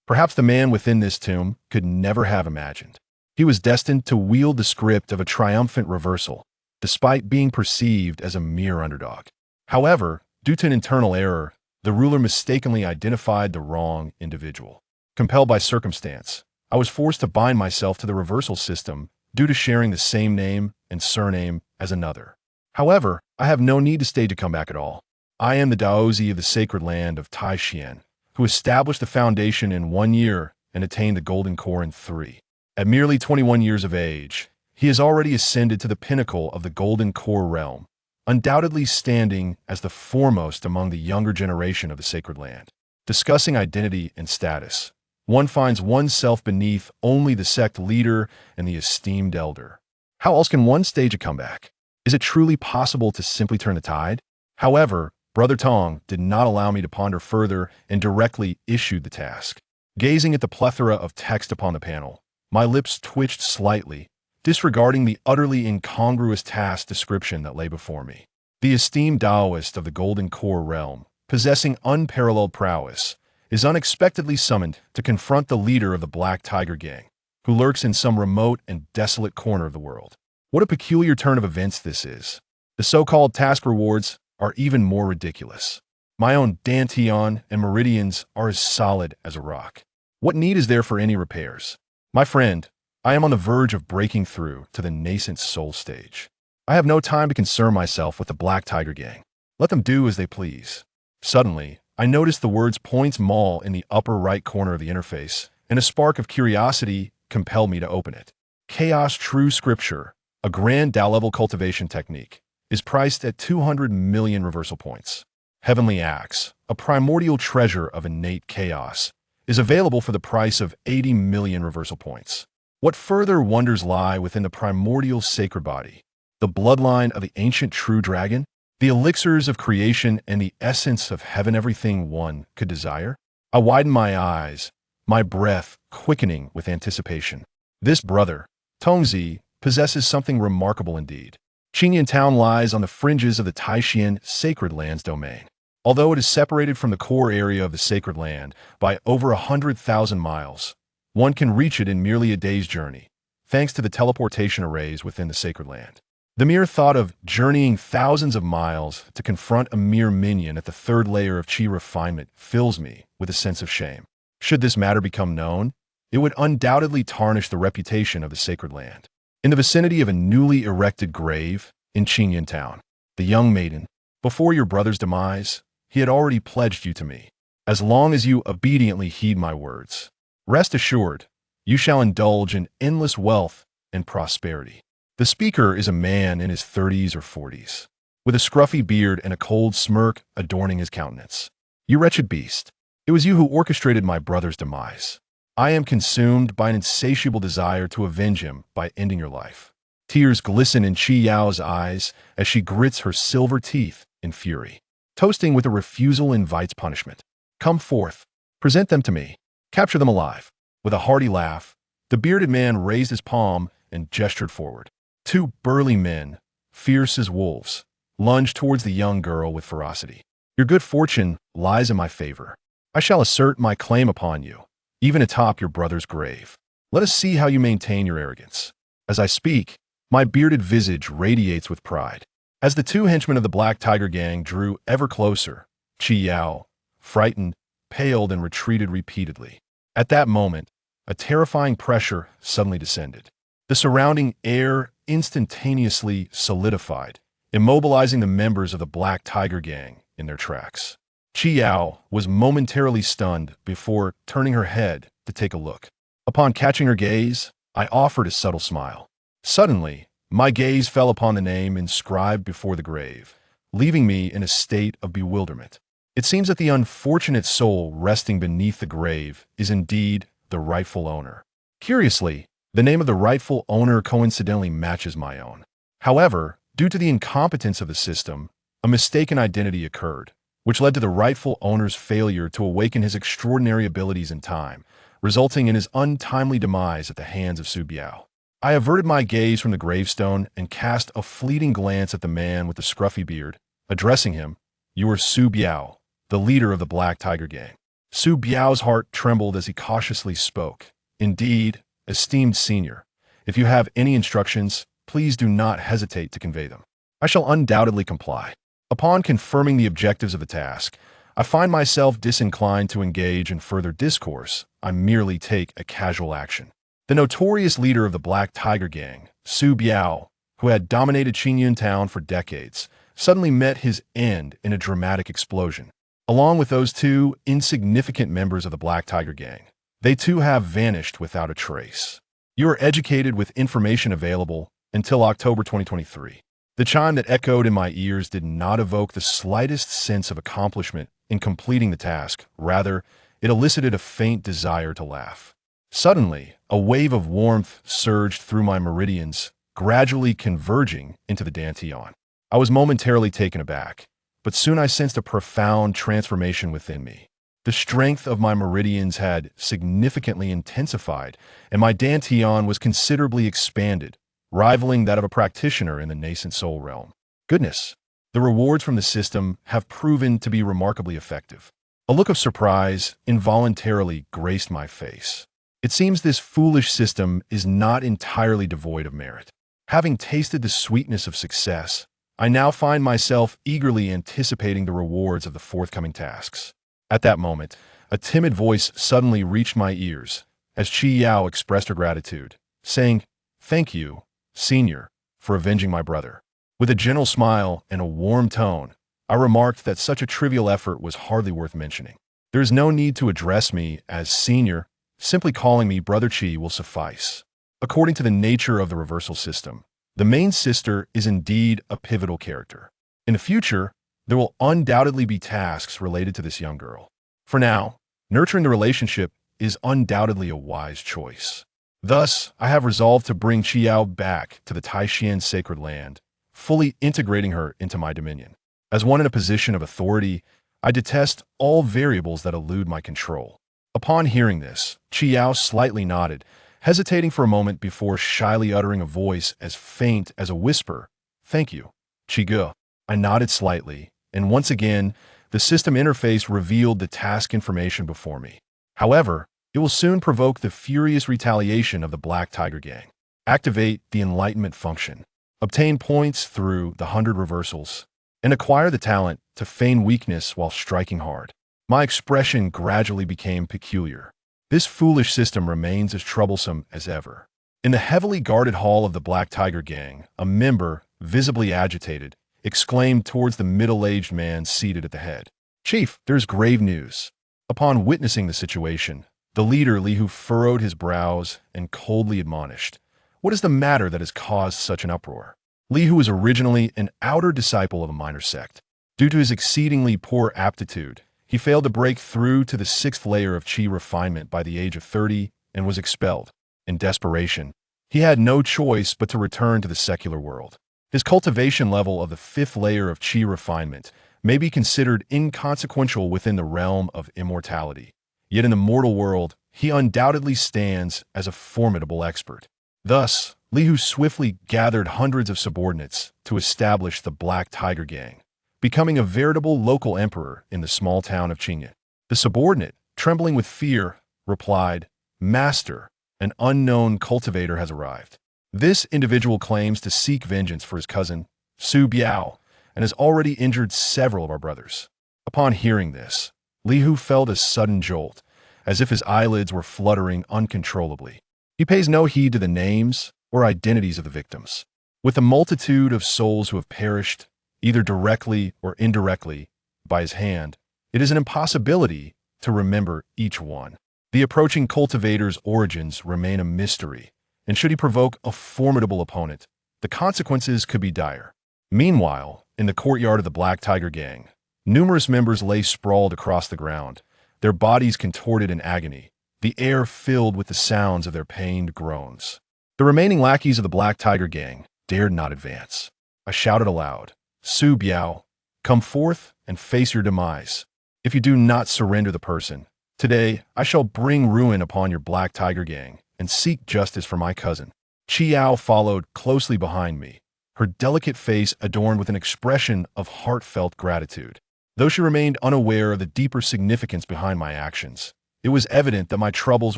Perhaps the man within this tomb could never have imagined. He was destined to wield the script of a triumphant reversal, despite being perceived as a mere underdog. However, due to an internal error, the ruler mistakenly identified the wrong individual. Compelled by circumstance, I was forced to bind myself to the reversal system due to sharing the same name and surname as another. However, I have no need to stage a comeback at all. I am the Daozi of the sacred land of Tai Xuan, who established the foundation in 1 year and attained the golden core in 3. At merely 21 years of age, he has already ascended to the pinnacle of the golden core realm, undoubtedly standing as the foremost among the younger generation of the sacred land. Discussing identity and status, one finds oneself beneath only the sect leader and the esteemed elder. How else can one stage a comeback? Is it truly possible to simply turn the tide? However, Brother Tong did not allow me to ponder further and directly issued the task. Gazing at the plethora of text upon the panel, my lips twitched slightly, disregarding the utterly incongruous task description that lay before me. The esteemed Taoist of the golden core realm, possessing unparalleled prowess, is unexpectedly summoned to confront the leader of the Black Tiger Gang, who lurks in some remote and desolate corner of the world. What a peculiar turn of events this is. The so-called task rewards are even more ridiculous. My own dantian and meridians are as solid as a rock. What need is there for any repairs? My friend, I am on the verge of breaking through to the nascent soul stage. I have no time to concern myself with the Black Tiger Gang. Let them do as they please. Suddenly, I noticed the words Points Mall in the upper right corner of the interface, and a spark of curiosity compelled me to open it. Chaos True Scripture, a grand Dao-level cultivation technique, is priced at 200 million reversal points. Heavenly Axe, a primordial treasure of innate chaos, is available for the price of 80 million reversal points. What further wonders lie within the primordial sacred body? The bloodline of the ancient true dragon? The elixirs of creation and the essence of heaven, everything one could desire? I widened my eyes, my breath quickening with anticipation. This brother, Tongzi, possesses something remarkable indeed. Qingyan town lies on the fringes of the Tai Xuan sacred land's domain. Although it is separated from the core area of the sacred land by over 100,000 miles, one can reach it in merely a day's journey, thanks to the teleportation arrays within the sacred land. The mere thought of journeying thousands of miles to confront a mere minion at the third layer of chi refinement fills me with a sense of shame. Should this matter become known, it would undoubtedly tarnish the reputation of the sacred land. In the vicinity of a newly erected grave in Qingyan town, the young maiden, before your brother's demise, he had already pledged you to me. As long as you obediently heed my words, rest assured, you shall indulge in endless wealth and prosperity. The speaker is a man in his 30s or 40s, with a scruffy beard and a cold smirk adorning his countenance. You wretched beast, it was you who orchestrated my brother's demise. I am consumed by an insatiable desire to avenge him by ending your life. Tears glisten in Qi Yao's eyes as she grits her silver teeth in fury. Toasting with a refusal invites punishment. Come forth, present them to me, capture them alive. With a hearty laugh, the bearded man raised his palm and gestured forward. 2 burly men, fierce as wolves, lunged towards the young girl with ferocity. Your good fortune lies in my favor. I shall assert my claim upon you, even atop your brother's grave. Let us see how you maintain your arrogance. As I speak, my bearded visage radiates with pride. As the 2 henchmen of the Black Tiger Gang drew ever closer, Qi Yao, frightened, paled and retreated repeatedly. At that moment, a terrifying pressure suddenly descended. The surrounding air instantaneously solidified, immobilizing the members of the Black Tiger Gang in their tracks. Qi Yao was momentarily stunned before turning her head to take a look. Upon catching her gaze, I offered a subtle smile. Suddenly, my gaze fell upon the name inscribed before the grave, leaving me in a state of bewilderment. It seems that the unfortunate soul resting beneath the grave is indeed the rightful owner. Curiously, the name of the rightful owner coincidentally matches my own. However, due to the incompetence of the system, a mistaken identity occurred, which led to the rightful owner's failure to awaken his extraordinary abilities in time, resulting in his untimely demise at the hands of Biao. I averted my gaze from the gravestone and cast a fleeting glance at the man with the scruffy beard, addressing him, "You are Biao, the leader of the Black Tiger Gang." Su Biao's heart trembled as he cautiously spoke. Indeed, esteemed senior, if you have any instructions, please do not hesitate to convey them. I shall undoubtedly comply. Upon confirming the objectives of the task, I find myself disinclined to engage in further discourse. I merely take a casual action. The notorious leader of the Black Tiger Gang, Su Biao, who had dominated Xianxia town for decades, suddenly met his end in a dramatic explosion. Along with those two insignificant members of the Black Tiger Gang, they too have vanished without a trace. You are educated with information available until October 2023. The chime that echoed in my ears did not evoke the slightest sense of accomplishment in completing the task. Rather, it elicited a faint desire to laugh. Suddenly, a wave of warmth surged through my meridians, gradually converging into the dantian. I was momentarily taken aback, but soon I sensed a profound transformation within me. The strength of my meridians had significantly intensified, and my dantian was considerably expanded, rivaling that of a practitioner in the nascent soul realm. Goodness, the rewards from the system have proven to be remarkably effective. A look of surprise involuntarily graced my face. It seems this foolish system is not entirely devoid of merit. Having tasted the sweetness of success, I now find myself eagerly anticipating the rewards of the forthcoming tasks. At that moment, a timid voice suddenly reached my ears as Qi Yao expressed her gratitude, saying, "Thank you, Senior, for avenging my brother." With a gentle smile and a warm tone, I remarked that such a trivial effort was hardly worth mentioning. There is no need to address me as Senior, simply calling me Brother Qi will suffice. According to the nature of the reversal system, the main sister is indeed a pivotal character. In the future, there will undoubtedly be tasks related to this young girl. For now, nurturing the relationship is undoubtedly a wise choice. Thus, I have resolved to bring Qiao back to the Tai Xuan sacred land, fully integrating her into my dominion. As one in a position of authority, I detest all variables that elude my control. Upon hearing this, Qiao slightly nodded, hesitating for a moment before shyly uttering a voice as faint as a whisper. "Thank you, Qige." I nodded slightly, and once again, the system interface revealed the task information before me. However, it will soon provoke the furious retaliation of the Black Tiger Gang. Activate the Enlightenment function. Obtain points through the 100 reversals, and acquire the talent to feign weakness while striking hard. My expression gradually became peculiar. This foolish system remains as troublesome as ever. In the heavily guarded hall of the Black Tiger Gang, a member, visibly agitated, exclaimed towards the middle-aged man seated at the head. "Chief, there's grave news." Upon witnessing the situation, the leader Li Hu furrowed his brows and coldly admonished, "What is the matter that has caused such an uproar?" Li Hu was originally an outer disciple of a minor sect. Due to his exceedingly poor aptitude, he failed to break through to the 6th layer of Qi refinement by the age of 30 and was expelled. In desperation, he had no choice but to return to the secular world. His cultivation level of the 5th layer of Qi refinement may be considered inconsequential within the realm of immortality. Yet in the mortal world, he undoubtedly stands as a formidable expert. Thus, Li Hu swiftly gathered hundreds of subordinates to establish the Black Tiger Gang, becoming a veritable local emperor in the small town of Xianxia. The subordinate, trembling with fear, replied, "Master, an unknown cultivator has arrived. This individual claims to seek vengeance for his cousin, Su Biao, and has already injured several of our brothers." Upon hearing this, Li Hu felt a sudden jolt, as if his eyelids were fluttering uncontrollably. He pays no heed to the names or identities of the victims. With the multitude of souls who have perished, either directly or indirectly, by his hand, it is an impossibility to remember each one. The approaching cultivator's origins remain a mystery, and should he provoke a formidable opponent, the consequences could be dire. Meanwhile, in the courtyard of the Black Tiger Gang, numerous members lay sprawled across the ground, their bodies contorted in agony, the air filled with the sounds of their pained groans. The remaining lackeys of the Black Tiger Gang dared not advance. I shouted aloud, "Su Biao, come forth and face your demise. If you do not surrender the person, today I shall bring ruin upon your Black Tiger Gang and seek justice for my cousin." Qiao followed closely behind me, her delicate face adorned with an expression of heartfelt gratitude. Though she remained unaware of the deeper significance behind my actions, it was evident that my troubles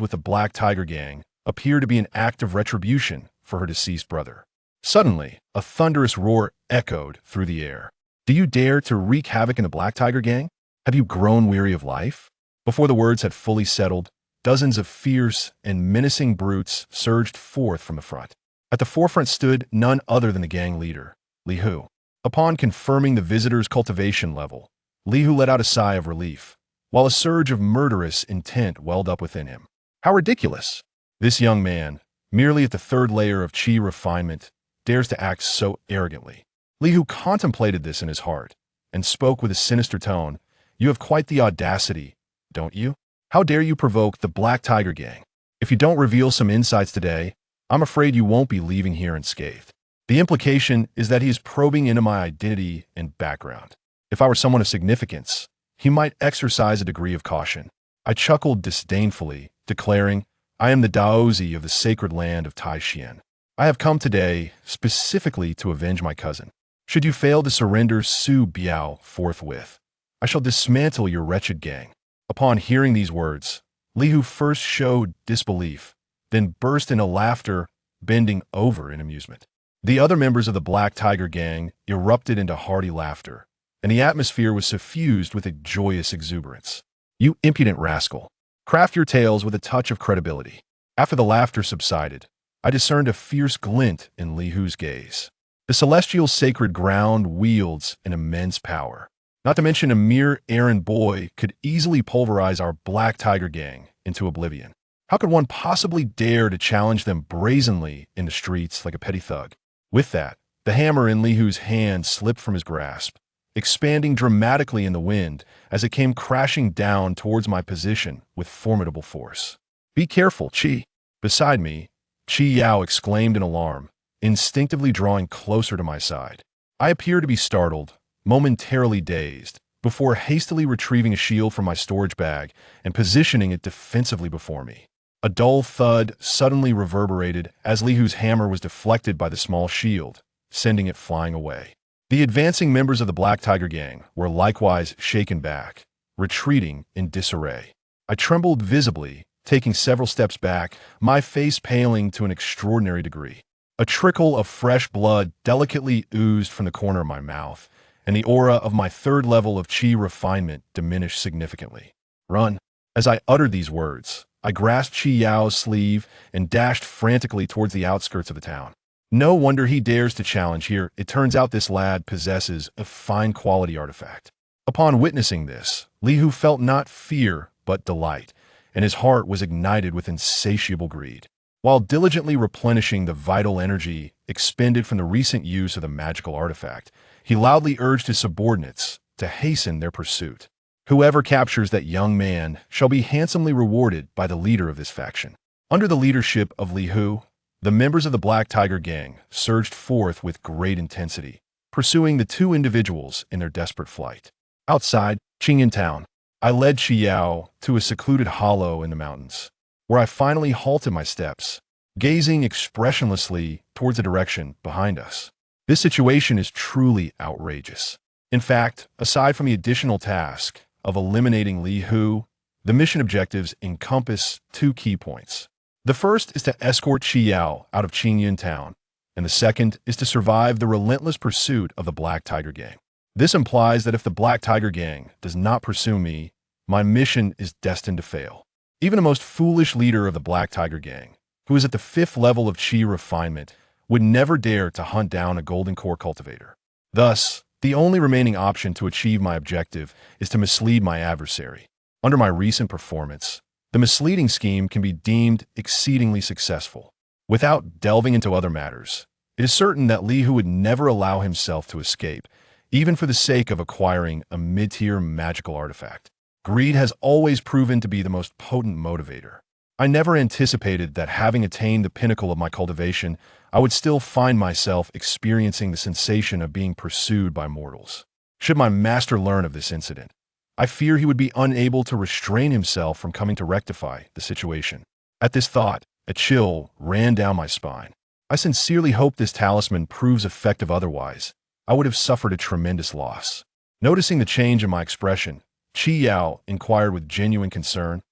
with the Black Tiger Gang appeared to be an act of retribution for her deceased brother. Suddenly, a thunderous roar echoed through the air. "Do you dare to wreak havoc in the Black Tiger Gang? Have you grown weary of life?" Before the words had fully settled, dozens of fierce and menacing brutes surged forth from the front. At the forefront stood none other than the gang leader, Li Hu. Upon confirming the visitor's cultivation level, Li Hu let out a sigh of relief, while a surge of murderous intent welled up within him. How ridiculous! This young man, merely at the third layer of qi refinement, dares to act so arrogantly. Li Hu contemplated this in his heart, and spoke with a sinister tone. "You have quite the audacity, don't you? How dare you provoke the Black Tiger Gang? If you don't reveal some insights today, I'm afraid you won't be leaving here unscathed." The implication is that he is probing into my identity and background. If I were someone of significance, he might exercise a degree of caution. I chuckled disdainfully, declaring, "I am the Daozi of the sacred land of Tai Xuan. I have come today specifically to avenge my cousin. Should you fail to surrender, sue Biao forthwith. I shall dismantle your wretched gang." Upon hearing these words, Li Hu first showed disbelief, then burst into laughter, bending over in amusement. The other members of the Black Tiger Gang erupted into hearty laughter, and the atmosphere was suffused with a joyous exuberance. "You impudent rascal! Craft your tales with a touch of credibility." After the laughter subsided, I discerned a fierce glint in Li Hu's gaze. The celestial sacred ground wields an immense power. Not to mention a mere errand boy could easily pulverize our Black Tiger Gang into oblivion. How could one possibly dare to challenge them brazenly in the streets like a petty thug? With that, the hammer in Li Hu's hand slipped from his grasp, expanding dramatically in the wind as it came crashing down towards my position with formidable force. "Be careful, Qi!" Beside me, Qi Yao exclaimed in alarm, instinctively drawing closer to my side. I appeared to be startled, momentarily dazed, before hastily retrieving a shield from my storage bag and positioning it defensively before me. A dull thud suddenly reverberated as Li Hu's hammer was deflected by the small shield, sending it flying away. The advancing members of the Black Tiger Gang were likewise shaken back, retreating in disarray. I trembled visibly, taking several steps back, my face paling to an extraordinary degree. A trickle of fresh blood delicately oozed from the corner of my mouth, and the aura of my third level of qi refinement diminished significantly. "Run!" As I uttered these words, I grasped Qi Yao's sleeve and dashed frantically towards the outskirts of the town. No wonder he dares to challenge here. It turns out this lad possesses a fine quality artifact. Upon witnessing this, Li Hu felt not fear, but delight, and his heart was ignited with insatiable greed. While diligently replenishing the vital energy expended from the recent use of the magical artifact, he loudly urged his subordinates to hasten their pursuit. Whoever captures that young man shall be handsomely rewarded by the leader of this faction. Under the leadership of Li Hu, the members of the Black Tiger Gang surged forth with great intensity, pursuing the two individuals in their desperate flight. Outside Qingyan Town, I led Xiao to a secluded hollow in the mountains, where I finally halted my steps, gazing expressionlessly towards the direction behind us. This situation is truly outrageous. In fact, aside from the additional task of eliminating Li Hu, the mission objectives encompass two key points. The first is to escort Xiao out of Qingyan Town, and the second is to survive the relentless pursuit of the Black Tiger Gang. This implies that if the Black Tiger Gang does not pursue me, my mission is destined to fail. Even the most foolish leader of the Black Tiger Gang, who is at the 5th level of qi refinement, would never dare to hunt down a golden core cultivator. Thus, the only remaining option to achieve my objective is to mislead my adversary. Under my recent performance, the misleading scheme can be deemed exceedingly successful. Without delving into other matters, it is certain that Li Hu would never allow himself to escape, even for the sake of acquiring a mid-tier magical artifact. Greed has always proven to be the most potent motivator. I never anticipated that having attained the pinnacle of my cultivation, I would still find myself experiencing the sensation of being pursued by mortals. Should my master learn of this incident, I fear he would be unable to restrain himself from coming to rectify the situation. At this thought, a chill ran down my spine. I sincerely hope this talisman proves effective, otherwise I would have suffered a tremendous loss. Noticing the change in my expression, Yao inquired with genuine concern,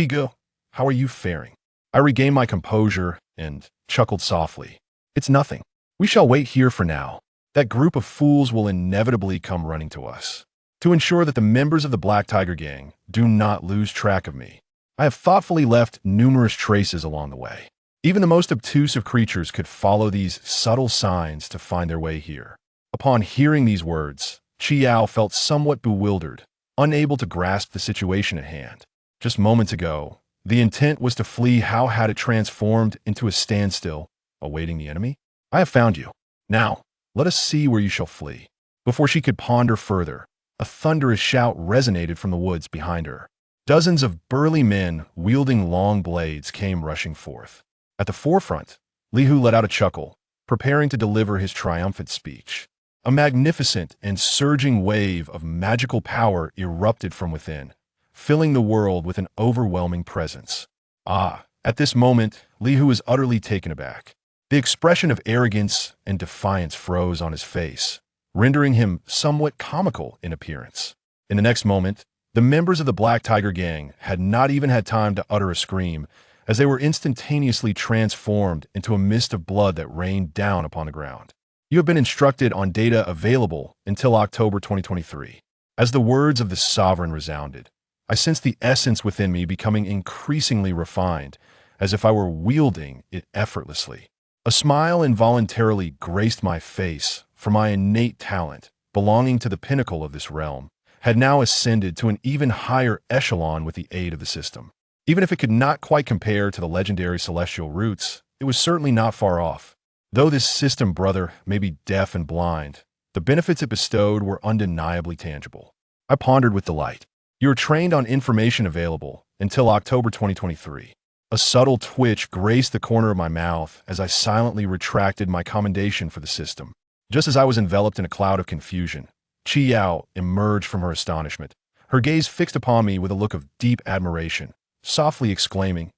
"Go, how are you faring?" I regained my composure and chuckled softly. "It's nothing. We shall wait here for now. That group of fools will inevitably come running to us. To ensure that the members of the Black Tiger Gang do not lose track of me, I have thoughtfully left numerous traces along the way. Even the most obtuse of creatures could follow these subtle signs to find their way here." Upon hearing these words, Yao felt somewhat bewildered, unable to grasp the situation at hand. Just moments ago, the intent was to flee. How had it transformed into a standstill, awaiting the enemy? "I have found you. Now, let us see where you shall flee." Before she could ponder further, a thunderous shout resonated from the woods behind her. Dozens of burly men wielding long blades came rushing forth. At the forefront, Li Hu let out a chuckle, preparing to deliver his triumphant speech. A magnificent and surging wave of magical power erupted from within, filling the world with an overwhelming presence. At this moment, Li Hu was utterly taken aback. The expression of arrogance and defiance froze on his face, rendering him somewhat comical in appearance. In the next moment, the members of the Black Tiger Gang had not even had time to utter a scream, as they were instantaneously transformed into a mist of blood that rained down upon the ground. "You have been instructed on data available until October 2023. As the words of the sovereign resounded, I sensed the essence within me becoming increasingly refined, as if I were wielding it effortlessly. A smile involuntarily graced my face, for my innate talent, belonging to the pinnacle of this realm, had now ascended to an even higher echelon with the aid of the system. Even if it could not quite compare to the legendary celestial roots, it was certainly not far off. Though this system brother may be deaf and blind, the benefits it bestowed were undeniably tangible. I pondered with delight. You are trained on information available until October 2023. A subtle twitch graced the corner of my mouth as I silently retracted my commendation for the system. Just as I was enveloped in a cloud of confusion, Yao emerged from her astonishment, her gaze fixed upon me with a look of deep admiration, softly exclaiming,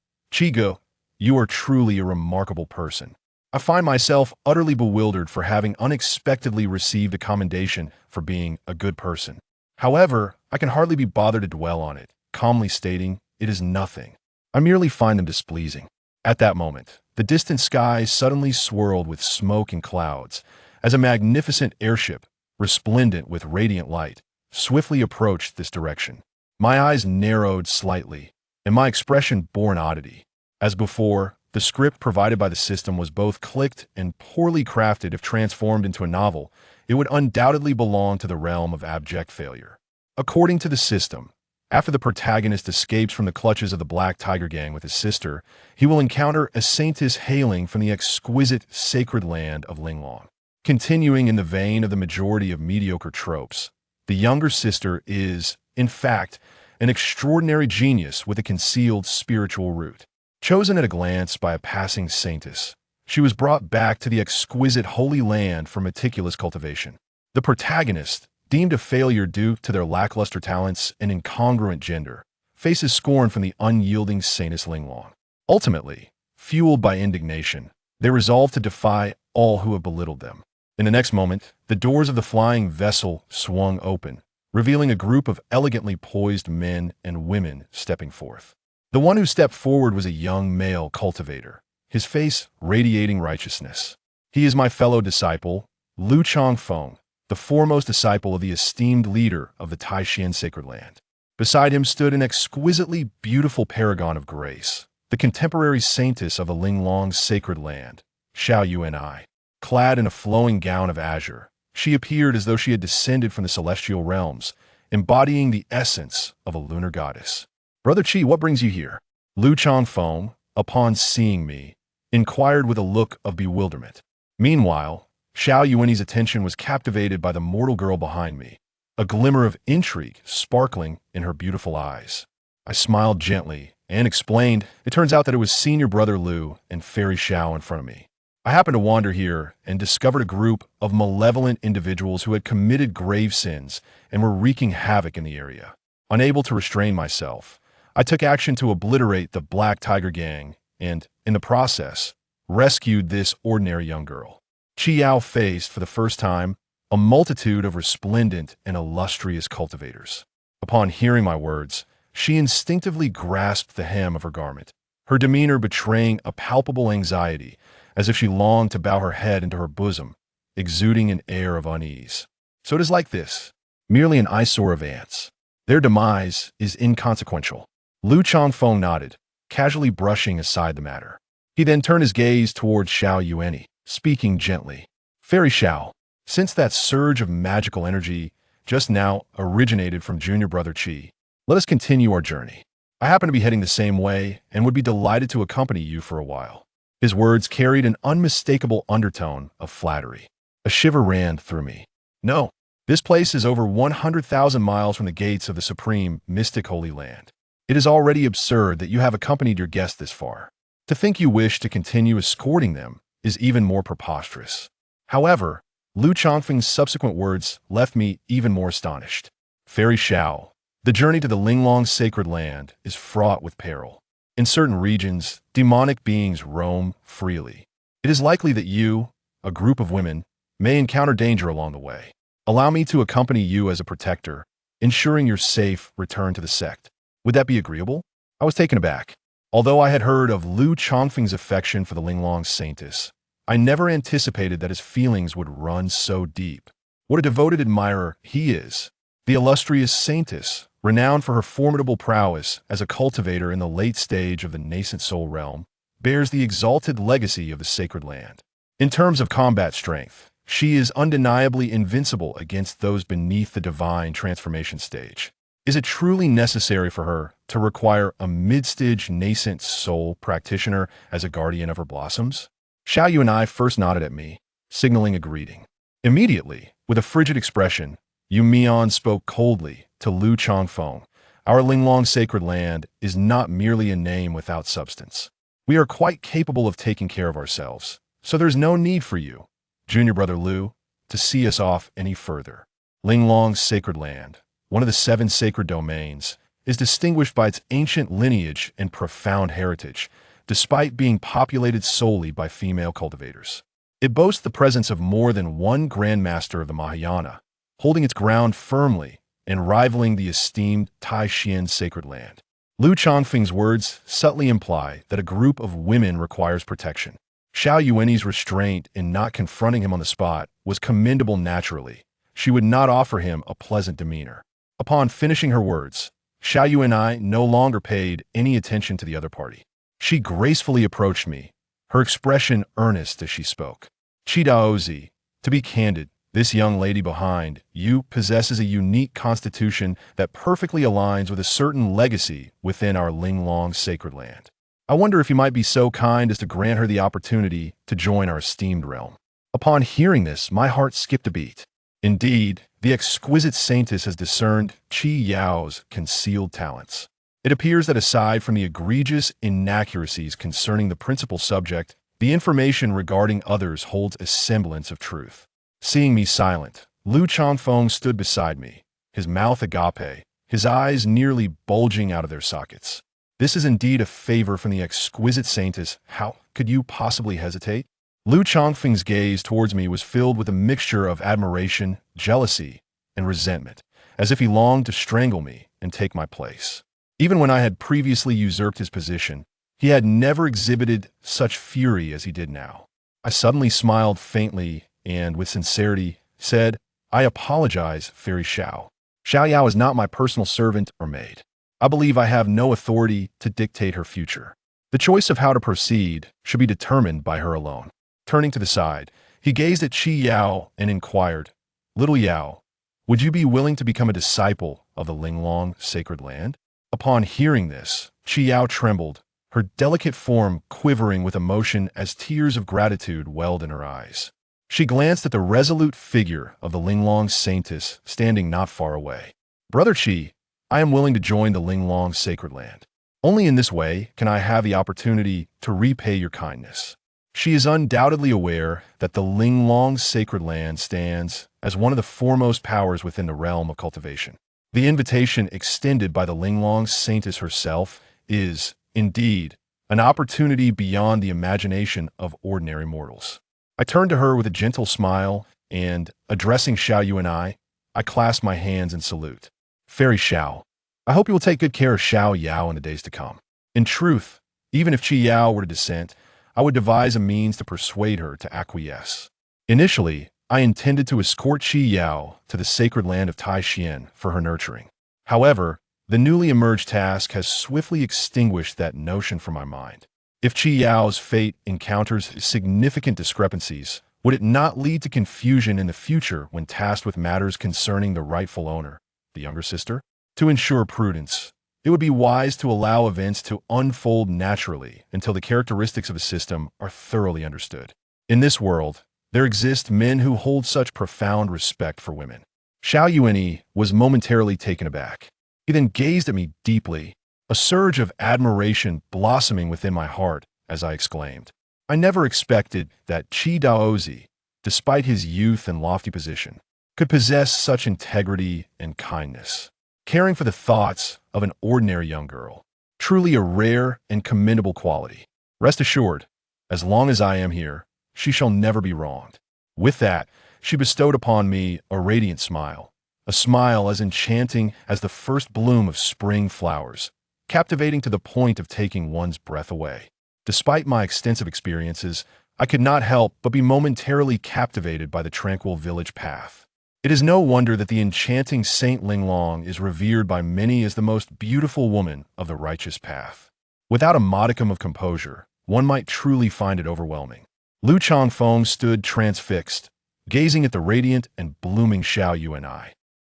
"Go, you are truly a remarkable person. I find myself utterly bewildered for having unexpectedly received a commendation for being a good person. However, I can hardly be bothered to dwell on it," calmly stating, "It is nothing. I merely find them displeasing." At that moment, the distant sky suddenly swirled with smoke and clouds, as a magnificent airship, resplendent with radiant light, swiftly approached this direction. My eyes narrowed slightly, and my expression bore an oddity. As before, the script provided by the system was both clicked and poorly crafted. If transformed into a novel, it would undoubtedly belong to the realm of abject failure. According to the system, after the protagonist escapes from the clutches of the Black Tiger Gang with his sister, he will encounter a saintess hailing from the exquisite sacred land of Linglong. Continuing in the vein of the majority of mediocre tropes, the younger sister is, in fact, an extraordinary genius with a concealed spiritual root. Chosen at a glance by a passing saintess, she was brought back to the exquisite Holy Land for meticulous cultivation. The protagonist, deemed a failure due to their lackluster talents and incongruent gender, faces scorn from the unyielding saintess Linglong. Ultimately, fueled by indignation, they resolve to defy all who have belittled them. In the next moment, the doors of the flying vessel swung open, revealing a group of elegantly poised men and women stepping forth. The one who stepped forward was a young male cultivator, his face radiating righteousness. He is my fellow disciple, Lu Changfeng, the foremost disciple of the esteemed leader of the Tai Xuan Sacred Land. Beside him stood an exquisitely beautiful paragon of grace, the contemporary saintess of the Linglong Sacred Land, Yuan. Clad in a flowing gown of azure, she appeared as though she had descended from the celestial realms, embodying the essence of a lunar goddess. "Brother Qi, what brings you here?" Lu Changfeng, upon seeing me, inquired with a look of bewilderment. Meanwhile, Yuan's attention was captivated by the mortal girl behind me, a glimmer of intrigue sparkling in her beautiful eyes. I smiled gently and explained, "It turns out that it was senior brother Lu and Fairy Xiao in front of me. I happened to wander here and discovered a group of malevolent individuals who had committed grave sins and were wreaking havoc in the area. Unable to restrain myself, I took action to obliterate the Black Tiger Gang and, in the process, rescued this ordinary young girl." Yao faced, for the first time, a multitude of resplendent and illustrious cultivators. Upon hearing my words, she instinctively grasped the hem of her garment, her demeanor betraying a palpable anxiety, as if she longed to bow her head into her bosom, exuding an air of unease. So it is like this, merely an eyesore of ants. Their demise is inconsequential. Lu Changfeng nodded, casually brushing aside the matter. He then turned his gaze towards Xiao Yuan, speaking gently. Fairy Xiao, since that surge of magical energy just now originated from junior brother Qi, let us continue our journey. I happen to be heading the same way and would be delighted to accompany you for a while. His words carried an unmistakable undertone of flattery. A shiver ran through me. No, this place is over 100,000 miles from the gates of the supreme, mystic Holy Land. It is already absurd that you have accompanied your guests this far. To think you wish to continue escorting them is even more preposterous. However, Lu Changfeng's subsequent words left me even more astonished. Fairy Xiao, the journey to the Linglong sacred land is fraught with peril. In certain regions, demonic beings roam freely. It is likely that you, a group of women, may encounter danger along the way. Allow me to accompany you as a protector, ensuring your safe return to the sect. Would that be agreeable? I was taken aback. Although I had heard of Lu Changfeng's affection for the Linglong saintess, I never anticipated that his feelings would run so deep. What a devoted admirer he is. The illustrious saintess, renowned for her formidable prowess as a cultivator in the late stage of the nascent soul realm, bears the exalted legacy of the sacred land. In terms of combat strength, she is undeniably invincible against those beneath the divine transformation stage. Is it truly necessary for her to require a mid-stage nascent soul practitioner as a guardian of her blossoms? Xiao Yu and I first nodded at me, signaling a greeting. Immediately, with a frigid expression, Yu Mian spoke coldly to Lu Changfeng. Our Linglong sacred land is not merely a name without substance. We are quite capable of taking care of ourselves, so there's no need for you, Junior Brother Lu, to see us off any further. Linglong's sacred land, one of the 7 sacred domains, is distinguished by its ancient lineage and profound heritage, despite being populated solely by female cultivators. It boasts the presence of more than one Grandmaster of the Mahayana, holding its ground firmly and rivaling the esteemed Tai Xuan sacred land. Lu Changfeng's words subtly imply that a group of women requires protection. Xiao Yuan's restraint in not confronting him on the spot was commendable naturally. She would not offer him a pleasant demeanor. Upon finishing her words, Xiao Yu and I no longer paid any attention to the other party. She gracefully approached me, her expression earnest as she spoke. Daozi, to be candid, this young lady behind you possesses a unique constitution that perfectly aligns with a certain legacy within our Linglong sacred land. I wonder if you might be so kind as to grant her the opportunity to join our esteemed realm. Upon hearing this, my heart skipped a beat. Indeed, the exquisite saintess has discerned Qi Yao's concealed talents. It appears that aside from the egregious inaccuracies concerning the principal subject, the information regarding others holds a semblance of truth. Seeing me silent, Lu Changfeng stood beside me, his mouth agape, his eyes nearly bulging out of their sockets. This is indeed a favor from the exquisite saintess. How could you possibly hesitate? Lu Changfeng's gaze towards me was filled with a mixture of admiration, jealousy, and resentment, as if he longed to strangle me and take my place. Even when I had previously usurped his position, he had never exhibited such fury as he did now. I suddenly smiled faintly and, with sincerity, said, I apologize, Fairy Xiao. Xiao Yao is not my personal servant or maid. I believe I have no authority to dictate her future. The choice of how to proceed should be determined by her alone. Turning to the side, he gazed at Qi Yao and inquired, Little Yao, would you be willing to become a disciple of the Linglong sacred land? Upon hearing this, Qi Yao trembled, her delicate form quivering with emotion as tears of gratitude welled in her eyes. She glanced at the resolute figure of the Linglong saintess standing not far away. Brother Qi, I am willing to join the Linglong sacred land. Only in this way can I have the opportunity to repay your kindness. She is undoubtedly aware that the Linglong sacred land stands as one of the foremost powers within the realm of cultivation. The invitation extended by the Linglong saintess herself is, indeed, an opportunity beyond the imagination of ordinary mortals. I turned to her with a gentle smile and, addressing Xiao Yuan, I clasp my hands in salute. Fairy Xiao, I hope you will take good care of Xiao Yao in the days to come. In truth, even if Qi Yao were to dissent, I would devise a means to persuade her to acquiesce. Initially, I intended to escort Qi Yao to the sacred land of Tai Xuan for her nurturing. However, the newly emerged task has swiftly extinguished that notion from my mind. If Qi Yao's fate encounters significant discrepancies, would it not lead to confusion in the future when tasked with matters concerning the rightful owner, the younger sister? To ensure prudence, it would be wise to allow events to unfold naturally until the characteristics of a system are thoroughly understood. In this world, there exist men who hold such profound respect for women. Xiao Yuan was momentarily taken aback. He then gazed at me deeply, a surge of admiration blossoming within my heart as I exclaimed, I never expected that Daozi, despite his youth and lofty position, could possess such integrity and kindness, caring for the thoughts of an ordinary young girl. Truly a rare and commendable quality. Rest assured, as long as I am here, she shall never be wronged. With that, she bestowed upon me a radiant smile, a smile as enchanting as the first bloom of spring flowers, captivating to the point of taking one's breath away. Despite my extensive experiences, I could not help but be momentarily captivated by the tranquil village path. It is no wonder that the enchanting Saint Linglong is revered by many as the most beautiful woman of the righteous path. Without a modicum of composure, one might truly find it overwhelming. Lu Changfeng stood transfixed, gazing at the radiant and blooming Xiao Yuan.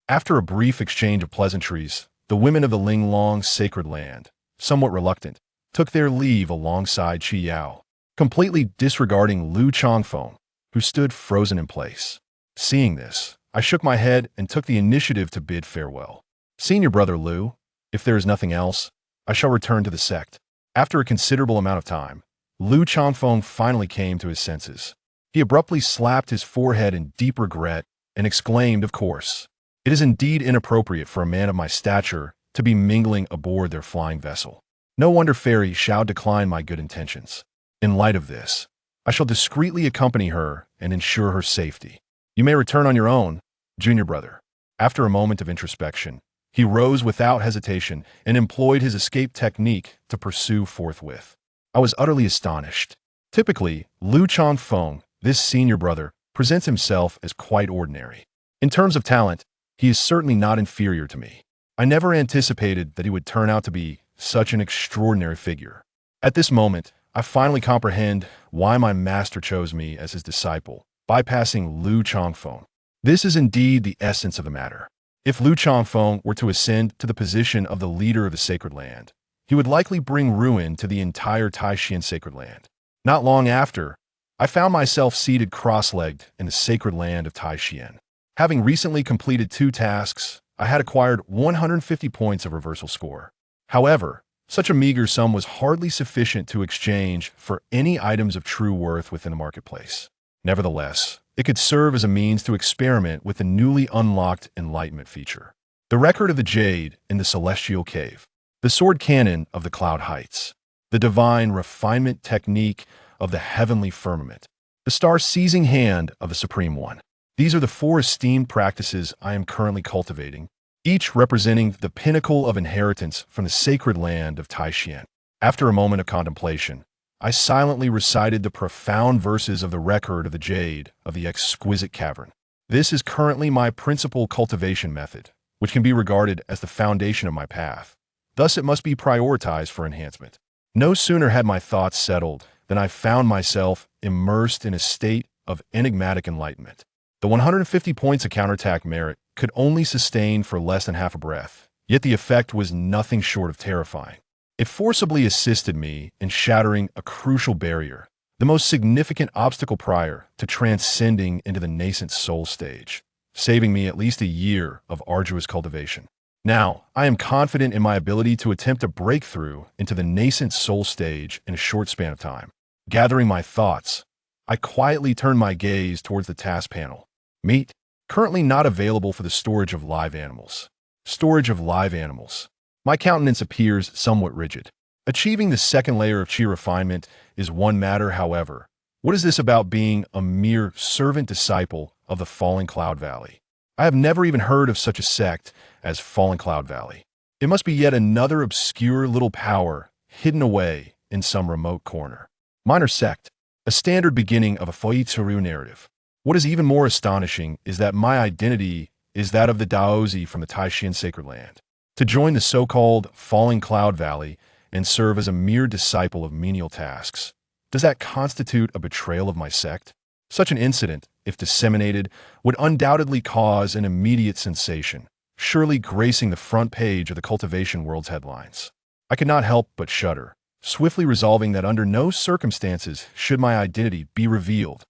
After a brief exchange of pleasantries, the women of the Linglong sacred land, somewhat reluctant, took their leave alongside Qi Yao, completely disregarding Lu Changfeng, who stood frozen in place. Seeing this, I shook my head and took the initiative to bid farewell. Senior brother Lu, if there is nothing else, I shall return to the sect. After a considerable amount of time, Lu Changfeng finally came to his senses. He abruptly slapped his forehead in deep regret and exclaimed, of course, it is indeed inappropriate for a man of my stature to be mingling aboard their flying vessel. No wonder Fairy Xiao declined my good intentions. In light of this, I shall discreetly accompany her and ensure her safety. You may return on your own, junior brother. After a moment of introspection, he rose without hesitation and employed his escape technique to pursue forthwith. I was utterly astonished. Typically, Lu Changfeng, this senior brother, presents himself as quite ordinary. In terms of talent, he is certainly not inferior to me. I never anticipated that he would turn out to be such an extraordinary figure. At this moment, I finally comprehend why my master chose me as his disciple, bypassing Lu Changfeng. This is indeed the essence of the matter. If Lu Changfeng were to ascend to the position of the leader of the sacred land, he would likely bring ruin to the entire Tai Xuan sacred land. Not long after, I found myself seated cross-legged in the sacred land of Tai Xuan. Having recently completed 2 tasks, I had acquired 150 points of reversal score. However, such a meager sum was hardly sufficient to exchange for any items of true worth within the marketplace. Nevertheless, it could serve as a means to experiment with the newly unlocked enlightenment feature. The record of the jade in the celestial cave, the sword cannon of the cloud heights, the divine refinement technique of the heavenly firmament, the star-seizing hand of the Supreme One. These are the 4 esteemed practices I am currently cultivating, each representing the pinnacle of inheritance from the sacred land of Tai Xuan. After a moment of contemplation, I silently recited the profound verses of the record of the jade of the exquisite cavern. This is currently my principal cultivation method, which can be regarded as the foundation of my path. Thus, it must be prioritized for enhancement. No sooner had my thoughts settled than I found myself immersed in a state of enigmatic enlightenment. The 150 points of counterattack merit could only sustain for less than half a breath, yet the effect was nothing short of terrifying. It forcibly assisted me in shattering a crucial barrier, the most significant obstacle prior to transcending into the nascent soul stage, saving me at least a year of arduous cultivation. Now, I am confident in my ability to attempt a breakthrough into the nascent soul stage in a short span of time. Gathering my thoughts, I quietly turned my gaze towards the task panel. Meat, currently not available for the storage of live animals. Storage of live animals. My countenance appears somewhat rigid. Achieving the second layer of Qi refinement is one matter, however. What is this about being a mere servant disciple of the Falling Cloud Valley. I have never even heard of such a sect as Falling Cloud Valley. It must be yet another obscure little power hidden away in some remote corner. Minor sect, a standard beginning of a Foitsu narrative. What is even more astonishing is that my identity is that of the Daozi from the Tai Xuan Sacred Land. To join the so-called Falling Cloud Valley and serve as a mere disciple of menial tasks, does that constitute a betrayal of my sect? Such an incident, if disseminated, would undoubtedly cause an immediate sensation, surely gracing the front page of the Cultivation world's headlines. I could not help but shudder, swiftly resolving that under no circumstances should my identity be revealed.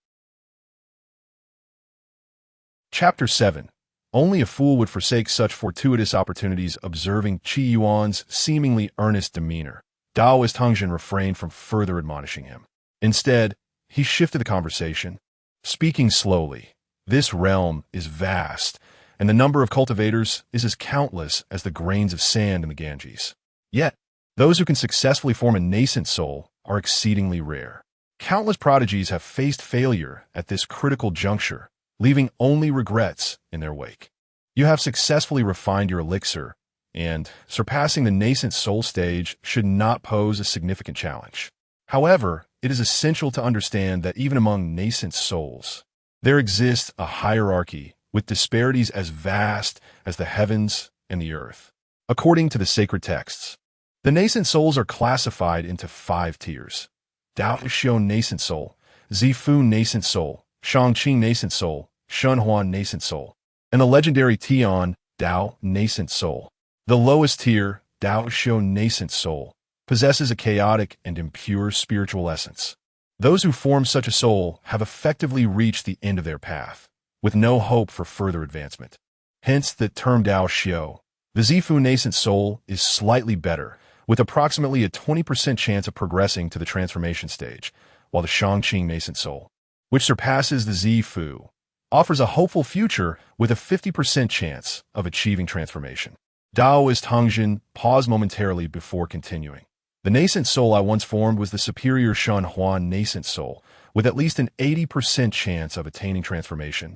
Chapter 7. Only a fool would forsake such fortuitous opportunities. Observing Qi Yuan's seemingly earnest demeanor, Daoist Hengzhen refrained from further admonishing him. Instead, he shifted the conversation, speaking slowly. This realm is vast, and the number of cultivators is as countless as the grains of sand in the Ganges. Yet, those who can successfully form a nascent soul are exceedingly rare. Countless prodigies have faced failure at this critical juncture, leaving only regrets in their wake. You have successfully refined your elixir, and surpassing the nascent soul stage should not pose a significant challenge. However, it is essential to understand that even among nascent souls, there exists a hierarchy with disparities as vast as the heavens and the earth. According to the sacred texts, the nascent souls are classified into 5 tiers: Daozi nascent soul, Zifu nascent soul, Xianxia nascent soul, Shunhuan nascent soul, and the legendary Tian Dao nascent soul. The lowest tier, Daozi nascent soul, possesses a chaotic and impure spiritual essence. Those who form such a soul have effectively reached the end of their path, with no hope for further advancement. Hence the term Daozi. The Zifu nascent soul is slightly better, with approximately a 20% chance of progressing to the transformation stage, while the Xianxia nascent soul, which surpasses the Zifu, offers a hopeful future with a 50% chance of achieving transformation. Daoist Hengzhen paused momentarily before continuing. The nascent soul I once formed was the superior Shunhuan nascent soul, with at least an 80% chance of attaining transformation,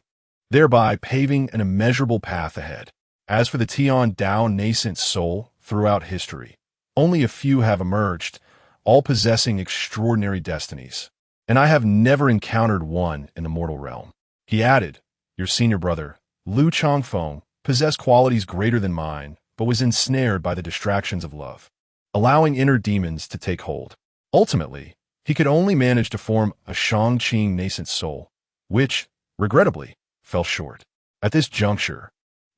thereby paving an immeasurable path ahead. As for the Tian Dao nascent soul, throughout history, only a few have emerged, all possessing extraordinary destinies, and I have never encountered one in the mortal realm. He added, your senior brother, Lu Changfeng, possessed qualities greater than mine, but was ensnared by the distractions of love, allowing inner demons to take hold. Ultimately, he could only manage to form a Xianxia nascent soul, which, regrettably, fell short. At this juncture,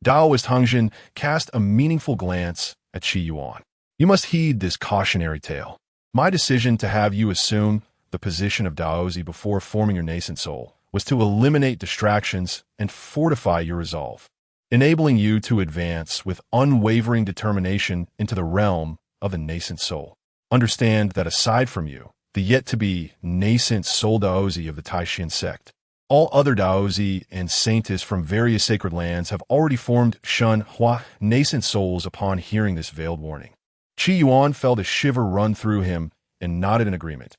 Daoist Hengzhen cast a meaningful glance at Qi Yuan. You must heed this cautionary tale. My decision to have you assume the position of Daozi before forming your nascent soul was to eliminate distractions and fortify your resolve, enabling you to advance with unwavering determination into the realm of the nascent soul. Understand that aside from you, the yet-to-be nascent soul Daozi of the Tai Xuan sect, all other Daozi and saints from various sacred lands have already formed Shunhua nascent souls upon hearing this veiled warning. Qi Yuan felt a shiver run through him and nodded in agreement.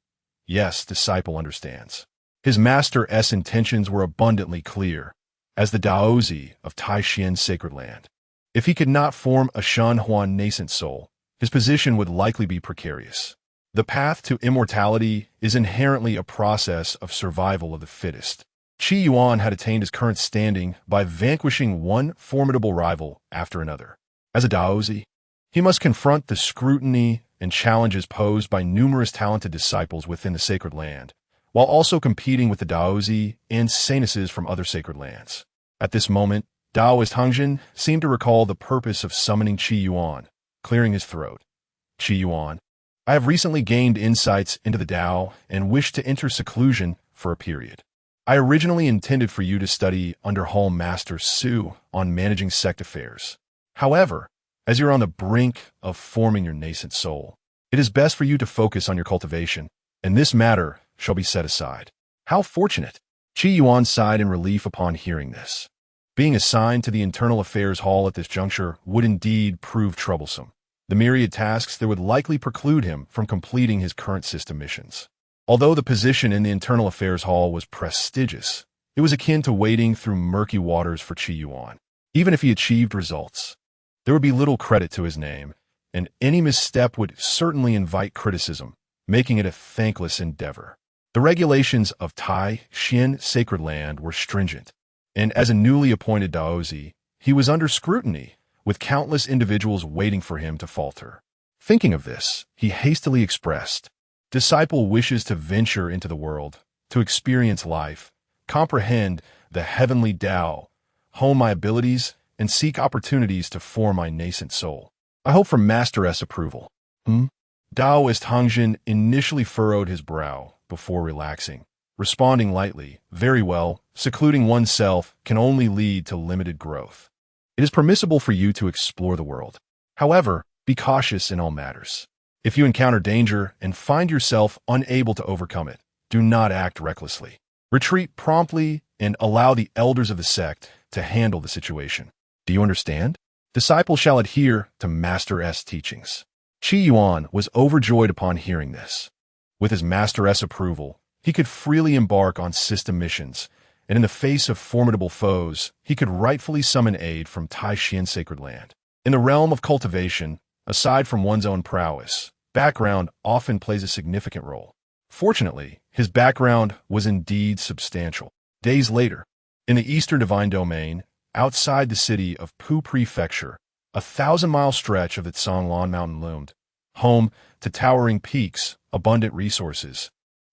Yes, disciple understands. His master's intentions were abundantly clear. As the Daozi of Tai Xuan Sacred Land, if he could not form a Shunhuan nascent soul, his position would likely be precarious. The path to immortality is inherently a process of survival of the fittest. Qi Yuan had attained his current standing by vanquishing one formidable rival after another. As a Daozi, he must confront the scrutiny and challenges posed by numerous talented disciples within the sacred land, while also competing with the Daozi and saintesses from other sacred lands. At this moment, Daoist Hengzhen seemed to recall the purpose of summoning Qi Yuan, clearing his throat. Qi Yuan, I have recently gained insights into the Tao and wish to enter seclusion for a period. I originally intended for you to study under Hall Master Su on managing sect affairs. However, as you're on the brink of forming your nascent soul, it is best for you to focus on your cultivation, and this matter shall be set aside. How fortunate! Qi Yuan sighed in relief upon hearing this. Being assigned to the Internal Affairs Hall at this juncture would indeed prove troublesome. The myriad tasks there would likely preclude him from completing his current system missions. Although the position in the Internal Affairs Hall was prestigious, It was akin to wading through murky waters for Yuan. Even if he achieved results, there would be little credit to his name, and any misstep would certainly invite criticism, making it a thankless endeavor. The regulations of Tai Xuan Sacred Land were stringent, and as a newly appointed Daozi, he was under scrutiny, with countless individuals waiting for him to falter. Thinking of this, he hastily expressed, "Disciple wishes to venture into the world, to experience life, comprehend the heavenly Tao, hone my abilities, and seek opportunities to form my nascent soul. I hope for Master S approval." Daoist Hangjin initially furrowed his brow before relaxing, responding lightly, "Very well, secluding oneself can only lead to limited growth. It is permissible for you to explore the world. However, be cautious in all matters. If you encounter danger and find yourself unable to overcome it, do not act recklessly. Retreat promptly and allow the elders of the sect to handle the situation. Do you understand? Disciples shall adhere to Master S teachings." Yuan was overjoyed upon hearing this. With his Master S approval, he could freely embark on system missions, and in the face of formidable foes, he could rightfully summon aid from Tai Xuan Sacred Land. In the realm of cultivation, aside from one's own prowess, background often plays a significant role. Fortunately, his background was indeed substantial. Days later, in the eastern divine domain, outside the city of Pu Prefecture, a 1,000-mile stretch of the Canglan Mountain loomed, home to towering peaks, abundant resources,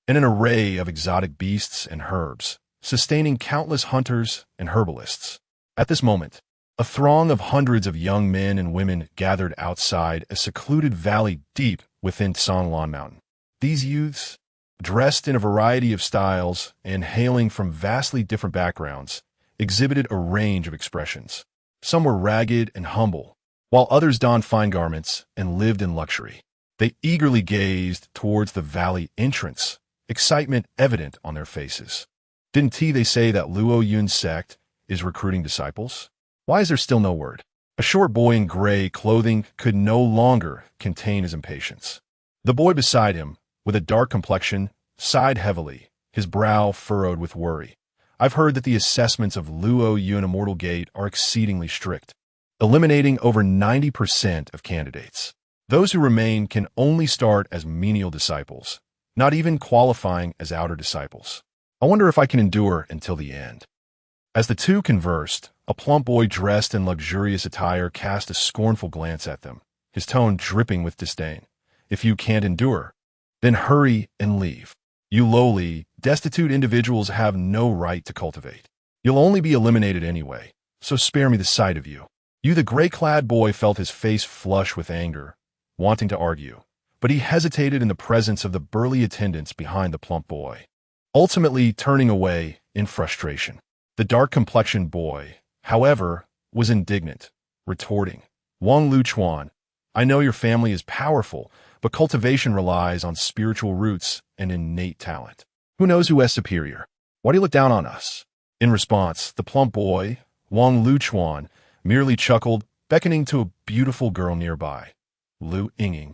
and an array of exotic beasts and herbs, sustaining countless hunters and herbalists. At this moment, a throng of hundreds of young men and women gathered outside a secluded valley deep within Canglan Mountain. These youths, dressed in a variety of styles and hailing from vastly different backgrounds, exhibited a range of expressions. Some were ragged and humble, while others donned fine garments and lived in luxury. They eagerly gazed towards the valley entrance, excitement evident on their faces. Didn't they say that Luo Yun's sect is recruiting disciples? Why is there still no word? A short boy in gray clothing could no longer contain his impatience. The boy beside him, with a dark complexion, sighed heavily, his brow furrowed with worry. "I've heard that the assessments of Luo Yun Immortal Gate are exceedingly strict, eliminating over 90% of candidates. Those who remain can only start as menial disciples, not even qualifying as outer disciples. I wonder if I can endure until the end." As the two conversed, a plump boy dressed in luxurious attire cast a scornful glance at them, his tone dripping with disdain. "If you can't endure, then hurry and leave. You lowly, destitute individuals have no right to cultivate. You'll only be eliminated anyway, so spare me the sight of you." The gray-clad boy felt his face flush with anger, wanting to argue, but he hesitated in the presence of the burly attendants behind the plump boy, ultimately turning away in frustration. The dark-complexioned boy, however, was indignant, retorting, "Wang Luchuan, I know your family is powerful, but cultivation relies on spiritual roots and innate talent. Who knows who is superior? Why do you look down on us?" In response, the plump boy, Wang Luchuan, merely chuckled, beckoning to a beautiful girl nearby. "Lu Yinging,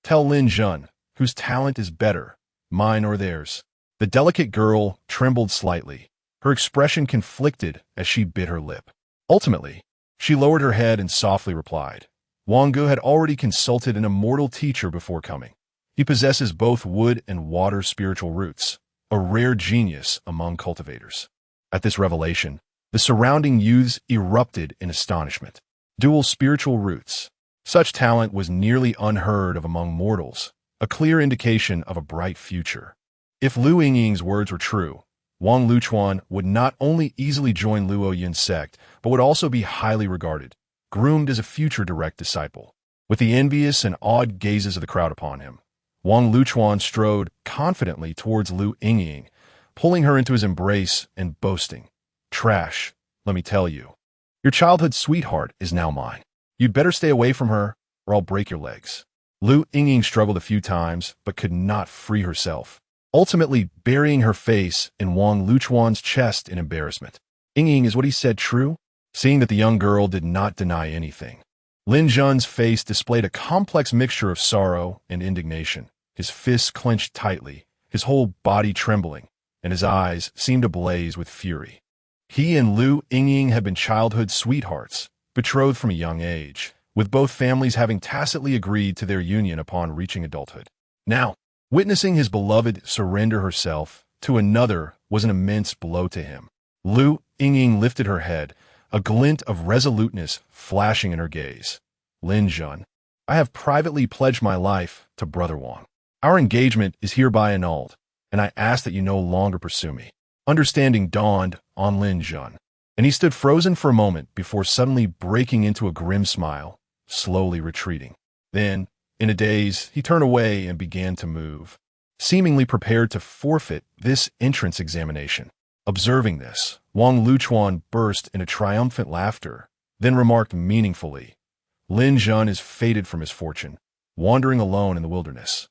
tell Lin Zhen, whose talent is better, mine or theirs." The delicate girl trembled slightly, her expression conflicted as she bit her lip. Ultimately, she lowered her head and softly replied, "Wang Gu had already consulted an immortal teacher before coming. He possesses both wood and water spiritual roots, a rare genius among cultivators." At this revelation, the surrounding youths erupted in astonishment. Dual spiritual roots. Such talent was nearly unheard of among mortals, a clear indication of a bright future. If Lu Yingying's words were true, Wang Luchuan would not only easily join Luo Yun's sect, but would also be highly regarded, groomed as a future direct disciple. With the envious and awed gazes of the crowd upon him, Wang Luchuan strode confidently towards Lu Yingying, pulling her into his embrace and boasting, "Trash, let me tell you. Your childhood sweetheart is now mine. You'd better stay away from her, or I'll break your legs." Lu Yingying struggled a few times, but could not free herself, ultimately burying her face in Wang Luchuan's chest in embarrassment. "Yingying, is what he said true?" Seeing that the young girl did not deny anything, Lin Zhen's face displayed a complex mixture of sorrow and indignation, his fists clenched tightly, his whole body trembling. and his eyes seemed ablaze with fury. He and Lu Yingying had been childhood sweethearts, betrothed from a young age, with both families having tacitly agreed to their union upon reaching adulthood. Now, witnessing his beloved surrender herself to another was an immense blow to him. Lu Yingying lifted her head, a glint of resoluteness flashing in her gaze. Lin Zhen, I have privately pledged my life to Brother Wang. Our engagement is hereby annulled, and I ask that you no longer pursue me. Understanding dawned on Lin Zhen, and he stood frozen for a moment before suddenly breaking into a grim smile, slowly retreating. Then, in a daze, he turned away and began to move, seemingly prepared to forfeit this entrance examination. Observing this, Wang Luchuan burst into triumphant laughter, then remarked meaningfully, Lin Zhen is fated for misfortune, wandering alone in the wilderness.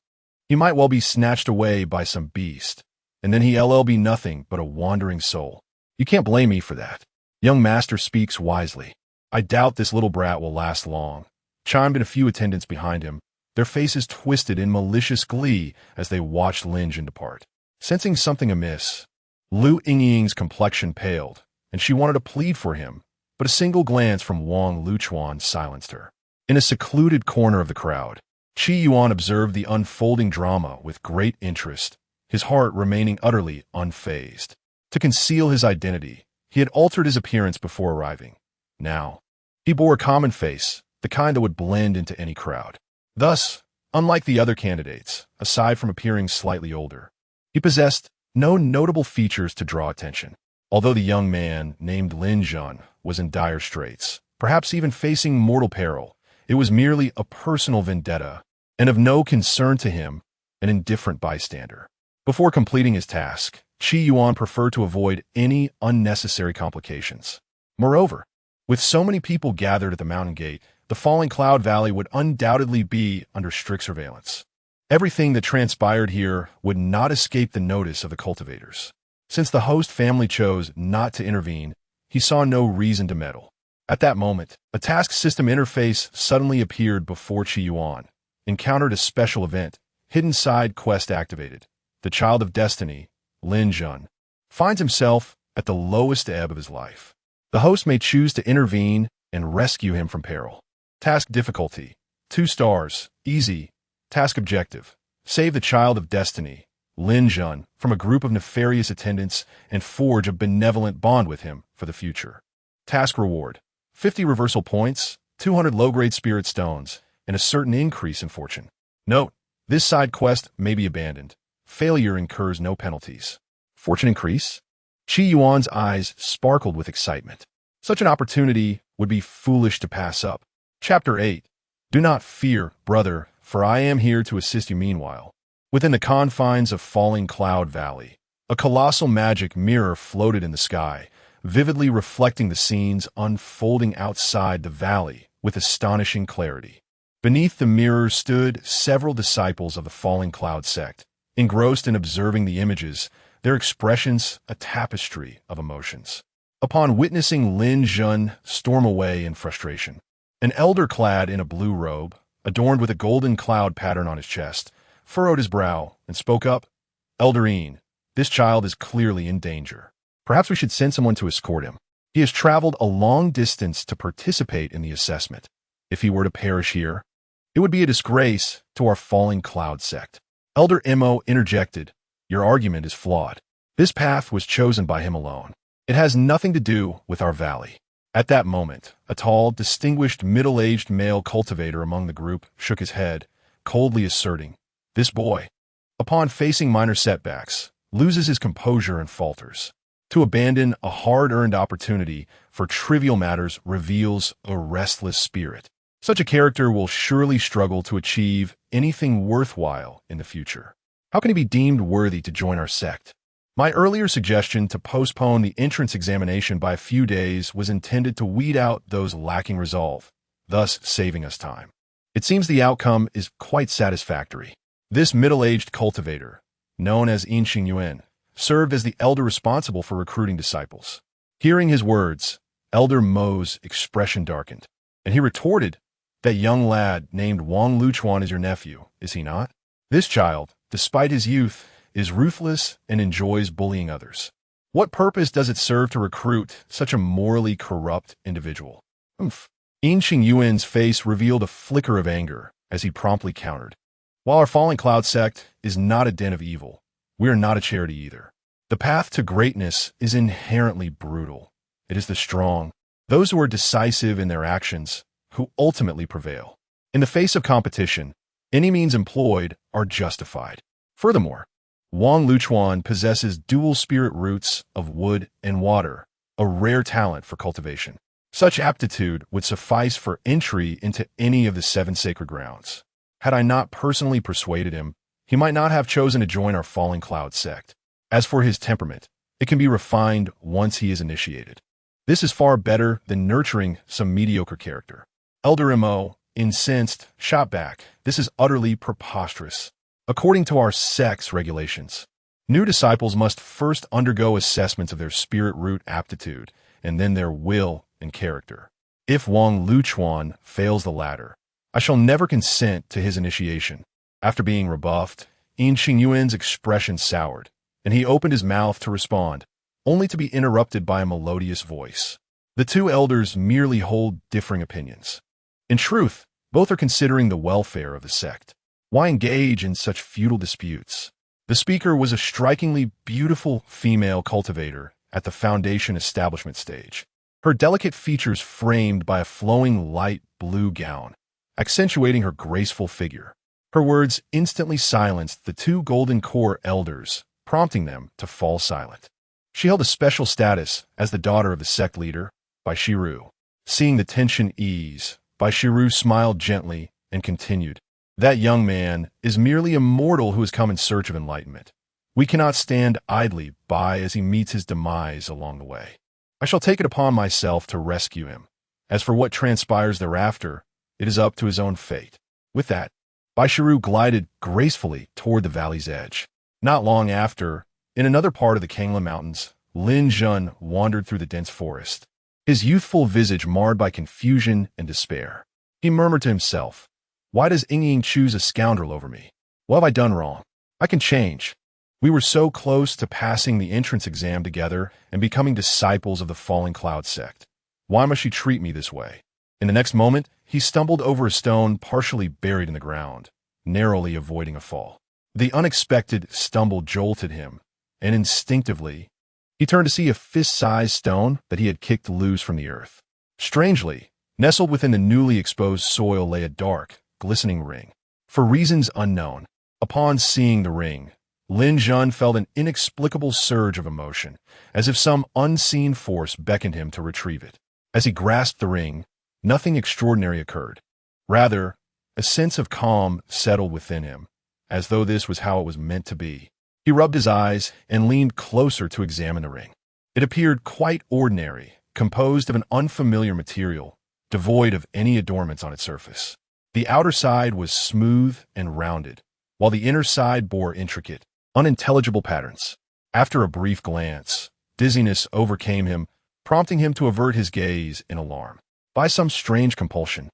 He might well be snatched away by some beast, and then he'll be nothing but a wandering soul. You can't blame me for that. Young master speaks wisely. I doubt this little brat will last long, chimed in a few attendants behind him, their faces twisted in malicious glee as they watched Lin Zhen depart. Sensing something amiss, Lu Yingying's complexion paled, and she wanted to plead for him, but a single glance from Wang Luchuan silenced her. In a secluded corner of the crowd, Yuan observed the unfolding drama with great interest, his heart remaining utterly unfazed. To conceal his identity, he had altered his appearance before arriving. Now, he bore a common face, the kind that would blend into any crowd. Thus, unlike the other candidates, aside from appearing slightly older, he possessed no notable features to draw attention. Although the young man, named Lin Zhen, was in dire straits, perhaps even facing mortal peril, it was merely a personal vendetta, and of no concern to him, an indifferent bystander. Before completing his task, Yuan preferred to avoid any unnecessary complications. Moreover, with so many people gathered at the mountain gate, the Falling Cloud Valley would undoubtedly be under strict surveillance. Everything that transpired here would not escape the notice of the cultivators. Since the host family chose not to intervene, he saw no reason to meddle. At that moment, a task system interface suddenly appeared before Yuan. Encountered a special event, hidden side quest activated. The child of destiny, Lin Zhen, finds himself at the lowest ebb of his life. The host may choose to intervene and rescue him from peril. Task difficulty, 2 stars, easy. Task objective, save the child of destiny, Lin Zhen, from a group of nefarious attendants and forge a benevolent bond with him for the future. Task reward, 50 reversal points, 200 low-grade spirit stones, and a certain increase in fortune. Note, this side quest may be abandoned. Failure incurs no penalties. Fortune increase? Yuan's eyes sparkled with excitement. Such an opportunity would be foolish to pass up. Chapter 8. Do not fear, brother, for I am here to assist you meanwhile. Within the confines of Falling Cloud Valley, a colossal magic mirror floated in the sky, vividly reflecting the scenes unfolding outside the valley with astonishing clarity. Beneath the mirror stood several disciples of the Falling Cloud sect, engrossed in observing the images, their expressions a tapestry of emotions. Upon witnessing Lin Zhen storm away in frustration, an elder clad in a blue robe, adorned with a golden cloud pattern on his chest, furrowed his brow and spoke up, Elder Yin, this child is clearly in danger. Perhaps we should send someone to escort him. He has traveled a long distance to participate in the assessment. If he were to perish here, it would be a disgrace to our Falling Cloud sect. Elder Mo interjected, your argument is flawed. This path was chosen by him alone. It has nothing to do with our valley. At that moment, a tall, distinguished, middle-aged male cultivator among the group shook his head, coldly asserting, this boy, upon facing minor setbacks, loses his composure and falters. To abandon a hard-earned opportunity for trivial matters reveals a restless spirit. Such a character will surely struggle to achieve anything worthwhile in the future. How can he be deemed worthy to join our sect? My earlier suggestion to postpone the entrance examination by a few days was intended to weed out those lacking resolve, thus saving us time. It seems the outcome is quite satisfactory. This middle-aged cultivator, known as Yuan, served as the elder responsible for recruiting disciples. Hearing his words, Elder Mo's expression darkened, and he retorted, that young lad named Wang Luchuan is your nephew, is he not? This child, despite his youth, is ruthless and enjoys bullying others. What purpose does it serve to recruit such a morally corrupt individual? Oomph. Yuan's face revealed a flicker of anger as he promptly countered. While our falling cloud sect is not a den of evil, we are not a charity either. The path to greatness is inherently brutal. It is the strong, those who are decisive in their actions, who ultimately prevail. In the face of competition, any means employed are justified. Furthermore, Wang Luchuan possesses dual spirit roots of wood and water, a rare talent for cultivation. Such aptitude would suffice for entry into any of the 7 sacred grounds. Had I not personally persuaded him, he might not have chosen to join our falling cloud sect. As for his temperament, it can be refined once he is initiated. This is far better than nurturing some mediocre character. Elder Mo, incensed, shot back. This is utterly preposterous. According to our sect's regulations, new disciples must first undergo assessments of their spirit root aptitude and then their will and character. If Wang Luchuan fails the latter, I shall never consent to his initiation. After being rebuffed, Yuan's expression soured, and he opened his mouth to respond, only to be interrupted by a melodious voice. The two elders merely hold differing opinions. In truth, both are considering the welfare of the sect. Why engage in such futile disputes? The speaker was a strikingly beautiful female cultivator at the foundation establishment stage. Her delicate features framed by a flowing light blue gown, accentuating her graceful figure. Her words instantly silenced the two golden core elders, prompting them to fall silent. She held a special status as the daughter of the sect leader, Bai Shiru. Seeing the tension ease, Bai Shiru smiled gently and continued, "That young man is merely a mortal who has come in search of enlightenment. We cannot stand idly by as he meets his demise along the way. I shall take it upon myself to rescue him. As for what transpires thereafter, it is up to his own fate." With that, Bai Shiru glided gracefully toward the valley's edge. Not long after, in another part of the Kangla Mountains, Lin Zhen wandered through the dense forest, his youthful visage marred by confusion and despair. He murmured to himself, "Why does Ying choose a scoundrel over me? What have I done wrong? I can change. We were so close to passing the entrance exam together and becoming disciples of the Falling Cloud sect. Why must she treat me this way?" In the next moment, he stumbled over a stone partially buried in the ground, narrowly avoiding a fall. The unexpected stumble jolted him, and instinctively, he turned to see a fist-sized stone that he had kicked loose from the earth. Strangely, nestled within the newly exposed soil lay a dark, glistening ring. For reasons unknown, upon seeing the ring, Lin Zhen felt an inexplicable surge of emotion, as if some unseen force beckoned him to retrieve it. As he grasped the ring, nothing extraordinary occurred. Rather, a sense of calm settled within him, as though this was how it was meant to be. He rubbed his eyes and leaned closer to examine the ring. It appeared quite ordinary, composed of an unfamiliar material, devoid of any adornments on its surface. The outer side was smooth and rounded, while the inner side bore intricate, unintelligible patterns. After a brief glance, dizziness overcame him, prompting him to avert his gaze in alarm. By some strange compulsion,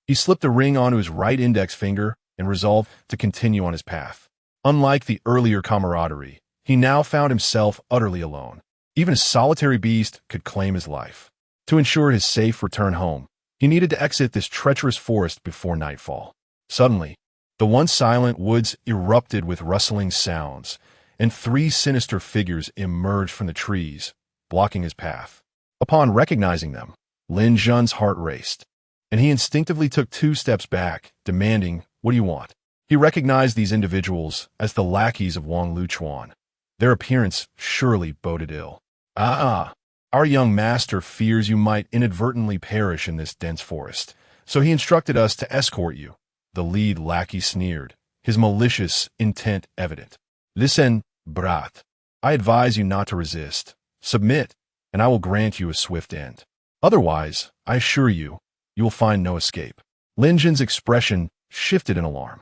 he slipped the ring onto his right index finger and resolved to continue on his path. Unlike the earlier camaraderie, he now found himself utterly alone. Even a solitary beast could claim his life. To ensure his safe return home, he needed to exit this treacherous forest before nightfall. Suddenly, the once silent woods erupted with rustling sounds, and 3 sinister figures emerged from the trees, blocking his path. Upon recognizing them, Lin Zhen's heart raced, and he instinctively took 2 steps back, demanding, "What do you want?" He recognized these individuals as the lackeys of Wang Luchuan. Their appearance surely boded ill. Our young master fears you might inadvertently perish in this dense forest, so he instructed us to escort you." The lead lackey sneered, his malicious intent evident. "Listen, brat. I advise you not to resist. Submit, and I will grant you a swift end. Otherwise, I assure you, you will find no escape." Lin Zhen's expression shifted in alarm.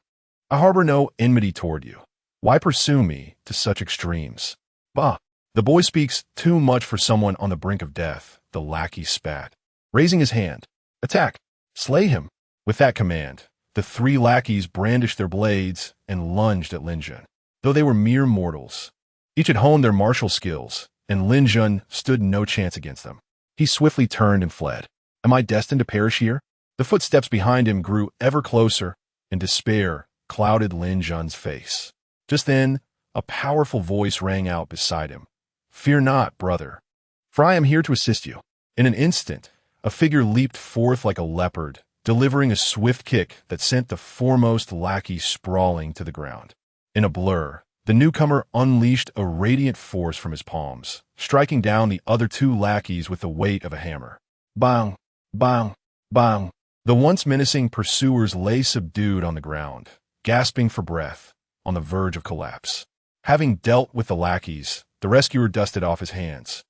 "I harbor no enmity toward you. Why pursue me to such extremes?" "Bah, the boy speaks too much for someone on the brink of death," the lackey spat. Raising his hand, "Attack! Slay him!" With that command, the 3 lackeys brandished their blades and lunged at Lin Zhen. though they were mere mortals. Each had honed their martial skills, and Lin Jun stood no chance against them. He swiftly turned and fled. Am I destined to perish here? The footsteps behind him grew ever closer, and despair clouded Lin Jun's face. Just then, a powerful voice rang out beside him. Fear not, brother, for I am here to assist you. In an instant, a figure leaped forth like a leopard, delivering a swift kick that sent the foremost lackey sprawling to the ground. In a blur, the newcomer unleashed a radiant force from his palms, striking down the other two lackeys with the weight of a hammer. Bang! Bang! Bang! The once menacing pursuers lay subdued on the ground, gasping for breath, on the verge of collapse. Having dealt with the lackeys, the rescuer dusted off his hands,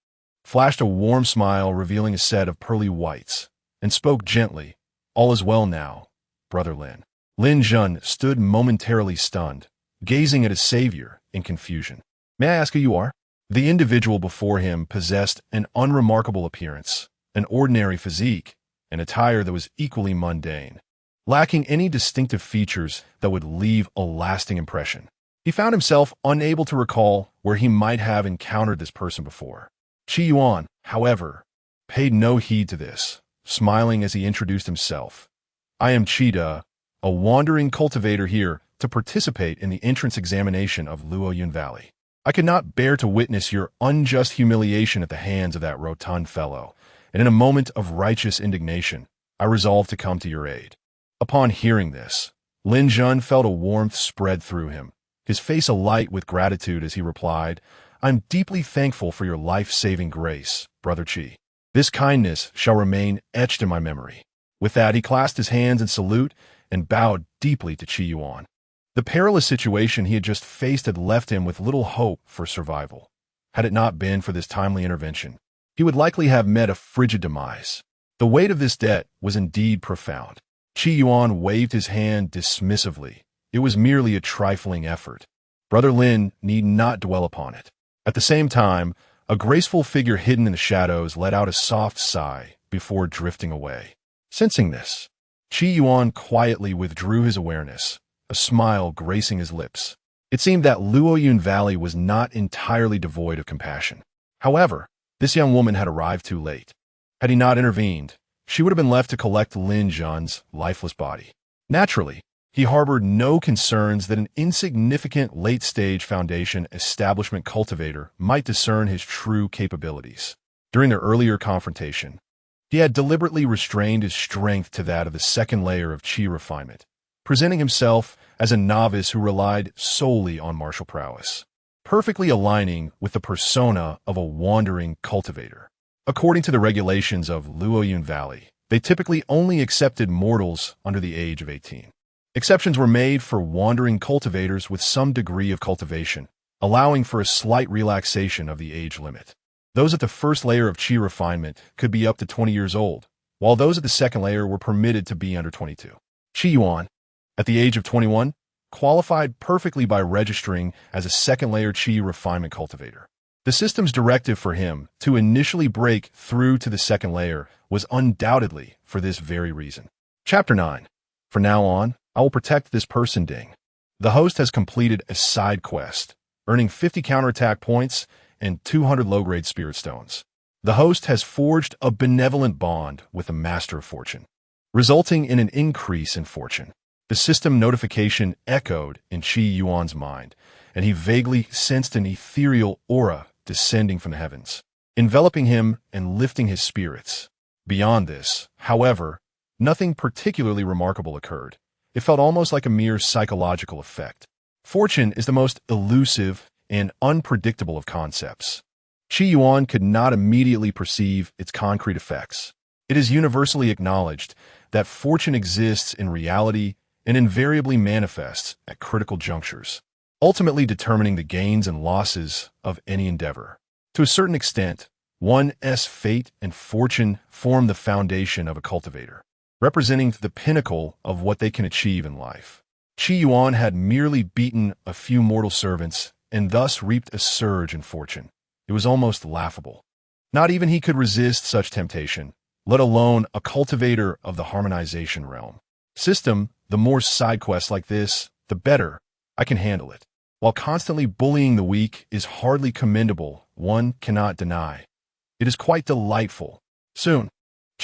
flashed a warm smile revealing a set of pearly whites, and spoke gently, All is well now, Brother Lin. Lin Jun stood momentarily stunned, gazing at his savior in confusion. May I ask who you are? The individual before him possessed an unremarkable appearance, an ordinary physique, and attire that was equally mundane, lacking any distinctive features that would leave a lasting impression. He found himself unable to recall where he might have encountered this person before. Yuan, however, paid no heed to this, smiling as he introduced himself. I am Da, a wandering cultivator here to participate in the entrance examination of Luoyun Valley. I could not bear to witness your unjust humiliation at the hands of that rotund fellow, and in a moment of righteous indignation, I resolved to come to your aid. Upon hearing this, Lin Jun felt a warmth spread through him, his face alight with gratitude as he replied, I'm deeply thankful for your life-saving grace, Brother Qi. This kindness shall remain etched in my memory. With that, he clasped his hands in salute and bowed deeply to Yuan. The perilous situation he had just faced had left him with little hope for survival. Had it not been for this timely intervention, he would likely have met a frigid demise. The weight of this debt was indeed profound. Yuan waved his hand dismissively. It was merely a trifling effort. Brother Lin need not dwell upon it. At the same time, a graceful figure hidden in the shadows let out a soft sigh before drifting away. Sensing this, Yuan quietly withdrew his awareness, a smile gracing his lips. It seemed that Luoyun Valley was not entirely devoid of compassion. However, this young woman had arrived too late. Had he not intervened, she would have been left to collect Lin Jun's lifeless body. Naturally, he harbored no concerns that an insignificant late-stage Foundation establishment cultivator might discern his true capabilities. During their earlier confrontation, he had deliberately restrained his strength to that of the second layer of Qi refinement, presenting himself as a novice who relied solely on martial prowess, perfectly aligning with the persona of a wandering cultivator. According to the regulations of Luoyun Valley, they typically only accepted mortals under the age of 18. Exceptions were made for wandering cultivators with some degree of cultivation, allowing for a slight relaxation of the age limit. Those at the first layer of Qi refinement could be up to 20 years old, while those at the second layer were permitted to be under 22. Yuan, at the age of 21, qualified perfectly by registering as a second-layer Qi refinement cultivator. The system's directive for him to initially break through to the second layer was undoubtedly for this very reason. Chapter 9. From now on, I will protect this person Ding. The host has completed a side quest, earning 50 counterattack points and 200 low-grade spirit stones. The host has forged a benevolent bond with the Master of Fortune, resulting in an increase in fortune. The system notification echoed in Yuan's mind, and he vaguely sensed an ethereal aura descending from the heavens, enveloping him and lifting his spirits. Beyond this, however, nothing particularly remarkable occurred. It felt almost like a mere psychological effect. Fortune is the most elusive and unpredictable of concepts. Yuan could not immediately perceive its concrete effects. It is universally acknowledged that fortune exists in reality and invariably manifests at critical junctures, ultimately determining the gains and losses of any endeavor. To a certain extent, one's fate and fortune form the foundation of a cultivator, representing the pinnacle of what they can achieve in life. Yuan had merely beaten a few mortal servants and thus reaped a surge in fortune. It was almost laughable. Not even he could resist such temptation, let alone a cultivator of the harmonization realm. System, the more side quests like this, the better. I can handle it. while constantly bullying the weak, is hardly commendable, one cannot deny. It is quite delightful. Soon,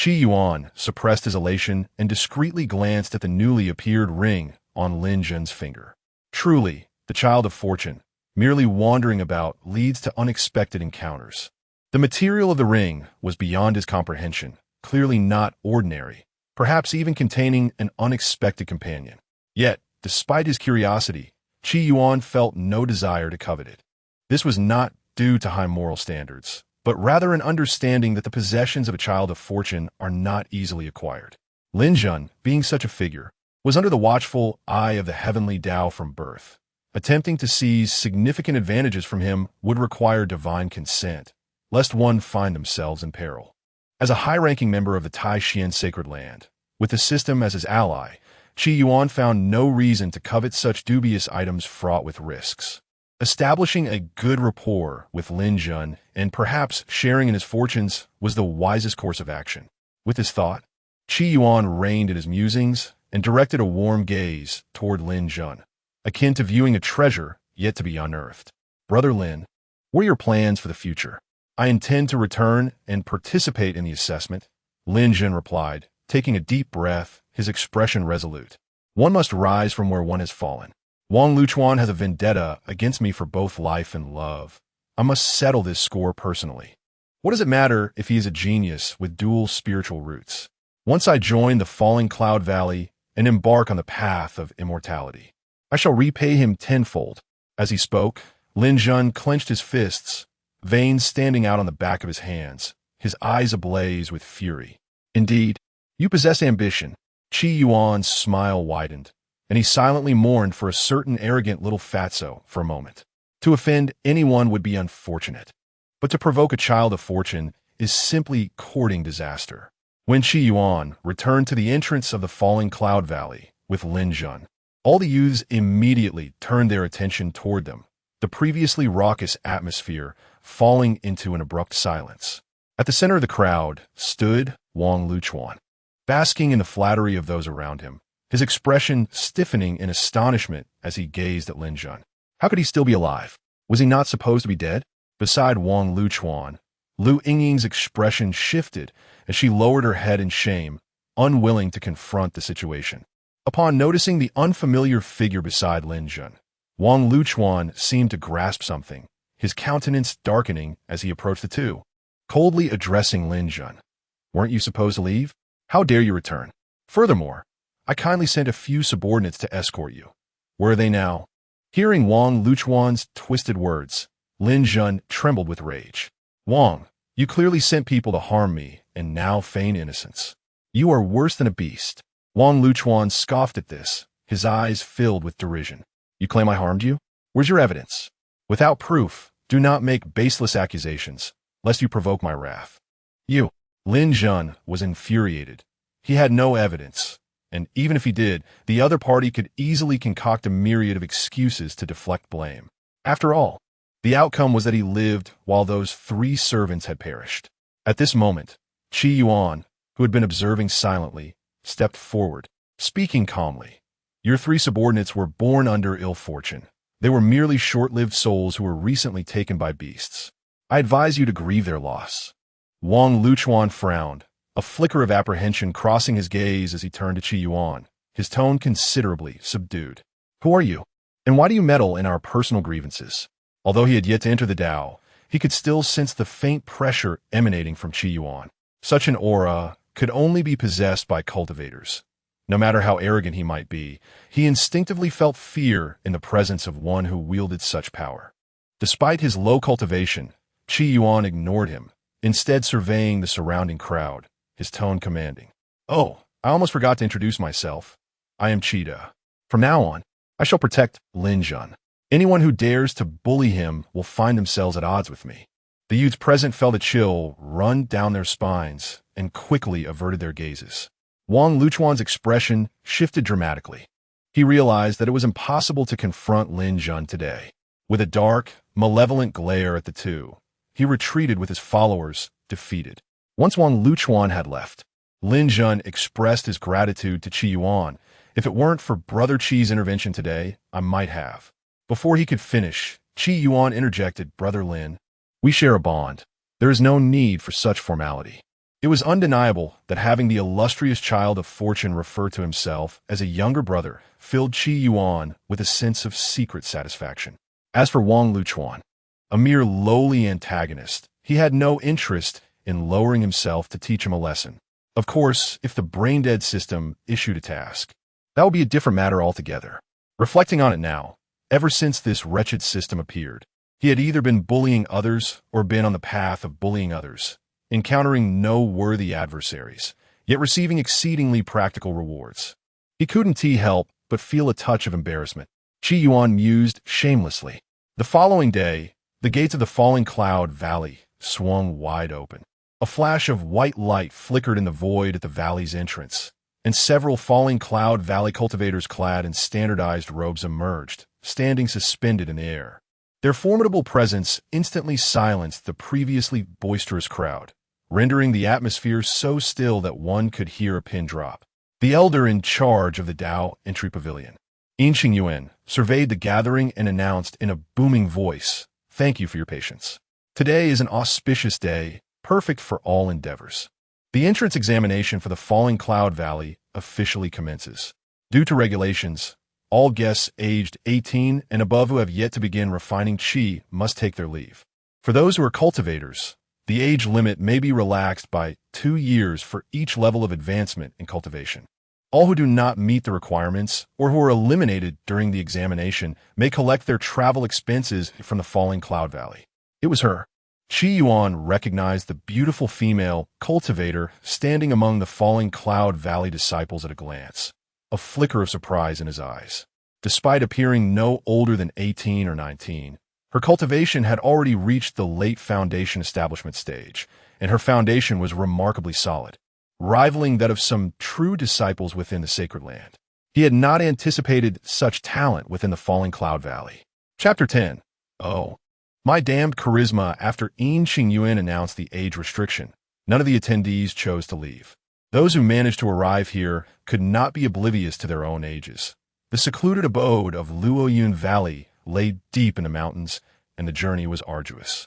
Yuan suppressed his elation and discreetly glanced at the newly appeared ring on Lin Zhen's finger. Truly, the child of fortune, merely wandering about, leads to unexpected encounters. The material of the ring was beyond his comprehension, clearly not ordinary, perhaps even containing an unexpected companion. Yet, despite his curiosity, Yuan felt no desire to covet it. This was not due to high moral standards, but rather an understanding that the possessions of a child of fortune are not easily acquired. Lin Zhen, being such a figure, was under the watchful eye of the heavenly Dao from birth. Attempting to seize significant advantages from him would require divine consent, lest one find themselves in peril. As a high-ranking member of the Tai Xuan Sacred Land, with the system as his ally, Yuan found no reason to covet such dubious items fraught with risks. Establishing a good rapport with Lin Zhen and perhaps sharing in his fortunes was the wisest course of action. With this thought, Yuan reined in his musings and directed a warm gaze toward Lin Zhen, akin to viewing a treasure yet to be unearthed. Brother Lin, what are your plans for the future? I intend to return and participate in the assessment, Lin Zhen replied, taking a deep breath, his expression resolute. One must rise from where one has fallen. Wang Luchuan has a vendetta against me for both life and love. I must settle this score personally. What does it matter if he is a genius with dual spiritual roots? Once I join the falling cloud valley and embark on the path of immortality, I shall repay him tenfold. As he spoke, Lin Zhen clenched his fists, veins standing out on the back of his hands, his eyes ablaze with fury. Indeed, you possess ambition. Yuan's smile widened, and he silently mourned for a certain arrogant little fatso for a moment. To offend anyone would be unfortunate, but to provoke a child of fortune is simply courting disaster. When Yuan returned to the entrance of the falling cloud valley with Lin Zhen, all the youths immediately turned their attention toward them, the previously raucous atmosphere falling into an abrupt silence. At the center of the crowd stood Wang Luchuan, basking in the flattery of those around him, his expression stiffening in astonishment as he gazed at Lin Zhen. How could he still be alive? Was he not supposed to be dead? Beside Wang Luchuan, Lu Yingying's expression shifted as she lowered her head in shame, unwilling to confront the situation. Upon noticing the unfamiliar figure beside Lin Zhen, Wang Luchuan seemed to grasp something, his countenance darkening as he approached the two, coldly addressing Lin Zhen. Weren't you supposed to leave? How dare you return? Furthermore, I kindly sent a few subordinates to escort you. Where are they now? Hearing Wang Luchuan's twisted words, Lin Zhen trembled with rage. Wang, you clearly sent people to harm me and now feign innocence. You are worse than a beast. Wang Luchuan scoffed at this, his eyes filled with derision. You claim I harmed you? Where's your evidence? Without proof, do not make baseless accusations, lest you provoke my wrath. You. Lin Zhen was infuriated. He had no evidence, and even if he did, the other party could easily concoct a myriad of excuses to deflect blame. After all, the outcome was that he lived while those 3 servants had perished. At this moment, Yuan, who had been observing silently, stepped forward, speaking calmly. Your 3 subordinates were born under ill fortune. They were merely short-lived souls who were recently taken by beasts. I advise you to grieve their loss. Wang Luchuan frowned, a flicker of apprehension crossing his gaze as he turned to Yuan, his tone considerably subdued. Who are you? And why do you meddle in our personal grievances? Although he had yet to enter the Dao, he could still sense the faint pressure emanating from Yuan. Such an aura could only be possessed by cultivators. No matter how arrogant he might be, he instinctively felt fear in the presence of one who wielded such power. Despite his low cultivation, Yuan ignored him, instead surveying the surrounding crowd, his tone commanding. Oh, I almost forgot to introduce myself. I am Cheetah. From now on, I shall protect Lin Zhen. Anyone who dares to bully him will find themselves at odds with me. The youths present felt a chill run down their spines and quickly averted their gazes. Wang Luchuan's expression shifted dramatically. He realized that it was impossible to confront Lin Zhen today. With a dark, malevolent glare at the two, he retreated with his followers, defeated. Once Wang Luchuan had left, Lin Zhen expressed his gratitude to Yuan. If it weren't for Brother Qi's intervention today, I might have. Before he could finish, Yuan interjected, "Brother Lin, we share a bond. There is no need for such formality." It was undeniable that having the illustrious child of fortune refer to himself as a younger brother filled Yuan with a sense of secret satisfaction. As for Wang Luchuan, a mere lowly antagonist, he had no interest in lowering himself to teach him a lesson. Of course, if the brain-dead system issued a task, that would be a different matter altogether. Reflecting on it now, ever since this wretched system appeared, he had either been bullying others or been on the path of bullying others, encountering no worthy adversaries, yet receiving exceedingly practical rewards. He couldn't help but feel a touch of embarrassment. Yuan mused shamelessly. The following day, the gates of the Falling Cloud Valley swung wide open. A flash of white light flickered in the void at the valley's entrance, and several Falling Cloud Valley cultivators clad in standardized robes emerged, standing suspended in the air. Their formidable presence instantly silenced the previously boisterous crowd, rendering the atmosphere so still that one could hear a pin drop. The elder in charge of the Dao entry pavilion, Yuan, surveyed the gathering and announced in a booming voice, "Thank you for your patience. Today is an auspicious day, perfect for all endeavors. The entrance examination for the Falling Cloud Valley officially commences. Due to regulations, all guests aged 18 and above who have yet to begin refining qi must take their leave. For those who are cultivators, the age limit may be relaxed by 2 years for each level of advancement in cultivation. All who do not meet the requirements or who are eliminated during the examination may collect their travel expenses from the Falling Cloud Valley." It was her. Yuan recognized the beautiful female cultivator standing among the Falling Cloud Valley disciples at a glance, a flicker of surprise in his eyes. Despite appearing no older than 18 or 19, her cultivation had already reached the late foundation establishment stage, and her foundation was remarkably solid, rivaling that of some true disciples within the Sacred Land. He had not anticipated such talent within the Falling Cloud Valley. Chapter 10. Oh. My damned charisma. After Yuan announced the age restriction, none of the attendees chose to leave. Those who managed to arrive here could not be oblivious to their own ages. The secluded abode of Luoyun Valley lay deep in the mountains, and the journey was arduous.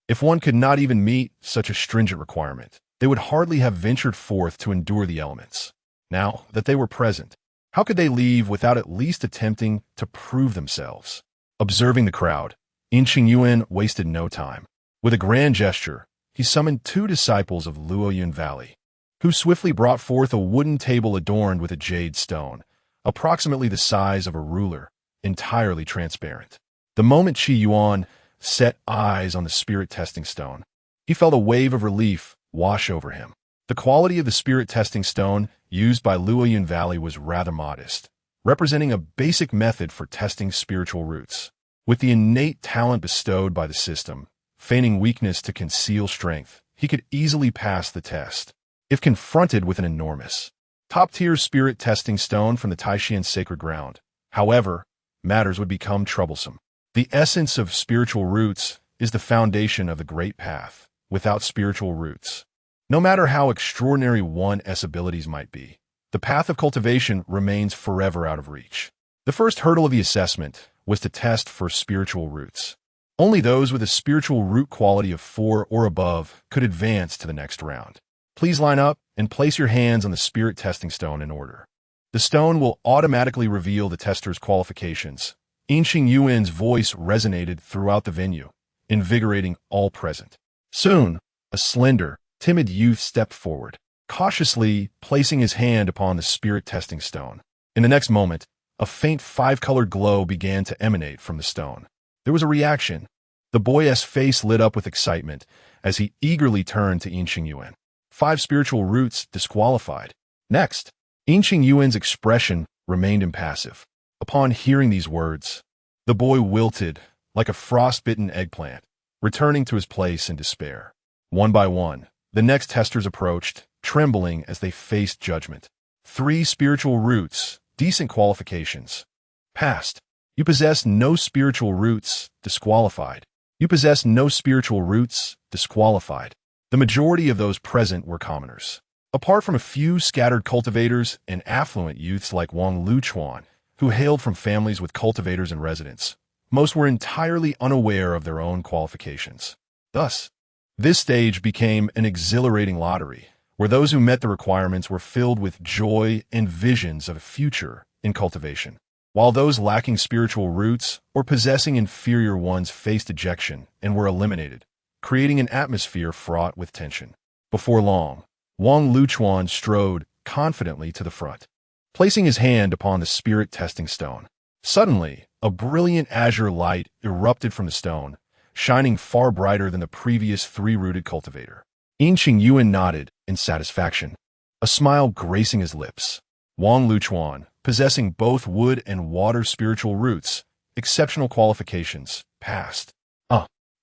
If one could not even meet such a stringent requirement, they would hardly have ventured forth to endure the elements. Now that they were present, how could they leave without at least attempting to prove themselves? Observing the crowd, Yuan wasted no time. With a grand gesture, he summoned 2 disciples of Luoyun Valley, who swiftly brought forth a wooden table adorned with a jade stone, approximately the size of a ruler, entirely transparent. The moment Yuan set eyes on the spirit testing stone, he felt a wave of relief wash over him. The quality of the spirit testing stone used by Luoyun Valley was rather modest, representing a basic method for testing spiritual roots. With the innate talent bestowed by the system, feigning weakness to conceal strength, he could easily pass the test. If confronted with an enormous, top-tier spirit testing stone from the Taishan sacred ground, however, matters would become troublesome. The essence of spiritual roots is the foundation of the great path. Without spiritual roots, no matter how extraordinary one's abilities might be, the path of cultivation remains forever out of reach. The first hurdle of the assessment was to test for spiritual roots. Only those with a spiritual root quality of 4 or above could advance to the next round. Please line up and place your hands on the spirit testing stone in order. The stone will automatically reveal the tester's qualifications. Yuan's voice resonated throughout the venue, invigorating all present. Soon, a slender, timid youth stepped forward, cautiously placing his hand upon the spirit testing stone. In the next moment, a faint 5-colored glow began to emanate from the stone. There was a reaction. The boy's face lit up with excitement as he eagerly turned to Yuan. 5 spiritual roots disqualified. Next, Yuan's expression remained impassive. Upon hearing these words, the boy wilted like a frostbitten eggplant, returning to his place in despair. One by one, the next testers approached, trembling as they faced judgment. 3 spiritual roots, decent qualifications. Passed. You possess no spiritual roots, disqualified. You possess no spiritual roots, disqualified. The majority of those present were commoners. Apart from a few scattered cultivators and affluent youths like Wang Luchuan, who hailed from families with cultivators in residence, most were entirely unaware of their own qualifications. Thus, this stage became an exhilarating lottery, where those who met the requirements were filled with joy and visions of a future in cultivation, while those lacking spiritual roots or possessing inferior ones faced ejection and were eliminated, creating an atmosphere fraught with tension. Before long, Wang Luchuan strode confidently to the front, placing his hand upon the spirit testing stone. Suddenly, a brilliant azure light erupted from the stone, shining far brighter than the previous three-rooted cultivator. Yuan nodded in satisfaction, a smile gracing his lips. Wang Luchuan, possessing both wood and water spiritual roots, exceptional qualifications, passed.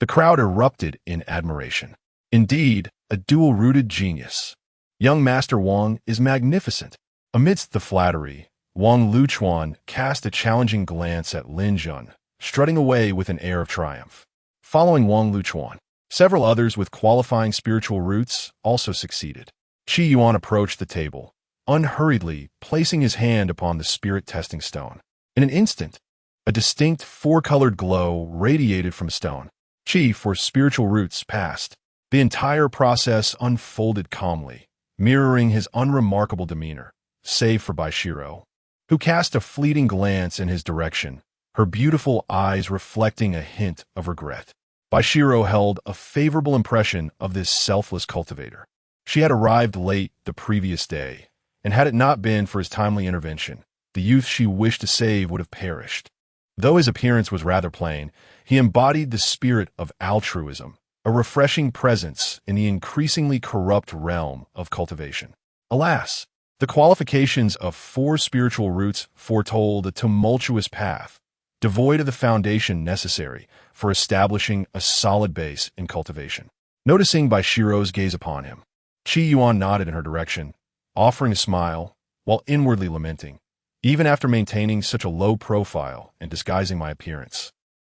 The crowd erupted in admiration. Indeed, a dual-rooted genius. Young Master Wang is magnificent. Amidst the flattery, Wang Luchuan cast a challenging glance at Lin Jun, strutting away with an air of triumph. Following Wang Luchuan, several others with qualifying spiritual roots also succeeded. Yuan approached the table, unhurriedly placing his hand upon the spirit testing stone. In an instant, a distinct four-colored glow radiated from the stone. For spiritual roots passed. The entire process unfolded calmly, mirroring his unremarkable demeanor, save for Biao, who cast a fleeting glance in his direction, her beautiful eyes reflecting a hint of regret. Biao held a favorable impression of this selfless cultivator. She had arrived late the previous day, and had it not been for his timely intervention, the youth she wished to save would have perished. Though his appearance was rather plain, he embodied the spirit of altruism, a refreshing presence in the increasingly corrupt realm of cultivation. Alas, the qualifications of 4 spiritual roots foretold a tumultuous path, devoid of the foundation necessary for establishing a solid base in cultivation. Noticing Baixiro's gaze upon him, Yuan nodded in her direction, offering a smile, while inwardly lamenting, "Even after maintaining such a low profile and disguising my appearance,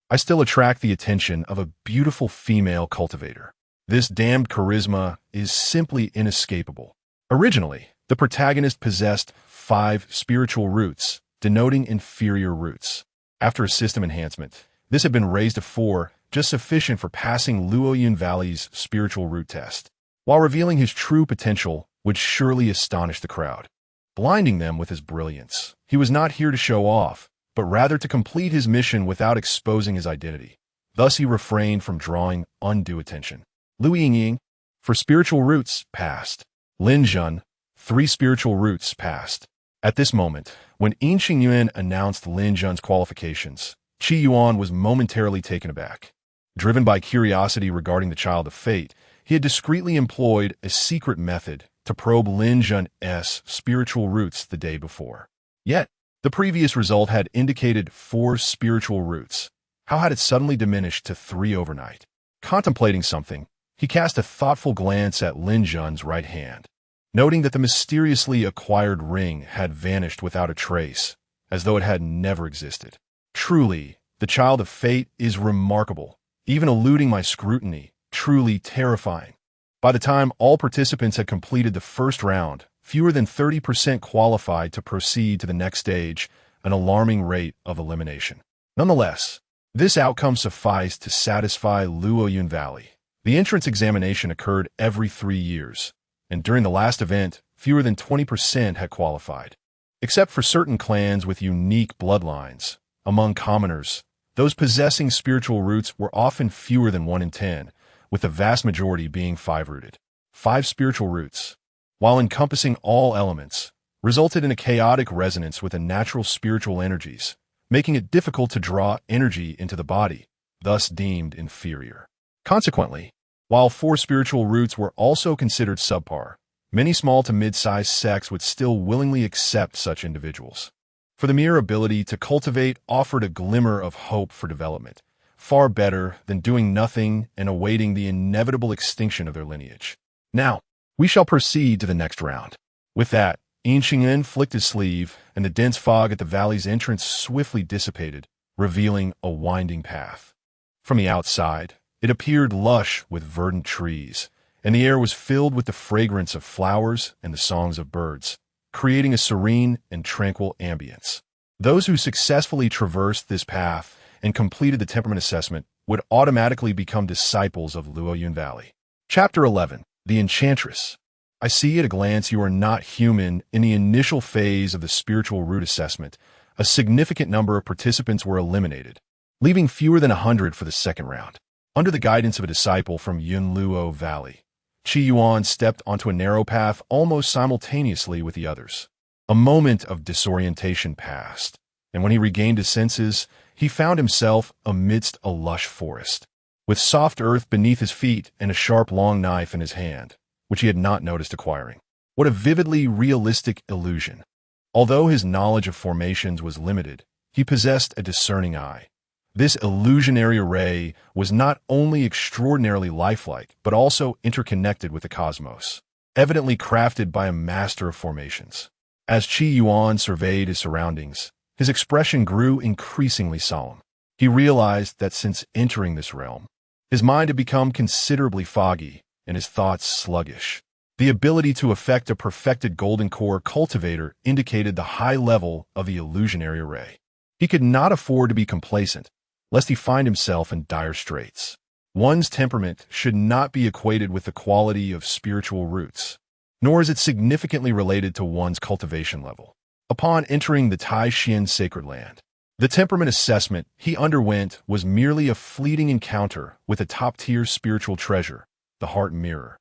I still attract the attention of a beautiful female cultivator. This damned charisma is simply inescapable." Originally, the protagonist possessed 5 spiritual roots, denoting inferior roots. After a system enhancement, this had been raised to 4, just sufficient for passing Luoyun Valley's spiritual root test, while revealing his true potential would surely astonish the crowd, blinding them with his brilliance. He was not here to show off, but rather to complete his mission without exposing his identity. Thus he refrained from drawing undue attention. Lu Yingying, for spiritual roots, passed. Lin Jun, 3 spiritual roots, passed. At this moment, when Yuan announced Lin Jun's qualifications, Yuan was momentarily taken aback. Driven by curiosity regarding the child of fate, he had discreetly employed a secret method to probe Lin Jun's spiritual roots the day before. Yet, the previous result had indicated 4 spiritual roots. How had it suddenly diminished to 3 overnight? Contemplating something, he cast a thoughtful glance at Lin Jun's right hand, noting that the mysteriously acquired ring had vanished without a trace, as though it had never existed. Truly, the child of fate is remarkable, even eluding my scrutiny, truly terrifying. By the time all participants had completed the first round, fewer than 30% qualified to proceed to the next stage, an alarming rate of elimination. Nonetheless, this outcome sufficed to satisfy Luoyun Valley. The entrance examination occurred every 3 years, and during the last event, fewer than 20% had qualified. Except for certain clans with unique bloodlines, among commoners, those possessing spiritual roots were often fewer than 1 in 10, with the vast majority being 5-rooted. 5 spiritual roots, while encompassing all elements, resulted in a chaotic resonance with the natural spiritual energies, making it difficult to draw energy into the body, thus deemed inferior. Consequently, while 4 spiritual roots were also considered subpar, many small to mid-sized sects would still willingly accept such individuals, for the mere ability to cultivate offered a glimmer of hope for development, far better than doing nothing and awaiting the inevitable extinction of their lineage. Now, we shall proceed to the next round. With that, Yuan flicked his sleeve, and the dense fog at the valley's entrance swiftly dissipated, revealing a winding path. From the outside, it appeared lush with verdant trees, and the air was filled with the fragrance of flowers and the songs of birds, creating a serene and tranquil ambience. Those who successfully traversed this path and completed the temperament assessment would automatically become disciples of Luoyun Valley. Chapter 11. The Enchantress. I see at a glance you are not human. In the initial phase of the spiritual root assessment, a significant number of participants were eliminated, leaving fewer than 100 for the second round. Under the guidance of a disciple from Yunluo Valley, Yuan stepped onto a narrow path almost simultaneously with the others. A moment of disorientation passed, and when he regained his senses, he found himself amidst a lush forest, with soft earth beneath his feet and a sharp long knife in his hand, which he had not noticed acquiring. What a vividly realistic illusion! Although his knowledge of formations was limited, he possessed a discerning eye. This illusionary array was not only extraordinarily lifelike, but also interconnected with the cosmos, evidently crafted by a master of formations. As Yuan surveyed his surroundings, his expression grew increasingly solemn. He realized that since entering this realm, his mind had become considerably foggy and his thoughts sluggish. The ability to effect a perfected golden core cultivator indicated the high level of the illusionary array. He could not afford to be complacent, lest he find himself in dire straits. One's temperament should not be equated with the quality of spiritual roots, nor is it significantly related to one's cultivation level. Upon entering the Tai Xuan sacred land, the temperament assessment he underwent was merely a fleeting encounter with a top-tier spiritual treasure, the heart mirror,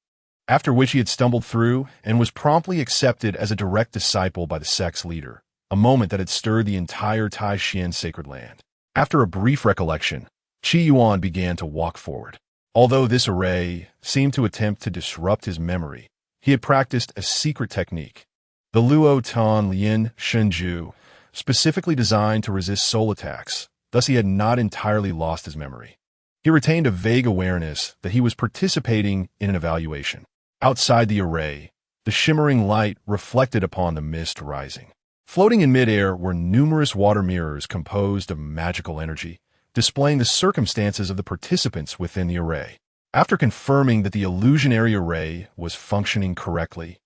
after which he had stumbled through and was promptly accepted as a direct disciple by the sect's leader, a moment that had stirred the entire Tai Xuan sacred land. After a brief recollection, Yuan began to walk forward. Although this array seemed to attempt to disrupt his memory, he had practiced a secret technique, the Luo Tan Lien Shenju, specifically designed to resist soul attacks. Thus he had not entirely lost his memory. He retained a vague awareness that he was participating in an evaluation. Outside the array, the shimmering light reflected upon the mist rising. Floating in midair were numerous water mirrors composed of magical energy, displaying the circumstances of the participants within the array. After confirming that the illusionary array was functioning correctly,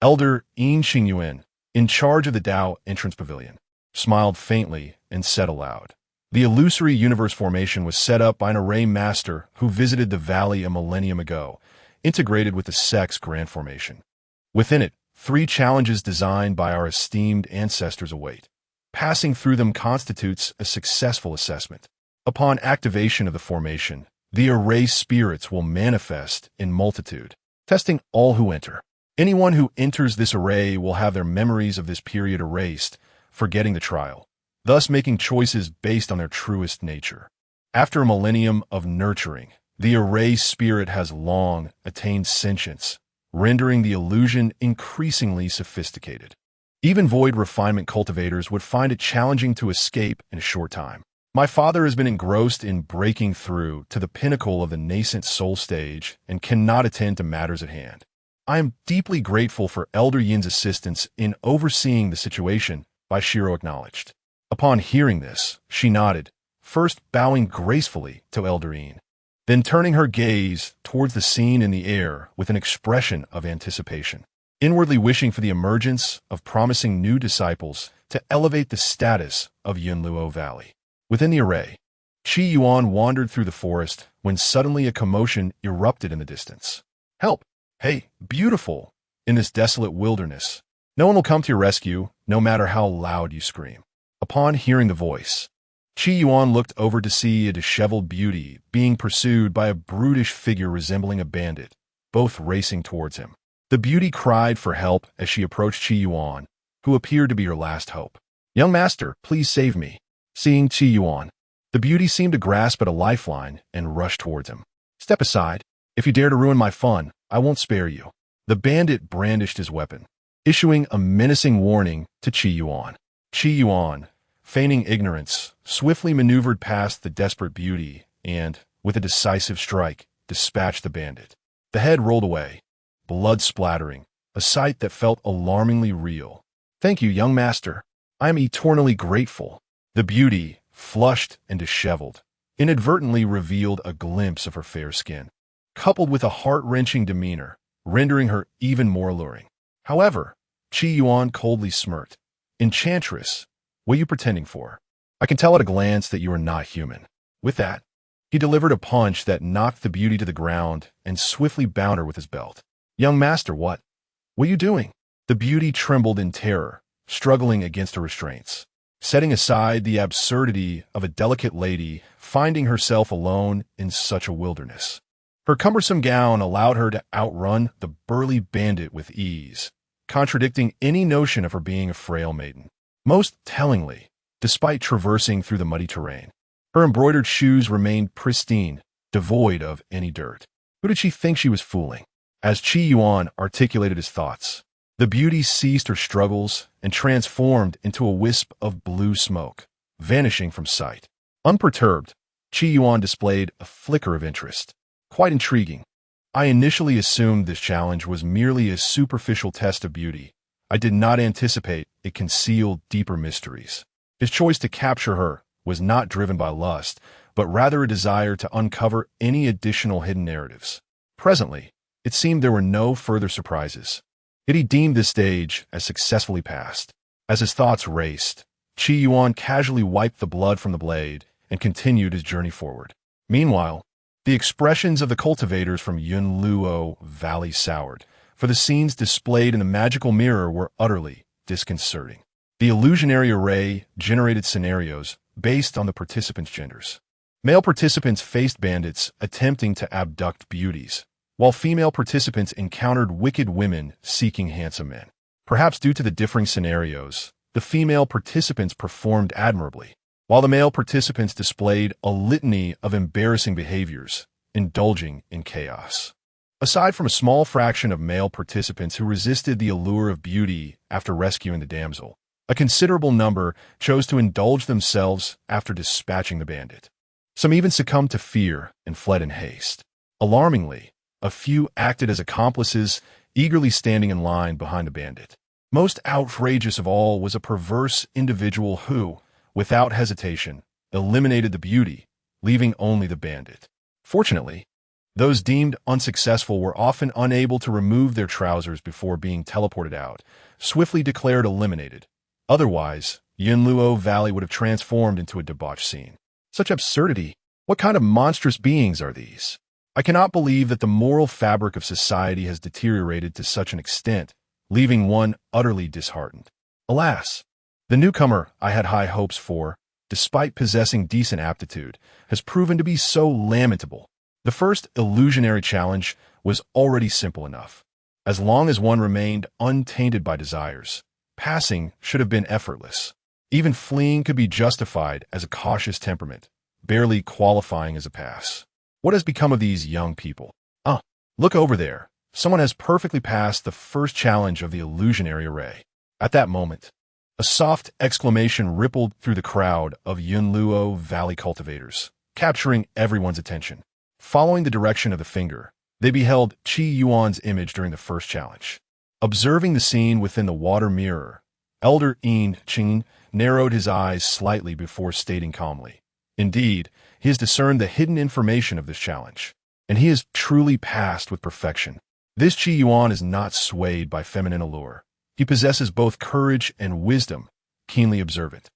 Elder Yin Xingyuan, in charge of the Dao entrance pavilion, smiled faintly and said aloud, "The illusory universe formation was set up by an array master who visited the valley a millennium ago, integrated with the sect's grand formation. Within it, 3 challenges designed by our esteemed ancestors await. Passing through them constitutes a successful assessment. Upon activation of the formation, the array spirits will manifest in multitude, testing all who enter. Anyone who enters this array will have their memories of this period erased, forgetting the trial, thus making choices based on their truest nature. After a millennium of nurturing, the array spirit has long attained sentience, rendering the illusion increasingly sophisticated. Even void refinement cultivators would find it challenging to escape in a short time. My father has been engrossed in breaking through to the pinnacle of the nascent soul stage and cannot attend to matters at hand. I am deeply grateful for Elder Yin's assistance in overseeing the situation," Baishiro acknowledged. Upon hearing this, she nodded, first bowing gracefully to Elder Yin, then turning her gaze towards the scene in the air with an expression of anticipation, inwardly wishing for the emergence of promising new disciples to elevate the status of Yunluo Valley. Within the array, Yuan wandered through the forest when suddenly a commotion erupted in the distance. "Help! Hey, beautiful! In this desolate wilderness, no one will come to your rescue, no matter how loud you scream." Upon hearing the voice, Yuan looked over to see a disheveled beauty being pursued by a brutish figure resembling a bandit, both racing towards him. The beauty cried for help as she approached Yuan, who appeared to be her last hope. "Young master, please save me." Seeing Yuan, the beauty seemed to grasp at a lifeline and rushed towards him. "Step aside. If you dare to ruin my fun, I won't spare you." The bandit brandished his weapon, issuing a menacing warning to Yuan. Yuan, feigning ignorance, swiftly maneuvered past the desperate beauty and, with a decisive strike, dispatched the bandit. The head rolled away, blood splattering, a sight that felt alarmingly real. "Thank you, young master. I am eternally grateful." The beauty, flushed and disheveled, inadvertently revealed a glimpse of her fair skin, coupled with a heart-wrenching demeanor, rendering her even more alluring. However, Yuan coldly smirked. "Enchantress, what are you pretending for?" I can tell at a glance that you are not human." With that, he delivered a punch that knocked the beauty to the ground and swiftly bound her with his belt. "Young master, what? What are you doing?" The beauty trembled in terror, struggling against her restraints. Setting aside the absurdity of a delicate lady finding herself alone in such a wilderness. Her cumbersome gown allowed her to outrun the burly bandit with ease, contradicting any notion of her being a frail maiden. Most tellingly, despite traversing through the muddy terrain, her embroidered shoes remained pristine, devoid of any dirt. Who did she think she was fooling? As Yuan articulated his thoughts, the beauty ceased her struggles and transformed into a wisp of blue smoke, vanishing from sight. Unperturbed, Yuan displayed a flicker of interest. "Quite intriguing. I initially assumed this challenge was merely a superficial test of beauty. I did not anticipate it concealed deeper mysteries." His choice to capture her was not driven by lust, but rather a desire to uncover any additional hidden narratives. Presently, it seemed there were no further surprises. Yet he deemed this stage as successfully passed. As his thoughts raced, Yuan casually wiped the blood from the blade and continued his journey forward. Meanwhile, the expressions of the cultivators from Yunluo Valley soured, for the scenes displayed in the magical mirror were utterly disconcerting. The illusionary array generated scenarios based on the participants' genders. Male participants faced bandits attempting to abduct beauties, while female participants encountered wicked women seeking handsome men. Perhaps due to the differing scenarios, the female participants performed admirably, while the male participants displayed a litany of embarrassing behaviors, indulging in chaos. Aside from a small fraction of male participants who resisted the allure of beauty after rescuing the damsel, a considerable number chose to indulge themselves after dispatching the bandit. Some even succumbed to fear and fled in haste. Alarmingly, a few acted as accomplices, eagerly standing in line behind the bandit. Most outrageous of all was a perverse individual who, without hesitation, eliminated the beauty, leaving only the bandit. Fortunately, those deemed unsuccessful were often unable to remove their trousers before being teleported out, swiftly declared eliminated. Otherwise, Yunluo Valley would have transformed into a debauched scene. Such absurdity! What kind of monstrous beings are these? I cannot believe that the moral fabric of society has deteriorated to such an extent, leaving one utterly disheartened. Alas, the newcomer I had high hopes for, despite possessing decent aptitude, has proven to be so lamentable. The first illusionary challenge was already simple enough. As long as one remained untainted by desires, passing should have been effortless. Even fleeing could be justified as a cautious temperament, barely qualifying as a pass. What has become of these young people? Look over there. Someone has perfectly passed the first challenge of the illusionary array. At that moment, a soft exclamation rippled through the crowd of Yunluo Valley cultivators, capturing everyone's attention. Following the direction of the finger, they beheld Yuan's image during the first challenge. Observing the scene within the water mirror, Elder Yin Qing narrowed his eyes slightly before stating calmly, "Indeed, he has discerned the hidden information of this challenge, and he has truly passed with perfection. This Yuan is not swayed by feminine allure. He possesses both courage and wisdom, keenly observant.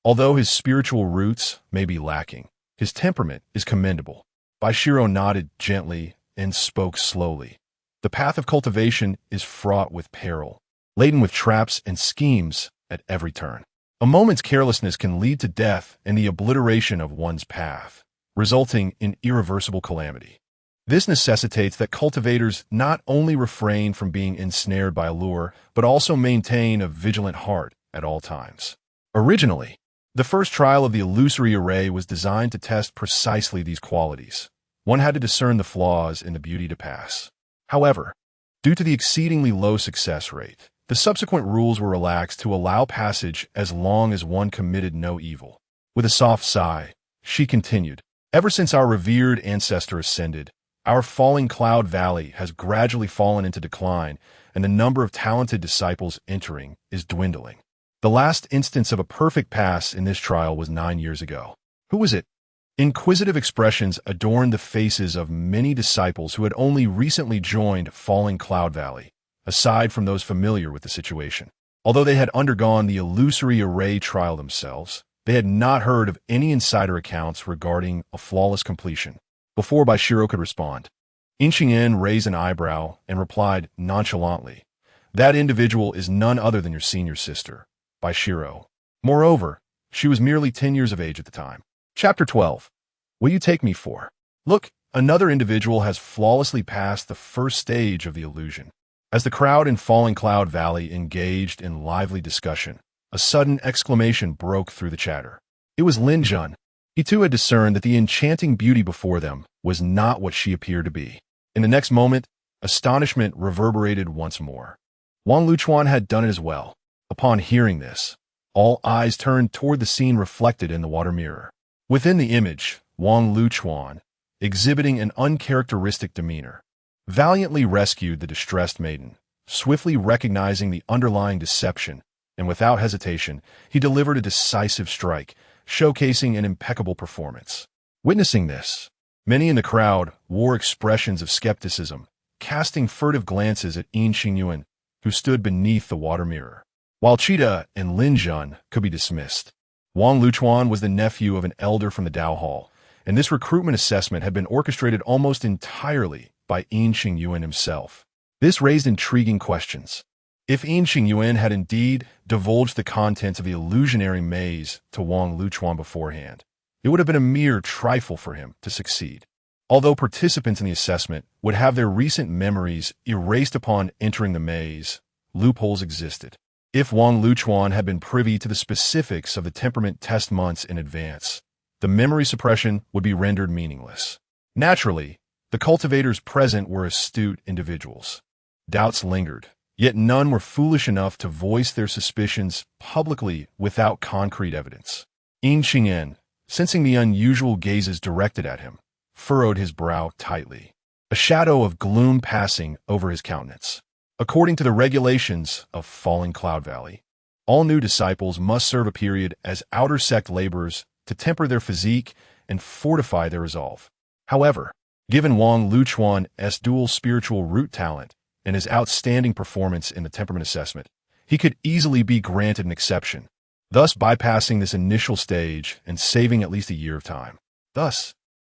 Although his spiritual roots may be lacking, his temperament is commendable." Baishiro nodded gently and spoke slowly. "The path of cultivation is fraught with peril, laden with traps and schemes at every turn. A moment's carelessness can lead to death and the obliteration of one's path, resulting in irreversible calamity. This necessitates that cultivators not only refrain from being ensnared by allure, but also maintain a vigilant heart at all times." Originally, the first trial of the illusory array was designed to test precisely these qualities. One had to discern the flaws in the beauty to pass. However, due to the exceedingly low success rate, the subsequent rules were relaxed to allow passage as long as one committed no evil. With a soft sigh, she continued, "Ever since our revered ancestor ascended, our falling cloud valley has gradually fallen into decline, and the number of talented disciples entering is dwindling. The last instance of a perfect pass in this trial was 9 years ago. Who was it?" Inquisitive expressions adorned the faces of many disciples who had only recently joined Falling Cloud Valley, aside from those familiar with the situation. Although they had undergone the illusory array trial themselves, They had not heard of any insider accounts regarding a flawless completion. Before Baishiro could respond, Xianxia raised an eyebrow and replied nonchalantly, "That individual is none other than your senior sister, Baishiro. Moreover, she was merely 10 years of age at the time." Chapter 12. What you take me for? Look, another individual has flawlessly passed the first stage of the illusion. As the crowd in Falling Cloud Valley engaged in lively discussion, a sudden exclamation broke through the chatter. It was Lin Jun. He too had discerned that the enchanting beauty before them was not what she appeared to be. In the next moment, astonishment reverberated once more. Wang Luchuan had done it as well. Upon hearing this, all eyes turned toward the scene reflected in the water mirror. Within the image, Wang Luchuan, exhibiting an uncharacteristic demeanor, valiantly rescued the distressed maiden. Swiftly recognizing the underlying deception, and without hesitation, he delivered a decisive strike, showcasing an impeccable performance. Witnessing this, many in the crowd wore expressions of skepticism, casting furtive glances at Xianxia, who stood beneath the water mirror. While Cheetah and Lin Jun could be dismissed, Wang Luchuan was the nephew of an elder from the Dao Hall, and this recruitment assessment had been orchestrated almost entirely by Xianxia himself. This raised intriguing questions. If Xianxia had indeed divulged the contents of the illusionary maze to Wang Luchuan beforehand, it would have been a mere trifle for him to succeed. Although participants in the assessment would have their recent memories erased upon entering the maze, loopholes existed. If Wang Luchuan had been privy to the specifics of the temperament test months in advance, the memory suppression would be rendered meaningless. Naturally, the cultivators present were astute individuals. Doubts lingered, yet none were foolish enough to voice their suspicions publicly without concrete evidence. Xianxia, sensing the unusual gazes directed at him, furrowed his brow tightly, a shadow of gloom passing over his countenance. According to the regulations of Falling Cloud Valley, all new disciples must serve a period as outer sect laborers to temper their physique and fortify their resolve. However, given Wang Luchuan's dual spiritual root talent and his outstanding performance in the temperament assessment, he could easily be granted an exception, thus bypassing this initial stage and saving at least a year of time. Thus,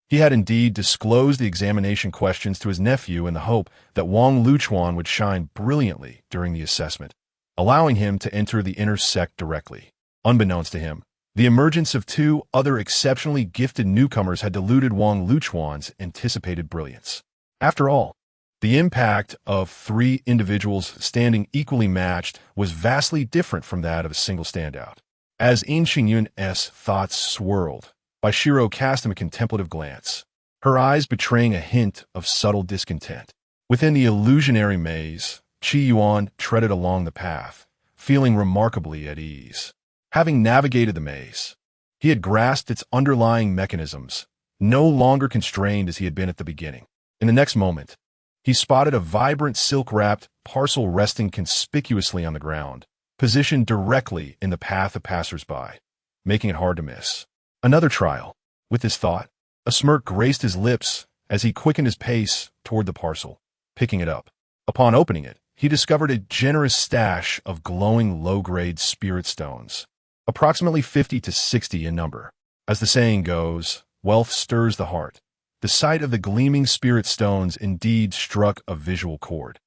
he had indeed disclosed the examination questions to his nephew in the hope that Wang Luchuan would shine brilliantly during the assessment, allowing him to enter the inner sect directly. Unbeknownst to him, the emergence of two other exceptionally gifted newcomers had diluted Wang Luchuan's anticipated brilliance. After all, the impact of three individuals standing equally matched was vastly different from that of a single standout. As Xianxia's thoughts swirled, Baishiro cast him a contemplative glance, her eyes betraying a hint of subtle discontent. Within the illusionary maze, Yuan treaded along the path, feeling remarkably at ease. Having navigated the maze, he had grasped its underlying mechanisms, no longer constrained as he had been at the beginning. In the next moment, he spotted a vibrant silk-wrapped parcel resting conspicuously on the ground, positioned directly in the path of passers-by, making it hard to miss. Another trial. With this thought, a smirk graced his lips as he quickened his pace toward the parcel, picking it up. Upon opening it, he discovered a generous stash of glowing low-grade spirit stones, approximately 50 to 60 in number. As the saying goes, wealth stirs the heart. The sight of the gleaming spirit stones indeed struck a visual chord,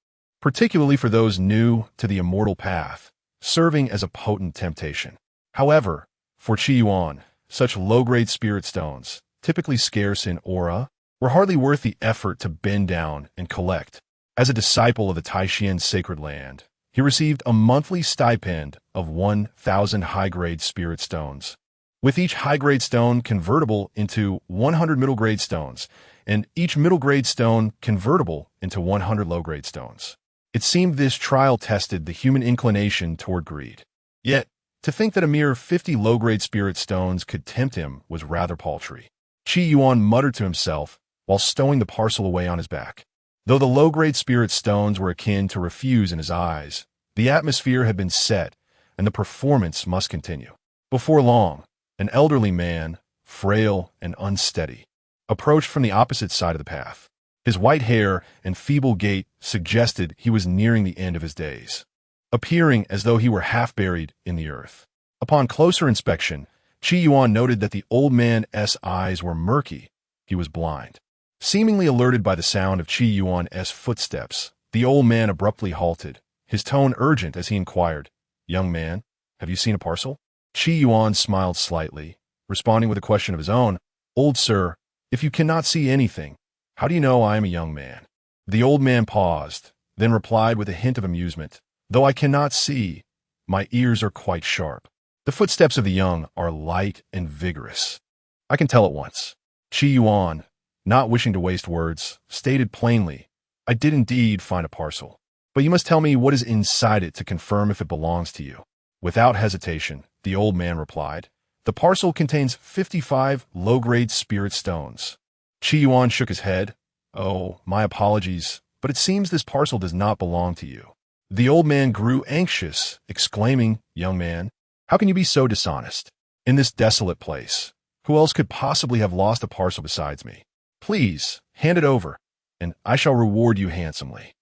particularly for those new to the immortal path, serving as a potent temptation. However, for Yuan, such low-grade spirit stones, typically scarce in aura, were hardly worth the effort to bend down and collect. As a disciple of the Tai Xuan Sacred Land, he received a monthly stipend of 1,000 high-grade spirit stones, with each high-grade stone convertible into 100 middle-grade stones, and each middle-grade stone convertible into 100 low-grade stones. It seemed this trial tested the human inclination toward greed. Yet, to think that a mere 50 low-grade spirit stones could tempt him was rather paltry. Yuan muttered to himself while stowing the parcel away on his back. Though the low-grade spirit stones were akin to refuse in his eyes, the atmosphere had been set, and the performance must continue. Before long, an elderly man, frail and unsteady, approached from the opposite side of the path. His white hair and feeble gait suggested he was nearing the end of his days, appearing as though he were half buried in the earth. Upon closer inspection, Yuan noted that the old man's eyes were murky. He was blind. Seemingly alerted by the sound of Yuan's footsteps, the old man abruptly halted, his tone urgent as he inquired, "Young man, have you seen a parcel?" Yuan smiled slightly, responding with a question of his own, "Old sir, if you cannot see anything, how do you know I am a young man?" The old man paused, then replied with a hint of amusement, "Though I cannot see, my ears are quite sharp. The footsteps of the young are light and vigorous. I can tell at once." Yuan, not wishing to waste words, stated plainly, "I did indeed find a parcel, but you must tell me what is inside it to confirm if it belongs to you." Without hesitation, the old man replied, "The parcel contains 55 low-grade spirit stones." Yuan shook his head. "Oh, my apologies, but it seems this parcel does not belong to you." The old man grew anxious, exclaiming, "Young man, how can you be so dishonest? In this desolate place, who else could possibly have lost a parcel besides me? Please, hand it over, and I shall reward you handsomely."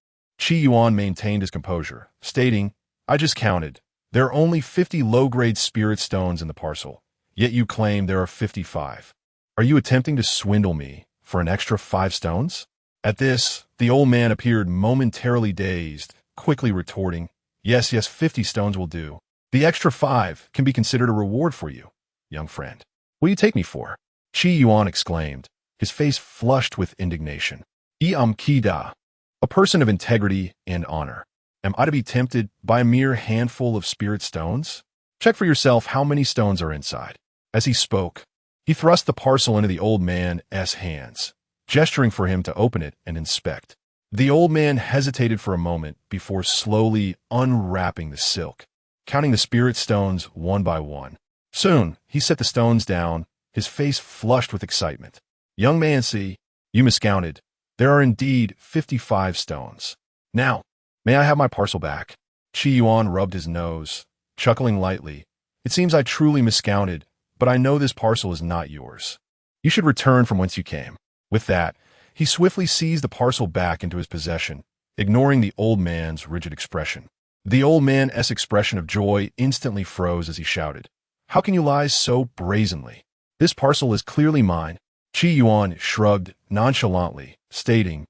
Yuan maintained his composure, stating, "I just counted. There are only 50 low-grade spirit stones in the parcel, yet you claim there are 55. Are you attempting to swindle me for an extra 5 stones?" At this, the old man appeared momentarily dazed, quickly retorting, Yes, 50 stones will do. The extra 5 can be considered a reward for you, young friend." "What do you take me for?" Yuan exclaimed, his face flushed with indignation. "Kida, a person of integrity and honor. Am I to be tempted by a mere handful of spirit stones? Check for yourself how many stones are inside." As he spoke, he thrust the parcel into the old man's hands, gesturing for him to open it and inspect. The old man hesitated for a moment before slowly unwrapping the silk, counting the spirit stones one by one. Soon, he set the stones down, his face flushed with excitement. "Young man, see, you miscounted. There are indeed 55 stones. Now, may I have my parcel back?" Yuan rubbed his nose, chuckling lightly. "It seems I truly miscounted, but I know this parcel is not yours. You should return from whence you came." With that, he swiftly seized the parcel back into his possession, ignoring the old man's rigid expression. The old man's expression of joy instantly froze as he shouted, "How can you lie so brazenly? This parcel is clearly mine." Yuan shrugged nonchalantly, stating,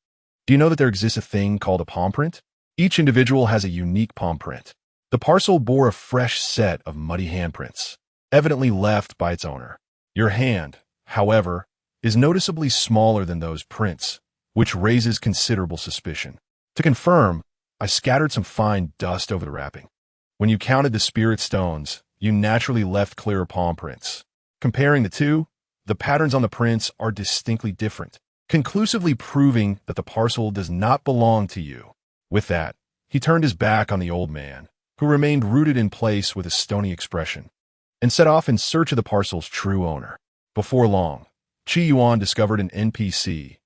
"Do you know that there exists a thing called a palm print? Each individual has a unique palm print. The parcel bore a fresh set of muddy handprints, evidently left by its owner. Your hand, however, is noticeably smaller than those prints, which raises considerable suspicion. To confirm, I scattered some fine dust over the wrapping. When you counted the spirit stones, you naturally left clearer palm prints. Comparing the two, the patterns on the prints are distinctly different, conclusively proving that the parcel does not belong to you." With that, he turned his back on the old man, who remained rooted in place with a stony expression, and set off in search of the parcel's true owner. Before long, Yuan discovered an NPC.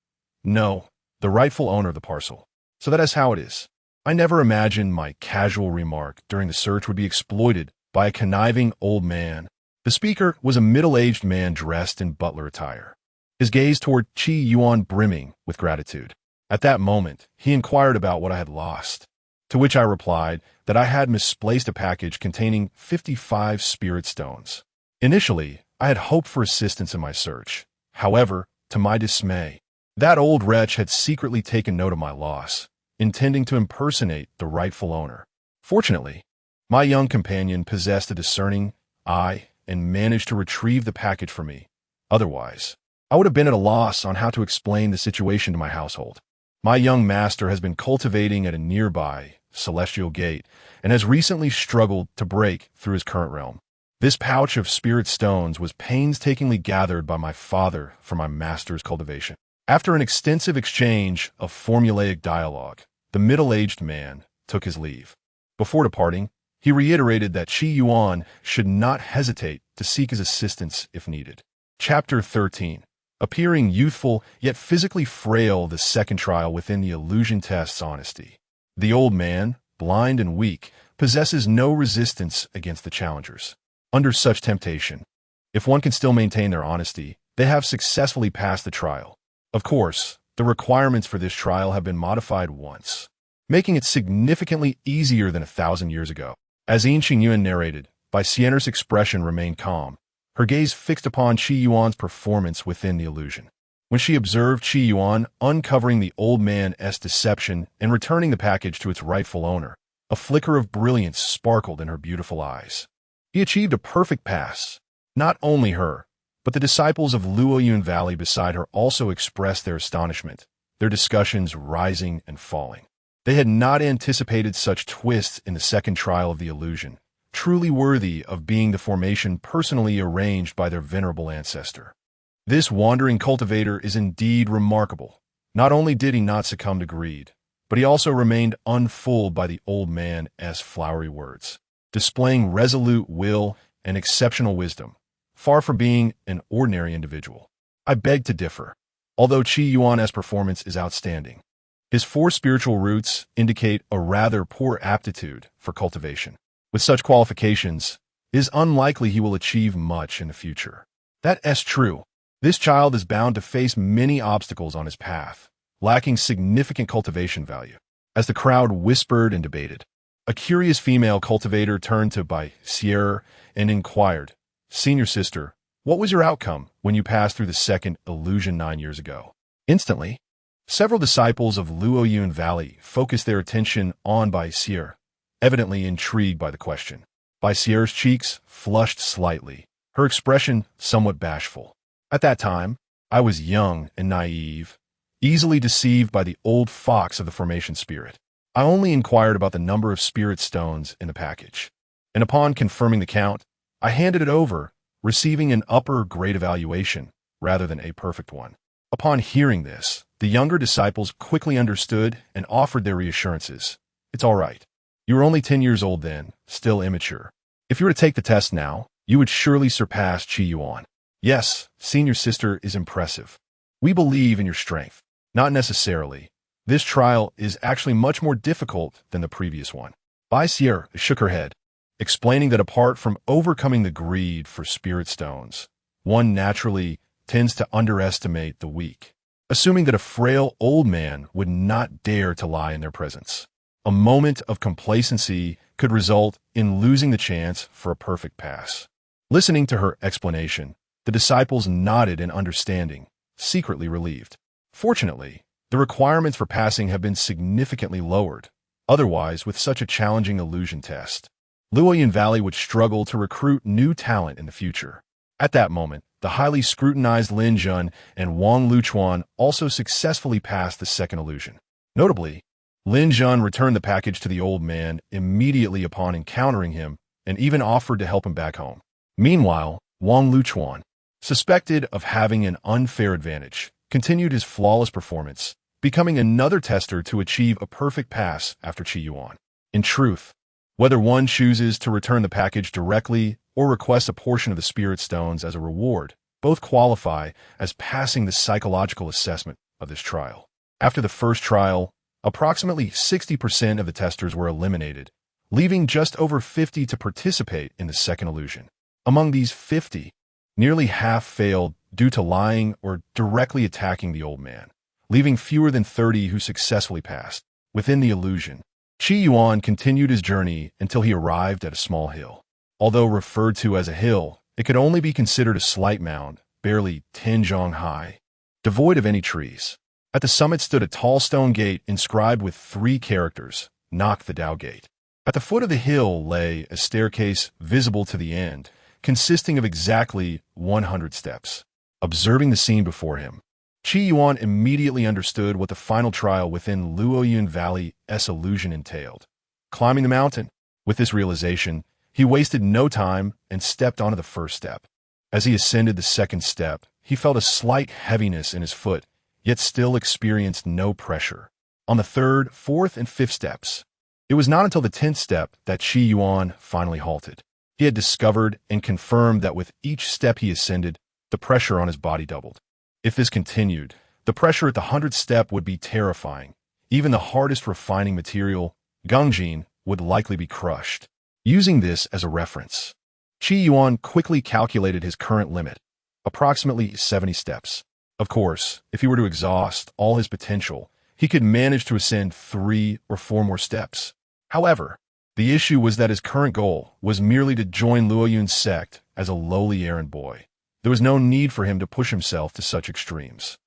No, the rightful owner of the parcel. So that is how it is. I never imagined my casual remark during the search would be exploited by a conniving old man. The speaker was a middle-aged man dressed in butler attire, his gaze toward Yuan brimming with gratitude. At that moment, he inquired about what I had lost, to which I replied that I had misplaced a package containing 55 spirit stones. Initially, I had hoped for assistance in my search. However, to my dismay, that old wretch had secretly taken note of my loss, intending to impersonate the rightful owner. Fortunately, my young companion possessed a discerning eye and managed to retrieve the package for me. Otherwise, I would have been at a loss on how to explain the situation to my household. My young master has been cultivating at a nearby celestial gate and has recently struggled to break through his current realm. This pouch of spirit stones was painstakingly gathered by my father for my master's cultivation. After an extensive exchange of formulaic dialogue, the middle-aged man took his leave. Before departing, he reiterated that Yuan should not hesitate to seek his assistance if needed. Chapter 13. Appearing youthful yet physically frail, the second trial within the illusion test's honesty. The old man, blind and weak, possesses no resistance against the challengers. Under such temptation, if one can still maintain their honesty, they have successfully passed the trial. Of course, the requirements for this trial have been modified once, making it significantly easier than 1,000 years ago. As Yuan narrated, Xianxia's expression remained calm, her gaze fixed upon Qi Yuan's performance within the illusion. When she observed Qi Yuan uncovering the old man's deception and returning the package to its rightful owner, a flicker of brilliance sparkled in her beautiful eyes. He achieved a perfect pass. Not only her, but the disciples of Luoyun Valley beside her also expressed their astonishment, their discussions rising and falling. They had not anticipated such twists in the second trial of the illusion, truly worthy of being the formation personally arranged by their venerable ancestor. This wandering cultivator is indeed remarkable. Not only did he not succumb to greed, but he also remained unfooled by the old man's flowery words, displaying resolute will and exceptional wisdom, far from being an ordinary individual. I beg to differ. Although Qi Yuan's performance is outstanding, his 4 spiritual roots indicate a rather poor aptitude for cultivation. With such qualifications, it is unlikely he will achieve much in the future. That's true. This child is bound to face many obstacles on his path, lacking significant cultivation value. As the crowd whispered and debated, a curious female cultivator turned to Biao and inquired, "Senior sister, what was your outcome when you passed through the second illusion 9 years ago?" Instantly, several disciples of Luoyun Valley focused their attention on Biao, evidently intrigued by the question. Biao's cheeks flushed slightly, her expression somewhat bashful. At that time, I was young and naive, easily deceived by the old fox of the formation spirit. I only inquired about the number of spirit stones in the package, and upon confirming the count, I handed it over, receiving an upper grade evaluation rather than a perfect one. Upon hearing this, the younger disciples quickly understood and offered their reassurances. "It's all right. You were only 10 years old then, still immature. If you were to take the test now, you would surely surpass Qi Yuan. Yes, senior sister is impressive. We believe in your strength." "Not necessarily. This trial is actually much more difficult than the previous one." Biao shook her head, explaining that apart from overcoming the greed for spirit stones, one naturally tends to underestimate the weak, assuming that a frail old man would not dare to lie in their presence. A moment of complacency could result in losing the chance for a perfect pass. Listening to her explanation, the disciples nodded in understanding, secretly relieved. Fortunately, the requirements for passing have been significantly lowered. Otherwise, with such a challenging illusion test, Luoyun Valley would struggle to recruit new talent in the future. At that moment, the highly scrutinized Lin Jun and Wang Luchuan also successfully passed the second illusion. Notably, Lin Jun returned the package to the old man immediately upon encountering him and even offered to help him back home. Meanwhile, Wang Luchuan, suspected of having an unfair advantage, continued his flawless performance, becoming another tester to achieve a perfect pass after Qi Yuan. In truth, whether one chooses to return the package directly or requests a portion of the spirit stones as a reward, both qualify as passing the psychological assessment of this trial. After the first trial, approximately 60% of the testers were eliminated, leaving just over 50 to participate in the second illusion. Among these 50, nearly half failed due to lying or directly attacking the old man, leaving fewer than 30 who successfully passed. Within the illusion, Qi Yuan continued his journey until he arrived at a small hill. Although referred to as a hill, it could only be considered a slight mound, barely 10 zhong high, devoid of any trees. At the summit stood a tall stone gate inscribed with 3 characters, "Knock the Dao Gate." At the foot of the hill lay a staircase visible to the end, consisting of exactly 100 steps. Observing the scene before him, Qi Yuan immediately understood what the final trial within Luoyun Valley's illusion entailed. Climbing the mountain. With this realization, he wasted no time and stepped onto the first step. As he ascended the second step, he felt a slight heaviness in his foot, yet still experienced no pressure. On the third, fourth, and fifth steps, it was not until the 10th step that Qi Yuan finally halted. He had discovered and confirmed that with each step he ascended, the pressure on his body doubled. If this continued, the pressure at the 100th step would be terrifying. Even the hardest refining material, gangjin, would likely be crushed. Using this as a reference, Qi Yuan quickly calculated his current limit, approximately 70 steps. Of course, if he were to exhaust all his potential, he could manage to ascend 3 or 4 more steps. However, The issue was that his current goal was merely to join Luo Yun's sect as a lowly errand boy. There was no need for him to push himself to such extremes.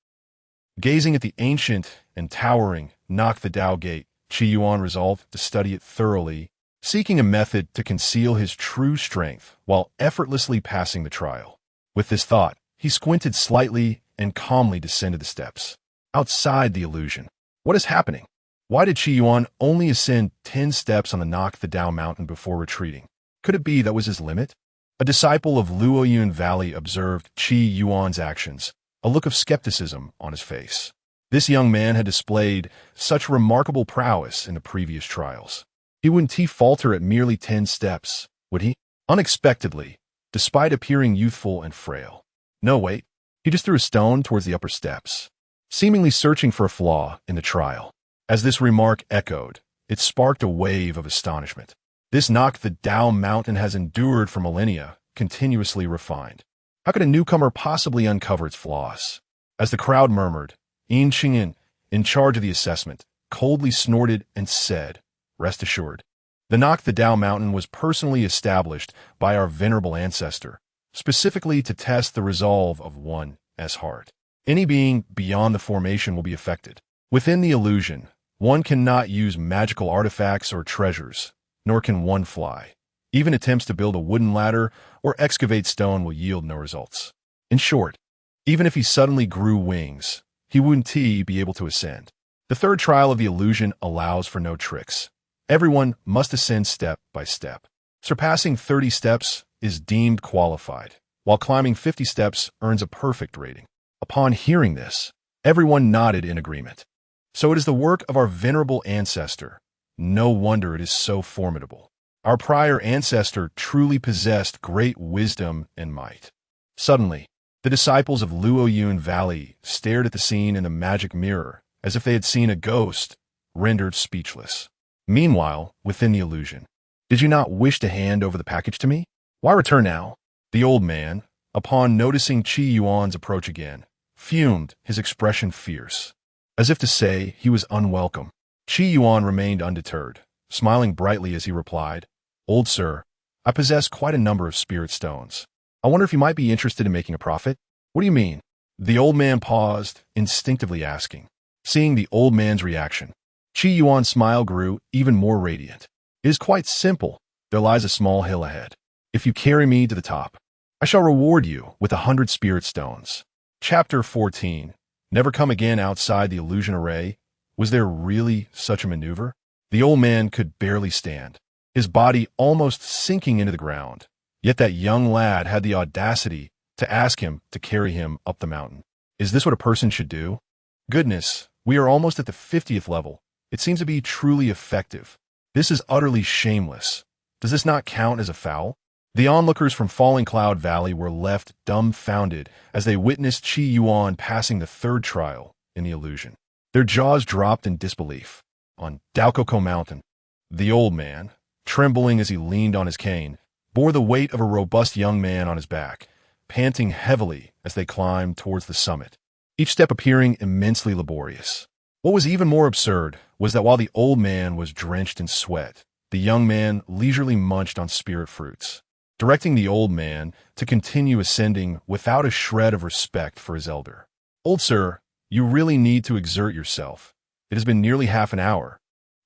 Gazing at the ancient and towering Knock the Dao Gate, Qi Yuan resolved to study it thoroughly, seeking a method to conceal his true strength while effortlessly passing the trial. With this thought, he squinted slightly and calmly descended the steps. Outside the illusion, what is happening? Why did Qi Yuan only ascend 10 steps on the Knock the Dao mountain before retreating? Could it be that was his limit? A disciple of Luo Yun Valley observed Qi Yuan's actions, a look of skepticism on his face. This young man had displayed such remarkable prowess in the previous trials. Wouldn't he falter at merely 10 steps, would he? Unexpectedly, despite appearing youthful and frail. No, wait. He just threw a stone towards the upper steps, seemingly searching for a flaw in the trial. As this remark echoed, it sparked a wave of astonishment. This Knock the Dao mountain has endured for millennia, continuously refined. How could a newcomer possibly uncover its flaws? As the crowd murmured, Yin Qingyan, in charge of the assessment, coldly snorted and said, "Rest assured, the Knock the Dao mountain was personally established by our venerable ancestor, specifically to test the resolve of one's heart. Any being beyond the formation will be affected. Within the illusion, one cannot use magical artifacts or treasures, nor can one fly. Even attempts to build a wooden ladder or excavate stone will yield no results. In short, even if he suddenly grew wings, he wouldn't be able to ascend. The third trial of the illusion allows for no tricks. Everyone must ascend step by step. Surpassing 30 steps is deemed qualified, while climbing 50 steps earns a perfect rating. Upon hearing this, everyone nodded in agreement. So it is the work of our venerable ancestor. No wonder it is so formidable. Our prior ancestor truly possessed great wisdom and might. Suddenly, the disciples of Luo Yun Valley stared at the scene in the magic mirror as if they had seen a ghost, rendered speechless. Meanwhile, within the illusion, did you not wish to hand over the package to me? Why return now? The old man, upon noticing Qi Yuan's approach again, fumed, his expression fierce. As if to say he was unwelcome, Qi Yuan remained undeterred, smiling brightly as he replied, "Old sir, I possess quite a number of spirit stones. I wonder if you might be interested in making a profit." "What do you mean?" The old man paused, instinctively asking. Seeing the old man's reaction, Qi Yuan's smile grew even more radiant. "It is quite simple. There lies a small hill ahead. If you carry me to the top, I shall reward you with 100 spirit stones." Chapter 14. Never come again outside the illusion array. Was there really such a maneuver? The old man could barely stand, his body almost sinking into the ground. Yet that young lad had the audacity to ask him to carry him up the mountain. Is this what a person should do? Goodness, we are almost at the 50th level. It seems to be truly effective. This is utterly shameless. Does this not count as a foul? The onlookers from Falling Cloud Valley were left dumbfounded as they witnessed Qi Yuan passing the third trial in the illusion. Their jaws dropped in disbelief. On Daokoko Mountain, the old man, trembling as he leaned on his cane, bore the weight of a robust young man on his back, panting heavily as they climbed towards the summit, each step appearing immensely laborious. What was even more absurd was that while the old man was drenched in sweat, the young man leisurely munched on spirit fruits, directing the old man to continue ascending without a shred of respect for his elder. "Old sir, you really need to exert yourself. It has been nearly half an hour,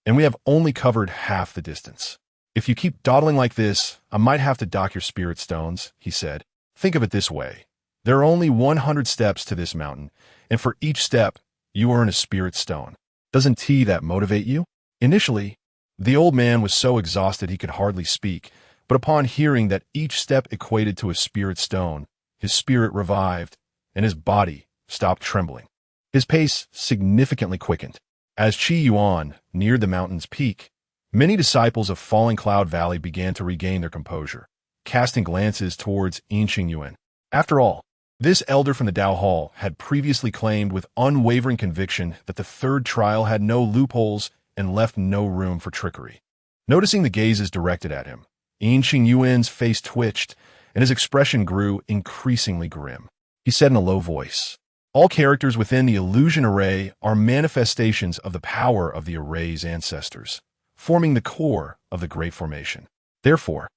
and we have only covered half the distance. If you keep dawdling like this, I might have to dock your spirit stones," he said. "Think of it this way. There are only 100 steps to this mountain, and for each step, you earn a spirit stone. Doesn't that motivate you?" Initially, the old man was so exhausted he could hardly speak, but upon hearing that each step equated to a spirit stone, his spirit revived, and his body stopped trembling. His pace significantly quickened. As Qi Yuan neared the mountain's peak, many disciples of Falling Cloud Valley began to regain their composure, casting glances towards Yuan. After all, this elder from the Dao Hall had previously claimed with unwavering conviction that the third trial had no loopholes and left no room for trickery. Noticing the gazes directed at him, Yuan's face twitched, and his expression grew increasingly grim. He said in a low voice, "All characters within the illusion array are manifestations of the power of the array's ancestors. forming the core of the Great Formation. Therefore,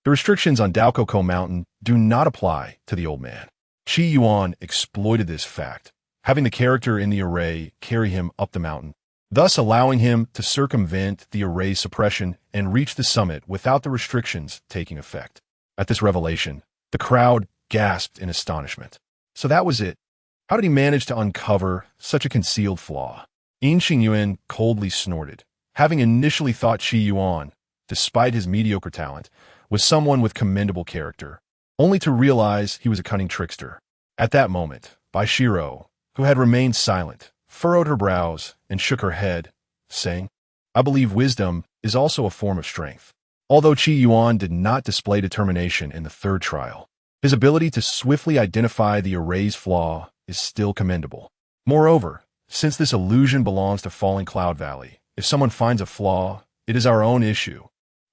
the restrictions on Daozi Mountain do not apply to the old man. Yuan exploited this fact, having the character in the array carry him up the mountain, thus allowing him to circumvent the array's suppression and reach the summit without the restrictions taking effect. At this revelation, the crowd gasped in astonishment. So that was it. How did he manage to uncover such a concealed flaw? Yuan coldly snorted, having initially thought Yuan, despite his mediocre talent, was someone with commendable character, only to realize he was a cunning trickster. At that moment, Biao, who had remained silent, furrowed her brows and shook her head, saying, I believe wisdom is also a form of strength. Although Yuan did not display determination in the third trial, his ability to swiftly identify the array's flaw is still commendable. Moreover, since this illusion belongs to Falling Cloud Valley, if someone finds a flaw, it is our own issue.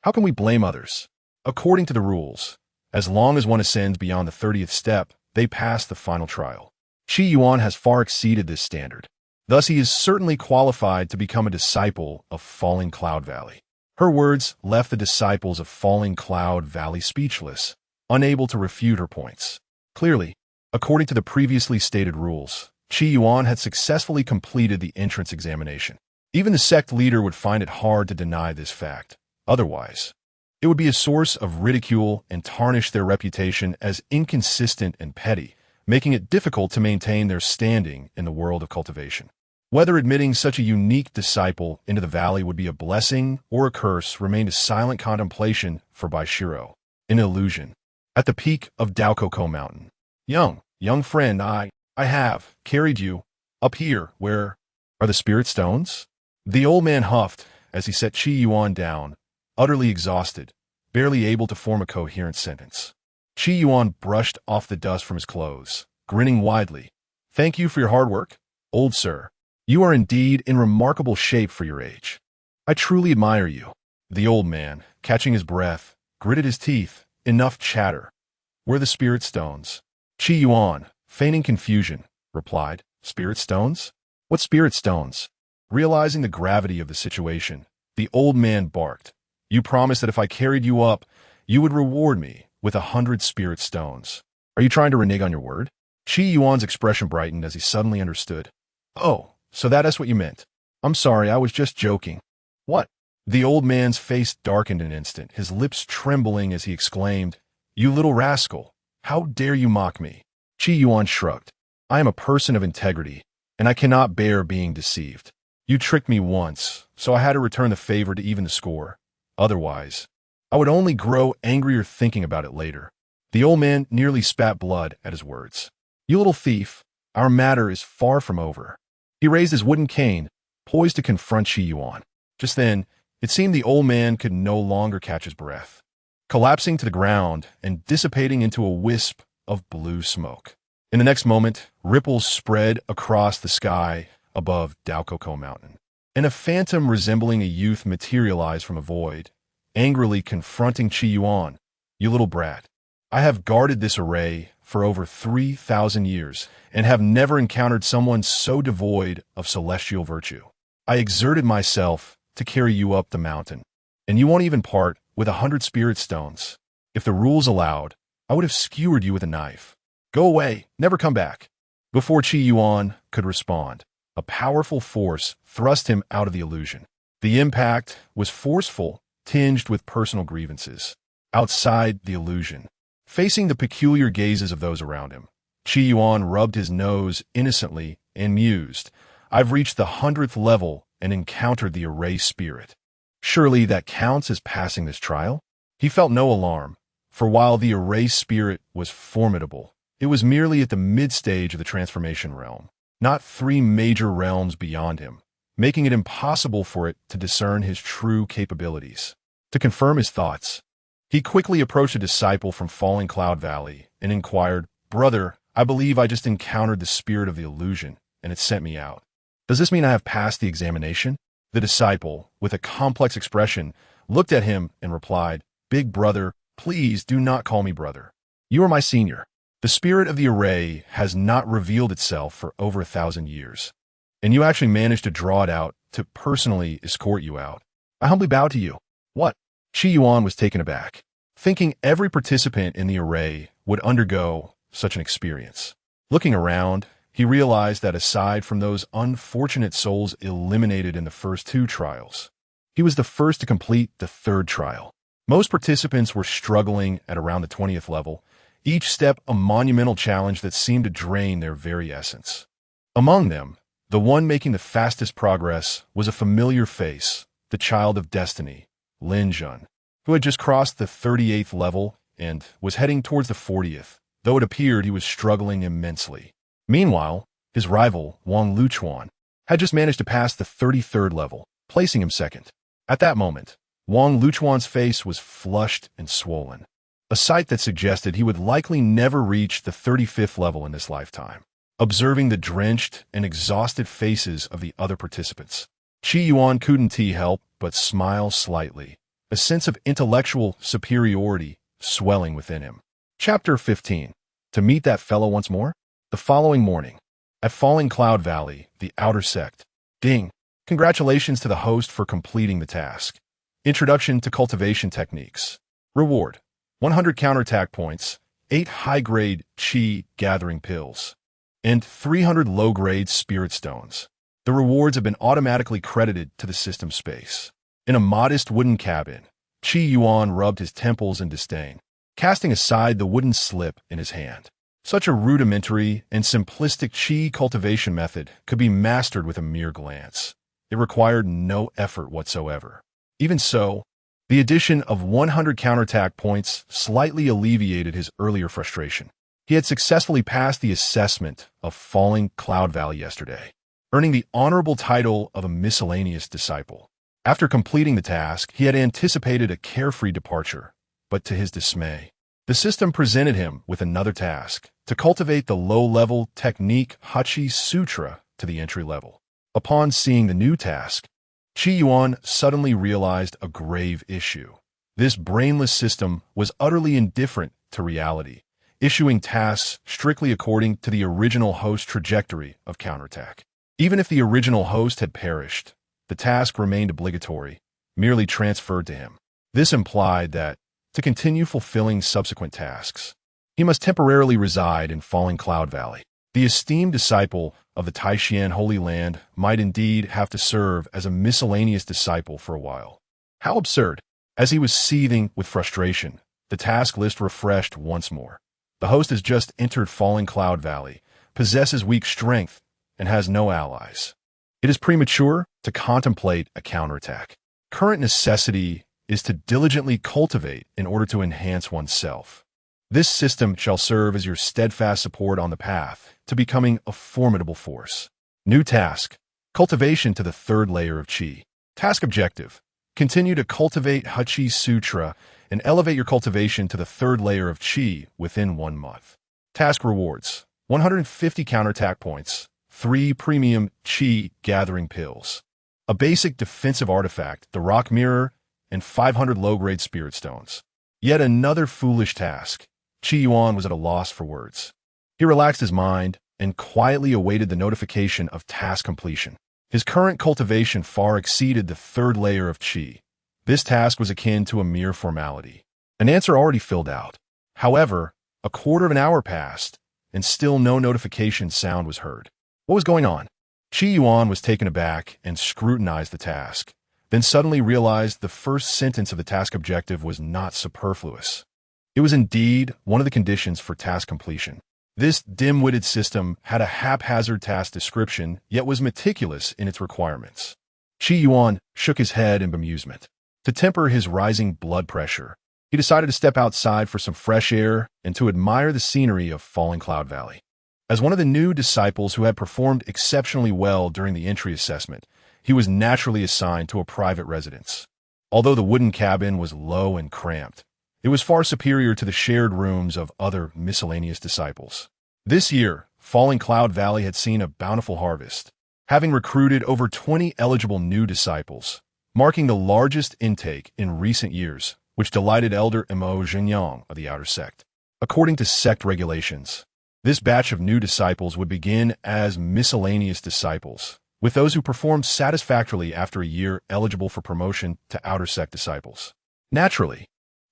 How can we blame others? According to the rules, as long as one ascends beyond the 30th step, they pass the final trial. Yuan has far exceeded this standard. Thus, he is certainly qualified to become a disciple of Falling Cloud Valley. Her words left the disciples of Falling Cloud Valley speechless, unable to refute her points. Clearly, according to the previously stated rules, Yuan had successfully completed the entrance examination. Even the sect leader would find it hard to deny this fact. Otherwise, it would be a source of ridicule and tarnish their reputation as inconsistent and petty, making it difficult to maintain their standing in the world of cultivation. Whether admitting such a unique disciple into the valley would be a blessing or a curse remained a silent contemplation for Biao, an illusion. At the peak of Daozi Mountain, young friend, I have carried you up here. Where are the spirit stones? The old man huffed as he set Yuan down, utterly exhausted, barely able to form a coherent sentence. Yuan brushed off the dust from his clothes, grinning widely. Thank you for your hard work, old sir. You are indeed in remarkable shape for your age. I truly admire you. The old man, catching his breath, gritted his teeth. Enough chatter. Where are the spirit stones? Yuan, feigning confusion, replied, Spirit stones? What spirit stones? Realizing the gravity of the situation, the old man barked. You promised that if I carried you up, you would reward me with 100 spirit stones. Are you trying to renege on your word? Yuan's expression brightened as he suddenly understood. Oh, so that is what you meant. I'm sorry, I was just joking. What? The old man's face darkened an instant, his lips trembling as he exclaimed, You little rascal, how dare you mock me? Yuan shrugged. I am a person of integrity, and I cannot bear being deceived. You tricked me once, so I had to return the favor to even the score. Otherwise, I would only grow angrier thinking about it later. The old man nearly spat blood at his words. You little thief, our matter is far from over. He raised his wooden cane, poised to confront Yuan. Just then, it seemed the old man could no longer catch his breath, collapsing to the ground and dissipating into a wisp of blue smoke. In the next moment, ripples spread across the sky above Daozi Mountain, and a phantom resembling a youth materialized from a void, angrily confronting Yuan. You little brat, I have guarded this array for over 3,000 years and have never encountered someone so devoid of celestial virtue. I exerted myself to carry you up the mountain, and you won't even part with 100 spirit stones. If the rules allowed, I would have skewered you with a knife. Go away, never come back. Before Yuan could respond, a powerful force thrust him out of the illusion. The impact was forceful, tinged with personal grievances. Outside the illusion, facing the peculiar gazes of those around him, Yuan rubbed his nose innocently and mused, I've reached the 100th level and encountered the array spirit. Surely that counts as passing this trial? He felt no alarm, for while the array spirit was formidable, it was merely at the mid-stage of the transformation realm, not 3 major realms beyond him, making it impossible for it to discern his true capabilities. To confirm his thoughts, he quickly approached a disciple from Falling Cloud Valley and inquired, Brother, I believe I just encountered the spirit of the illusion, and it sent me out. Does this mean I have passed the examination? The disciple, with a complex expression, looked at him and replied, Big brother, please do not call me brother. You are my senior. The spirit of the array has not revealed itself for over 1,000 years, and you actually managed to draw it out to personally escort you out. I humbly bow to you. What? Yuan was taken aback, thinking every participant in the array would undergo such an experience. Looking around, he realized that aside from those unfortunate souls eliminated in the first two trials, he was the first to complete the third trial. Most participants were struggling at around the 20th level, each step a monumental challenge that seemed to drain their very essence. Among them, the one making the fastest progress was a familiar face, the child of destiny, Lin Jun, who had just crossed the 38th level and was heading towards the 40th, though it appeared he was struggling immensely. Meanwhile, his rival, Wang Luchuan, had just managed to pass the 33rd level, placing him second. At that moment, Wang Luchuan's face was flushed and swollen, a sight that suggested he would likely never reach the 35th level in this lifetime. Observing the drenched and exhausted faces of the other participants, Yuan couldn't help but smile slightly, a sense of intellectual superiority swelling within him. Chapter 15. To meet that fellow once more? The following morning, at Falling Cloud Valley, the outer sect. Ding! Congratulations to the host for completing the task. Introduction to Cultivation Techniques. Reward: 100 counterattack points, 8 high-grade Qi gathering pills, and 300 low-grade spirit stones. The rewards have been automatically credited to the system space. In a modest wooden cabin, Yuan rubbed his temples in disdain, casting aside the wooden slip in his hand. Such a rudimentary and simplistic Qi cultivation method could be mastered with a mere glance. It required no effort whatsoever. Even so, the addition of 100 counterattack points slightly alleviated his earlier frustration. He had successfully passed the assessment of Falling Cloud Valley yesterday, earning the honorable title of a miscellaneous disciple. After completing the task, he had anticipated a carefree departure, but to his dismay, the system presented him with another task: to cultivate the low-level technique Hachi Sutra to the entry level. Upon seeing the new task, Yuan suddenly realized a grave issue. This brainless system was utterly indifferent to reality, issuing tasks strictly according to the original host's trajectory of counterattack. Even if the original host had perished, the task remained obligatory, merely transferred to him. This implied that, to continue fulfilling subsequent tasks, he must temporarily reside in Falling Cloud Valley. The esteemed disciple of the Tai Xuan Holy Land might indeed have to serve as a miscellaneous disciple for a while. How absurd! As he was seething with frustration, the task list refreshed once more. The host has just entered Falling Cloud Valley, possesses weak strength, and has no allies. It is premature to contemplate a counterattack. Current necessity is to diligently cultivate in order to enhance oneself. This system shall serve as your steadfast support on the path to becoming a formidable force. New task: cultivation to the third layer of Qi. Task objective: continue to cultivate Hachi Sutra and elevate your cultivation to the third layer of Qi within 1 month. Task rewards: 150 counterattack points, 3 premium Qi gathering pills, a basic defensive artifact, the rock mirror, and 500 low-grade spirit stones. Yet another foolish task. Yuan was at a loss for words. He relaxed his mind and quietly awaited the notification of task completion. His current cultivation far exceeded the third layer of Qi. This task was akin to a mere formality. An answer already filled out. However, a quarter of an hour passed, and still no notification sound was heard. What was going on? Yuan was taken aback and scrutinized the task, then suddenly realized the first sentence of the task objective was not superfluous. It was indeed one of the conditions for task completion. This dim-witted system had a haphazard task description, yet was meticulous in its requirements. Yuan shook his head in bemusement. To temper his rising blood pressure, he decided to step outside for some fresh air and to admire the scenery of Falling Cloud Valley. As one of the new disciples who had performed exceptionally well during the entry assessment, he was naturally assigned to a private residence. Although the wooden cabin was low and cramped, it was far superior to the shared rooms of other miscellaneous disciples. This year, Falling Cloud Valley had seen a bountiful harvest, having recruited over 20 eligible new disciples, marking the largest intake in recent years, which delighted Elder Mo Zhenyang of the outer sect. According to sect regulations, this batch of new disciples would begin as miscellaneous disciples, with those who performed satisfactorily after a year eligible for promotion to outer sect disciples. Naturally,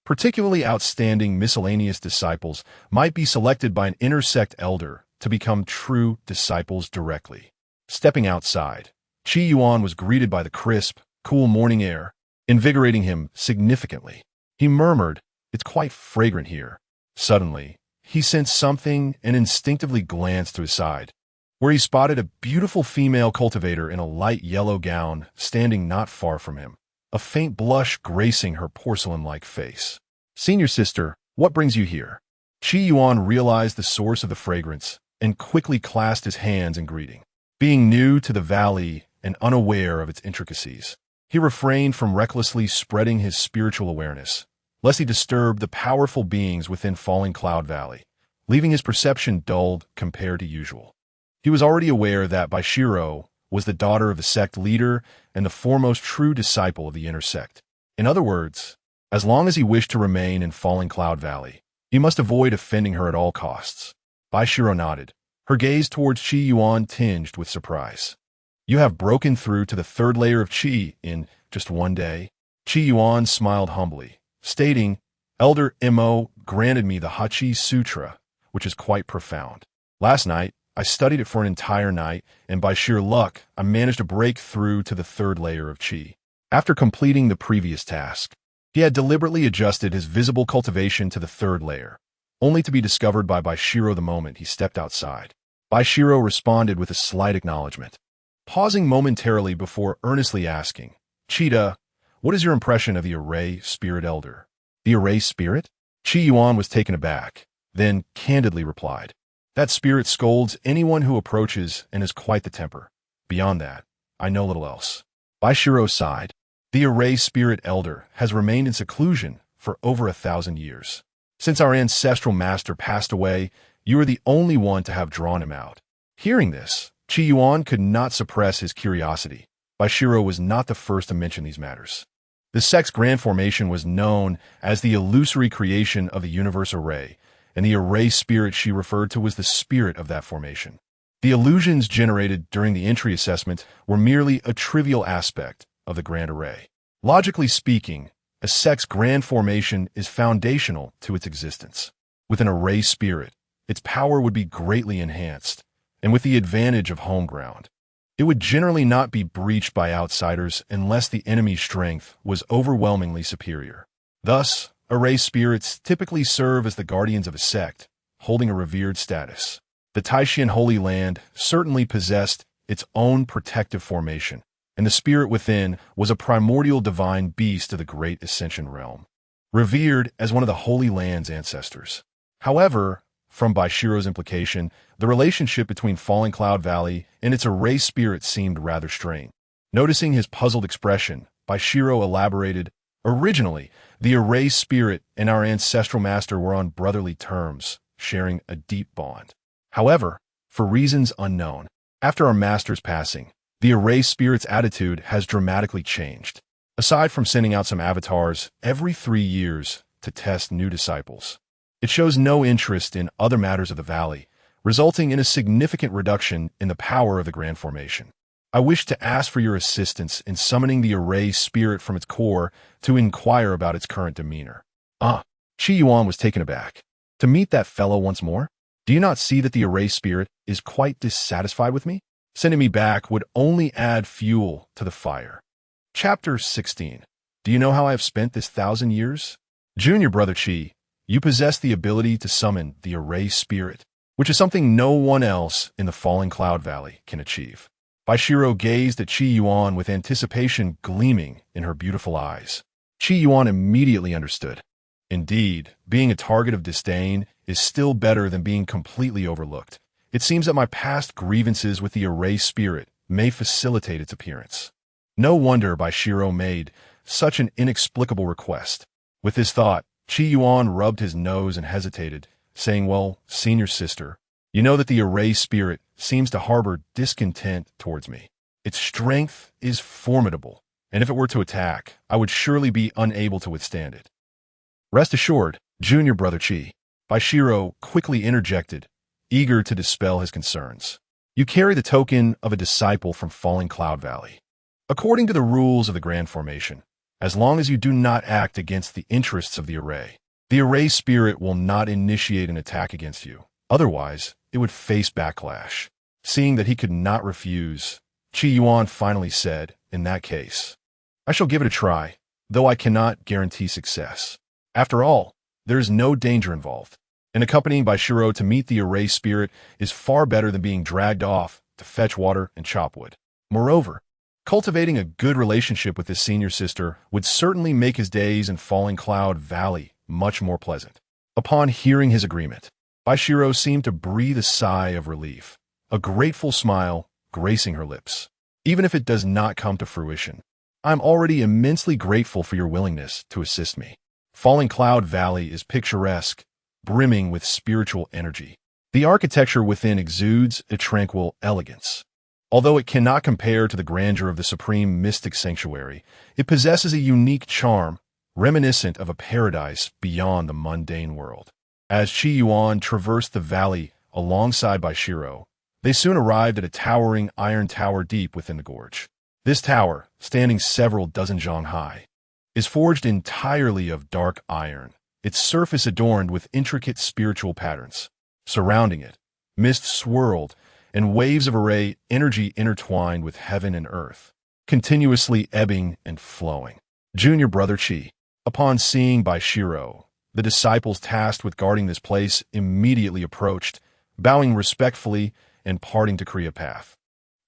particularly outstanding miscellaneous disciples might be selected by an inner sect elder to become true disciples directly. Stepping outside, Yuan was greeted by the crisp, cool morning air, invigorating him significantly. He murmured, "It's quite fragrant here." Suddenly, he sensed something and instinctively glanced to his side, where he spotted a beautiful female cultivator in a light yellow gown standing not far from him, a faint blush gracing her porcelain-like face. "Senior sister, what brings you here?" Yuan realized the source of the fragrance and quickly clasped his hands in greeting. Being new to the valley and unaware of its intricacies, he refrained from recklessly spreading his spiritual awareness, lest he disturb the powerful beings within Falling Cloud Valley, leaving his perception dulled compared to usual. He was already aware that Biao was the daughter of the sect leader and the foremost true disciple of the inner sect. In other words, as long as he wished to remain in Falling Cloud Valley, he must avoid offending her at all costs. Biao nodded, her gaze towards Yuan tinged with surprise. "You have broken through to the third layer of Qi in just one day?" Yuan smiled humbly, stating, "Elder Mo granted me the Hachi Sutra, which is quite profound. Last night, I studied it for an entire night, and by sheer luck, I managed to break through to the third layer of Qi." After completing the previous task, he had deliberately adjusted his visible cultivation to the third layer, only to be discovered by Biao the moment he stepped outside. Biao responded with a slight acknowledgement, pausing momentarily before earnestly asking, "Cheetah, what is your impression of the Array Spirit Elder?" "The Array Spirit?" Yuan was taken aback, then candidly replied, "That spirit scolds anyone who approaches and has quite the temper. Beyond that, I know little else." Biao sighed. "The Array Spirit Elder has remained in seclusion for over 1,000 years. Since our ancestral master passed away, you are the only one to have drawn him out." Hearing this, Yuan could not suppress his curiosity. Biao was not the first to mention these matters. The sect's grand formation was known as the illusory creation of the universe array, and the array spirit she referred to was the spirit of that formation. The illusions generated during the entry assessment were merely a trivial aspect of the grand array. Logically speaking, a sect's grand formation is foundational to its existence. With an array spirit, its power would be greatly enhanced, and with the advantage of home ground. It would generally not be breached by outsiders unless the enemy's strength was overwhelmingly superior. Thus, array spirits typically serve as the guardians of a sect, holding a revered status. The Tai Xuan Holy Land certainly possessed its own protective formation, and the spirit within was a primordial divine beast of the great Ascension realm, revered as one of the Holy Land's ancestors. However, from Biao's implication, the relationship between Falling Cloud Valley and its array spirit seemed rather strained. Noticing his puzzled expression, Biao elaborated, "Originally, the array spirit and our ancestral master were on brotherly terms, sharing a deep bond. However, for reasons unknown, after our master's passing, the array spirit's attitude has dramatically changed. Aside from sending out some avatars every 3 years to test new disciples, it shows no interest in other matters of the valley, resulting in a significant reduction in the power of the grand formation. I wish to ask for your assistance in summoning the array spirit from its core to inquire about its current demeanor." Yuan was taken aback. "To meet that fellow once more? Do you not see that the array spirit is quite dissatisfied with me? Sending me back would only add fuel to the fire." Chapter 16. Do you know how I have spent this 1,000 years? Junior brother Qi, you possess the ability to summon the array spirit, which is something no one else in the Falling Cloud Valley can achieve. Biao gazed at Yuan with anticipation gleaming in her beautiful eyes. Yuan immediately understood. Indeed, being a target of disdain is still better than being completely overlooked. It seems that my past grievances with the array spirit may facilitate its appearance. No wonder Biao made such an inexplicable request. With this thought, Yuan rubbed his nose and hesitated, saying, "Well, senior sister, you know that the array spirit seems to harbor discontent towards me. Its strength is formidable, and if it were to attack, I would surely be unable to withstand it." "Rest assured, junior brother Qi," Biao quickly interjected, eager to dispel his concerns. You carry the token of a disciple from Falling Cloud Valley. According to the rules of the Grand Formation, as long as you do not act against the interests of the array spirit will not initiate an attack against you. Otherwise, it would face backlash. Seeing that he could not refuse, Yuan finally said, in that case, I shall give it a try, though I cannot guarantee success. After all, there is no danger involved, and accompanying Baishiro to meet the array spirit is far better than being dragged off to fetch water and chop wood. Moreover, cultivating a good relationship with his senior sister would certainly make his days in Falling Cloud Valley much more pleasant. Upon hearing his agreement, Baishiro seemed to breathe a sigh of relief, a grateful smile gracing her lips. Even if it does not come to fruition, I'm already immensely grateful for your willingness to assist me. Falling Cloud Valley is picturesque, brimming with spiritual energy. The architecture within exudes a tranquil elegance. Although it cannot compare to the grandeur of the supreme mystic sanctuary, it possesses a unique charm, reminiscent of a paradise beyond the mundane world. As Yuan traversed the valley alongside Baishiro, they soon arrived at a towering iron tower deep within the gorge. This tower, standing several dozen zhang high, is forged entirely of dark iron, its surface adorned with intricate spiritual patterns. Surrounding it, mist swirled, and waves of array energy intertwined with heaven and earth, continuously ebbing and flowing. Junior brother Qi, upon seeing Baishiro, the disciples tasked with guarding this place immediately approached, bowing respectfully and parting to clear a path.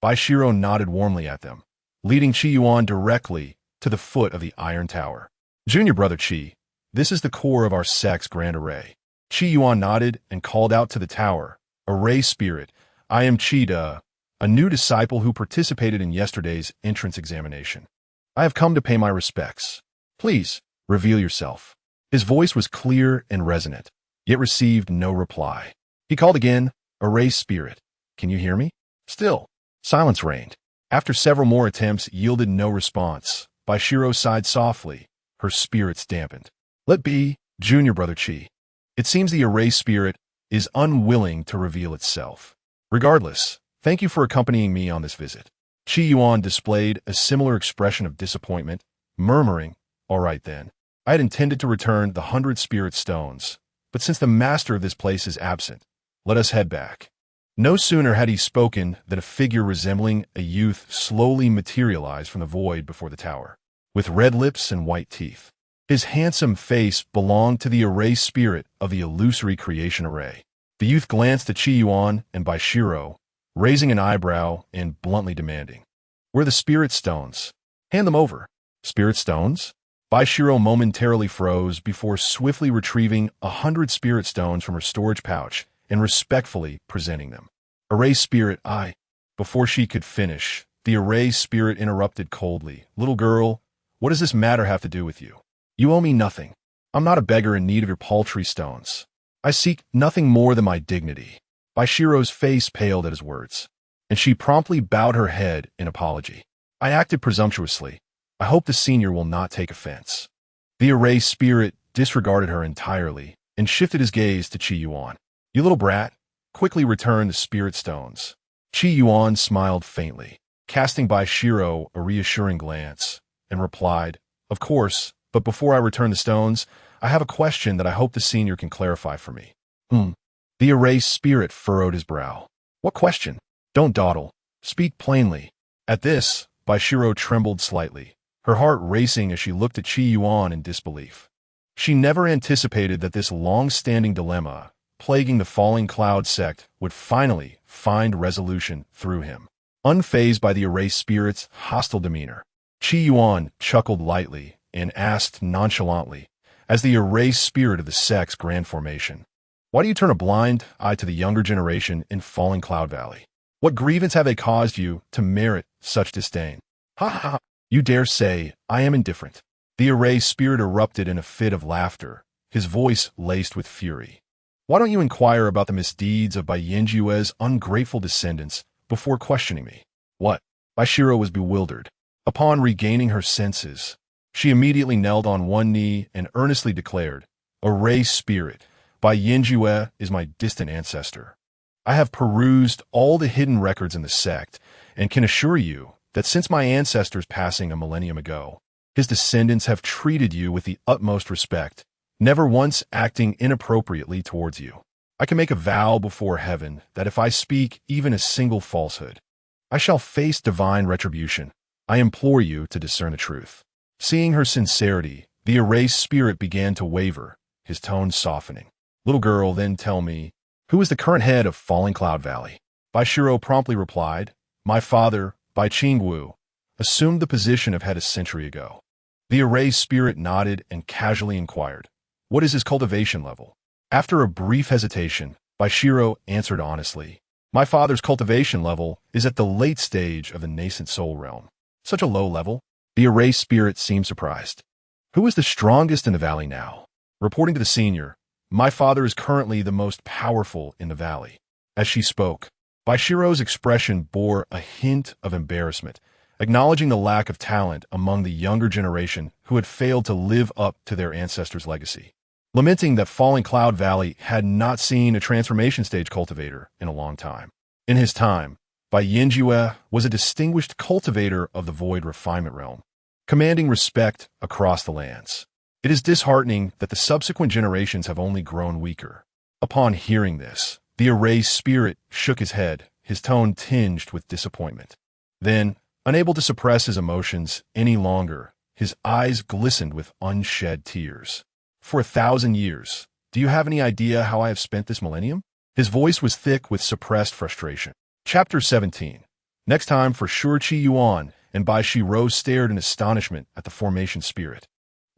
Baishiro nodded warmly at them, leading Yuan directly to the foot of the iron tower. Junior brother Qi, this is the core of our sect's grand array. Yuan nodded and called out to the tower, Array spirit, I am Qi, a new disciple who participated in yesterday's entrance examination. I have come to pay my respects. Please, reveal yourself. His voice was clear and resonant, yet received no reply. He called again, Array spirit, can you hear me? Still, silence reigned. After several more attempts yielded no response, Baishiro sighed softly, her spirits dampened. Let be, junior brother Qi. It seems the array spirit is unwilling to reveal itself. Regardless, thank you for accompanying me on this visit. Yuan displayed a similar expression of disappointment, murmuring, all right then. I had intended to return the 100 spirit stones, but since the master of this place is absent, let us head back. No sooner had he spoken than a figure resembling a youth slowly materialized from the void before the tower, with red lips and white teeth. His handsome face belonged to the array spirit of the illusory creation array. The youth glanced at Yuan and Baishiro, raising an eyebrow and bluntly demanding, Where are the spirit stones? Hand them over. Spirit stones? Baishiro momentarily froze before swiftly retrieving 100 spirit stones from her storage pouch and respectfully presenting them. Array spirit, Before she could finish, the array spirit interrupted coldly. Little girl, what does this matter have to do with you? You owe me nothing. I'm not a beggar in need of your paltry stones. I seek nothing more than my dignity. Baishiro's face paled at his words, and she promptly bowed her head in apology. I acted presumptuously. I hope the senior will not take offense. The array spirit disregarded her entirely and shifted his gaze to Yuan. You little brat, quickly return the spirit stones. Yuan smiled faintly, casting Baishiro a reassuring glance, and replied, Of course, but before I return the stones, I have a question that I hope the senior can clarify for me. The array spirit furrowed his brow. What question? Don't dawdle. Speak plainly. At this, Baishiro trembled slightly, her heart racing as she looked at Yuan in disbelief. She never anticipated that this long-standing dilemma, plaguing the Falling Cloud sect, would finally find resolution through him. Unfazed by the array spirit's hostile demeanor, Yuan chuckled lightly and asked nonchalantly, as the array spirit of the sect's grand formation, why do you turn a blind eye to the younger generation in Falling Cloud Valley? What grievance have they caused you to merit such disdain? Ha ha! You dare say I am indifferent. The array spirit erupted in a fit of laughter, his voice laced with fury. Why don't you inquire about the misdeeds of Bayenjue's ungrateful descendants before questioning me? What? Baishiro was bewildered. Upon regaining her senses, she immediately knelt on one knee and earnestly declared, Array spirit, Bayenjue is my distant ancestor. I have perused all the hidden records in the sect, and can assure you that since my ancestors' passing a millennium ago, his descendants have treated you with the utmost respect, never once acting inappropriately towards you. I can make a vow before heaven that if I speak even a single falsehood, I shall face divine retribution. I implore you to discern the truth. Seeing her sincerity, the erased spirit began to waver, his tone softening. Little girl, then tell me, who is the current head of Falling Cloud Valley? Baishiro promptly replied, my father, Bai Qingwu, assumed the position of head a century ago. The erased spirit nodded and casually inquired, what is his cultivation level? After a brief hesitation, Baishiro answered honestly, my father's cultivation level is at the late stage of the nascent soul realm. Such a low level? The erased spirit seemed surprised. Who is the strongest in the valley now? Reporting to the senior, my father is currently the most powerful in the valley. As she spoke, Baishiro's expression bore a hint of embarrassment, acknowledging the lack of talent among the younger generation who had failed to live up to their ancestors' legacy. Lamenting that Falling Cloud Valley had not seen a transformation stage cultivator in a long time. In his time, Bai Yinjue was a distinguished cultivator of the void refinement realm, commanding respect across the lands. It is disheartening that the subsequent generations have only grown weaker. Upon hearing this, the erased spirit shook his head, his tone tinged with disappointment. Then, unable to suppress his emotions any longer, his eyes glistened with unshed tears. For 1,000 years, do you have any idea how I have spent this millennium? His voice was thick with suppressed frustration. Chapter 17. Next time for sure Yuan and Baishiro stared in astonishment at the formation spirit,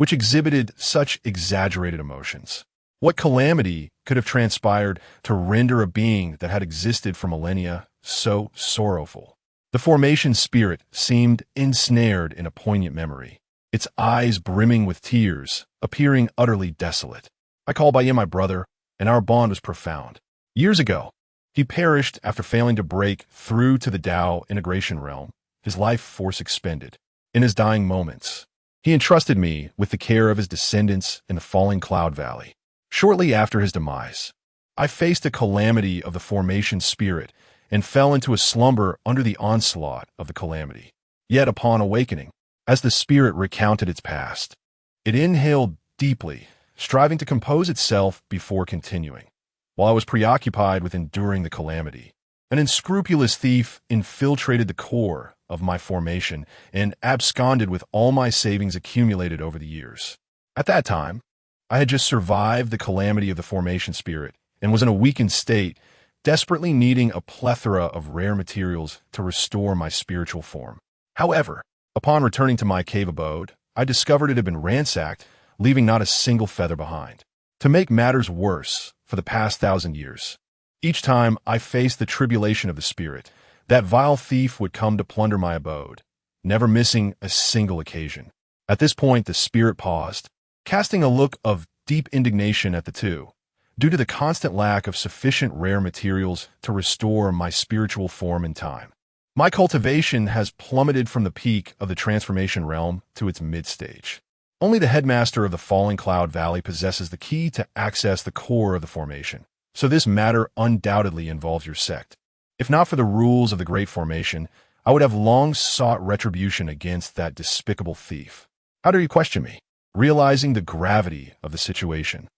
which exhibited such exaggerated emotions. What calamity could have transpired to render a being that had existed for millennia so sorrowful? The formation spirit seemed ensnared in a poignant memory, its eyes brimming with tears, appearing utterly desolate. I call Biao my brother, and our bond was profound. Years ago, he perished after failing to break through to the Dao integration realm, his life force expended. In his dying moments, he entrusted me with the care of his descendants in the Falling Cloud Valley. Shortly after his demise, I faced the calamity of the formation spirit and fell into a slumber under the onslaught of the calamity. Yet upon awakening, as the spirit recounted its past, it inhaled deeply, striving to compose itself before continuing. While I was preoccupied with enduring the calamity, an unscrupulous thief infiltrated the core of my formation and absconded with all my savings accumulated over the years. At that time, I had just survived the calamity of the formation spirit and was in a weakened state, desperately needing a plethora of rare materials to restore my spiritual form. However, upon returning to my cave abode, I discovered it had been ransacked, leaving not a single feather behind. To make matters worse, for the past 1,000 years, each time I faced the tribulation of the spirit, that vile thief would come to plunder my abode, never missing a single occasion. At this point, the spirit paused, casting a look of deep indignation at the two, due to the constant lack of sufficient rare materials to restore my spiritual form in time. My cultivation has plummeted from the peak of the transformation realm to its mid-stage. Only the headmaster of the Falling Cloud Valley possesses the key to access the core of the formation, so this matter undoubtedly involves your sect. If not for the rules of the Great Formation, I would have long sought retribution against that despicable thief. How dare you question me? Realizing the gravity of the situation,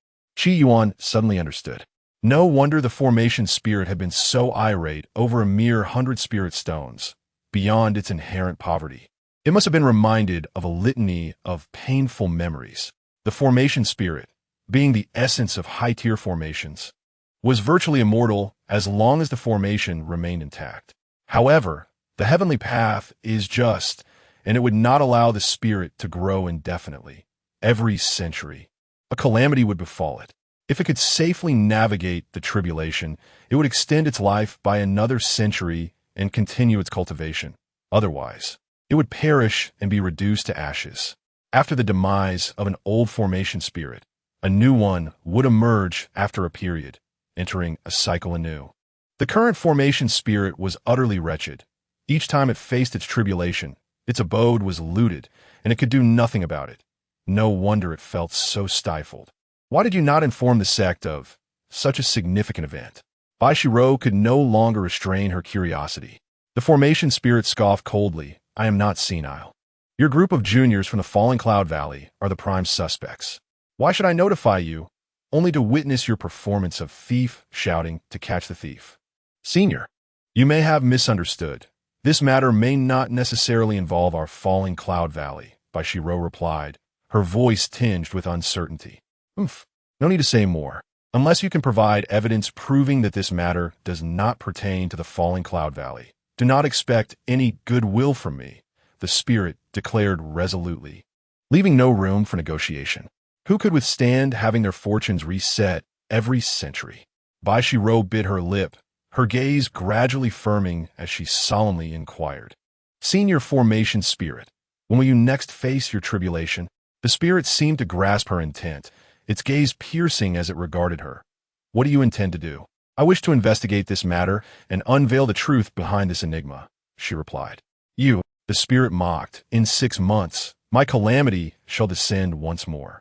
Yuan suddenly understood. No wonder the formation spirit had been so irate over a mere 100 spirit stones, beyond its inherent poverty. It must have been reminded of a litany of painful memories. The formation spirit, being the essence of high-tier formations, was virtually immortal as long as the formation remained intact. However, the heavenly path is just, and it would not allow the spirit to grow indefinitely. Every century, a calamity would befall it. If it could safely navigate the tribulation, it would extend its life by another century and continue its cultivation. Otherwise, it would perish and be reduced to ashes. After the demise of an old formation spirit, a new one would emerge after a period, entering a cycle anew. The current formation spirit was utterly wretched. Each time it faced its tribulation, its abode was looted, and it could do nothing about it. No wonder it felt so stifled. Why did you not inform the sect of such a significant event? Bai Shiro could no longer restrain her curiosity. The formation spirit scoffed coldly. I am not senile. Your group of juniors from the Falling Cloud Valley are the prime suspects. Why should I notify you? Only to witness your performance of thief shouting to catch the thief. Senior, you may have misunderstood. This matter may not necessarily involve our Falling Cloud Valley, Bai Shiro replied, her voice tinged with uncertainty. No need to say more. Unless you can provide evidence proving that this matter does not pertain to the Falling Cloud Valley, do not expect any goodwill from me, the spirit declared resolutely, leaving no room for negotiation. Who could withstand having their fortunes reset every century? Bai Shiro bit her lip, her gaze gradually firming as she solemnly inquired. Senior formation spirit, when will you next face your tribulation? The spirit seemed to grasp her intent, its gaze piercing as it regarded her. What do you intend to do? I wish to investigate this matter and unveil the truth behind this enigma, she replied. You, the spirit mocked, in 6 months, my calamity shall descend once more.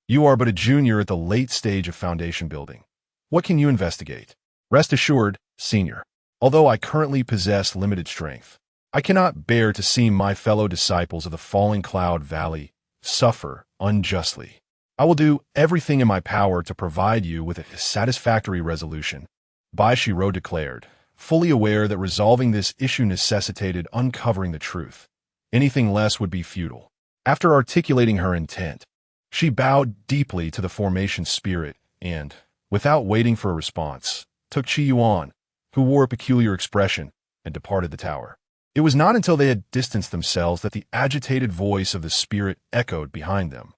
You are but a junior at the late stage of foundation building. What can you investigate? Rest assured, Senior, although I currently possess limited strength, I cannot bear to see my fellow disciples of the Falling Cloud Valley suffer unjustly. I will do everything in my power to provide you with a satisfactory resolution, Bai Shiro declared, fully aware that resolving this issue necessitated uncovering the truth. Anything less would be futile. After articulating her intent, she bowed deeply to the formation spirit and, without waiting for a response, took Yuan, who wore a peculiar expression, and departed the tower. It was not until they had distanced themselves that the agitated voice of the spirit echoed behind them.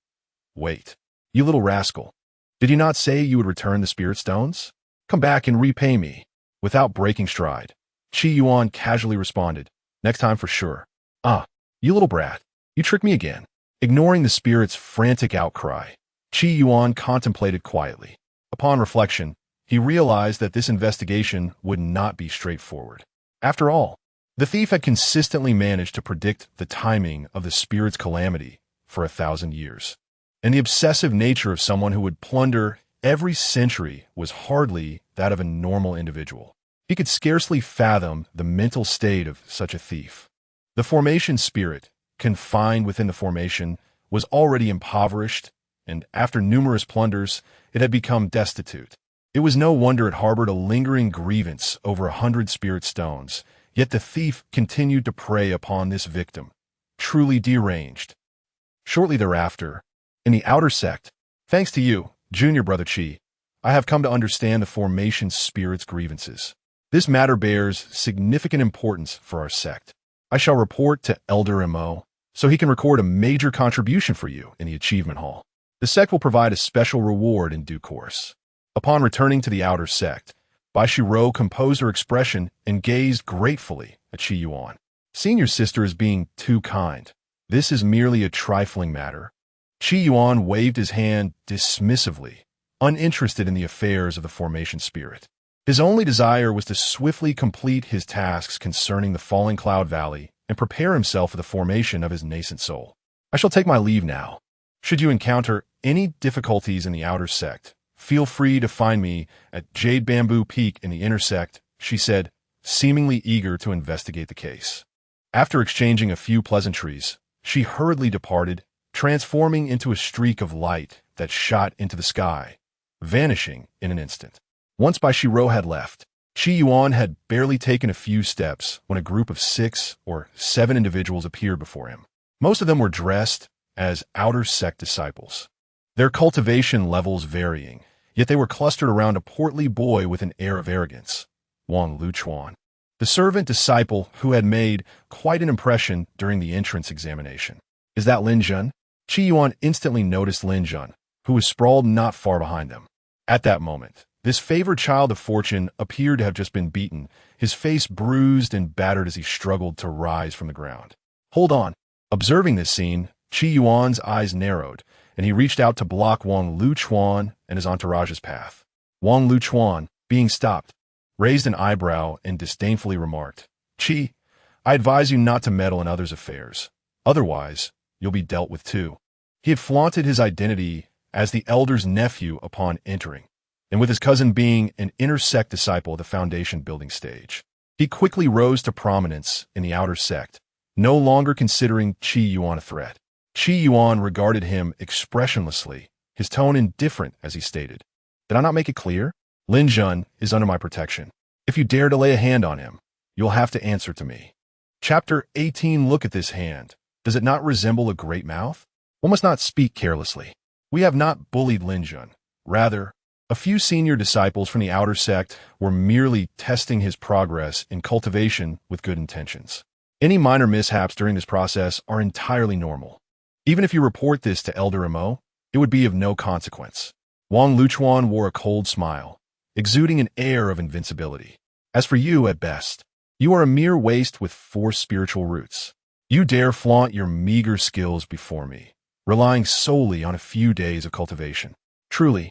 Wait, you little rascal. Did you not say you would return the spirit stones? Come back and repay me. Without breaking stride, Yuan casually responded, next time for sure. Ah, you little brat, you tricked me again. Ignoring the spirit's frantic outcry, Yuan contemplated quietly. Upon reflection, he realized that this investigation would not be straightforward. After all, the thief had consistently managed to predict the timing of the spirit's calamity for 1,000 years. And the obsessive nature of someone who would plunder every century was hardly that of a normal individual. He could scarcely fathom the mental state of such a thief. The formation spirit, confined within the formation, was already impoverished, and after numerous plunders, it had become destitute. It was no wonder it harbored a lingering grievance over 100 spirit stones, yet the thief continued to prey upon this victim, truly deranged. Shortly thereafter, in the outer sect, thanks to you, Junior Brother Chi, I have come to understand the formation spirit's grievances. This matter bears significant importance for our sect. I shall report to Elder Mo, so he can record a major contribution for you in the Achievement Hall. The sect will provide a special reward in due course. Upon returning to the outer sect, Bai Shiro composed her expression and gazed gratefully at Yuan. Senior's sister is being too kind. This is merely a trifling matter. Yuan waved his hand dismissively, uninterested in the affairs of the formation spirit. His only desire was to swiftly complete his tasks concerning the Falling Cloud Valley and prepare himself for the formation of his nascent soul. I shall take my leave now. Should you encounter any difficulties in the outer sect, feel free to find me at Jade Bamboo Peak in the inner sect, she said, seemingly eager to investigate the case. After exchanging a few pleasantries, she hurriedly departed, transforming into a streak of light that shot into the sky, vanishing in an instant. Once Bai Shiro had left, Yuan had barely taken a few steps when a group of 6 or 7 individuals appeared before him. Most of them were dressed as outer sect disciples, their cultivation levels varying, yet they were clustered around a portly boy with an air of arrogance, Wang Luchuan, the servant disciple who had made quite an impression during the entrance examination. Is that Lin Zhen? Yuan instantly noticed Lin Zhen, who was sprawled not far behind them. At that moment, this favored child of fortune appeared to have just been beaten, his face bruised and battered as he struggled to rise from the ground. Hold on. Observing this scene, Yuan's eyes narrowed, and he reached out to block Wang Luchuan and his entourage's path. Wang Luchuan, being stopped, raised an eyebrow and disdainfully remarked, I advise you not to meddle in others' affairs. Otherwise, you'll be dealt with too. He had flaunted his identity as the elder's nephew upon entering, and with his cousin being an inner sect disciple at the foundation building stage. He quickly rose to prominence in the outer sect, no longer considering Qi Yuan a threat. Qi Yuan regarded him expressionlessly, his tone indifferent as he stated, "Did I not make it clear? Lin Zhun is under my protection. If you dare to lay a hand on him, you'll have to answer to me." Chapter 18. Look at this hand. Does it not resemble a great mouth? One must not speak carelessly. We have not bullied Lin Zhun. Rather, a few senior disciples from the outer sect were merely testing his progress in cultivation with good intentions. Any minor mishaps during this process are entirely normal. Even if you report this to Elder Mo, it would be of no consequence. Wang Luchuan wore a cold smile, exuding an air of invincibility. As for you, at best, you are a mere waste with 4 spiritual roots. You dare flaunt your meager skills before me, relying solely on a few days of cultivation. Truly,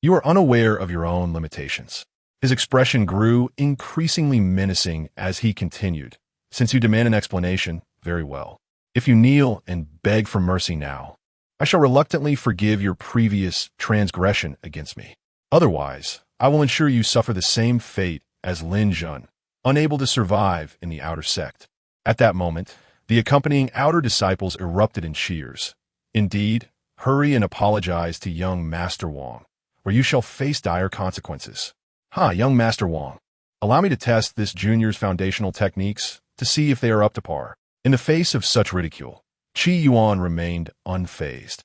you are unaware of your own limitations. His expression grew increasingly menacing as he continued. Since you demand an explanation, very well. If you kneel and beg for mercy now, I shall reluctantly forgive your previous transgression against me. Otherwise, I will ensure you suffer the same fate as Lin Zhun, unable to survive in the outer sect. At that moment, the accompanying outer disciples erupted in cheers. Indeed, hurry and apologize to young Master Wang, or you shall face dire consequences. Young Master Wang, allow me to test this junior's foundational techniques to see if they are up to par. In the face of such ridicule, Qi Yuan remained unfazed,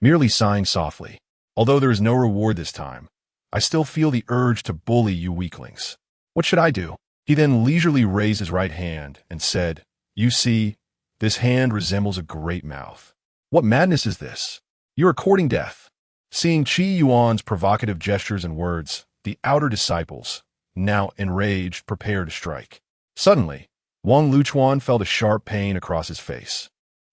merely sighing softly. Although there is no reward this time, I still feel the urge to bully you weaklings. What should I do? He then leisurely raised his right hand and said, "You see, this hand resembles a great mouth. What madness is this? You are courting death." Seeing Qi Yuan's provocative gestures and words, the outer disciples, now enraged, prepared to strike. Suddenly, Wang Luchuan felt a sharp pain across his face,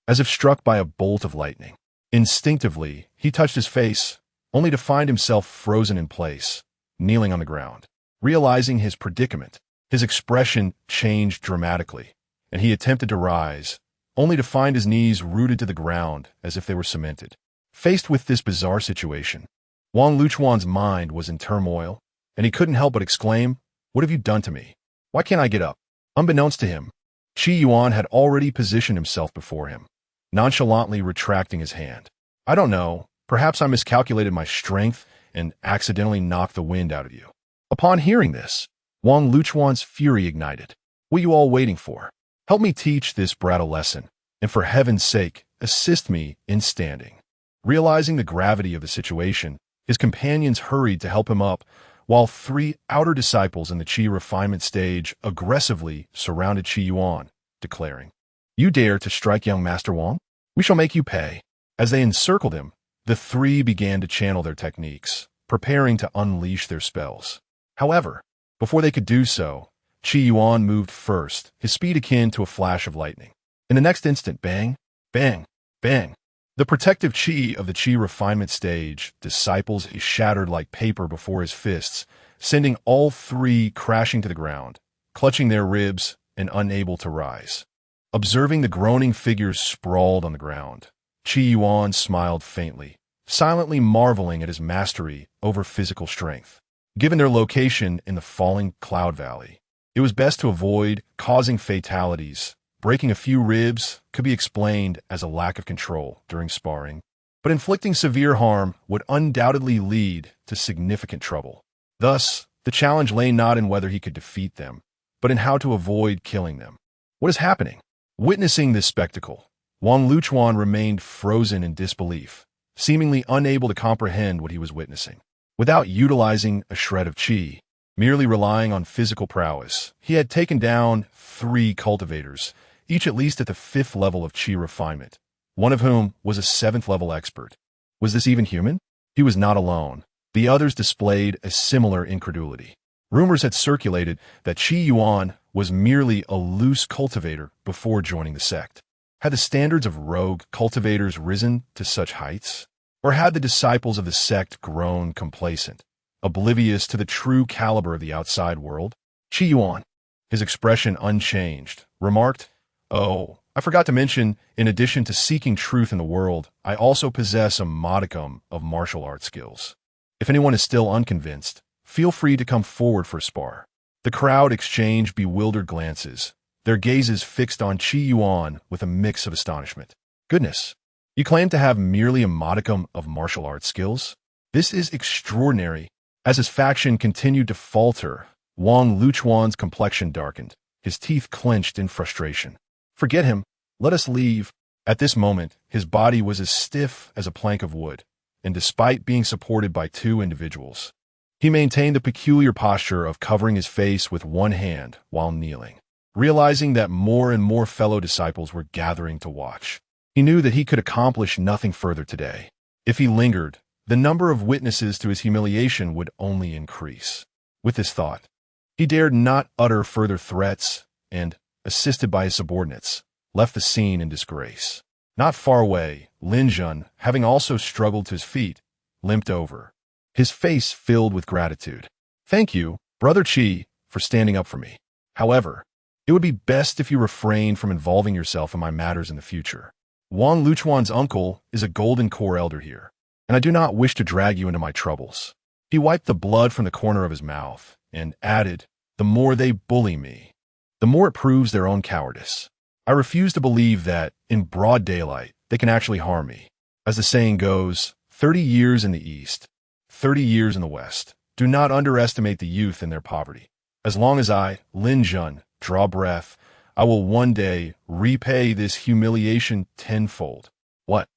as if struck by a bolt of lightning. Instinctively, he touched his face, only to find himself frozen in place, kneeling on the ground. Realizing his predicament, his expression changed dramatically, and he attempted to rise, only to find his knees rooted to the ground as if they were cemented. Faced with this bizarre situation, Wang Luchuan's mind was in turmoil, and he couldn't help but exclaim, "What have you done to me? Why can't I get up?" Unbeknownst to him, Qi Yuan had already positioned himself before him, nonchalantly retracting his hand. "I don't know, perhaps I miscalculated my strength and accidentally knocked the wind out of you." Upon hearing this, Wang Luchuan's fury ignited. "What are you all waiting for? Help me teach this brat a lesson, and for heaven's sake, assist me in standing." Realizing the gravity of the situation, his companions hurried to help him up, while 3 outer disciples in the Qi refinement stage aggressively surrounded Qi Yuan, declaring, "You dare to strike young Master Wang? We shall make you pay." As they encircled him, the 3 began to channel their techniques, preparing to unleash their spells. However, before they could do so, Qi Yuan moved first, his speed akin to a flash of lightning. In the next instant, bang, bang, bang. The protective Qi of the Qi refinement stage, disciples shattered like paper before his fists, sending all 3 crashing to the ground, clutching their ribs and unable to rise. Observing the groaning figures sprawled on the ground, Qi Yuan smiled faintly, silently marveling at his mastery over physical strength. Given their location in the falling cloud valley, it was best to avoid causing fatalities. Breaking a few ribs could be explained as a lack of control during sparring, but inflicting severe harm would undoubtedly lead to significant trouble. Thus, the challenge lay not in whether he could defeat them, but in how to avoid killing them. What is happening? Witnessing this spectacle, Wang Luchuan remained frozen in disbelief, seemingly unable to comprehend what he was witnessing. Without utilizing a shred of qi, merely relying on physical prowess, he had taken down 3 cultivators, each at least at the 5th level of qi refinement, one of whom was a 7th level expert. Was this even human? He was not alone. The others displayed a similar incredulity. Rumors had circulated that Qi Yuan was merely a loose cultivator before joining the sect. Had the standards of rogue cultivators risen to such heights? Or had the disciples of the sect grown complacent, oblivious to the true caliber of the outside world? Qi Yuan, his expression unchanged, remarked, "Oh, I forgot to mention, in addition to seeking truth in the world, I also possess a modicum of martial arts skills. If anyone is still unconvinced, feel free to come forward for a spar. The crowd exchanged bewildered glances, their gazes fixed on Yuan with a mix of astonishment. Goodness, you claim to have merely a modicum of martial arts skills? This is extraordinary. As his faction continued to falter, Wang Luchuan's complexion darkened, his teeth clenched in frustration. Forget him. Let us leave. At this moment, his body was as stiff as a plank of wood, and despite being supported by two individuals, he maintained the peculiar posture of covering his face with one hand while kneeling. Realizing that more and more fellow disciples were gathering to watch, he knew that he could accomplish nothing further today. If he lingered, the number of witnesses to his humiliation would only increase. With this thought, he dared not utter further threats and, assisted by his subordinates, left the scene in disgrace. Not far away, Lin Jun, having also struggled to his feet, limped over, his face filled with gratitude. Thank you, Brother Qi, for standing up for me. However, it would be best if you refrained from involving yourself in my matters in the future. Wang Luchuan's uncle is a golden core elder here, and I do not wish to drag you into my troubles. He wiped the blood from the corner of his mouth and added, the more they bully me, the more it proves their own cowardice. I refuse to believe that, in broad daylight, they can actually harm me. As the saying goes, 30 years in the East, 30 years in the West. Do not underestimate the youth in their poverty. As long as I, Lin Jun, draw breath, I will one day repay this humiliation tenfold. What?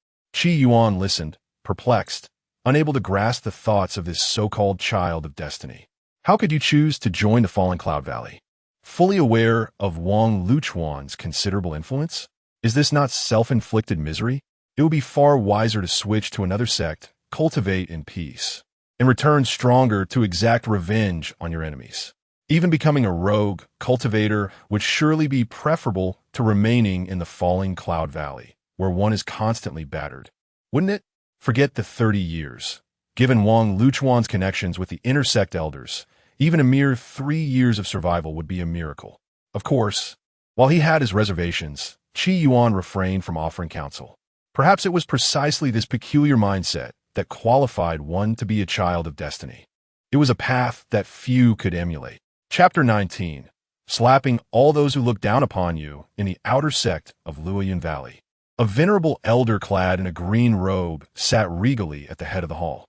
Yuan listened, perplexed, unable to grasp the thoughts of this so-called child of destiny. How could you choose to join the fallen Cloud Valley? Fully aware of Wang Luchuan's considerable influence? Is this not self-inflicted misery? It would be far wiser to switch to another sect, cultivate in peace, and return stronger to exact revenge on your enemies. Even becoming a rogue cultivator would surely be preferable to remaining in the falling Cloud Valley, where one is constantly battered. Wouldn't it? Forget the 30 years. Given Wang Luchuan's connections with the intersect elders, even a mere 3 years of survival would be a miracle. Of course, while he had his reservations, Yuan refrained from offering counsel. Perhaps it was precisely this peculiar mindset that qualified one to be a child of destiny. It was a path that few could emulate. Chapter 19. Slapping all those who look down upon you in the outer sect of Luoyan Valley. A venerable elder clad in a green robe sat regally at the head of the hall.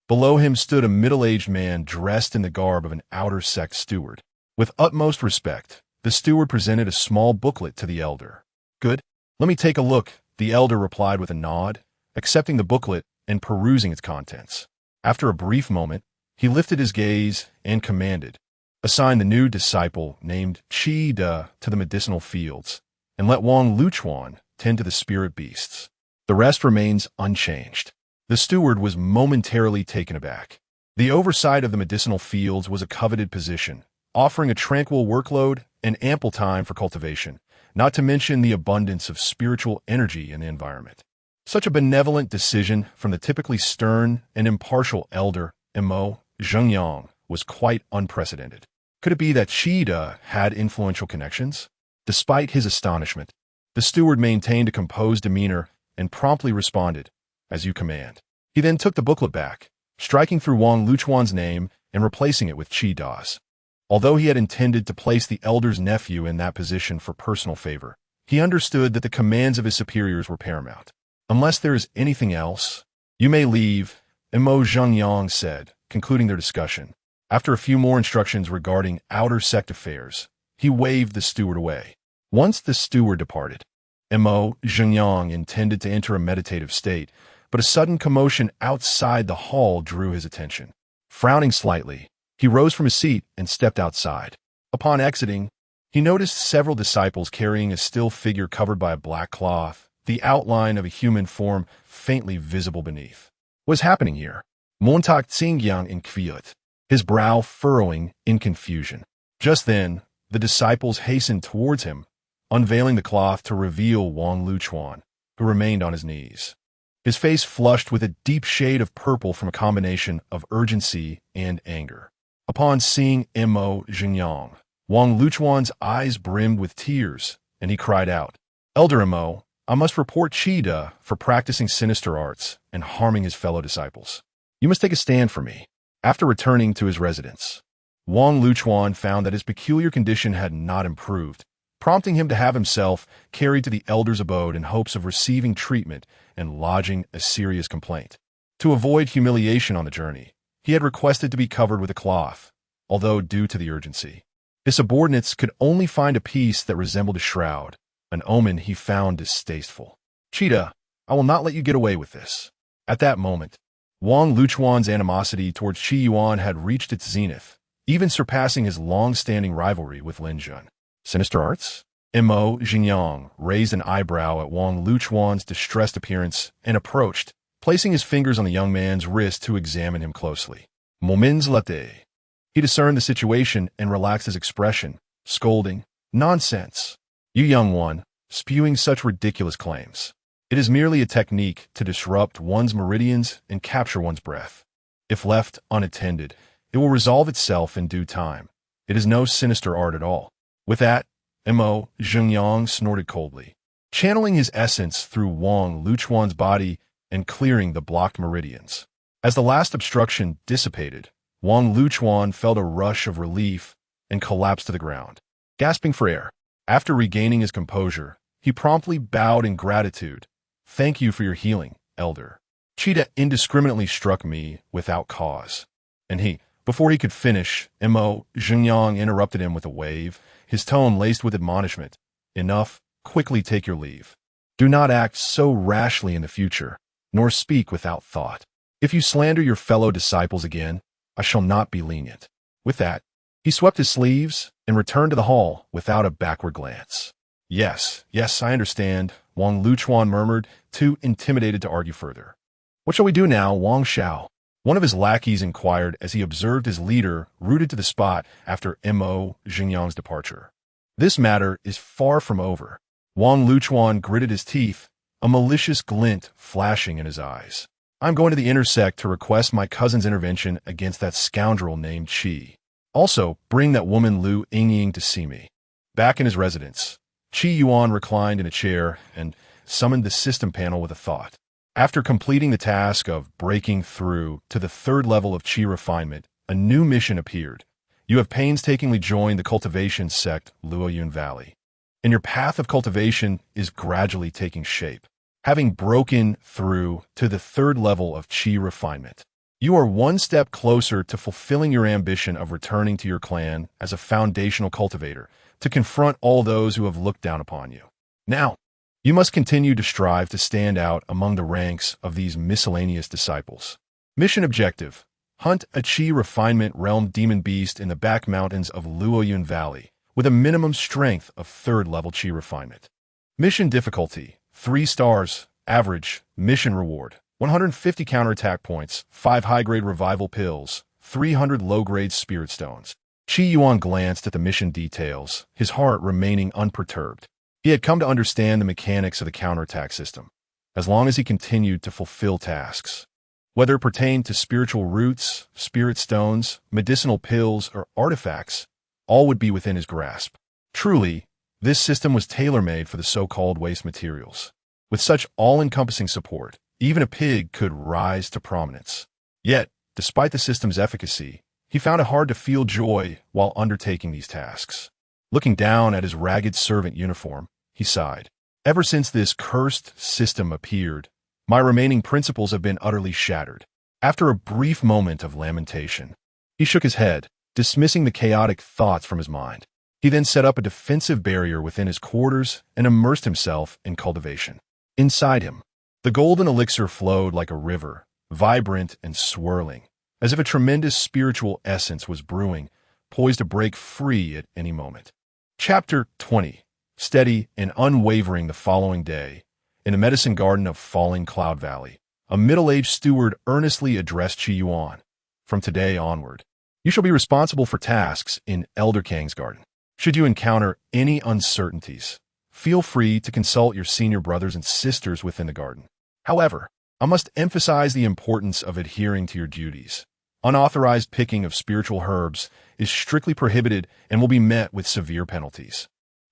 Below him stood a middle-aged man dressed in the garb of an outer sect steward. With utmost respect, the steward presented a small booklet to the elder. Good. Let me take a look, the elder replied with a nod, accepting the booklet and perusing its contents. After a brief moment, he lifted his gaze and commanded, assign the new disciple named Qi De to the medicinal fields, and let Wang Luchuan tend to the spirit beasts. The rest remains unchanged. The steward was momentarily taken aback. The oversight of the medicinal fields was a coveted position, offering a tranquil workload and ample time for cultivation, not to mention the abundance of spiritual energy in the environment. Such a benevolent decision from the typically stern and impartial elder, Mo Xianxia, was quite unprecedented. Could it be that Qi De had influential connections? Despite his astonishment, the steward maintained a composed demeanor and promptly responded, as you command. He then took the booklet back, striking through Wang Luchuan's name and replacing it with Qi De's. Although he had intended to place the elder's nephew in that position for personal favor, he understood that the commands of his superiors were paramount. Unless there is anything else, you may leave, Mo Xianxia said, concluding their discussion. After a few more instructions regarding outer sect affairs, he waved the steward away. Once the steward departed, Mo Xianxia intended to enter a meditative state, but a sudden commotion outside the hall drew his attention. Frowning slightly, he rose from his seat and stepped outside. Upon exiting, he noticed several disciples carrying a still figure covered by a black cloth, the outline of a human form faintly visible beneath. What was happening here? Montauk Xingyang inquired, his brow furrowing in confusion. Just then, the disciples hastened towards him, unveiling the cloth to reveal Wang Luchuan, who remained on his knees. His face flushed with a deep shade of purple from a combination of urgency and anger. Upon seeing Mo Xianxia, Wang Luchuan's eyes brimmed with tears, and he cried out, Elder Mo, I must report Qi De for practicing sinister arts and harming his fellow disciples. You must take a stand for me. After returning to his residence, Wang Luchuan found that his peculiar condition had not improved, prompting him to have himself carried to the elder's abode in hopes of receiving treatment and lodging a serious complaint. To avoid humiliation on the journey, he had requested to be covered with a cloth, although due to the urgency, his subordinates could only find a piece that resembled a shroud, an omen he found distasteful. Cheetah, I will not let you get away with this. At that moment, Wang Luchuan's animosity towards Qi Yuan had reached its zenith, even surpassing his long-standing rivalry with Lin Jun. Sinister arts? Mo Xingyang raised an eyebrow at Wang Luchuan's distressed appearance and approached, placing his fingers on the young man's wrist to examine him closely. Moments later, he discerned the situation and relaxed his expression, scolding, "Nonsense! You young one, spewing such ridiculous claims. It is merely a technique to disrupt one's meridians and capture one's breath. If left unattended, it will resolve itself in due time. It is no sinister art at all." With that, Mo Xingyang snorted coldly, channeling his essence through Wang Luchuan's body and clearing the blocked meridians. As the last obstruction dissipated, Wang Luchuan felt a rush of relief and collapsed to the ground, gasping for air. After regaining his composure, he promptly bowed in gratitude. "Thank you for your healing, elder. Cheetah indiscriminately struck me without cause." And before he could finish, Mo Xingyang interrupted him with a wave, his tone laced with admonishment. "Enough, quickly take your leave. Do not act so rashly in the future, nor speak without thought. If you slander your fellow disciples again, I shall not be lenient." With that, he swept his sleeves and returned to the hall without a backward glance. Yes, I understand," Wang Luchuan murmured, too intimidated to argue further. "What shall we do now, Wang Xiao?" One of his lackeys inquired as he observed his leader rooted to the spot after Mo Xingyang's departure. "This matter is far from over." Wang Luchuan gritted his teeth, a malicious glint flashing in his eyes. "I'm going to the intersect to request my cousin's intervention against that scoundrel named Qi. Also, bring that woman Lu Yingying to see me." Back in his residence, Qi Yuan reclined in a chair and summoned the system panel with a thought. After completing the task of breaking through to the third level of Qi refinement, a new mission appeared. You have painstakingly joined the Cultivation sect, Luoyun Valley, and your path of cultivation is gradually taking shape. Having broken through to the third level of Qi refinement, you are one step closer to fulfilling your ambition of returning to your clan as a foundational cultivator to confront all those who have looked down upon you. Now, you must continue to strive to stand out among the ranks of these miscellaneous disciples. Mission objective: hunt a Qi refinement realm demon beast in the back mountains of Luoyun Valley with a minimum strength of third level Qi refinement. Mission difficulty: 3 stars, average. Mission reward: 150 counterattack points, 5 high-grade revival pills, 300 low-grade spirit stones. Qi Yuan glanced at the mission details, his heart remaining unperturbed. He had come to understand the mechanics of the counterattack system, as long as he continued to fulfill tasks. Whether it pertained to spiritual roots, spirit stones, medicinal pills, or artifacts, all would be within his grasp. Truly, this system was tailor-made for the so-called waste materials. With such all-encompassing support, even a pig could rise to prominence. Yet, despite the system's efficacy, he found it hard to feel joy while undertaking these tasks. Looking down at his ragged servant uniform, he sighed. "Ever since this cursed system appeared, my remaining principles have been utterly shattered." After a brief moment of lamentation, he shook his head, dismissing the chaotic thoughts from his mind. He then set up a defensive barrier within his quarters and immersed himself in cultivation. Inside him, the golden elixir flowed like a river, vibrant and swirling, as if a tremendous spiritual essence was brewing, poised to break free at any moment. Chapter 20. Steady and unwavering the following day, in the medicine garden of Falling Cloud Valley, a middle-aged steward earnestly addressed Qi Yuan. "From today onward, you shall be responsible for tasks in Elder Kang's garden. Should you encounter any uncertainties, feel free to consult your senior brothers and sisters within the garden. However, I must emphasize the importance of adhering to your duties. Unauthorized picking of spiritual herbs is strictly prohibited and will be met with severe penalties."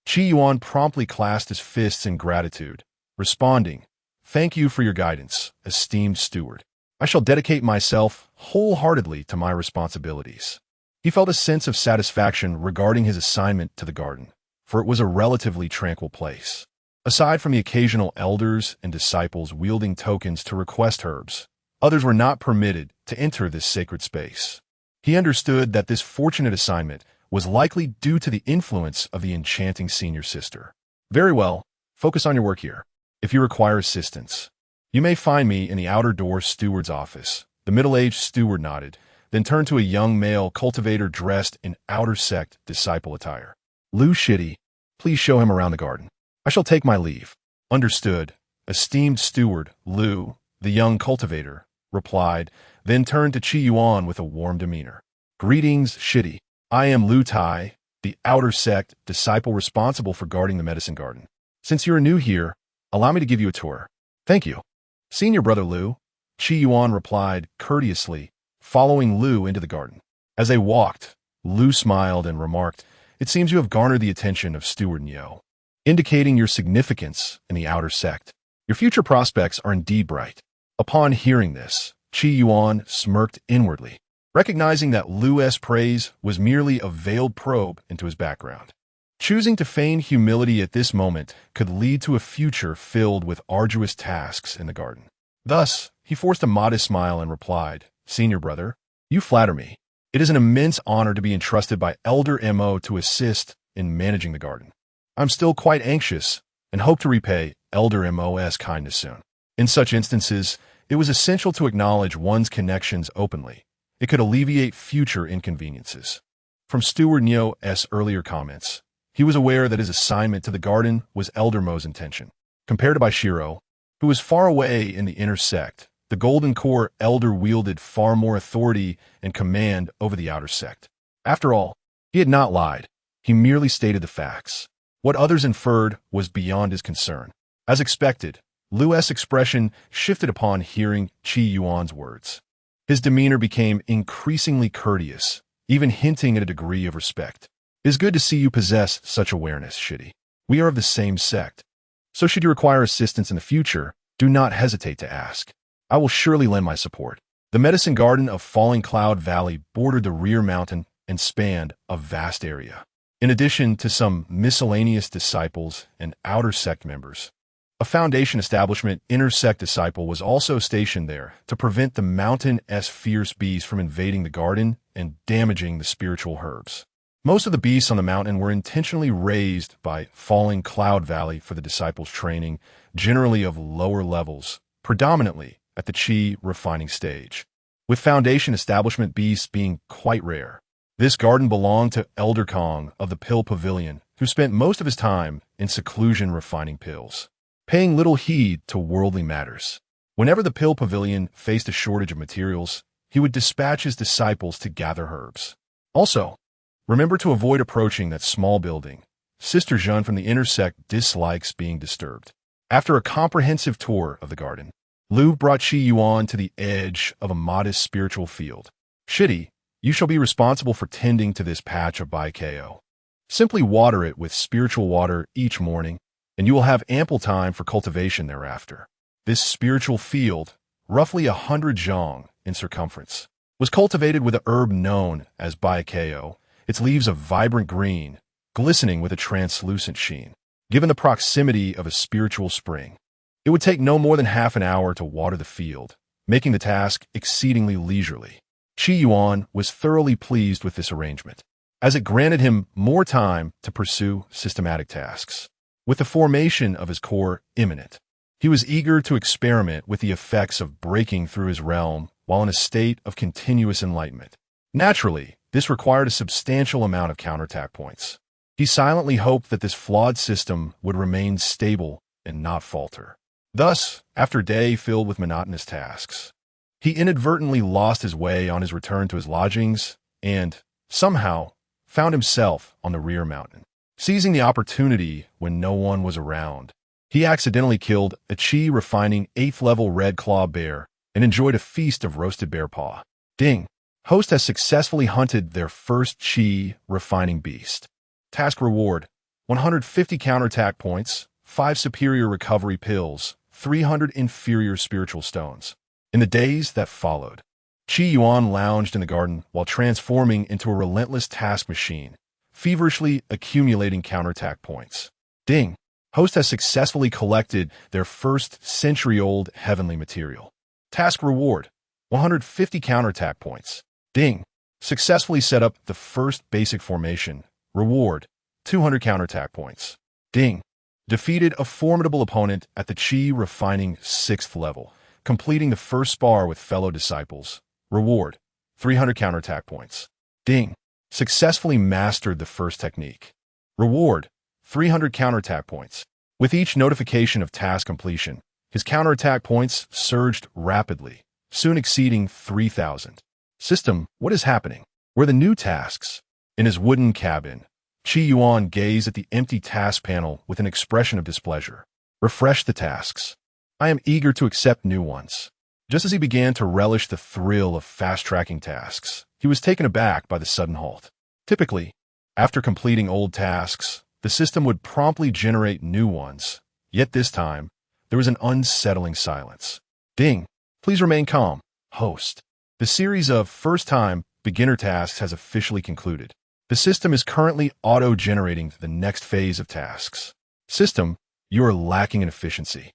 Qi Yuan promptly clasped his fists in gratitude, responding, "Thank you for your guidance, esteemed steward." I shall dedicate myself wholeheartedly to my responsibilities. He felt a sense of satisfaction regarding his assignment to the garden, for it was a relatively tranquil place. Aside from the occasional elders and disciples wielding tokens to request herbs, others were not permitted to enter this sacred space. He understood that this fortunate assignment was likely due to the influence of the enchanting senior sister. Very well, focus on your work here. If you require assistance, you may find me in the outer door steward's office. The middle-aged steward nodded, then turned to a young male cultivator dressed in outer sect disciple attire. Lu Shitty, please show him around the garden. I shall take my leave. Understood. Esteemed steward, Lu, the young cultivator, replied, then turned to Yuan with a warm demeanor. Greetings, Shitty. I am Lu Tai, the outer sect disciple responsible for guarding the medicine garden. Since you are new here, allow me to give you a tour. Thank you. Senior brother Lu, Yuan replied courteously, following Lu into the garden. As they walked, Lu smiled and remarked, "It seems you have garnered the attention of Steward Nyo, indicating your significance in the outer sect. Your future prospects are indeed bright." Upon hearing this, Yuan smirked inwardly, recognizing that Lu's praise was merely a veiled probe into his background. Choosing to feign humility at this moment could lead to a future filled with arduous tasks in the garden. Thus, he forced a modest smile and replied, "Senior brother, you flatter me. It is an immense honor to be entrusted by Elder Mo to assist in managing the garden. I'm still quite anxious and hope to repay Elder Mo's kindness soon." In such instances, it was essential to acknowledge one's connections openly. It could alleviate future inconveniences. From Steward Nyo's earlier comments, he was aware that his assignment to the garden was Elder Mo's intention. Compared to Baishiro, who was far away in the inner sect, the Golden Core Elder wielded far more authority and command over the outer sect. After all, he had not lied. He merely stated the facts. What others inferred was beyond his concern. As expected, Lu's expression shifted upon hearing Yuan's words. His demeanor became increasingly courteous, even hinting at a degree of respect. "It is good to see you possess such awareness, Shitty. We are of the same sect. So should you require assistance in the future, do not hesitate to ask. I will surely lend my support." The medicine garden of Falling Cloud Valley bordered the rear mountain and spanned a vast area. In addition to some miscellaneous disciples and outer sect members, a Foundation establishment inner sect disciple was also stationed there to prevent the mountain's fierce beasts from invading the garden and damaging the spiritual herbs. Most of the beasts on the mountain were intentionally raised by Falling Cloud Valley for the disciples' training, generally of lower levels, predominantly at the Qi refining stage, with Foundation establishment beasts being quite rare. This garden belonged to Elder Kong of the Pill Pavilion, who spent most of his time in seclusion refining pills, paying little heed to worldly matters. Whenever the Pill Pavilion faced a shortage of materials, he would dispatch his disciples to gather herbs. Also, remember to avoid approaching that small building. Sister Zhen from the inner sect dislikes being disturbed. After a comprehensive tour of the garden, Lu brought Yuan to the edge of a modest spiritual field. "Shitty, you shall be responsible for tending to this patch of Biao. Simply water it with spiritual water each morning, and you will have ample time for cultivation thereafter." This spiritual field, roughly 100 zhang in circumference, was cultivated with a herb known as Biao, its leaves of vibrant green, glistening with a translucent sheen. Given the proximity of a spiritual spring, it would take no more than half an hour to water the field, making the task exceedingly leisurely. Yuan was thoroughly pleased with this arrangement, as it granted him more time to pursue systematic tasks. With the formation of his core imminent, he was eager to experiment with the effects of breaking through his realm while in a state of continuous enlightenment. Naturally, this required a substantial amount of counterattack points. He silently hoped that this flawed system would remain stable and not falter. Thus, after a day filled with monotonous tasks, he inadvertently lost his way on his return to his lodgings and, somehow, found himself on the rear mountain. Seizing the opportunity when no one was around, he accidentally killed a Qi refining 8th level red claw bear and enjoyed a feast of roasted bear paw. Ding! Host has successfully hunted their first Qi refining beast. Task reward: 150 counterattack points, 5 superior recovery pills, 300 inferior spiritual stones. In the days that followed, Yuan lounged in the garden while transforming into a relentless task machine, feverishly accumulating counterattack points. Ding! Host has successfully collected their first century-old heavenly material. Task reward, 150 counterattack points. Ding! Successfully set up the first basic formation. Reward, 200 counterattack points. Ding! Defeated a formidable opponent at the Qi refining 6th level, completing the first spar with fellow disciples. Reward, 300 counterattack points. Ding! Successfully mastered the first technique. Reward, 300 counterattack points. With each notification of task completion, his counterattack points surged rapidly, soon exceeding 3,000. System, what is happening? Where are the new tasks? In his wooden cabin, Yuan gazed at the empty task panel with an expression of displeasure. Refresh the tasks. I am eager to accept new ones. Just as he began to relish the thrill of fast-tracking tasks, he was taken aback by the sudden halt. Typically, after completing old tasks, the system would promptly generate new ones. Yet this time, there was an unsettling silence. Ding! Please remain calm, host. The series of first-time beginner tasks has officially concluded. The system is currently auto-generating the next phase of tasks. System, you are lacking in efficiency.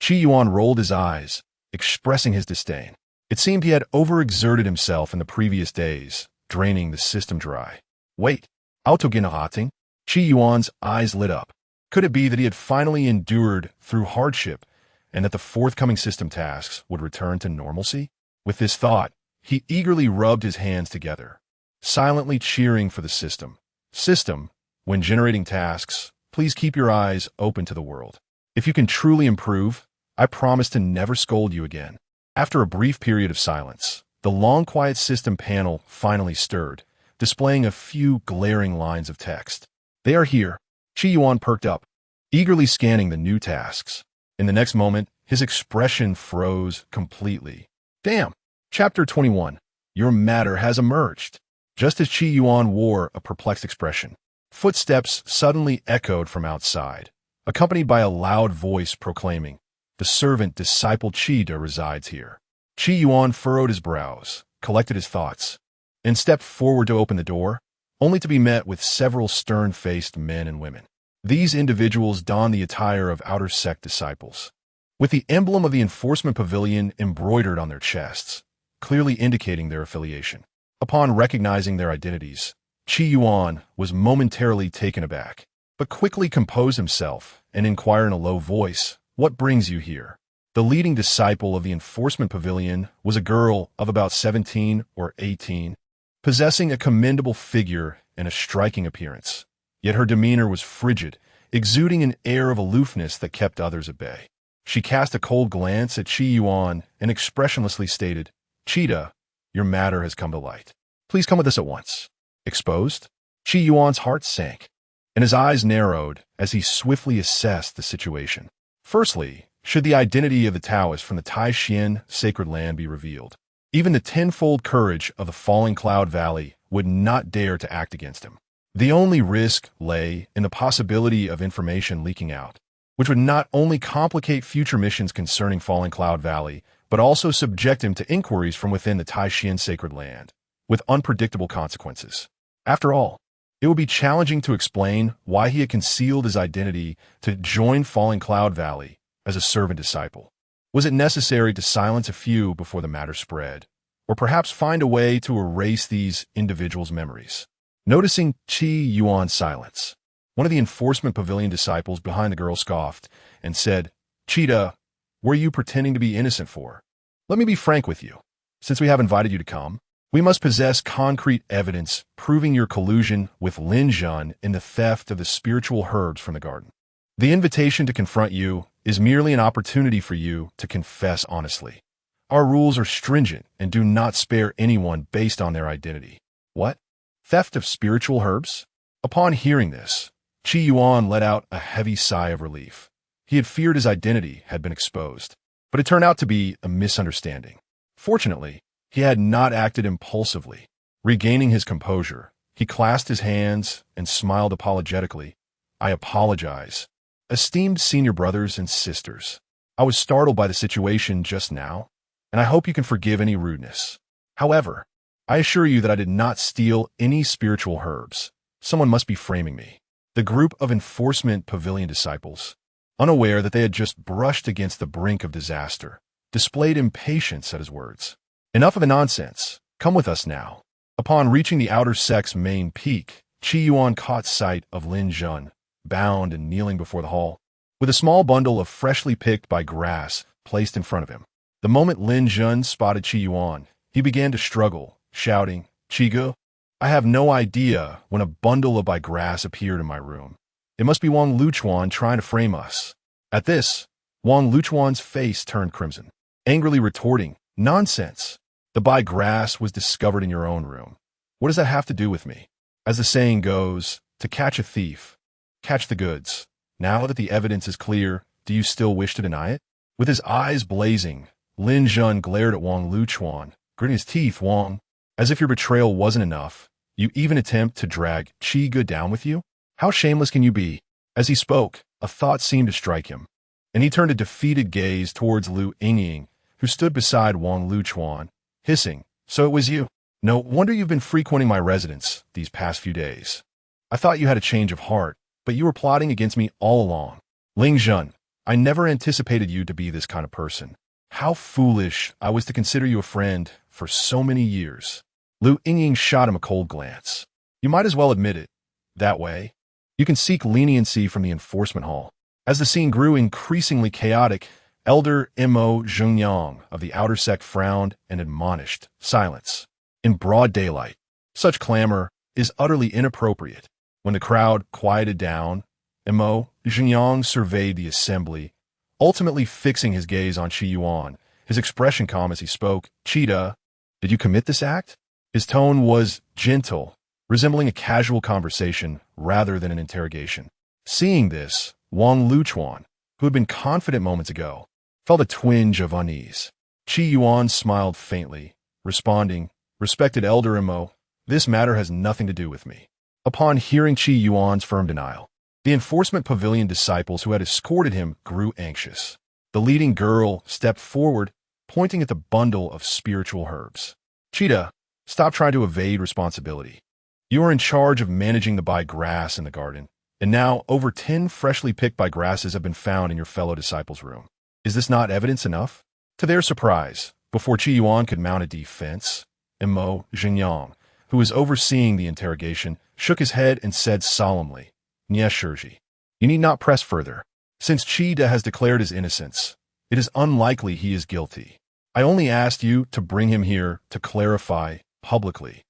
Yuan rolled his eyes, expressing his disdain. It seemed he had overexerted himself in the previous days, draining the system dry. Wait, autogenerating? Yuan's eyes lit up. Could it be that he had finally endured through hardship and that the forthcoming system tasks would return to normalcy? With this thought, he eagerly rubbed his hands together, silently cheering for the system. System, when generating tasks, please keep your eyes open to the world. If you can truly improve, I promise to never scold you again. After a brief period of silence, the long quiet system panel finally stirred, displaying a few glaring lines of text. They are here. Yuan perked up, eagerly scanning the new tasks. In the next moment, his expression froze completely. Damn! Chapter 21. Your matter has emerged. Just as Yuan wore a perplexed expression, footsteps suddenly echoed from outside, accompanied by a loud voice proclaiming, "The servant disciple Qida resides here." Yuan furrowed his brows, collected his thoughts, and stepped forward to open the door, only to be met with several stern-faced men and women. These individuals donned the attire of outer sect disciples, with the emblem of the enforcement pavilion embroidered on their chests, clearly indicating their affiliation. Upon recognizing their identities, Yuan was momentarily taken aback, but quickly composed himself and inquired in a low voice, "What brings you here?" The leading disciple of the enforcement pavilion was a girl of about 17 or 18, possessing a commendable figure and a striking appearance. Yet her demeanor was frigid, exuding an air of aloofness that kept others at bay. She cast a cold glance at Yuan and expressionlessly stated, "Qida, your matter has come to light. Please come with us at once." Exposed? Yuan's heart sank, and his eyes narrowed as he swiftly assessed the situation. Firstly, should the identity of the Taoist from the Tai Xuan sacred land be revealed, even the tenfold courage of the Falling Cloud Valley would not dare to act against him. The only risk lay in the possibility of information leaking out, which would not only complicate future missions concerning Falling Cloud Valley, but also subject him to inquiries from within the Tai Xuan sacred land, with unpredictable consequences. After all, it would be challenging to explain why he had concealed his identity to join Falling Cloud Valley as a servant disciple. Was it necessary to silence a few before the matter spread, or perhaps find a way to erase these individuals' memories? Noticing Yuan's silence, one of the enforcement pavilion disciples behind the girl scoffed and said, "Qida, what are you pretending to be innocent for? Let me be frank with you. Since we have invited you to come, we must possess concrete evidence proving your collusion with Lin Zhan in the theft of the spiritual herbs from the garden. The invitation to confront you is merely an opportunity for you to confess honestly. Our rules are stringent and do not spare anyone based on their identity." What? Theft of spiritual herbs? Upon hearing this, Yuan let out a heavy sigh of relief. He had feared his identity had been exposed, but it turned out to be a misunderstanding. Fortunately, he had not acted impulsively. Regaining his composure, he clasped his hands and smiled apologetically. "I apologize. Esteemed senior brothers and sisters, I was startled by the situation just now. and I hope you can forgive any rudeness. However, I assure you that I did not steal any spiritual herbs. Someone must be framing me. The group of enforcement pavilion disciples, unaware that they had just brushed against the brink of disaster, displayed impatience at his words. Enough of the nonsense. Come with us now. Upon reaching the outer sect's main peak, Yuan caught sight of Lin Jun, bound and kneeling before the hall, with a small bundle of freshly picked by grass placed in front of him. The moment Lin Jun spotted Yuan, he began to struggle, shouting, "Chigu, I have no idea when a bundle of by grass appeared in my room. It must be Wang Luchuan trying to frame us." At this, Wang Luchuan's face turned crimson, angrily retorting, "Nonsense! The by grass was discovered in your own room. What does that have to do with me? As the saying goes, to catch a thief, catch the goods. Now that the evidence is clear, do you still wish to deny it?" With his eyes blazing, Lin Jun glared at Wang Luchuan, gritting his teeth. "Wang, as if your betrayal wasn't enough, you even attempt to drag Chigu down with you? How shameless can you be?" As he spoke, a thought seemed to strike him, and he turned a defeated gaze towards Lu Yingying, who stood beside Wang Luchuan, hissing, "So it was you? No wonder you've been frequenting my residence these past few days. I thought you had a change of heart, but you were plotting against me all along. Ling Jun, I never anticipated you to be this kind of person. How foolish I was to consider you a friend for so many years." Lu Yingying shot him a cold glance. "You might as well admit it. That way, you can seek leniency from the enforcement hall." As the scene grew increasingly chaotic, Elder Mo Zhengyang of the outer sect frowned and admonished, "Silence. In broad daylight, such clamor is utterly inappropriate." When the crowd quieted down, Mo Zhengyang surveyed the assembly, ultimately fixing his gaze on Yuan, his expression calm as he spoke. "Cheetah, did you commit this act?" His tone was gentle, resembling a casual conversation rather than an interrogation. Seeing this, Wang Luchuan, who had been confident moments ago, felt a twinge of unease. Yuan smiled faintly, responding, "Respected Elder Mo, this matter has nothing to do with me." Upon hearing Yuan's firm denial, the enforcement pavilion disciples who had escorted him grew anxious. The leading girl stepped forward, pointing at the bundle of spiritual herbs. "Cheetah, stop trying to evade responsibility. You are in charge of managing the by grass in the garden, and now over 10 freshly picked by grasses have been found in your fellow disciples' room. Is this not evidence enough?" To their surprise, before Yuan could mount a defense, Mo Zhengyang, who was overseeing the interrogation, shook his head and said solemnly, "Nye Shiji, you need not press further. Since Cheetah has declared his innocence, it is unlikely he is guilty. I only asked you to bring him here to clarify publicly,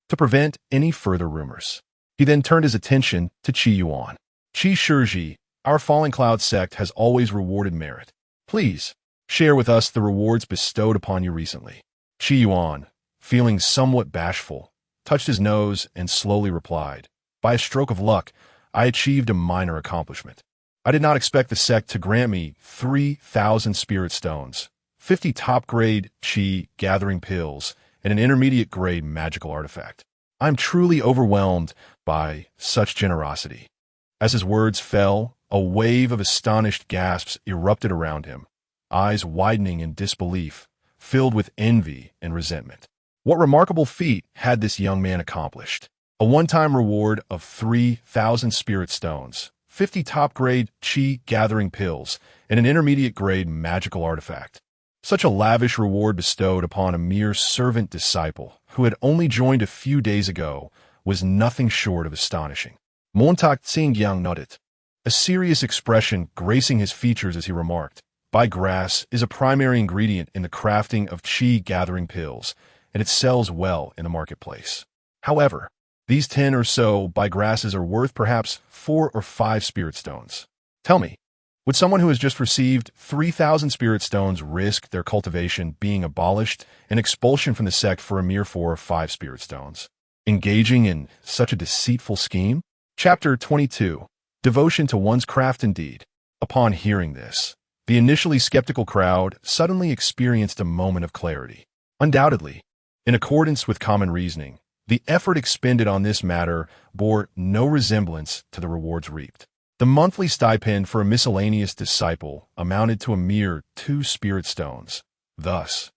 to prevent any further rumors." He then turned his attention to Yuan. "Shiji, our Falling Cloud sect has always rewarded merit. Please, share with us the rewards bestowed upon you recently." Yuan, feeling somewhat bashful, touched his nose and slowly replied, "By a stroke of luck, I achieved a minor accomplishment. I did not expect the sect to grant me 3,000 spirit stones, 50 top-grade chi gathering pills, and an intermediate-grade magical artifact. I'm truly overwhelmed by such generosity." As his words fell, a wave of astonished gasps erupted around him, eyes widening in disbelief, filled with envy and resentment. What remarkable feat had this young man accomplished? A one-time reward of 3,000 spirit stones, 50 top-grade chi gathering pills, and an intermediate-grade magical artifact. Such a lavish reward bestowed upon a mere servant disciple who had only joined a few days ago was nothing short of astonishing. Montak Xingyang nodded, a serious expression gracing his features as he remarked, "By grass is a primary ingredient in the crafting of chi gathering pills, and it sells well in the marketplace. However, these 10 or so by grasses are worth perhaps 4 or 5 spirit stones. Tell me, would someone who has just received 3,000 spirit stones risk their cultivation being abolished and expulsion from the sect for a mere 4 or 5 spirit stones? Engaging in such a deceitful scheme?" Chapter 22. Devotion to one's craft indeed. Upon hearing this, the initially skeptical crowd suddenly experienced a moment of clarity. Undoubtedly, in accordance with common reasoning, the effort expended on this matter bore no resemblance to the rewards reaped. The monthly stipend for a miscellaneous disciple amounted to a mere 2 spirit stones. Thus,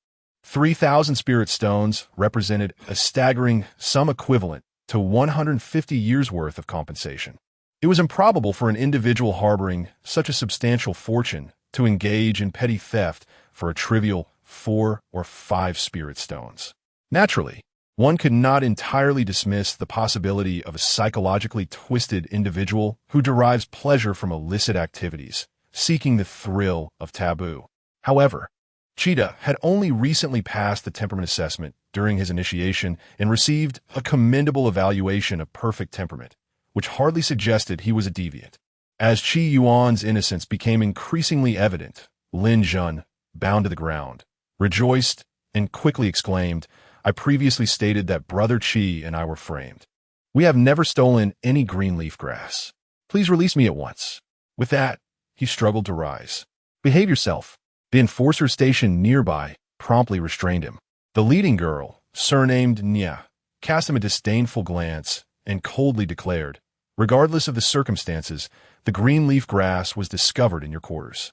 3,000 spirit stones represented a staggering sum equivalent to 150 years' worth of compensation. It was improbable for an individual harboring such a substantial fortune to engage in petty theft for a trivial 4 or 5 spirit stones. Naturally, one could not entirely dismiss the possibility of a psychologically twisted individual who derives pleasure from illicit activities, seeking the thrill of taboo. However, Cheetah had only recently passed the temperament assessment during his initiation and received a commendable evaluation of perfect temperament, which hardly suggested he was a deviant. As Qi Yuan's innocence became increasingly evident, Lin Zhen, bound to the ground, rejoiced and quickly exclaimed, "I previously stated that Brother Qi and I were framed. We have never stolen any green leaf grass. Please release me at once." With that, he struggled to rise. "Behave yourself." The enforcer stationed nearby promptly restrained him. The leading girl, surnamed Nia, cast him a disdainful glance and coldly declared, "Regardless of the circumstances, the green leaf grass was discovered in your quarters.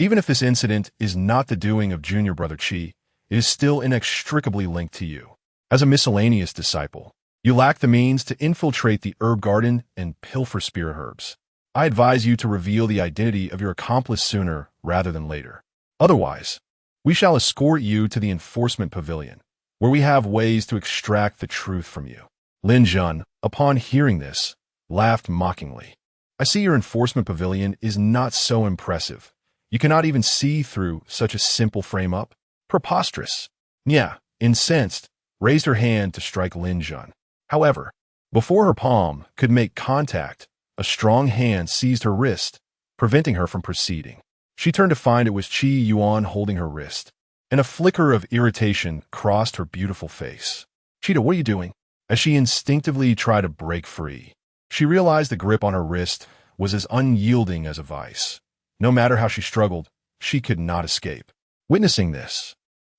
Even if this incident is not the doing of Junior Brother Qi, it is still inextricably linked to you. As a miscellaneous disciple, you lack the means to infiltrate the herb garden and pilfer spirit herbs. I advise you to reveal the identity of your accomplice sooner rather than later. Otherwise, we shall escort you to the enforcement pavilion, where we have ways to extract the truth from you." Lin Zhen, upon hearing this, laughed mockingly. "I see your enforcement pavilion is not so impressive. You cannot even see through such a simple frame-up? Preposterous." Nia, incensed, raised her hand to strike Lin Zhen. However, before her palm could make contact, a strong hand seized her wrist, preventing her from proceeding. She turned to find it was Qi Yuan holding her wrist, and a flicker of irritation crossed her beautiful face. "Cheetah, what are you doing?" As she instinctively tried to break free, she realized the grip on her wrist was as unyielding as a vice. No matter how she struggled, she could not escape. Witnessing this,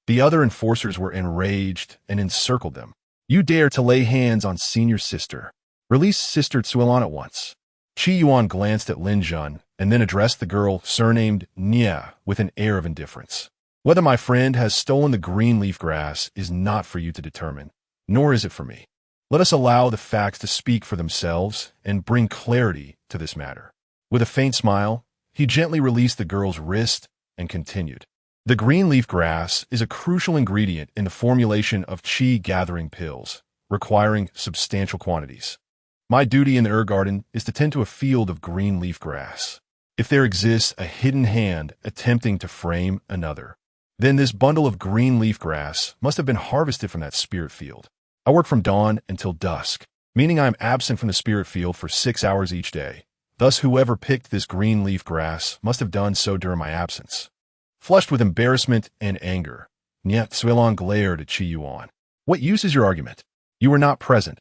the other enforcers were enraged and encircled them. "You dare to lay hands on senior sister. Release Sister Cuilan at once." Qi Yuan glanced at Lin Zhen and then addressed the girl surnamed Nia with an air of indifference. "Whether my friend has stolen the green leaf grass is not for you to determine, nor is it for me. Let us allow the facts to speak for themselves and bring clarity to this matter." With a faint smile, he gently released the girl's wrist and continued. "The green leaf grass is a crucial ingredient in the formulation of qi gathering pills, requiring substantial quantities. My duty in the herb garden is to tend to a field of green leaf grass. If there exists a hidden hand attempting to frame another, then this bundle of green leaf grass must have been harvested from that spirit field. I work from dawn until dusk, meaning I am absent from the spirit field for 6 hours each day. Thus, whoever picked this green leaf grass must have done so during my absence." Flushed with embarrassment and anger, Nia Cuilan glared at Qi Yuan. "What use is your argument? You were not present.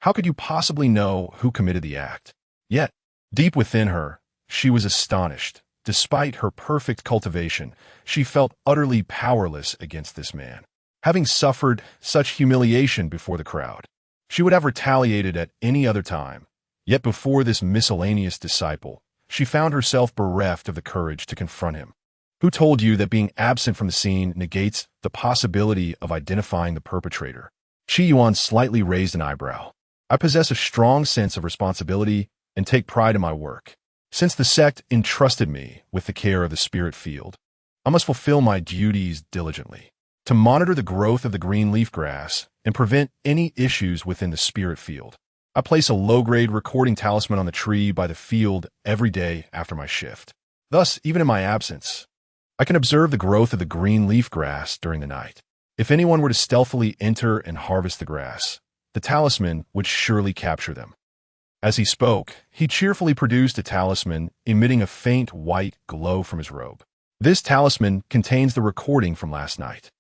How could you possibly know who committed the act?" Yet, deep within her, she was astonished. Despite her perfect cultivation, she felt utterly powerless against this man. Having suffered such humiliation before the crowd, she would have retaliated at any other time. Yet before this miscellaneous disciple, she found herself bereft of the courage to confront him. "Who told you that being absent from the scene negates the possibility of identifying the perpetrator?" Qi Yuan slightly raised an eyebrow. "I possess a strong sense of responsibility and take pride in my work. Since the sect entrusted me with the care of the spirit field, I must fulfill my duties diligently, to monitor the growth of the green leaf grass and prevent any issues within the spirit field. I place a low-grade recording talisman on the tree by the field every day after my shift. Thus, even in my absence, I can observe the growth of the green leaf grass during the night. If anyone were to stealthily enter and harvest the grass, the talisman would surely capture them." As he spoke, he cheerfully produced a talisman emitting a faint white glow from his robe. "This talisman contains the recording from last night.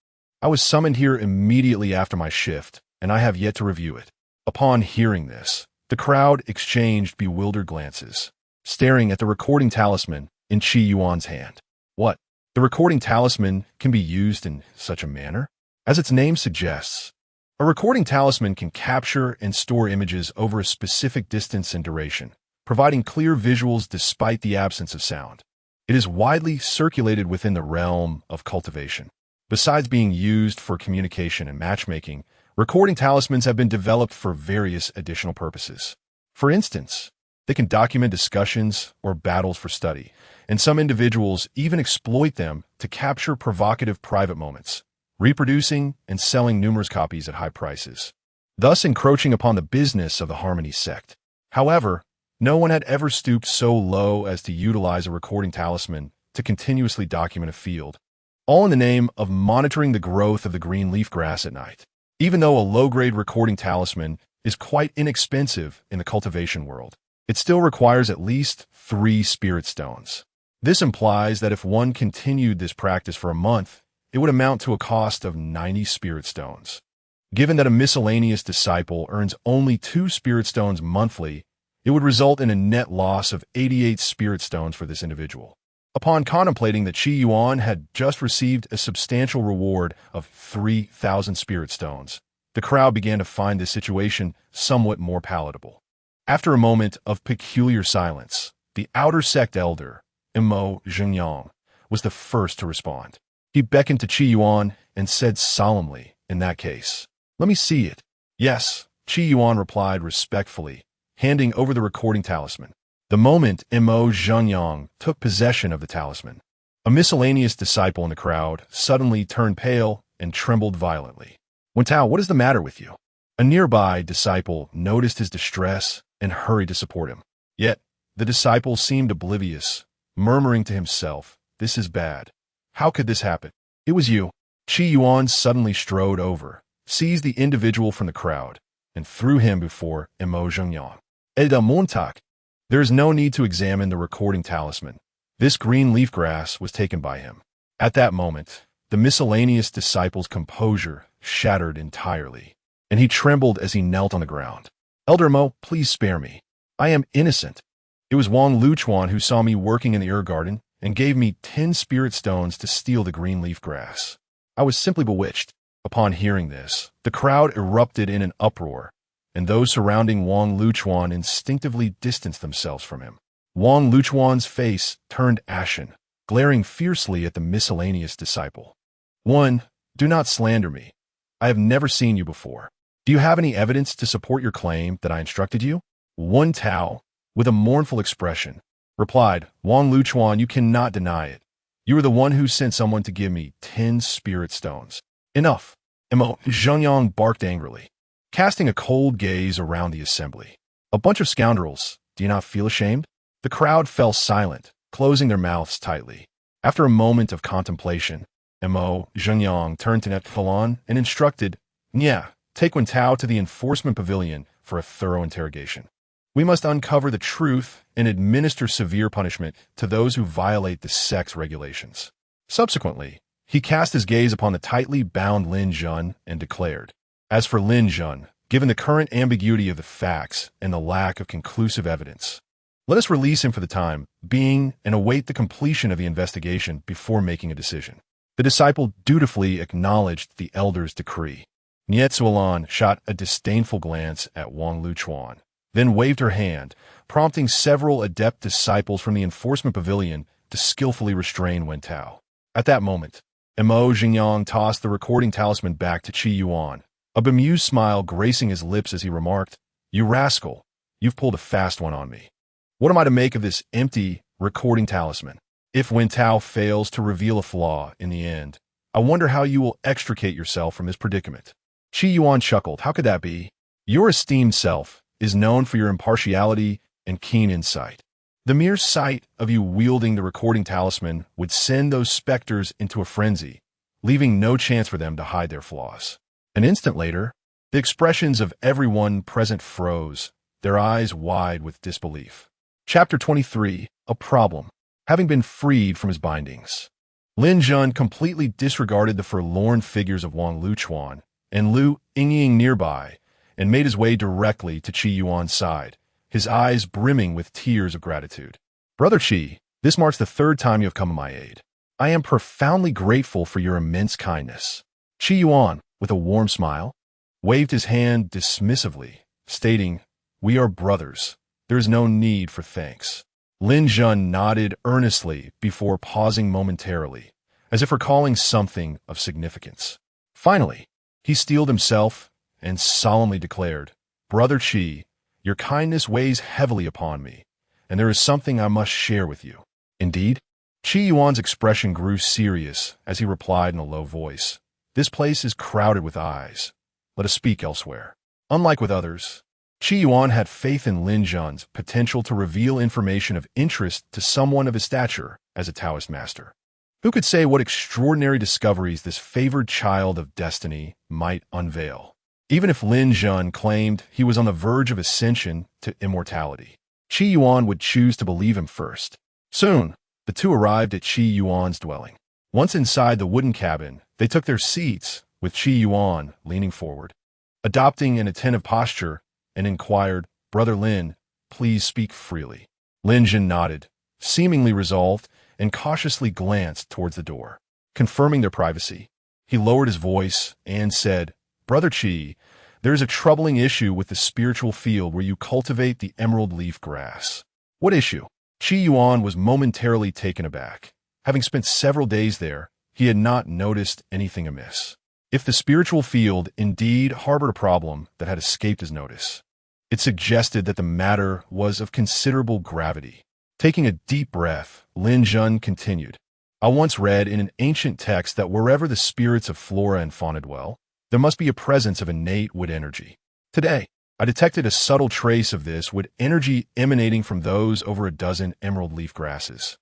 I was summoned here immediately after my shift, and I have yet to review it." Upon hearing this, the crowd exchanged bewildered glances, staring at the recording talisman in Qi Yuan's hand. What? The recording talisman can be used in such a manner? As its name suggests, a recording talisman can capture and store images over a specific distance and duration, providing clear visuals despite the absence of sound. It is widely circulated within the realm of cultivation. Besides being used for communication and matchmaking, recording talismans have been developed for various additional purposes. For instance, they can document discussions or battles for study, and some individuals even exploit them to capture provocative private moments, reproducing and selling numerous copies at high prices, thus encroaching upon the business of the Harmony sect. However, no one had ever stooped so low as to utilize a recording talisman to continuously document a field, all in the name of monitoring the growth of the green leaf grass at night. Even though a low-grade recording talisman is quite inexpensive in the cultivation world, it still requires at least 3 spirit stones. This implies that if one continued this practice for a month, it would amount to a cost of 90 spirit stones. Given that a miscellaneous disciple earns only 2 spirit stones monthly, it would result in a net loss of 88 spirit stones for this individual. Upon contemplating that Yuan had just received a substantial reward of 3,000 spirit stones, the crowd began to find this situation somewhat more palatable. After a moment of peculiar silence, the outer sect elder, Imo Zhengyang, was the first to respond. He beckoned to Yuan and said solemnly, "In that case, let me see it." "Yes," Yuan replied respectfully, handing over the recording talisman. The moment Imo Zhengyang took possession of the talisman, a miscellaneous disciple in the crowd suddenly turned pale and trembled violently. "Wen Tao, what is the matter with you?" A nearby disciple noticed his distress and hurried to support him. Yet, the disciple seemed oblivious, murmuring to himself, "This is bad. How could this happen?" "It was you." Yuan suddenly strode over, seized the individual from the crowd, and threw him before Imo Zhengyang. "Eda Montak." There is no need to examine the recording talisman. This green leaf grass was taken by him. At that moment, the miscellaneous disciple's composure shattered entirely, and he trembled as he knelt on the ground. "Elder Mo, please spare me. I am innocent. It was Wang Luchuan who saw me working in the herb garden and gave me 10 spirit stones to steal the green leaf grass. I was simply bewitched." Upon hearing this, the crowd erupted in an uproar, and those surrounding Wang Luchuan instinctively distanced themselves from him. Wang Luchuan's face turned ashen, glaring fiercely at the miscellaneous disciple. "One, do not slander me. I have never seen you before. Do you have any evidence to support your claim that I instructed you?" Wen Tao, with a mournful expression, replied, "Wang Luchuan, you cannot deny it. You are the one who sent someone to give me 10 spirit stones." "Enough!" Imo Zhengyang barked angrily, casting a cold gaze around the assembly. "A bunch of scoundrels, do you not feel ashamed?" The crowd fell silent, closing their mouths tightly. After a moment of contemplation, Imo Zhengyang turned to Netfalon and instructed, "Nya, take Wen Tao to the enforcement pavilion for a thorough interrogation. We must uncover the truth and administer severe punishment to those who violate the sect's regulations." Subsequently, he cast his gaze upon the tightly bound Lin Zhun and declared, "As for Lin Zhun, given the current ambiguity of the facts and the lack of conclusive evidence, let us release him for the time being and await the completion of the investigation before making a decision." The disciple dutifully acknowledged the elder's decree. Niezuelan shot a disdainful glance at Wang Luchuan, then waved her hand, prompting several adept disciples from the enforcement pavilion to skillfully restrain Wen Tao. At that moment, Imo Zhengyang tossed the recording talisman back to Yuan, a bemused smile gracing his lips as he remarked, "You rascal, you've pulled a fast one on me. What am I to make of this empty recording talisman? If Wen Tao fails to reveal a flaw in the end, I wonder how you will extricate yourself from this predicament." Yuan chuckled. "How could that be? Your esteemed self is known for your impartiality and keen insight. The mere sight of you wielding the recording talisman would send those specters into a frenzy, leaving no chance for them to hide their flaws." An instant later, the expressions of everyone present froze, their eyes wide with disbelief. Chapter 23, A Problem. Having been freed from his bindings, Lin Zhun completely disregarded the forlorn figures of Wang Luchuan and Lu Yingying nearby and made his way directly to Yuan's side, his eyes brimming with tears of gratitude. "Brother Qi, this marks the 3rd time you have come to my aid. I am profoundly grateful for your immense kindness." Yuan, with a warm smile, waved his hand dismissively, stating, "We are brothers. There is no need for thanks." Lin Zhun nodded earnestly before pausing momentarily, as if recalling something of significance. Finally, he steeled himself and solemnly declared, "Brother Qi, your kindness weighs heavily upon me, and there is something I must share with you." Indeed, Qi Yuan's expression grew serious as he replied in a low voice, "This place is crowded with eyes. Let us speak elsewhere." Unlike with others, Qi Yuan had faith in Lin Zhan's potential to reveal information of interest to someone of his stature as a Taoist master. Who could say what extraordinary discoveries this favored child of destiny might unveil? Even if Lin Zhan claimed he was on the verge of ascension to immortality, Qi Yuan would choose to believe him first. Soon, the two arrived at Qi Yuan's dwelling. Once inside the wooden cabin, they took their seats, with Qi Yuan leaning forward, adopting an attentive posture, and inquired, "Brother Lin, please speak freely." Lin Zhan nodded, seemingly resolved, and cautiously glanced towards the door. Confirming their privacy, he lowered his voice and said, "Brother Qi, there is a troubling issue with the spiritual field where you cultivate the emerald leaf grass." "What issue?" Qi Yuan was momentarily taken aback. Having spent several days there, he had not noticed anything amiss. If the spiritual field indeed harbored a problem that had escaped his notice, it suggested that the matter was of considerable gravity. Taking a deep breath, Lin Zhan continued, "I once read in an ancient text that wherever the spirits of flora and fauna dwell, there must be a presence of innate wood energy. Today, I detected a subtle trace of this wood energy emanating from those over a dozen emerald leaf grasses.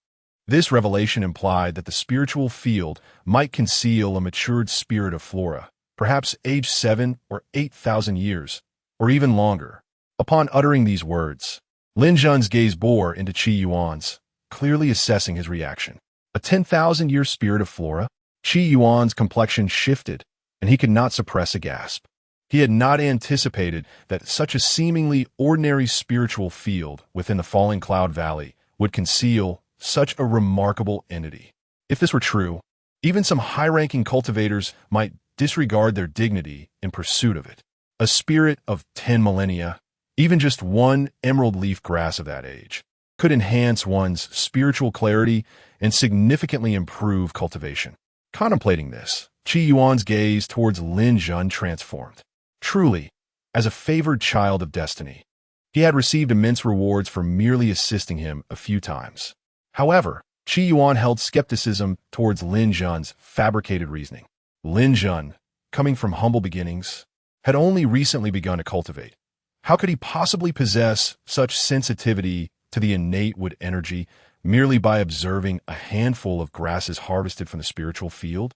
This revelation implied that the spiritual field might conceal a matured spirit of flora, perhaps aged 7 or 8,000 years, or even longer." Upon uttering these words, Lin Zhan's gaze bore into Qi Yuan's, clearly assessing his reaction. A 10,000-year spirit of flora? Qi Yuan's complexion shifted, and he could not suppress a gasp. He had not anticipated that such a seemingly ordinary spiritual field within the Falling Cloud Valley would conceal such a remarkable entity. If this were true, even some high-ranking cultivators might disregard their dignity in pursuit of it. A spirit of 10 millennia, even just one emerald leaf grass of that age, could enhance one's spiritual clarity and significantly improve cultivation. Contemplating this, Qi Yuan's gaze towards Lin Zhan transformed. Truly, as a favored child of destiny, he had received immense rewards for merely assisting him a few times. However, Qi Yuan held skepticism towards Lin Zhan's fabricated reasoning. Lin Zhan, coming from humble beginnings, had only recently begun to cultivate. How could he possibly possess such sensitivity to the innate wood energy merely by observing a handful of grasses harvested from the spiritual field?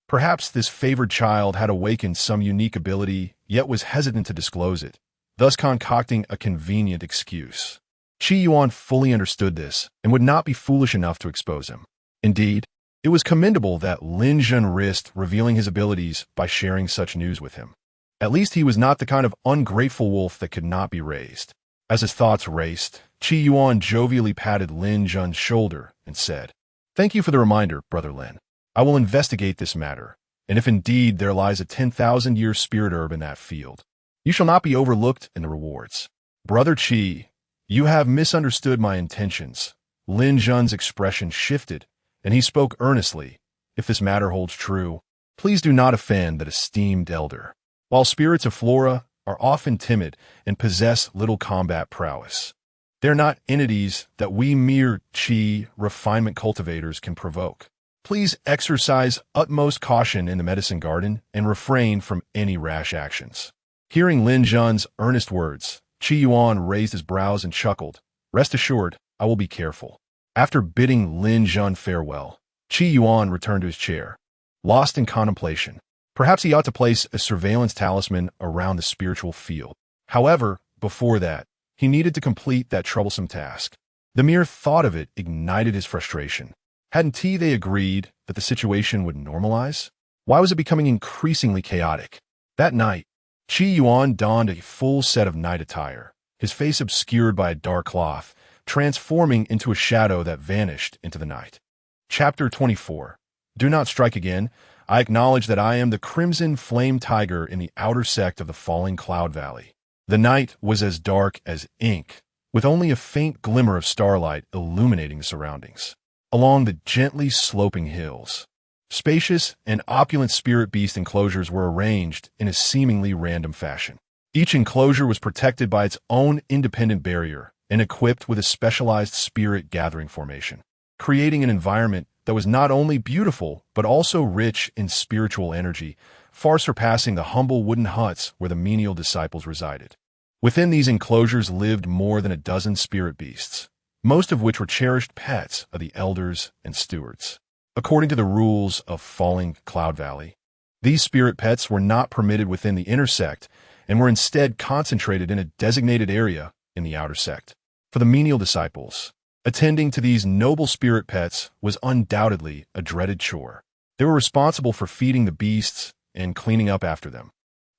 Perhaps this favored child had awakened some unique ability, yet was hesitant to disclose it, thus concocting a convenient excuse. Qi Yuan fully understood this and would not be foolish enough to expose him. Indeed, it was commendable that Lin Zhan risked revealing his abilities by sharing such news with him. At least he was not the kind of ungrateful wolf that could not be raised. As his thoughts raced, Qi Yuan jovially patted Lin Zhan's shoulder and said, "Thank you for the reminder, Brother Lin. I will investigate this matter, and if indeed there lies a 10,000-year spirit herb in that field, you shall not be overlooked in the rewards." "Brother Qi, you have misunderstood my intentions." Lin Zhan's expression shifted, and he spoke earnestly. "If this matter holds true, please do not offend that esteemed elder. While spirits of flora are often timid and possess little combat prowess, they are not entities that we mere Qi refinement cultivators can provoke. Please exercise utmost caution in the medicine garden and refrain from any rash actions." Hearing Lin Zhan's earnest words, Qi Yuan raised his brows and chuckled. "Rest assured, I will be careful." After bidding Lin Zhan farewell, Qi Yuan returned to his chair, lost in contemplation. Perhaps he ought to place a surveillance talisman around the spiritual field. However, before that, he needed to complete that troublesome task. The mere thought of it ignited his frustration. Hadn't they agreed that the situation would normalize? Why was it becoming increasingly chaotic? That night, Qi Yuan donned a full set of night attire, his face obscured by a dark cloth, transforming into a shadow that vanished into the night. Chapter 24. Do not strike again. I acknowledge that I am the crimson flame tiger in the outer sect of the Falling Cloud Valley. The night was as dark as ink, with only a faint glimmer of starlight illuminating the surroundings. Along the gently sloping hills, Spacious and opulent spirit beast enclosures were arranged in a seemingly random fashion. Each enclosure was protected by its own independent barrier and equipped with a specialized spirit gathering formation, creating an environment that was not only beautiful but also rich in spiritual energy, far surpassing the humble wooden huts where the menial disciples resided. Within these enclosures lived more than a dozen spirit beasts, most of which were cherished pets of the elders and stewards. According to the rules of Falling Cloud Valley, these spirit pets were not permitted within the inner sect and were instead concentrated in a designated area in the outer sect. For the menial disciples, attending to these noble spirit pets was undoubtedly a dreaded chore. They were responsible for feeding the beasts and cleaning up after them,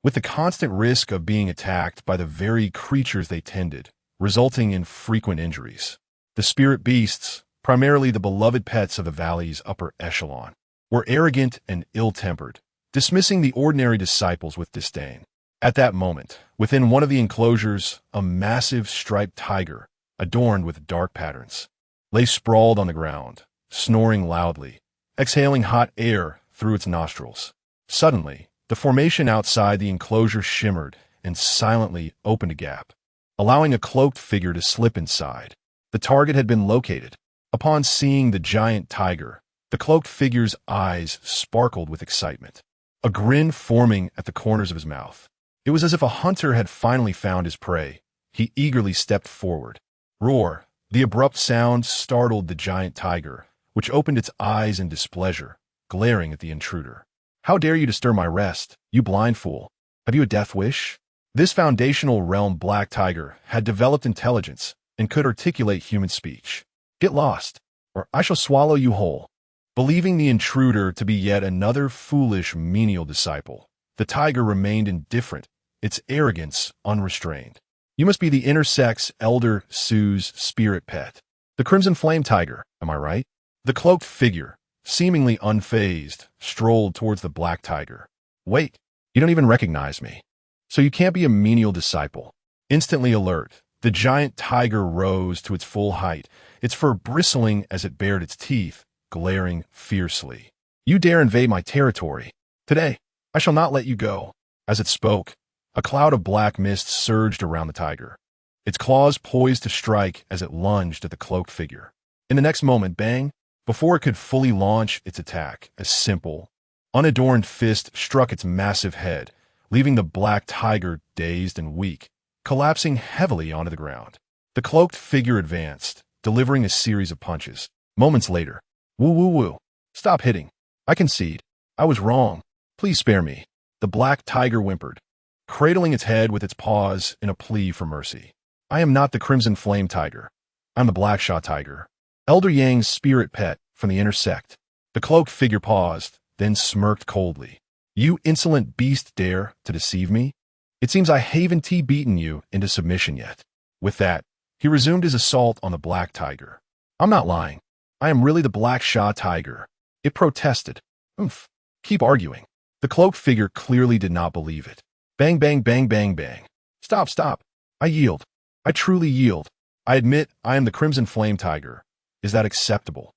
with the constant risk of being attacked by the very creatures they tended, resulting in frequent injuries. The spirit beasts, primarily the beloved pets of the valley's upper echelon, were arrogant and ill-tempered, dismissing the ordinary disciples with disdain. At that moment, within one of the enclosures, a massive striped tiger, adorned with dark patterns, lay sprawled on the ground, snoring loudly, exhaling hot air through its nostrils. Suddenly, the formation outside the enclosure shimmered and silently opened a gap, allowing a cloaked figure to slip inside. The target had been located. Upon seeing the giant tiger, the cloaked figure's eyes sparkled with excitement, a grin forming at the corners of his mouth. It was as if a hunter had finally found his prey. He eagerly stepped forward. Roar! The abrupt sound startled the giant tiger, which opened its eyes in displeasure, glaring at the intruder. "How dare you disturb my rest, you blind fool? Have you a death wish?" This foundational realm black tiger had developed intelligence and could articulate human speech. "Get lost, or I shall swallow you whole." Believing the intruder to be yet another foolish menial disciple, the tiger remained indifferent, its arrogance unrestrained. "You must be the inner sect's Elder Sue's spirit pet. The Crimson Flame Tiger, am I right?" The cloaked figure, seemingly unfazed, strolled towards the black tiger. "Wait, you don't even recognize me. So you can't be a menial disciple." Instantly alert, the giant tiger rose to its full height, its fur bristling as it bared its teeth, glaring fiercely. "You dare invade my territory. Today, I shall not let you go." As it spoke, a cloud of black mist surged around the tiger, its claws poised to strike as it lunged at the cloaked figure. In the next moment, bang! Before it could fully launch its attack, a simple, unadorned fist struck its massive head, leaving the black tiger dazed and weak, collapsing heavily onto the ground. The cloaked figure advanced, delivering a series of punches. Moments later, "Woo woo woo. Stop hitting. I concede. I was wrong. Please spare me." The black tiger whimpered, cradling its head with its paws in a plea for mercy. "I am not the Crimson Flame Tiger. I'm the Blackshaw Tiger, Elder Yang's spirit pet from the inner sect." The cloaked figure paused, then smirked coldly. "You insolent beast dare to deceive me? It seems I haven't beaten you into submission yet." With that, he resumed his assault on the black tiger. "I'm not lying. I am really the Blackshaw Tiger." It protested. "Oomph. Keep arguing." The cloaked figure clearly did not believe it. Bang, bang, bang, bang, bang. "Stop, stop. I yield. I truly yield. I admit I am the Crimson Flame Tiger. Is that acceptable?"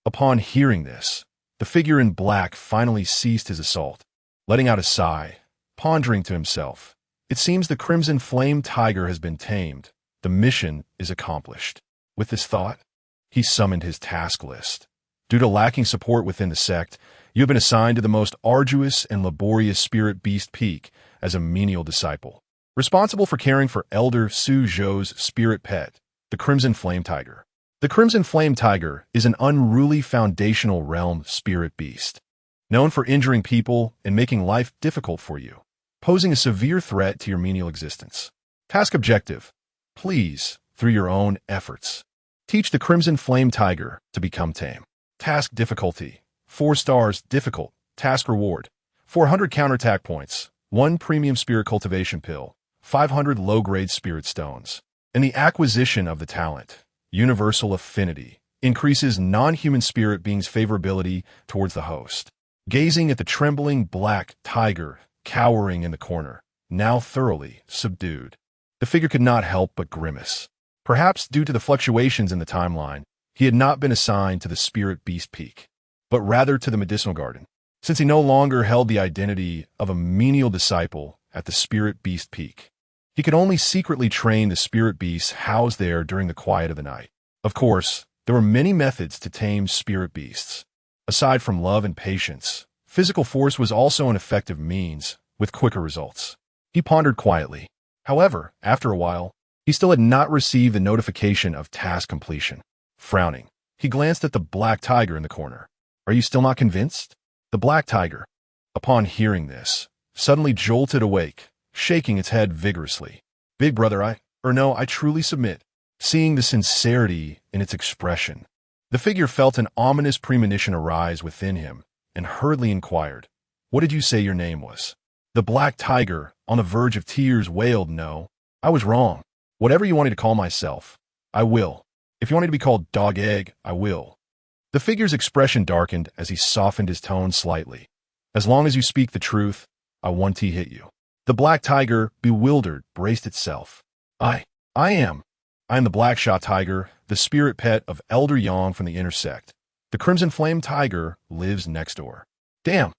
Upon hearing this, the figure in black finally ceased his assault, letting out a sigh, pondering to himself. It seems the Crimson Flame Tiger has been tamed. The mission is accomplished. With this thought, he summoned his task list. Due to lacking support within the sect, you have been assigned to the most arduous and laborious spirit beast peak as a menial disciple, responsible for caring for Elder Su Zhou's spirit pet, the Crimson Flame Tiger. The Crimson Flame Tiger is an unruly foundational realm spirit beast, known for injuring people and making life difficult for you, posing a severe threat to your menial existence. Task objective: please, through your own efforts, teach the Crimson Flame Tiger to become tame. Task difficulty: 4 stars difficult. Task reward: 400 counterattack points, 1 premium spirit cultivation pill, 500 low-grade spirit stones. And the acquisition of the talent, Universal Affinity, increases non-human spirit beings' favorability towards the host. Gazing at the trembling black tiger cowering in the corner, now thoroughly subdued, the figure could not help but grimace. Perhaps due to the fluctuations in the timeline, he had not been assigned to the spirit beast peak. but rather to the medicinal garden. Since he no longer held the identity of a menial disciple at the spirit beast peak, he could only secretly train the spirit beasts housed there during the quiet of the night. Of course, there were many methods to tame spirit beasts. Aside from love and patience, physical force was also an effective means, with quicker results. He pondered quietly. However, after a while, he still had not received the notification of task completion. Frowning, he glanced at the black tiger in the corner. "Are you still not convinced?" The black tiger, upon hearing this, suddenly jolted awake, shaking its head vigorously. "Big brother, I truly submit." Seeing the sincerity in its expression, the figure felt an ominous premonition arise within him and hurriedly inquired, "What did you say your name was?" The black tiger, on the verge of tears, wailed, "No, I was wrong. Whatever you want me to call myself, I will. If you want me to be called Dog Egg, I will." The figure's expression darkened as he softened his tone slightly. "As long as you speak the truth, I won't hit you." The black tiger, bewildered, braced itself. I am the Black Sha Tiger, the spirit pet of Elder Yuan from the intersect. The Crimson Flame Tiger lives next door." "Damn,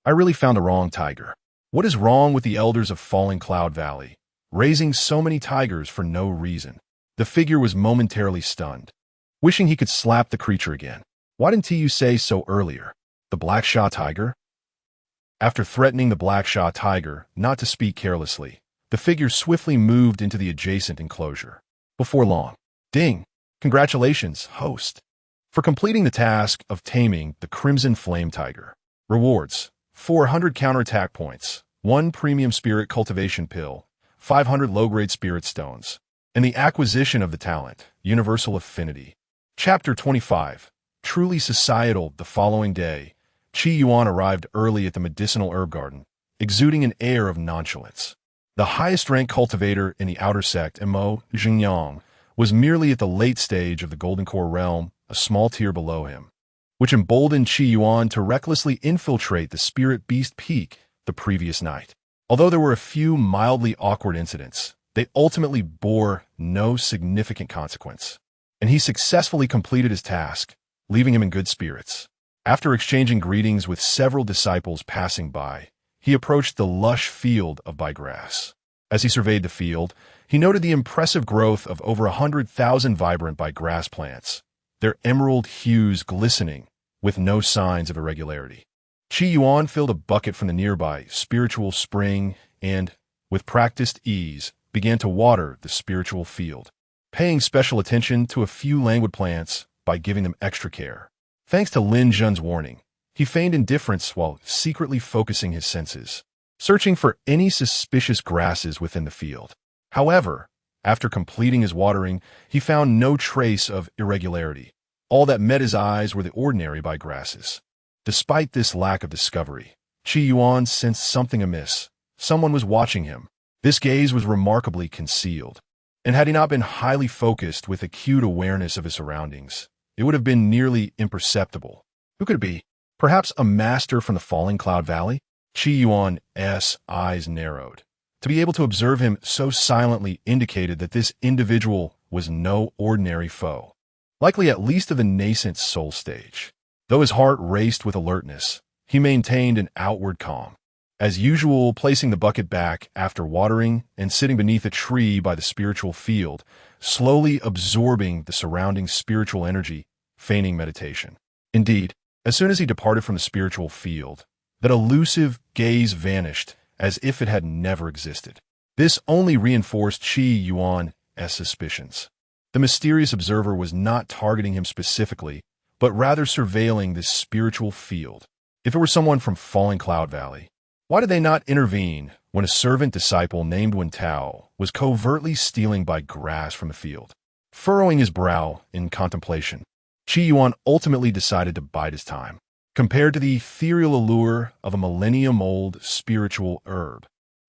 I really found the wrong tiger. What is wrong with the elders of Falling Cloud Valley, raising so many tigers for no reason?" The figure was momentarily stunned, wishing he could slap the creature again. "Why didn't you say so earlier? The Black Sha Tiger?" After threatening the Black Sha Tiger not to speak carelessly, the figure swiftly moved into the adjacent enclosure. Before long, "Ding! Congratulations, host, for completing the task of taming the Crimson Flame Tiger. Rewards: 400 counterattack points, 1 premium spirit cultivation pill, 500 low-grade spirit stones, and the acquisition of the talent, Universal Affinity." Chapter 25. Truly societal. The following day, Yuan arrived early at the medicinal herb garden, exuding an air of nonchalance. The highest-ranked cultivator in the outer sect, Xianxia, was merely at the late stage of the Golden Core realm, a small tier below him, which emboldened Yuan to recklessly infiltrate the Spirit Beast Peak the previous night. Although there were a few mildly awkward incidents, they ultimately bore no significant consequence, and he successfully completed his task, leaving him in good spirits. After exchanging greetings with several disciples passing by, he approached the lush field of byegrass. As he surveyed the field, he noted the impressive growth of over 100,000 vibrant byegrass plants, their emerald hues glistening with no signs of irregularity. Yuan filled a bucket from the nearby spiritual spring and, with practiced ease, began to water the spiritual field, paying special attention to a few languid plants by giving them extra care. Thanks to Lin Zhen's warning, he feigned indifference while secretly focusing his senses, searching for any suspicious grasses within the field. However, after completing his watering, he found no trace of irregularity. All that met his eyes were the ordinary byegrasses. Despite this lack of discovery, Yuan sensed something amiss. Someone was watching him. This gaze was remarkably concealed, and had he not been highly focused with acute awareness of his surroundings, it would have been nearly imperceptible. Who could it be? Perhaps a master from the Falling Cloud Valley? Yuan's eyes narrowed. To be able to observe him so silently indicated that this individual was no ordinary foe, likely at least of the nascent soul stage. Though his heart raced with alertness, he maintained an outward calm. As usual, placing the bucket back after watering and sitting beneath a tree by the spiritual field, slowly absorbing the surrounding spiritual energy, feigning meditation. Indeed, as soon as he departed from the spiritual field, that elusive gaze vanished as if it had never existed. This only reinforced Yuan's suspicions. The mysterious observer was not targeting him specifically, but rather surveilling this spiritual field. If it were someone from Falling Cloud Valley, why did they not intervene when a servant disciple named Wen Tao was covertly stealing byegrass from the field? Furrowing his brow in contemplation, Yuan ultimately decided to bide his time. Compared to the ethereal allure of a millennium-old spiritual herb,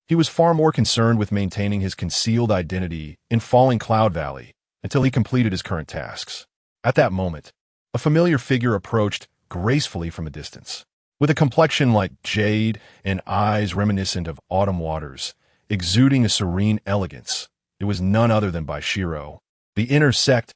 he was far more concerned with maintaining his concealed identity in Falling Cloud Valley until he completed his current tasks. At that moment, a familiar figure approached gracefully from a distance. With a complexion like jade and eyes reminiscent of autumn waters, exuding a serene elegance, it was none other than Biao, the inner sect's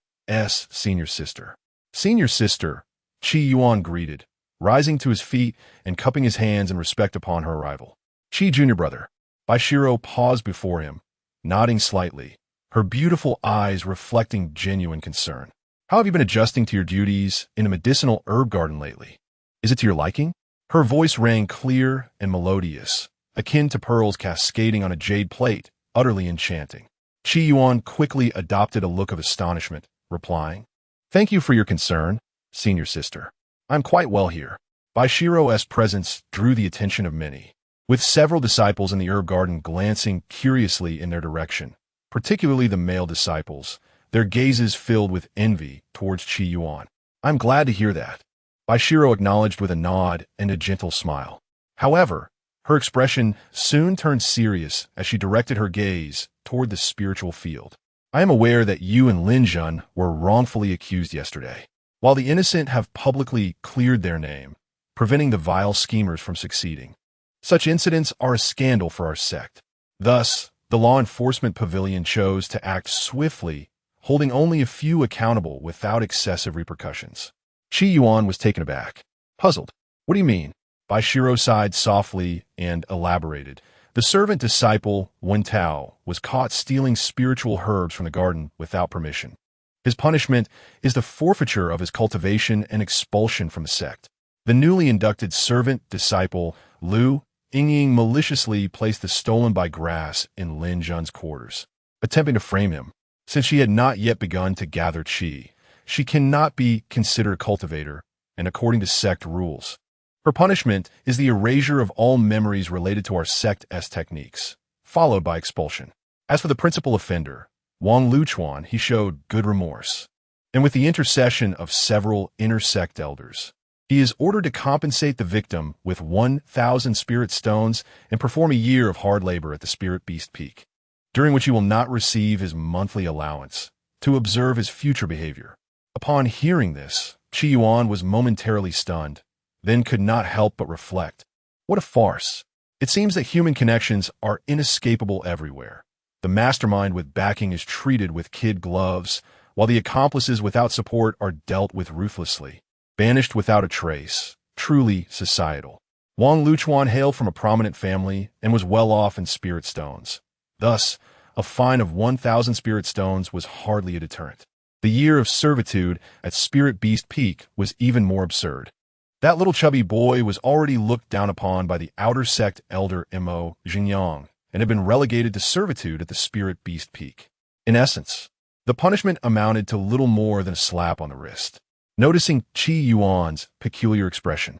senior sister. "Senior sister," Yuan greeted, rising to his feet and cupping his hands in respect upon her arrival. Qi Junior Brother. Baishiro paused before him, nodding slightly, her beautiful eyes reflecting genuine concern. How have you been adjusting to your duties in a medicinal herb garden lately? Is it to your liking? Her voice rang clear and melodious, akin to pearls cascading on a jade plate, utterly enchanting. Qi Yuan quickly adopted a look of astonishment, replying, "Thank you for your concern, senior sister. I'm quite well here." Baishiro's presence drew the attention of many, with several disciples in the herb garden glancing curiously in their direction, particularly the male disciples, their gazes filled with envy towards Qi Yuan. "I'm glad to hear that," Baishiro acknowledged with a nod and a gentle smile. However, her expression soon turned serious as she directed her gaze toward the spiritual field. "I am aware that you and Linjun were wrongfully accused yesterday. While the innocent have publicly cleared their name, preventing the vile schemers from succeeding. Such incidents are a scandal for our sect. Thus, the law enforcement pavilion chose to act swiftly, holding only a few accountable without excessive repercussions." Qi Yuan was taken aback, puzzled. "What do you mean?" Baishiro sighed softly and elaborated. The servant disciple, Wen Tao, was caught stealing spiritual herbs from the garden without permission. His punishment is the forfeiture of his cultivation and expulsion from the sect. The newly inducted servant disciple, Lu Yingying, maliciously placed the stolen by grass in Lin Zhun's quarters, attempting to frame him. Since she had not yet begun to gather qi, she cannot be considered a cultivator, and according to sect rules, her punishment is the erasure of all memories related to our sect's techniques, followed by expulsion. As for the principal offender, Wang Luchuan, he showed good remorse, and with the intercession of several inter-sect elders, he is ordered to compensate the victim with 1,000 spirit stones and perform a year of hard labor at the Spirit Beast Peak, during which he will not receive his monthly allowance, to observe his future behavior. Upon hearing this, Qi Yuan was momentarily stunned, then could not help but reflect. What a farce! It seems that human connections are inescapable everywhere. The mastermind with backing is treated with kid gloves, while the accomplices without support are dealt with ruthlessly, banished without a trace, truly societal. Wang Luchuan hailed from a prominent family and was well off in spirit stones. Thus, a fine of 1,000 spirit stones was hardly a deterrent. The year of servitude at Spirit Beast Peak was even more absurd. That little chubby boy was already looked down upon by the outer sect elder Mo Xinjiang and had been relegated to servitude at the Spirit Beast Peak. In essence, the punishment amounted to little more than a slap on the wrist. Noticing Qi Yuan's peculiar expression,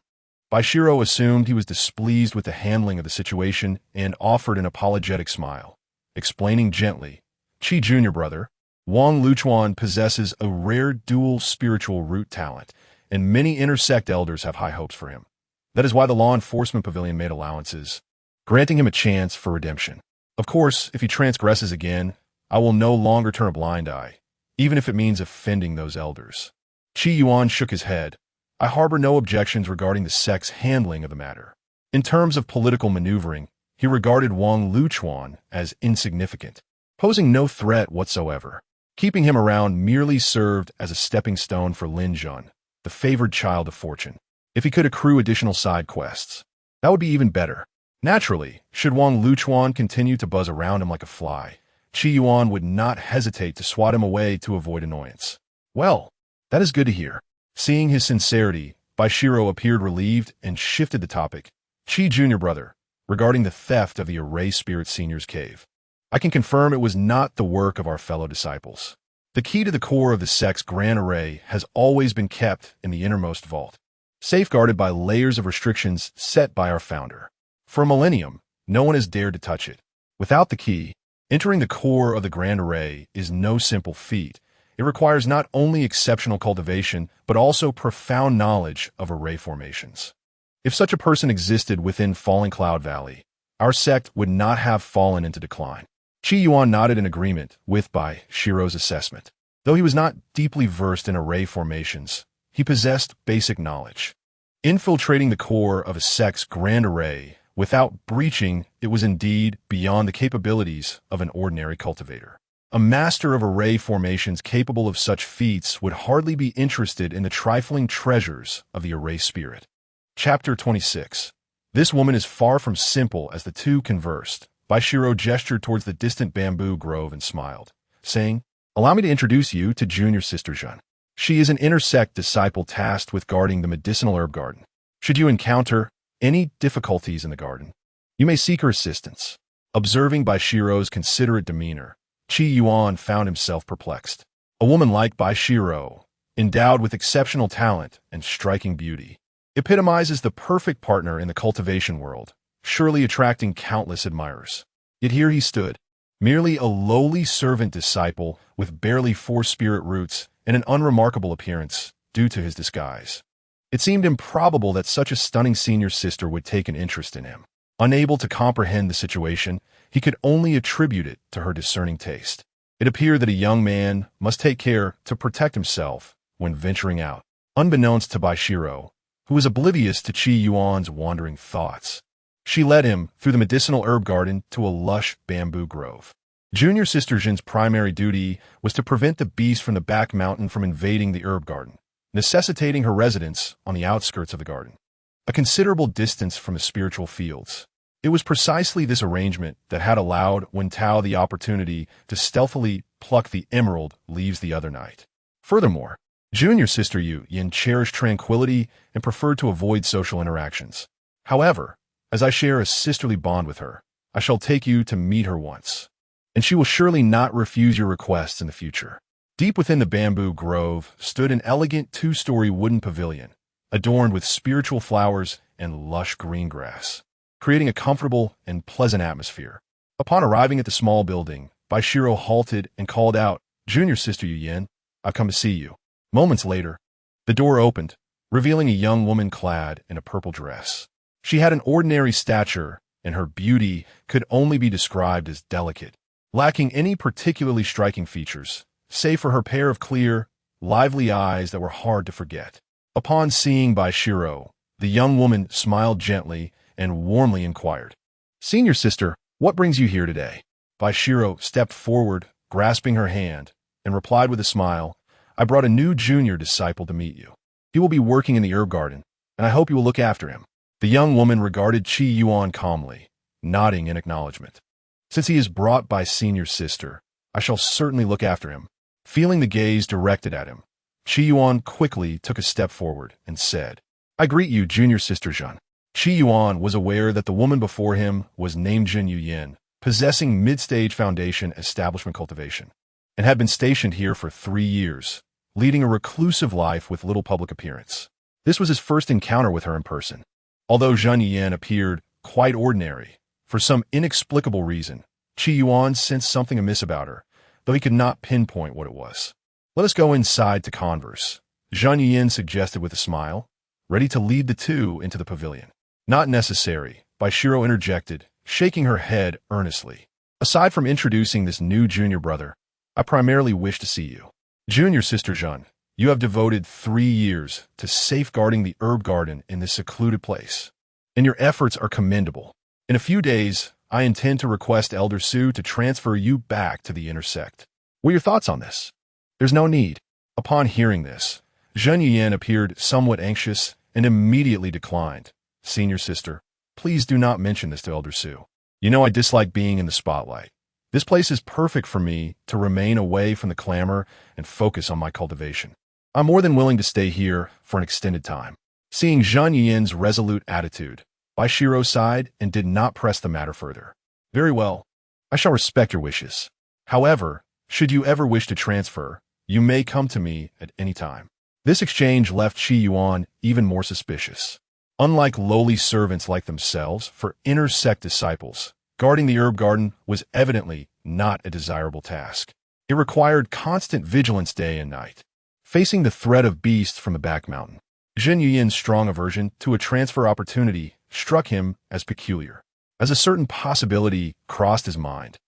Baishiro assumed he was displeased with the handling of the situation and offered an apologetic smile, explaining gently, "Qi Junior Brother, Wang Luchuan possesses a rare dual spiritual root talent, and many intersect elders have high hopes for him. That is why the law enforcement pavilion made allowances, granting him a chance for redemption. Of course, if he transgresses again, I will no longer turn a blind eye, even if it means offending those elders." Qi Yuan shook his head. "I harbor no objections regarding the sect's handling of the matter." In terms of political maneuvering, he regarded Wang Luchuan as insignificant, posing no threat whatsoever. Keeping him around merely served as a stepping stone for Lin Zhun, the favored child of fortune. If he could accrue additional side quests, that would be even better. Naturally, should Wang Luchuan continue to buzz around him like a fly, Qi Yuan would not hesitate to swat him away to avoid annoyance. "Well, that is good to hear." Seeing his sincerity, Baishiro appeared relieved and shifted the topic. "Qi Junior Brother, regarding the theft of the Array Spirit Senior's cave, I can confirm it was not the work of our fellow disciples. The key to the core of the sect's grand array has always been kept in the innermost vault, safeguarded by layers of restrictions set by our founder. For a millennium, no one has dared to touch it. Without the key, entering the core of the grand array is no simple feat. It requires not only exceptional cultivation, but also profound knowledge of array formations. If such a person existed within Falling Cloud Valley, our sect would not have fallen into decline." Qi Yuan nodded in agreement with Baishiro's assessment. Though he was not deeply versed in array formations, he possessed basic knowledge. Infiltrating the core of a sect's grand array without breaching it was indeed beyond the capabilities of an ordinary cultivator. A master of array formations capable of such feats would hardly be interested in the trifling treasures of the array spirit. Chapter 26. This woman is far from simple. As the two conversed, Baishiro gestured towards the distant bamboo grove and smiled, saying, "Allow me to introduce you to junior sister Yuan. She is an inner sect disciple tasked with guarding the medicinal herb garden. Should you encounter any difficulties in the garden, you may seek her assistance." Observing Baishiro's considerate demeanor, Yuan found himself perplexed. A woman like Baishiro, endowed with exceptional talent and striking beauty, epitomizes the perfect partner in the cultivation world, surely attracting countless admirers. Yet here he stood, merely a lowly servant disciple with barely 4 spirit roots and an unremarkable appearance due to his disguise. It seemed improbable that such a stunning senior sister would take an interest in him. Unable to comprehend the situation, he could only attribute it to her discerning taste. It appeared that a young man must take care to protect himself when venturing out, unbeknownst to Baishiro, who was oblivious to Yuan's wandering thoughts. She led him through the medicinal herb garden to a lush bamboo grove. Junior Sister Jin's primary duty was to prevent the beast from the back mountain from invading the herb garden, necessitating her residence on the outskirts of the garden, a considerable distance from the spiritual fields. It was precisely this arrangement that had allowed Wen Tao the opportunity to stealthily pluck the emerald leaves the other night. Furthermore, Junior Sister Yuan cherished tranquility and preferred to avoid social interactions. However, as I share a sisterly bond with her, I shall take you to meet her once, and she will surely not refuse your requests in the future. Deep within the bamboo grove stood an elegant 2-story wooden pavilion, adorned with spiritual flowers and lush green grass, creating a comfortable and pleasant atmosphere. Upon arriving at the small building, Baishiro halted and called out, "Junior Sister Yuan, I've come to see you." Moments later, the door opened, revealing a young woman clad in a purple dress. She had an ordinary stature, and her beauty could only be described as delicate, lacking any particularly striking features, save for her pair of clear, lively eyes that were hard to forget. Upon seeing Baishiro, the young woman smiled gently and warmly inquired, "Senior sister, what brings you here today?" Baishiro stepped forward, grasping her hand, and replied with a smile, "I brought a new junior disciple to meet you. He will be working in the herb garden, and I hope you will look after him." The young woman regarded Yuan calmly, nodding in acknowledgement. "Since he is brought by senior sister, I shall certainly look after him." Feeling the gaze directed at him, Yuan quickly took a step forward and said, "I greet you, junior sister Yuan." Yuan was aware that the woman before him was named Jin Yuan, possessing mid-stage foundation establishment cultivation, and had been stationed here for 3 years, leading a reclusive life with little public appearance. This was his first encounter with her in person. Although Zhen Yuan appeared quite ordinary, for some inexplicable reason, Yuan sensed something amiss about her, though he could not pinpoint what it was. "Let us go inside to converse," Zhen Yuan suggested with a smile, ready to lead the two into the pavilion. "Not necessary," Baishiro interjected, shaking her head earnestly. "Aside from introducing this new junior brother, I primarily wish to see you. Junior Sister Yuan, you have devoted 3 years to safeguarding the herb garden in this secluded place, and your efforts are commendable. In a few days, I intend to request Elder Su to transfer you back to the inner sect. What are your thoughts on this?" "There's no need." Upon hearing this, Zhen Yuan appeared somewhat anxious and immediately declined. "Senior sister, please do not mention this to Elder Su. You know I dislike being in the spotlight. This place is perfect for me to remain away from the clamor and focus on my cultivation. I'm more than willing to stay here for an extended time." Seeing Zhen Yuan's resolute attitude, Baishiro sighed and did not press the matter further. "Very well, I shall respect your wishes. However, should you ever wish to transfer, you may come to me at any time." This exchange left Yuan even more suspicious. Unlike lowly servants like themselves, for inner sect disciples, guarding the herb garden was evidently not a desirable task. It required constant vigilance day and night, facing the threat of beasts from the back mountain. Zhen Yuan's strong aversion to a transfer opportunity struck him as peculiar. As a certain possibility crossed his mind,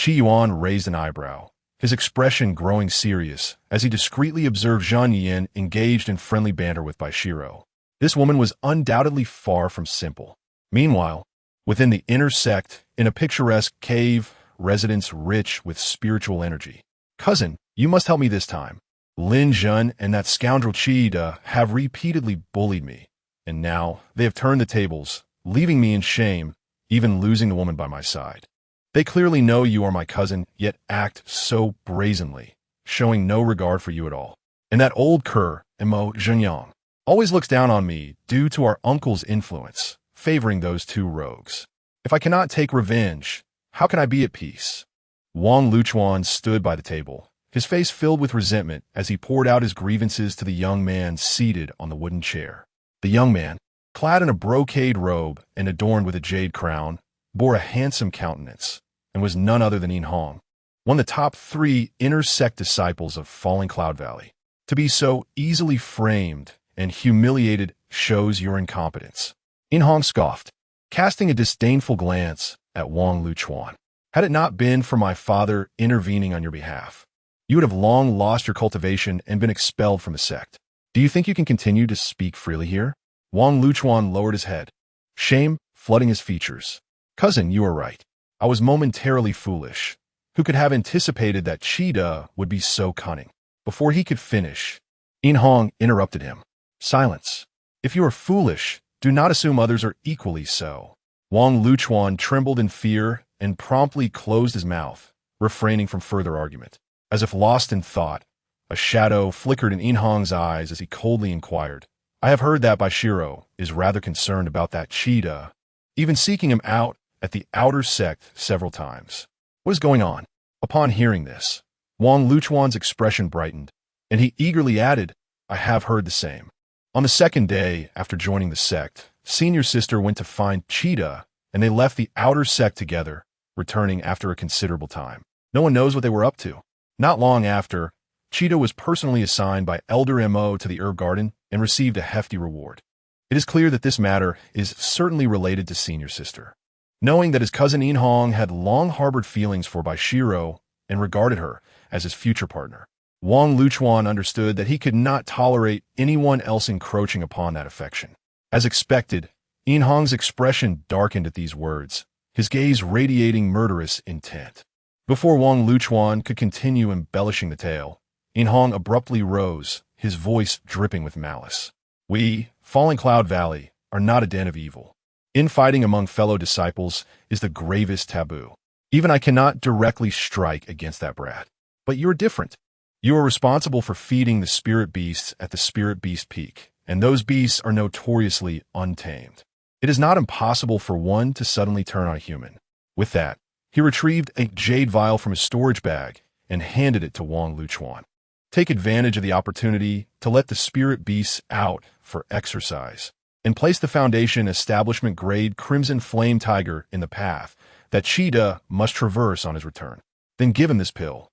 Yuan raised an eyebrow, his expression growing serious as he discreetly observed Zhen Yuan engaged in friendly banter with Baishiro. This woman was undoubtedly far from simple. Meanwhile, within the inner sect, in a picturesque cave, residence rich with spiritual energy. "Cousin, you must help me this time. Lin Zhen and that scoundrel Qi have repeatedly bullied me. And now they have turned the tables, leaving me in shame, even losing the woman by my side. They clearly know you are my cousin, yet act so brazenly, showing no regard for you at all. And that old cur, Xianxia, always looks down on me due to our uncle's influence, favoring those two rogues. If I cannot take revenge, how can I be at peace? Wang Luchuan stood by the table, his face filled with resentment as he poured out his grievances to the young man seated on the wooden chair. The young man, clad in a brocade robe and adorned with a jade crown, bore a handsome countenance, and was none other than Yin Hong, one of the top 3 inner sect disciples of Falling Cloud Valley. To be so easily framed and humiliated shows your incompetence. Yin Hong scoffed, casting a disdainful glance at Wang Luchuan. Had it not been for my father intervening on your behalf, you would have long lost your cultivation and been expelled from the sect. Do you think you can continue to speak freely here? Wang Luchuan lowered his head, shame flooding his features. Cousin, you are right. I was momentarily foolish. Who could have anticipated that Cheetah would be so cunning? Before he could finish, Yin Hong interrupted him. Silence. If you are foolish, do not assume others are equally so. Wang Luchuan trembled in fear and promptly closed his mouth, refraining from further argument. As if lost in thought, a shadow flickered in Yin Hong's eyes as he coldly inquired, I have heard that Baishiro is rather concerned about that Cheetah, even seeking him out at the outer sect several times. What is going on? Upon hearing this, Wang Luchuan's expression brightened, and he eagerly added, I have heard the same. On the second day after joining the sect, senior sister went to find Cheetah, and they left the outer sect together, returning after a considerable time. No one knows what they were up to. Not long after, Cheetah was personally assigned by Elder Mo to the herb garden and received a hefty reward. It is clear that this matter is certainly related to senior sister. Knowing that his cousin Yin Hong had long harbored feelings for Baishiro and regarded her as his future partner, Wang Luchuan understood that he could not tolerate anyone else encroaching upon that affection. As expected, Yin Hong's expression darkened at these words, his gaze radiating murderous intent. Before Wang Luchuan could continue embellishing the tale, Yin Hong abruptly rose, his voice dripping with malice. We, Falling Cloud Valley, are not a den of evil. Infighting among fellow disciples is the gravest taboo. Even I cannot directly strike against that brat. But you're different. You are responsible for feeding the spirit beasts at the Spirit Beast Peak, and those beasts are notoriously untamed. It is not impossible for one to suddenly turn on a human. With that, he retrieved a jade vial from his storage bag and handed it to Wang Luchuan. Take advantage of the opportunity to let the spirit beasts out for exercise, and place the Foundation establishment-grade Crimson Flame Tiger in the path that Cheetah must traverse on his return. Then give him this pill.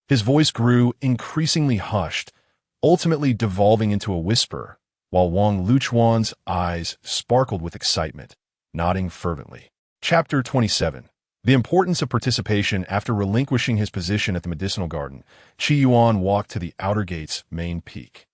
His voice grew increasingly hushed, ultimately devolving into a whisper, while Wang Luchuan's eyes sparkled with excitement, nodding fervently. Chapter 27. The importance of participation. After relinquishing his position at the medicinal garden, Yuan walked to the outer gate's main peak.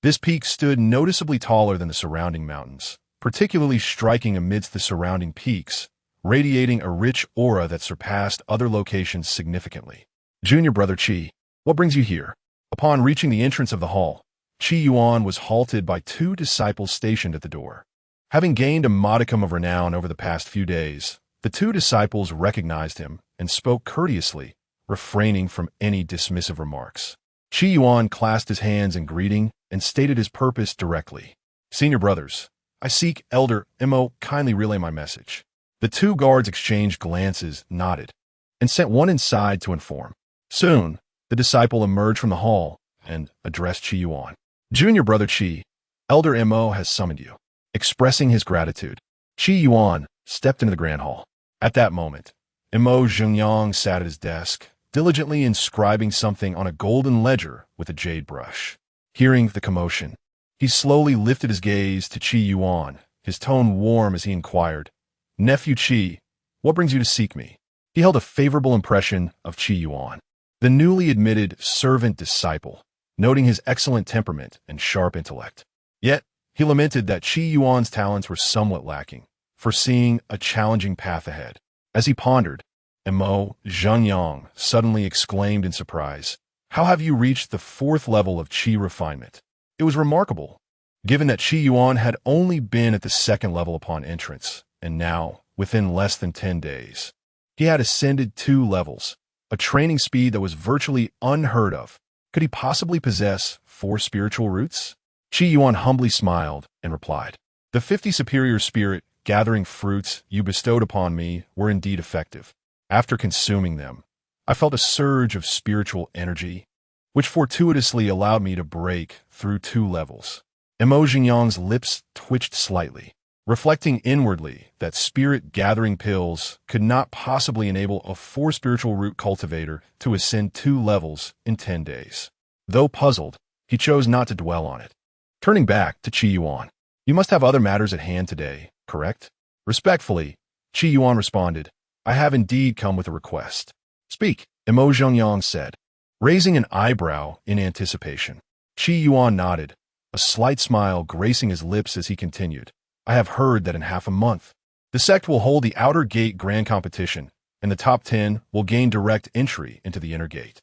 This peak stood noticeably taller than the surrounding mountains, particularly striking amidst the surrounding peaks, radiating a rich aura that surpassed other locations significantly. Junior brother Qi, what brings you here? Upon reaching the entrance of the hall, Yuan was halted by 2 disciples stationed at the door. Having gained a modicum of renown over the past few days, the 2 disciples recognized him and spoke courteously, refraining from any dismissive remarks. Yuan clasped his hands in greeting and stated his purpose directly. Senior brothers, I seek Elder Mo. Kindly relay my message. The 2 guards exchanged glances, nodded, and sent one inside to inform. Soon, the disciple emerged from the hall and addressed Yuan. Junior brother Qi, Elder Mo has summoned you. Expressing his gratitude, Yuan stepped into the grand hall. At that moment, Mo Zhengyang sat at his desk, diligently inscribing something on a golden ledger with a jade brush. Hearing the commotion, he slowly lifted his gaze to Yuan, his tone warm as he inquired, Nephew Qi, what brings you to seek me? He held a favorable impression of Yuan, the newly admitted servant disciple, noting his excellent temperament and sharp intellect. Yet, he lamented that Yuan's talents were somewhat lacking, foreseeing a challenging path ahead. As he pondered, Mo Zhengyang suddenly exclaimed in surprise, How have you reached the 4th level of Qi refinement? It was remarkable. given that Qi Yuan had only been at the second level upon entrance, and now, within less than 10 days, he had ascended 2 levels, a training speed that was virtually unheard of. Could he possibly possess 4 spiritual roots? Qi Yuan humbly smiled and replied, "The 50 superior spirit gathering fruits you bestowed upon me were indeed effective. After consuming them, I felt a surge of spiritual energy, which fortuitously allowed me to break through 2 levels." Mo Xingyang's lips twitched slightly, reflecting inwardly that spirit-gathering pills could not possibly enable a 4 spiritual root cultivator to ascend 2 levels in 10 days. Though puzzled, he chose not to dwell on it. Turning back to Qi Yuan, "You must have other matters at hand today, correct?" Respectfully, Qi Yuan responded, "I have indeed come with a request." "Speak," Mo Xingyang said, raising an eyebrow in anticipation. Qi Yuan nodded, a slight smile gracing his lips as he continued, "I have heard that in half a month, the sect will hold the Outer Gate Grand Competition, and the top 10 will gain direct entry into the Inner Gate.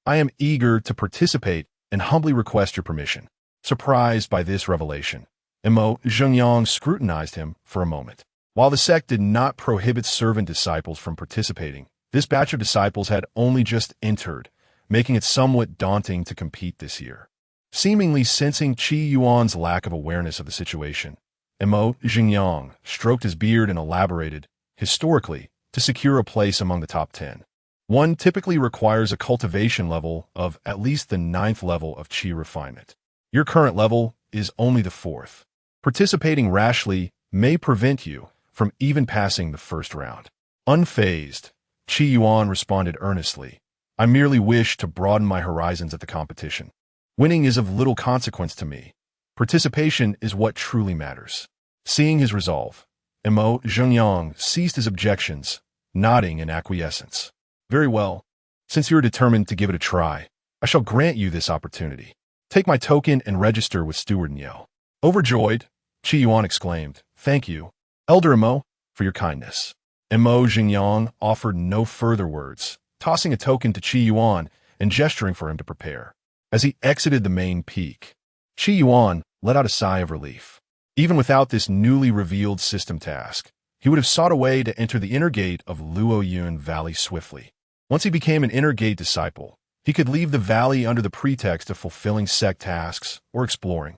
I am eager to participate and humbly request your permission." Surprised by this revelation, Mo Xingyang scrutinized him for a moment. While the sect did not prohibit servant disciples from participating, this batch of disciples had only just entered, making it somewhat daunting to compete this year. Seemingly sensing Qi Yuan's lack of awareness of the situation, Mo Xingyang stroked his beard and elaborated, "Historically, to secure a place among the top 10, one typically requires a cultivation level of at least the 9th level of Qi refinement. Your current level is only the 4th. Participating rashly may prevent you from even passing the first round." Unfazed, Qi Yuan responded earnestly, "I merely wish to broaden my horizons at the competition. Winning is of little consequence to me. Participation is what truly matters." Seeing his resolve, Mo Xingyang ceased his objections, nodding in acquiescence. "Very well. Since you are determined to give it a try, I shall grant you this opportunity. Take my token and register with Steward Niel." Overjoyed, Qi Yuan exclaimed, "Thank you, Elder Mo, for your kindness." Mo Xingyang offered no further words, tossing a token to Qi Yuan and gesturing for him to prepare. As he exited the main peak, Qi Yuan let out a sigh of relief. Even without this newly revealed system task, he would have sought a way to enter the inner gate of Luoyun Valley swiftly. Once he became an inner gate disciple, he could leave the valley under the pretext of fulfilling sect tasks or exploring,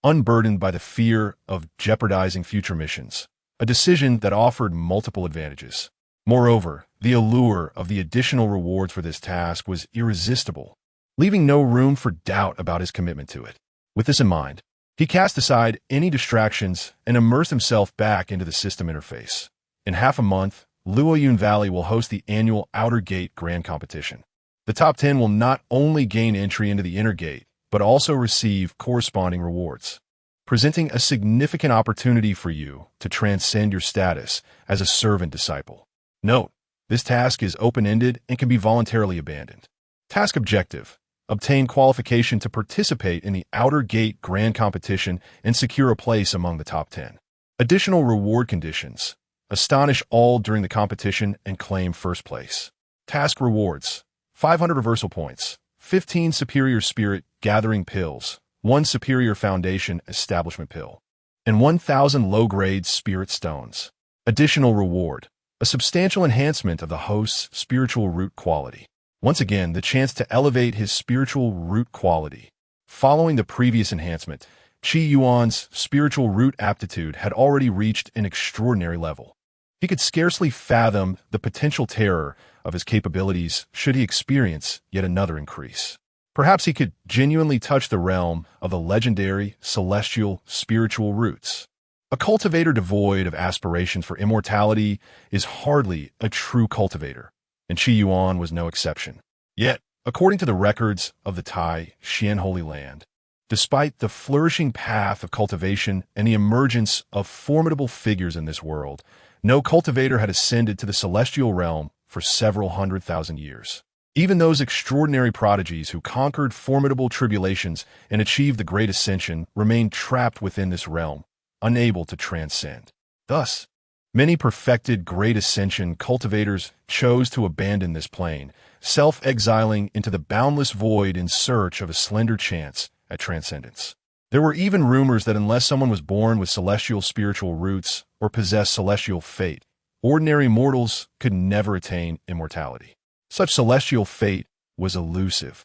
unburdened by the fear of jeopardizing future missions, a decision that offered multiple advantages. Moreover, the allure of the additional rewards for this task was irresistible, leaving no room for doubt about his commitment to it. With this in mind, he cast aside any distractions and immersed himself back into the system interface. In half a month, Luoyun Valley will host the annual Outer Gate Grand Competition. The top 10 will not only gain entry into the Inner Gate, but also receive corresponding rewards, presenting a significant opportunity for you to transcend your status as a servant disciple. Note, this task is open-ended and can be voluntarily abandoned. Task objective: obtain qualification to participate in the Outer Gate Grand Competition and secure a place among the top 10. Additional reward conditions: astonish all during the competition and claim first place. Task rewards: 500 reversal points, 15 superior spirit gathering pills, 1 superior foundation establishment pill, and 1,000 low-grade spirit stones. Additional reward: a substantial enhancement of the host's spiritual root quality. Once again, the chance to elevate his spiritual root quality. Following the previous enhancement, Qi Yuan's spiritual root aptitude had already reached an extraordinary level. He could scarcely fathom the potential terror of his capabilities should he experience yet another increase. Perhaps he could genuinely touch the realm of the legendary celestial spiritual roots. A cultivator devoid of aspirations for immortality is hardly a true cultivator, and Qi Yuan was no exception. Yet, according to the records of the Tai Xuan Holy Land, despite the flourishing path of cultivation and the emergence of formidable figures in this world, no cultivator had ascended to the celestial realm for several 100,000 years. Even those extraordinary prodigies who conquered formidable tribulations and achieved the great ascension remained trapped within this realm, unable to transcend. Thus, many perfected great ascension cultivators chose to abandon this plane, self-exiling into the boundless void in search of a slender chance at transcendence. There were even rumors that unless someone was born with celestial spiritual roots or possessed celestial fate, ordinary mortals could never attain immortality. Such celestial fate was elusive,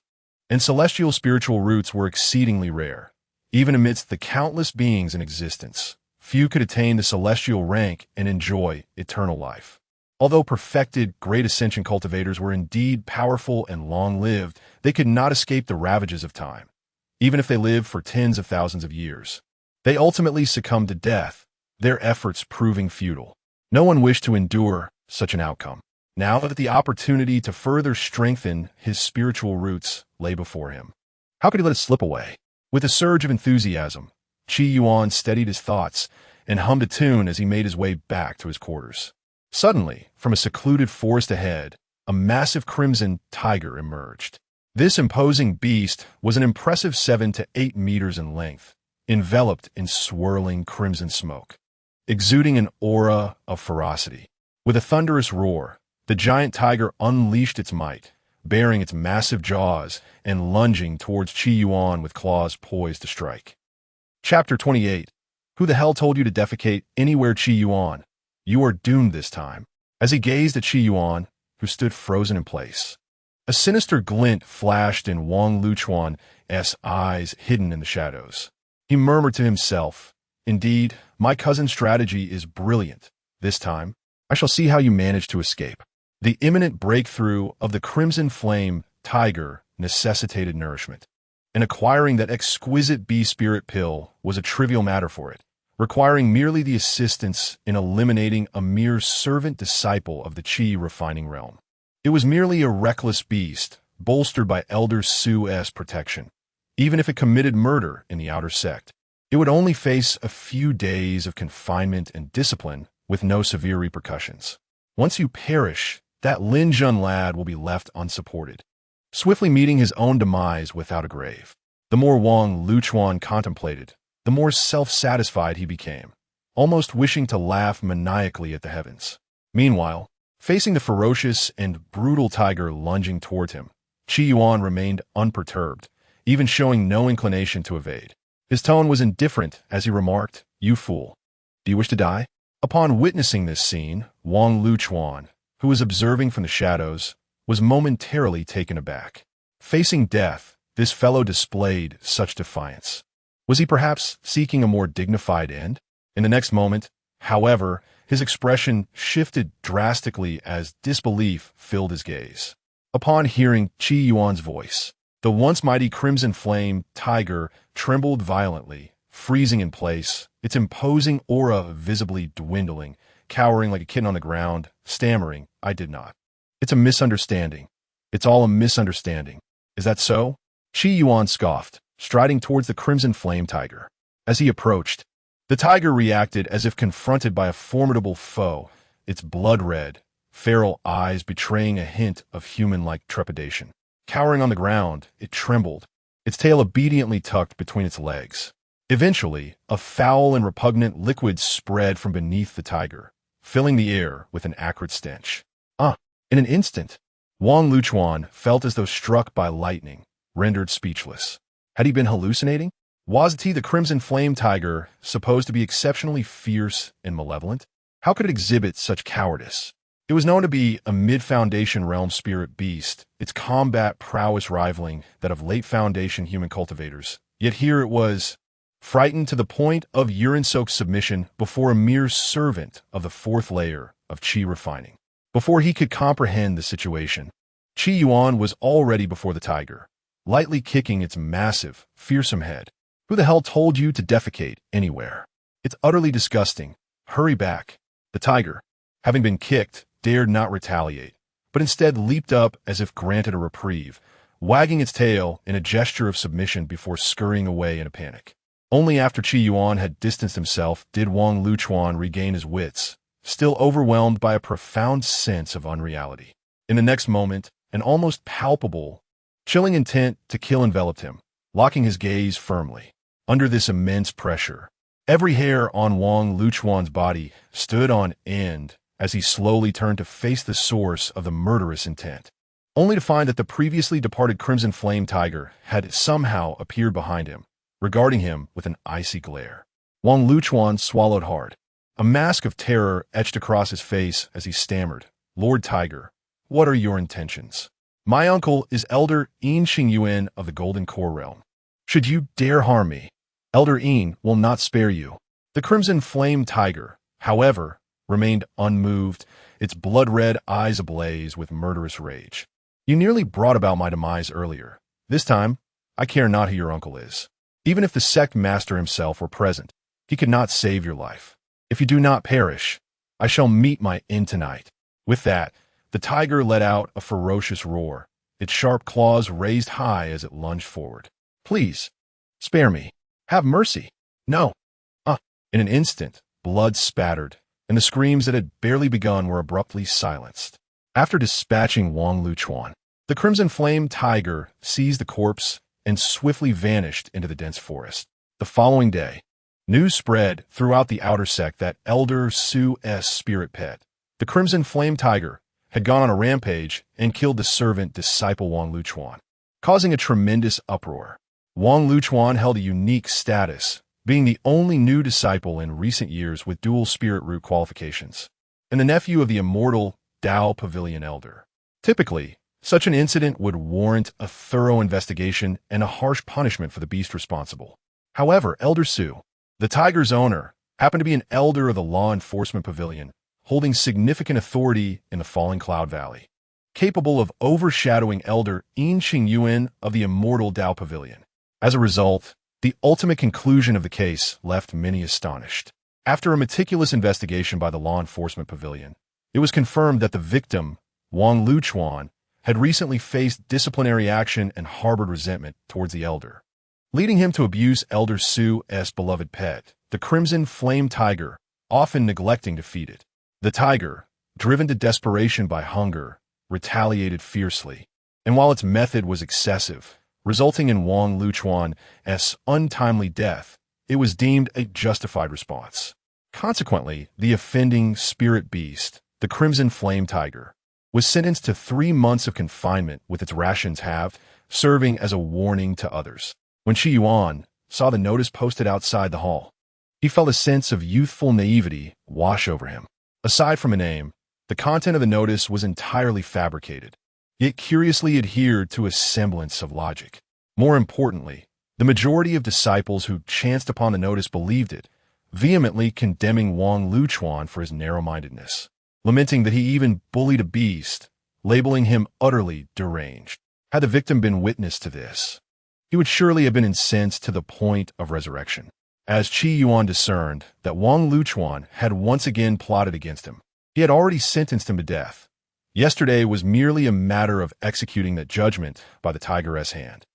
and celestial spiritual roots were exceedingly rare. Even amidst the countless beings in existence, few could attain the celestial rank and enjoy eternal life. Although perfected great ascension cultivators were indeed powerful and long-lived, they could not escape the ravages of time. Even if they lived for tens of thousands of years, they ultimately succumbed to death, their efforts proving futile. No one wished to endure such an outcome. Now that the opportunity to further strengthen his spiritual roots lay before him, how could he let it slip away? With a surge of enthusiasm, Yuan steadied his thoughts and hummed a tune as he made his way back to his quarters. Suddenly, from a secluded forest ahead, a massive crimson tiger emerged. This imposing beast was an impressive 7 to 8 meters in length, enveloped in swirling crimson smoke, exuding an aura of ferocity. With a thunderous roar, the giant tiger unleashed its might, baring its massive jaws and lunging towards Yuan with claws poised to strike. Chapter 28. Who the hell told you to defecate anywhere, Yuan? You are doomed this time. As he gazed at Yuan, who stood frozen in place, a sinister glint flashed in Wang Luchuan's eyes hidden in the shadows. He murmured to himself, "Indeed, my cousin's strategy is brilliant. This time, I shall see how you manage to escape." The imminent breakthrough of the crimson flame tiger necessitated nourishment, and acquiring that exquisite bee spirit pill was a trivial matter for it, requiring merely the assistance in eliminating a mere servant disciple of the qi refining realm. It was merely a reckless beast, bolstered by Elder Su's protection. Even if it committed murder in the outer sect, it would only face a few days of confinement and discipline with no severe repercussions. Once you perish, that Lin Jun lad will be left unsupported, swiftly meeting his own demise without a grave. The more Wang Luchuan contemplated, the more self-satisfied he became, almost wishing to laugh maniacally at the heavens. Meanwhile, facing the ferocious and brutal tiger lunging toward him, Yuan remained unperturbed, even showing no inclination to evade. His tone was indifferent as he remarked, "You fool. Do you wish to die?" Upon witnessing this scene, Wang Luchuan, who was observing from the shadows, was momentarily taken aback. Facing death, this fellow displayed such defiance. Was he perhaps seeking a more dignified end? In the next moment, however, his expression shifted drastically as disbelief filled his gaze. Upon hearing Yuan's voice, the once mighty crimson flame tiger trembled violently, freezing in place, its imposing aura visibly dwindling, cowering like a kitten on the ground, stammering, "I did not. It's a misunderstanding. It's all a misunderstanding. Is that so?" Yuan scoffed, striding towards the crimson flame tiger. As he approached, the tiger reacted as if confronted by a formidable foe, its blood-red, feral eyes betraying a hint of human-like trepidation. Cowering on the ground, it trembled, its tail obediently tucked between its legs. Eventually, a foul and repugnant liquid spread from beneath the tiger, filling the air with an acrid stench. In an instant, Wang Luchuan felt as though struck by lightning, rendered speechless. Had he been hallucinating? Was he the crimson flame tiger, supposed to be exceptionally fierce and malevolent? How could it exhibit such cowardice? It was known to be a mid-Foundation realm spirit beast, its combat prowess rivaling that of late Foundation human cultivators. Yet here it was, frightened to the point of urine-soaked submission before a mere servant of the fourth layer of qi refining. Before he could comprehend the situation, Yuan was already before the tiger, lightly kicking its massive, fearsome head. "Who the hell told you to defecate anywhere? It's utterly disgusting. Hurry back." The tiger, having been kicked, dared not retaliate, but instead leaped up as if granted a reprieve, wagging its tail in a gesture of submission before scurrying away in a panic. Only after Yuan had distanced himself did Wang Luchuan regain his wits, still overwhelmed by a profound sense of unreality. In the next moment, an almost palpable, chilling intent to kill enveloped him, locking his gaze firmly. Under this immense pressure, every hair on Wang Luchuan's body stood on end as he slowly turned to face the source of the murderous intent, only to find that the previously departed crimson flame tiger had somehow appeared behind him, regarding him with an icy glare. Wang Luchuan swallowed hard. A mask of terror etched across his face as he stammered, "Lord Tiger, what are your intentions? My uncle is Elder Yin Xingyuan of the Golden Core Realm. Should you dare harm me, Elder Yin will not spare you." The Crimson Flame Tiger, however, remained unmoved, its blood-red eyes ablaze with murderous rage. "You nearly brought about my demise earlier. This time, I care not who your uncle is. Even if the sect master himself were present, he could not save your life. If you do not perish, I shall meet my end tonight." With that, the tiger let out a ferocious roar, its sharp claws raised high as it lunged forward. "Please, spare me. Have mercy. No." In an instant, blood spattered, and the screams that had barely begun were abruptly silenced. After dispatching Wang Luchuan, the Crimson Flame Tiger seized the corpse and swiftly vanished into the dense forest. The following day, news spread throughout the outer sect that Elder Su's spirit pet, the Crimson Flame Tiger, had gone on a rampage and killed the servant disciple Wang Luchuan, causing a tremendous uproar. Wang Luchuan held a unique status, being the only new disciple in recent years with dual spirit root qualifications, and the nephew of the immortal Dao Pavilion Elder. Typically, such an incident would warrant a thorough investigation and a harsh punishment for the beast responsible. However, Elder Su, the tiger's owner, happened to be an elder of the Law Enforcement Pavilion, holding significant authority in the Falling Cloud Valley, capable of overshadowing Elder Yin Xingyuan of the immortal Dao Pavilion. As a result, the ultimate conclusion of the case left many astonished. After a meticulous investigation by the Law Enforcement Pavilion, it was confirmed that the victim, Wang Luchuan, had recently faced disciplinary action and harbored resentment towards the elder, leading him to abuse Elder Su's beloved pet, the Crimson Flame Tiger, often neglecting to feed it. The tiger, driven to desperation by hunger, retaliated fiercely, and while its method was excessive, resulting in Wang Luchuan's untimely death, it was deemed a justified response. Consequently, the offending spirit beast, the Crimson Flame Tiger, was sentenced to 3 months of confinement with its rations halved, serving as a warning to others. When Yuan saw the notice posted outside the hall, he felt a sense of youthful naivety wash over him. Aside from a name, the content of the notice was entirely fabricated, yet curiously adhered to a semblance of logic. More importantly, the majority of disciples who chanced upon the notice believed it, vehemently condemning Wang Luchuan for his narrow-mindedness, lamenting that he even bullied a beast, labeling him utterly deranged. Had the victim been witness to this, he would surely have been incensed to the point of resurrection. As Yuan discerned that Wang Luchuan had once again plotted against him, he had already sentenced him to death. Yesterday was merely a matter of executing that judgment by the tiger's hand.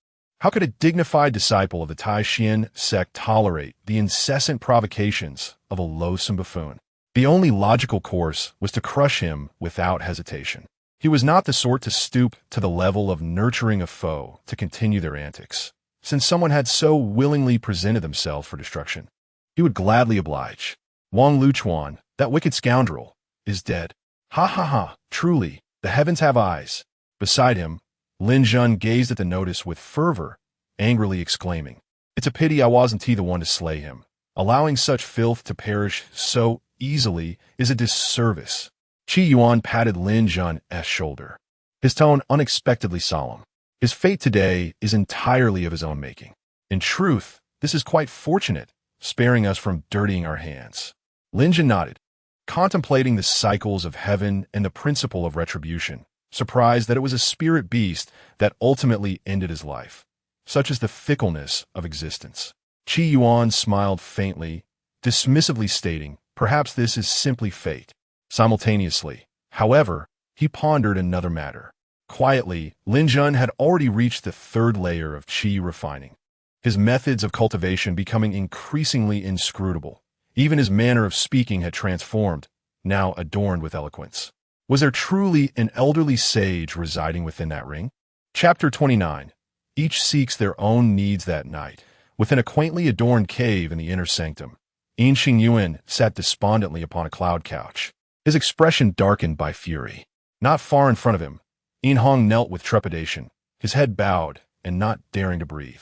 How could a dignified disciple of the Tai Xuan sect tolerate the incessant provocations of a loathsome buffoon? The only logical course was to crush him without hesitation. He was not the sort to stoop to the level of nurturing a foe to continue their antics, since someone had so willingly presented themselves for destruction. He would gladly oblige. Wang Luchuan, that wicked scoundrel, is dead. Ha ha ha, truly, the heavens have eyes. Beside him, Lin Zhun gazed at the notice with fervor, angrily exclaiming, "It's a pity I wasn't the one to slay him. Allowing such filth to perish so easily is a disservice." Yuan patted Lin Zhun's shoulder, his tone unexpectedly solemn. "His fate today is entirely of his own making. In truth, this is quite fortunate, sparing us from dirtying our hands." Lin Zhun nodded, contemplating the cycles of heaven and the principle of retribution, surprised that it was a spirit beast that ultimately ended his life. Such is the fickleness of existence. Yuan smiled faintly, dismissively stating, "Perhaps this is simply fate." Simultaneously, however, he pondered another matter. Quietly, Lin Zhun had already reached the 3rd layer of qi refining, his methods of cultivation becoming increasingly inscrutable. Even his manner of speaking had transformed, now adorned with eloquence. Was there truly an elderly sage residing within that ring? Chapter 29. Each seeks their own needs that night. Within a quaintly adorned cave in the inner sanctum, Yin Xingyuan sat despondently upon a cloud couch, his expression darkened by fury. Not far in front of him, Yin Hong knelt with trepidation, his head bowed and not daring to breathe.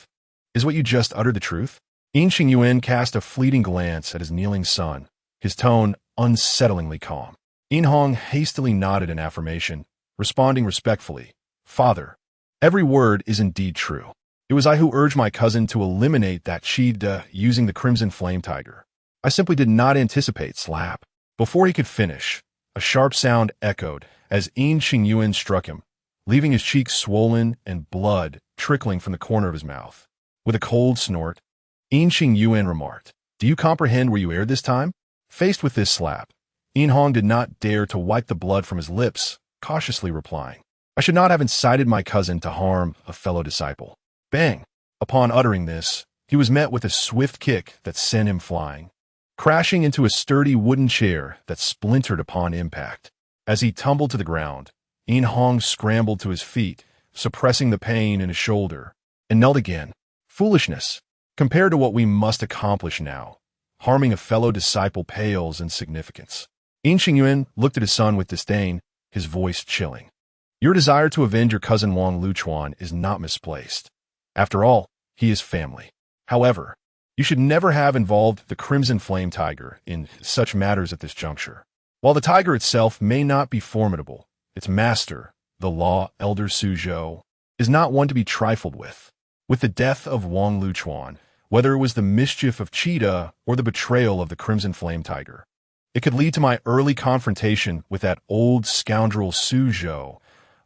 Is what you just uttered the truth? Yuan cast a fleeting glance at his kneeling son, his tone unsettlingly calm. Hong hastily nodded in affirmation, responding respectfully, "Father, every word is indeed true. It was I who urged my cousin to eliminate that Qi using the Crimson Flame Tiger. I simply did not anticipate slap." Before he could finish, a sharp sound echoed as Yuan struck him, leaving his cheeks swollen and blood trickling from the corner of his mouth. With a cold snort, Yuan remarked, "Do you comprehend where you erred this time?" Faced with this slap, Hong did not dare to wipe the blood from his lips, cautiously replying, "I should not have incited my cousin to harm a fellow disciple." Bang! Upon uttering this, he was met with a swift kick that sent him flying, crashing into a sturdy wooden chair that splintered upon impact. As he tumbled to the ground, Hong scrambled to his feet, suppressing the pain in his shoulder, and knelt again. Foolishness, compared to what we must accomplish now. Harming a fellow disciple pales in significance. Yuan looked at his son with disdain, his voice chilling. Your desire to avenge your cousin Wang Luchuan is not misplaced. After all, he is family. However, you should never have involved the Crimson Flame Tiger in such matters at this juncture. While the tiger itself may not be formidable, its master, the law elder Suzhou, is not one to be trifled with. With the death of Wang Luchuan, whether it was the mischief of Cheetah or the betrayal of the Crimson Flame Tiger, it could lead to my early confrontation with that old scoundrel Suzhou,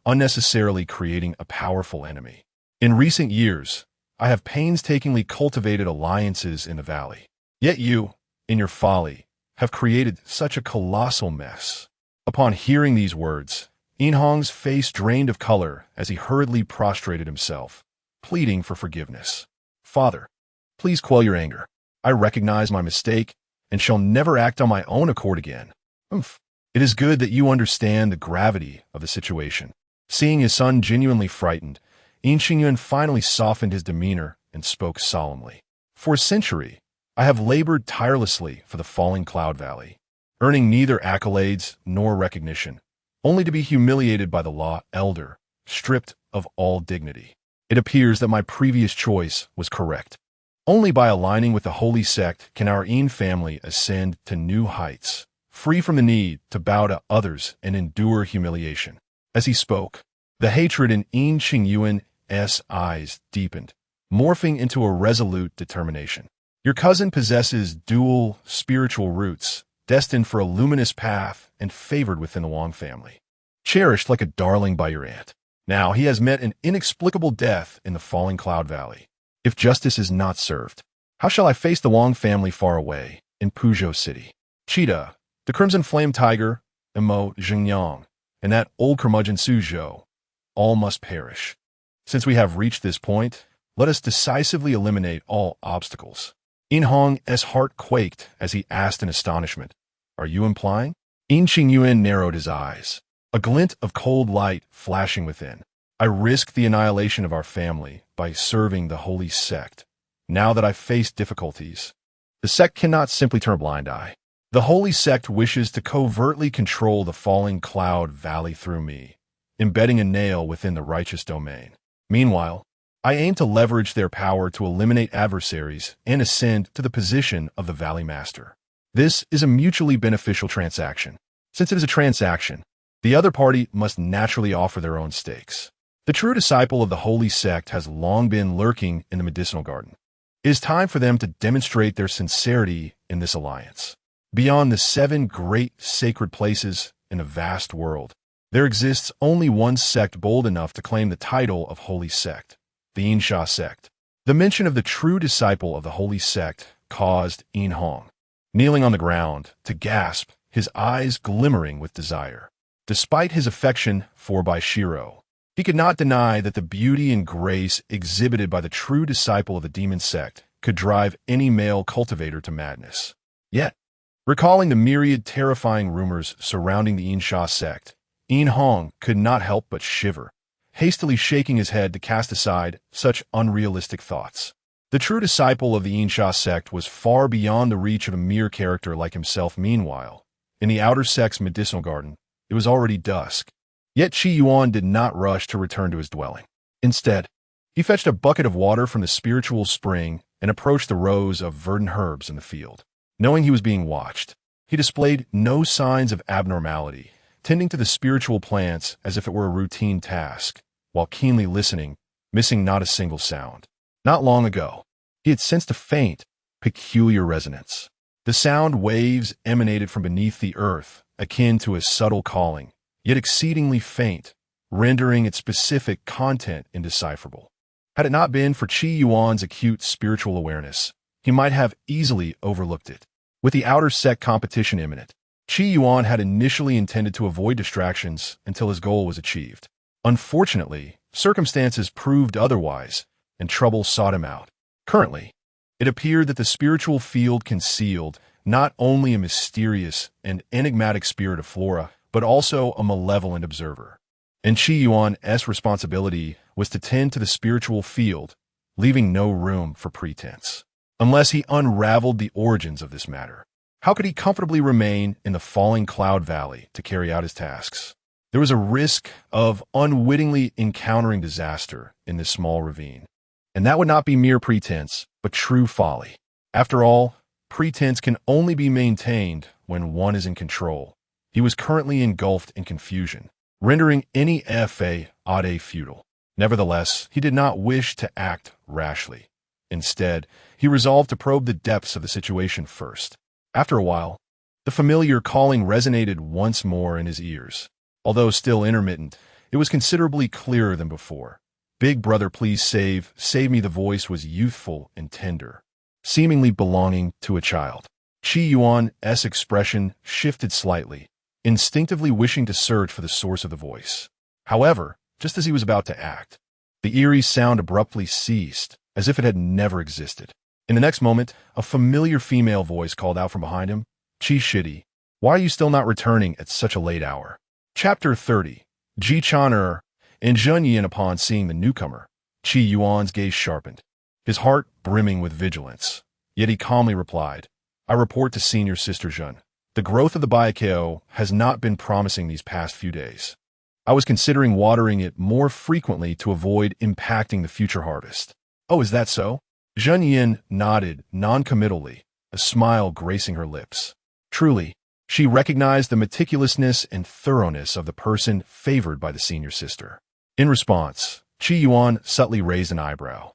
unnecessarily creating a powerful enemy. In recent years, I have painstakingly cultivated alliances in the valley. Yet you, in your folly, have created such a colossal mess. Upon hearing these words, Hong's face drained of color as he hurriedly prostrated himself, pleading for forgiveness. Father, please quell your anger. I recognize my mistake and shall never act on my own accord again. It is good that you understand the gravity of the situation. Seeing his son genuinely frightened, Yuan finally softened his demeanor and spoke solemnly. For a century, I have labored tirelessly for the falling Cloud Valley, earning neither accolades nor recognition, only to be humiliated by the law elder, stripped of all dignity. It appears that my previous choice was correct. Only by aligning with the holy sect can our family ascend to new heights, free from the need to bow to others and endure humiliation. As he spoke, the hatred in Yuan's eyes deepened, morphing into a resolute determination. Your cousin possesses dual spiritual roots, destined for a luminous path and favored within the Wang family. Cherished like a darling by your aunt. Now he has met an inexplicable death in the falling Cloud Valley. If justice is not served, how shall I face the Wang family far away, in Puzhou City? Cheetah, the Crimson Flame Tiger, Imo Xingyang, and that old curmudgeon Suzhou, all must perish. Since we have reached this point, let us decisively eliminate all obstacles. Hong's heart quaked as he asked in astonishment, "Are you implying?" Yuan narrowed his eyes, a glint of cold light flashing within. I risked the annihilation of our family by serving the holy sect. Now that I face difficulties, the sect cannot simply turn a blind eye. The holy sect wishes to covertly control the falling Cloud Valley through me, embedding a nail within the righteous domain. Meanwhile, I aim to leverage their power to eliminate adversaries and ascend to the position of the Valley Master. This is a mutually beneficial transaction. Since it is a transaction, the other party must naturally offer their own stakes. The true disciple of the holy sect has long been lurking in the medicinal garden. It is time for them to demonstrate their sincerity in this alliance. Beyond the 7 great sacred places in a vast world, there exists only one sect bold enough to claim the title of holy sect, the Xianxia sect. The mention of the true disciple of the holy sect caused Hong, kneeling on the ground, to gasp, his eyes glimmering with desire. Despite his affection for Baishiro, he could not deny that the beauty and grace exhibited by the true disciple of the demon sect could drive any male cultivator to madness. Yet, recalling the myriad terrifying rumors surrounding the Xianxia sect, Hong could not help but shiver, hastily shaking his head to cast aside such unrealistic thoughts. The true disciple of the Xianxia sect was far beyond the reach of a mere character like himself. Meanwhile, in the outer sect's medicinal garden, it was already dusk. Yet Yuan did not rush to return to his dwelling. Instead, He fetched a bucket of water from the spiritual spring and approached the rows of verdant herbs in the field. Knowing he was being watched, he displayed no signs of abnormality, tending to the spiritual plants as if it were a routine task, while keenly listening, missing not a single sound. Not long ago, he had sensed a faint, peculiar resonance. The sound waves emanated from beneath the earth, akin to a subtle calling, yet exceedingly faint, rendering its specific content indecipherable. Had it not been for Qi Yuan's acute spiritual awareness, he might have easily overlooked it. With the outer sect competition imminent, Qi Yuan had initially intended to avoid distractions until his goal was achieved. Unfortunately, circumstances proved otherwise, and trouble sought him out. Currently, it appeared that the spiritual field concealed not only a mysterious and enigmatic spirit of flora, but also a malevolent observer. And Qi Yuan's responsibility was to tend to the spiritual field, leaving no room for pretense. Unless he unraveled the origins of this matter, how could he comfortably remain in the falling cloud valley to carry out his tasks? There was a risk of unwittingly encountering disaster in this small ravine. And that would not be mere pretense, but true folly. After all, pretense can only be maintained when one is in control. He was currently engulfed in confusion, rendering any fa ade futile. Nevertheless, he did not wish to act rashly. Instead, he resolved to probe the depths of the situation first. After a while, the familiar calling resonated once more in his ears. Although still intermittent, it was considerably clearer than before. "Big brother, please save me." The voice was youthful and tender, seemingly belonging to a child. Qi Yuan's expression shifted slightly, instinctively wishing to search for the source of the voice. However, just as he was about to act, the eerie sound abruptly ceased, as if it had never existed. In the next moment, a familiar female voice called out from behind him, "Qi Shidi, why are you still not returning at such a late hour?" Chapter 30. Ji Chaner and Xianxia. Upon seeing the newcomer, Qi Yuan's gaze sharpened, his heart brimming with vigilance. Yet he calmly replied, "I report to Senior Sister Zhen. The growth of the Biao has not been promising these past few days. I was considering watering it more frequently to avoid impacting the future harvest." "Oh, is that so?" Xianxia nodded non-committally, a smile gracing her lips. Truly, she recognized the meticulousness and thoroughness of the person favored by the senior sister. In response, Qi Yuan subtly raised an eyebrow,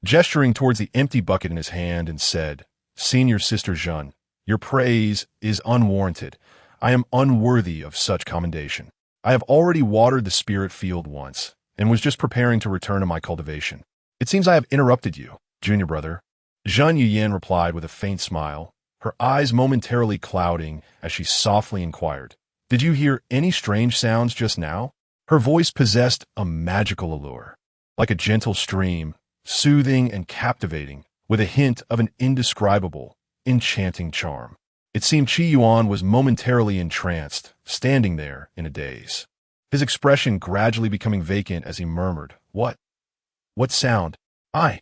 gesturing towards the empty bucket in his hand, and said, "Senior Sister Zhen, your praise is unwarranted. I am unworthy of such commendation. I have already watered the spirit field once, and was just preparing to return to my cultivation. It seems I have interrupted you, junior brother." Xianxia replied with a faint smile, her eyes momentarily clouding as she softly inquired, "Did you hear any strange sounds just now?" Her voice possessed a magical allure, like a gentle stream, soothing and captivating, with a hint of an indescribable, enchanting charm. It seemed Qi Yuan was momentarily entranced, standing there in a daze, his expression gradually becoming vacant as he murmured, What sound? I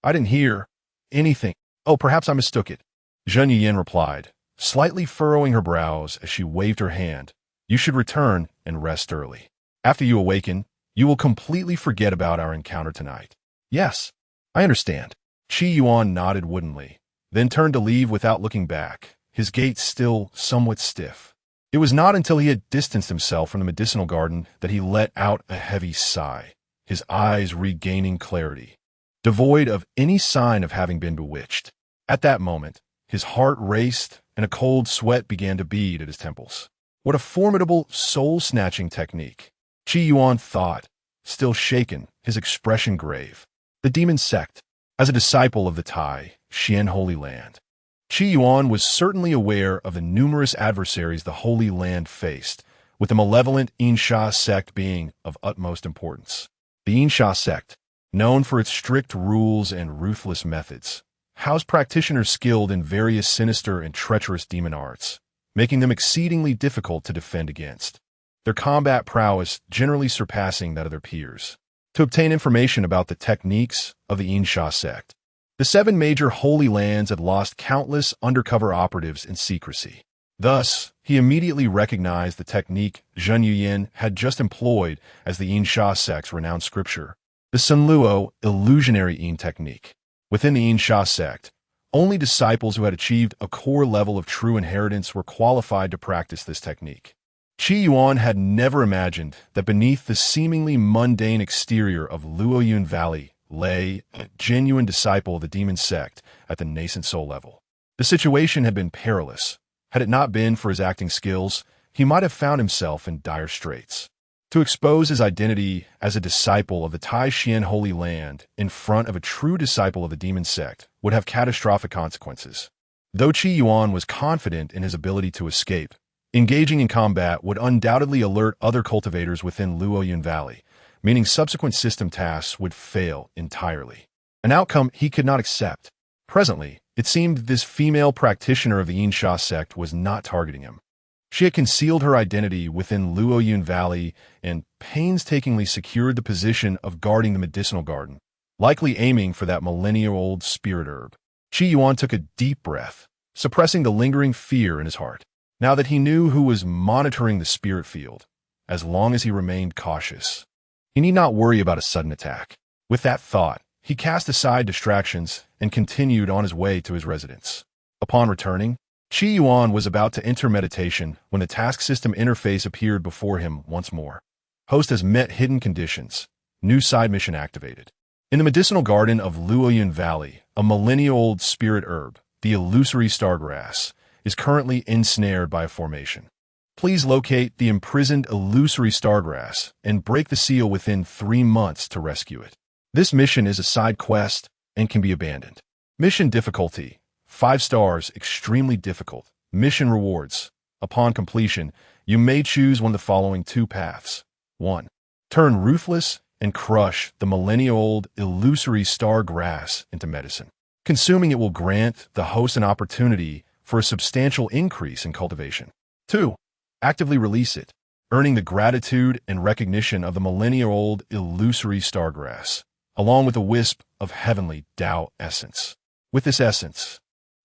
didn't hear anything. Oh, perhaps I mistook it." Xianxia replied, slightly furrowing her brows as she waved her hand. "You should return and rest early. After you awaken, you will completely forget about our encounter tonight." "Yes, I understand." Qi Yuan nodded woodenly, then turned to leave without looking back, his gait still somewhat stiff. It was not until he had distanced himself from the medicinal garden that he let out a heavy sigh, his eyes regaining clarity, devoid of any sign of having been bewitched. At that moment, his heart raced and a cold sweat began to bead at his temples. What a formidable, soul-snatching technique, Qi Yuan thought, still shaken, his expression grave. The demon sect. As a disciple of the Tai Xuan Holy Land, Qi Yuan was certainly aware of the numerous adversaries the Holy Land faced, with the malevolent Xianxia sect being of utmost importance. The Xianxia sect, known for its strict rules and ruthless methods, housed practitioners skilled in various sinister and treacherous demon arts, making them exceedingly difficult to defend against, their combat prowess generally surpassing that of their peers. To obtain information about the techniques of the Xianxia sect, the 7 major Holy Lands had lost countless undercover operatives in secrecy. Thus, he immediately recognized the technique Xianxia had just employed as the Xianxia sect's renowned scripture, The Sunluo illusionary Yin technique. Within the Xianxia sect, only disciples who had achieved a core level of true inheritance were qualified to practice this technique. Yuan had never imagined that beneath the seemingly mundane exterior of Luoyun Valley lay a genuine disciple of the demon sect at the nascent soul level. The situation had been perilous. Had it not been for his acting skills, he might have found himself in dire straits. To expose his identity as a disciple of the Tai Xuan Holy Land in front of a true disciple of the demon sect would have catastrophic consequences. Though Yuan was confident in his ability to escape, engaging in combat would undoubtedly alert other cultivators within Luoyun Valley, meaning subsequent system tasks would fail entirely. An outcome he could not accept. Presently, it seemed this female practitioner of the Xianxia sect was not targeting him. She had concealed her identity within Luoyun Valley and painstakingly secured the position of guarding the medicinal garden, likely aiming for that millennia-old spirit herb. Yuan took a deep breath, suppressing the lingering fear in his heart. Now that he knew who was monitoring the spirit field, as long as he remained cautious, he need not worry about a sudden attack. With that thought, he cast aside distractions and continued on his way to his residence. Upon returning, Yuan was about to enter meditation when the task system interface appeared before him once more. Host has met hidden conditions. New side mission activated. In the medicinal garden of Luoyun Valley, a millennia-old spirit herb, the illusory stargrass, is currently ensnared by a formation. Please locate the imprisoned illusory stargrass and break the seal within 3 months to rescue it. This mission is a side quest and can be abandoned. Mission difficulty: 5 stars, extremely difficult. Mission rewards: upon completion, you may choose one of the following 2 paths. 1. Turn ruthless and crush the millennia-old illusory star grass into medicine. Consuming it will grant the host an opportunity for a substantial increase in cultivation. 2. Actively release it, earning the gratitude and recognition of the millennia-old illusory star grass, along with a wisp of heavenly Dao essence. With this essence,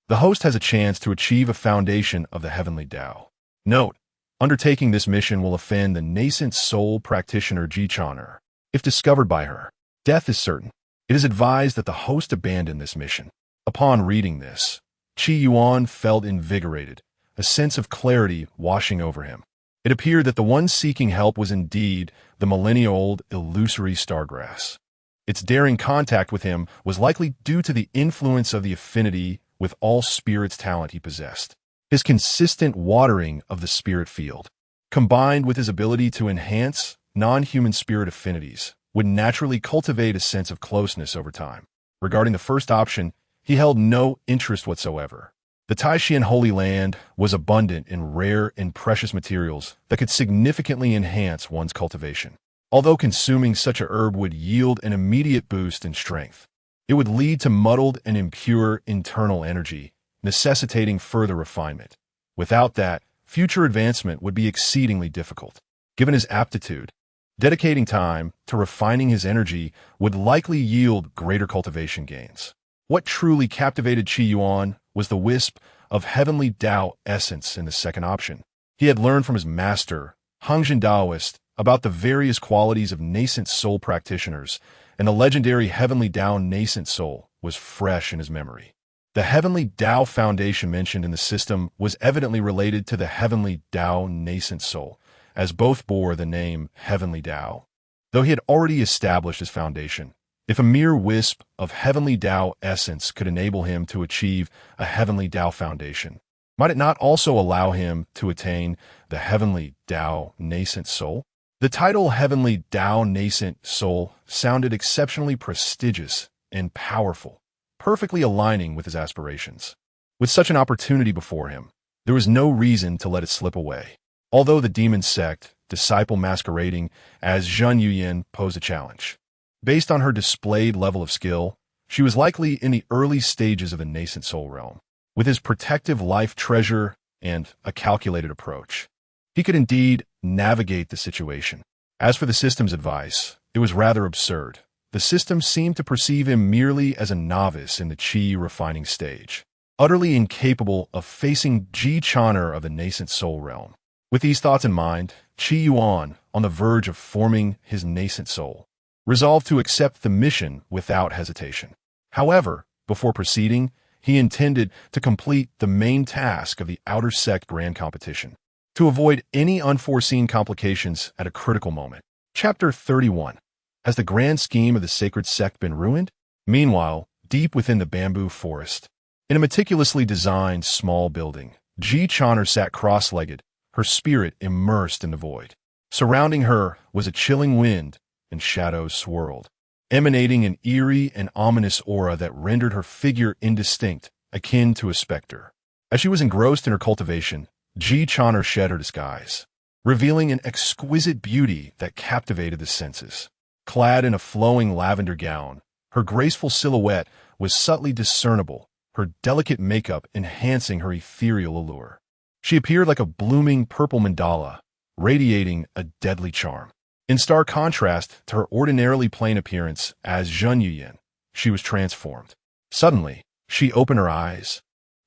the host has a chance to achieve a foundation of the heavenly Dao. Note: undertaking this mission will offend the nascent soul practitioner Jichaner. If discovered by her, death is certain. It is advised that the host abandon this mission. Upon reading this, Yuan felt invigorated, a sense of clarity washing over him. It appeared that the one seeking help was indeed the millennia-old illusory stargrass. Its daring contact with him was likely due to the influence of the affinity with all spirits talent he possessed. His consistent watering of the spirit field, combined with his ability to enhance non-human spirit affinities, would naturally cultivate a sense of closeness over time. Regarding the first option, he held no interest whatsoever. The Tai Xuan Holy Land was abundant in rare and precious materials that could significantly enhance one's cultivation. Although consuming such a herb would yield an immediate boost in strength, it would lead to muddled and impure internal energy, necessitating further refinement. Without that, future advancement would be exceedingly difficult. Given his aptitude, dedicating time to refining his energy would likely yield greater cultivation gains. What truly captivated Yuan was the wisp of heavenly Dao essence in the second option. He had learned from his master, Hongzhen Daoist, about the various qualities of nascent soul practitioners, and the legendary heavenly Dao nascent soul was fresh in his memory. The heavenly Dao foundation mentioned in the system was evidently related to the heavenly Dao nascent soul, as both bore the name heavenly Dao. Though he had already established his foundation, if a mere wisp of heavenly Dao essence could enable him to achieve a heavenly Dao foundation, might it not also allow him to attain the heavenly Dao nascent soul? The title Heavenly Dao Nascent Soul sounded exceptionally prestigious and powerful, perfectly aligning with his aspirations. With such an opportunity before him, there was no reason to let it slip away. Although the demon sect, disciple masquerading as Zhen Yuyan, posed a challenge. Based on her displayed level of skill, she was likely in the early stages of the nascent soul realm. With his protective life treasure and a calculated approach, he could indeed navigate the situation. As for the system's advice, it was rather absurd. The system seemed to perceive him merely as a novice in the Qi refining stage, utterly incapable of facing Ji Chaner of the nascent soul realm. With these thoughts in mind, Yuan, on the verge of forming his nascent soul, resolved to accept the mission without hesitation. However, before proceeding, he intended to complete the main task of the Outer Sect Grand Competition, to avoid any unforeseen complications at a critical moment. Chapter 31. Has the grand scheme of the sacred sect been ruined? Meanwhile, deep within the bamboo forest, in a meticulously designed small building, Xianxia sat cross-legged, her spirit immersed in the void. Surrounding her was a chilling wind, and shadows swirled, emanating an eerie and ominous aura that rendered her figure indistinct, akin to a specter. As she was engrossed in her cultivation, Xianxia shed her disguise, revealing an exquisite beauty that captivated the senses. Clad in a flowing lavender gown, her graceful silhouette was subtly discernible, her delicate makeup enhancing her ethereal allure. She appeared like a blooming purple mandala, radiating a deadly charm. In stark contrast to her ordinarily plain appearance as Xianxia, she was transformed. Suddenly, she opened her eyes,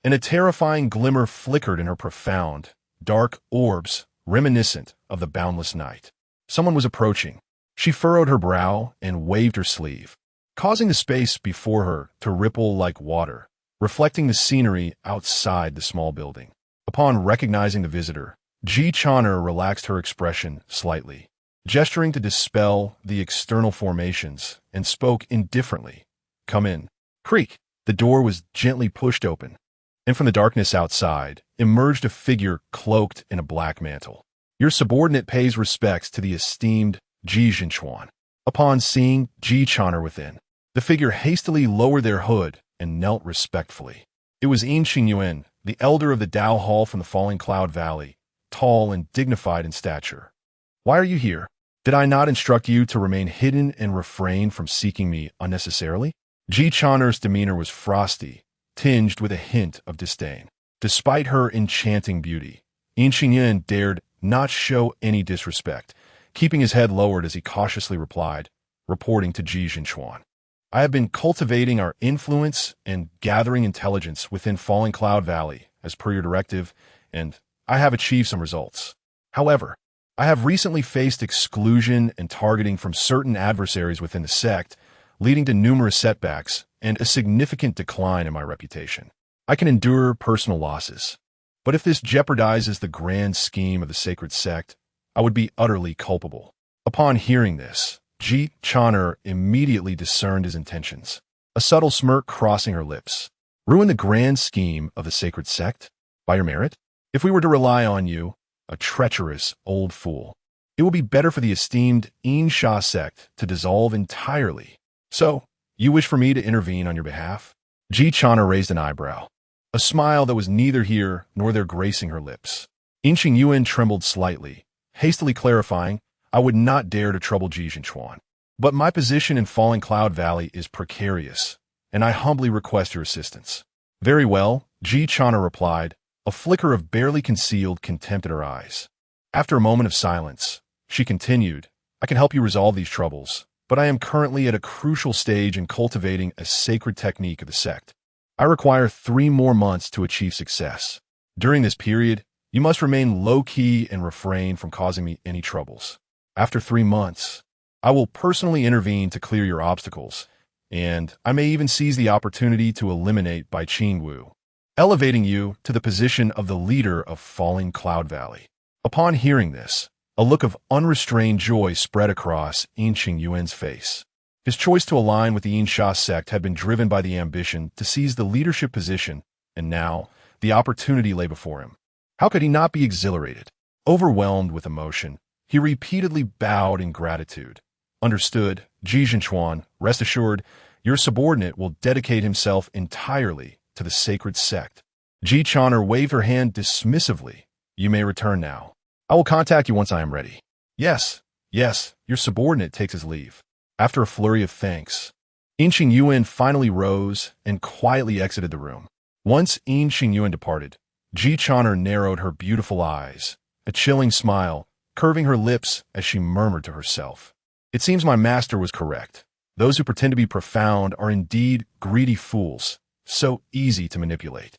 and a terrifying glimmer flickered in her profound, dark orbs reminiscent of the boundless night. Someone was approaching. She furrowed her brow and waved her sleeve, causing the space before her to ripple like water, reflecting the scenery outside the small building. Upon recognizing the visitor, Xianxia relaxed her expression slightly, gesturing to dispel the external formations, and spoke indifferently. "Come in." Creak! The door was gently pushed open, and from the darkness outside emerged a figure cloaked in a black mantle. "Your subordinate pays respects to the esteemed Xianxia." Upon seeing Xianxia within, the figure hastily lowered their hood and knelt respectfully. It was Yuan, the elder of the Dao Hall from the Falling Cloud Valley, tall and dignified in stature. "Why are you here? Did I not instruct you to remain hidden and refrain from seeking me unnecessarily?" Xianxia's demeanor was frosty, tinged with a hint of disdain. Despite her enchanting beauty, Yuan dared not show any disrespect, keeping his head lowered as he cautiously replied, reporting to Xianxia. "I have been cultivating our influence and gathering intelligence within Falling Cloud Valley, as per your directive, and I have achieved some results. However, I have recently faced exclusion and targeting from certain adversaries within the sect, leading to numerous setbacks and a significant decline in my reputation. I can endure personal losses, but if this jeopardizes the grand scheme of the sacred sect, I would be utterly culpable." Upon hearing this, Xianxia immediately discerned his intentions, a subtle smirk crossing her lips. "Ruin the grand scheme of the sacred sect? By your merit? If we were to rely on you, a treacherous old fool, it will be better for the esteemed Xianxia sect to dissolve entirely. So, you wish for me to intervene on your behalf?" Xianxia raised an eyebrow, a smile that was neither here nor there gracing her lips. Yuan trembled slightly, hastily clarifying, "I would not dare to trouble Xianxia, but my position in Falling Cloud Valley is precarious, and I humbly request your assistance." "Very well," Xianxia replied, a flicker of barely concealed contempt in her eyes. After a moment of silence, she continued, "I can help you resolve these troubles, but I am currently at a crucial stage in cultivating a sacred technique of the sect. I require 3 more months to achieve success. During this period, you must remain low-key and refrain from causing me any troubles. After 3 months, I will personally intervene to clear your obstacles, and I may even seize the opportunity to eliminate Bai Qingwu, elevating you to the position of the leader of Falling Cloud Valley." Upon hearing this, a look of unrestrained joy spread across Yuan's face. His choice to align with the Xianxia sect had been driven by the ambition to seize the leadership position, and now the opportunity lay before him. How could he not be exhilarated? Overwhelmed with emotion, he repeatedly bowed in gratitude. "Understood, Xianxia, rest assured, your subordinate will dedicate himself entirely to the sacred sect." Xianxia waved her hand dismissively. "You may return now. I will contact you once I am ready." Yes, your subordinate takes his leave." After a flurry of thanks, Yuan finally rose and quietly exited the room. Once Yuan departed, Xianxia narrowed her beautiful eyes, a chilling smile curving her lips as she murmured to herself, "It seems my master was correct. Those who pretend to be profound are indeed greedy fools, so easy to manipulate.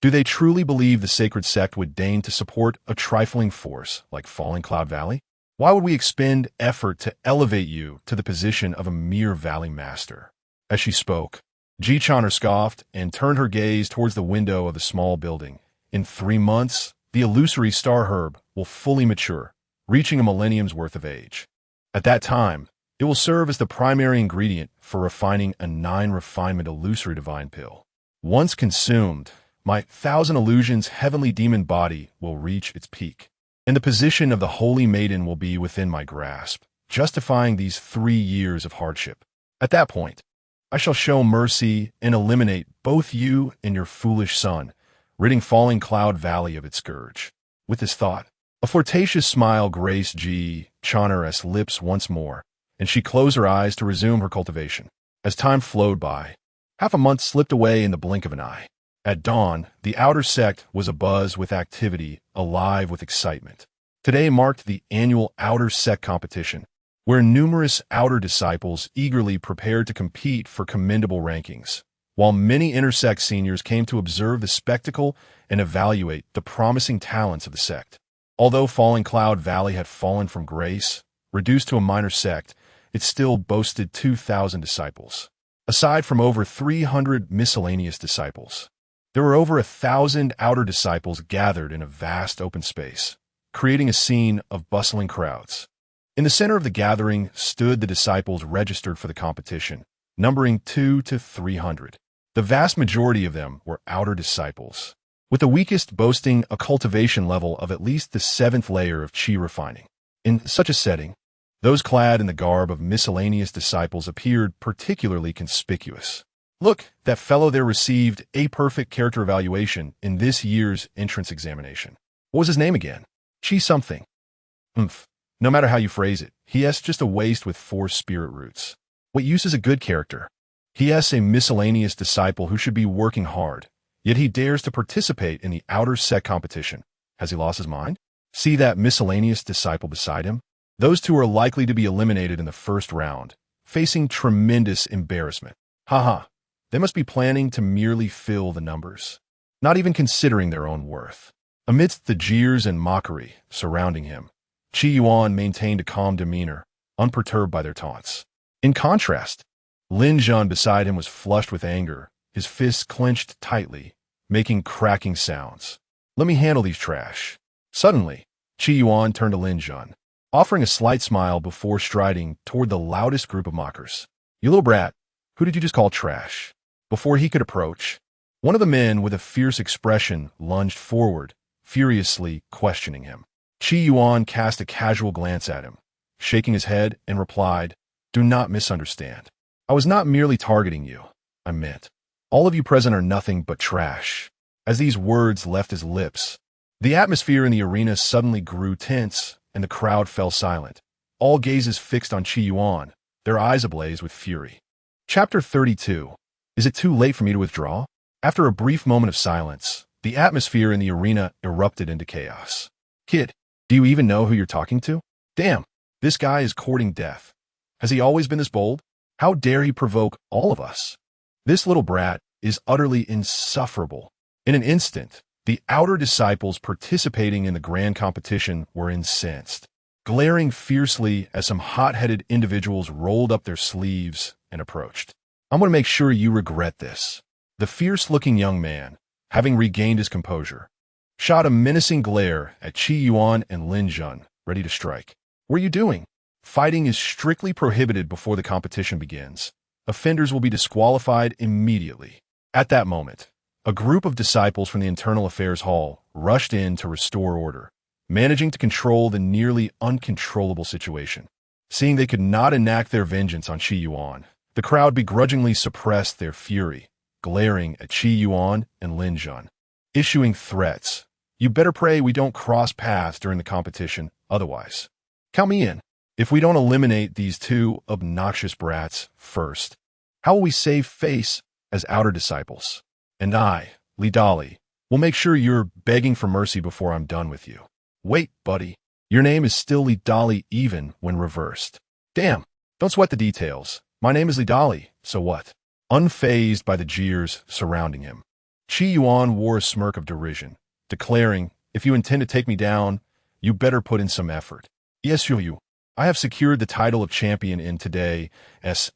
Do they truly believe the sacred sect would deign to support a trifling force like Falling Cloud Valley? Why would we expend effort to elevate you to the position of a mere valley master? As she spoke, Ji-Chaner scoffed and turned her gaze towards the window of the small building. In 3 months, the illusory star herb will fully mature, reaching a millennium's worth of age. At that time, it will serve as the primary ingredient for refining a 9-refinement illusory divine pill. Once consumed, my 1,000 illusions heavenly demon body will reach its peak, and the position of the holy maiden will be within my grasp, justifying these 3 years of hardship. At that point, I shall show mercy and eliminate both you and your foolish son, ridding Falling Cloud Valley of its scourge. With this thought, a flirtatious smile graced Ji-Chaner's lips once more, and she closed her eyes to resume her cultivation. As time flowed by, half a month slipped away in the blink of an eye. At dawn, the outer sect was abuzz with activity, alive with excitement. Today marked the annual outer sect competition, where numerous outer disciples eagerly prepared to compete for commendable rankings, while many intersect seniors came to observe the spectacle and evaluate the promising talents of the sect. Although Falling Cloud Valley had fallen from grace, reduced to a minor sect, it still boasted 2,000 disciples. Aside from over 300 miscellaneous disciples, there were over 1,000 outer disciples gathered in a vast open space, creating a scene of bustling crowds. In the center of the gathering stood the disciples registered for the competition, numbering 200 to 300. The vast majority of them were outer disciples, with the weakest boasting a cultivation level of at least the 7th layer of chi refining. In such a setting, those clad in the garb of miscellaneous disciples appeared particularly conspicuous. Look, that fellow there received a perfect character evaluation in this year's entrance examination. What was his name again? Chi something. No matter how you phrase it, he has just a waste with 4 spirit roots. What use is a good character? He has a miscellaneous disciple who should be working hard, yet he dares to participate in the outer sect competition. Has he lost his mind? See that miscellaneous disciple beside him? Those two are likely to be eliminated in the first round, facing tremendous embarrassment. Haha, they must be planning to merely fill the numbers, not even considering their own worth. Amidst the jeers and mockery surrounding him, Yuan maintained a calm demeanor, unperturbed by their taunts. In contrast, Lin Zhan beside him was flushed with anger, his fists clenched tightly, making cracking sounds. Let me handle these trash. Suddenly, Yuan turned to Lin Zhan, offering a slight smile before striding toward the loudest group of mockers. You little brat, who did you just call trash? Before he could approach, one of the men with a fierce expression lunged forward, furiously questioning him. Yuan cast a casual glance at him, shaking his head, and replied, Do not misunderstand. I was not merely targeting you. I meant, all of you present are nothing but trash. As these words left his lips, the atmosphere in the arena suddenly grew tense, and the crowd fell silent, all gazes fixed on Yuan, their eyes ablaze with fury. Chapter 32. Is it too late for me to withdraw? After a brief moment of silence, the atmosphere in the arena erupted into chaos. Kid, do you even know who you're talking to? Damn, this guy is courting death. Has he always been this bold? How dare he provoke all of us? This little brat is utterly insufferable. In an instant, the outer disciples participating in the grand competition were incensed, glaring fiercely as some hot-headed individuals rolled up their sleeves and approached. I'm going to make sure you regret this. The fierce-looking young man, having regained his composure, shot a menacing glare at Yuan and Lin Zhan, ready to strike. What are you doing? Fighting is strictly prohibited before the competition begins. Offenders will be disqualified immediately. At that moment, a group of disciples from the Internal Affairs Hall rushed in to restore order, managing to control the nearly uncontrollable situation. Seeing they could not enact their vengeance on Yuan, the crowd begrudgingly suppressed their fury, glaring at Yuan and Lin Zhan, issuing threats. You better pray we don't cross paths during the competition, otherwise. Count me in. If we don't eliminate these 2 obnoxious brats first, how will we save face as outer disciples? And I, Li Dali, will make sure you're begging for mercy before I'm done with you. Wait, buddy. Your name is still Li Dali even when reversed. Damn, don't sweat the details. My name is Li Dali, so what? Unfazed by the jeers surrounding him, Yuan wore a smirk of derision, declaring, if you intend to take me down, you better put in some effort. Yes, you. I have secured the title of champion in today's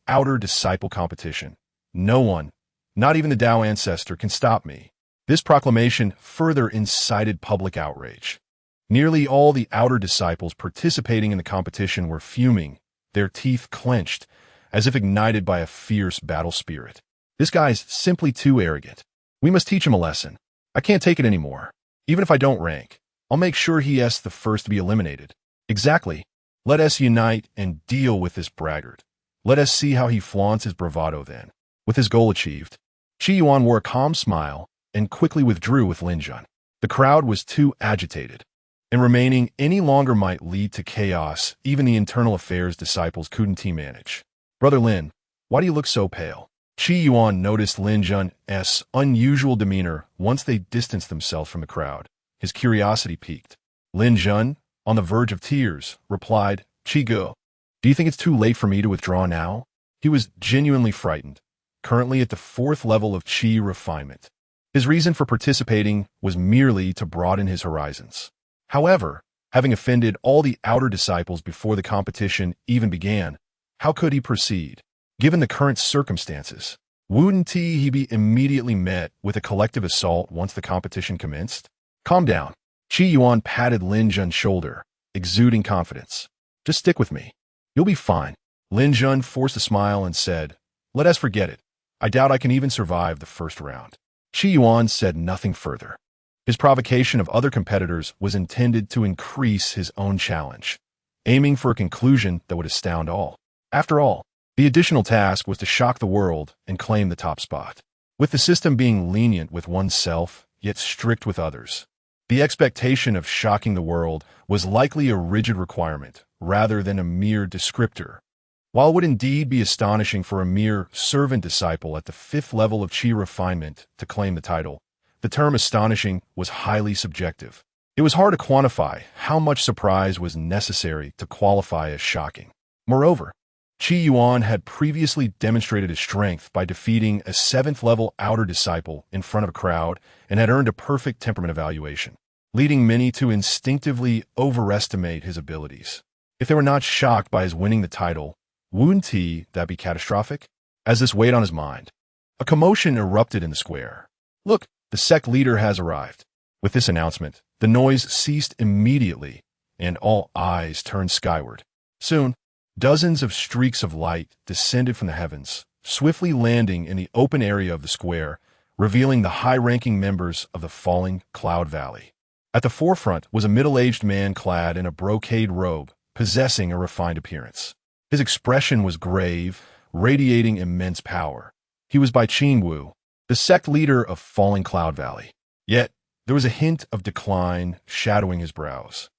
Outer Disciple competition. No one, not even the Dao ancestor, can stop me. This proclamation further incited public outrage. Nearly all the outer disciples participating in the competition were fuming, their teeth clenched, as if ignited by a fierce battle spirit. This guy's simply too arrogant. We must teach him a lesson. I can't take it anymore. Even if I don't rank, I'll make sure he is the first to be eliminated. Exactly. Let us unite and deal with this braggart. Let us see how he flaunts his bravado then. With his goal achieved, Yuan wore a calm smile and quickly withdrew with Linjun. The crowd was too agitated, and remaining any longer might lead to chaos even the internal affairs disciples couldn't manage. Brother Lin, why do you look so pale? Yuan noticed Linjun's unusual demeanor once they distanced themselves from the crowd. His curiosity piqued. Linjun, on the verge of tears, replied, Go. Do you think it's too late for me to withdraw now? He was genuinely frightened, currently at the 4th level of Qi refinement. His reason for participating was merely to broaden his horizons. However, having offended all the outer disciples before the competition even began, how could he proceed? Given the current circumstances, wouldn't he be immediately met with a collective assault once the competition commenced? Calm down. Yuan patted Linjun's shoulder, exuding confidence. Just stick with me. You'll be fine. Linjun forced a smile and said, Let us forget it. I doubt I can even survive the first round. Yuan said nothing further. His provocation of other competitors was intended to increase his own challenge, aiming for a conclusion that would astound all. After all, the additional task was to shock the world and claim the top spot. With the system being lenient with oneself, yet strict with others, the expectation of shocking the world was likely a rigid requirement rather than a mere descriptor. While it would indeed be astonishing for a mere servant disciple at the 5th level of Qi refinement to claim the title, the term astonishing was highly subjective. It was hard to quantify how much surprise was necessary to qualify as shocking. Moreover, Yuan had previously demonstrated his strength by defeating a 7th level outer disciple in front of a crowd and had earned a perfect temperament evaluation, leading many to instinctively overestimate his abilities. If they were not shocked by his winning the title, wouldn't that be catastrophic? As this weighed on his mind, a commotion erupted in the square. Look, the sect leader has arrived. With this announcement, the noise ceased immediately, and all eyes turned skyward. Soon, dozens of streaks of light descended from the heavens, swiftly landing in the open area of the square, revealing the high-ranking members of the falling Cloud Valley. At the forefront was a middle-aged man clad in a brocade robe, possessing a refined appearance. His expression was grave, radiating immense power. He was Bai Qingwu, the sect leader of Falling Cloud Valley. Yet, there was a hint of decline shadowing his brows,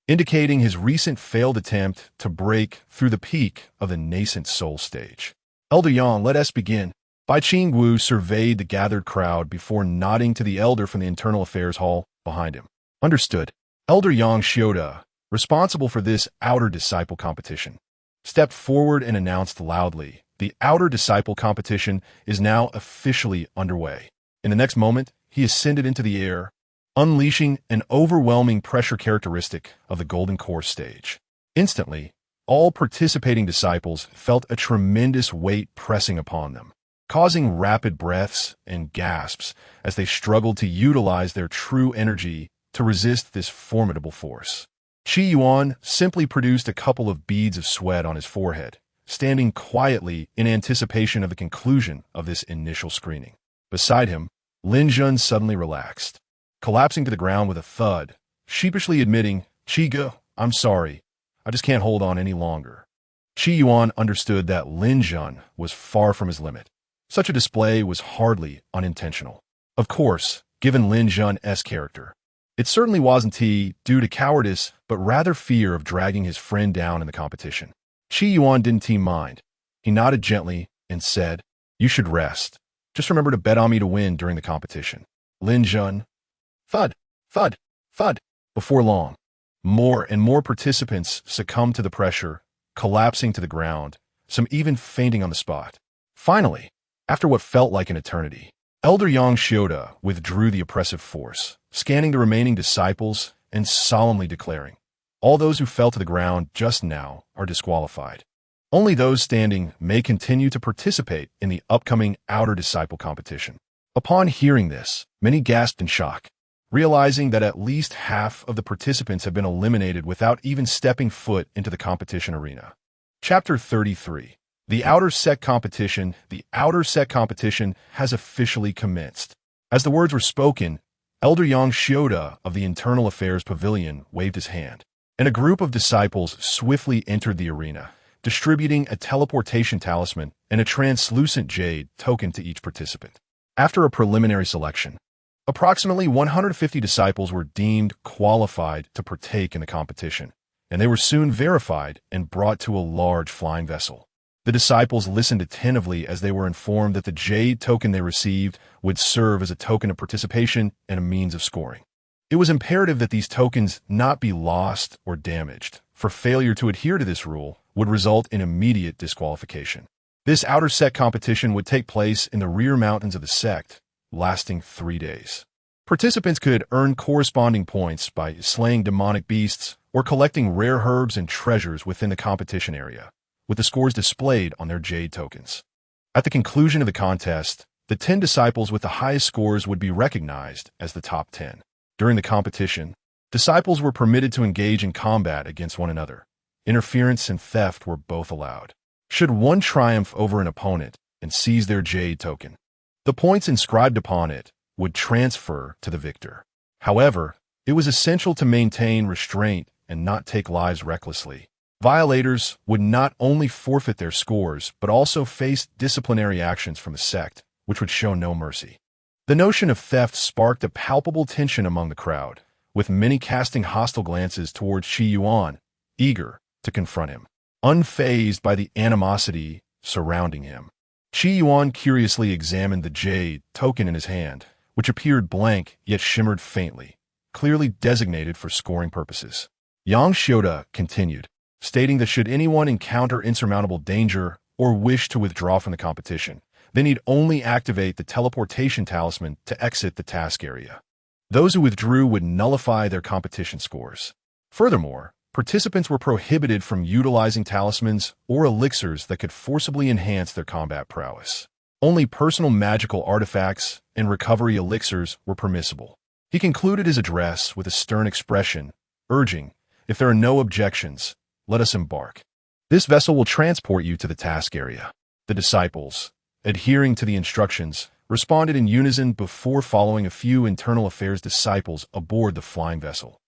indicating his recent failed attempt to break through the peak of the nascent soul stage. Elder Yang, let us begin. Bai Qingwu surveyed the gathered crowd before nodding to the elder from the Internal Affairs Hall behind him. Understood. Elder Yang Xioda, responsible for this outer disciple competition, stepped forward and announced loudly, the outer disciple competition is now officially underway. In the next moment, he ascended into the air, unleashing an overwhelming pressure characteristic of the Golden Course stage. Instantly, all participating disciples felt a tremendous weight pressing upon them, causing rapid breaths and gasps as they struggled to utilize their true energy to resist this formidable force. Yuan simply produced a couple of beads of sweat on his forehead, standing quietly in anticipation of the conclusion of this initial screening. Beside him, Linjun suddenly relaxed, collapsing to the ground with a thud, sheepishly admitting, Go, I'm sorry, I just can't hold on any longer. Yuan understood that Linjun was far from his limit. Such a display was hardly unintentional. Of course, given Linjun's character, it certainly wasn't due to cowardice, but rather fear of dragging his friend down in the competition. Yuan didn't mind. He nodded gently and said, You should rest. Just remember to bet on me to win during the competition. Linjun. Thud, thud, thud. Before long, more and more participants succumbed to the pressure, collapsing to the ground, some even fainting on the spot. Finally, after what felt like an eternity, Elder Yang Xioda withdrew the oppressive force, scanning the remaining disciples and solemnly declaring, All those who fell to the ground just now are disqualified. Only those standing may continue to participate in the upcoming Outer Disciple competition. Upon hearing this, many gasped in shock, realizing that at least half of the participants have been eliminated without even stepping foot into the competition arena. Chapter 33. The Outer Set Competition. The Outer Set Competition has officially commenced. As the words were spoken, Elder Xianxia of the Internal Affairs Pavilion waved his hand, and a group of disciples swiftly entered the arena, distributing a teleportation talisman and a translucent jade token to each participant. After a preliminary selection, approximately 150 disciples were deemed qualified to partake in the competition, and they were soon verified and brought to a large flying vessel. The disciples listened attentively as they were informed that the jade token they received would serve as a token of participation and a means of scoring. It was imperative that these tokens not be lost or damaged, for failure to adhere to this rule would result in immediate disqualification. This outer set competition would take place in the rear mountains of the sect, lasting 3 days. Participants could earn corresponding points by slaying demonic beasts or collecting rare herbs and treasures within the competition area, with the scores displayed on their jade tokens. At the conclusion of the contest, the 10 disciples with the highest scores would be recognized as the top 10. During the competition, disciples were permitted to engage in combat against one another. Interference and theft were both allowed. Should one triumph over an opponent and seize their jade token, the points inscribed upon it would transfer to the victor. However, it was essential to maintain restraint and not take lives recklessly. Violators would not only forfeit their scores, but also face disciplinary actions from the sect, which would show no mercy. The notion of theft sparked a palpable tension among the crowd, with many casting hostile glances towards Yuan, eager to confront him, unfazed by the animosity surrounding him. Yuan curiously examined the jade token in his hand, which appeared blank yet shimmered faintly, clearly designated for scoring purposes. Xianxia continued, stating that should anyone encounter insurmountable danger or wish to withdraw from the competition, they need only activate the teleportation talisman to exit the task area. Those who withdrew would nullify their competition scores. Furthermore, participants were prohibited from utilizing talismans or elixirs that could forcibly enhance their combat prowess. Only personal magical artifacts and recovery elixirs were permissible. He concluded his address with a stern expression, urging, "If there are no objections, let us embark. This vessel will transport you to the task area." The disciples, adhering to the instructions, responded in unison before following a few internal affairs disciples aboard the flying vessel.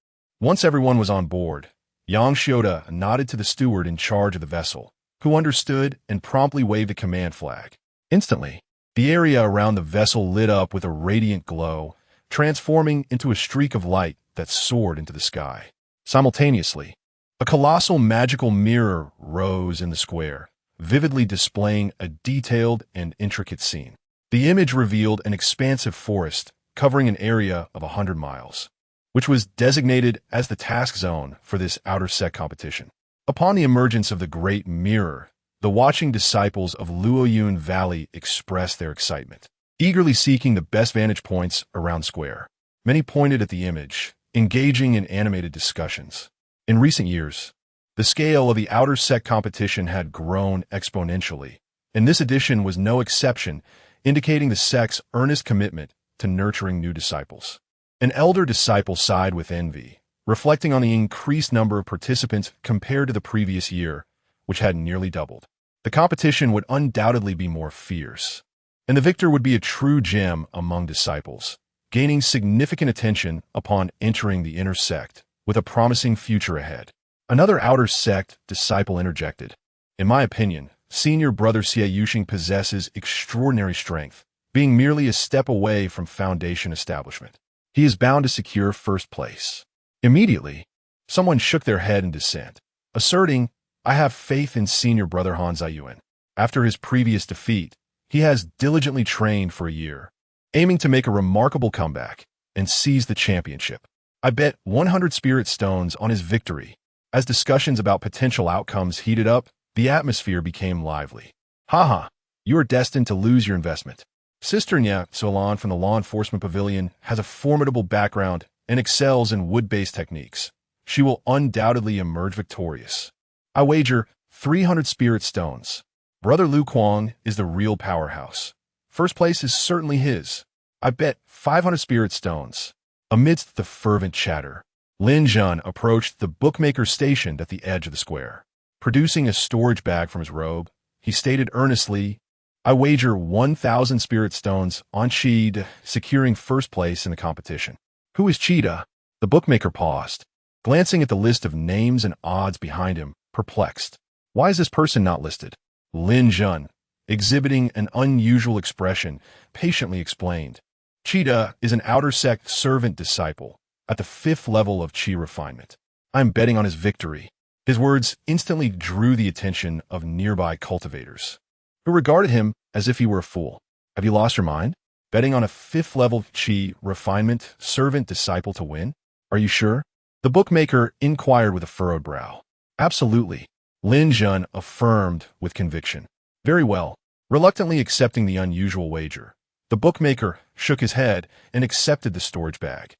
Once everyone was on board, Xianxia nodded to the steward in charge of the vessel, who understood and promptly waved a command flag. Instantly, the area around the vessel lit up with a radiant glow, transforming into a streak of light that soared into the sky. Simultaneously, a colossal magical mirror rose in the square, vividly displaying a detailed and intricate scene. The image revealed an expansive forest covering an area of 100 miles, which was designated as the task zone for this outer set competition. Upon the emergence of the Great Mirror, the watching disciples of Luoyun Valley expressed their excitement, eagerly seeking the best vantage points around square. Many pointed at the image, engaging in animated discussions. In recent years, the scale of the outer set competition had grown exponentially, and this edition was no exception, indicating the sect's earnest commitment to nurturing new disciples. An elder disciple sighed with envy, reflecting on the increased number of participants compared to the previous year, which had nearly doubled. The competition would undoubtedly be more fierce, and the victor would be a true gem among disciples, gaining significant attention upon entering the inner sect, with a promising future ahead. Another outer sect disciple interjected. "In my opinion, senior brother Xianxia possesses extraordinary strength, being merely a step away from foundation establishment. He is bound to secure first place." Immediately, someone shook their head in dissent, asserting, "I have faith in senior brother Han Ziyuan. After his previous defeat, he has diligently trained for a year, aiming to make a remarkable comeback and seize the championship. I bet 100 spirit stones on his victory." As discussions about potential outcomes heated up, the atmosphere became lively. "Haha, you are destined to lose your investment. Sister Nya Solan from the Law Enforcement Pavilion has a formidable background and excels in wood-based techniques. she will undoubtedly emerge victorious. I wager 300 spirit stones. Brother Lu Kuang is the real powerhouse. First place is certainly his. I bet 500 spirit stones. Amidst the fervent chatter, Lin Zhen approached the bookmaker stationed at the edge of the square. Producing a storage bag from his robe, he stated earnestly, I wager 1,000 spirit stones on Qi securing first place in the competition. Who is Qi? The bookmaker paused, glancing at the list of names and odds behind him, perplexed. Why is this person not listed? Lin Zhen, exhibiting an unusual expression, patiently explained. Qi is an outer sect servant disciple at the 5th level of Qi refinement. I'm betting on his victory. His words instantly drew the attention of nearby cultivators, who regarded him as if he were a fool. Have you lost your mind? Betting on a 5th level Qi refinement servant disciple to win? Are you sure? The bookmaker inquired with a furrowed brow. Absolutely, Lin Zhen affirmed with conviction. Very well. Reluctantly accepting the unusual wager, the bookmaker shook his head and accepted the storage bag.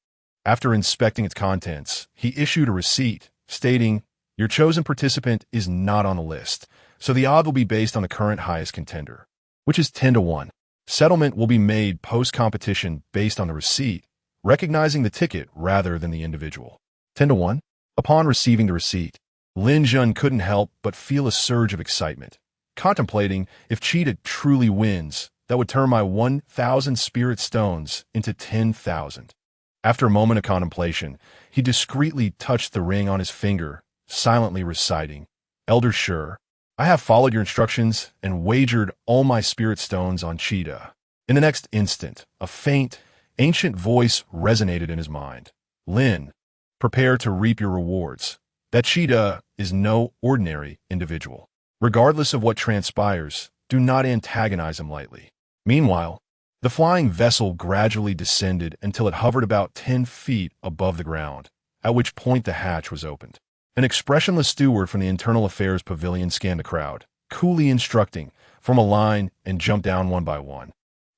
After inspecting its contents, he issued a receipt, stating, Your chosen participant is not on the list, so the odd will be based on the current highest contender, which is 10 to 1. Settlement will be made post-competition based on the receipt, recognizing the ticket rather than the individual. 10 to 1? Upon receiving the receipt, Lin Zhen couldn't help but feel a surge of excitement, contemplating if Qi truly wins, that would turn my 1,000 spirit stones into 10,000. After a moment of contemplation, he discreetly touched the ring on his finger, silently reciting, Elder Sure, I have followed your instructions and wagered all my spirit stones on Qi. In the next instant, a faint, ancient voice resonated in his mind. Lin, prepare to reap your rewards. That Qi is no ordinary individual. Regardless of what transpires, do not antagonize him lightly. Meanwhile, the flying vessel gradually descended until it hovered about 10 feet above the ground, at which point the hatch was opened. An expressionless steward from the Internal Affairs Pavilion scanned the crowd, coolly instructing, form a line and jump down one by one,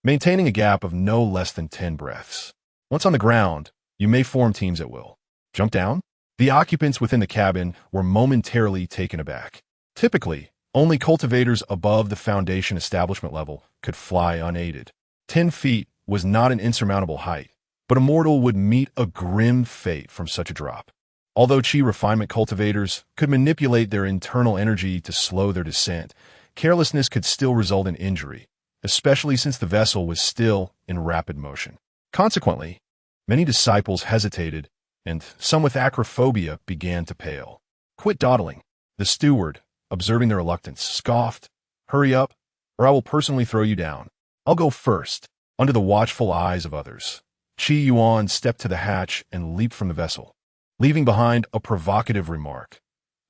maintaining a gap of no less than 10 breaths. Once on the ground, you may form teams at will. Jump down? The occupants within the cabin were momentarily taken aback. Typically, only cultivators above the Foundation establishment level could fly unaided. 10 feet was not an insurmountable height, but a mortal would meet a grim fate from such a drop. Although Qi refinement cultivators could manipulate their internal energy to slow their descent, carelessness could still result in injury, especially since the vessel was still in rapid motion. Consequently, many disciples hesitated, and some with acrophobia began to pale. Quit dawdling. The steward, observing their reluctance, scoffed, Hurry up, or I will personally throw you down. I'll go first, under the watchful eyes of others. Yuan stepped to the hatch and leaped from the vessel, leaving behind a provocative remark.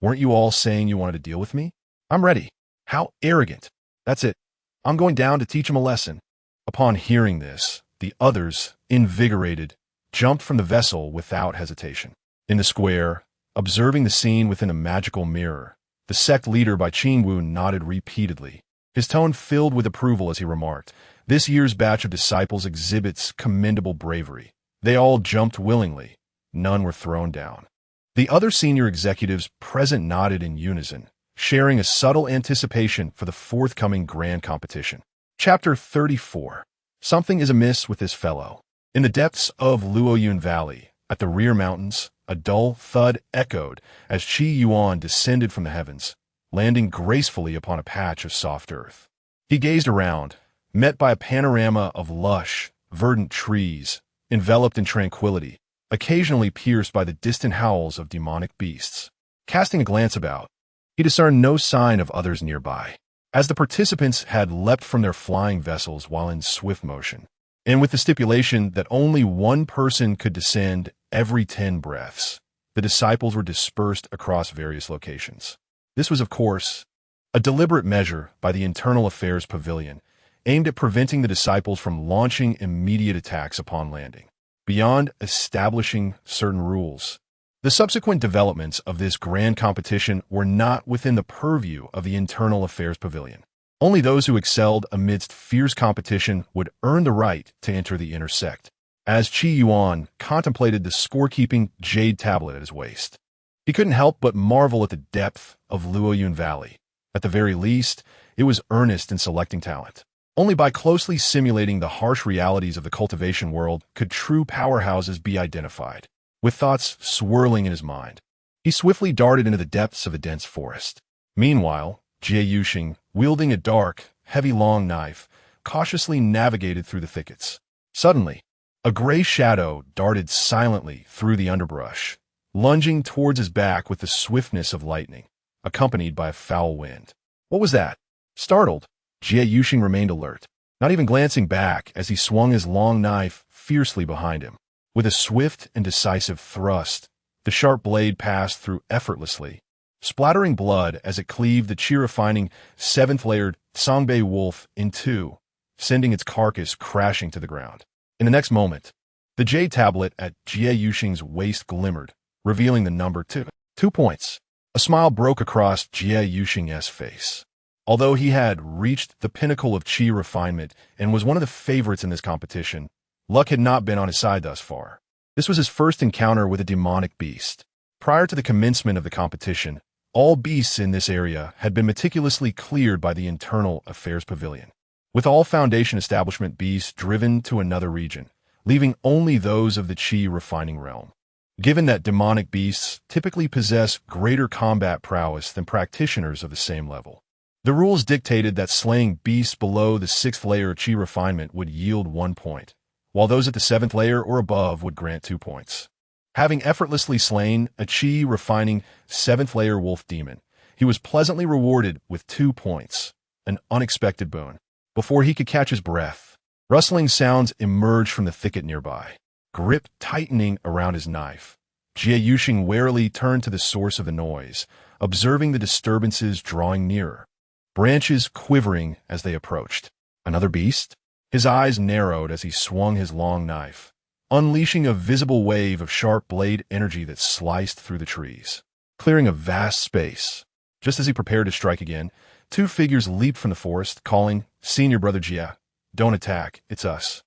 Weren't you all saying you wanted to deal with me? I'm ready. How arrogant. That's it. I'm going down to teach him a lesson. Upon hearing this, the others, invigorated, jumped from the vessel without hesitation. In the square, observing the scene within a magical mirror, the sect leader by Qingwu nodded repeatedly, his tone filled with approval as he remarked, This year's batch of disciples exhibits commendable bravery. They all jumped willingly. None were thrown down. The other senior executives present nodded in unison, sharing a subtle anticipation for the forthcoming grand competition. Chapter 34. Something is amiss with this fellow. In the depths of Luoyun Valley, at the rear mountains, a dull thud echoed as Yuan descended from the heavens, landing gracefully upon a patch of soft earth. He gazed around, met by a panorama of lush, verdant trees, enveloped in tranquility, occasionally pierced by the distant howls of demonic beasts. Casting a glance about, he discerned no sign of others nearby, as the participants had leapt from their flying vessels while in swift motion, and with the stipulation that only one person could descend every 10 breaths, the disciples were dispersed across various locations. This was, of course, a deliberate measure by the Internal Affairs Pavilion, aimed at preventing the disciples from launching immediate attacks upon landing. Beyond establishing certain rules, the subsequent developments of this grand competition were not within the purview of the Internal Affairs Pavilion. Only those who excelled amidst fierce competition would earn the right to enter the inner sect. As Yuan contemplated the scorekeeping jade tablet at his waist, He couldn't help but marvel at the depth of Luoyun Valley. At the very least, it was earnest in selecting talent. Only by closely simulating the harsh realities of the cultivation world could true powerhouses be identified. With thoughts swirling in his mind, he swiftly darted into the depths of a dense forest. Meanwhile, Jie Yuxing, wielding a dark, heavy long knife, cautiously navigated through the thickets. Suddenly, a gray shadow darted silently through the underbrush, lunging towards his back with the swiftness of lightning, accompanied by a foul wind. What was that? Startled, Jie Yuxing remained alert, not even glancing back as he swung his long knife fiercely behind him. With a swift and decisive thrust, the sharp blade passed through effortlessly, splattering blood as it cleaved the chi-refining seventh-layered Songbei wolf in two, sending its carcass crashing to the ground. In the next moment, the jade tablet at Jie Yuxing's waist glimmered, revealing the number 2. 2 points. A smile broke across Jie Yuxing's face. Although he had reached the pinnacle of chi refinement and was one of the favorites in this competition, luck had not been on his side thus far. This was his first encounter with a demonic beast. Prior to the commencement of the competition, all beasts in this area had been meticulously cleared by the Internal Affairs Pavilion, with all Foundation establishment beasts driven to another region, leaving only those of the chi refining realm. Given that demonic beasts typically possess greater combat prowess than practitioners of the same level, the rules dictated that slaying beasts below the 6th layer of chi refinement would yield 1 point, while those at the 7th layer or above would grant 2 points. Having effortlessly slain a chi-refining 7th layer wolf demon, he was pleasantly rewarded with 2 points, an unexpected boon. Before he could catch his breath, rustling sounds emerged from the thicket nearby, grip tightening around his knife. Jie Yuxing warily turned to the source of the noise, observing the disturbances drawing nearer, branches quivering as they approached. Another beast? His eyes narrowed as he swung his long knife, unleashing a visible wave of sharp blade energy that sliced through the trees, clearing a vast space. Just as he prepared to strike again, 2 figures leaped from the forest, calling, "Senior Brother Jie, don't attack, it's us."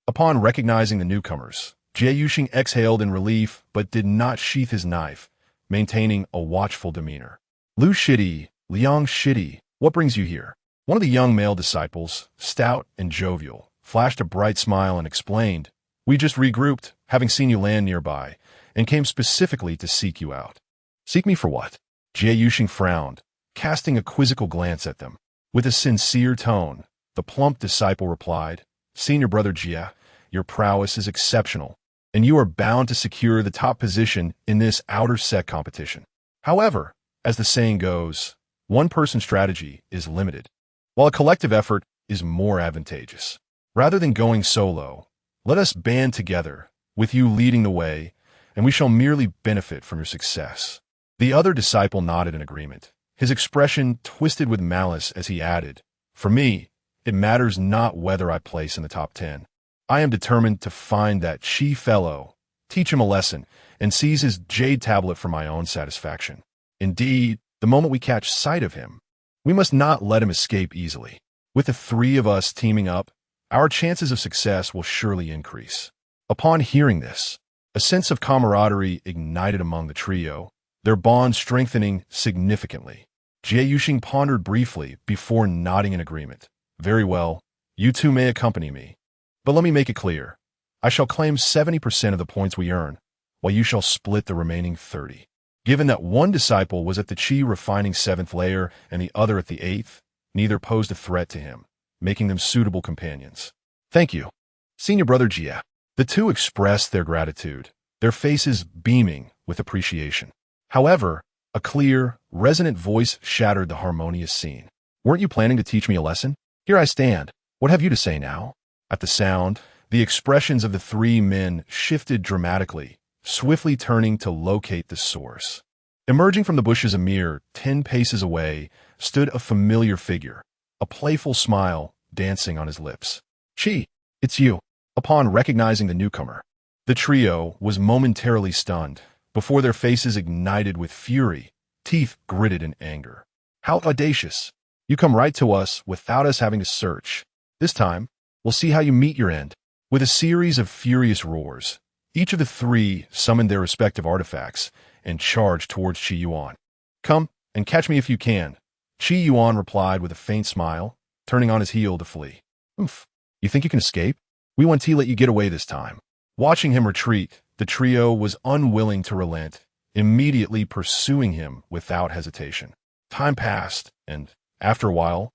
Upon recognizing the newcomers, Jie Yuxing exhaled in relief but did not sheath his knife, maintaining a watchful demeanor. "Lu Shidi, Liang Shidi, what brings you here?" One of the young male disciples, stout and jovial, flashed a bright smile and explained, "We just regrouped, having seen you land nearby, and came specifically to seek you out." "Seek me for what?" Jie Yuxing frowned, casting a quizzical glance at them. With a sincere tone, the plump disciple replied, "Senior Brother Jie, your prowess is exceptional, and you are bound to secure the top position in this outer set competition. However, as the saying goes, one-person strategy is limited, while a collective effort is more advantageous. Rather than going solo, let us band together, with you leading the way, and we shall merely benefit from your success." The other disciple nodded in agreement, his expression twisted with malice as he added, "For me, it matters not whether I place in the top 10. I am determined to find that chi fellow, teach him a lesson, and seize his jade tablet for my own satisfaction. Indeed, the moment we catch sight of him, we must not let him escape easily. With the 3 of us teaming up, our chances of success will surely increase." Upon hearing this, a sense of camaraderie ignited among the trio, their bond strengthening significantly. Jie Yuxing pondered briefly before nodding in agreement. "Very well, you 2 may accompany me. But let me make it clear. I shall claim 70% of the points we earn, while you shall split the remaining 30. Given that one disciple was at the chi-refining 7th layer and the other at the 8th, neither posed a threat to him, making them suitable companions. "Thank you, Senior Brother Jie." The 2 expressed their gratitude, their faces beaming with appreciation. However, a clear, resonant voice shattered the harmonious scene. "Weren't you planning to teach me a lesson? Here I stand. What have you to say now?" At the sound, the expressions of the 3 men shifted dramatically, swiftly turning to locate the source. Emerging from the bushes a mere 10 paces away stood a familiar figure, a playful smile dancing on his lips. "Chi, it's you." Upon recognizing the newcomer, the trio was momentarily stunned, before their faces ignited with fury, teeth gritted in anger. "How audacious! You come right to us without us having to search. This time, we'll see how you meet your end." With a series of furious roars, each of the 3 summoned their respective artifacts and charged towards Qi Yuan. "Come and catch me if you can," Qi Yuan replied with a faint smile, turning on his heel to flee. "Oomph. You think you can escape? We want to let you get away this time." Watching him retreat, the trio was unwilling to relent, immediately pursuing him without hesitation. Time passed, and, after a while,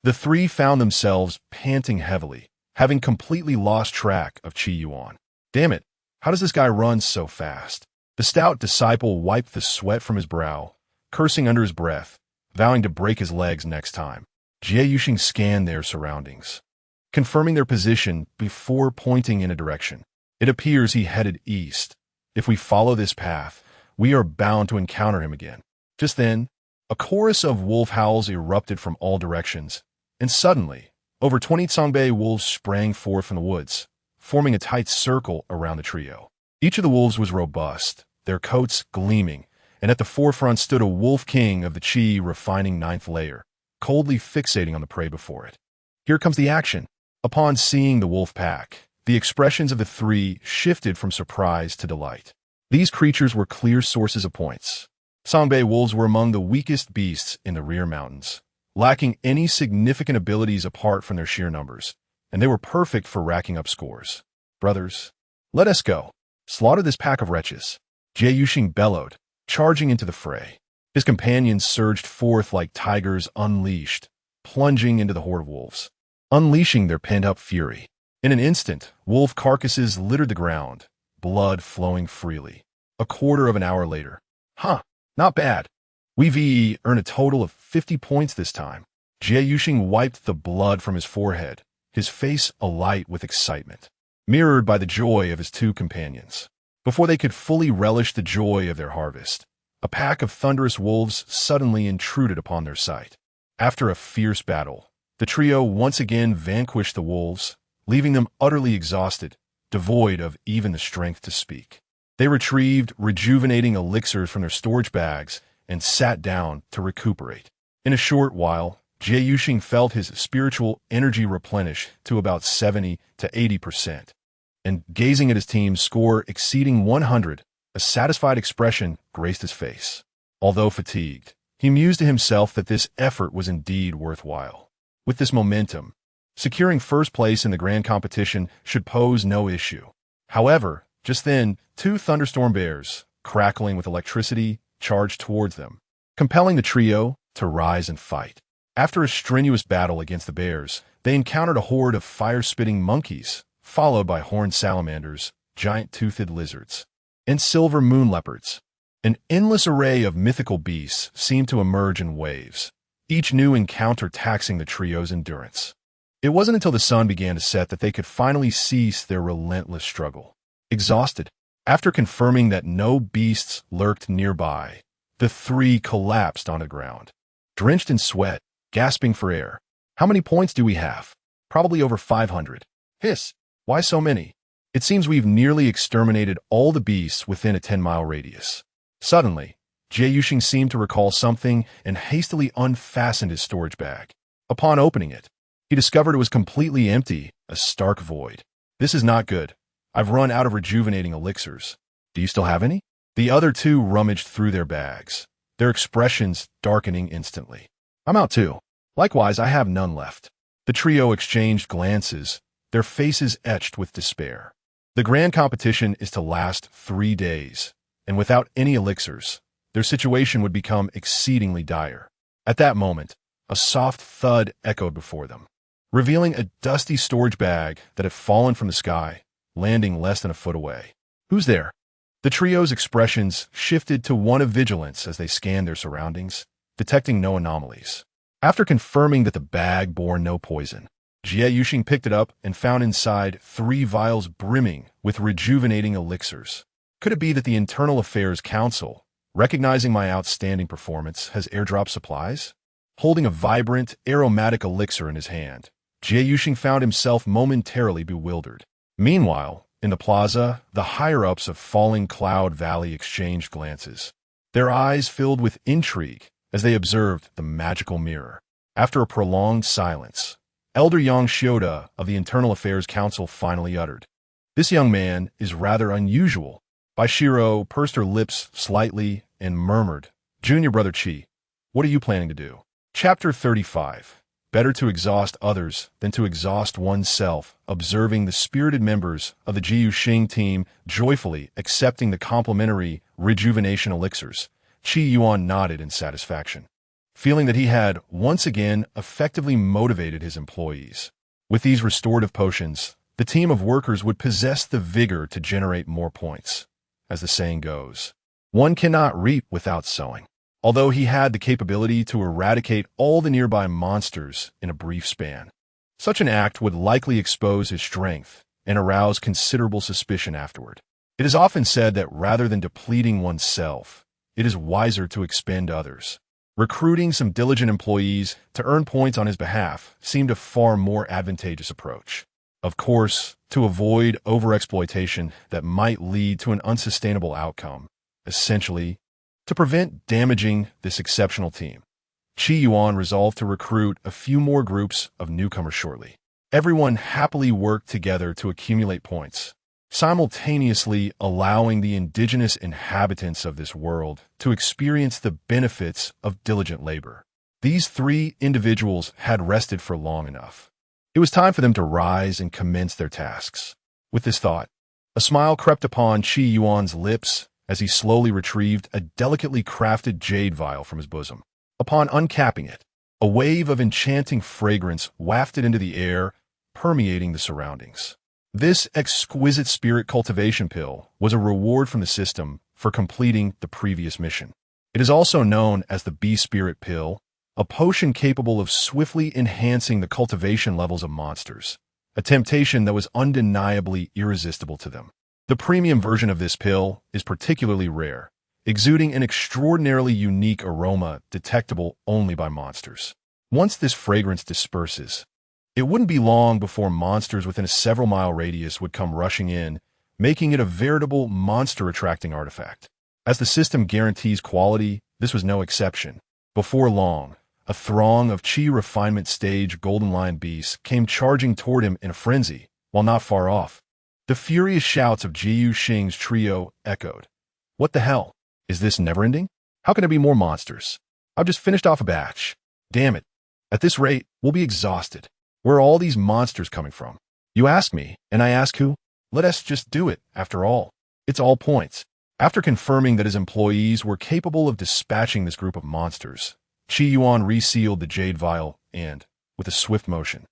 the three found themselves panting heavily, having completely lost track of Qi Yuan. "Damn it, how does this guy run so fast?" The stout disciple wiped the sweat from his brow, cursing under his breath, vowing to break his legs next time. Jie Yuxing scanned their surroundings, confirming their position before pointing in a direction. "It appears he headed east. If we follow this path, we are bound to encounter him again." Just then, a chorus of wolf howls erupted from all directions, and suddenly, over 20 Songbei wolves sprang forth from the woods, forming a tight circle around the trio. Each of the wolves was robust, their coats gleaming, and at the forefront stood a wolf king of the Qi refining ninth layer, coldly fixating on the prey before it. Here comes the action. Upon seeing the wolf pack, the expressions of the three shifted from surprise to delight. These creatures were clear sources of points. Songbei wolves were among the weakest beasts in the rear mountains, lacking any significant abilities apart from their sheer numbers, and they were perfect for racking up scores. "Brothers, let us go. Slaughter this pack of wretches," Jie Yuxing bellowed, charging into the fray. His companions surged forth like tigers unleashed, plunging into the horde of wolves, unleashing their pent-up fury. In an instant, wolf carcasses littered the ground, blood flowing freely. A quarter of an hour later. "Huh, not bad. We earn a total of 50 points this time." Jie Yuxing wiped the blood from his forehead, his face alight with excitement, mirrored by the joy of his two companions. Before they could fully relish the joy of their harvest, a pack of thunderous wolves suddenly intruded upon their sight. After a fierce battle, the trio once again vanquished the wolves, leaving them utterly exhausted, devoid of even the strength to speak. They retrieved rejuvenating elixirs from their storage bags and sat down to recuperate. In a short while, Jie Yuxing felt his spiritual energy replenish to about 70 to 80%. And gazing at his team's score exceeding 100, a satisfied expression graced his face. Although fatigued, he mused to himself that this effort was indeed worthwhile. With this momentum, securing first place in the grand competition should pose no issue. However, just then, two thunderstorm bears, crackling with electricity, charged towards them, compelling the trio to rise and fight. After a strenuous battle against the bears, they encountered a horde of fire-spitting monkeys, followed by horned salamanders, giant toothed lizards, and silver moon leopards. An endless array of mythical beasts seemed to emerge in waves, each new encounter taxing the trio's endurance. It wasn't until the sun began to set that they could finally cease their relentless struggle. Exhausted, after confirming that no beasts lurked nearby, the three collapsed on the ground, drenched in sweat, gasping for air. "How many points do we have?" "Probably over 500. "Hiss, why so many? It seems we've nearly exterminated all the beasts within a 10-mile radius." Suddenly, Jie Yuxing seemed to recall something and hastily unfastened his storage bag. Upon opening it, he discovered it was completely empty, a stark void. "This is not good. I've run out of rejuvenating elixirs. Do you still have any?" The other two rummaged through their bags, their expressions darkening instantly. "I'm out too. Likewise, I have none left." The trio exchanged glances, their faces etched with despair. The grand competition is to last 3 days, and without any elixirs, their situation would become exceedingly dire. At that moment, a soft thud echoed before them, revealing a dusty storage bag that had fallen from the sky, landing less than a foot away. "Who's there?" The trio's expressions shifted to one of vigilance as they scanned their surroundings, detecting no anomalies. After confirming that the bag bore no poison, Jie Yuxing picked it up and found inside 3 vials brimming with rejuvenating elixirs. Could it be that the Internal Affairs Council, recognizing my outstanding performance, has airdropped supplies? Holding a vibrant, aromatic elixir in his hand, Jie Yuxing found himself momentarily bewildered. Meanwhile, in the plaza, the higher-ups of Falling Cloud Valley exchanged glances, their eyes filled with intrigue as they observed the magical mirror. After a prolonged silence, Elder Xianxia of the Internal Affairs Council finally uttered, "This young man is rather unusual. Baishiro pursed her lips slightly and murmured, "Junior brother Chi, what are you planning to do?" Chapter 35. Better to exhaust others than to exhaust oneself. Observing the spirited members of the Jiu Xing team joyfully accepting the complimentary rejuvenation elixirs, Yuan nodded in satisfaction, feeling that he had once again effectively motivated his employees. With these restorative potions, the team of workers would possess the vigor to generate more points. As the saying goes, one cannot reap without sowing. Although he had the capability to eradicate all the nearby monsters in a brief span, such an act would likely expose his strength and arouse considerable suspicion afterward. It is often said that rather than depleting oneself, it is wiser to expend others. Recruiting some diligent employees to earn points on his behalf seemed a far more advantageous approach. Of course, to avoid overexploitation that might lead to an unsustainable outcome, essentially, to prevent damaging this exceptional team, Yuan resolved to recruit a few more groups of newcomers shortly. Everyone happily worked together to accumulate points, simultaneously allowing the indigenous inhabitants of this world to experience the benefits of diligent labor. These three individuals had rested for long enough. It was time for them to rise and commence their tasks. With this thought, a smile crept upon Yuan's lips as he slowly retrieved a delicately crafted jade vial from his bosom. Upon uncapping it, a wave of enchanting fragrance wafted into the air, permeating the surroundings. This exquisite spirit cultivation pill was a reward from the system for completing the previous mission. It is also known as the Bee Spirit Pill, a potion capable of swiftly enhancing the cultivation levels of monsters, a temptation that was undeniably irresistible to them. The premium version of this pill is particularly rare, exuding an extraordinarily unique aroma detectable only by monsters. Once this fragrance disperses, it wouldn't be long before monsters within a several-mile radius would come rushing in, making it a veritable monster-attracting artifact. As the system guarantees quality, this was no exception. Before long, a throng of Qi refinement stage golden lion beasts came charging toward him in a frenzy, while not far off. The furious shouts of Jiu Xing's trio echoed. "What the hell? Is this never-ending? How can there be more monsters? I've just finished off a batch. Damn it. At this rate, we'll be exhausted. Where are all these monsters coming from? You ask me, and I ask who? Let us just do it, after all. It's all points." After confirming that his employees were capable of dispatching this group of monsters, Yuan resealed the jade vial and, with a swift motion,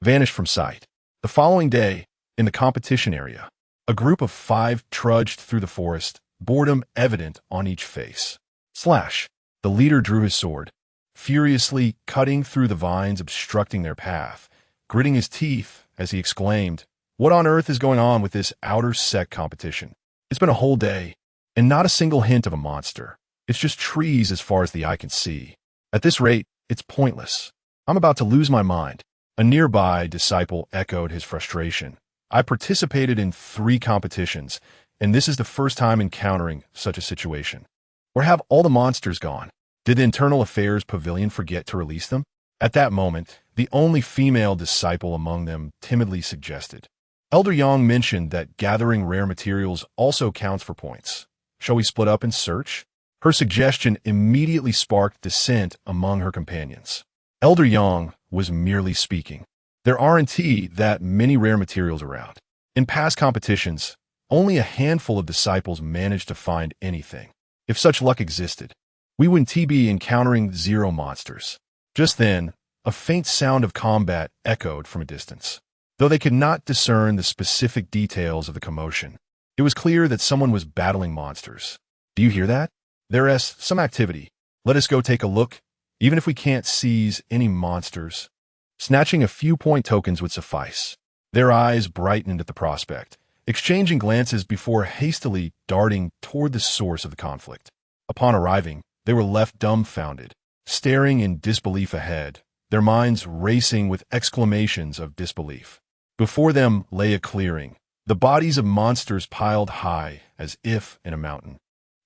vanished from sight. The following day, in the competition area, a group of 5 trudged through the forest, boredom evident on each face. Slash! The leader drew his sword, furiously cutting through the vines obstructing their path, gritting his teeth as he exclaimed, "What on earth is going on with this outer sect competition? It's been a whole day, and not a single hint of a monster. It's just trees as far as the eye can see. At this rate, it's pointless. I'm about to lose my mind." A nearby disciple echoed his frustration. "I participated in 3 competitions, and this is the first time encountering such a situation. Where have all the monsters gone? Did the Internal Affairs Pavilion forget to release them?" At that moment, the only female disciple among them timidly suggested. Elder Yang mentioned that gathering rare materials also counts for points. Shall we split up and search? Her suggestion immediately sparked dissent among her companions. Elder Yang was merely speaking. There aren't that many rare materials around. In past competitions, only a handful of disciples managed to find anything. If such luck existed, we wouldn't be encountering 0 monsters. Just then, a faint sound of combat echoed from a distance. Though they could not discern the specific details of the commotion, it was clear that someone was battling monsters. "Do you hear that? There is some activity. Let us go take a look, even if we can't seize any monsters." Snatching a few point tokens would suffice. Their eyes brightened at the prospect, exchanging glances before hastily darting toward the source of the conflict. Upon arriving, they were left dumbfounded, staring in disbelief ahead, their minds racing with exclamations of disbelief. Before them lay a clearing, the bodies of monsters piled high as if in a mountain,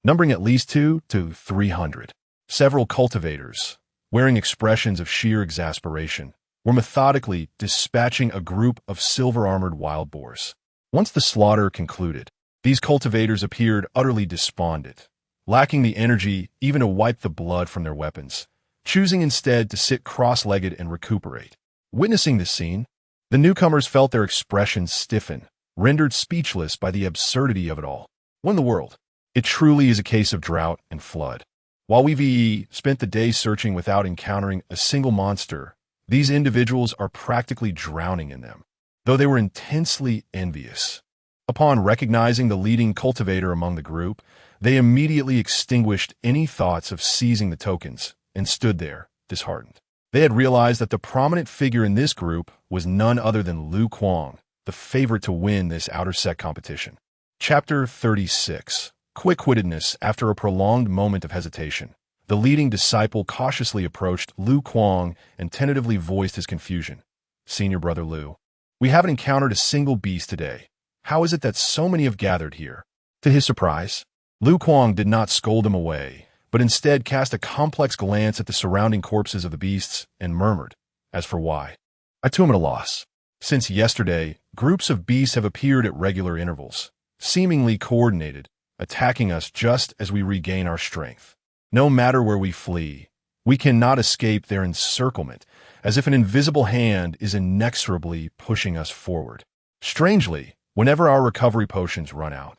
numbering at least 200 to 300. Several cultivators, wearing expressions of sheer exasperation, were methodically dispatching a group of silver-armored wild boars. Once the slaughter concluded, These cultivators appeared utterly despondent, lacking the energy even to wipe the blood from their weapons, choosing instead to sit cross-legged and recuperate. Witnessing this scene, the newcomers felt their expressions stiffen, rendered speechless by the absurdity of it all. What in the world? It truly is a case of drought and flood. While we spent the day searching without encountering a single monster, these individuals are practically drowning in them, though they were intensely envious. Upon recognizing the leading cultivator among the group, they immediately extinguished any thoughts of seizing the tokens and stood there, disheartened. They had realized that the prominent figure in this group was none other than Lu Kuang, the favorite to win this outer sect competition. Chapter 36. Quick-wittedness. After a prolonged moment of hesitation, the leading disciple cautiously approached Lu Kuang and tentatively voiced his confusion. Senior Brother Lu, we haven't encountered a single beast today. How is it that so many have gathered here? To his surprise, Lu Kuang did not scold him away, but instead cast a complex glance at the surrounding corpses of the beasts and murmured, as for why. I too am at a loss. Since yesterday, groups of beasts have appeared at regular intervals, seemingly coordinated, attacking us just as we regain our strength. No matter where we flee, we cannot escape their encirclement, as if an invisible hand is inexorably pushing us forward. Strangely, whenever our recovery potions run out,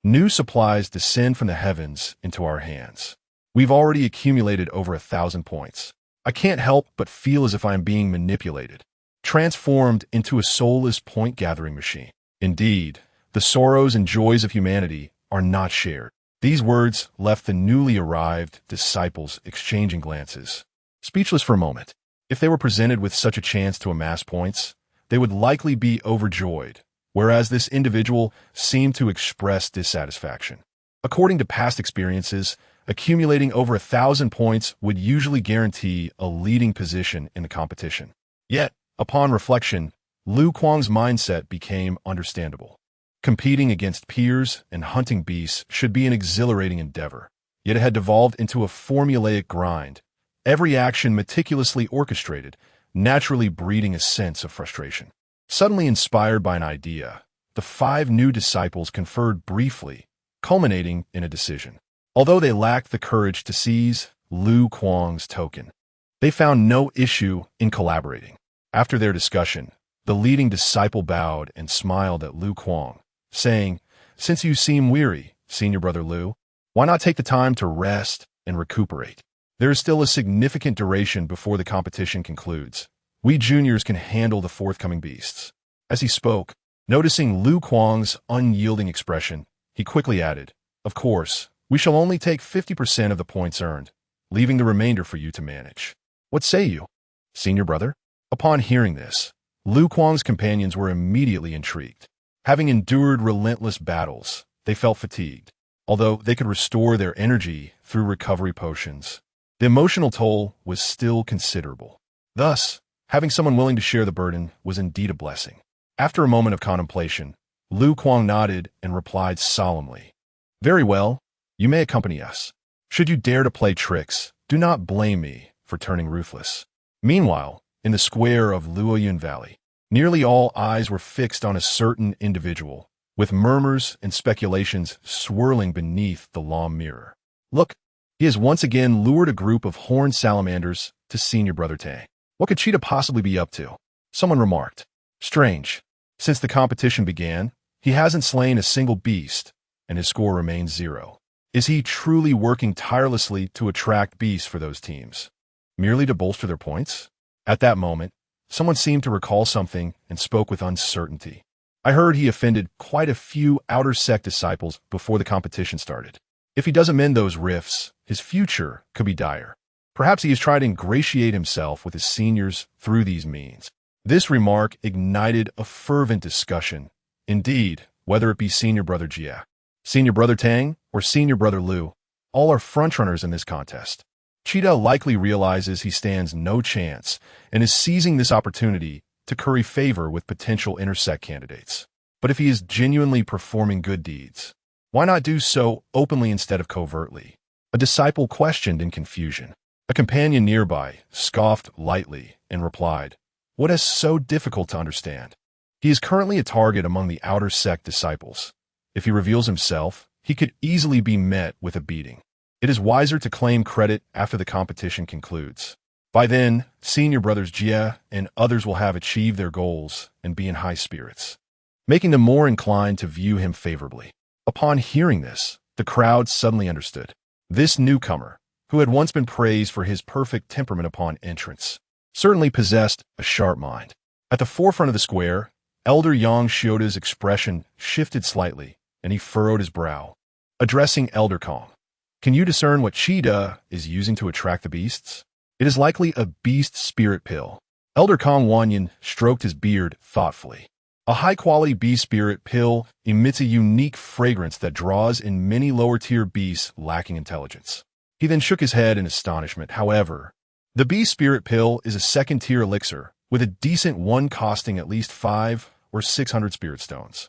new supplies descend from the heavens into our hands. We've already accumulated over 1,000 points. I can't help but feel as if I am being manipulated, transformed into a soulless point-gathering machine. Indeed, the sorrows and joys of humanity are not shared. These words left the newly arrived disciples exchanging glances, speechless for a moment. If they were presented with such a chance to amass points, they would likely be overjoyed, whereas this individual seemed to express dissatisfaction. According to past experiences, accumulating over 1,000 points would usually guarantee a leading position in the competition. Yet, upon reflection, Lu Kuang's mindset became understandable. Competing against peers and hunting beasts should be an exhilarating endeavor, yet it had devolved into a formulaic grind, every action meticulously orchestrated, naturally breeding a sense of frustration. Suddenly inspired by an idea, the 5 new disciples conferred briefly, culminating in a decision. Although they lacked the courage to seize Lu Kuang's token, they found no issue in collaborating. After their discussion, the leading disciple bowed and smiled at Lu Kuang, saying, Since you seem weary, Senior Brother Lu, why not take the time to rest and recuperate? There is still a significant duration before the competition concludes. We juniors can handle the forthcoming beasts. As he spoke, noticing Lu Kuang's unyielding expression, he quickly added, Of course, we shall only take 50% of the points earned, leaving the remainder for you to manage. What say you, Senior Brother? Upon hearing this, Lu Kuang's companions were immediately intrigued. Having endured relentless battles, they felt fatigued, although they could restore their energy through recovery potions. The emotional toll was still considerable. Thus, having someone willing to share the burden was indeed a blessing. After a moment of contemplation, Lu Kuang nodded and replied solemnly, Very well, you may accompany us. Should you dare to play tricks, do not blame me for turning ruthless. Meanwhile, in the square of Luoyun Valley, nearly all eyes were fixed on a certain individual, with murmurs and speculations swirling beneath the long mirror. Look, he has once again lured a group of horned salamanders to Senior Brother Tang. What could Cheetah possibly be up to? Someone remarked. Strange. Since the competition began, he hasn't slain a single beast, and his score remains 0. Is he truly working tirelessly to attract beasts for those teams, merely to bolster their points? At that moment, someone seemed to recall something and spoke with uncertainty. I heard he offended quite a few outer sect disciples before the competition started. If he doesn't mend those rifts, his future could be dire. Perhaps he is trying to ingratiate himself with his seniors through these means. This remark ignited a fervent discussion. Indeed, whether it be Senior Brother Jia, Senior Brother Tang, or Senior Brother Lu, all are frontrunners in this contest. Cheetah likely realizes he stands no chance and is seizing this opportunity to curry favor with potential intersect candidates. But if he is genuinely performing good deeds, why not do so openly instead of covertly? A disciple questioned in confusion. A companion nearby scoffed lightly and replied, What is so difficult to understand? He is currently a target among the outer sect disciples. If he reveals himself, he could easily be met with a beating. It is wiser to claim credit after the competition concludes. By then, senior brothers Jie and others will have achieved their goals and be in high spirits, making them more inclined to view him favorably. Upon hearing this, the crowd suddenly understood. This newcomer, who had once been praised for his perfect temperament upon entrance, certainly possessed a sharp mind. At the forefront of the square, Elder Yang Xioda's expression shifted slightly, and he furrowed his brow. Addressing Elder Kong, "Can you discern what Qida is using to attract the beasts?" "It is likely a beast spirit pill." Elder Kong Wanyan stroked his beard thoughtfully. "A high-quality beast spirit pill emits a unique fragrance that draws in many lower-tier beasts lacking intelligence." He then shook his head in astonishment. "However, the beast spirit pill is a second-tier elixir, with a decent one costing at least 500 or 600 spirit stones.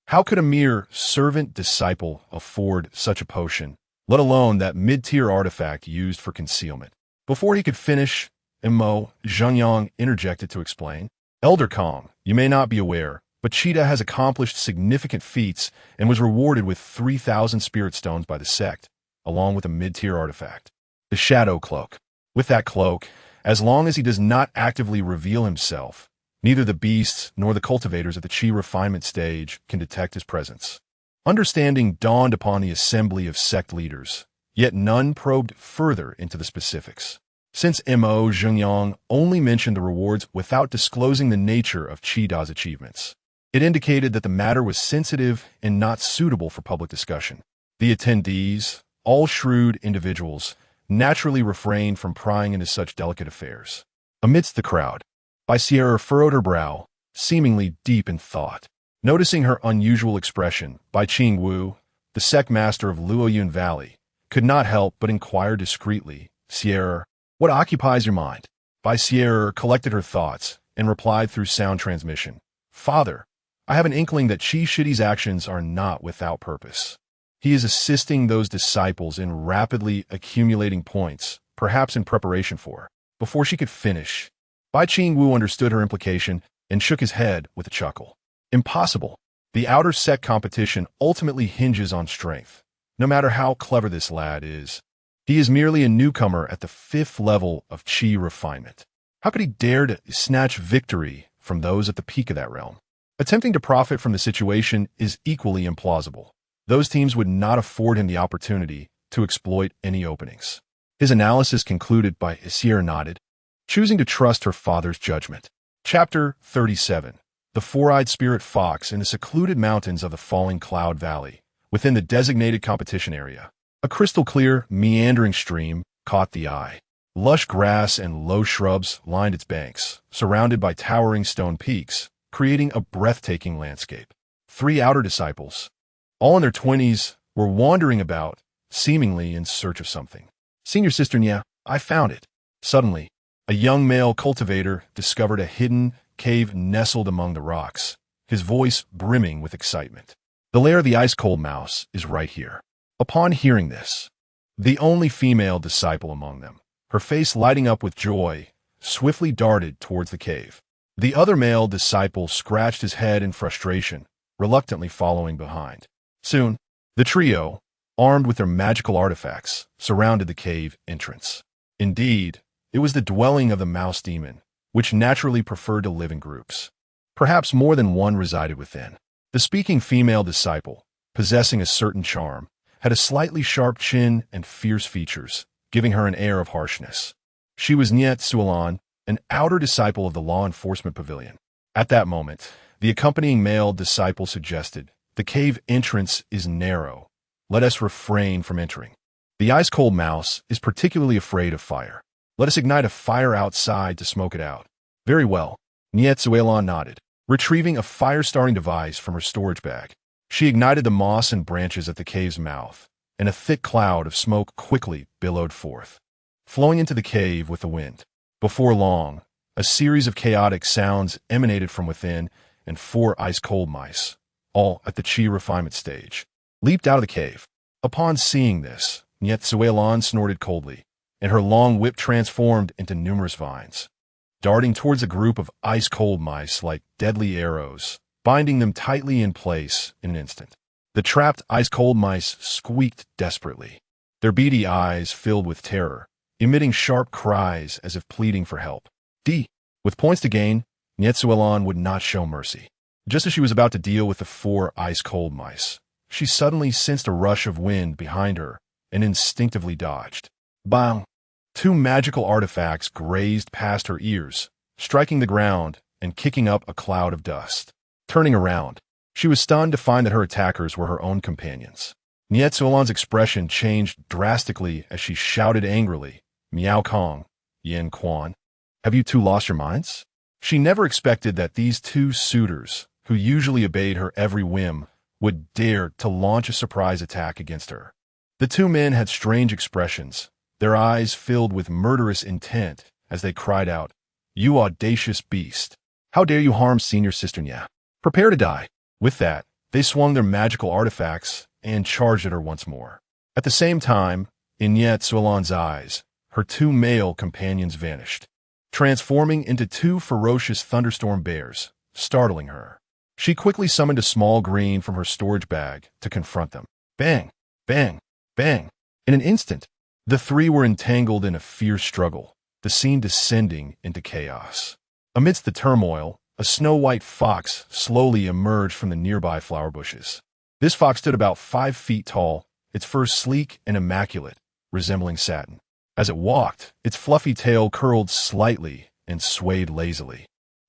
How could a mere servant-disciple afford such a potion, let alone that mid-tier artifact used for concealment?" Before he could finish, Mo Zhengyang interjected to explain. "Elder Kong, you may not be aware, but Qida has accomplished significant feats and was rewarded with 3,000 spirit stones by the sect, along with a mid-tier artifact, the Shadow Cloak. With that cloak, as long as he does not actively reveal himself, neither the beasts nor the cultivators at the Qi refinement stage can detect his presence." Understanding dawned upon the assembly of sect leaders, yet none probed further into the specifics. Since Mo Zhengyang only mentioned the rewards without disclosing the nature of Qida's achievements, it indicated that the matter was sensitive and not suitable for public discussion. The attendees, all shrewd individuals, naturally refrained from prying into such delicate affairs. Amidst the crowd, Sierra furrowed her brow, seemingly deep in thought. Noticing her unusual expression, Bai Qingwu, the sect master of Luoyun Valley, could not help but inquire discreetly, "Sierra, what occupies your mind?" Sierra collected her thoughts and replied through sound transmission, "Father, I have an inkling that Qi Shidi's actions are not without purpose. He is assisting those disciples in rapidly accumulating points, perhaps in preparation for." Before she could finish, Bai Qingwu understood her implication and shook his head with a chuckle. "Impossible. The outer sect competition ultimately hinges on strength. No matter how clever this lad is, he is merely a newcomer at the 5th level of Qi refinement. How could he dare to snatch victory from those at the peak of that realm? Attempting to profit from the situation is equally implausible. Those teams would not afford him the opportunity to exploit any openings." His analysis concluded by Sierra nodded, choosing to trust her father's judgment. Chapter 37. The Four-Eyed Spirit Fox in the secluded mountains of the Falling Cloud Valley, within the designated competition area. A crystal-clear, meandering stream caught the eye. Lush grass and low shrubs lined its banks, surrounded by towering stone peaks, creating a breathtaking landscape. 3 outer disciples, all in their 20s, were wandering about, seemingly in search of something. "Senior Sister Nya, I found it." Suddenly, a young male cultivator discovered a hidden cave nestled among the rocks, his voice brimming with excitement. "The lair of the ice-cold mouse is right here." Upon hearing this, the only female disciple among them, her face lighting up with joy, swiftly darted towards the cave. The other male disciple scratched his head in frustration, reluctantly following behind. Soon, the trio, armed with their magical artifacts, surrounded the cave entrance. Indeed, it was the dwelling of the mouse demon, which naturally preferred to live in groups. Perhaps more than one resided within. The speaking female disciple, possessing a certain charm, had a slightly sharp chin and fierce features, giving her an air of harshness. She was Niet Suolan, an outer disciple of the law enforcement pavilion. At that moment, the accompanying male disciple suggested, "The cave entrance is narrow. Let us refrain from entering. The ice-cold mouse is particularly afraid of fire. Let us ignite a fire outside to smoke it out." "Very well." Niet Suolan nodded, retrieving a fire-starting device from her storage bag. She ignited the moss and branches at the cave's mouth, and a thick cloud of smoke quickly billowed forth, flowing into the cave with the wind. Before long, a series of chaotic sounds emanated from within, and 4 ice-cold mice, all at the Qi refinement stage, leaped out of the cave. Upon seeing this, Niet Suolan snorted coldly, and her long whip transformed into numerous vines, darting towards a group of ice-cold mice like deadly arrows, binding them tightly in place in an instant. The trapped ice-cold mice squeaked desperately, their beady eyes filled with terror, emitting sharp cries as if pleading for help. With points to gain, Nietsuelan would not show mercy. Just as she was about to deal with the 4 ice-cold mice, she suddenly sensed a rush of wind behind her and instinctively dodged. Bang! 2 magical artifacts grazed past her ears, striking the ground and kicking up a cloud of dust. Turning around, she was stunned to find that her attackers were her own companions. Nietsuelan's expression changed drastically as she shouted angrily, "Miao Kong, Yin Quan, have you 2 lost your minds?" She never expected that these 2 suitors, who usually obeyed her every whim, would dare to launch a surprise attack against her. The 2 men had strange expressions, their eyes filled with murderous intent as they cried out, "You audacious beast! How dare you harm senior sister Nya? Prepare to die!" With that, they swung their magical artifacts and charged at her once more. At the same time, in Nietsuelan's eyes, her 2 male companions vanished, transforming into 2 ferocious thunderstorm bears, startling her. She quickly summoned a small green from her storage bag to confront them. Bang! Bang! Bang! In an instant, the 3 were entangled in a fierce struggle, the scene descending into chaos. Amidst the turmoil, a snow-white fox slowly emerged from the nearby flower bushes. This fox stood about 5 feet tall, its fur sleek and immaculate, resembling satin. As it walked, its fluffy tail curled slightly and swayed lazily.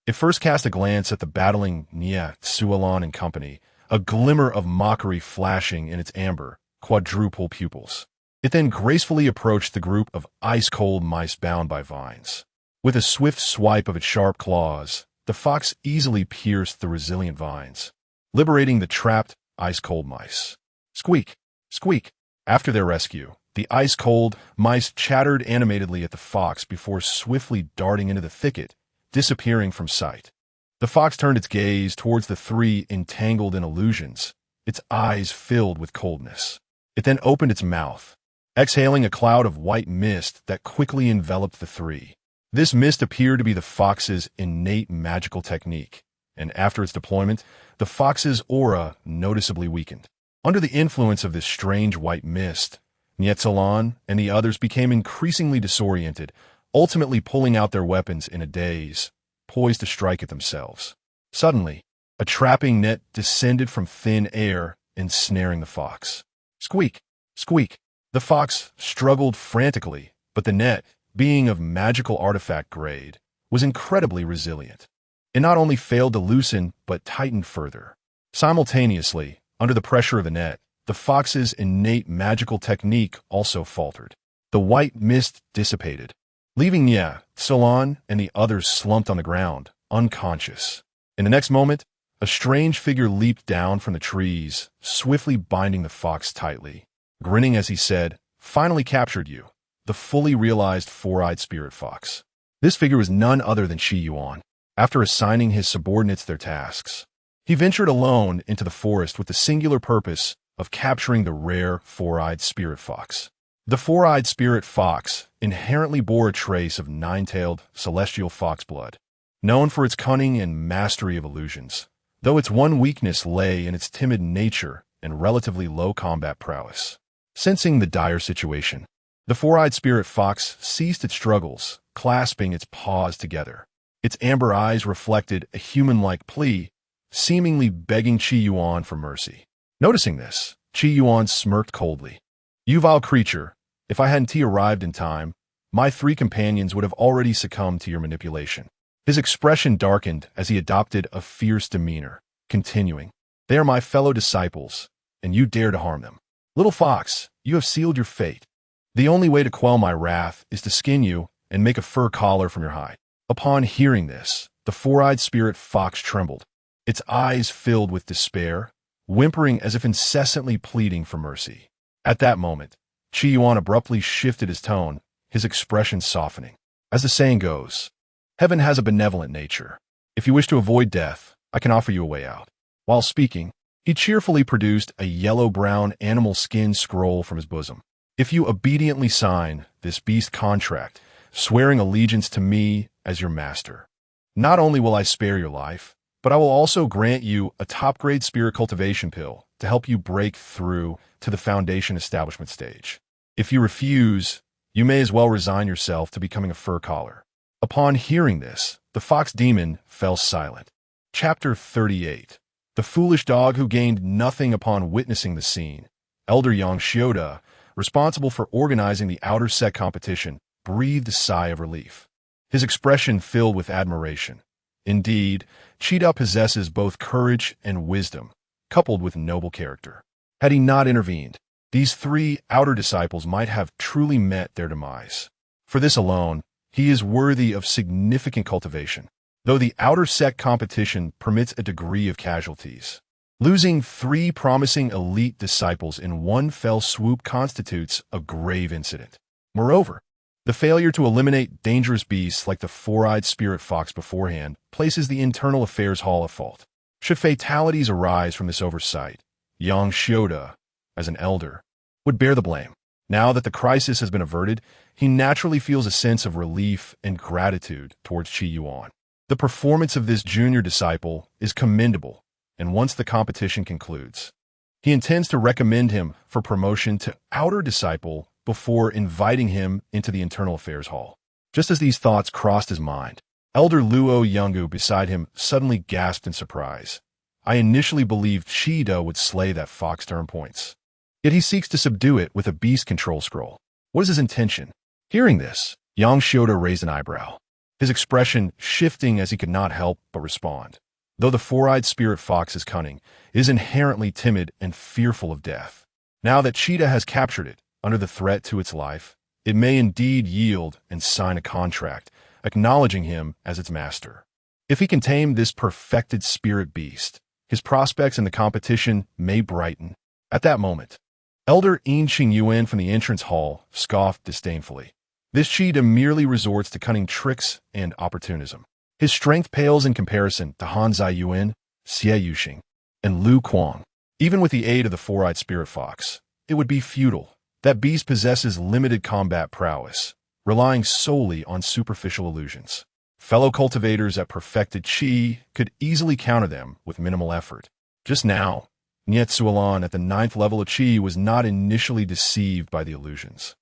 It first cast a glance at the battling Nietsuelan and company, a glimmer of mockery flashing in its amber, quadruple pupils. It then gracefully approached the group of ice-cold mice bound by vines. With a swift swipe of its sharp claws, the fox easily pierced the resilient vines, liberating the trapped ice-cold mice. Squeak! Squeak! After their rescue, the ice-cold mice chattered animatedly at the fox before swiftly darting into the thicket, disappearing from sight. The fox turned its gaze towards the 3 entangled in illusions, its eyes filled with coldness. It then opened its mouth, exhaling a cloud of white mist that quickly enveloped the 3. This mist appeared to be the fox's innate magical technique, and after its deployment, the fox's aura noticeably weakened. Under the influence of this strange white mist, Nietsuelan and the others became increasingly disoriented, ultimately pulling out their weapons in a daze, poised to strike at themselves. Suddenly, a trapping net descended from thin air, ensnaring the fox. Squeak! Squeak! The fox struggled frantically, but the net, being of magical artifact grade, was incredibly resilient. It not only failed to loosen, but tightened further. Simultaneously, under the pressure of the net, the fox's innate magical technique also faltered. The white mist dissipated, leaving Nietsuelan and the others slumped on the ground, unconscious. In the next moment, a strange figure leaped down from the trees, swiftly binding the fox tightly. Grinning as he said, "Finally captured you, the fully realized 4-eyed spirit fox." This figure was none other than Yuan. After assigning his subordinates their tasks, he ventured alone into the forest with the singular purpose of capturing the rare 4-eyed spirit fox. The 4-eyed spirit fox inherently bore a trace of 9-tailed celestial fox blood, known for its cunning and mastery of illusions, though its one weakness lay in its timid nature and relatively low combat prowess. Sensing the dire situation, the 4-eyed spirit fox ceased its struggles, clasping its paws together. Its amber eyes reflected a human-like plea, seemingly begging Yuan for mercy. Noticing this, Yuan smirked coldly. "You vile creature, if I hadn't arrived in time, my 3 companions would have already succumbed to your manipulation." His expression darkened as he adopted a fierce demeanor, continuing, "They are my fellow disciples, and you dare to harm them. Little fox, you have sealed your fate. The only way to quell my wrath is to skin you and make a fur collar from your hide." Upon hearing this, the 4-eyed spirit fox trembled, its eyes filled with despair, whimpering as if incessantly pleading for mercy. At that moment, Yuan abruptly shifted his tone, his expression softening. As the saying goes, heaven has a benevolent nature. If you wish to avoid death, I can offer you a way out. While speaking, he cheerfully produced a yellow-brown animal skin scroll from his bosom. "If you obediently sign this beast contract, swearing allegiance to me as your master, not only will I spare your life, but I will also grant you a top-grade spirit cultivation pill to help you break through to the foundation establishment stage. If you refuse, you may as well resign yourself to becoming a fur collar. Upon hearing this, the fox demon fell silent. Chapter 38. The foolish dog who gained nothing upon witnessing the scene. Elder Xianxia, responsible for organizing the outer set competition, breathed a sigh of relief. His expression filled with admiration. Indeed, Cheetah possesses both courage and wisdom, coupled with noble character. Had he not intervened, these three outer disciples might have truly met their demise. For this alone, he is worthy of significant cultivation, though the outer set competition permits a degree of casualties. Losing three promising elite disciples in one fell swoop constitutes a grave incident. Moreover, the failure to eliminate dangerous beasts like the four-eyed spirit fox beforehand places the Internal Affairs Hall at fault. Should fatalities arise from this oversight, Xianxia, as an elder, would bear the blame. Now that the crisis has been averted, he naturally feels a sense of relief and gratitude towards Yuan. The performance of this junior disciple is commendable, and once the competition concludes, he intends to recommend him for promotion to outer disciple before inviting him into the Internal Affairs Hall. Just as these thoughts crossed his mind, Elder Luo Yungu beside him suddenly gasped in surprise. I initially believed Cheetah would slay that fox turn points. Yet he seeks to subdue it with a beast control scroll. What is his intention? Hearing this, Xianxia raised an eyebrow, his expression shifting as he could not help but respond. Though the four-eyed spirit fox is cunning, it is inherently timid and fearful of death. Now that Cheetah has captured it, under the threat to its life, it may indeed yield and sign a contract, acknowledging him as its master. If he can tame this perfected spirit beast, his prospects in the competition may brighten. At that moment, Elder Yuan from the entrance hall scoffed disdainfully. This Cheetah merely resorts to cunning tricks and opportunism. His strength pales in comparison to Hanzai Yuan, Xie Yuxing, and Lu Kuang. Even with the aid of the four-eyed spirit fox, it would be futile. That beast possesses limited combat prowess, relying solely on superficial illusions. Fellow cultivators at perfected Qi could easily counter them with minimal effort. Just now, Niet Suolan at the 9th level of Qi was not initially deceived by the illusions.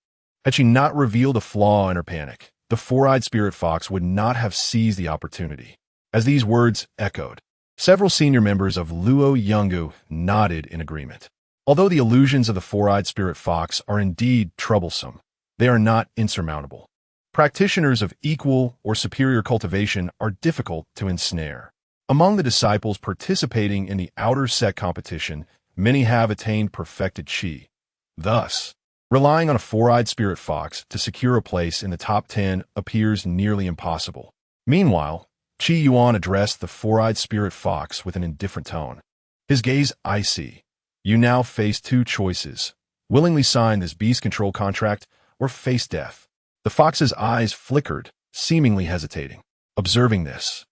Had she not revealed a flaw in her panic, the four-eyed spirit fox would not have seized the opportunity. As these words echoed, several senior members of Luo Yungu nodded in agreement. Although the illusions of the four-eyed spirit fox are indeed troublesome, they are not insurmountable. Practitioners of equal or superior cultivation are difficult to ensnare. Among the disciples participating in the outer set competition, many have attained perfected Qi. Thus, relying on a four-eyed spirit fox to secure a place in the top 10 appears nearly impossible. Meanwhile, Yuan addressed the four-eyed spirit fox with an indifferent tone. His gaze icy. You now face two choices. Willingly sign this beast control contract or face death. The fox's eyes flickered, seemingly hesitating. Observing this,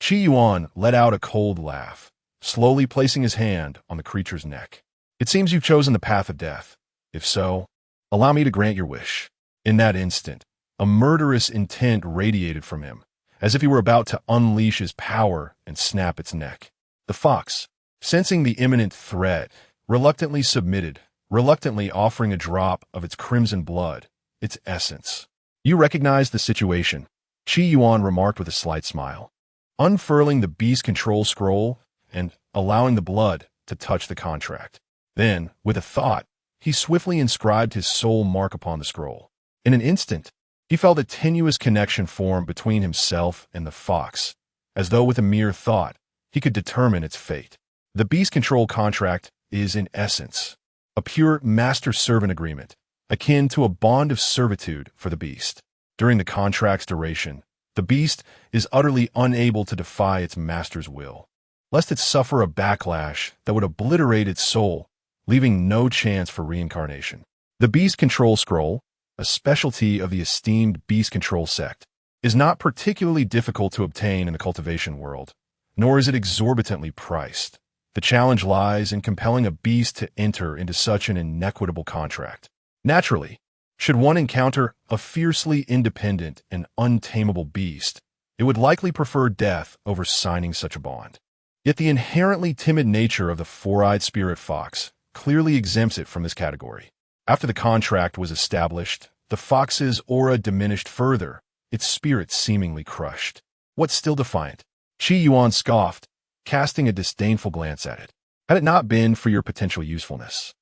Yuan let out a cold laugh, slowly placing his hand on the creature's neck. It seems you've chosen the path of death. If so, allow me to grant your wish. In that instant, a murderous intent radiated from him, as if he were about to unleash his power and snap its neck. The fox, sensing the imminent threat, reluctantly submitted, reluctantly offering a drop of its crimson blood, its essence. You recognize the situation, Yuan remarked with a slight smile, unfurling the beast control scroll and allowing the blood to touch the contract. Then, with a thought, he swiftly inscribed his soul mark upon the scroll. In an instant, he felt a tenuous connection form between himself and the fox, as though with a mere thought, he could determine its fate. The beast control contract is, in essence, a pure master-servant agreement, akin to a bond of servitude for the beast. During the contract's duration, the beast is utterly unable to defy its master's will, lest it suffer a backlash that would obliterate its soul, leaving no chance for reincarnation. The beast control scroll, a specialty of the esteemed beast control sect, is not particularly difficult to obtain in the cultivation world, nor is it exorbitantly priced. The challenge lies in compelling a beast to enter into such an inequitable contract. Naturally, should one encounter a fiercely independent and untamable beast, it would likely prefer death over signing such a bond. Yet the inherently timid nature of the four-eyed spirit fox clearly exempts it from this category. After the contract was established, the fox's aura diminished further, its spirit seemingly crushed. What's still defiant? Yuan scoffed, casting a disdainful glance at it. Had it not been for your potential usefulness,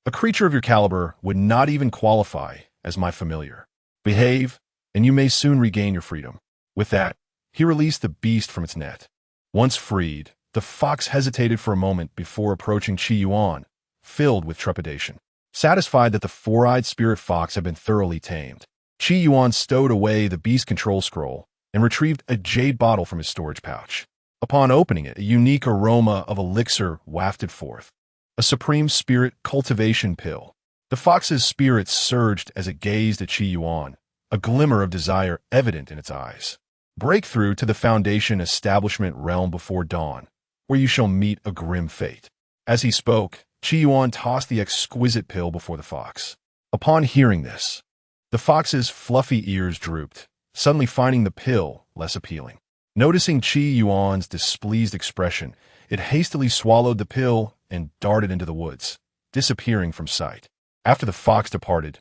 a creature of your caliber would not even qualify as my familiar. Behave, and you may soon regain your freedom. With that, he released the beast from its net. Once freed, the fox hesitated for a moment before approaching Yuan, filled with trepidation. Satisfied that the four-eyed spirit fox had been thoroughly tamed, Yuan stowed away the beast control scroll and retrieved a jade bottle from his storage pouch. Upon opening it, a unique aroma of elixir wafted forth. A supreme spirit cultivation pill. The fox's spirit surged as it gazed at Yuan, a glimmer of desire evident in its eyes. Breakthrough to the Foundation establishment realm before dawn, where you shall meet a grim fate. As he spoke, Yuan tossed the exquisite pill before the fox. Upon hearing this, the fox's fluffy ears drooped, suddenly finding the pill less appealing. Noticing Yuan's displeased expression, it hastily swallowed the pill and darted into the woods, disappearing from sight. After the fox departed,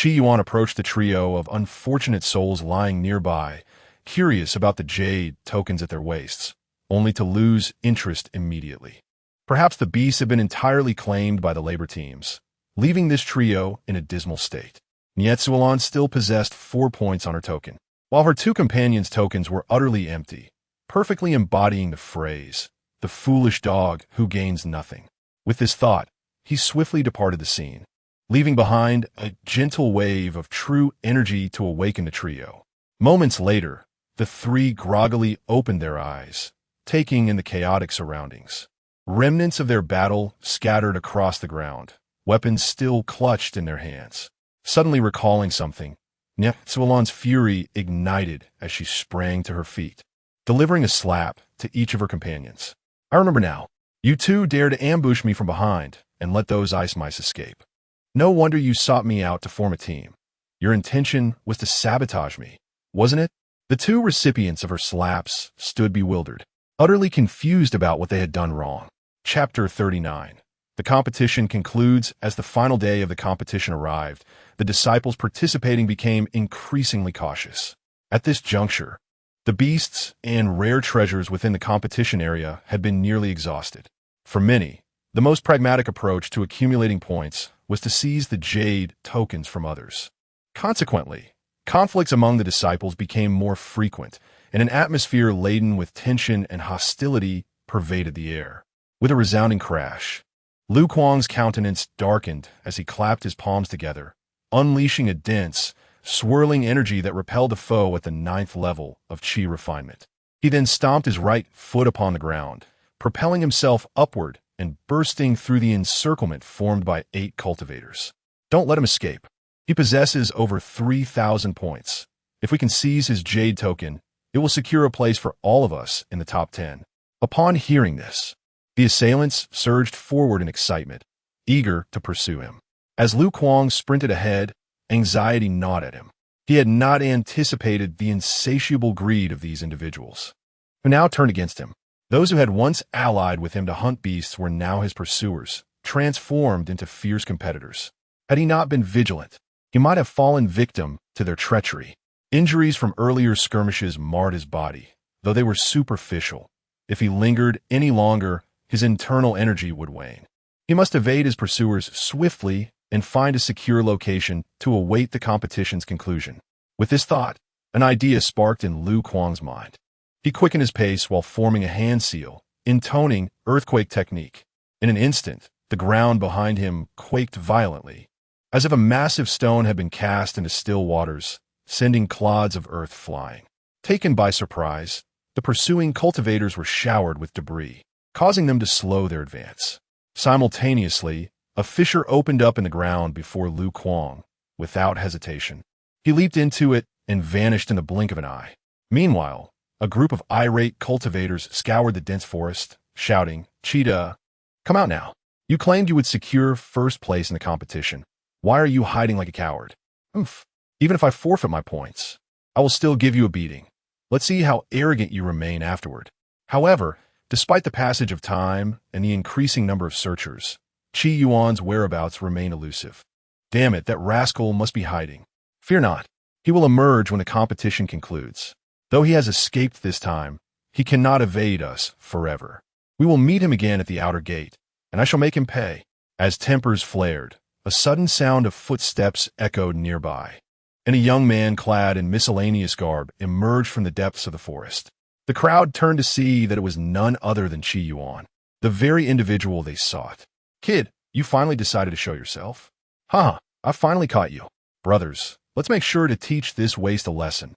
Yuan approached the trio of unfortunate souls lying nearby, curious about the jade tokens at their waists, only to lose interest immediately. Perhaps the beasts had been entirely claimed by the labor teams, leaving this trio in a dismal state. Xuan still possessed 4 points on her token, while her two companions' tokens were utterly empty, perfectly embodying the phrase, "the foolish dog who gains nothing." With this thought, he swiftly departed the scene, leaving behind a gentle wave of true energy to awaken the trio. Moments later, the three groggily opened their eyes, taking in the chaotic surroundings. Remnants of their battle scattered across the ground, weapons still clutched in their hands. Suddenly recalling something, Xuan's fury ignited as she sprang to her feet, delivering a slap to each of her companions. "I remember now. You two dared to ambush me from behind and let those ice mice escape. No wonder you sought me out to form a team. Your intention was to sabotage me, wasn't it?" The two recipients of her slaps stood bewildered, utterly confused about what they had done wrong. Chapter 39. The competition concludes. As the final day of the competition arrived, the disciples participating became increasingly cautious. At this juncture, the beasts and rare treasures within the competition area had been nearly exhausted. For many, the most pragmatic approach to accumulating points was to seize the jade tokens from others. Consequently, conflicts among the disciples became more frequent, and an atmosphere laden with tension and hostility pervaded the air. With a resounding crash, Lu Kuang's countenance darkened as he clapped his palms together, unleashing a dense, swirling energy that repelled the foe at the 9th level of qi refinement. He then stomped his right foot upon the ground, propelling himself upward and bursting through the encirclement formed by 8 cultivators. Don't let him escape. He possesses over 3,000 points. If we can seize his jade token, it will secure a place for all of us in the top 10. Upon hearing this, the assailants surged forward in excitement, eager to pursue him. As Lu Kuang sprinted ahead, anxiety gnawed at him. He had not anticipated the insatiable greed of these individuals, who now turned against him. Those who had once allied with him to hunt beasts were now his pursuers, transformed into fierce competitors. Had he not been vigilant, he might have fallen victim to their treachery. Injuries from earlier skirmishes marred his body, though they were superficial. If he lingered any longer, his internal energy would wane. He must evade his pursuers swiftly and find a secure location to await the competition's conclusion. With this thought, an idea sparked in Lu Kuang's mind. He quickened his pace while forming a hand seal, intoning earthquake technique. In an instant, the ground behind him quaked violently, as if a massive stone had been cast into still waters, sending clods of earth flying. Taken by surprise, the pursuing cultivators were showered with debris, causing them to slow their advance. Simultaneously, a fissure opened up in the ground before Lu Kuang, without hesitation. He leaped into it and vanished in the blink of an eye. Meanwhile, a group of irate cultivators scoured the dense forest, shouting, "Cheetah, come out now. You claimed you would secure first place in the competition. Why are you hiding like a coward?" "Oof. Even if I forfeit my points, I will still give you a beating. Let's see how arrogant you remain afterward." However, Despite the passage of time and the increasing number of searchers, Qi Yuan's whereabouts remain elusive. Damn it, that rascal must be hiding. Fear not. He will emerge when the competition concludes. Though he has escaped this time, he cannot evade us forever. We will meet him again at the outer gate, and I shall make him pay. As tempers flared, a sudden sound of footsteps echoed nearby, and a young man clad in miscellaneous garb emerged from the depths of the forest. The crowd turned to see that it was none other than Qi Yuan, the very individual they sought. Kid, you finally decided to show yourself? Ha! I finally caught you. Brothers, let's make sure to teach this waste a lesson.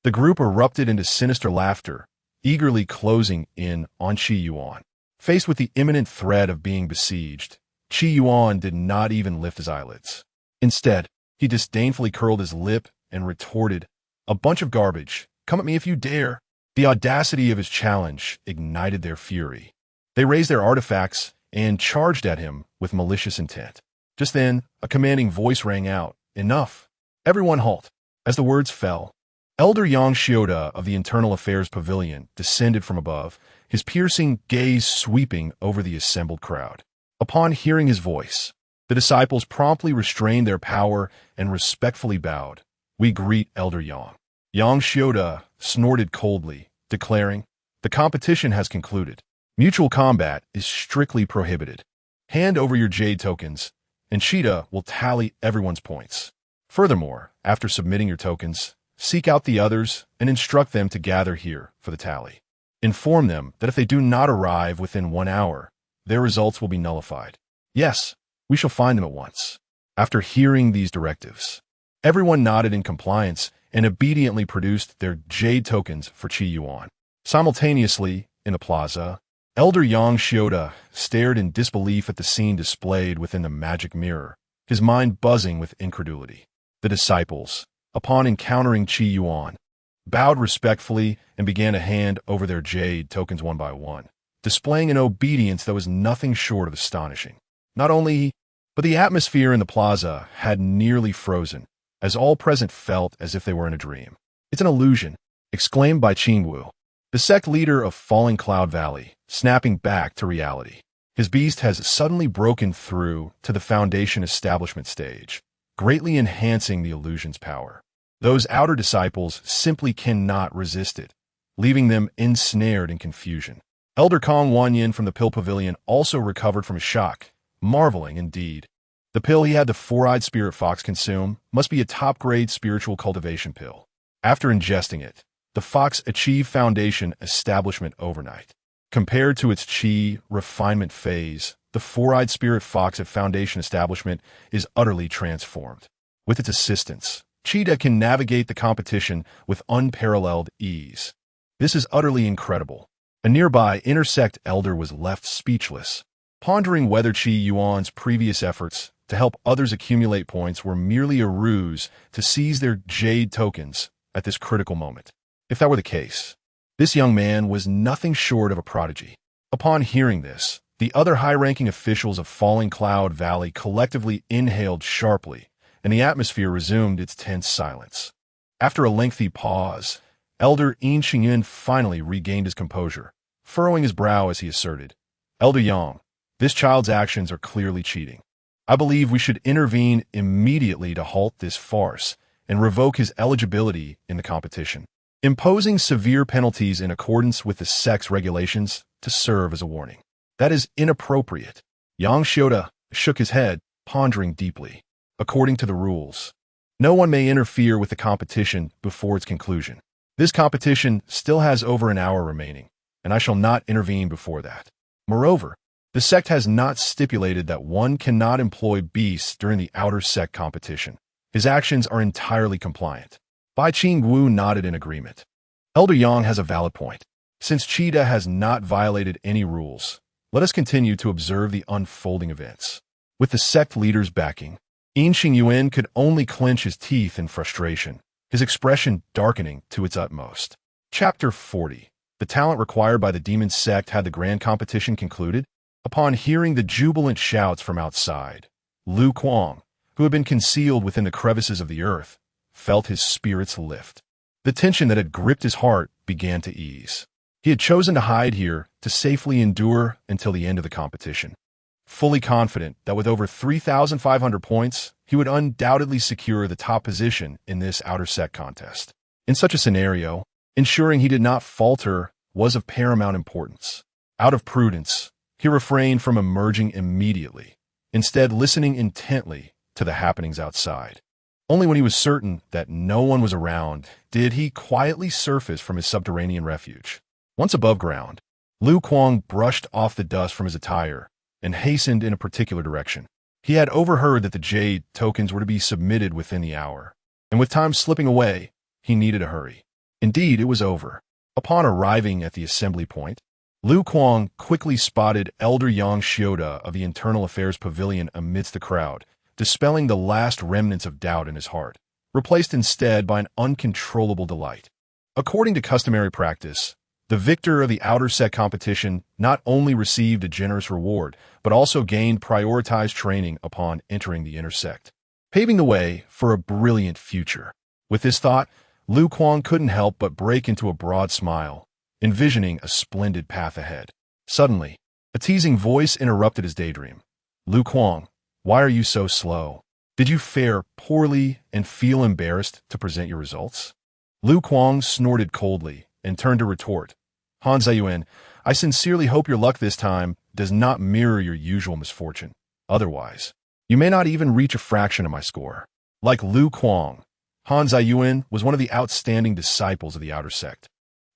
The group erupted into sinister laughter, eagerly closing in on Qi Yuan. Faced with the imminent threat of being besieged, Qi Yuan did not even lift his eyelids. Instead, he disdainfully curled his lip and retorted, "A bunch of garbage. Come at me if you dare." The audacity of his challenge ignited their fury. They raised their artifacts and charged at him with malicious intent. Just then, a commanding voice rang out, "Enough! Everyone halt!" As the words fell, Elder Xianxia of the Internal Affairs Pavilion descended from above, his piercing gaze sweeping over the assembled crowd. Upon hearing his voice, the disciples promptly restrained their power and respectfully bowed. "We greet Elder Yang." Xianxia snorted coldly, declaring, "The competition has concluded. Mutual combat is strictly prohibited. Hand over your jade tokens, and Cheetah will tally everyone's points. Furthermore, after submitting your tokens, seek out the others and instruct them to gather here for the tally. Inform them that if they do not arrive within 1 hour, their results will be nullified." "Yes, we shall find them at once." After hearing these directives, everyone nodded in compliance and obediently produced their jade tokens for Qi Yuan. Simultaneously, in the plaza, Elder Xianxia stared in disbelief at the scene displayed within the magic mirror, his mind buzzing with incredulity. The disciples, upon encountering Qi Yuan, bowed respectfully and began to hand over their jade tokens one by one, displaying an obedience that was nothing short of astonishing. Not only, but the atmosphere in the plaza had nearly frozen, as all present felt as if they were in a dream. "It's an illusion," exclaimed by Qingwu, the sect leader of Falling Cloud Valley, snapping back to reality. His beast has suddenly broken through to the Foundation establishment stage, greatly enhancing the illusion's power. Those outer disciples simply cannot resist it, leaving them ensnared in confusion. Elder Kong Wanyin from the Pill Pavilion also recovered from a shock, marveling indeed. The pill he had the four-eyed spirit fox consume must be a top-grade spiritual cultivation pill. After ingesting it, the fox achieved Foundation establishment overnight. Compared to its Qi refinement phase, the four-eyed spirit fox at Foundation establishment is utterly transformed. With its assistance, Cheetah can navigate the competition with unparalleled ease. This is utterly incredible. A nearby intersect elder was left speechless, pondering whether Qi Yuan's previous efforts to help others accumulate points were merely a ruse to seize their jade tokens at this critical moment. If that were the case, this young man was nothing short of a prodigy. Upon hearing this, the other high-ranking officials of Falling Cloud Valley collectively inhaled sharply, and the atmosphere resumed its tense silence. After a lengthy pause, Elder Xianxia finally regained his composure, furrowing his brow as he asserted, "Elder Yang, this child's actions are clearly cheating. I believe we should intervene immediately to halt this farce and revoke his eligibility in the competition, imposing severe penalties in accordance with the sect's regulations to serve as a warning." "That is inappropriate." Xianxia shook his head, pondering deeply. "According to the rules, no one may interfere with the competition before its conclusion. This competition still has over an hour remaining, and I shall not intervene before that. Moreover, the sect has not stipulated that one cannot employ beasts during the outer sect competition. His actions are entirely compliant." Bai Qingwu nodded in agreement. Elder Yang has a valid point. Since Cheetah has not violated any rules, let us continue to observe the unfolding events. With the sect leader's backing, Yuan could only clench his teeth in frustration, his expression darkening to its utmost. Chapter 40. The talent required by the demon sect had the grand competition concluded. Upon hearing the jubilant shouts from outside, Lu Kuang, who had been concealed within the crevices of the earth, felt his spirits lift. The tension that had gripped his heart began to ease. He had chosen to hide here to safely endure until the end of the competition, fully confident that with over 3,500 points, he would undoubtedly secure the top position in this outer sect contest. In such a scenario, ensuring he did not falter was of paramount importance. Out of prudence, he refrained from emerging immediately, instead listening intently to the happenings outside. Only when he was certain that no one was around did he quietly surface from his subterranean refuge. Once above ground, Lu Kuang brushed off the dust from his attire and hastened in a particular direction. He had overheard that the jade tokens were to be submitted within the hour, and with time slipping away, he needed a hurry. Indeed, it was over. Upon arriving at the assembly point, Lu Kuang quickly spotted Elder Xianxia of the Internal Affairs Pavilion amidst the crowd, dispelling the last remnants of doubt in his heart, replaced instead by an uncontrollable delight. According to customary practice, the victor of the outer sect competition not only received a generous reward, but also gained prioritized training upon entering the inner sect, paving the way for a brilliant future. With this thought, Lu Kuang couldn't help but break into a broad smile, envisioning a splendid path ahead. Suddenly, a teasing voice interrupted his daydream. Lu Kuang, why are you so slow? Did you fare poorly and feel embarrassed to present your results? Lu Kuang snorted coldly and turned to retort. Han Ziyuan, I sincerely hope your luck this time does not mirror your usual misfortune. Otherwise, you may not even reach a fraction of my score. Like Lu Kuang, Han Ziyuan was one of the outstanding disciples of the outer sect.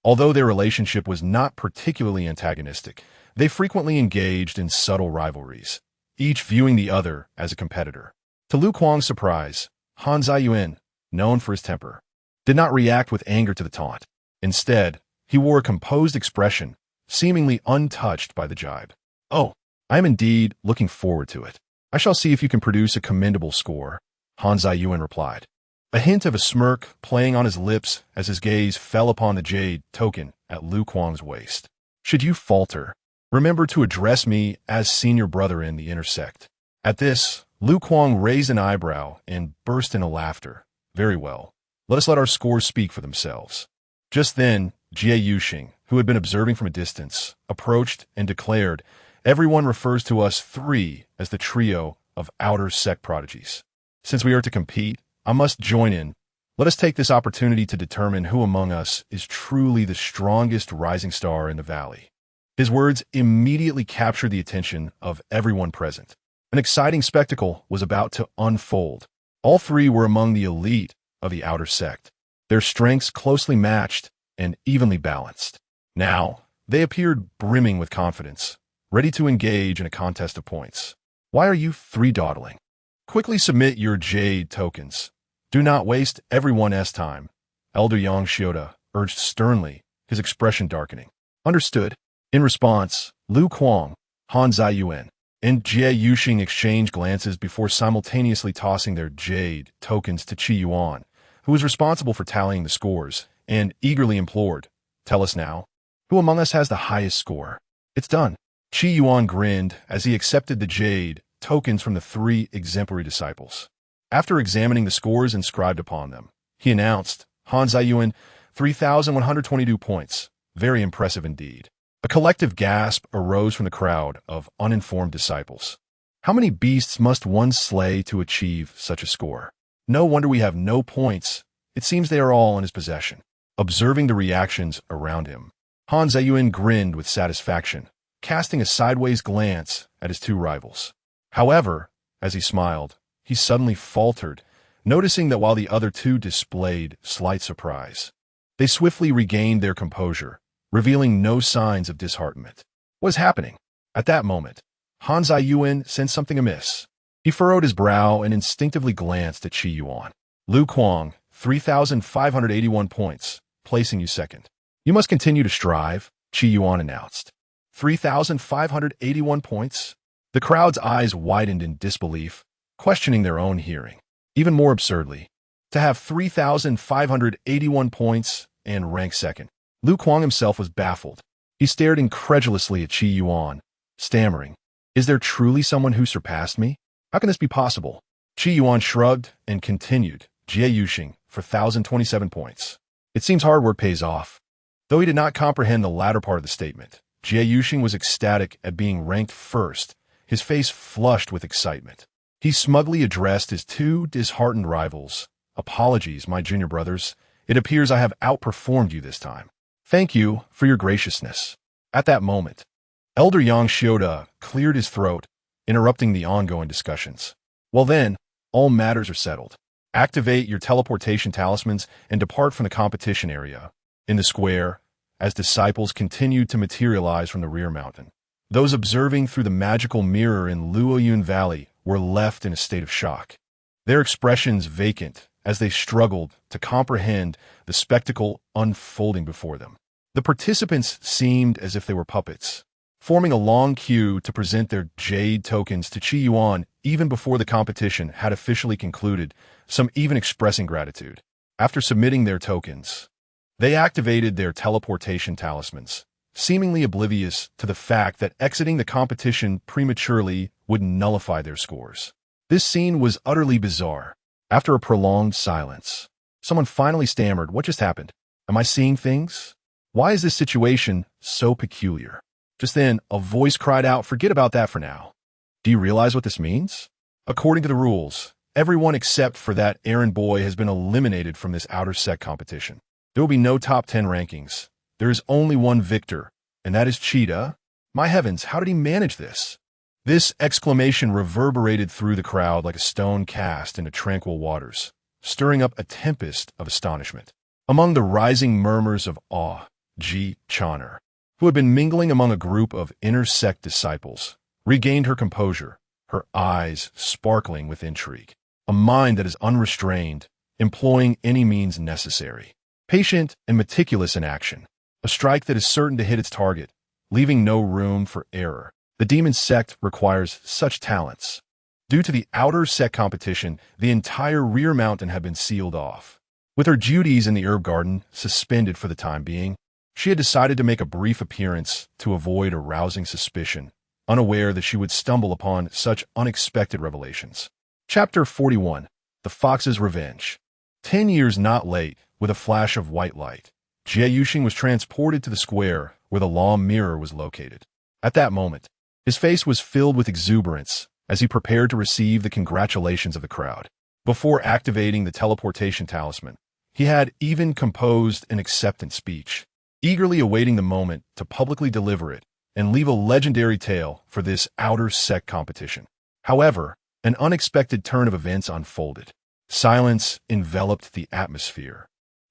Although their relationship was not particularly antagonistic, they frequently engaged in subtle rivalries, each viewing the other as a competitor. To Lu Kuang's surprise, Han Ziyuan, known for his temper, did not react with anger to the taunt. Instead, he wore a composed expression, seemingly untouched by the jibe. Oh, I am indeed looking forward to it. I shall see if you can produce a commendable score, Han Ziyuan replied, a hint of a smirk playing on his lips as his gaze fell upon the jade token at Lu Kuang's waist. Should you falter, remember to address me as senior brother in the inner sect. At this, Lu Kuang raised an eyebrow and burst into laughter. Very well. Let us let our scores speak for themselves. Just then, Jie Yuxing, who had been observing from a distance, approached and declared, everyone refers to us three as the trio of outer sect prodigies. Since we are to compete, I must join in. Let us take this opportunity to determine who among us is truly the strongest rising star in the valley. His words immediately captured the attention of everyone present. An exciting spectacle was about to unfold. All three were among the elite of the outer sect, their strengths closely matched and evenly balanced. Now, they appeared brimming with confidence, ready to engage in a contest of points. Why are you three dawdling? Quickly submit your jade tokens. Do not waste everyone's time, Elder Xianxia urged sternly, his expression darkening. Understood. In response, Lu Kuang, Han Ziyuan, and Jie Yuxing exchanged glances before simultaneously tossing their jade tokens to Qi Yuan, who was responsible for tallying the scores, and eagerly implored, tell us now, who among us has the highest score? It's done. Qi Yuan grinned as he accepted the jade tokens from the three exemplary disciples. After examining the scores inscribed upon them, he announced, Han Ziyuan, 3,122 points. Very impressive indeed. A collective gasp arose from the crowd of uninformed disciples. How many beasts must one slay to achieve such a score? No wonder we have no points. It seems they are all in his possession. Observing the reactions around him, Han Ziyuan grinned with satisfaction, casting a sideways glance at his two rivals. However, as he smiled, he suddenly faltered, noticing that while the other two displayed slight surprise, they swiftly regained their composure, revealing no signs of disheartenment. What was happening? At that moment, Han Ziyuan sensed something amiss. He furrowed his brow and instinctively glanced at Qi Yuan. Lu Kuang, 3,581 points, placing you second. You must continue to strive, Qi Yuan announced. 3,581 points? The crowd's eyes widened in disbelief, questioning their own hearing. Even more absurdly, to have 3,581 points and rank second. Lu Kuang himself was baffled. He stared incredulously at Qi Yuan, stammering, is there truly someone who surpassed me? How can this be possible? Qi Yuan shrugged and continued, Jie Yuxing, for 1,027 points. It seems hard work pays off. Though he did not comprehend the latter part of the statement, Jie Yuxing was ecstatic at being ranked first, his face flushed with excitement. He smugly addressed his two disheartened rivals. "Apologies, my junior brothers. It appears I have outperformed you this time. Thank you for your graciousness." At that moment, Elder Xianxia cleared his throat, interrupting the ongoing discussions. "Well then, all matters are settled. Activate your teleportation talismans and depart from the competition area." In the square, as disciples continued to materialize from the rear mountain, those observing through the magical mirror in Luoyun Valley were left in a state of shock, their expressions vacant as they struggled to comprehend the spectacle unfolding before them. The participants seemed as if they were puppets, forming a long queue to present their jade tokens to Yuan even before the competition had officially concluded, some even expressing gratitude. After submitting their tokens, they activated their teleportation talismans, seemingly oblivious to the fact that exiting the competition prematurely would nullify their scores. This scene was utterly bizarre. After a prolonged silence, someone finally stammered, "What just happened? Am I seeing things? Why is this situation so peculiar?" Just then, a voice cried out, "Forget about that for now. Do you realize what this means? According to the rules, everyone except for that errand boy has been eliminated from this outer sect competition. There will be no top 10 rankings. There is only one victor, and that is Cheetah. My heavens, how did he manage this?" This exclamation reverberated through the crowd like a stone cast into tranquil waters, stirring up a tempest of astonishment. Among the rising murmurs of awe, Ji Chaner, who had been mingling among a group of inner-sect disciples, regained her composure, her eyes sparkling with intrigue, a mind that is unrestrained, employing any means necessary, patient and meticulous in action, a strike that is certain to hit its target, leaving no room for error. The demon sect requires such talents. Due to the outer sect competition, the entire rear mountain had been sealed off. With her duties in the herb garden suspended for the time being, she had decided to make a brief appearance to avoid arousing suspicion, unaware that she would stumble upon such unexpected revelations. Chapter 41. The Fox's Revenge. 10 years not late, with a flash of white light, Jie Yuxing was transported to the square where the law mirror was located. At that moment, his face was filled with exuberance as he prepared to receive the congratulations of the crowd. Before activating the teleportation talisman, he had even composed an acceptance speech, eagerly awaiting the moment to publicly deliver it and leave a legendary tale for this outer sect competition. However, an unexpected turn of events unfolded. Silence enveloped the atmosphere,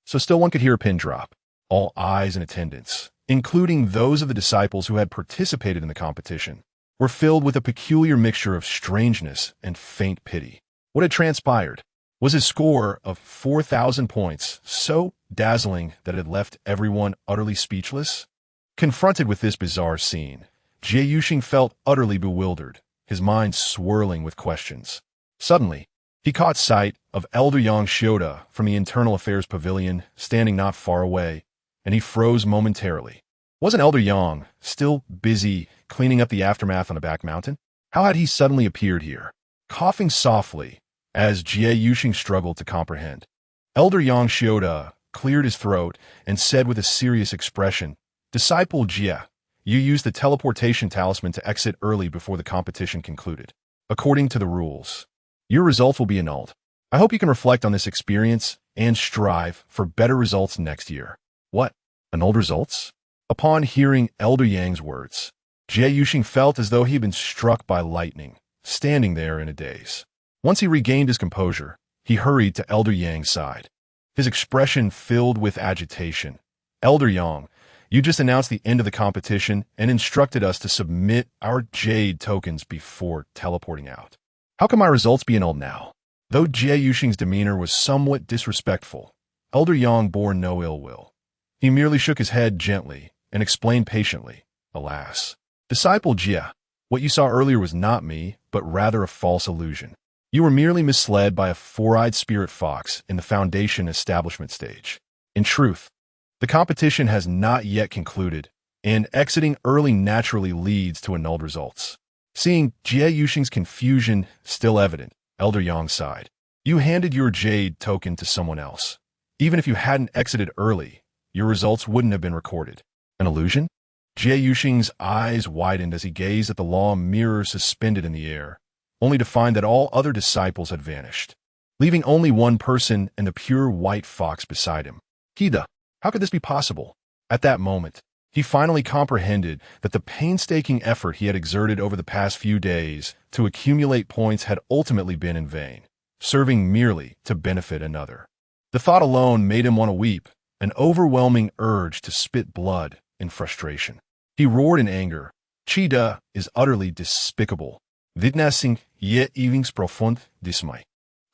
so still one could hear a pin drop. All eyes in attendance, including those of the disciples who had participated in the competition, were filled with a peculiar mixture of strangeness and faint pity. What had transpired? Was his score of 4,000 points so dazzling that it had left everyone utterly speechless? Confronted with this bizarre scene, Jie Yuxing felt utterly bewildered, his mind swirling with questions. Suddenly, he caught sight of Elder Xianxia from the Internal Affairs Pavilion, standing not far away, and he froze momentarily. Wasn't Elder Yang still busy cleaning up the aftermath on the back mountain? How had he suddenly appeared here? Coughing softly, as Jie Yuxing struggled to comprehend, Elder Xianxia cleared his throat and said with a serious expression, "Disciple Jie, you used the teleportation talisman to exit early before the competition concluded. According to the rules, your results will be annulled. I hope you can reflect on this experience and strive for better results next year." What? Annulled results? Upon hearing Elder Yang's words, Jie Yuxing felt as though he had been struck by lightning, standing there in a daze. Once he regained his composure, he hurried to Elder Yang's side, his expression filled with agitation. "Elder Yang, you just announced the end of the competition and instructed us to submit our jade tokens before teleporting out. How can my results be annulled now?" Though Jie Yuxing's demeanor was somewhat disrespectful, Elder Yang bore no ill will. He merely shook his head gently and explained patiently, "Alas, Disciple Jie, what you saw earlier was not me, but rather a false illusion. You were merely misled by a four-eyed spirit fox in the foundation establishment stage. In truth, the competition has not yet concluded, and exiting early naturally leads to annulled results." Seeing Jie Yuxing's confusion still evident, Elder Yang sighed. "You handed your jade token to someone else. Even if you hadn't exited early, your results wouldn't have been recorded. An illusion? Jie Yuxing's eyes widened as he gazed at the law mirror suspended in the air, only to find that all other disciples had vanished, leaving only one person and the pure white fox beside him. Hida, how could this be possible? At that moment, he finally comprehended that the painstaking effort he had exerted over the past few days to accumulate points had ultimately been in vain, serving merely to benefit another. The thought alone made him want to weep, an overwhelming urge to spit blood in frustration. He roared in anger. Chida is utterly despicable. Vidnasing ye evings profund dismay.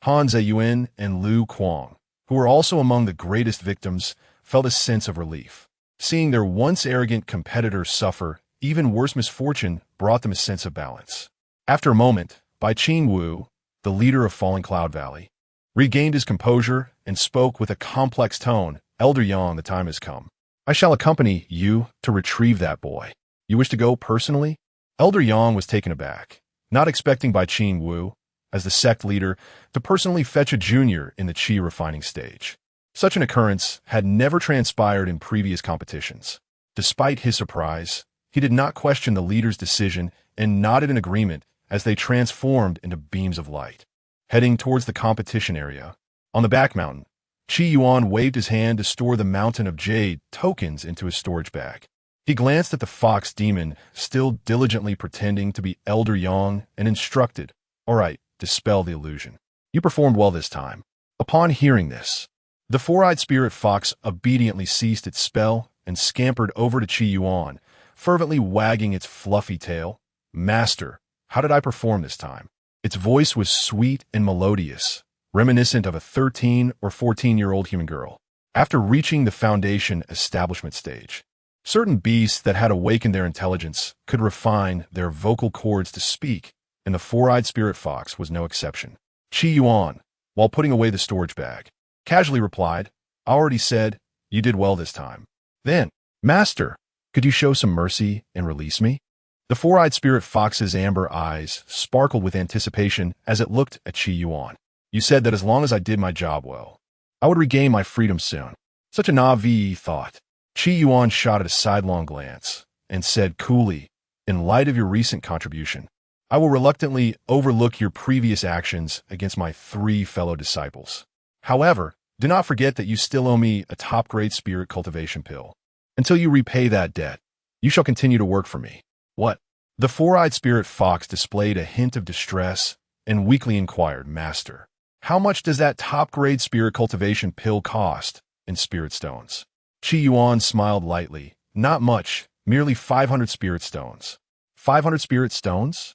Han Ziyuan and Lu Kuang, who were also among the greatest victims, felt a sense of relief. Seeing their once arrogant competitor suffer even worse misfortune brought them a sense of balance. After a moment, Bai Qing Wu, the leader of Falling Cloud Valley, regained his composure and spoke with a complex tone. Elder Yang, the time has come. I shall accompany you to retrieve that boy. You wish to go personally? Elder Yang was taken aback, not expecting Bai Qing Wu, as the sect leader, to personally fetch a junior in the qi refining stage. Such an occurrence had never transpired in previous competitions. Despite his surprise, he did not question the leader's decision and nodded in agreement as they transformed into beams of light. Heading towards the competition area, on the back mountain, Qi Yuan waved his hand to store the mountain of jade tokens into his storage bag. He glanced at the fox demon, still diligently pretending to be Elder Yang, and instructed, "All right, dispel the illusion. You performed well this time." Upon hearing this, the four-eyed spirit fox obediently ceased its spell and scampered over to Qi Yuan, fervently wagging its fluffy tail. "Master, how did I perform this time?" Its voice was sweet and melodious, reminiscent of a 13 or 14-year-old human girl. After reaching the foundation establishment stage, certain beasts that had awakened their intelligence could refine their vocal cords to speak, and the four-eyed spirit fox was no exception. Qi Yuan, while putting away the storage bag, casually replied, "I already said, you did well this time." Then, "Master, could you show some mercy and release me?" The four-eyed spirit fox's amber eyes sparkled with anticipation as it looked at Qi Yuan. "You said that as long as I did my job well, I would regain my freedom soon." Such a naive thought. Qi Yuan shot at a sidelong glance and said coolly, "In light of your recent contribution, I will reluctantly overlook your previous actions against my 3 fellow disciples. However, do not forget that you still owe me a top-grade spirit cultivation pill. Until you repay that debt, you shall continue to work for me." "What?" The four-eyed spirit fox displayed a hint of distress and weakly inquired, "Master, how much does that top-grade spirit cultivation pill cost in spirit stones?" Qi Yuan smiled lightly. "Not much, merely 500 spirit stones." 500 spirit stones?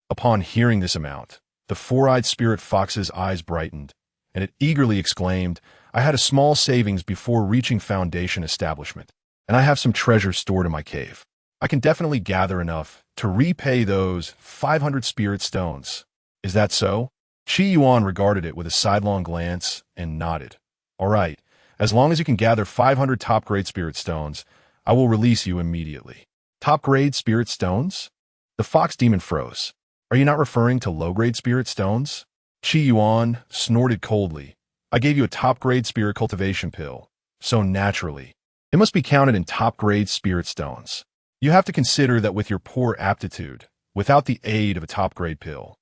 Upon hearing this amount, the four-eyed spirit fox's eyes brightened, and it eagerly exclaimed, "I had a small savings before reaching foundation establishment, and I have some treasure stored in my cave. I can definitely gather enough to repay those 500 spirit stones. Is that so?" Qi Yuan regarded it with a sidelong glance and nodded. "All right, as long as you can gather 500 top-grade spirit stones, I will release you immediately." "Top-grade spirit stones?" The fox demon froze. "Are you not referring to low-grade spirit stones?" Qi Yuan snorted coldly. "I gave you a top-grade spirit cultivation pill, so naturally, it must be counted in top-grade spirit stones. You have to consider that with your poor aptitude, without the aid of a top-grade pill,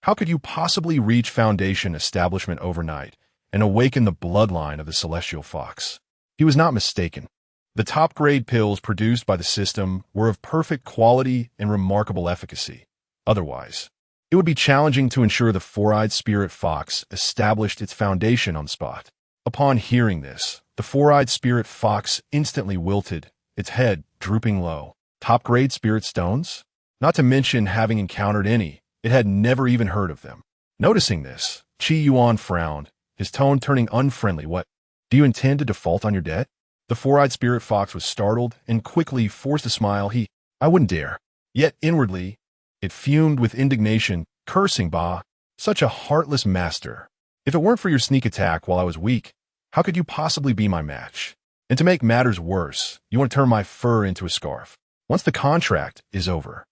how could you possibly reach foundation establishment overnight and awaken the bloodline of the celestial fox?" He was not mistaken. The top-grade pills produced by the system were of perfect quality and remarkable efficacy. Otherwise, it would be challenging to ensure the four-eyed spirit fox established its foundation on the spot. Upon hearing this, the four-eyed spirit fox instantly wilted, its head drooping low. Top-grade spirit stones? Not to mention having encountered any, it had never even heard of them. Noticing this, Qi Yuan frowned, his tone turning unfriendly. "What? Do you intend to default on your debt?" The four-eyed spirit fox was startled and quickly forced a smile. "I wouldn't dare." Yet inwardly, it fumed with indignation, cursing Ba, such a heartless master. "If it weren't for your sneak attack while I was weak, how could you possibly be my match? And to make matters worse, you want to turn my fur into a scarf. Once the contract is over,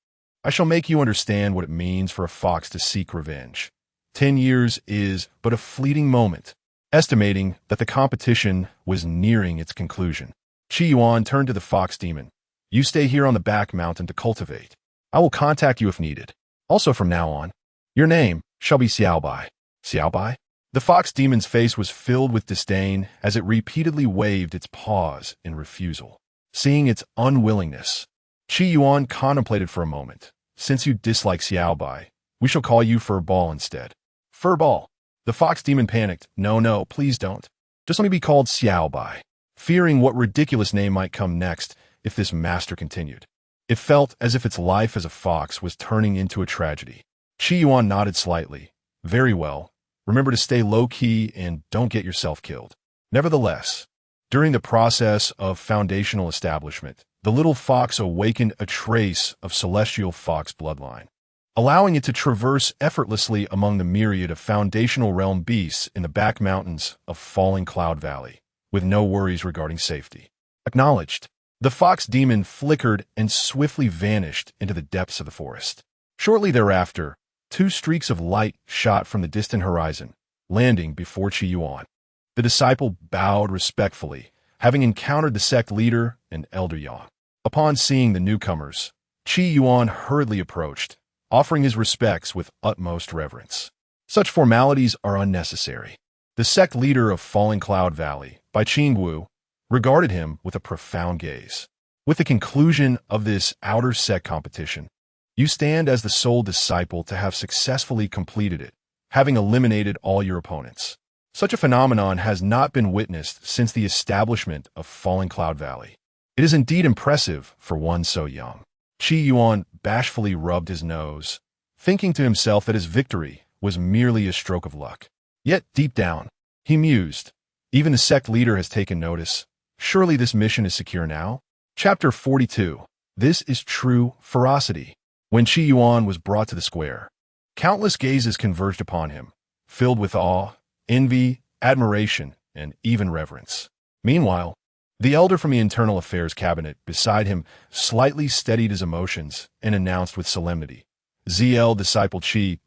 I shall make you understand what it means for a fox to seek revenge. 10 years is but a fleeting moment." Estimating that the competition was nearing its conclusion, Qi Yuan turned to the fox demon. You stay here on the back mountain to cultivate. I will contact you if needed. Also from now on, your name shall be Xiaobai. Xiaobai? The fox demon's face was filled with disdain as it repeatedly waved its paws in refusal. Seeing its unwillingness, Qi Yuan contemplated for a moment. Since you dislike Xiaobai, we shall call you Furball instead. Furball. The fox demon panicked. No, please don't. Just let me be called Xiaobai. Fearing what ridiculous name might come next if this master continued. It felt as if its life as a fox was turning into a tragedy. Qi Yuan nodded slightly. Very well. Remember to stay low-key and don't get yourself killed. Nevertheless, during the process of foundational establishment, the little fox awakened a trace of celestial fox bloodline, allowing it to traverse effortlessly among the myriad of foundational realm beasts in the back mountains of Falling Cloud Valley, with no worries regarding safety. Acknowledged. The fox demon flickered and swiftly vanished into the depths of the forest. Shortly thereafter, 2 streaks of light shot from the distant horizon, landing before Qi Yuan. The disciple bowed respectfully, having encountered the sect leader and Elder Yang. Upon seeing the newcomers, Qi Yuan hurriedly approached, offering his respects with utmost reverence. Such formalities are unnecessary. The sect leader of Falling Cloud Valley, Bai Qingwu, regarded him with a profound gaze. With the conclusion of this outer sect competition, you stand as the sole disciple to have successfully completed it, having eliminated all your opponents. Such a phenomenon has not been witnessed since the establishment of Falling Cloud Valley. It is indeed impressive for one so young. Qi Yuan bashfully rubbed his nose, thinking to himself that his victory was merely a stroke of luck. Yet, deep down, he mused, even the sect leader has taken notice. Surely this mission is secure now? Chapter 42. This is true ferocity. When Qi Yuan was brought to the square, countless gazes converged upon him, filled with awe, envy, admiration, and even reverence. Meanwhile, the elder from the Internal Affairs Cabinet beside him slightly steadied his emotions and announced with solemnity, ZL Disciple Qi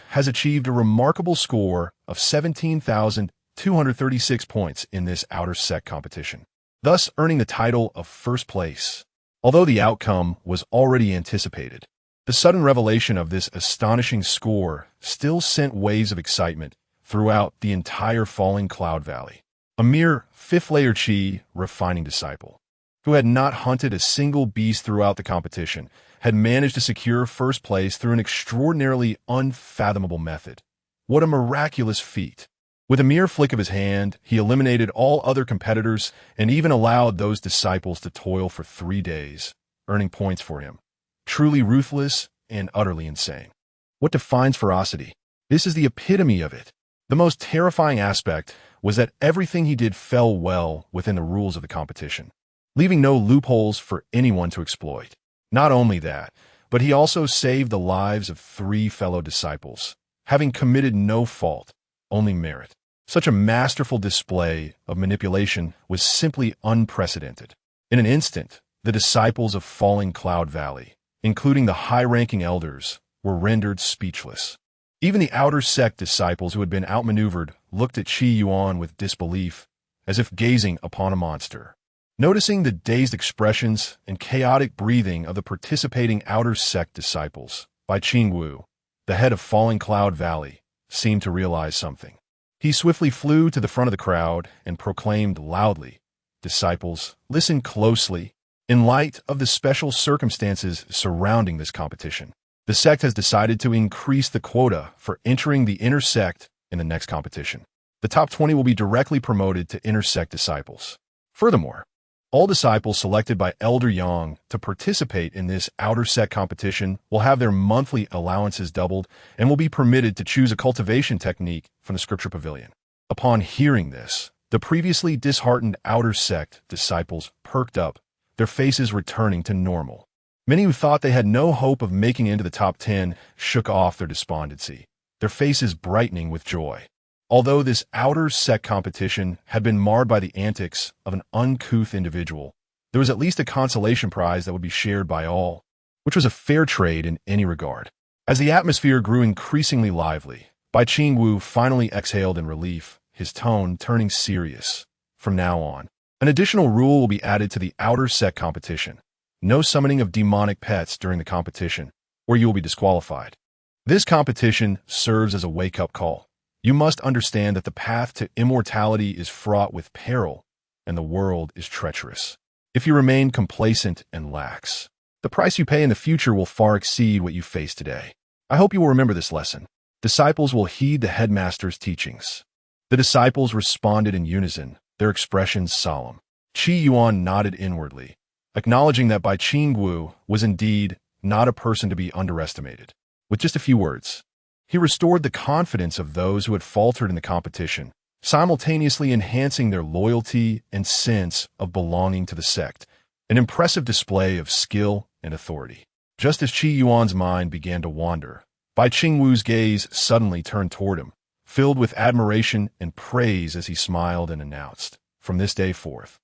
has achieved a remarkable score of 17,236 points in this outer sect competition, thus earning the title of first place. Although the outcome was already anticipated, the sudden revelation of this astonishing score still sent waves of excitement throughout the entire Falling Cloud Valley. A mere 5th-layer Qi refining disciple, who had not hunted a single beast throughout the competition, had managed to secure first place through an extraordinarily unfathomable method. What a miraculous feat! With a mere flick of his hand, he eliminated all other competitors and even allowed those disciples to toil for 3 days, earning points for him. Truly ruthless and utterly insane. What defines ferocity? This is the epitome of it. The most terrifying aspect was that everything he did fell well within the rules of the competition, leaving no loopholes for anyone to exploit. Not only that, but he also saved the lives of 3 fellow disciples, having committed no fault, only merit. Such a masterful display of manipulation was simply unprecedented. In an instant, the disciples of Falling Cloud Valley, including the high-ranking elders, were rendered speechless. Even the outer sect disciples who had been outmaneuvered looked at Qi Yuan with disbelief, as if gazing upon a monster. Noticing the dazed expressions and chaotic breathing of the participating outer sect disciples, Bai Qingwu, the head of Falling Cloud Valley, seemed to realize something. He swiftly flew to the front of the crowd and proclaimed loudly, "Disciples, listen closely. In light of the special circumstances surrounding this competition, the sect has decided to increase the quota for entering the inner sect in the next competition. The top 20 will be directly promoted to inner sect disciples. Furthermore, all disciples selected by Elder Yang to participate in this outer sect competition will have their monthly allowances doubled and will be permitted to choose a cultivation technique from the scripture pavilion." Upon hearing this, the previously disheartened outer sect disciples perked up, their faces returning to normal. Many who thought they had no hope of making it into the top 10 shook off their despondency, their faces brightening with joy. Although this outer sect competition had been marred by the antics of an uncouth individual, there was at least a consolation prize that would be shared by all, which was a fair trade in any regard. As the atmosphere grew increasingly lively, Bai Qingwu finally exhaled in relief, his tone turning serious. From now on, An additional rule will be added to the outer sect competition. No summoning of demonic pets during the competition, or you will be disqualified. This competition serves as a wake-up call. You must understand that the path to immortality is fraught with peril, and the world is treacherous. If you remain complacent and lax, the price you pay in the future will far exceed what you face today. I hope you will remember this lesson. Disciples will heed the headmaster's teachings. The disciples responded in unison, their expressions solemn. Yuan nodded inwardly, acknowledging that Bai Qinggu was indeed not a person to be underestimated. With just a few words, he restored the confidence of those who had faltered in the competition, simultaneously enhancing their loyalty and sense of belonging to the sect, an impressive display of skill and authority. Just as Yuan's mind began to wander, Bai Qingwu's gaze suddenly turned toward him, filled with admiration and praise as he smiled and announced, "From this day forth,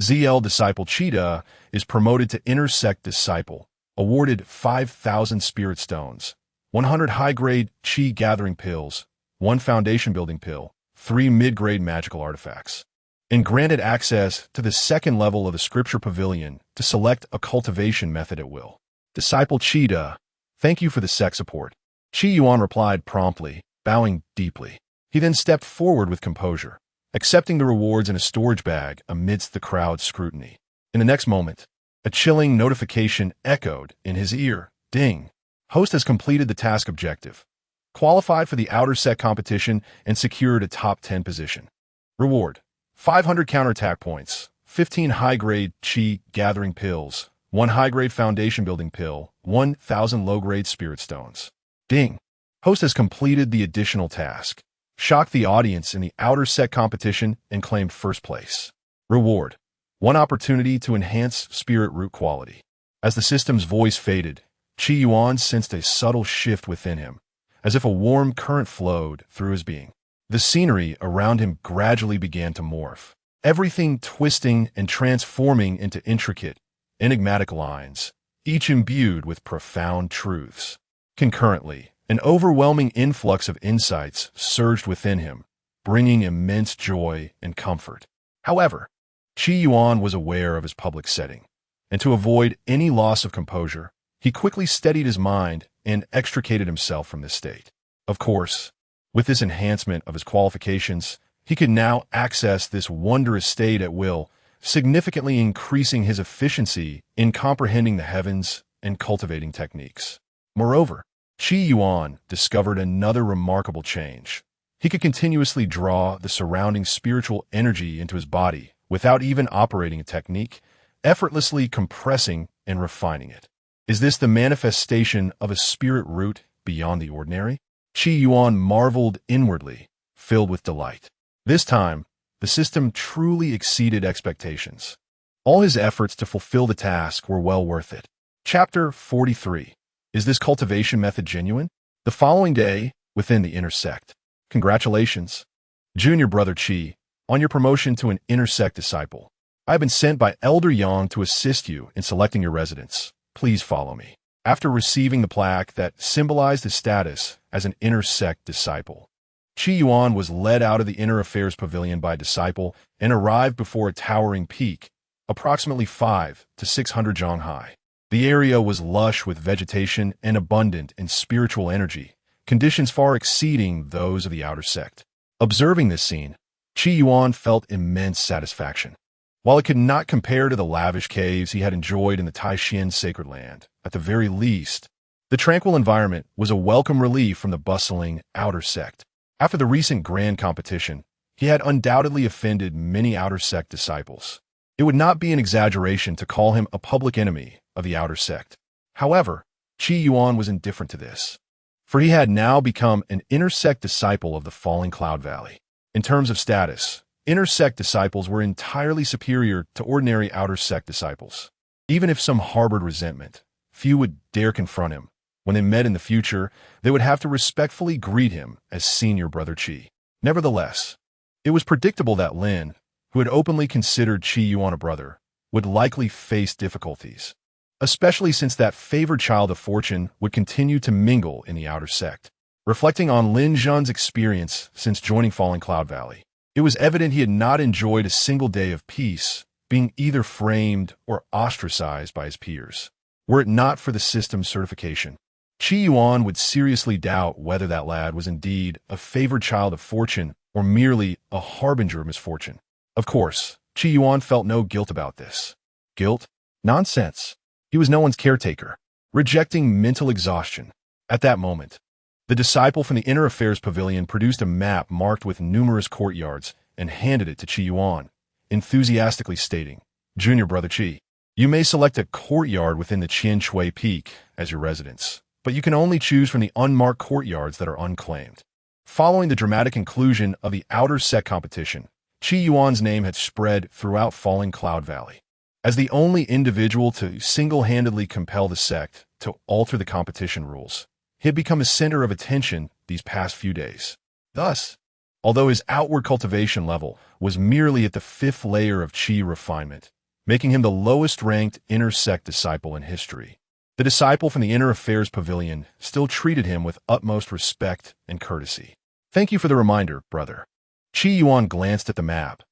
ZL disciple Cheetah is promoted to inner sect disciple, awarded 5,000 spirit stones, 100 high-grade Qi gathering pills, 1 foundation building pill, 3 mid-grade magical artifacts, and granted access to the second level of the scripture pavilion to select a cultivation method at will. Disciple Cheetah, thank you for the sect support." Yuan replied promptly, bowing deeply. He then stepped forward with composure, accepting the rewards in a storage bag amidst the crowd's scrutiny. In the next moment, a chilling notification echoed in his ear. Ding! Host has completed the task objective, qualified for the outer sect competition, and secured a top 10 position. Reward: 500 counterattack points, 15 high-grade Qi gathering pills, 1 high-grade foundation building pill, 1,000 low-grade spirit stones. Ding! Host has completed the additional task, shocked the audience in the outer sect competition, and claimed first place. Reward: 1 opportunity to enhance spirit root quality. As the system's voice faded, Yuan sensed a subtle shift within him, as if a warm current flowed through his being. The scenery around him gradually began to morph, everything twisting and transforming into intricate, enigmatic lines, each imbued with profound truths. Concurrently, an overwhelming influx of insights surged within him, bringing immense joy and comfort. However, Yuan was aware of his public setting, and to avoid any loss of composure, he quickly steadied his mind and extricated himself from this state. Of course, with this enhancement of his qualifications, he could now access this wondrous state at will, significantly increasing his efficiency in comprehending the heavens and cultivating techniques. Moreover, Yuan discovered another remarkable change. He could continuously draw the surrounding spiritual energy into his body without even operating a technique, effortlessly compressing and refining it. Is this the manifestation of a spirit root beyond the ordinary? Yuan marveled inwardly, filled with delight. This time, the system truly exceeded expectations. All his efforts to fulfill the task were well worth it. Chapter 43. Is this cultivation method genuine? The following day, within the inner sect. Congratulations, Junior Brother Qi, on your promotion to an inner sect disciple. I have been sent by Elder Yang to assist you in selecting your residence. Please follow me. After receiving the plaque that symbolized his status as an inner sect disciple, Yuan was led out of the inner affairs pavilion by a disciple and arrived before a towering peak, approximately 500 to 600 zhang high. The area was lush with vegetation and abundant in spiritual energy, conditions far exceeding those of the outer sect. Observing this scene, Yuan felt immense satisfaction. While it could not compare to the lavish caves he had enjoyed in the Tai Xuan sacred land, at the very least, the tranquil environment was a welcome relief from the bustling outer sect. After the recent grand competition, he had undoubtedly offended many outer sect disciples. It would not be an exaggeration to call him a public enemy of the outer sect. However, Yuan was indifferent to this, for he had now become an inner sect disciple of the Falling Cloud Valley. In terms of status, inner sect disciples were entirely superior to ordinary outer sect disciples. Even if some harbored resentment, few would dare confront him. When they met in the future, they would have to respectfully greet him as Senior Brother Qi. Nevertheless, it was predictable that Lin, who had openly considered Yuan a brother, would likely face difficulties, especially since that favored child of fortune would continue to mingle in the outer sect. Reflecting on Lin Zhan's experience since joining Falling Cloud Valley, It was evident he had not enjoyed a single day of peace, being either framed or ostracized by his peers. Were it not for the system's certification, Yuan would seriously doubt whether that lad was indeed a favored child of fortune or merely a harbinger of misfortune. Of course, Yuan felt no guilt about this. Guilt? Nonsense. He was no one's caretaker, rejecting mental exhaustion. At that moment, the disciple from the Inner Affairs Pavilion produced a map marked with numerous courtyards and handed it to Yuan, enthusiastically stating, "Junior Brother Qi, you may select a courtyard within the Qianshui Peak as your residence, but you can only choose from the unmarked courtyards that are unclaimed." Following the dramatic conclusion of the outer set competition, Yuan's name had spread throughout Falling Cloud Valley. As the only individual to single-handedly compel the sect to alter the competition rules, he had become a center of attention these past few days. Thus, although his outward cultivation level was merely at the 5th layer of Qi refinement, making him the lowest-ranked inner sect disciple in history, the disciple from the Inner Affairs Pavilion still treated him with utmost respect and courtesy. "Thank you for the reminder, brother." Yuan glanced at the map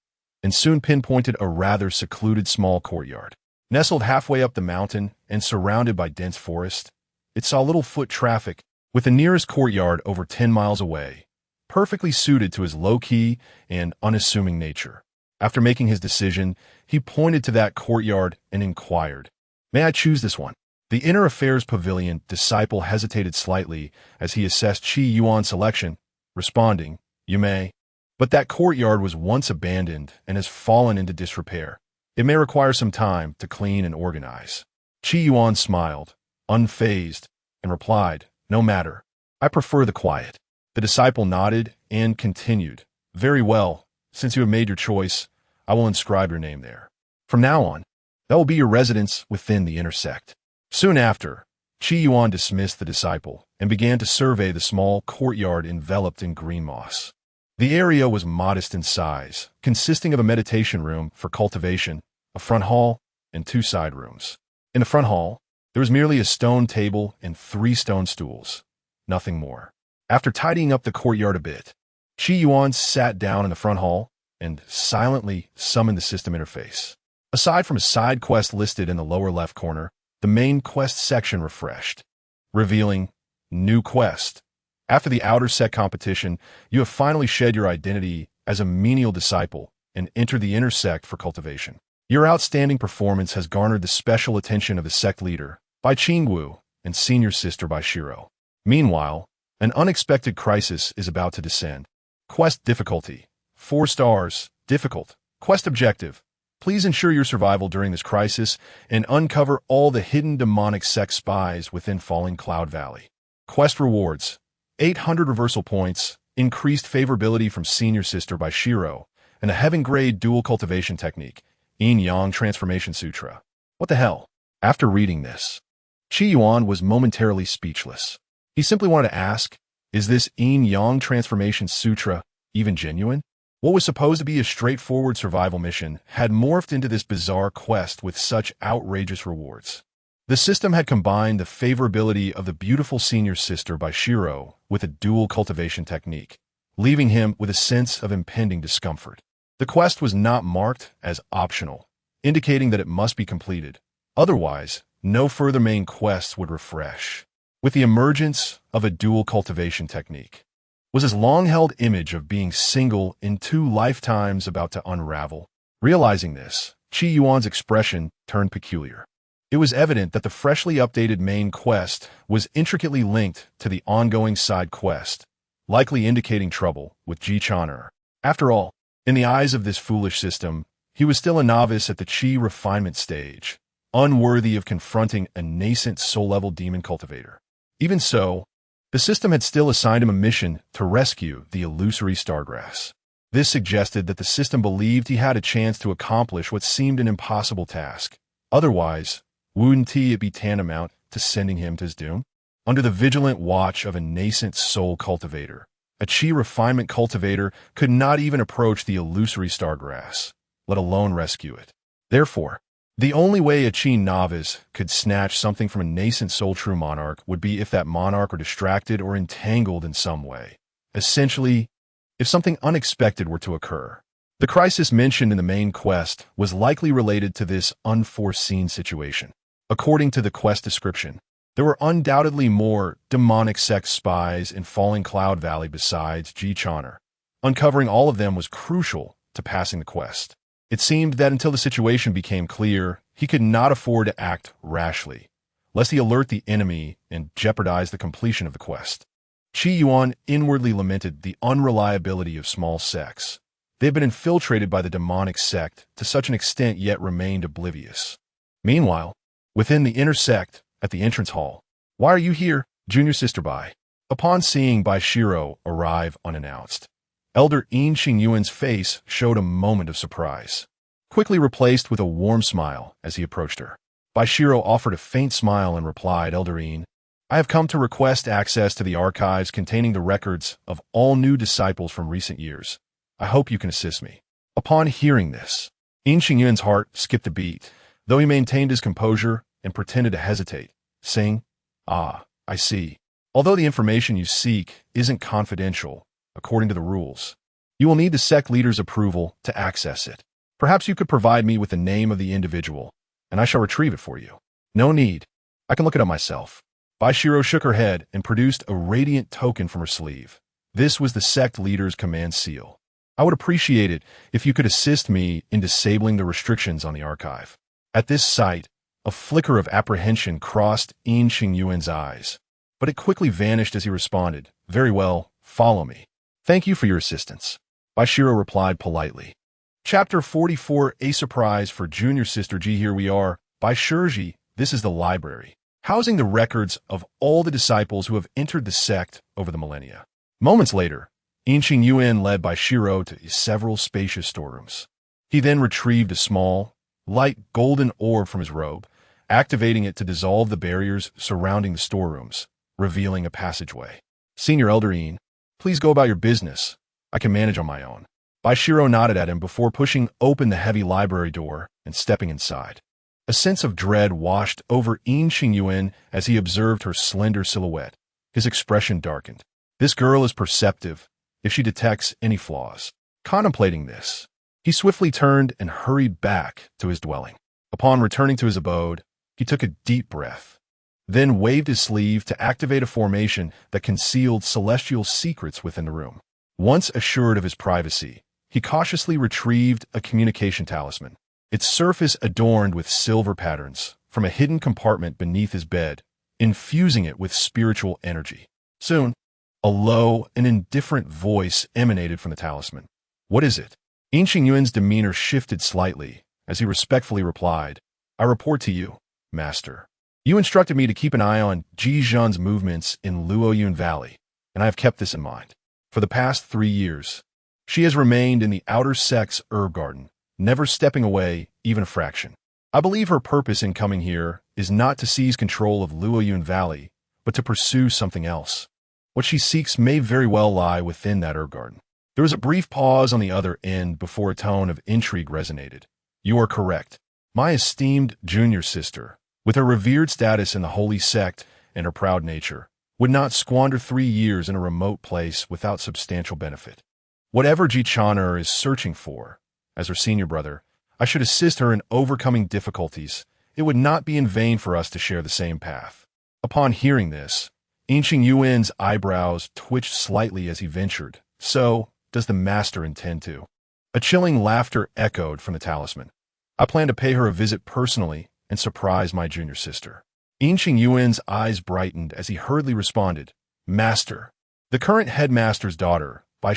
and soon pinpointed a rather secluded small courtyard. Nestled halfway up the mountain and surrounded by dense forest, it saw little foot traffic, with the nearest courtyard over 10 miles away, perfectly suited to his low-key and unassuming nature. After making his decision, he pointed to that courtyard and inquired, "May I choose this one?" The Inner Affairs Pavilion disciple hesitated slightly as he assessed Yuan's selection, responding, "You may. But that courtyard was once abandoned and has fallen into disrepair. It may require some time to clean and organize." Yuan smiled, unfazed, and replied, "No matter. I prefer the quiet." The disciple nodded and continued, "Very well. Since you have made your choice, I will inscribe your name there. From now on, that will be your residence within the inner sect." Soon after, Yuan dismissed the disciple and began to survey the small courtyard enveloped in green moss. The area was modest in size, consisting of a meditation room for cultivation, a front hall, and 2 side rooms. In the front hall, there was merely a stone table and 3 stone stools, nothing more. After tidying up the courtyard a bit, Yuan sat down in the front hall and silently summoned the system interface. Aside from a side quest listed in the lower left corner, the main quest section refreshed, revealing "New Quest." After the outer set competition, you have finally shed your identity as a menial disciple and entered the inner sect for cultivation. Your outstanding performance has garnered the special attention of the sect leader, Bai Qingwu, and senior sister Bai Shiro. Meanwhile, an unexpected crisis is about to descend. Quest difficulty: 4 stars, difficult. Quest objective: please ensure your survival during this crisis and uncover all the hidden demonic sect spies within Falling Cloud Valley. Quest rewards: 800 reversal points, increased favorability from senior sister Bai Shiro, and a heaven-grade dual cultivation technique, Yin-Yang Transformation Sutra. What the hell? After reading this, Yuan was momentarily speechless. He simply wanted to ask, is this Yin-Yang Transformation Sutra even genuine? What was supposed to be a straightforward survival mission had morphed into this bizarre quest with such outrageous rewards. The system had combined the favorability of the beautiful senior sister Bai Shiro with a dual cultivation technique, leaving him with a sense of impending discomfort. The quest was not marked as optional, indicating that it must be completed. Otherwise, no further main quests would refresh. With the emergence of a dual cultivation technique, was his long-held image of being single in 2 lifetimes about to unravel? Realizing this, Yuan's expression turned peculiar. It was evident that the freshly updated main quest was intricately linked to the ongoing side quest, likely indicating trouble with Ji Chaner. After all, in the eyes of this foolish system, he was still a novice at the Qi refinement stage, unworthy of confronting a nascent soul-level demon cultivator. Even so, the system had still assigned him a mission to rescue the illusory stargrass. This suggested that the system believed he had a chance to accomplish what seemed an impossible task. Otherwise, wouldn't it be tantamount to sending him to his doom? Under the vigilant watch of a nascent soul cultivator, a Qi refinement cultivator could not even approach the illusory stargrass, let alone rescue it. Therefore, the only way a Qi novice could snatch something from a nascent soul true monarch would be if that monarch were distracted or entangled in some way. Essentially, if something unexpected were to occur. The crisis mentioned in the main quest was likely related to this unforeseen situation. According to the quest description, there were undoubtedly more demonic sect spies in Falling Cloud Valley besides Xianxia. Uncovering all of them was crucial to passing the quest. It seemed that until the situation became clear, he could not afford to act rashly, lest he alert the enemy and jeopardize the completion of the quest. Yuan inwardly lamented the unreliability of small sects. They had been infiltrated by the demonic sect to such an extent yet remained oblivious. Meanwhile, within the inner sect, at the entrance hall, "Why are you here, junior sister Bai?" Upon seeing Bai arrive unannounced, Elder Yuan's face showed a moment of surprise, quickly replaced with a warm smile as he approached her. Bai offered a faint smile and replied, "Elder Yin, I have come to request access to the archives containing the records of all new disciples from recent years. I hope you can assist me." Upon hearing this, Yuan's heart skipped a beat, though he maintained his composure and pretended to hesitate, saying, "Ah, I see. Although the information you seek isn't confidential, according to the rules, you will need the sect leader's approval to access it. Perhaps you could provide me with the name of the individual, and I shall retrieve it for you." "No need. I can look it up myself." Bai shook her head and produced a radiant token from her sleeve. This was the sect leader's command seal. "I would appreciate it if you could assist me in disabling the restrictions on the archive." At this sight, a flicker of apprehension crossed Yuan's eyes, but it quickly vanished as he responded, "Very well, follow me." "Thank you for your assistance," Bai replied politely. Chapter 44, A Surprise for Junior Sister Ji. Here we are, Bai Ji. This is the library, housing the records of all the disciples who have entered the sect over the millennia. Moments later, Yuan led Bai to several spacious storerooms. He then retrieved a small, light golden orb from his robe, activating it to dissolve the barriers surrounding the storerooms, revealing a passageway. "Senior Elder Yin, please go about your business. I can manage on my own." Bai nodded at him before pushing open the heavy library door and stepping inside. A sense of dread washed over Yuan as he observed her slender silhouette. His expression darkened. This girl is perceptive if she detects any flaws. Contemplating this, he swiftly turned and hurried back to his dwelling. Upon returning to his abode, he took a deep breath, then waved his sleeve to activate a formation that concealed celestial secrets within the room. Once assured of his privacy, he cautiously retrieved a communication talisman, its surface adorned with silver patterns, from a hidden compartment beneath his bed, infusing it with spiritual energy. Soon, a low and indifferent voice emanated from the talisman. "What is it?" Yuan's demeanor shifted slightly as he respectfully replied, "I report to you, Master. You instructed me to keep an eye on Zhizhan's movements in Luoyun Valley, and I have kept this in mind. For the past 3 years, she has remained in the outer sect's herb garden, never stepping away even a fraction. I believe her purpose in coming here is not to seize control of Luoyun Valley, but to pursue something else. What she seeks may very well lie within that herb garden." There was a brief pause on the other end before a tone of intrigue resonated. "You are correct. My esteemed junior sister, with her revered status in the holy sect and her proud nature, would not squander 3 years in a remote place without substantial benefit. Whatever Xianxia is searching for, as her senior brother, I should assist her in overcoming difficulties. It would not be in vain for us to share the same path." Upon hearing this, Yuan's eyebrows twitched slightly as he ventured, "So, does the master intend to?" A chilling laughter echoed from the talisman. "I plan to pay her a visit personally and surprise my junior sister." Yuan's eyes brightened as he hurriedly responded, "Master, the current headmaster's daughter, Bai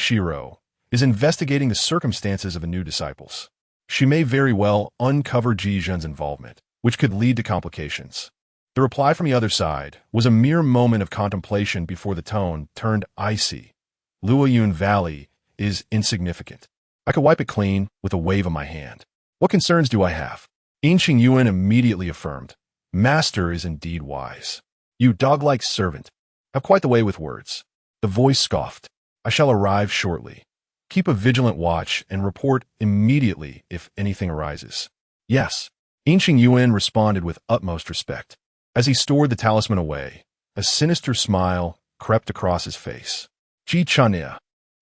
is investigating the circumstances of the new disciples. She may very well uncover Zhizhan's involvement, which could lead to complications." The reply from the other side was a mere moment of contemplation before the tone turned icy. "Luoyun Valley is insignificant. I could wipe it clean with a wave of my hand. What concerns do I have?" Yuan immediately affirmed, "Master is indeed wise. You dog-like servant have quite the way with words." The voice scoffed, "I shall arrive shortly. Keep a vigilant watch and report immediately if anything arises." "Yes." Yuan responded with utmost respect. As he stored the talisman away, a sinister smile crept across his face. "Xianxia,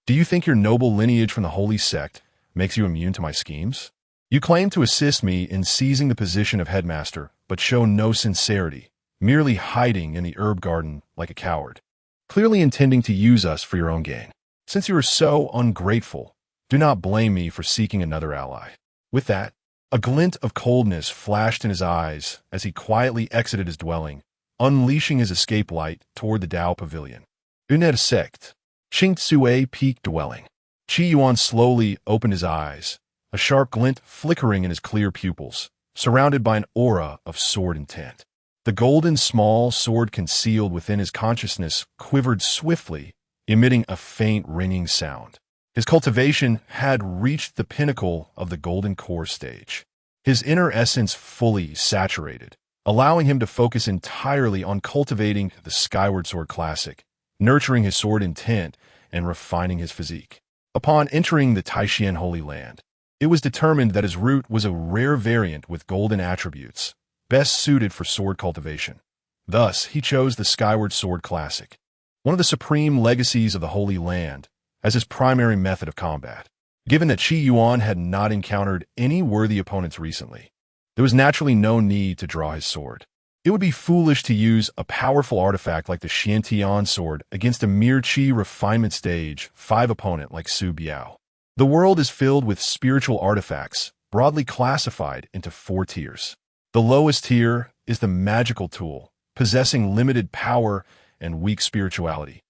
Do you think your noble lineage from the holy sect makes you immune to my schemes? You claim to assist me in seizing the position of headmaster, but show no sincerity, merely hiding in the herb garden like a coward, clearly intending to use us for your own gain. Since you are so ungrateful, do not blame me for seeking another ally. With that, a glint of coldness flashed in his eyes as he quietly exited his dwelling, unleashing his escape light toward the Dao Pavilion. Unmatched sect. Xianxia Peak Dwelling. Qi Yuan slowly opened his eyes, a sharp glint flickering in his clear pupils, surrounded by an aura of sword intent. The golden small sword concealed within his consciousness quivered swiftly, emitting a faint ringing sound. His cultivation had reached the pinnacle of the golden core stage, his inner essence fully saturated, allowing him to focus entirely on cultivating the Skyward Sword Classic, nurturing his sword intent, and refining his physique. Upon entering the Tai Xuan Holy Land, it was determined that his root was a rare variant with golden attributes, best suited for sword cultivation. Thus, he chose the Skyward Sword Classic, one of the supreme legacies of the Holy Land, as his primary method of combat. Given that Qi Yuan had not encountered any worthy opponents recently, there was naturally no need to draw his sword. It would be foolish to use a powerful artifact like the Xianxia sword against a mere Qi refinement stage 5 opponent like Su Biao. The world is filled with spiritual artifacts, broadly classified into 4 tiers. The lowest tier is the magical tool, possessing limited power and weak spirituality,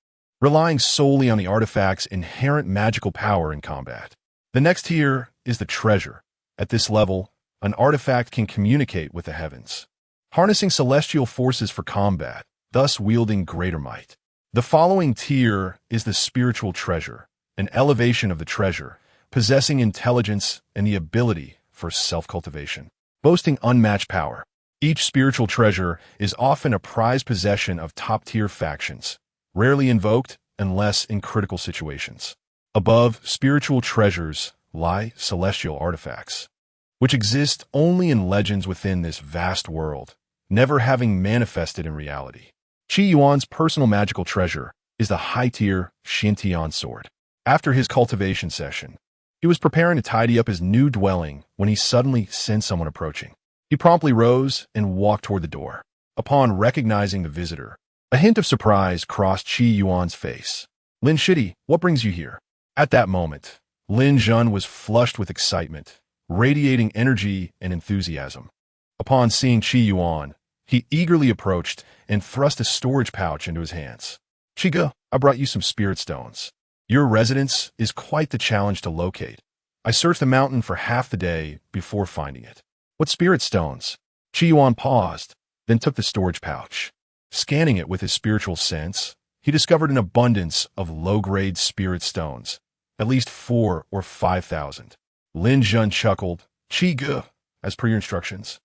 relying solely on the artifact's inherent magical power in combat. The next tier is the treasure. At this level, an artifact can communicate with the heavens, harnessing celestial forces for combat, thus wielding greater might. The following tier is the spiritual treasure, an elevation of the treasure, possessing intelligence and the ability for self-cultivation, boasting unmatched power. Each spiritual treasure is often a prized possession of top-tier factions, rarely invoked unless in critical situations. Above spiritual treasures lie celestial artifacts, which exist only in legends within this vast world, never having manifested in reality. Qi Yuan's personal magical treasure is the high-tier Xianxia sword. After his cultivation session, he was preparing to tidy up his new dwelling when he suddenly sensed someone approaching. He promptly rose and walked toward the door. Upon recognizing the visitor, a hint of surprise crossed Qi Yuan's face. "Lin Shidi, what brings you here?" At that moment, Lin Zhen was flushed with excitement, radiating energy and enthusiasm. Upon seeing Qi Yuan, he eagerly approached and thrust a storage pouch into his hands. "Chiga, I brought you some spirit stones. Your residence is quite the challenge to locate. I searched the mountain for half the day before finding it." "What spirit stones?" Qi Yuan paused, then took the storage pouch. Scanning it with his spiritual sense, he discovered an abundance of low-grade spirit stones, at least 4 or 5,000. Lin Zhen chuckled. "Chiga, as per your instructions,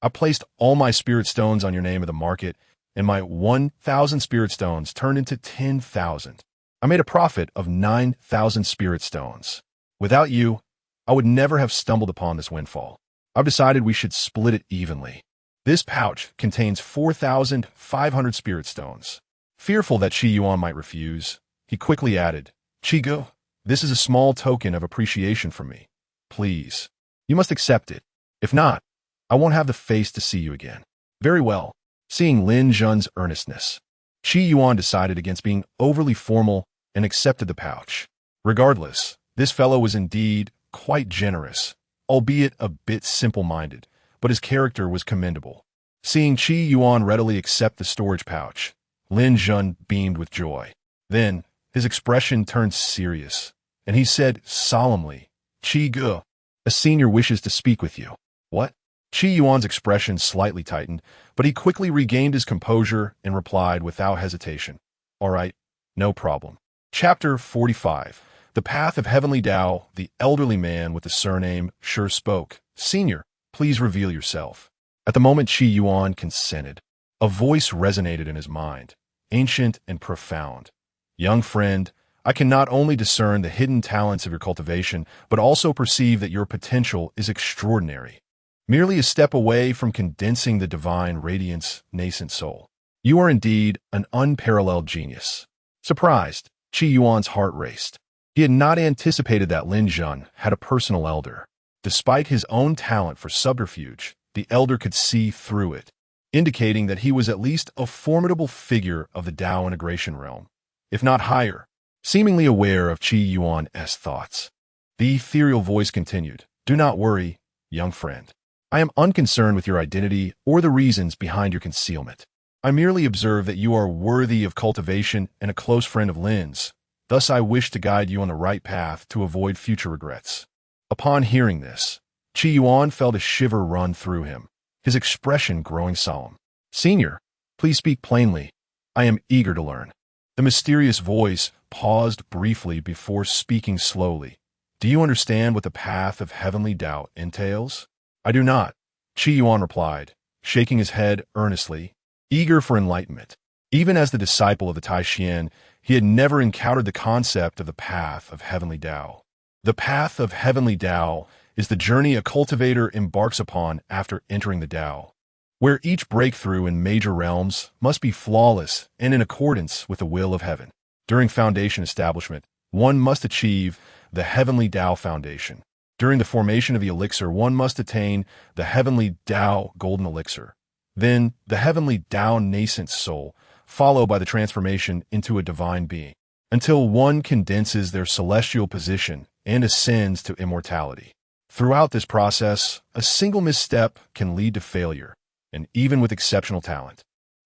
I placed all my spirit stones on your name at the market, and my 1,000 spirit stones turned into 10,000. I made a profit of 9,000 spirit stones. Without you, I would never have stumbled upon this windfall. I've decided we should split it evenly. This pouch contains 4,500 spirit stones." Fearful that Qi Yuan might refuse, he quickly added, "Chigo, this is a small token of appreciation from me. Please, you must accept it. If not, I won't have the face to see you again." "Very well." Seeing Lin Zhen's earnestness, Qi Yuan decided against being overly formal and accepted the pouch. Regardless, this fellow was indeed quite generous, albeit a bit simple-minded, but his character was commendable. Seeing Qi Yuan readily accept the storage pouch, Lin Zhen beamed with joy. Then, his expression turned serious, and he said solemnly, "Qi Ge, a senior wishes to speak with you." "What?" Qi Yuan's expression slightly tightened, but he quickly regained his composure and replied without hesitation, "All right, no problem." Chapter 45. The Path of Heavenly Dao. The elderly man with the surname Sure spoke. "Senior, please reveal yourself." At the moment Qi Yuan consented, a voice resonated in his mind, ancient and profound. "Young friend, I can not only discern the hidden talents of your cultivation, but also perceive that your potential is extraordinary. Merely a step away from condensing the divine radiance nascent soul. You are indeed an unparalleled genius." Surprised, Qi Yuan's heart raced. He had not anticipated that Lin Zhun had a personal elder. Despite his own talent for subterfuge, the elder could see through it, indicating that he was at least a formidable figure of the Dao integration realm, if not higher. Seemingly aware of Qi Yuan's thoughts, the ethereal voice continued, "Do not worry, young friend. I am unconcerned with your identity or the reasons behind your concealment. I merely observe that you are worthy of cultivation and a close friend of Lin's. Thus I wish to guide you on the right path to avoid future regrets." Upon hearing this, Qi Yuan felt a shiver run through him, his expression growing solemn. "Senior, please speak plainly. I am eager to learn." The mysterious voice paused briefly before speaking slowly. "Do you understand what the path of heavenly Dao entails?" "I do not," Qi Yuan replied, shaking his head earnestly, eager for enlightenment. Even as the disciple of the Tai Xuan, he had never encountered the concept of the path of heavenly Dao. The path of heavenly Dao is the journey a cultivator embarks upon after entering the Dao, where each breakthrough in major realms must be flawless and in accordance with the will of heaven. During foundation establishment, one must achieve the heavenly Dao foundation. During the formation of the elixir, one must attain the heavenly Dao golden elixir. Then, the heavenly Dao nascent soul, followed by the transformation into a divine being, until one condenses their celestial position and ascends to immortality. Throughout this process, a single misstep can lead to failure, and even with exceptional talent,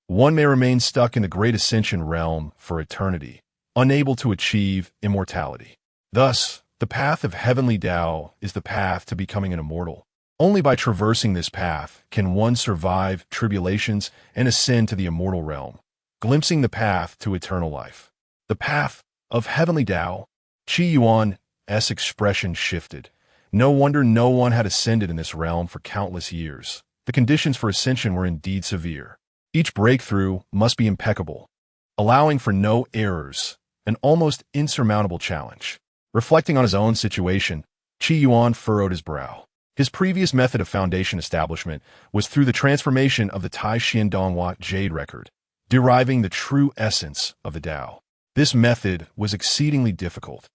one may remain stuck in the great ascension realm for eternity, unable to achieve immortality. Thus, the path of heavenly Dao is the path to becoming an immortal. Only by traversing this path can one survive tribulations and ascend to the immortal realm, glimpsing the path to eternal life. The path of heavenly Dao. Qi Yuan's expression shifted. No wonder no one had ascended in this realm for countless years. The conditions for ascension were indeed severe. Each breakthrough must be impeccable, allowing for no errors, an almost insurmountable challenge. Reflecting on his own situation, Qi Yuan furrowed his brow. His previous method of foundation establishment was through the transformation of the Tai Xuan Donghua Jade record, deriving the true essence of the Dao. This method was exceedingly difficult,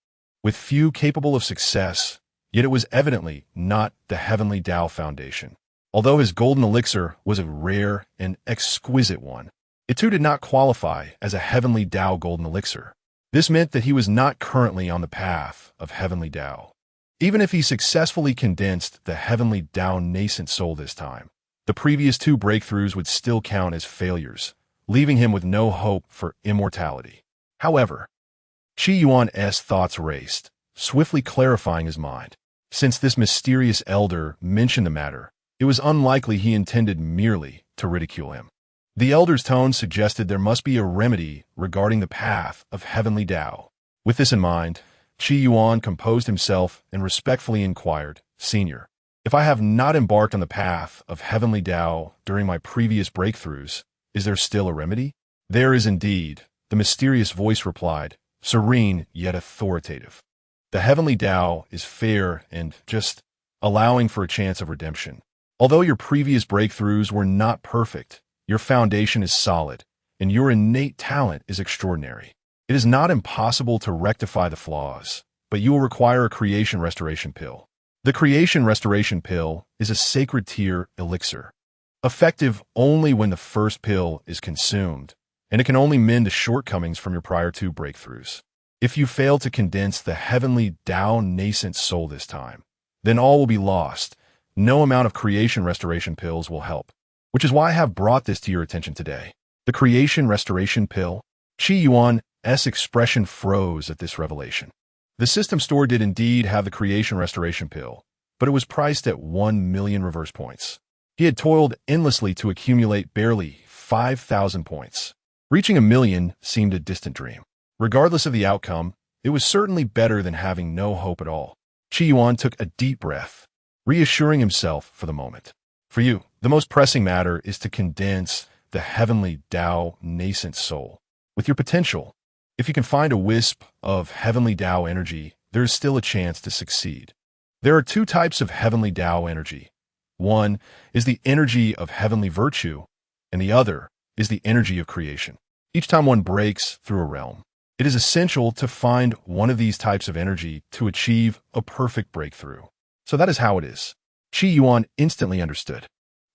with few capable of success, yet it was evidently not the heavenly Dao foundation. Although his golden elixir was a rare and exquisite one, it too did not qualify as a heavenly Dao golden elixir. This meant that he was not currently on the path of heavenly Dao. Even if he successfully condensed the heavenly Dao nascent soul this time, the previous two breakthroughs would still count as failures, leaving him with no hope for immortality. However, Qi Yuan's thoughts raced, swiftly clarifying his mind. Since this mysterious elder mentioned the matter, it was unlikely he intended merely to ridicule him. The elder's tone suggested there must be a remedy regarding the path of heavenly Dao. With this in mind, Qi Yuan composed himself and respectfully inquired, "Senior, if I have not embarked on the path of heavenly Dao during my previous breakthroughs, is there still a remedy?" "There is indeed," the mysterious voice replied, serene yet authoritative. "The heavenly Dao is fair and just, allowing for a chance of redemption. Although your previous breakthroughs were not perfect, your foundation is solid, and your innate talent is extraordinary. It is not impossible to rectify the flaws, but you will require a creation restoration pill. The creation restoration pill is a sacred tier elixir, effective only when the first pill is consumed, and it can only mend the shortcomings from your prior two breakthroughs. If you fail to condense the heavenly Dao nascent soul this time, then all will be lost. No amount of creation restoration pills will help, which is why I have brought this to your attention today. The creation restoration pill." Qi Yuan's expression froze at this revelation. The system store did indeed have the creation restoration pill, but it was priced at 1 million reverse points. He had toiled endlessly to accumulate barely 5,000 points. Reaching 1 million seemed a distant dream. Regardless of the outcome, it was certainly better than having no hope at all. Qi Yuan took a deep breath, reassuring himself for the moment. "For you, the most pressing matter is to condense the heavenly Dao nascent soul. With your potential, if you can find a wisp of heavenly Dao energy, there is still a chance to succeed. There are two types of heavenly Dao energy. One is the energy of heavenly virtue, and the other is the energy of creation. Each time one breaks through a realm, It is essential to find one of these types of energy to achieve a perfect breakthrough. So that is how it is. Qi Yuan instantly understood.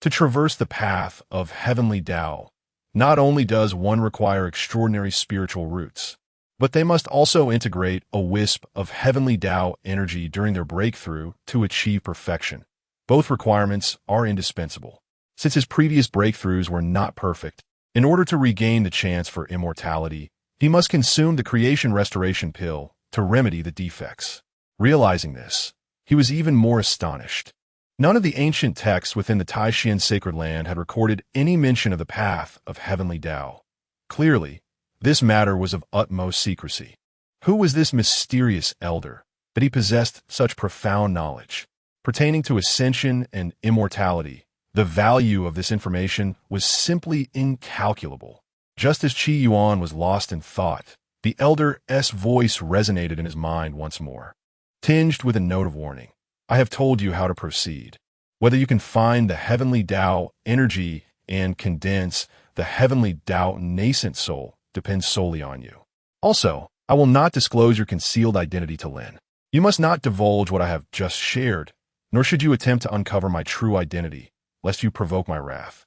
To traverse the path of heavenly Tao, not only does one require extraordinary spiritual roots, but they must also integrate a wisp of heavenly Tao energy during their breakthrough to achieve perfection. Both requirements are indispensable. Since his previous breakthroughs were not perfect, in order to regain the chance for immortality, he must consume the creation restoration pill to remedy the defects. Realizing this, he was even more astonished. None of the ancient texts within the Tai Xuan sacred land had recorded any mention of the path of heavenly Tao. Clearly, this matter was of utmost secrecy. Who was this mysterious elder that he possessed such profound knowledge? Pertaining to ascension and immortality, the value of this information was simply incalculable. Just as Qi Yuan was lost in thought, the elder's voice resonated in his mind once more, tinged with a note of warning. I have told you how to proceed. Whether you can find the heavenly Tao energy and condense the heavenly Tao nascent soul depends solely on you. Also, I will not disclose your concealed identity to Lin. You must not divulge what I have just shared, nor should you attempt to uncover my true identity, lest you provoke my wrath.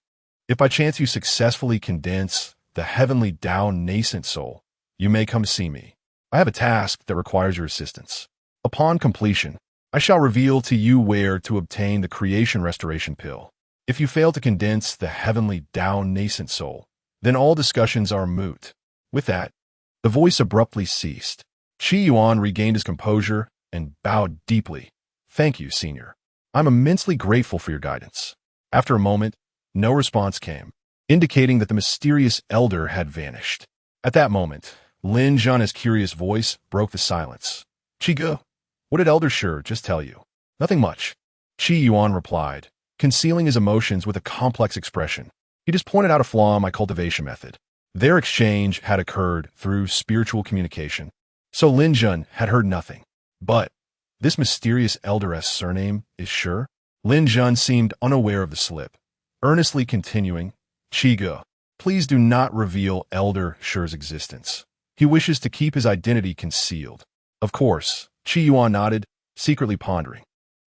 If by chance you successfully condense the heavenly Tao nascent soul, you may come see me. I have a task that requires your assistance. Upon completion, I shall reveal to you where to obtain the creation restoration pill. If you fail to condense the heavenly Tao nascent soul, then all discussions are moot. With that, the voice abruptly ceased. Qi Yuan regained his composure and bowed deeply. Thank you, Senior. I'm immensely grateful for your guidance. After a moment, no response came, indicating that the mysterious elder had vanished. At that moment, Lin Zhan's curious voice broke the silence. Qi, what did Elder Shi just tell you? Nothing much. Qi Yuan replied, concealing his emotions with a complex expression. He just pointed out a flaw in my cultivation method. Their exchange had occurred through spiritual communication, so Lin Zhan had heard nothing. But this mysterious elder's surname is Shi? Lin Zhan seemed unaware of the slip, earnestly continuing, Qi, please do not reveal Elder Shi's existence. He wishes to keep his identity concealed. Of course, Qi Yuan nodded, secretly pondering.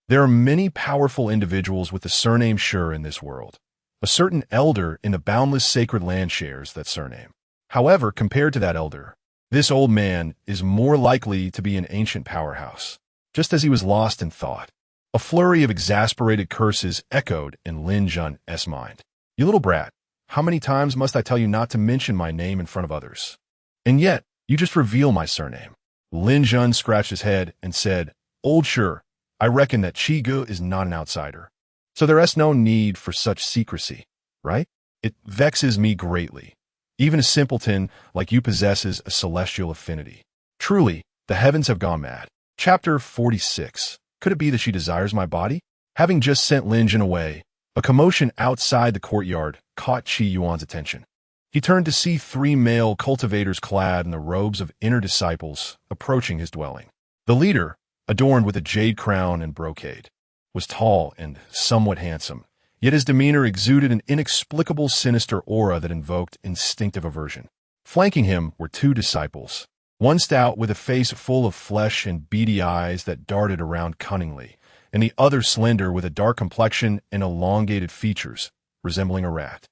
There are many powerful individuals with the surname Shi in this world. A certain elder in the boundless sacred land shares that surname. However, compared to that elder, this old man is more likely to be an ancient powerhouse. Just as he was lost in thought, a flurry of exasperated curses echoed in Lin Zhan's mind. You little brat, how many times must I tell you not to mention my name in front of others? And yet, you just reveal my surname. Lin Zhan scratched his head and said, Old Shi, I reckon that Qi is not an outsider. So there is no need for such secrecy, right? It vexes me greatly. Even a simpleton like you possesses a celestial affinity. Truly, the heavens have gone mad. Chapter 46. Could it be that she desires my body? Having just sent Lin Zhan away, a commotion outside the courtyard caught Qi Yuan's attention. He turned to see 3 male cultivators clad in the robes of inner disciples approaching his dwelling. The leader, adorned with a jade crown and brocade, was tall and somewhat handsome, yet his demeanor exuded an inexplicable sinister aura that invoked instinctive aversion. Flanking him were 2 disciples, one stout with a face full of flesh and beady eyes that darted around cunningly, and the other slender with a dark complexion and elongated features, resembling a rat.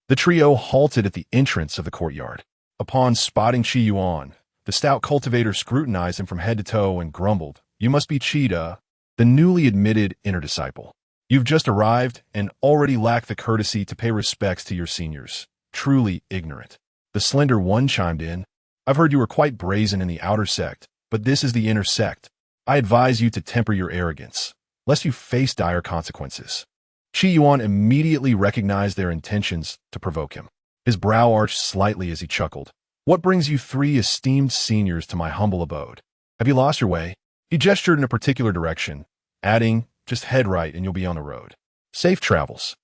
The trio halted at the entrance of the courtyard. Upon spotting Qi Yuan, the stout cultivator scrutinized him from head to toe and grumbled, You must be Qi, the newly admitted inner disciple. You've just arrived and already lack the courtesy to pay respects to your seniors. Truly ignorant. The slender one chimed in, I've heard you were quite brazen in the outer sect, but this is the inner sect. I advise you to temper your arrogance, lest you face dire consequences. Qi Yuan immediately recognized their intentions to provoke him. His brow arched slightly as he chuckled. What brings you 3 esteemed seniors to my humble abode? Have you lost your way? He gestured in a particular direction, adding, just head right and you'll be on the road. Safe travels.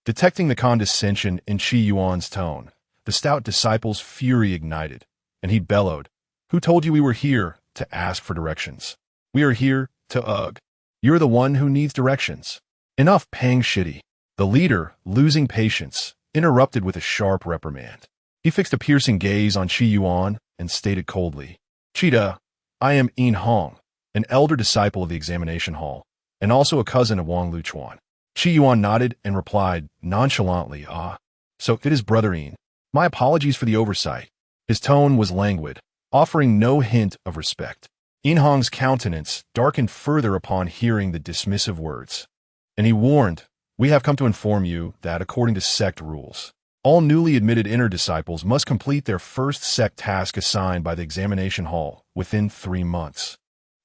Detecting the condescension in Qi Yuan's tone, the stout disciple's fury ignited, and he bellowed, Who told you we were here to ask for directions? We are here to ugh. You're the one who needs directions. Enough pang shitty. The leader, losing patience, interrupted with a sharp reprimand. He fixed a piercing gaze on Qi Yuan and stated coldly, "Cheetah, I am Yin Hong, an elder disciple of the examination hall, and also a cousin of Wang Luchuan." Yuan nodded and replied nonchalantly, "Ah, so it is Brother Yin. My apologies for the oversight." His tone was languid, offering no hint of respect. Yin Hong's countenance darkened further upon hearing the dismissive words, and he warned, "We have come to inform you that, according to sect rules, all newly admitted inner disciples must complete their first sect task assigned by the examination hall within 3 months.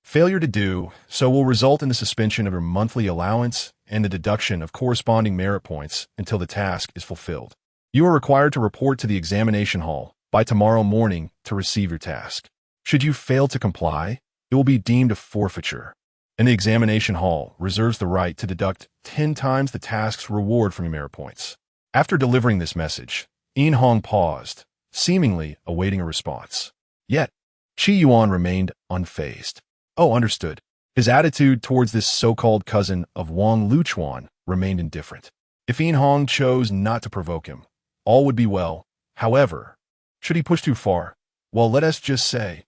Failure to do so will result in the suspension of your monthly allowance and the deduction of corresponding merit points until the task is fulfilled. You are required to report to the examination hall by tomorrow morning to receive your task. Should you fail to comply, it will be deemed a forfeiture, and the examination hall reserves the right to deduct 10 times the task's reward from your merit points." After delivering this message, Yin Hong paused, seemingly awaiting a response. Yet, Yuan remained unfazed. Oh, understood. His attitude towards this so-called cousin of Wang Luchuan remained indifferent. If Yin Hong chose not to provoke him, all would be well. However, should he push too far? Well, let us just say,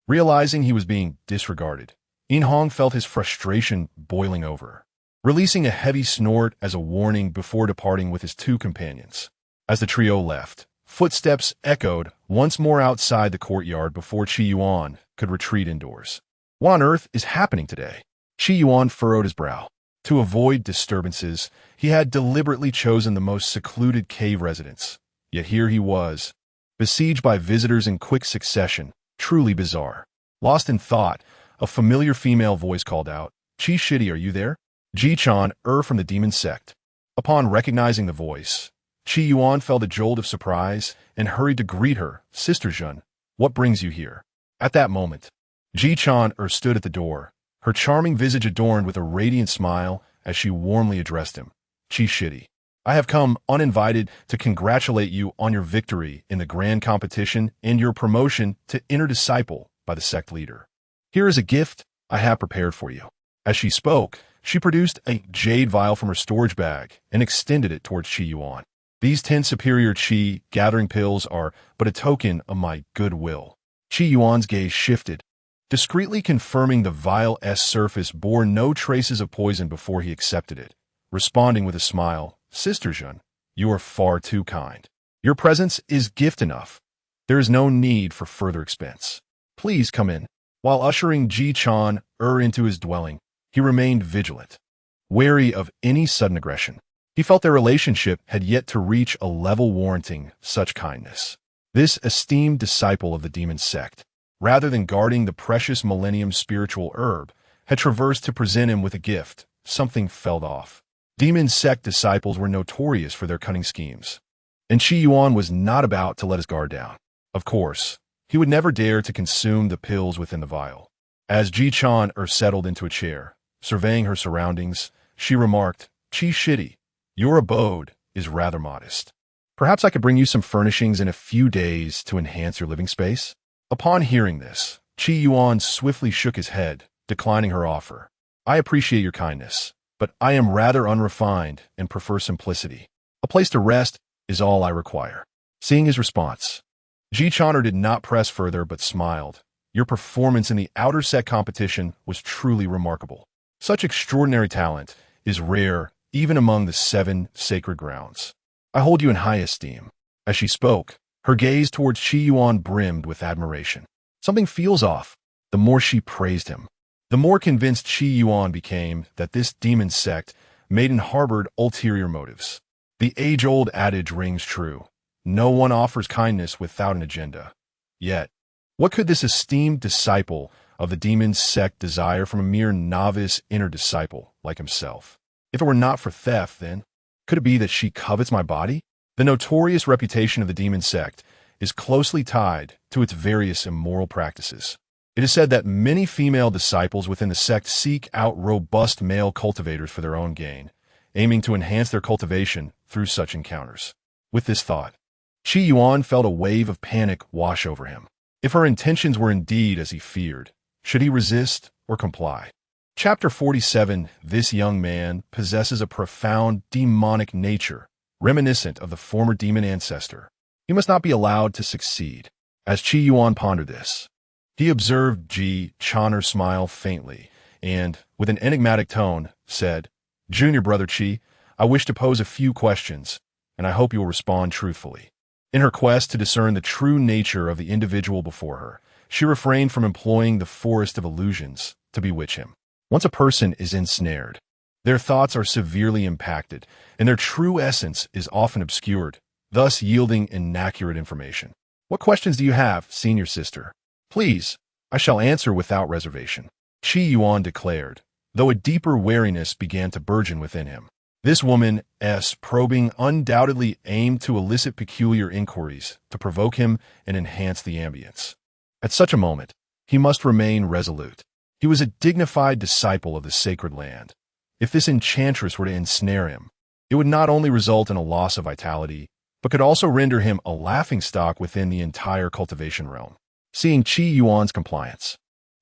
Realizing he was being disregarded, Yin Hong felt his frustration boiling over, releasing a heavy snort as a warning before departing with his 2 companions. As the trio left, footsteps echoed once more outside the courtyard before Yuan could retreat indoors. What on earth is happening today? Yuan furrowed his brow. To avoid disturbances, he had deliberately chosen the most secluded cave residence. Yet here he was, besieged by visitors in quick succession, truly bizarre. Lost in thought, a familiar female voice called out, "Shidi, are you there?" Ji-chan, from the demon sect. Upon recognizing the voice, Yuan felt a jolt of surprise and hurried to greet her. "Sister Zhen, what brings you here?" At that moment, Ji-chan stood at the door, her charming visage adorned with a radiant smile as she warmly addressed him. "Shidi, I have come uninvited to congratulate you on your victory in the grand competition and your promotion to inner disciple by the sect leader. Here is a gift I have prepared for you." As she spoke, she produced a jade vial from her storage bag and extended it towards Yuan. "These 10 superior qi gathering pills are but a token of my goodwill." Yuan's gaze shifted, discreetly confirming the vial's surface bore no traces of poison before he accepted it, responding with a smile, "Sister Zhen, you are far too kind. Your presence is gift enough. There is no need for further expense. Please come in." While ushering Ji-chan into his dwelling, he remained vigilant, wary of any sudden aggression. He felt their relationship had yet to reach a level warranting such kindness. This esteemed disciple of the demon sect, rather than guarding the precious millennium spiritual herb, had traversed to present him with a gift. Something felt off. Demon sect disciples were notorious for their cunning schemes, and Yuan was not about to let his guard down. Of course, he would never dare to consume the pills within the vial. As Ji-chan settled into a chair, surveying her surroundings, she remarked, "Shidi, your abode is rather modest. Perhaps I could bring you some furnishings in a few days to enhance your living space?" Upon hearing this, Yuan swiftly shook his head, declining her offer. "I appreciate your kindness, but I am rather unrefined and prefer simplicity. A place to rest is all I require." Seeing his response, Ji-chan did not press further but smiled. "Your performance in the outer sect competition was truly remarkable. Such extraordinary talent is rare even among the 7 sacred grounds. I hold you in high esteem." As she spoke, her gaze towards Yuan brimmed with admiration. Something feels off. The more she praised him, the more convinced Yuan became that this demon sect maiden harbored ulterior motives. The age-old adage rings true. No one offers kindness without an agenda. Yet, what could this esteemed disciple of the demon sect desire from a mere novice inner disciple like himself? If it were not for theft, then, could it be that she covets my body? The notorious reputation of the demon sect is closely tied to its various immoral practices. It is said that many female disciples within the sect seek out robust male cultivators for their own gain, aiming to enhance their cultivation through such encounters. With this thought, Yuan felt a wave of panic wash over him. If her intentions were indeed as he feared, should he resist or comply? Chapter 47. This young man possesses a profound demonic nature, reminiscent of the former demon ancestor. He must not be allowed to succeed. As Qi Yuan pondered this, he observed Ji Chan'er smile faintly and, with an enigmatic tone, said, "Junior brother Qi, I wish to pose a few questions, and I hope you will respond truthfully." In her quest to discern the true nature of the individual before her, she refrained from employing the forest of illusions to bewitch him. Once a person is ensnared, their thoughts are severely impacted, and their true essence is often obscured, thus yielding inaccurate information. "What questions do you have, senior sister?" "Please, I shall answer without reservation," Qi Yuan declared, though a deeper wariness began to burgeon within him. This woman's probing undoubtedly aimed to elicit peculiar inquiries, to provoke him and enhance the ambience. At such a moment, he must remain resolute. He was a dignified disciple of the sacred land. If this enchantress were to ensnare him, it would not only result in a loss of vitality, but could also render him a laughingstock within the entire cultivation realm. Seeing Qi Yuan's compliance,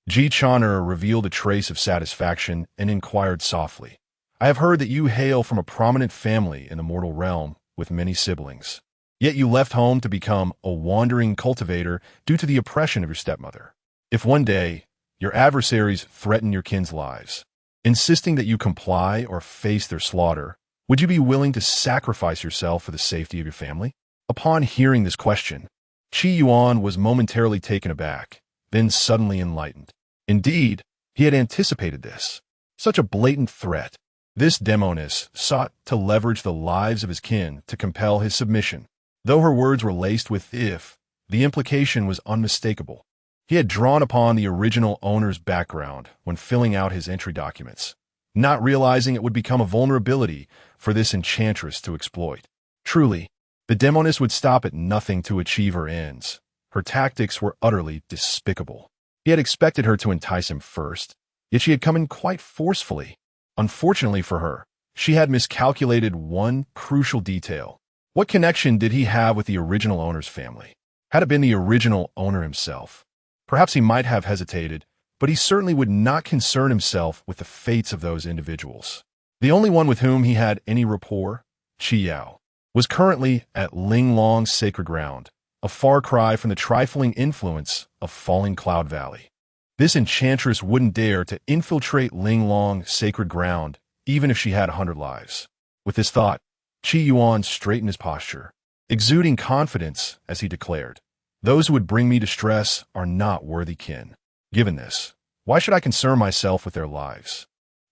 Ji Chan'er revealed a trace of satisfaction and inquired softly, "I have heard that you hail from a prominent family in the mortal realm with many siblings. Yet you left home to become a wandering cultivator due to the oppression of your stepmother. If one day your adversaries threaten your kin's lives, insisting that you comply or face their slaughter, would you be willing to sacrifice yourself for the safety of your family?" Upon hearing this question, Qi Yuan was momentarily taken aback, then suddenly enlightened. Indeed, he had anticipated this. Such a blatant threat. This demoness sought to leverage the lives of his kin to compel his submission. Though her words were laced with "if," the implication was unmistakable. He had drawn upon the original owner's background when filling out his entry documents, not realizing it would become a vulnerability for this enchantress to exploit. Truly, the demoness would stop at nothing to achieve her ends. Her tactics were utterly despicable. He had expected her to entice him first, yet she had come in quite forcefully. Unfortunately for her, she had miscalculated one crucial detail. What connection did he have with the original owner's family? Had it been the original owner himself, perhaps he might have hesitated, but he certainly would not concern himself with the fates of those individuals. The only one with whom he had any rapport, Qiao, was currently at Linglong's sacred ground, a far cry from the trifling influence of Falling Cloud Valley. This enchantress wouldn't dare to infiltrate Linglong's sacred ground, even if she had 100 lives. With this thought, Qi Yuan straightened his posture, exuding confidence as he declared, "Those who would bring me distress are not worthy kin. Given this, why should I concern myself with their lives?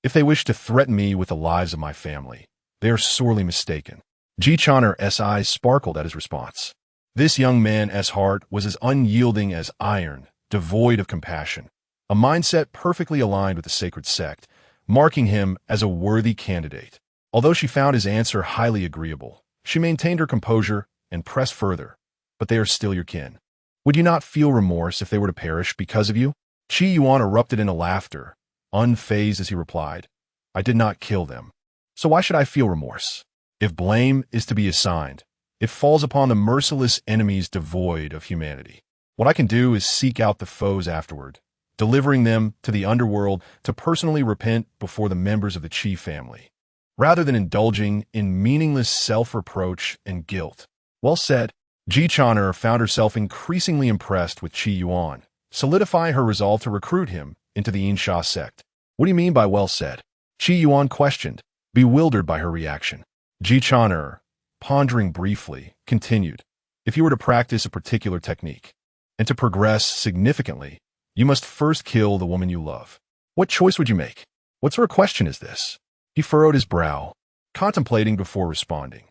If they wish to threaten me with the lives of my family, they are sorely mistaken." Ji Chan'er's eyes sparkled at his response. This young man's heart was as unyielding as iron, devoid of compassion, a mindset perfectly aligned with the sacred sect, marking him as a worthy candidate. Although she found his answer highly agreeable, she maintained her composure and pressed further. "But they are still your kin. Would you not feel remorse if they were to perish because of you?" Qi Yuan erupted into laughter, unfazed as he replied, "I did not kill them, so why should I feel remorse? If blame is to be assigned, it falls upon the merciless enemies devoid of humanity. What I can do is seek out the foes afterward, delivering them to the underworld to personally repent before the members of the Qi family, rather than indulging in meaningless self-reproach and guilt." Well said. Ji Chan'er found herself increasingly impressed with Qi Yuan, solidifying her resolve to recruit him into the Xianxia sect. "What do you mean by well said?" Qi Yuan questioned, bewildered by her reaction. Ji Chan'er, pondering briefly, continued, "If you were to practice a particular technique, and to progress significantly, you must first kill the woman you love. What choice would you make? What sort of question is this?" He furrowed his brow, contemplating before responding.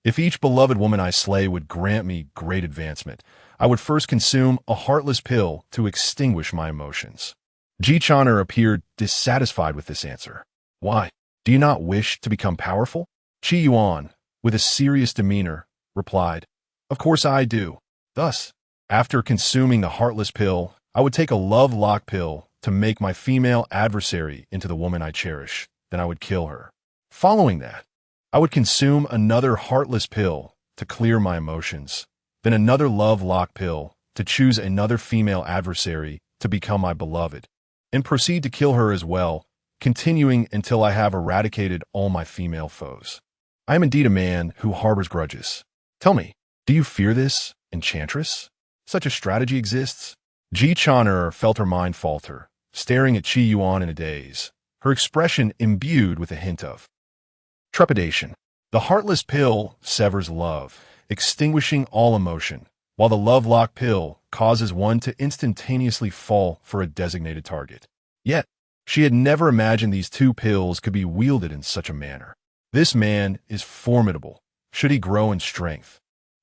"If each beloved woman I slay would grant me great advancement, I would first consume a heartless pill to extinguish my emotions." Ji Chan'er appeared dissatisfied with this answer. "Why? Do you not wish to become powerful?" Qi Yuan, with a serious demeanor, replied, "Of course I do. Thus, after consuming the heartless pill, I would take a love-lock pill to make my female adversary into the woman I cherish. Then I would kill her. Following that, I would consume another heartless pill to clear my emotions, then another love-lock pill to choose another female adversary to become my beloved, and proceed to kill her as well, continuing until I have eradicated all my female foes. I am indeed a man who harbors grudges. Tell me, do you fear this, enchantress?" Such a strategy exists? Ji Chaner felt her mind falter, staring at Qi Yuan in a daze, her expression imbued with a hint of trepidation. The heartless pill severs love, extinguishing all emotion, while the love-lock pill causes one to instantaneously fall for a designated target. Yet, she had never imagined these two pills could be wielded in such a manner. This man is formidable, should he grow in strength.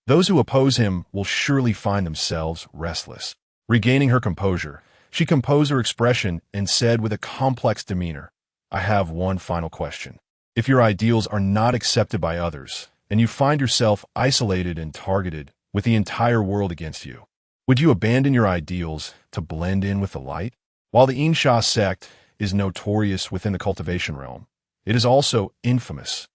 Those who oppose him will surely find themselves restless. Regaining her composure, she composed her expression and said with a complex demeanor, I have one final question. If your ideals are not accepted by others, and you find yourself isolated and targeted with the entire world against you, would you abandon your ideals to blend in with the light? While the Xianxia sect is notorious within the cultivation realm, it is also infamous,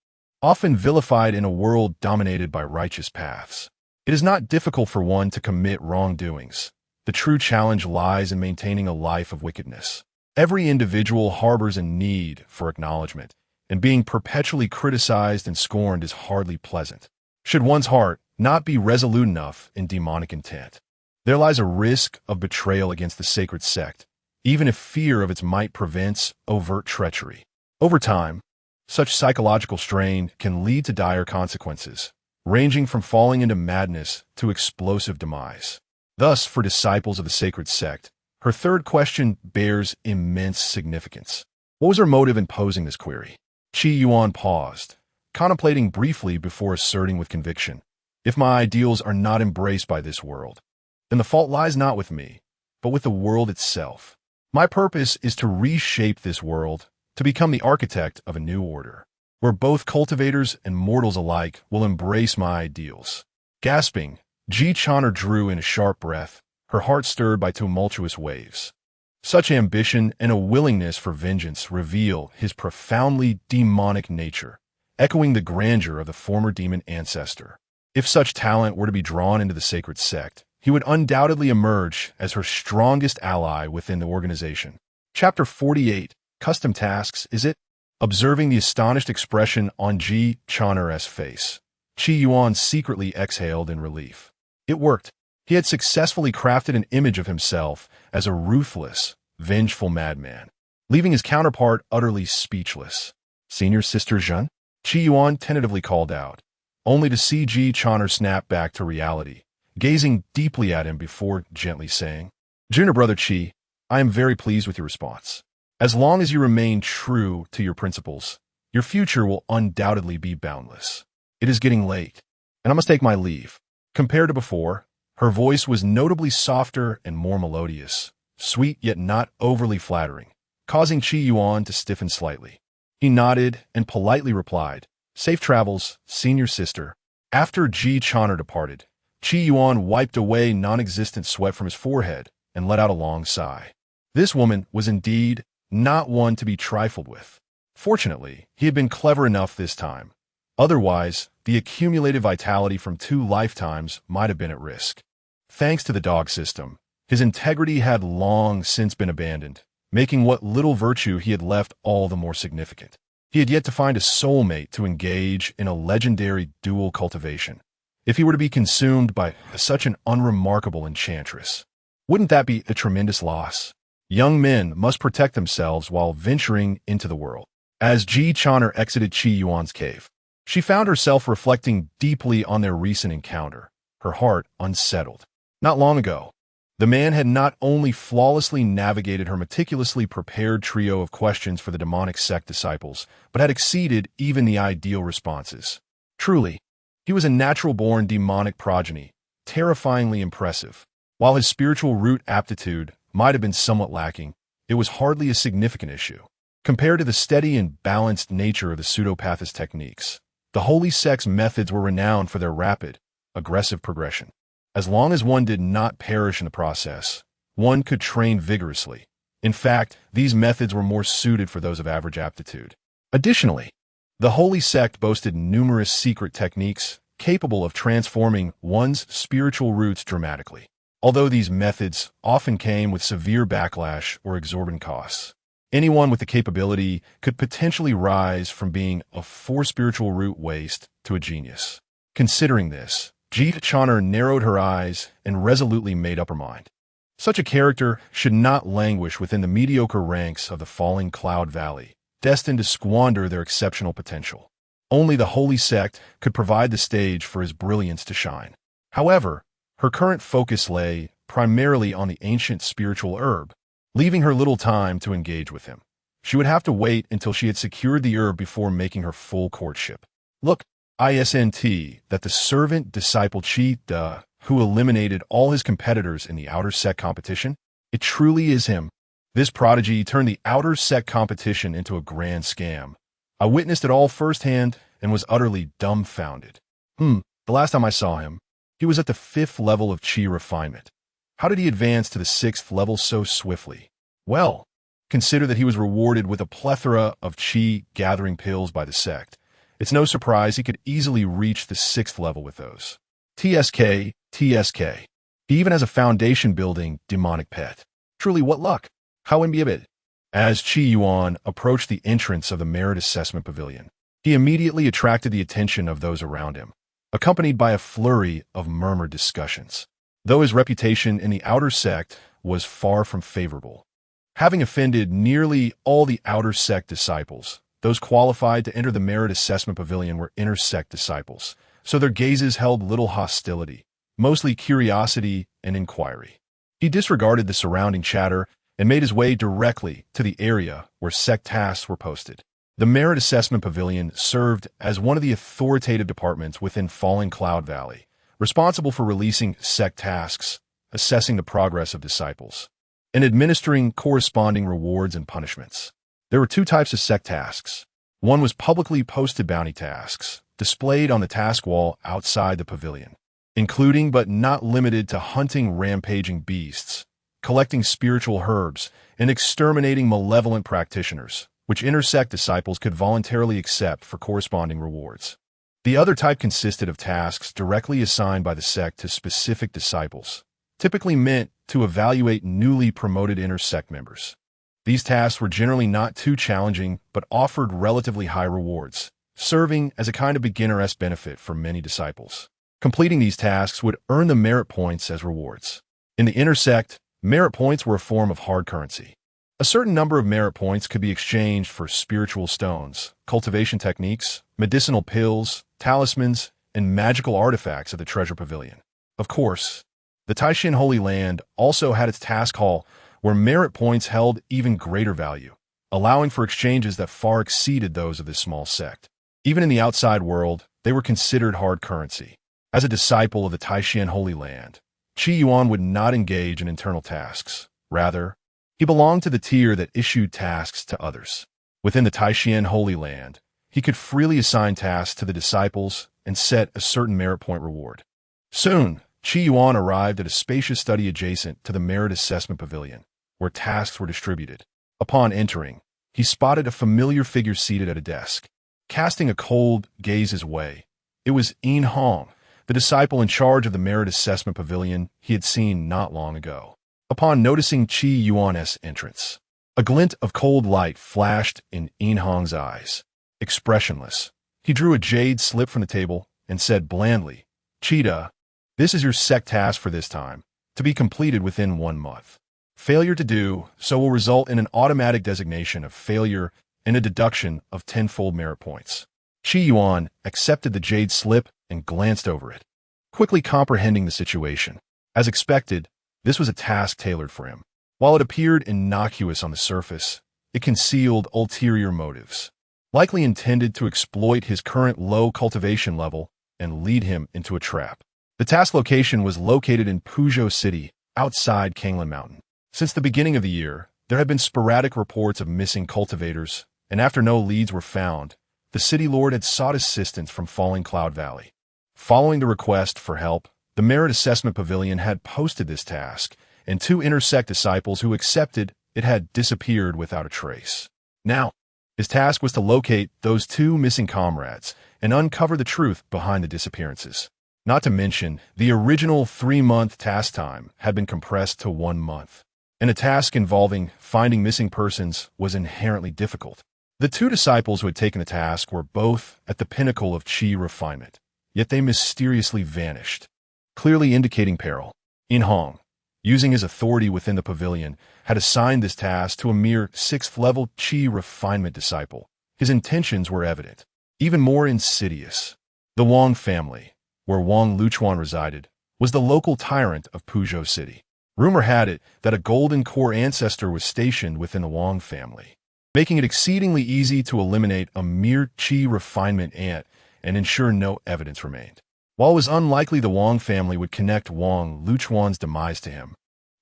often vilified in a world dominated by righteous paths. It is not difficult for one to commit wrongdoings. The true challenge lies in maintaining a life of wickedness. Every individual harbors a need for acknowledgement, and being perpetually criticized and scorned is hardly pleasant. Should one's heart not be resolute enough in demonic intent, there lies a risk of betrayal against the sacred sect, even if fear of its might prevents overt treachery. Over time, such psychological strain can lead to dire consequences, ranging from falling into madness to explosive demise. Thus, for disciples of the sacred sect, her third question bears immense significance. What was her motive in posing this query? Qi Yuan paused, contemplating briefly before asserting with conviction, if my ideals are not embraced by this world, then the fault lies not with me, but with the world itself. My purpose is to reshape this world, to become the architect of a new order, where both cultivators and mortals alike will embrace my ideals. Gasping, Ji Chaner drew in a sharp breath, her heart stirred by tumultuous waves. Such ambition and a willingness for vengeance reveal his profoundly demonic nature, echoing the grandeur of the former demon ancestor. If such talent were to be drawn into the sacred sect, he would undoubtedly emerge as her strongest ally within the organization. Chapter 48, Custom Tasks, is it? Observing the astonished expression on Ji Chaner's face, Qi Yuan secretly exhaled in relief. It worked. He had successfully crafted an image of himself as a ruthless, vengeful madman, leaving his counterpart utterly speechless. Senior Sister Zhen? Qi Yuan tentatively called out, only to see Ji Chaner snap back to reality, gazing deeply at him before gently saying, Junior Brother Qi, I am very pleased with your response. As long as you remain true to your principles, your future will undoubtedly be boundless. It is getting late, and I must take my leave. Compared to before, her voice was notably softer and more melodious, sweet yet not overly flattering, causing Qi Yuan to stiffen slightly. He nodded and politely replied, Safe travels, senior sister. After Ji Chaner departed, Qi Yuan wiped away non-existent sweat from his forehead and let out a long sigh. This woman was indeed not one to be trifled with. Fortunately, he had been clever enough this time. Otherwise, the accumulated vitality from 2 lifetimes might have been at risk. Thanks to the dog system, his integrity had long since been abandoned, making what little virtue he had left all the more significant. He had yet to find a soulmate to engage in a legendary dual cultivation, if he were to be consumed by such an unremarkable enchantress. Wouldn't that be a tremendous loss? Young men must protect themselves while venturing into the world. As Ji Chaner exited Qi Yuan's cave, she found herself reflecting deeply on their recent encounter, her heart unsettled. Not long ago, the man had not only flawlessly navigated her meticulously prepared trio of questions for the demonic sect disciples, but had exceeded even the ideal responses. Truly, he was a natural-born demonic progeny, terrifyingly impressive. While his spiritual root aptitude might have been somewhat lacking, it was hardly a significant issue. Compared to the steady and balanced nature of the pseudopathist techniques, the Holy Sect's methods were renowned for their rapid, aggressive progression. As long as one did not perish in the process, one could train vigorously. In fact, these methods were more suited for those of average aptitude. Additionally, the Holy Sect boasted numerous secret techniques capable of transforming one's spiritual roots dramatically. Although these methods often came with severe backlash or exorbitant costs, anyone with the capability could potentially rise from being a spiritual root waste to a genius. Considering this, Xianxia narrowed her eyes and resolutely made up her mind. Such a character should not languish within the mediocre ranks of the falling Cloud Valley, destined to squander their exceptional potential. Only the Holy Sect could provide the stage for his brilliance to shine. However, her current focus lay primarily on the ancient spiritual herb, leaving her little time to engage with him. She would have to wait until she had secured the herb before making her full courtship. Look, isn't that the servant disciple Chi, who eliminated all his competitors in the outer sect competition? It truly is him. This prodigy turned the outer sect competition into a grand scam. I witnessed it all firsthand and was utterly dumbfounded. The last time I saw him, he was at the 5th level of Chi refinement. How did he advance to the 6th level so swiftly? Well, consider that he was rewarded with a plethora of Chi gathering pills by the sect. It's no surprise he could easily reach the 6th level with those. TSK. He even has a foundation-building demonic pet. Truly, what luck! How imbibe. As Yuan approached the entrance of the Merit Assessment Pavilion, he immediately attracted the attention of those around him, accompanied by a flurry of murmured discussions. Though his reputation in the outer sect was far from favorable, having offended nearly all the outer sect disciples, those qualified to enter the Merit Assessment Pavilion were inner sect disciples, so their gazes held little hostility, mostly curiosity and inquiry. He disregarded the surrounding chatter and made his way directly to the area where sect tasks were posted. The Merit Assessment Pavilion served as one of the authoritative departments within Falling Cloud Valley, responsible for releasing sect tasks, assessing the progress of disciples, and administering corresponding rewards and punishments. There were 2 types of sect tasks. One was publicly posted bounty tasks, displayed on the task wall outside the pavilion, including but not limited to hunting rampaging beasts, collecting spiritual herbs, and exterminating malevolent practitioners, which intersect disciples could voluntarily accept for corresponding rewards. The other type consisted of tasks directly assigned by the sect to specific disciples, typically meant to evaluate newly promoted inter-sect members. These tasks were generally not too challenging but offered relatively high rewards, serving as a kind of beginner-esque benefit for many disciples. Completing these tasks would earn them merit points as rewards. In the inter-sect, merit points were a form of hard currency. A certain number of merit points could be exchanged for spiritual stones, cultivation techniques, medicinal pills, talismans, and magical artifacts of the Treasure Pavilion. Of course, the Tai Xuan Holy Land also had its task hall where merit points held even greater value, allowing for exchanges that far exceeded those of this small sect. Even in the outside world, they were considered hard currency. As a disciple of the Tai Xuan Holy Land, Yuan would not engage in internal tasks. Rather, he belonged to the tier that issued tasks to others. Within the Tai Xuan Holy Land, he could freely assign tasks to the disciples and set a certain merit point reward. Soon, Yuan arrived at a spacious study adjacent to the Merit Assessment Pavilion, where tasks were distributed. Upon entering, he spotted a familiar figure seated at a desk. Casting a cold gaze his way, it was Yin Hong, the disciple in charge of the Merit Assessment Pavilion he had seen not long ago. Upon noticing Yuan's entrance, a glint of cold light flashed in Yin Hong's eyes. Expressionless, he drew a jade slip from the table and said blandly, "Cheetah, this is your sect task for this time, to be completed within 1 month. Failure to do so will result in an automatic designation of failure and a deduction of 10-fold merit points." Yuan accepted the jade slip and glanced over it, quickly comprehending the situation. As expected, this was a task tailored for him. While it appeared innocuous on the surface, it concealed ulterior motives, likely intended to exploit his current low cultivation level and lead him into a trap. The task location was located in Puzhou City, outside Kanglan Mountain. Since the beginning of the year, there had been sporadic reports of missing cultivators, and after no leads were found, the city lord had sought assistance from Falling Cloud Valley. Following the request for help, the Merit Assessment Pavilion had posted this task, and 2 intersect disciples who accepted it had disappeared without a trace. Now, his task was to locate those 2 missing comrades and uncover the truth behind the disappearances. Not to mention, the original 3-month task time had been compressed to 1 month, and a task involving finding missing persons was inherently difficult. The 2 disciples who had taken the task were both at the pinnacle of Chi refinement, yet they mysteriously vanished, clearly indicating peril. In Hong, using his authority within the pavilion, had assigned this task to a mere 6th-level Qi refinement disciple. His intentions were evident. Even more insidious. The Wang family, where Wang Luchuan resided, was the local tyrant of Puzhou City. Rumor had it that a golden core ancestor was stationed within the Wang family, making it exceedingly easy to eliminate a mere Qi refinement ant and ensure no evidence remained. While it was unlikely the Wang family would connect Wang Luchuan's demise to him,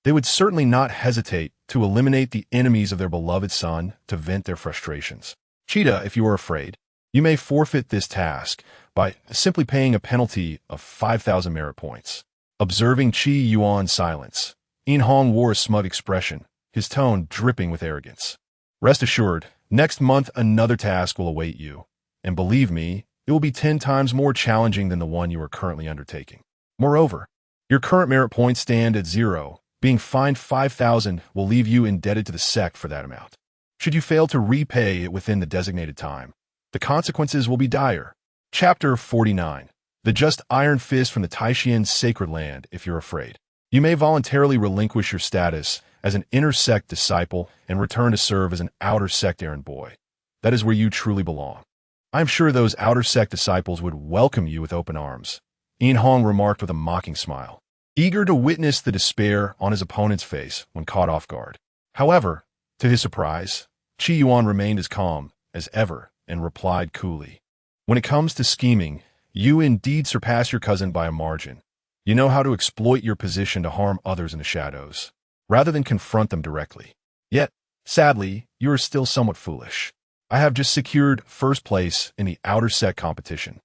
they would certainly not hesitate to eliminate the enemies of their beloved son to vent their frustrations. Cheetah, if you are afraid, you may forfeit this task by simply paying a penalty of 5,000 merit points. Observing Qi Yuan's silence, In Hong wore a smug expression, his tone dripping with arrogance. Rest assured, next month another task will await you, and believe me, it will be 10 times more challenging than the one you are currently undertaking. Moreover, your current merit points stand at 0. Being fined 5,000 will leave you indebted to the sect for that amount. Should you fail to repay it within the designated time, the consequences will be dire. Chapter 49. The Just Iron Fist from the Tai Xuan Sacred Land. If you're afraid, you may voluntarily relinquish your status as an inner sect disciple and return to serve as an outer sect errand boy. That is where you truly belong. I am sure those outer sect disciples would welcome you with open arms. In Hong remarked with a mocking smile, eager to witness the despair on his opponent's face when caught off guard. However, to his surprise, Qi Yuan remained as calm as ever and replied coolly, when it comes to scheming, you indeed surpass your cousin by a margin. You know how to exploit your position to harm others in the shadows, rather than confront them directly. Yet, sadly, you are still somewhat foolish. I have just secured first place in the outer sect competition,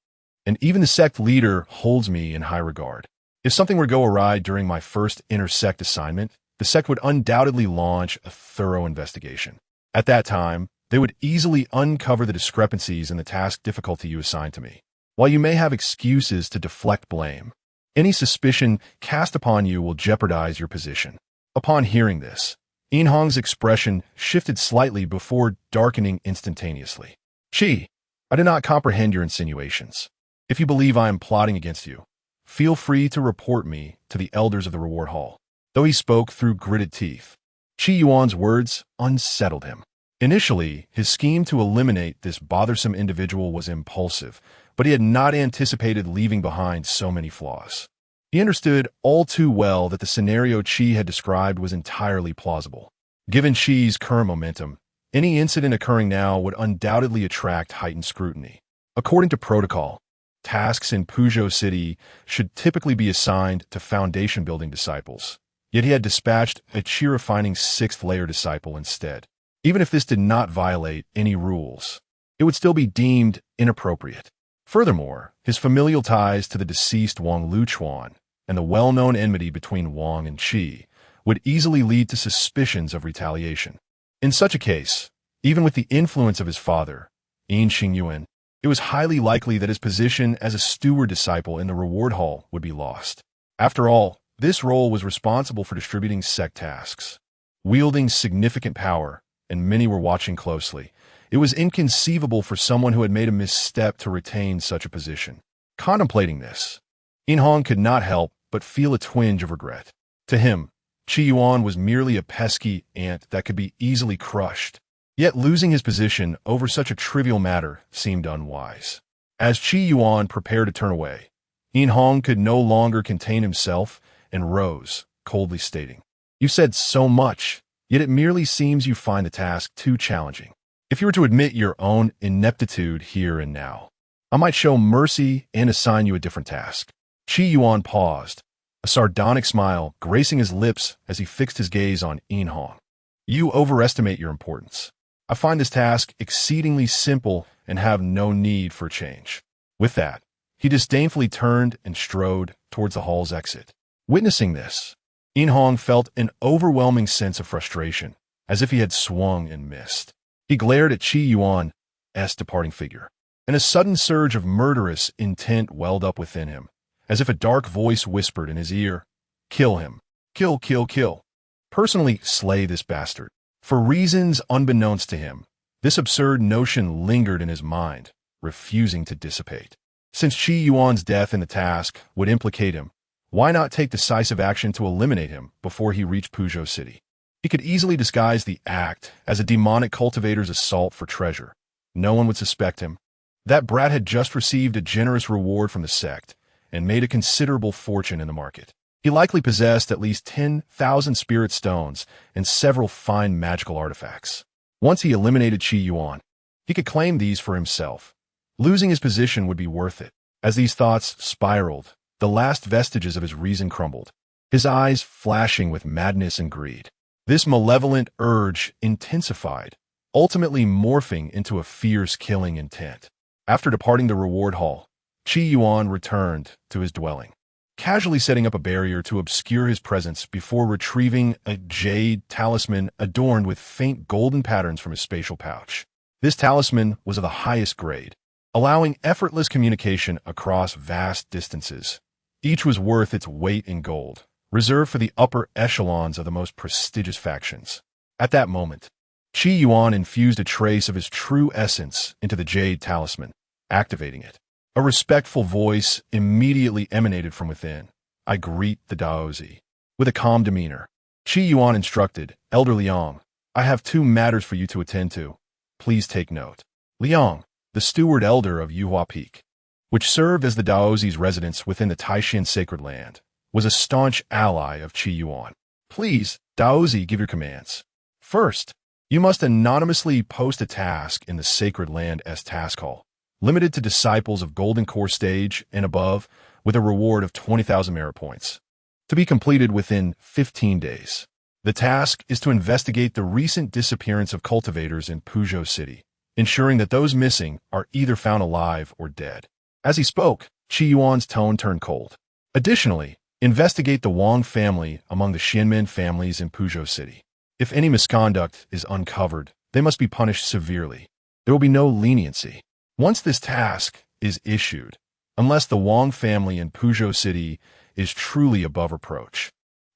and even the sect leader holds me in high regard. If something were to go awry during my first inner sect assignment, the sect would undoubtedly launch a thorough investigation. At that time, they would easily uncover the discrepancies in the task difficulty you assigned to me. While you may have excuses to deflect blame, any suspicion cast upon you will jeopardize your position. Upon hearing this, In Hong's expression shifted slightly before darkening instantaneously. Qi, I do not comprehend your insinuations. If you believe I am plotting against you, feel free to report me to the elders of the reward hall. Though he spoke through gritted teeth, Qi Yuan's words unsettled him. Initially, his scheme to eliminate this bothersome individual was impulsive, but he had not anticipated leaving behind so many flaws. He understood all too well that the scenario Qi had described was entirely plausible. Given Qi's current momentum, any incident occurring now would undoubtedly attract heightened scrutiny. According to protocol, tasks in Puzhou City should typically be assigned to foundation-building disciples, yet he had dispatched a Qi-refining 6th-layer disciple instead. Even if this did not violate any rules, it would still be deemed inappropriate. Furthermore, his familial ties to the deceased Wang Luchuan and the well-known enmity between Wang and Qi would easily lead to suspicions of retaliation. In such a case, even with the influence of his father, Yuan, it was highly likely that his position as a steward disciple in the reward hall would be lost. After all, this role was responsible for distributing sect tasks. Wielding significant power, and many were watching closely, it was inconceivable for someone who had made a misstep to retain such a position. Contemplating this, In Hong could not help but feel a twinge of regret. To him, Qi Yuan was merely a pesky ant that could be easily crushed. Yet losing his position over such a trivial matter seemed unwise. As Qi Yuan prepared to turn away, In Hong could no longer contain himself and rose, coldly stating, "You said so much, yet it merely seems you find the task too challenging. If you were to admit your own ineptitude here and now, I might show mercy and assign you a different task." Qi Yuan paused, a sardonic smile gracing his lips as he fixed his gaze on In Hong. "You overestimate your importance. I find this task exceedingly simple and have no need for change." With that, he disdainfully turned and strode towards the hall's exit. Witnessing this, In Hong felt an overwhelming sense of frustration, as if he had swung and missed. He glared at Qi Yuan's departing figure, and a sudden surge of murderous intent welled up within him, as if a dark voice whispered in his ear, "Kill him. Kill, kill, kill. Personally slay this bastard." For reasons unbeknownst to him, this absurd notion lingered in his mind, refusing to dissipate. Since Qi Yuan's death in the task would implicate him, why not take decisive action to eliminate him before he reached Puzhou City? He could easily disguise the act as a demonic cultivator's assault for treasure. No one would suspect him. That brat had just received a generous reward from the sect and made a considerable fortune in the market. He likely possessed at least 10,000 spirit stones and several fine magical artifacts. Once he eliminated Qi Yuan, he could claim these for himself. Losing his position would be worth it. As these thoughts spiraled, the last vestiges of his reason crumbled, his eyes flashing with madness and greed. This malevolent urge intensified, ultimately morphing into a fierce killing intent. After departing the reward hall, Qi Yuan returned to his dwelling, casually setting up a barrier to obscure his presence before retrieving a jade talisman adorned with faint golden patterns from his spatial pouch. This talisman was of the highest grade, allowing effortless communication across vast distances. Each was worth its weight in gold, reserved for the upper echelons of the most prestigious factions. At that moment, Qi Yuan infused a trace of his true essence into the jade talisman, activating it. A respectful voice immediately emanated from within. "I greet the Daozi." With a calm demeanor, Qi Yuan instructed, "Elder Liang, I have 2 matters for you to attend to. Please take note." Liang, the steward elder of Yuhua Peak, which served as the Daozi's residence within the Tai Xuan Sacred Land, was a staunch ally of Qi Yuan. "Please, Daozi, give your commands. First, you must anonymously post a task in the Sacred Land's task hall, limited to disciples of Golden Core stage and above, with a reward of 20,000 merit points, to be completed within 15 days. The task is to investigate the recent disappearance of cultivators in Puzhou City, ensuring that those missing are either found alive or dead." As he spoke, Qi Yuan's tone turned cold. Additionally, investigate the Wang family among the Xianmen families in Puzhou City. If any misconduct is uncovered, they must be punished severely. There will be no leniency. Once this task is issued, unless the Wang family in Puzhou City is truly above reproach,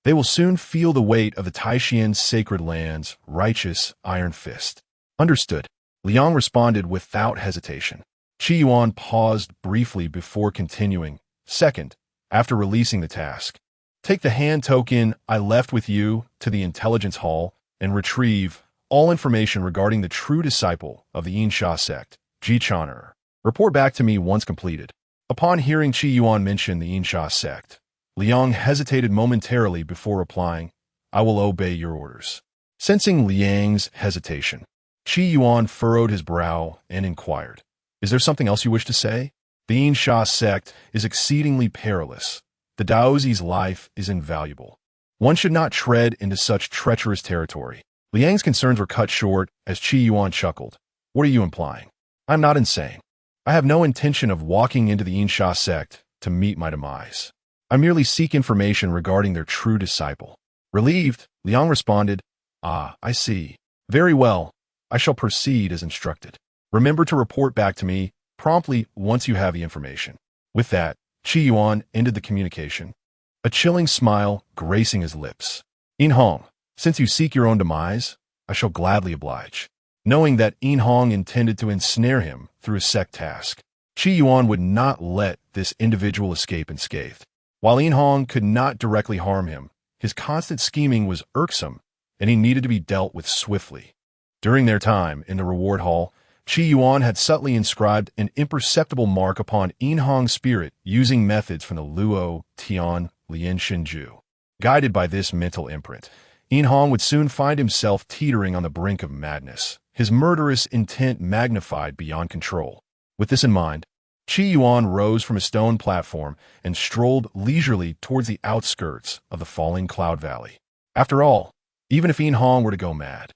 they will soon feel the weight of the Tai Xuan Sacred Land's righteous iron fist. Understood. Liang responded without hesitation. Qi Yuan paused briefly before continuing. "Second, after releasing the task, take the hand token I left with you to the intelligence hall and retrieve all information regarding the true disciple of the Xianxia sect, Ji Chaner. Report back to me once completed." Upon hearing Qi Yuan mention the Xianxia sect, Liang hesitated momentarily before replying, "I will obey your orders." Sensing Liang's hesitation, Qi Yuan furrowed his brow and inquired, "Is there something else you wish to say? The Xianxia sect is exceedingly perilous. The Daozi's life is invaluable. One should not tread into such treacherous territory." Liang's concerns were cut short as Qi Yuan chuckled. "What are you implying? I'm not insane. I have no intention of walking into the Xianxia sect to meet my demise. I merely seek information regarding their true disciple." Relieved, Liang responded, "Ah, I see. Very well. I shall proceed as instructed. Remember to report back to me promptly once you have the information." With that, Qi Yuan ended the communication, a chilling smile gracing his lips. "In Hong, since you seek your own demise, I shall gladly oblige." Knowing that In Hong intended to ensnare him through a sect task, Qi Yuan would not let this individual escape unscathed. While In Hong could not directly harm him, his constant scheming was irksome, and he needed to be dealt with swiftly. During their time in the reward hall, Qi Yuan had subtly inscribed an imperceptible mark upon In Hong's spirit using methods from the Luo Tian Lian Shinju. Guided by this mental imprint, In Hong would soon find himself teetering on the brink of madness, his murderous intent magnified beyond control. With this in mind, Qi Yuan rose from a stone platform and strolled leisurely towards the outskirts of the falling cloud valley. After all, even if In Hong were to go mad,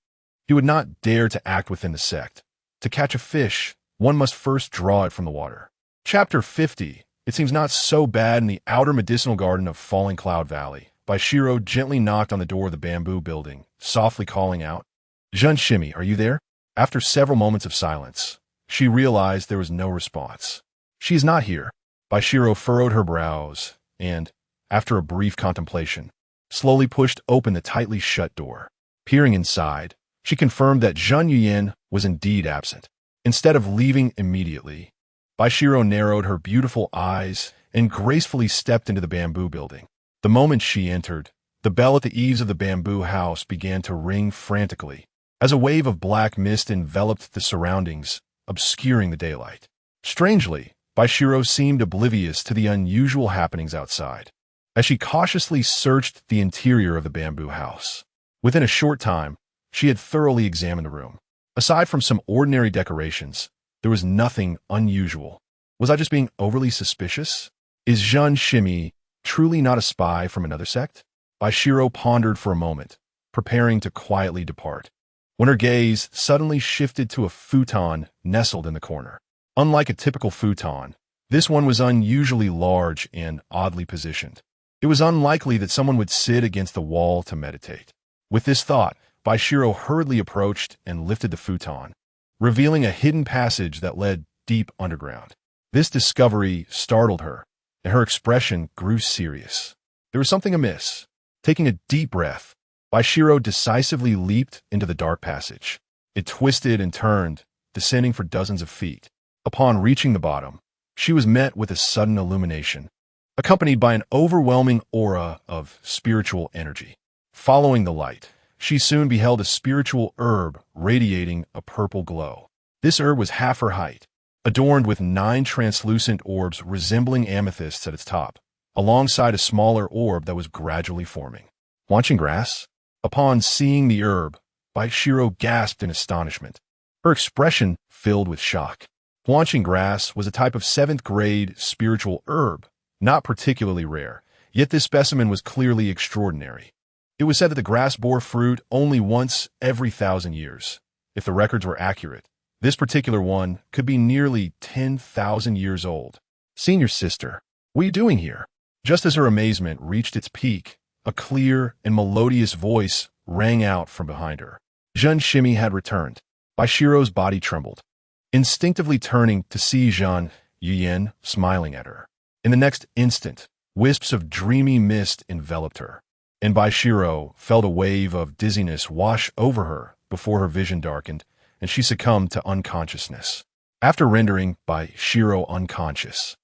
he would not dare to act within the sect. To catch a fish, one must first draw it from the water. Chapter 50. It seems not so bad in the outer medicinal garden of Falling Cloud Valley. Baishiro gently knocked on the door of the bamboo building, softly calling out, "Zhen Shimi, are you there?" After several moments of silence, she realized there was no response. "She is not here." Baishiro furrowed her brows and, after a brief contemplation, slowly pushed open the tightly shut door. Peering inside, she confirmed that Zhen Yuan was indeed absent. Instead of leaving immediately, Baishiro narrowed her beautiful eyes and gracefully stepped into the bamboo building. The moment she entered, the bell at the eaves of the bamboo house began to ring frantically, as a wave of black mist enveloped the surroundings, obscuring the daylight. Strangely, Baishiro seemed oblivious to the unusual happenings outside, as she cautiously searched the interior of the bamboo house. Within a short time, she had thoroughly examined the room. Aside from some ordinary decorations, there was nothing unusual. Was I just being overly suspicious? Is Xianxia truly not a spy from another sect? Baishiro pondered for a moment, preparing to quietly depart, when her gaze suddenly shifted to a futon nestled in the corner. Unlike a typical futon, this one was unusually large and oddly positioned. It was unlikely that someone would sit against the wall to meditate. With this thought, Baishiro hurriedly approached and lifted the futon, revealing a hidden passage that led deep underground. This discovery startled her, and her expression grew serious. There was something amiss. Taking a deep breath, Baishiro decisively leaped into the dark passage. It twisted and turned, descending for dozens of feet. Upon reaching the bottom, she was met with a sudden illumination, accompanied by an overwhelming aura of spiritual energy. Following the light, she soon beheld a spiritual herb radiating a purple glow. This herb was half her height, adorned with 9 translucent orbs resembling amethysts at its top, alongside a smaller orb that was gradually forming. Launching grass? Upon seeing the herb, Baishiro gasped in astonishment. Her expression filled with shock. Launching grass was a type of 7th-grade spiritual herb, not particularly rare, yet this specimen was clearly extraordinary. It was said that the grass bore fruit only once every 1,000 years. If the records were accurate, this particular one could be nearly 10,000 years old. Senior sister, what are you doing here? Just as her amazement reached its peak, a clear and melodious voice rang out from behind her. Xianxia had returned. Baishiro's body trembled, instinctively turning to see Yuan smiling at her. In the next instant, wisps of dreamy mist enveloped her, and Baishiro felt a wave of dizziness wash over her before her vision darkened, and she succumbed to unconsciousness. After rendering Baishiro unconscious,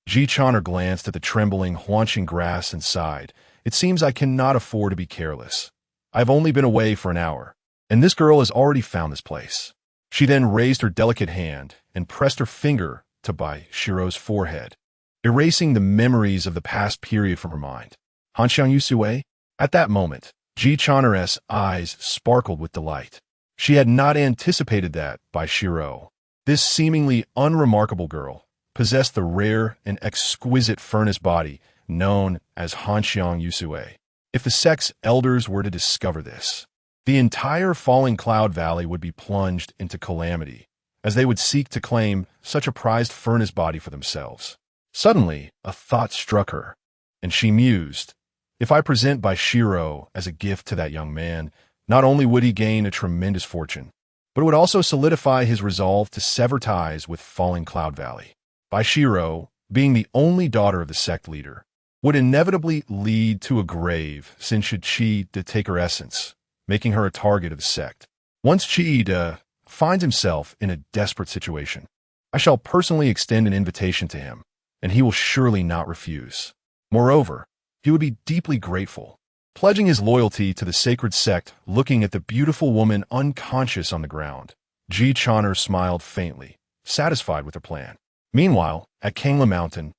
Xianxia glanced at the trembling, haunching grass and sighed. It seems I cannot afford to be careless. I've only been away for an hour, and this girl has already found this place. She then raised her delicate hand and pressed her finger to Baishiro's forehead, erasing the memories of the past period from her mind. Hanxiang Yusue? At that moment, Xianxia's eyes sparkled with delight. She had not anticipated that Baishiro, this seemingly unremarkable girl, possessed the rare and exquisite furnace body known as Hanxiang Yusue. If the sect's elders were to discover this, the entire Falling Cloud Valley would be plunged into calamity, as they would seek to claim such a prized furnace body for themselves. Suddenly, a thought struck her, and she mused, if I present Baishiro as a gift to that young man, not only would he gain a tremendous fortune, but it would also solidify his resolve to sever ties with Falling Cloud Valley. Baishiro, being the only daughter of the sect leader, would inevitably lead to a grave since should she take her essence, making her a target of the sect. Once Chiida finds himself in a desperate situation, I shall personally extend an invitation to him, and he will surely not refuse. Moreover, he would be deeply grateful, pledging his loyalty to the sacred sect, looking at the beautiful woman unconscious on the ground. Xianxia smiled faintly, satisfied with her plan. Meanwhile, at Kangla Mountain,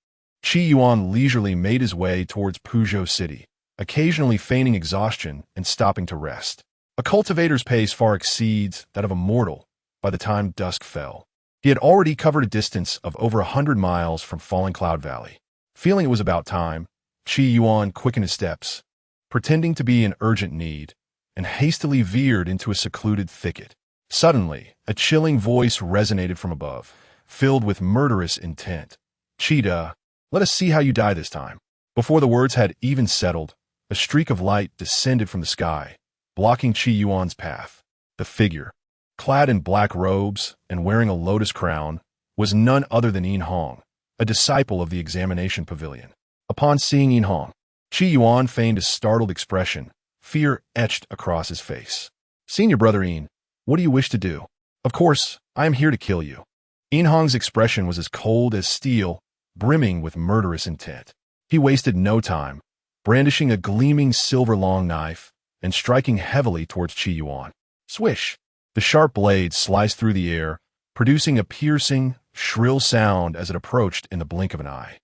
Yuan leisurely made his way towards Puzhou City, occasionally feigning exhaustion and stopping to rest. A cultivator's pace far exceeds that of a mortal by the time dusk fell. He had already covered a distance of over 100 miles from Falling Cloud Valley. Feeling it was about time, Yuan quickened his steps, pretending to be in urgent need, and hastily veered into a secluded thicket. Suddenly, a chilling voice resonated from above, filled with murderous intent. Cheetah, let us see how you die this time. Before the words had even settled, a streak of light descended from the sky, blocking Yuan's path. The figure, clad in black robes and wearing a lotus crown, was none other than Yin Hong, a disciple of the examination pavilion. Upon seeing Yin Hong, Yuan feigned a startled expression, fear etched across his face. Senior brother Yin, what do you wish to do? Of course, I am here to kill you. Yin Hong's expression was as cold as steel, brimming with murderous intent. He wasted no time, brandishing a gleaming silver long knife and striking heavily towards Qi Yuan. Swish! The sharp blade sliced through the air, producing a piercing, shrill sound as it approached in the blink of an eye.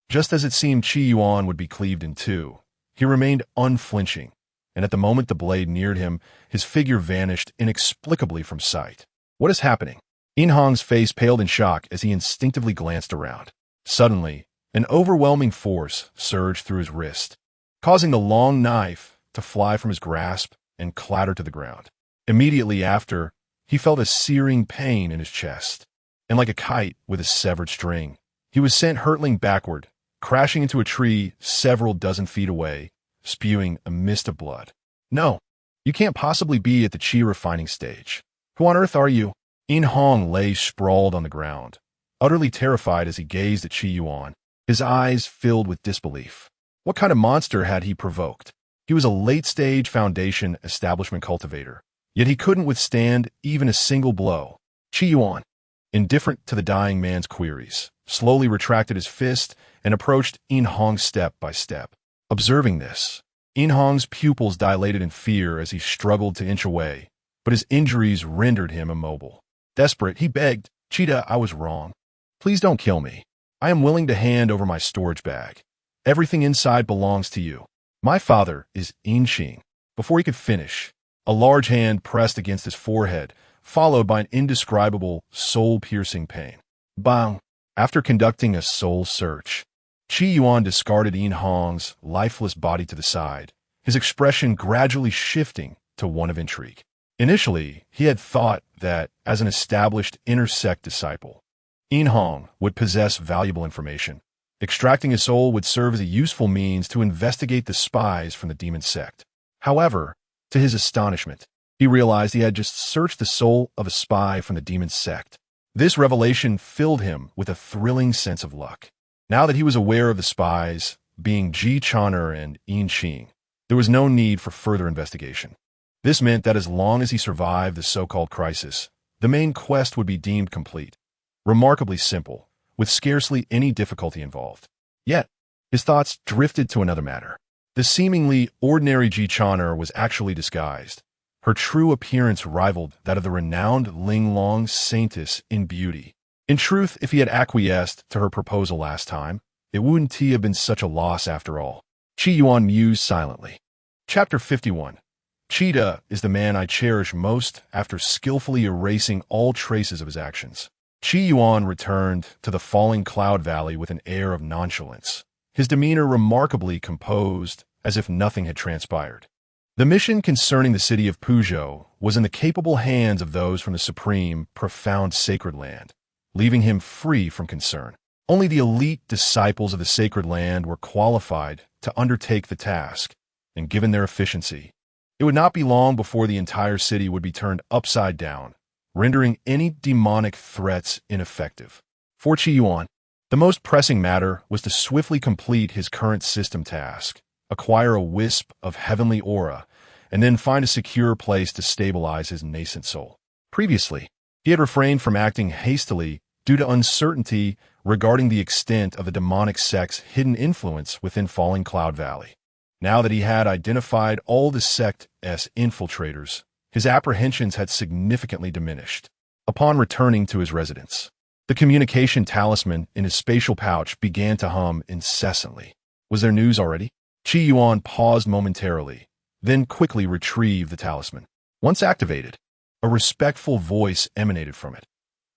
Just as it seemed Qi Yuan would be cleaved in two, he remained unflinching, and at the moment the blade neared him, his figure vanished inexplicably from sight. What is happening? Yin Hong's face paled in shock as he instinctively glanced around. Suddenly, an overwhelming force surged through his wrist, causing the long knife to fly from his grasp and clatter to the ground. Immediately after, he felt a searing pain in his chest, and like a kite with a severed string, he was sent hurtling backward, crashing into a tree several dozen feet away, spewing a mist of blood. No, you can't possibly be at the Qi refining stage. Who on earth are you? Yin Hong lay sprawled on the ground, utterly terrified as he gazed at Qi Yuan, his eyes filled with disbelief. What kind of monster had he provoked? He was a late-stage Foundation establishment cultivator, yet he couldn't withstand even a single blow. Qi Yuan, indifferent to the dying man's queries, slowly retracted his fist and approached Yin Hong step by step. Observing this, Yin Hong's pupils dilated in fear as he struggled to inch away, but his injuries rendered him immobile. Desperate, he begged, "Cheetah, I was wrong. Please don't kill me. I am willing to hand over my storage bag. Everything inside belongs to you. My father is Yin Qing." Before he could finish, a large hand pressed against his forehead, followed by an indescribable, soul-piercing pain. Bang! After conducting a soul search, Qi Yuan discarded Yin Hong's lifeless body to the side, his expression gradually shifting to one of intrigue. Initially, he had thought that, as an established inner sect disciple, Yin Hong would possess valuable information. Extracting his soul would serve as a useful means to investigate the spies from the demon sect. However, to his astonishment, he realized he had just searched the soul of a spy from the demon sect. This revelation filled him with a thrilling sense of luck. Now that he was aware of the spies, being Ji Chaner and Yin Qing, there was no need for further investigation. This meant that as long as he survived the so-called crisis, the main quest would be deemed complete. Remarkably simple, with scarcely any difficulty involved. Yet, his thoughts drifted to another matter. The seemingly ordinary Ji Chaner was actually disguised. Her true appearance rivaled that of the renowned Linglong saintess in beauty. In truth, if he had acquiesced to her proposal last time, it wouldn't have been such a loss after all. Qi Yuan mused silently. Chapter 51. Cheetah is the man I cherish most after skillfully erasing all traces of his actions. Qi Yuan returned to the falling cloud valley with an air of nonchalance, his demeanor remarkably composed, as if nothing had transpired. The mission concerning the city of Puzhou was in the capable hands of those from the supreme, profound sacred land, leaving him free from concern. Only the elite disciples of the sacred land were qualified to undertake the task, and given their efficiency, it would not be long before the entire city would be turned upside down, rendering any demonic threats ineffective. For Qi Yuan, the most pressing matter was to swiftly complete his current system task, acquire a wisp of heavenly aura, and then find a secure place to stabilize his nascent soul. Previously, he had refrained from acting hastily due to uncertainty regarding the extent of the demonic sect's hidden influence within Falling Cloud Valley. Now that he had identified all the sect's infiltrators, his apprehensions had significantly diminished. Upon returning to his residence, the communication talisman in his spatial pouch began to hum incessantly. Was there news already? Qi Yuan paused momentarily, then quickly retrieved the talisman. Once activated, a respectful voice emanated from it.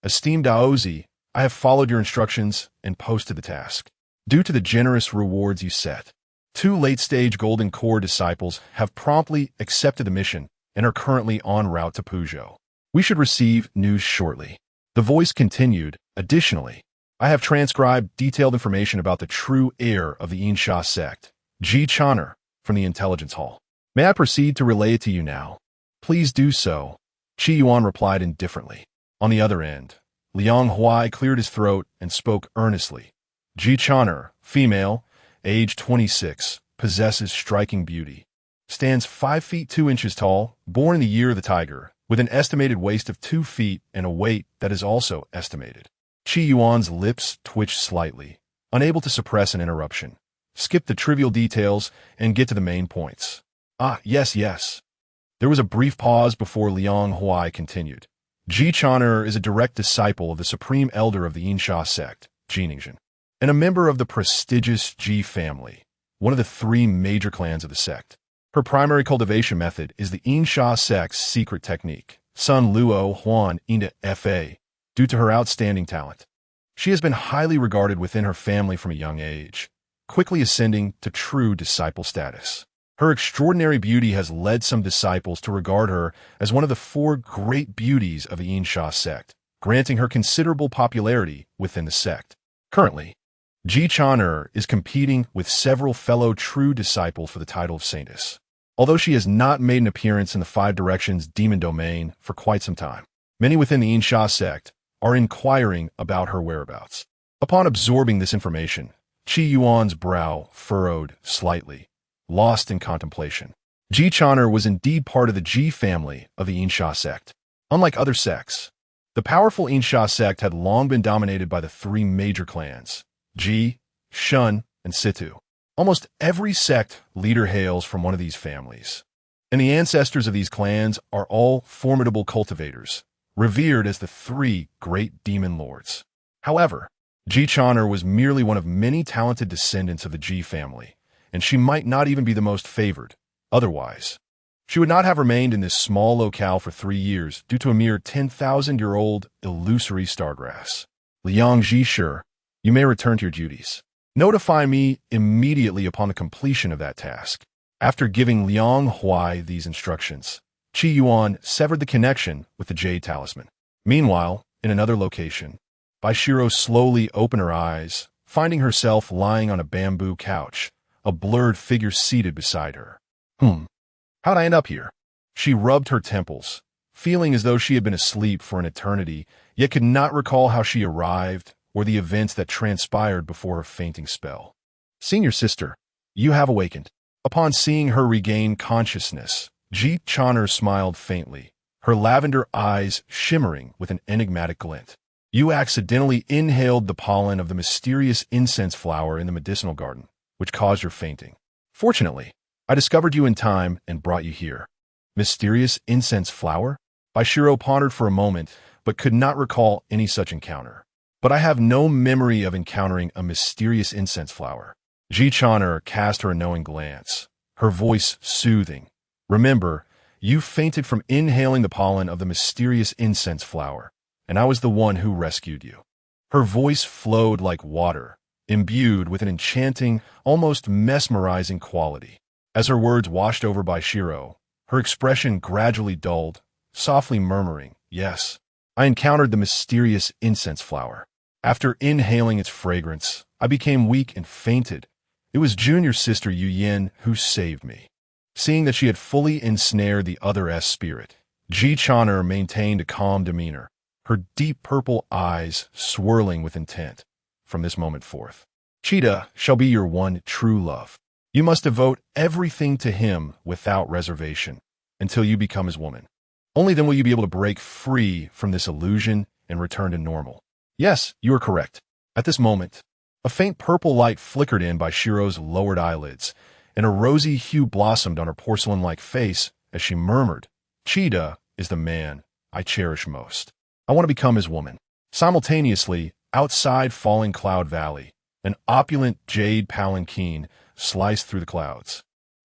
Esteemed Daozi, I have followed your instructions and posted the task. Due to the generous rewards you set, 2 late-stage Golden Core disciples have promptly accepted the mission and are currently en route to Puzhou. We should receive news shortly. The voice continued, additionally, I have transcribed detailed information about the true heir of the Xianxia sect, Ji Chaner, from the intelligence hall. May I proceed to relay it to you now? Please do so, Qi Yuan replied indifferently. On the other end, Liang Huai cleared his throat and spoke earnestly. Ji Chaner, female, age 26, possesses striking beauty. Stands 5 feet 2 inches tall, born in the year of the tiger, with an estimated waist of 2 feet and a weight that is also estimated. Qi Yuan's lips twitched slightly, unable to suppress an interruption. Skip the trivial details and get to the main points. Ah, yes, yes. There was a brief pause before Liang Huai continued. Ji Chaner is a direct disciple of the supreme elder of the Xianxia sect, Jiningzhen, and a member of the prestigious Ji family, one of the three major clans of the sect. Her primary cultivation method is the Xianxia sect's secret technique, Sun Luo Huan Inda Fa, due to her outstanding talent. She has been highly regarded within her family from a young age, quickly ascending to true disciple status. Her extraordinary beauty has led some disciples to regard her as one of the four great beauties of the Xianxia sect, granting her considerable popularity within the sect. Currently, Ji Chaner is competing with several fellow true disciples for the title of saintess, although she has not made an appearance in the Five Directions demon domain for quite some time. Many within the Xianxia sect are inquiring about her whereabouts. Upon absorbing this information, Qi Yuan's brow furrowed slightly, lost in contemplation. Ji Chaner was indeed part of the Ji family of the Xianxia sect. Unlike other sects, the powerful Xianxia sect had long been dominated by the three major clans, Ji, Shun, and Situ. Almost every sect leader hails from one of these families, and the ancestors of these clans are all formidable cultivators, revered as the three great demon lords. However, Ji Chaner was merely one of many talented descendants of the Ji family, and she might not even be the most favored. Otherwise, she would not have remained in this small locale for 3 years due to a mere 10,000-year-old illusory stargrass. Liang Zhishir, you may return to your duties. Notify me immediately upon the completion of that task. After giving Liang Huai these instructions, Qi Yuan severed the connection with the Jade Talisman. Meanwhile, in another location, Baishiro slowly opened her eyes, finding herself lying on a bamboo couch, a blurred figure seated beside her. How'd I end up here? She rubbed her temples, feeling as though she had been asleep for an eternity, yet could not recall how she arrived or the events that transpired before her fainting spell. Senior sister, you have awakened. Upon seeing her regain consciousness, Ji Chaner smiled faintly, her lavender eyes shimmering with an enigmatic glint. You accidentally inhaled the pollen of the mysterious incense flower in the medicinal garden, which caused your fainting. Fortunately, I discovered you in time and brought you here. Mysterious incense flower? Baishiro pondered for a moment, but could not recall any such encounter. But I have no memory of encountering a mysterious incense flower. Ji Chaner cast her a knowing glance, her voice soothing. Remember, you fainted from inhaling the pollen of the mysterious incense flower, and I was the one who rescued you. Her voice flowed like water, imbued with an enchanting, almost mesmerizing quality. As her words washed over Baishiro, her expression gradually dulled, softly murmuring, "Yes, I encountered the mysterious incense flower. After inhaling its fragrance, I became weak and fainted. It was junior sister Yuan who saved me." Seeing that she had fully ensnared the other spirit, Ji Chaner maintained a calm demeanor, her deep purple eyes swirling with intent. From this moment forth, Cheetah shall be your one true love. You must devote everything to him without reservation until you become his woman. Only then will you be able to break free from this illusion and return to normal. Yes, you are correct. At this moment, a faint purple light flickered in by Shiro's lowered eyelids, and a rosy hue blossomed on her porcelain-like face as she murmured, "Cheetah is the man I cherish most. I want to become his woman." Simultaneously, outside Falling Cloud Valley, an opulent jade palanquin sliced through the clouds,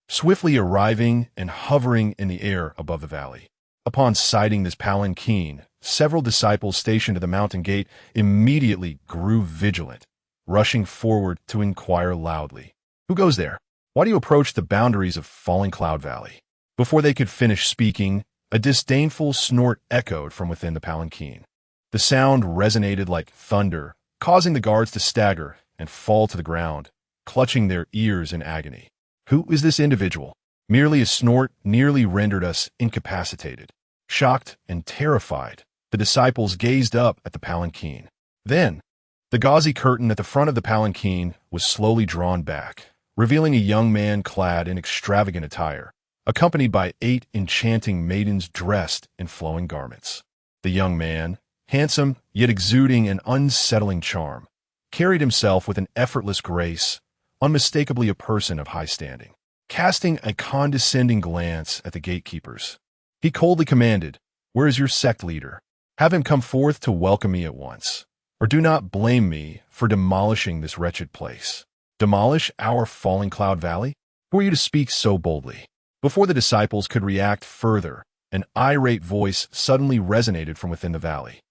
swiftly arriving and hovering in the air above the valley. Upon sighting this palanquin, several disciples stationed at the mountain gate immediately grew vigilant, rushing forward to inquire loudly, "Who goes there? Why do you approach the boundaries of Falling Cloud Valley?" Before they could finish speaking, a disdainful snort echoed from within the palanquin. The sound resonated like thunder, causing the guards to stagger and fall to the ground, clutching their ears in agony. Who is this individual? Merely a snort nearly rendered us incapacitated. Shocked and terrified, the disciples gazed up at the palanquin. Then, the gauzy curtain at the front of the palanquin was slowly drawn back, revealing a young man clad in extravagant attire, accompanied by 8 enchanting maidens dressed in flowing garments. The young man, handsome yet exuding an unsettling charm, carried himself with an effortless grace, unmistakably a person of high standing. Casting a condescending glance at the gatekeepers, he coldly commanded, "Where is your sect leader? Have him come forth to welcome me at once, or do not blame me for demolishing this wretched place." Demolish our falling cloud valley? Who are you to speak so boldly? Before the disciples could react further, an irate voice suddenly resonated from within the valley.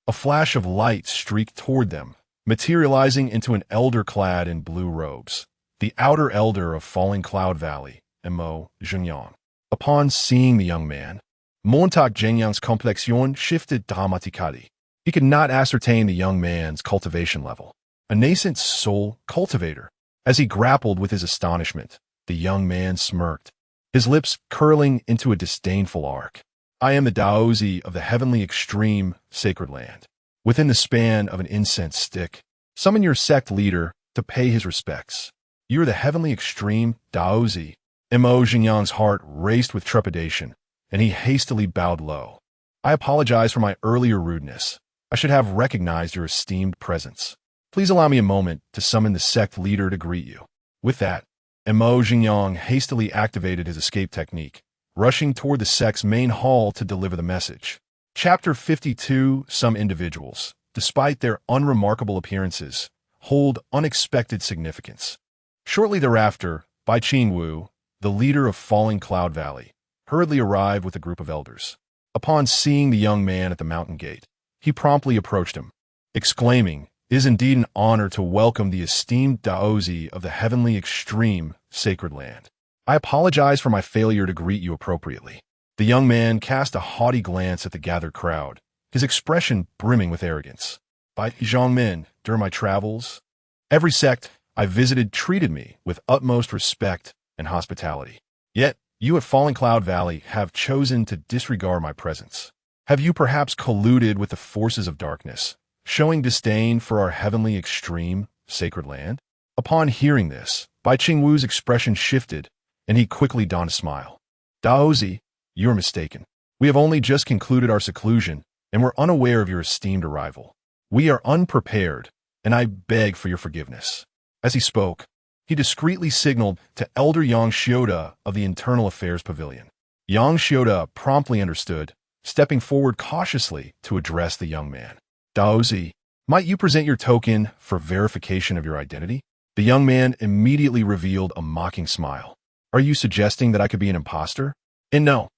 A flash of light streaked toward them, materializing into an elder clad in blue robes, the outer elder of Falling Cloud Valley, Mo Zhenyang. Upon seeing the young man, Montauk Zhenyang's complexion shifted dramatically. He could not ascertain the young man's cultivation level. A nascent soul cultivator. As he grappled with his astonishment, the young man smirked, his lips curling into a disdainful arc. "I am the Daozi of the heavenly extreme sacred land. Within the span of an incense stick, summon your sect leader to pay his respects." "You are the heavenly extreme Daozi." Mo Zhenyang's heart raced with trepidation, and he hastily bowed low. "I apologize for my earlier rudeness. I should have recognized your esteemed presence. Please allow me a moment to summon the sect leader to greet you." With that, Mo Zhenyang hastily activated his escape technique, rushing toward the sect's main hall to deliver the message. Chapter 52. Some individuals, despite their unremarkable appearances, hold unexpected significance. Shortly thereafter, Bai Qingwu, the leader of Falling Cloud Valley, hurriedly arrived with a group of elders. Upon seeing the young man at the mountain gate, he promptly approached him, exclaiming, "It is indeed an honor to welcome the esteemed Daozi of the heavenly extreme sacred land. I apologize for my failure to greet you appropriately." The young man cast a haughty glance at the gathered crowd, his expression brimming with arrogance. "By Zhongmen, during my travels, every sect I visited treated me with utmost respect and hospitality. Yet, you at Falling Cloud Valley have chosen to disregard my presence. Have you perhaps colluded with the forces of darkness, showing disdain for our heavenly extreme sacred land?" Upon hearing this, Bai Qingwu's expression shifted, and he quickly donned a smile. "Daozi, you are mistaken. We have only just concluded our seclusion, and were unaware of your esteemed arrival. We are unprepared, and I beg for your forgiveness." As he spoke, he discreetly signaled to Elder Yang Xiuda of the Internal Affairs Pavilion. Yang Xiuda promptly understood, stepping forward cautiously to address the young man. "Daozi, might you present your token for verification of your identity?" The young man immediately revealed a mocking smile. "Are you suggesting that I could be an imposter?" "And no,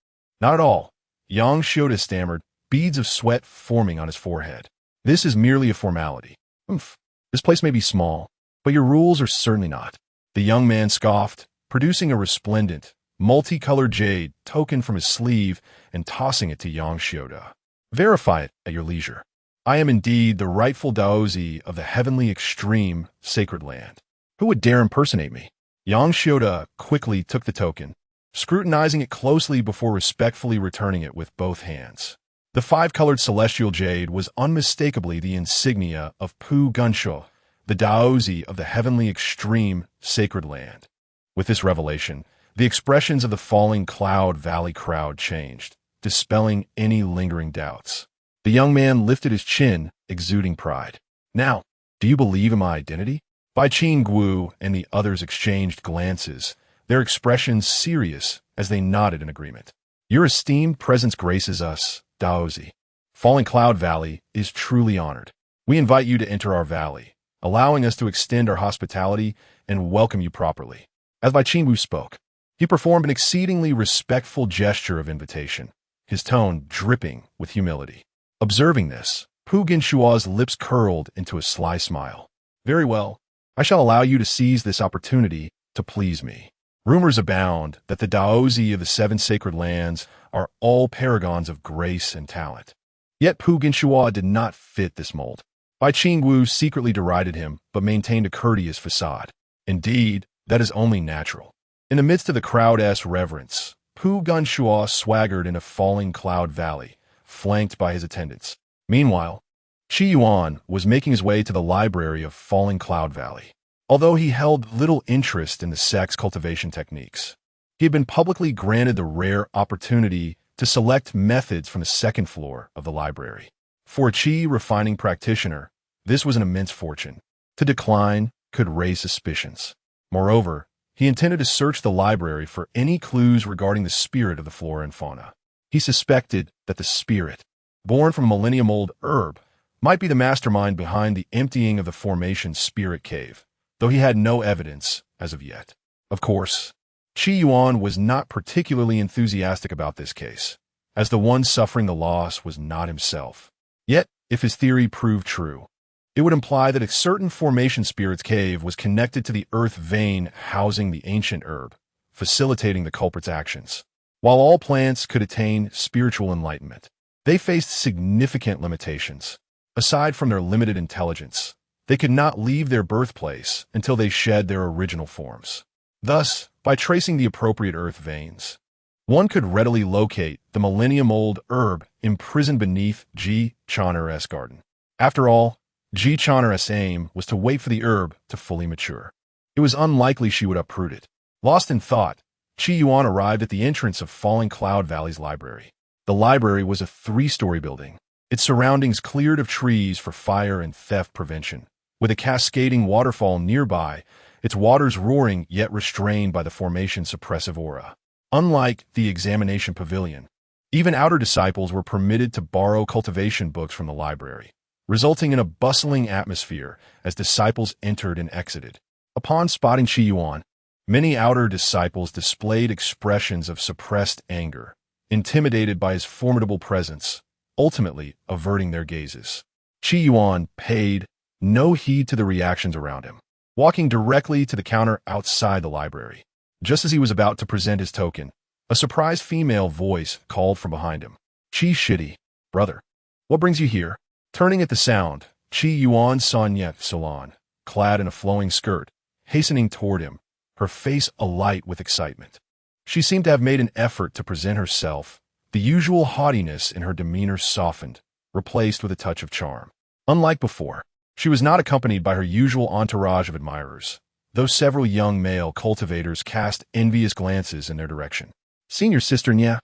not at all," Yang Xiuda stammered, beads of sweat forming on his forehead. "This is merely a formality. This place may be small, but your rules are certainly not." The young man scoffed, producing a resplendent, multicolored jade token from his sleeve and tossing it to Yang Xiuda. "Verify it at your leisure. I am indeed the rightful Daozi of the heavenly extreme sacred land. Who would dare impersonate me?" Yang Xiuda quickly took the token, scrutinizing it closely before respectfully returning it with both hands. The five-colored celestial jade was unmistakably the insignia of Pu Gunsho, the Daozi of the heavenly extreme sacred land. With this revelation, the expressions of the Falling Cloud Valley crowd changed, dispelling any lingering doubts. The young man lifted his chin, exuding pride. "Now, do you believe in my identity?" Bai Qingwu and the others exchanged glances, their expressions serious as they nodded in agreement. "Your esteemed presence graces us, Daozi. Falling Cloud Valley is truly honored. We invite you to enter our valley, allowing us to extend our hospitality and welcome you properly." As Bai Qingwu spoke, he performed an exceedingly respectful gesture of invitation, his tone dripping with humility. Observing this, Pu Ginshua's lips curled into a sly smile. "Very well, I shall allow you to seize this opportunity to please me. Rumors abound that the Daozi of the seven sacred lands are all paragons of grace and talent." Yet Pu Ginshua did not fit this mold. Bai Qingwu secretly derided him, but maintained a courteous facade. Indeed, that is only natural. In the midst of the crowd-esque reverence, Pu Ginshua swaggered into Falling Cloud Valley, flanked by his attendants. Meanwhile, Yuan was making his way to the library of Falling Cloud Valley. Although he held little interest in the sect's cultivation techniques, he had been publicly granted the rare opportunity to select methods from the second floor of the library. For a qi refining practitioner, this was an immense fortune. To decline could raise suspicions. Moreover, he intended to search the library for any clues regarding the spirit of the flora and fauna. He suspected that the spirit, born from a millennium-old herb, might be the mastermind behind the emptying of the formation's spirit cave, though he had no evidence as of yet. Of course, Yuan was not particularly enthusiastic about this case, as the one suffering the loss was not himself. Yet, if his theory proved true, it would imply that a certain formation spirit's cave was connected to the earth vein housing the ancient herb, facilitating the culprit's actions. While all plants could attain spiritual enlightenment, they faced significant limitations. Aside from their limited intelligence, they could not leave their birthplace until they shed their original forms. Thus, by tracing the appropriate earth veins, one could readily locate the millennium-old herb imprisoned beneath Xianxia's garden. After all, Xianxia's aim was to wait for the herb to fully mature. It was unlikely she would uproot it. Lost in thought, Yuan arrived at the entrance of Falling Cloud Valley's library. The library was a 3-story building, its surroundings cleared of trees for fire and theft prevention. With a cascading waterfall nearby, its waters roaring yet restrained by the formation's suppressive aura. Unlike the examination pavilion, even outer disciples were permitted to borrow cultivation books from the library, resulting in a bustling atmosphere as disciples entered and exited. Upon spotting Yuan, many outer disciples displayed expressions of suppressed anger, intimidated by his formidable presence, ultimately averting their gazes. Yuan paid no heed to the reactions around him, walking directly to the counter outside the library. Just as he was about to present his token, a surprised female voice called from behind him. Shitty, brother. What brings you here? Turning at the sound, Yuan saw Xianxia, clad in a flowing skirt, hastening toward him, her face alight with excitement. She seemed to have made an effort to present herself, the usual haughtiness in her demeanor softened, replaced with a touch of charm. Unlike before, she was not accompanied by her usual entourage of admirers, though several young male cultivators cast envious glances in their direction. Senior sister Nya,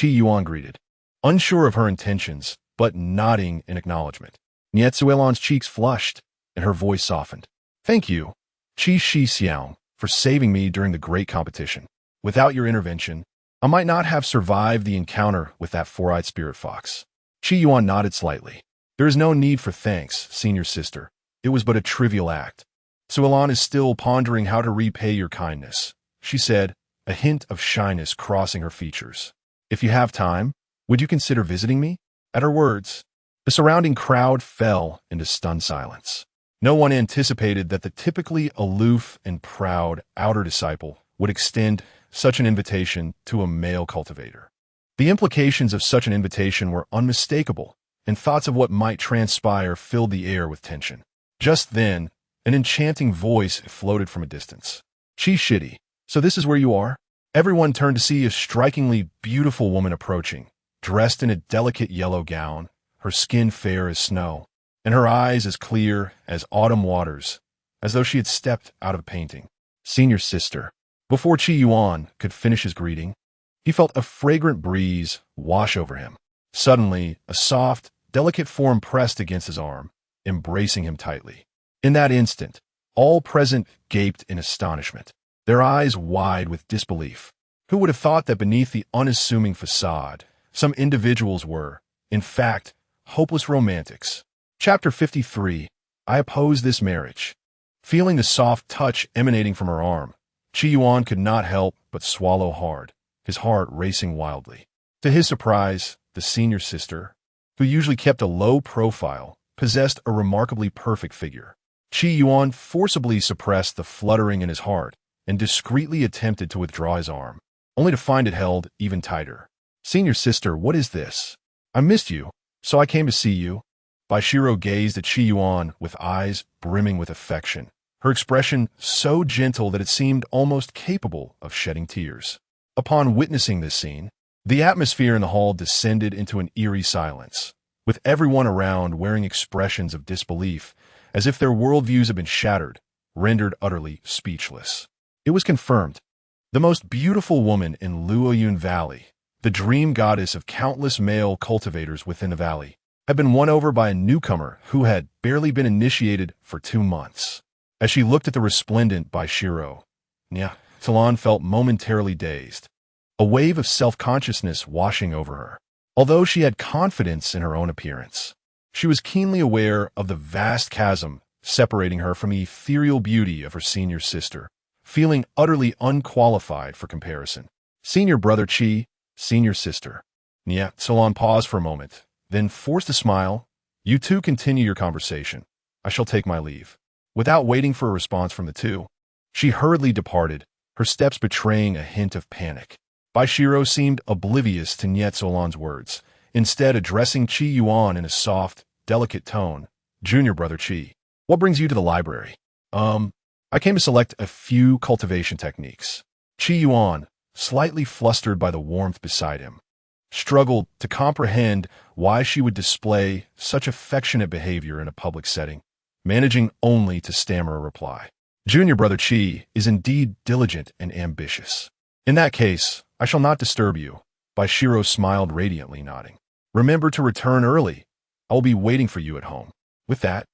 Yuan greeted, unsure of her intentions, but nodding in acknowledgement. Xianxia's cheeks flushed, and her voice softened. Thank you, Xiao, for saving me during the great competition. Without your intervention, I might not have survived the encounter with that 4-eyed spirit fox. Yuan nodded slightly. There is no need for thanks, senior sister. It was but a trivial act. Xuan is still pondering how to repay your kindness, she said, a hint of shyness crossing her features. If you have time, would you consider visiting me? At her words, the surrounding crowd fell into stunned silence. No one anticipated that the typically aloof and proud outer disciple would extend such an invitation to a male cultivator. The implications of such an invitation were unmistakable, and thoughts of what might transpire filled the air with tension. Just then, an enchanting voice floated from a distance. Shitty, so this is where you are? Everyone turned to see a strikingly beautiful woman approaching, dressed in a delicate yellow gown, her skin fair as snow, and her eyes as clear as autumn waters, as though she had stepped out of a painting. Senior sister. Before Yuan could finish his greeting, he felt a fragrant breeze wash over him. Suddenly, a soft, delicate form pressed against his arm, embracing him tightly. In that instant, all present gaped in astonishment, their eyes wide with disbelief. Who would have thought that beneath the unassuming facade, some individuals were, in fact, hopeless romantics? Chapter 53. I oppose this marriage. Feeling the soft touch emanating from her arm, Yuan could not help but swallow hard, his heart racing wildly. To his surprise, the senior sister, who usually kept a low profile, possessed a remarkably perfect figure. Yuan forcibly suppressed the fluttering in his heart and discreetly attempted to withdraw his arm, only to find it held even tighter. Senior sister, what is this? I missed you, so I came to see you. Baishiro gazed at Yuan with eyes brimming with affection, her expression so gentle that it seemed almost capable of shedding tears. Upon witnessing this scene, the atmosphere in the hall descended into an eerie silence, with everyone around wearing expressions of disbelief, as if their worldviews had been shattered, rendered utterly speechless. It was confirmed. The most beautiful woman in Luoyun Valley, the dream goddess of countless male cultivators within the valley, had been won over by a newcomer who had barely been initiated for 2 months. As she looked at the resplendent Baishiro, Talon felt momentarily dazed, a wave of self-consciousness washing over her. Although she had confidence in her own appearance, she was keenly aware of the vast chasm separating her from the ethereal beauty of her senior sister, feeling utterly unqualified for comparison. Senior brother Qi, senior sister. Talon paused for a moment, then forced a smile. You two continue your conversation. I shall take my leave. Without waiting for a response from the two, she hurriedly departed, her steps betraying a hint of panic. Baishiro seemed oblivious to Talon's words, instead addressing Qi Yuan in a soft, delicate tone. Junior brother Qi, what brings you to the library? I came to select a few cultivation techniques. Qi Yuan, slightly flustered by the warmth beside him, struggled to comprehend why she would display such affectionate behavior in a public setting, managing only to stammer a reply. Junior brother Qi is indeed diligent and ambitious. In that case, I shall not disturb you. Baishiro smiled radiantly, nodding. Remember to return early. I will be waiting for you at home. With that,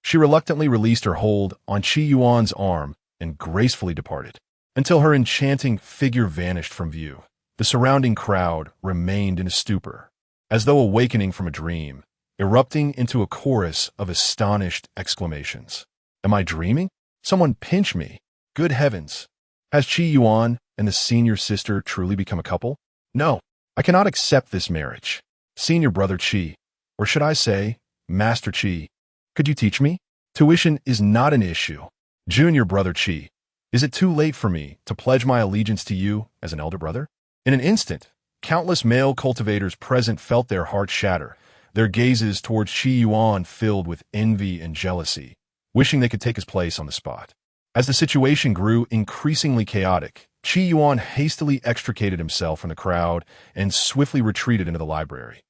she reluctantly released her hold on Qi Yuan's arm and gracefully departed. Until her enchanting figure vanished from view, the surrounding crowd remained in a stupor, as though awakening from a dream, erupting into a chorus of astonished exclamations. Am I dreaming? Someone pinch me. Good heavens. Has Qi Yuan and the senior sister truly become a couple? No, I cannot accept this marriage. Senior brother Qi, or should I say, Master Qi, could you teach me? Tuition is not an issue. Junior brother Qi, is it too late for me to pledge my allegiance to you as an elder brother? In an instant, countless male cultivators present felt their hearts shatter, their gazes towards Qi Yuan filled with envy and jealousy, wishing they could take his place on the spot. As the situation grew increasingly chaotic, Qi Yuan hastily extricated himself from the crowd and swiftly retreated into the library.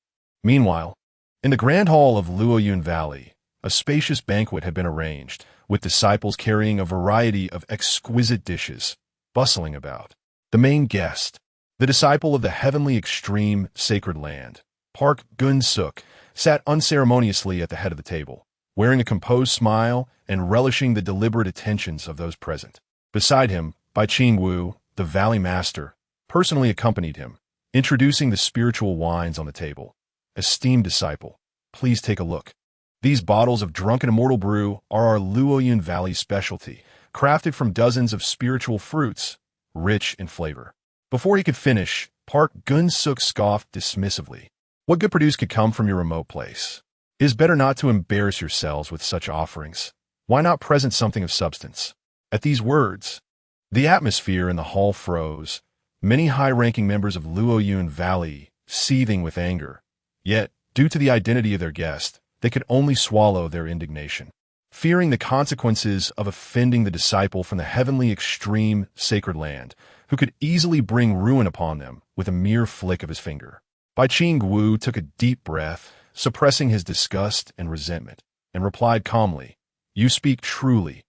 Meanwhile, in the grand hall of Luoyun Valley, a spacious banquet had been arranged, with disciples carrying a variety of exquisite dishes, bustling about. The main guest, the disciple of the heavenly extreme sacred land, Park Gun-suk, sat unceremoniously at the head of the table, wearing a composed smile and relishing the deliberate attentions of those present. Beside him, Bai Qingwu, the valley master, personally accompanied him, introducing the spiritual wines on the table. Esteemed disciple, please take a look. These bottles of drunken immortal brew are our Luoyun Valley specialty, crafted from dozens of spiritual fruits, rich in flavor. Before he could finish, Park Gun-suk scoffed dismissively. What good produce could come from your remote place? It is better not to embarrass yourselves with such offerings. Why not present something of substance? At these words, the atmosphere in the hall froze, many high-ranking members of Luoyun Valley seething with anger. Yet, due to the identity of their guest, they could only swallow their indignation. Fearing the consequences of offending the disciple from the heavenly extreme sacred land, who could easily bring ruin upon them with a mere flick of his finger, Bai Qingwu took a deep breath, suppressing his disgust and resentment, and replied calmly, You speak truly.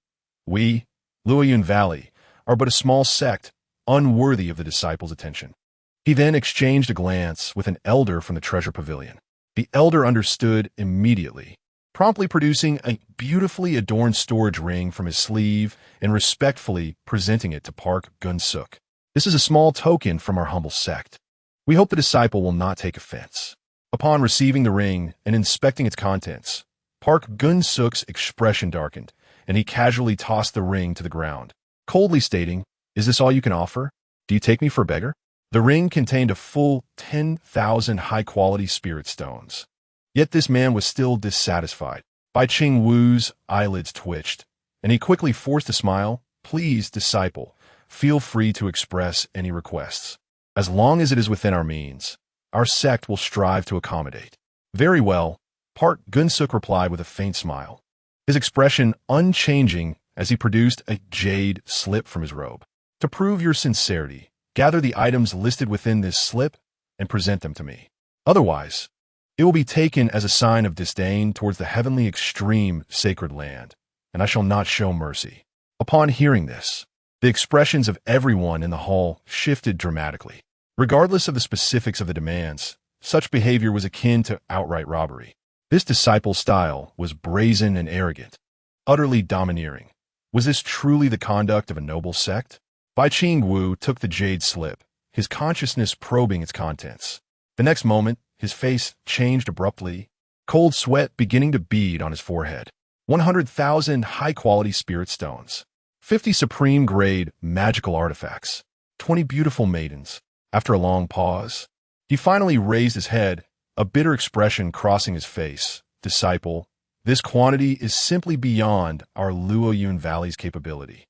We, Luoyun Valley, are but a small sect, unworthy of the disciple's attention. He then exchanged a glance with an elder from the treasure pavilion. The elder understood immediately, promptly producing a beautifully adorned storage ring from his sleeve and respectfully presenting it to Park Gun-suk. This is a small token from our humble sect. We hope the disciple will not take offense. Upon receiving the ring and inspecting its contents, Park Gun-suk's expression darkened, and he casually tossed the ring to the ground, coldly stating, Is this all you can offer? Do you take me for a beggar? The ring contained a full 10,000 high-quality spirit stones. Yet this man was still dissatisfied. Bai Qingwu's eyelids twitched, and he quickly forced a smile. Please, disciple, feel free to express any requests. As long as it is within our means, our sect will strive to accommodate. Very well, Park Gun-suk replied with a faint smile, his expression unchanging as he produced a jade slip from his robe. To prove your sincerity, gather the items listed within this slip and present them to me. Otherwise, it will be taken as a sign of disdain towards the heavenly extreme sacred land, and I shall not show mercy. Upon hearing this, the expressions of everyone in the hall shifted dramatically. Regardless of the specifics of the demands, such behavior was akin to outright robbery. This disciple's style was brazen and arrogant, utterly domineering. Was this truly the conduct of a noble sect? Bai Qingwu took the jade slip, his consciousness probing its contents. The next moment, his face changed abruptly, cold sweat beginning to bead on his forehead. 100,000 high-quality spirit stones, 50 supreme-grade magical artifacts, 20 beautiful maidens. After a long pause, he finally raised his head, a bitter expression crossing his face. Disciple, this quantity is simply beyond our Luoyun Valley's capability.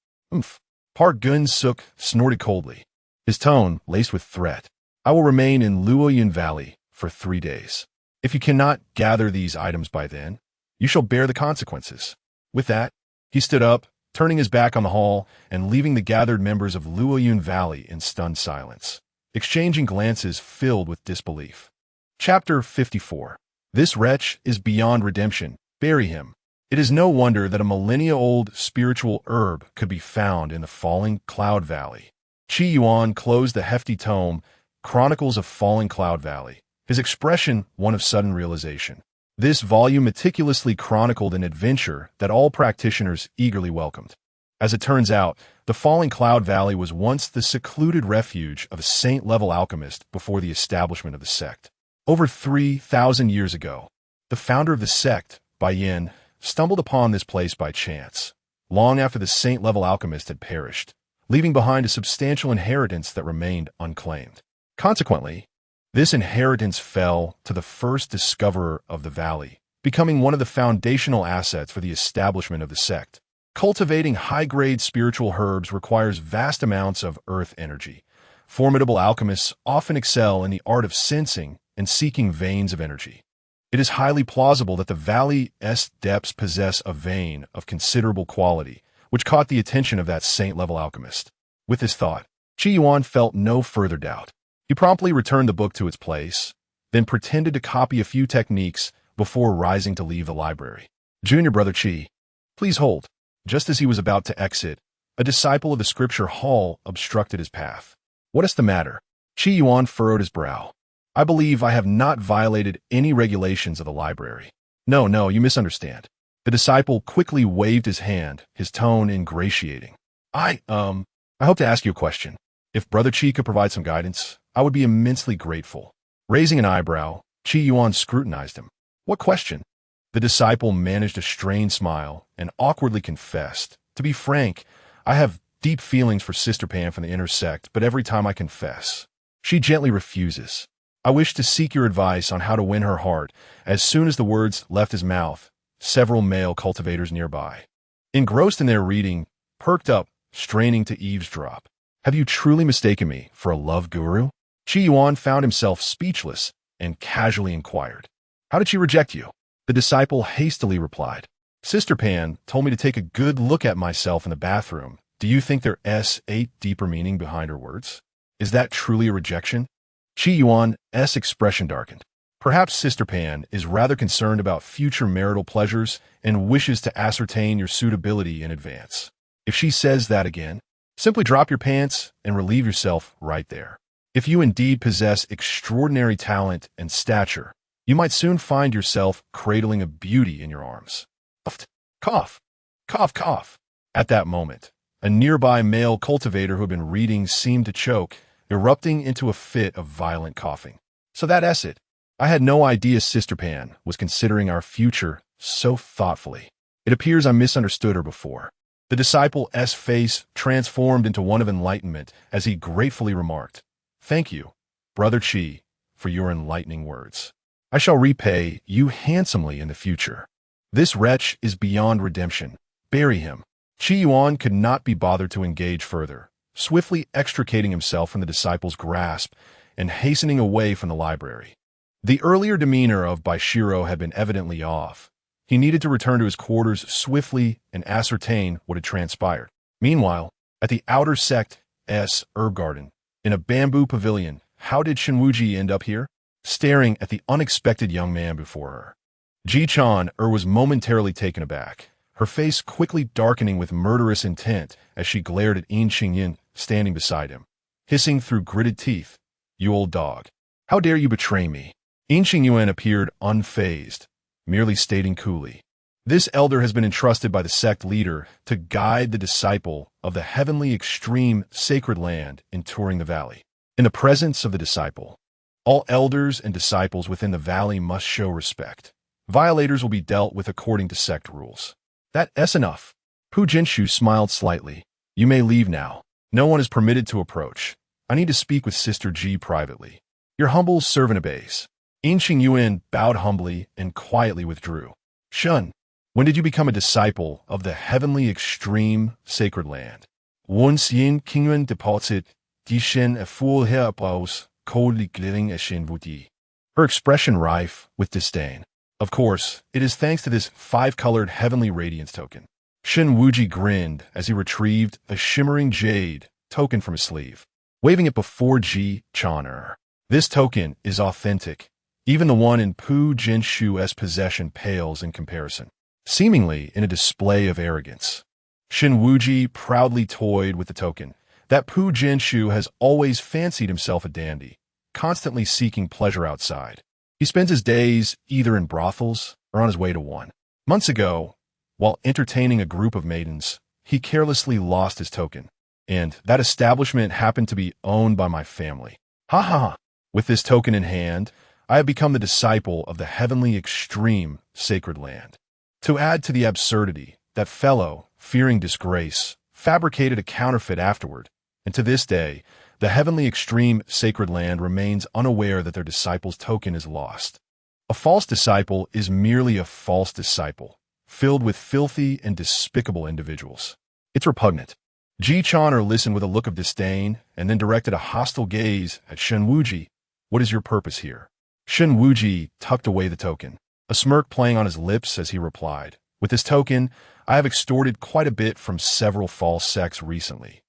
Park Gun-suk snorted coldly, his tone laced with threat. I will remain in Luoyun Valley for 3 days. If you cannot gather these items by then, you shall bear the consequences. With that, he stood up, turning his back on the hall and leaving the gathered members of Luoyun Valley in stunned silence, exchanging glances filled with disbelief. Chapter 54. This wretch is beyond redemption. Bury him. It is no wonder that a millennia-old spiritual herb could be found in the falling Cloud Valley. Yuan closed the hefty tome, Chronicles of Falling Cloud Valley, his expression one of sudden realization. This volume meticulously chronicled an adventure that all practitioners eagerly welcomed. As it turns out, the Falling Cloud Valley was once the secluded refuge of a saint-level alchemist before the establishment of the sect. Over 3,000 years ago, the founder of the sect, Biao, stumbled upon this place by chance, long after the saint-level alchemist had perished, leaving behind a substantial inheritance that remained unclaimed. Consequently, this inheritance fell to the first discoverer of the valley, becoming one of the foundational assets for the establishment of the sect. Cultivating high-grade spiritual herbs requires vast amounts of earth energy. Formidable alchemists often excel in the art of sensing and seeking veins of energy. It is highly plausible that the valley's depths possess a vein of considerable quality, which caught the attention of that saint-level alchemist. With this thought, Yuan felt no further doubt. He promptly returned the book to its place, then pretended to copy a few techniques before rising to leave the library. Junior Brother Qi, please hold. Just as he was about to exit, a disciple of the scripture hall obstructed his path. What is the matter? Yuan furrowed his brow. I believe I have not violated any regulations of the library. No, you misunderstand. The disciple quickly waved his hand, his tone ingratiating. I hope to ask you a question. If Brother Qi could provide some guidance, I would be immensely grateful. Raising an eyebrow, Yuan scrutinized him. What question? The disciple managed a strained smile and awkwardly confessed. To be frank, I have deep feelings for Sister Pan from the inner sect, but every time I confess, she gently refuses. I wish to seek your advice on how to win her heart. As soon as the words left his mouth, several male cultivators nearby, engrossed in their reading, perked up, straining to eavesdrop. Have you truly mistaken me for a love guru? Yuan found himself speechless and casually inquired. How did she reject you? The disciple hastily replied. Sister Pan told me to take a good look at myself in the bathroom. Do you think there's a deeper meaning behind her words? Is that truly a rejection? Yuan's expression darkened. Perhaps Sister Pan is rather concerned about future marital pleasures and wishes to ascertain your suitability in advance. If she says that again, simply drop your pants and relieve yourself right there. If you indeed possess extraordinary talent and stature, you might soon find yourself cradling a beauty in your arms. Cough, cough, cough. At that moment, a nearby male cultivator who had been reading seemed to choke, erupting into a fit of violent coughing. So that's it. I had no idea Sister Pan was considering our future so thoughtfully. It appears I misunderstood her before. The disciple's face transformed into one of enlightenment as he gratefully remarked, Thank you, Brother Qi, for your enlightening words. I shall repay you handsomely in the future. This wretch is beyond redemption. Bury him. Yuan could not be bothered to engage further, swiftly extricating himself from the disciple's grasp and hastening away from the library. The earlier demeanor of Baishiro had been evidently off. He needed to return to his quarters swiftly and ascertain what had transpired. Meanwhile, at the outer sect's herb garden, in a bamboo pavilion, how did Shenwuji end up here? Staring at the unexpected young man before her. Ji-chan was momentarily taken aback, her face quickly darkening with murderous intent as she glared at In Xingyin standing beside him, hissing through gritted teeth, You old dog. How dare you betray me? In Xingyuan appeared unfazed, merely stating coolly. This elder has been entrusted by the sect leader to guide the disciple of the heavenly extreme sacred land in touring the valley. In the presence of the disciple, all elders and disciples within the valley must show respect. Violators will be dealt with according to sect rules. That's enough. Pu Jinshu smiled slightly. You may leave now. No one is permitted to approach. I need to speak with Sister Ji privately. Your humble servant obeys. Ancient Yuan bowed humbly and quietly withdrew. Shun, when did you become a disciple of the heavenly extreme sacred land? Wen Xian Kingyuan deposit Dishen a fool heapos coldly glittering as Shin Wuti. Her expression rife with disdain. Of course, it is thanks to this five-colored heavenly radiance token. Shin Wuji grinned as he retrieved a shimmering jade token from his sleeve, waving it before Ji Chaner. This token is authentic. Even the one in Pu Jinshu's possession pales in comparison, seemingly in a display of arrogance. Shin Wuji proudly toyed with the token. That Pu Jinshu has always fancied himself a dandy, constantly seeking pleasure outside. He spends his days either in brothels or on his way to one. Months ago, while entertaining a group of maidens, he carelessly lost his token, and that establishment happened to be owned by my family. Ha ha ha! With this token in hand, I have become the disciple of the heavenly extreme sacred land. To add to the absurdity, that fellow, fearing disgrace, fabricated a counterfeit afterward, and to this day, the heavenly extreme sacred land remains unaware that their disciple's token is lost. A false disciple is merely a false disciple, filled with filthy and despicable individuals. It's repugnant. Ji Chaner listened with a look of disdain and then directed a hostile gaze at Shin Wuji. What is your purpose here? Shin Wuji tucked away the token, a smirk playing on his lips as he replied. With this token, I have extorted quite a bit from several false sects recently.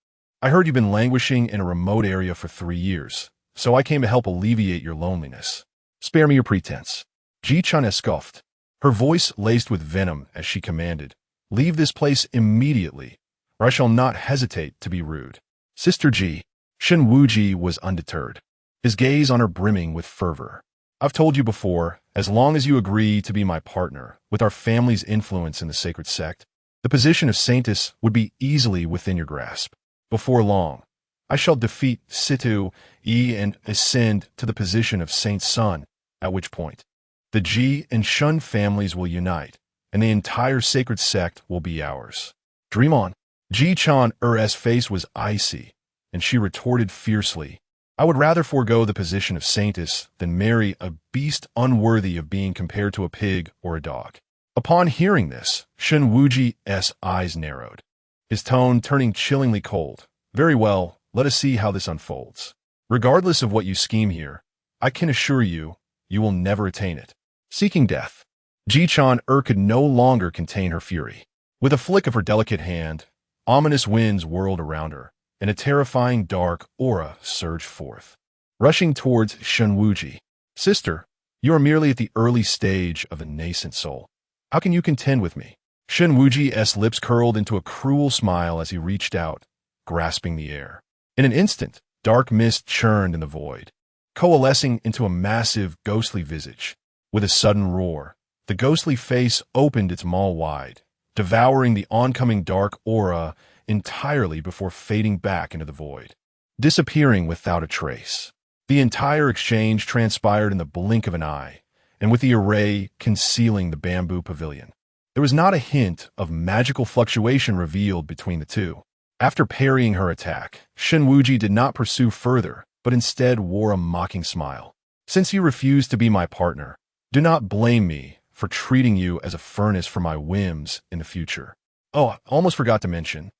I heard you've been languishing in a remote area for 3 years, so I came to help alleviate your loneliness. Spare me your pretense. Ji Chaner scoffed, her voice laced with venom as she commanded, leave this place immediately, or I shall not hesitate to be rude. Sister Ji. Shin Wuji was undeterred, his gaze on her brimming with fervor. I've told you before, as long as you agree to be my partner, with our family's influence in the sacred sect, the position of saintess would be easily within your grasp. Before long, I shall defeat Situ Yi and ascend to the position of Saint Sun, at which point the Ji and Shun families will unite, and the entire sacred sect will be ours. Dream on. Ji Chaner's face was icy, and she retorted fiercely, I would rather forego the position of saintess than marry a beast unworthy of being compared to a pig or a dog. Upon hearing this, Shin Wuji's eyes narrowed, his tone turning chillingly cold. Very well, let us see how this unfolds. Regardless of what you scheme here, I can assure you, you will never attain it. Seeking death. Ji Chaner could no longer contain her fury. With a flick of her delicate hand, ominous winds whirled around her, and a terrifying dark aura surged forth, rushing towards Shin Wuji. Sister, you are merely at the early stage of a nascent soul. How can you contend with me? Shin Wuji's lips curled into a cruel smile as he reached out, grasping the air. In an instant, dark mist churned in the void, coalescing into a massive, ghostly visage. With a sudden roar, the ghostly face opened its maw wide, devouring the oncoming dark aura entirely before fading back into the void, disappearing without a trace. The entire exchange transpired in the blink of an eye, and with the array concealing the bamboo pavilion, there was not a hint of magical fluctuation revealed between the two. After parrying her attack, Shin Wuji did not pursue further, but instead wore a mocking smile. Since you refuse to be my partner, do not blame me for treating you as a furnace for my whims in the future. Oh, I almost forgot to mention,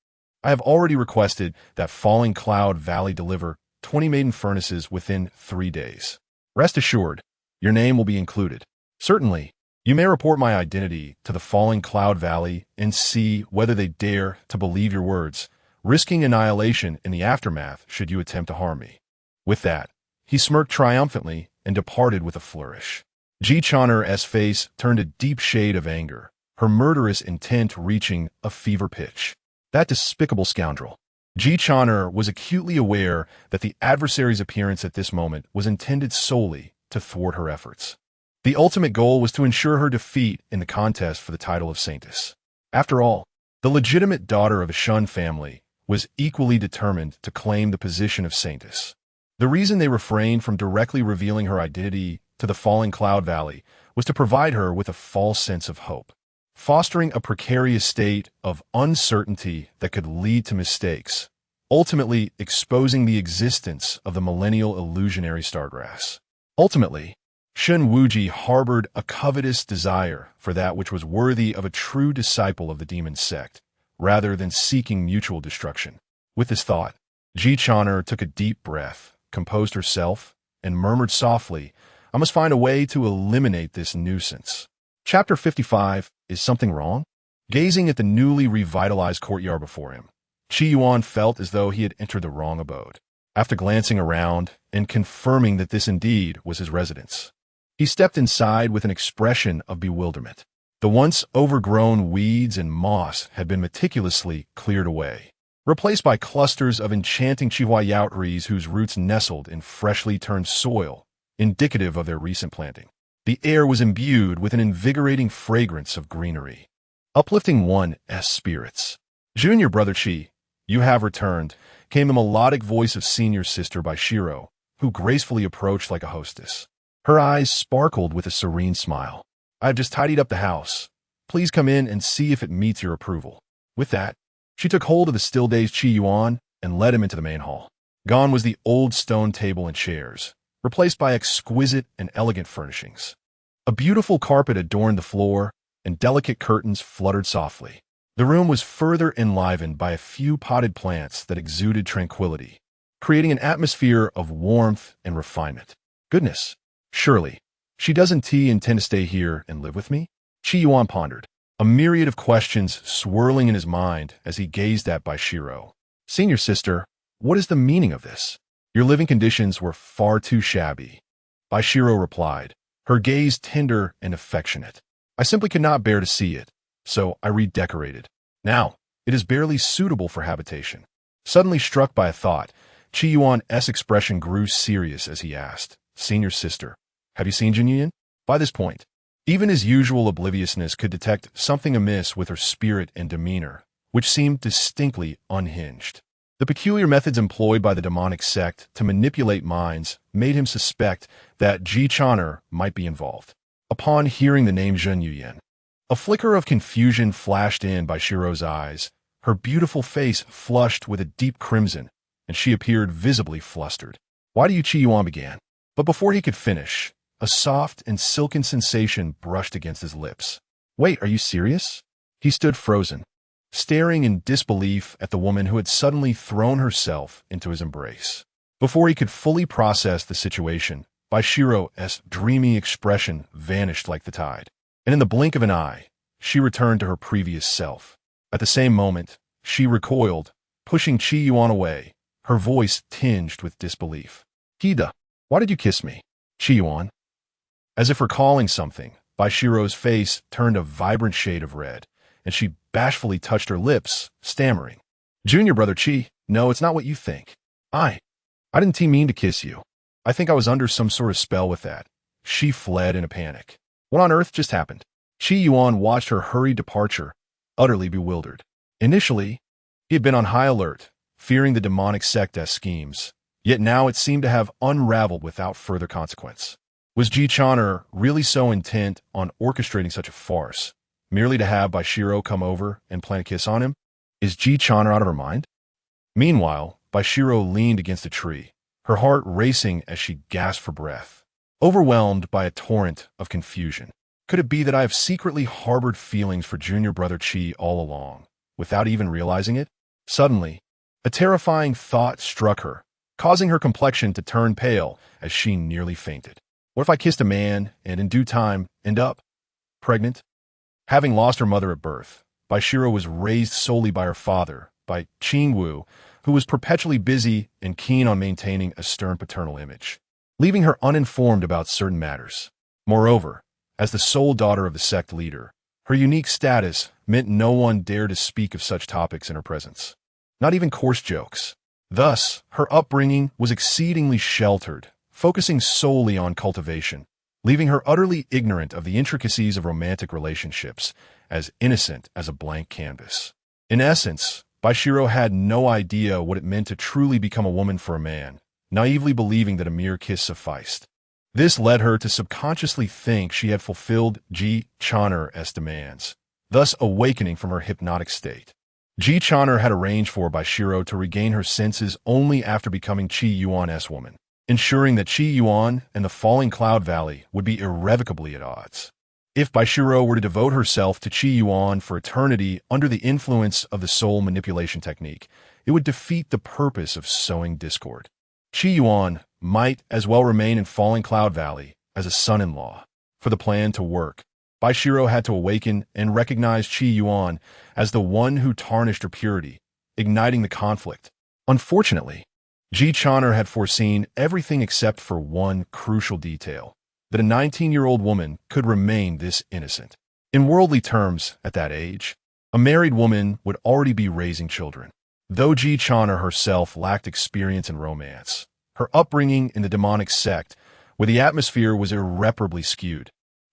I have already requested that Falling Cloud Valley deliver 20 maiden furnaces within 3 days. Rest assured, your name will be included. Certainly, you may report my identity to the Falling Cloud Valley and see whether they dare to believe your words, risking annihilation in the aftermath should you attempt to harm me. With that, he smirked triumphantly and departed with a flourish. Ji Chaner's face turned a deep shade of anger, her murderous intent reaching a fever pitch. That despicable scoundrel. Ji Chaner was acutely aware that the adversary's appearance at this moment was intended solely to thwart her efforts. The ultimate goal was to ensure her defeat in the contest for the title of Saintess. After all, the legitimate daughter of a Shun family was equally determined to claim the position of Saintess. The reason they refrained from directly revealing her identity to the falling Cloud Valley was to provide her with a false sense of hope, fostering a precarious state of uncertainty that could lead to mistakes, ultimately exposing the existence of the millennial illusionary Stargrass. Ultimately, Shun Wuji harbored a covetous desire for that which was worthy of a true disciple of the demon sect, rather than seeking mutual destruction. With this thought, Ji Chaner took a deep breath, composed herself, and murmured softly, "I must find a way to eliminate this nuisance." Chapter 55, Is Something Wrong? Gazing at the newly revitalized courtyard before him, Qi Yuan felt as though he had entered the wrong abode. After glancing around and confirming that this indeed was his residence, he stepped inside with an expression of bewilderment. The once overgrown weeds and moss had been meticulously cleared away, replaced by clusters of enchanting chihuahua trees whose roots nestled in freshly turned soil, indicative of their recent planting. The air was imbued with an invigorating fragrance of greenery, uplifting one's spirits. "Junior brother Qi, you have returned," came the melodic voice of senior sister Baishiro, who gracefully approached like a hostess. Her eyes sparkled with a serene smile. "I have just tidied up the house. Please come in and see if it meets your approval." With that, she took hold of the still-dazed Qi Yuan and led him into the main hall. Gone was the old stone table and chairs, replaced by exquisite and elegant furnishings. A beautiful carpet adorned the floor, and delicate curtains fluttered softly. The room was further enlivened by a few potted plants that exuded tranquility, creating an atmosphere of warmth and refinement. Goodness, surely, she doesn't intend to stay here and live with me? Qi Yuan pondered, a myriad of questions swirling in his mind as he gazed at Baishiro. "Senior sister, what is the meaning of this? Your living conditions were far too shabby." Baishiro replied, her gaze tender and affectionate. "I simply could not bear to see it, so I redecorated. Now, it is barely suitable for habitation." Suddenly struck by a thought, Qi Yuan's expression grew serious as he asked, "Senior sister, have you seen Jinyuan?" By this point, even his usual obliviousness could detect something amiss with her spirit and demeanor, which seemed distinctly unhinged. The peculiar methods employed by the demonic sect to manipulate minds made him suspect that Ji Chaner might be involved. Upon hearing the name Jinyuan, a flicker of confusion flashed in Baishiro's eyes. Her beautiful face flushed with a deep crimson, and she appeared visibly flustered. "Why do you?" Qi Yuan began. But before he could finish, a soft and silken sensation brushed against his lips. "Wait, are you serious?" He stood frozen, staring in disbelief at the woman who had suddenly thrown herself into his embrace. Before he could fully process the situation, Baishiro's dreamy expression vanished like the tide, and in the blink of an eye, she returned to her previous self. At the same moment, she recoiled, pushing Qi Yuan away, her voice tinged with disbelief. "Hida, why did you kiss me?" Qi Yuan. As if recalling something, Baishiro's face turned a vibrant shade of red, and she bashfully touched her lips, stammering, "Junior brother Qi, no, it's not what you think. I didn't mean to kiss you. I think I was under some sort of spell with that." She fled in a panic. What on earth just happened? Qi Yuan watched her hurried departure, utterly bewildered. Initially, he had been on high alert, fearing the demonic sect's schemes, yet now it seemed to have unraveled without further consequence. Was Ji Chaner really so intent on orchestrating such a farce, merely to have Baishiro come over and plant a kiss on him? Is Ji Chaner out of her mind? Meanwhile, Baishiro leaned against a tree, her heart racing as she gasped for breath, overwhelmed by a torrent of confusion. Could it be that I have secretly harbored feelings for junior brother Qi all along, without even realizing it? Suddenly, a terrifying thought struck her, causing her complexion to turn pale as she nearly fainted. What if I kissed a man and in due time end up pregnant? Having lost her mother at birth, Baishiro was raised solely by her father, by Qingwu, who was perpetually busy and keen on maintaining a stern paternal image, leaving her uninformed about certain matters. Moreover, as the sole daughter of the sect leader, her unique status meant no one dared to speak of such topics in her presence, not even coarse jokes. Thus, her upbringing was exceedingly sheltered, focusing solely on cultivation, leaving her utterly ignorant of the intricacies of romantic relationships, as innocent as a blank canvas. In essence, Baishiro had no idea what it meant to truly become a woman for a man, naively believing that a mere kiss sufficed. This led her to subconsciously think she had fulfilled Ji Channer's demands, thus awakening from her hypnotic state. Ji Channer had arranged for Baishiro to regain her senses only after becoming Qi Yuan's woman, ensuring that Qi Yuan and the falling cloud valley would be irrevocably at odds. If Baishiro were to devote herself to Qi Yuan for eternity under the influence of the soul manipulation technique, it would defeat the purpose of sowing discord. Qi Yuan might as well remain in Falling Cloud Valley as a son-in-law. For the plan to work, Baishiro had to awaken and recognize Qi Yuan as the one who tarnished her purity, igniting the conflict. Unfortunately, Ji Channer had foreseen everything except for one crucial detail, that a 19-year-old woman could remain this innocent. In worldly terms, at that age, a married woman would already be raising children. Though Ji Channer herself lacked experience in romance, her upbringing in the demonic sect, where the atmosphere was irreparably skewed,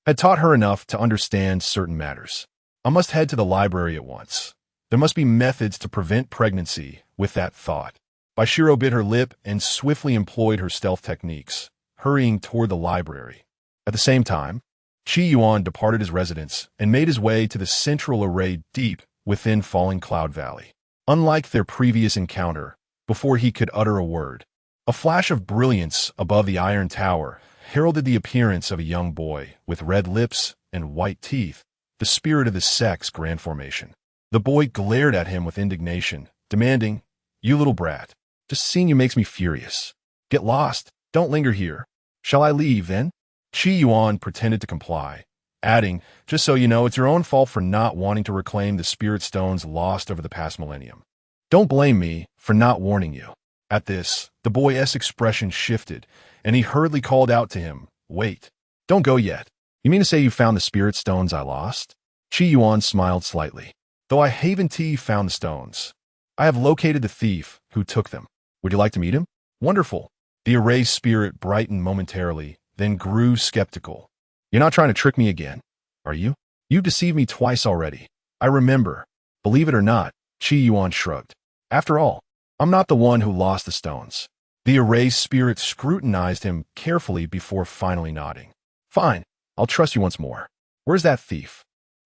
had taught her enough to understand certain matters. I must head to the library at once. There must be methods to prevent pregnancy with that thought. Baishiro bit her lip and swiftly employed her stealth techniques, hurrying toward the library. At the same time, Qi Yuan departed his residence and made his way to the central array deep within Falling Cloud Valley. Unlike their previous encounter, before he could utter a word, a flash of brilliance above the iron tower heralded the appearance of a young boy with red lips and white teeth, the spirit of the sect's grand formation. The boy glared at him with indignation, demanding, "You little brat, just seeing you makes me furious. Get lost, don't linger here. Shall I leave, then?" Qi Yuan pretended to comply, adding, "Just so you know, it's your own fault for not wanting to reclaim the spirit stones lost over the past millennium. Don't blame me for not warning you." At this, the boy's expression shifted, and he hurriedly called out to him, "Wait, don't go yet. You mean to say you found the spirit stones I lost?" Qi Yuan smiled slightly. "Though I haven't found the stones, I have located the thief who took them. Would you like to meet him?" "Wonderful." The erased spirit brightened momentarily, then grew skeptical. "You're not trying to trick me again, are you? You've deceived me twice already. I remember. Believe it or not," Qi Yuan shrugged. "After all, I'm not the one who lost the stones." The erased spirit scrutinized him carefully before finally nodding. "Fine, I'll trust you once more. Where's that thief?"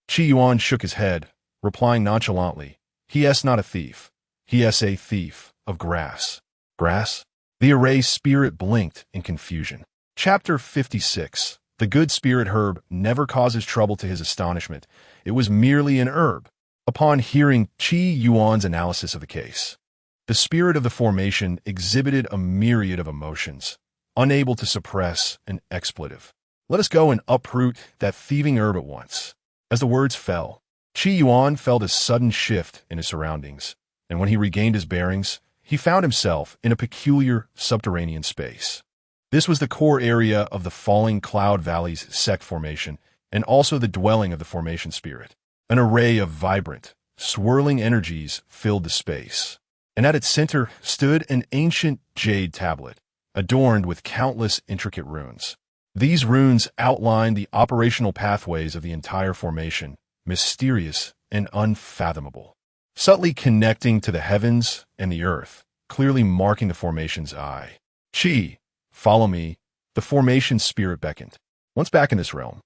Qi Yuan shook his head, replying nonchalantly, "He is not a thief. He is a thief of grass." "Grass?" The erased spirit blinked in confusion. Chapter 56. The good spirit herb never causes trouble. To his astonishment, it was merely an herb. Upon hearing Qi Yuan's analysis of the case, the spirit of the formation exhibited a myriad of emotions, unable to suppress an expletive. "Let us go and uproot that thieving herb at once." As the words fell, Qi Yuan felt a sudden shift in his surroundings, and when he regained his bearings, he found himself in a peculiar subterranean space. This was the core area of the Falling Cloud Valley's sect formation, and also the dwelling of the formation spirit. An array of vibrant, swirling energies filled the space, and at its center stood an ancient jade tablet, adorned with countless intricate runes. These runes outlined the operational pathways of the entire formation, mysterious and unfathomable, subtly connecting to the heavens and the earth, clearly marking the formation's eye. "Qi, follow me," the formation spirit beckoned. Once back in this realm,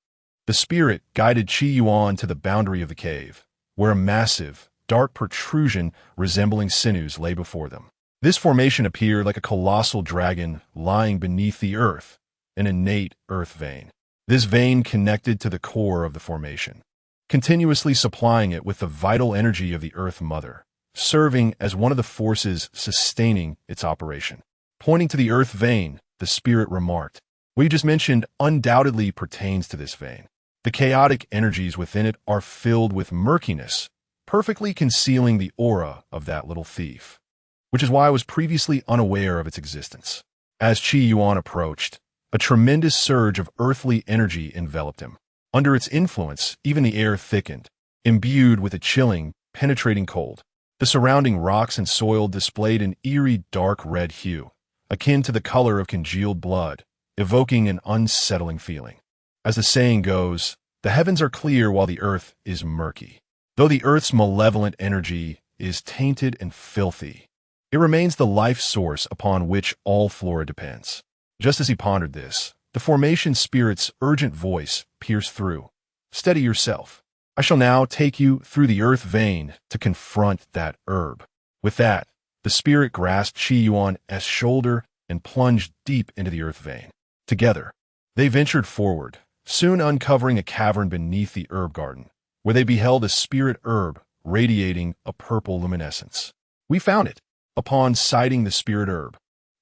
the spirit guided Qi Yuan to the boundary of the cave, where a massive, dark protrusion resembling sinews lay before them. This formation appeared like a colossal dragon lying beneath the earth, an innate earth vein. This vein connected to the core of the formation, continuously supplying it with the vital energy of the Earth Mother, serving as one of the forces sustaining its operation. Pointing to the earth vein, the spirit remarked, "What you just mentioned undoubtedly pertains to this vein. The chaotic energies within it are filled with murkiness, perfectly concealing the aura of that little thief, which is why I was previously unaware of its existence." As Qi Yuan approached, a tremendous surge of earthly energy enveloped him. Under its influence, even the air thickened, imbued with a chilling, penetrating cold. The surrounding rocks and soil displayed an eerie dark red hue, akin to the color of congealed blood, evoking an unsettling feeling. As the saying goes, the heavens are clear while the earth is murky. Though the earth's malevolent energy is tainted and filthy, it remains the life source upon which all flora depends. Just as he pondered this, the formation spirit's urgent voice pierced through. Steady yourself. I shall now take you through the earth vein to confront that herb. With that, the spirit grasped Yuan's shoulder and plunged deep into the earth vein. Together, they ventured forward, soon uncovering a cavern beneath the herb garden, where they beheld a spirit herb radiating a purple luminescence. We found it. Upon sighting the spirit herb,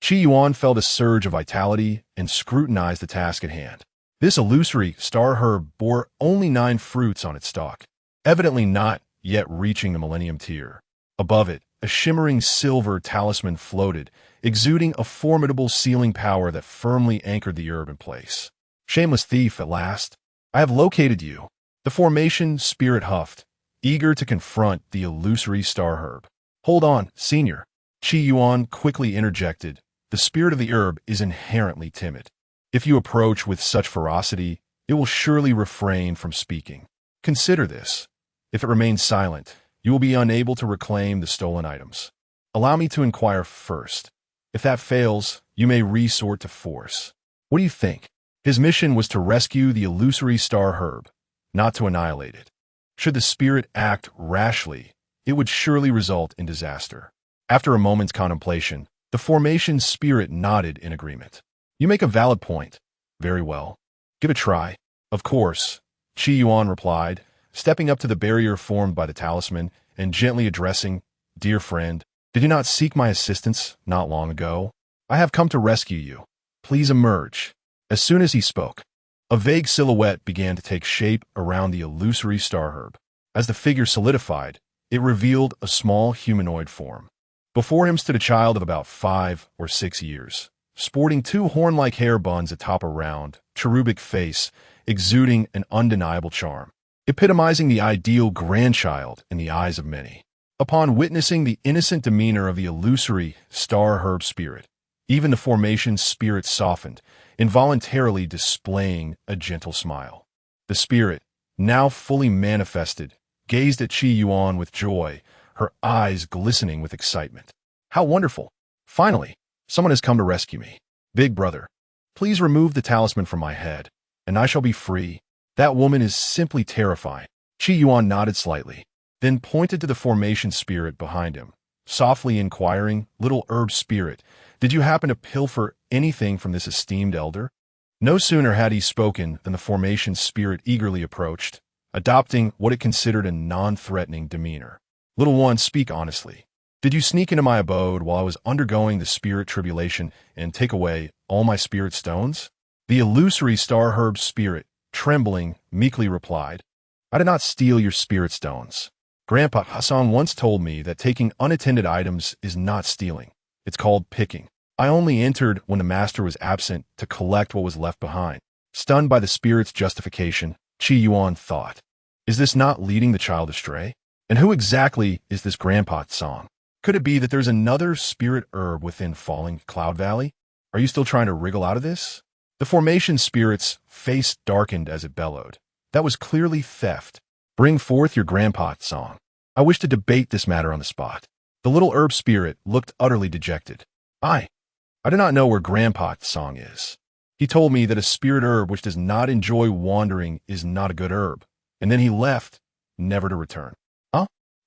Yuan felt a surge of vitality and scrutinized the task at hand. This illusory star herb bore only 9 fruits on its stalk, evidently not yet reaching the millennium tier. Above it, a shimmering silver talisman floated, exuding a formidable sealing power that firmly anchored the herb in place. Shameless thief, at last. I have located you. The formation spirit huffed, eager to confront the illusory star herb. Hold on, senior. Yuan quickly interjected. The spirit of the herb is inherently timid. If you approach with such ferocity, it will surely refrain from speaking. Consider this. If it remains silent, you will be unable to reclaim the stolen items. Allow me to inquire first. If that fails, you may resort to force. What do you think? His mission was to rescue the illusory star herb, not to annihilate it. Should the spirit act rashly, it would surely result in disaster. After a moment's contemplation, the formation spirit nodded in agreement. You make a valid point. Very well. Give it a try. Of course, Yuan replied, stepping up to the barrier formed by the talisman and gently addressing, Dear friend, did you not seek my assistance not long ago? I have come to rescue you. Please emerge. As soon as he spoke, a vague silhouette began to take shape around the illusory star herb. As the figure solidified, it revealed a small humanoid form. Before him stood a child of about 5 or 6 years, sporting 2 horn-like hair buns atop a round, cherubic face, exuding an undeniable charm, epitomizing the ideal grandchild in the eyes of many. Upon witnessing the innocent demeanor of the illusory star herb spirit, even the formation spirit softened, involuntarily displaying a gentle smile. The spirit, now fully manifested, gazed at Yuan with joy, her eyes glistening with excitement. How wonderful! Finally, someone has come to rescue me. Big brother, please remove the talisman from my head, and I shall be free. That woman is simply terrifying. Yuan nodded slightly, then pointed to the formation spirit behind him, softly inquiring, Little herb spirit, did you happen to pilfer anything from this esteemed elder? No sooner had he spoken than the formation spirit eagerly approached, adopting what it considered a non-threatening demeanor. Little one, speak honestly. Did you sneak into my abode while I was undergoing the spirit tribulation and take away all my spirit stones? The illusory star herb spirit, trembling, meekly replied, I did not steal your spirit stones. Grandpa Hassan once told me that taking unattended items is not stealing. It's called picking. I only entered when the master was absent to collect what was left behind. Stunned by the spirit's justification, Yuan thought, is this not leading the child astray? And who exactly is this Grandpa Song? Could it be that there's another spirit herb within Falling Cloud Valley? Are you still trying to wriggle out of this? The formation spirit's face darkened as it bellowed. That was clearly theft. Bring forth your Grandpa Song. I wish to debate this matter on the spot. The little herb spirit looked utterly dejected. I do not know where Grandpa Song is. He told me that a spirit herb which does not enjoy wandering is not a good herb, and then he left, never to return.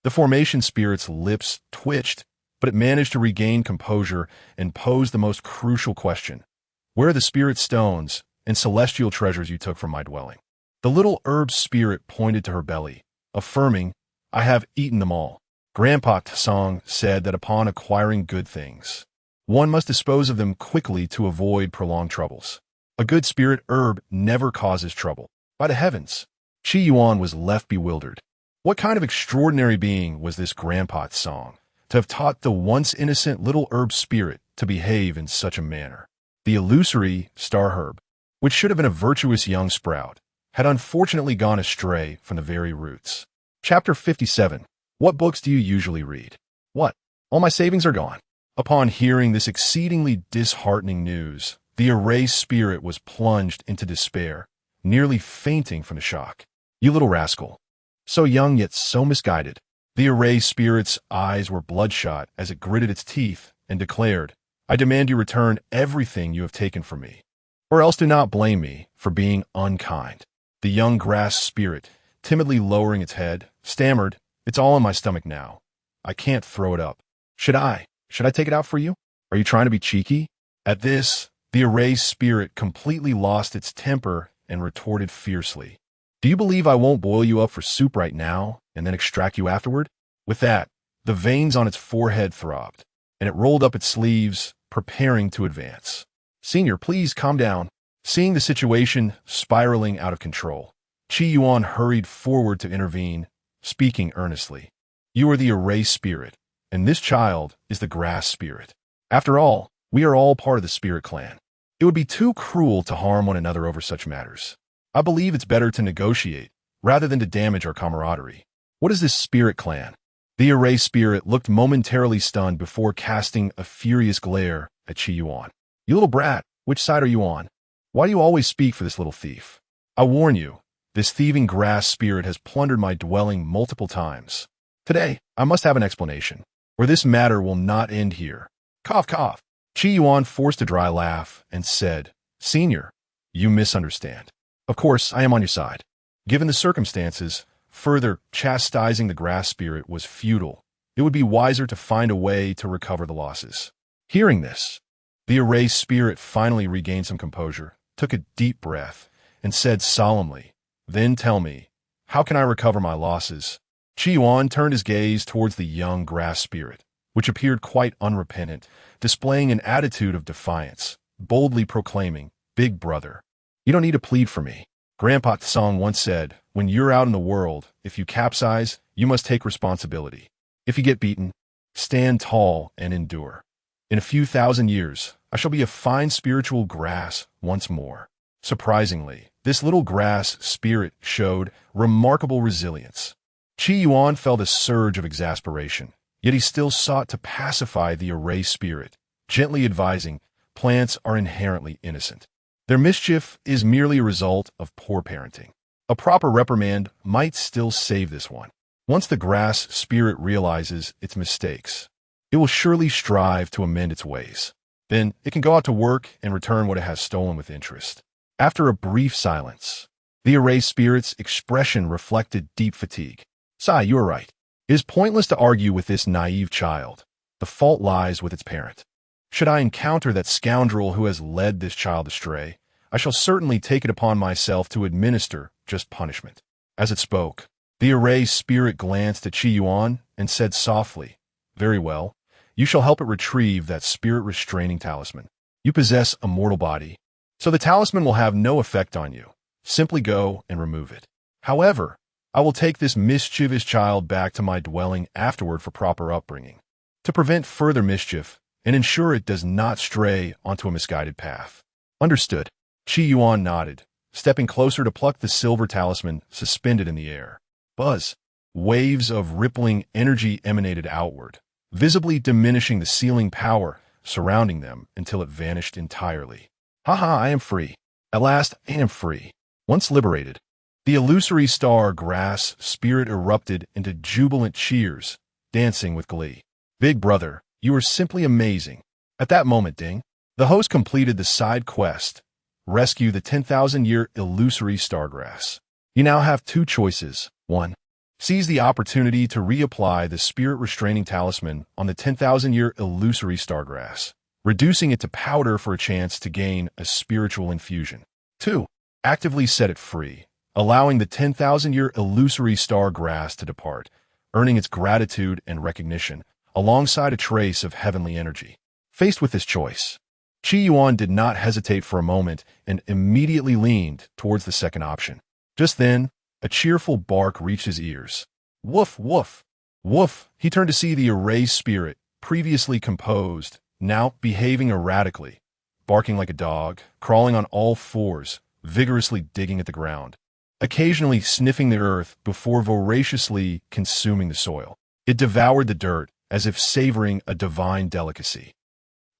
The formation spirit's lips twitched, but it managed to regain composure and pose the most crucial question. Where are the spirit stones and celestial treasures you took from my dwelling? The little herb spirit pointed to her belly, affirming, I have eaten them all. Grandpa Song said that upon acquiring good things, one must dispose of them quickly to avoid prolonged troubles. A good spirit herb never causes trouble. By the heavens! Yuan was left bewildered. What kind of extraordinary being was this Grandpa Song, to have taught the once innocent little herb spirit to behave in such a manner? The illusory star herb, which should have been a virtuous young sprout, had unfortunately gone astray from the very roots. Chapter 57. What books do you usually read? What? All my savings are gone. Upon hearing this exceedingly disheartening news, the erased spirit was plunged into despair, nearly fainting from the shock. You little rascal. So young yet so misguided. The array spirit's eyes were bloodshot as it gritted its teeth and declared, I demand you return everything you have taken from me, or else do not blame me for being unkind. The young grass spirit, timidly lowering its head, stammered, It's all in my stomach now. I can't throw it up. Should I take it out for you? Are you trying to be cheeky? At this, the array spirit completely lost its temper and retorted fiercely. Do you believe I won't boil you up for soup right now and then extract you afterward? With that, the veins on its forehead throbbed, and it rolled up its sleeves, preparing to advance. Senior, please calm down. Seeing the situation spiraling out of control, Yuan hurried forward to intervene, speaking earnestly. You are the array spirit, and this child is the grass spirit. After all, we are all part of the spirit clan. It would be too cruel to harm one another over such matters. I believe it's better to negotiate rather than to damage our camaraderie. What is this spirit clan? The array spirit looked momentarily stunned before casting a furious glare at Yuan. You little brat, which side are you on? Why do you always speak for this little thief? I warn you, this thieving grass spirit has plundered my dwelling multiple times. Today, I must have an explanation, or this matter will not end here. Cough, cough. Yuan forced a dry laugh and said, Senior, you misunderstand. Of course, I am on your side. Given the circumstances, further chastising the grass spirit was futile. It would be wiser to find a way to recover the losses. Hearing this, the array spirit finally regained some composure, took a deep breath, and said solemnly, Then tell me, how can I recover my losses? Yuan turned his gaze towards the young grass spirit, which appeared quite unrepentant, displaying an attitude of defiance, boldly proclaiming, Big brother, you don't need to plead for me. Grandpa Tsong once said, when you're out in the world, if you capsize, you must take responsibility. If you get beaten, stand tall and endure. In a few thousand years, I shall be a fine spiritual grass once more. Surprisingly, this little grass spirit showed remarkable resilience. Yuan felt a surge of exasperation, yet he still sought to pacify the array spirit, gently advising, plants are inherently innocent. Their mischief is merely a result of poor parenting. A proper reprimand might still save this one. Once the grass spirit realizes its mistakes, it will surely strive to amend its ways. Then it can go out to work and return what it has stolen with interest. After a brief silence, the array spirit's expression reflected deep fatigue. Sai, you are right. It is pointless to argue with this naive child. The fault lies with its parent. Should I encounter that scoundrel who has led this child astray, I shall certainly take it upon myself to administer just punishment. As it spoke, the array spirit glanced at Yuan and said softly, Very well, you shall help it retrieve that spirit-restraining talisman. You possess a mortal body, so the talisman will have no effect on you. Simply go and remove it. However, I will take this mischievous child back to my dwelling afterward for proper upbringing, to prevent further mischief and ensure it does not stray onto a misguided path. Understood. Yuan nodded, stepping closer to pluck the silver talisman suspended in the air. Buzz. Waves of rippling energy emanated outward, visibly diminishing the sealing power surrounding them until it vanished entirely. Haha, I am free. At last, I am free. Once liberated, the illusory star grass spirit erupted into jubilant cheers, dancing with glee. Big brother, you are simply amazing. At that moment, Ding, the host completed the side quest, rescue the 10,000-year illusory stargrass. You now have two choices. 1. Seize the opportunity to reapply the spirit-restraining talisman on the 10,000-year illusory stargrass, reducing it to powder for a chance to gain a spiritual infusion. 2. Actively set it free, allowing the 10,000-year illusory stargrass to depart, earning its gratitude and recognition, alongside a trace of heavenly energy. Faced with this choice, Yuan did not hesitate for a moment and immediately leaned towards the second option. Just then, a cheerful bark reached his ears. Woof, woof, woof. He turned to see the array spirit, previously composed, now behaving erratically, barking like a dog, crawling on all fours, vigorously digging at the ground, occasionally sniffing the earth before voraciously consuming the soil. It devoured the dirt as if savoring a divine delicacy.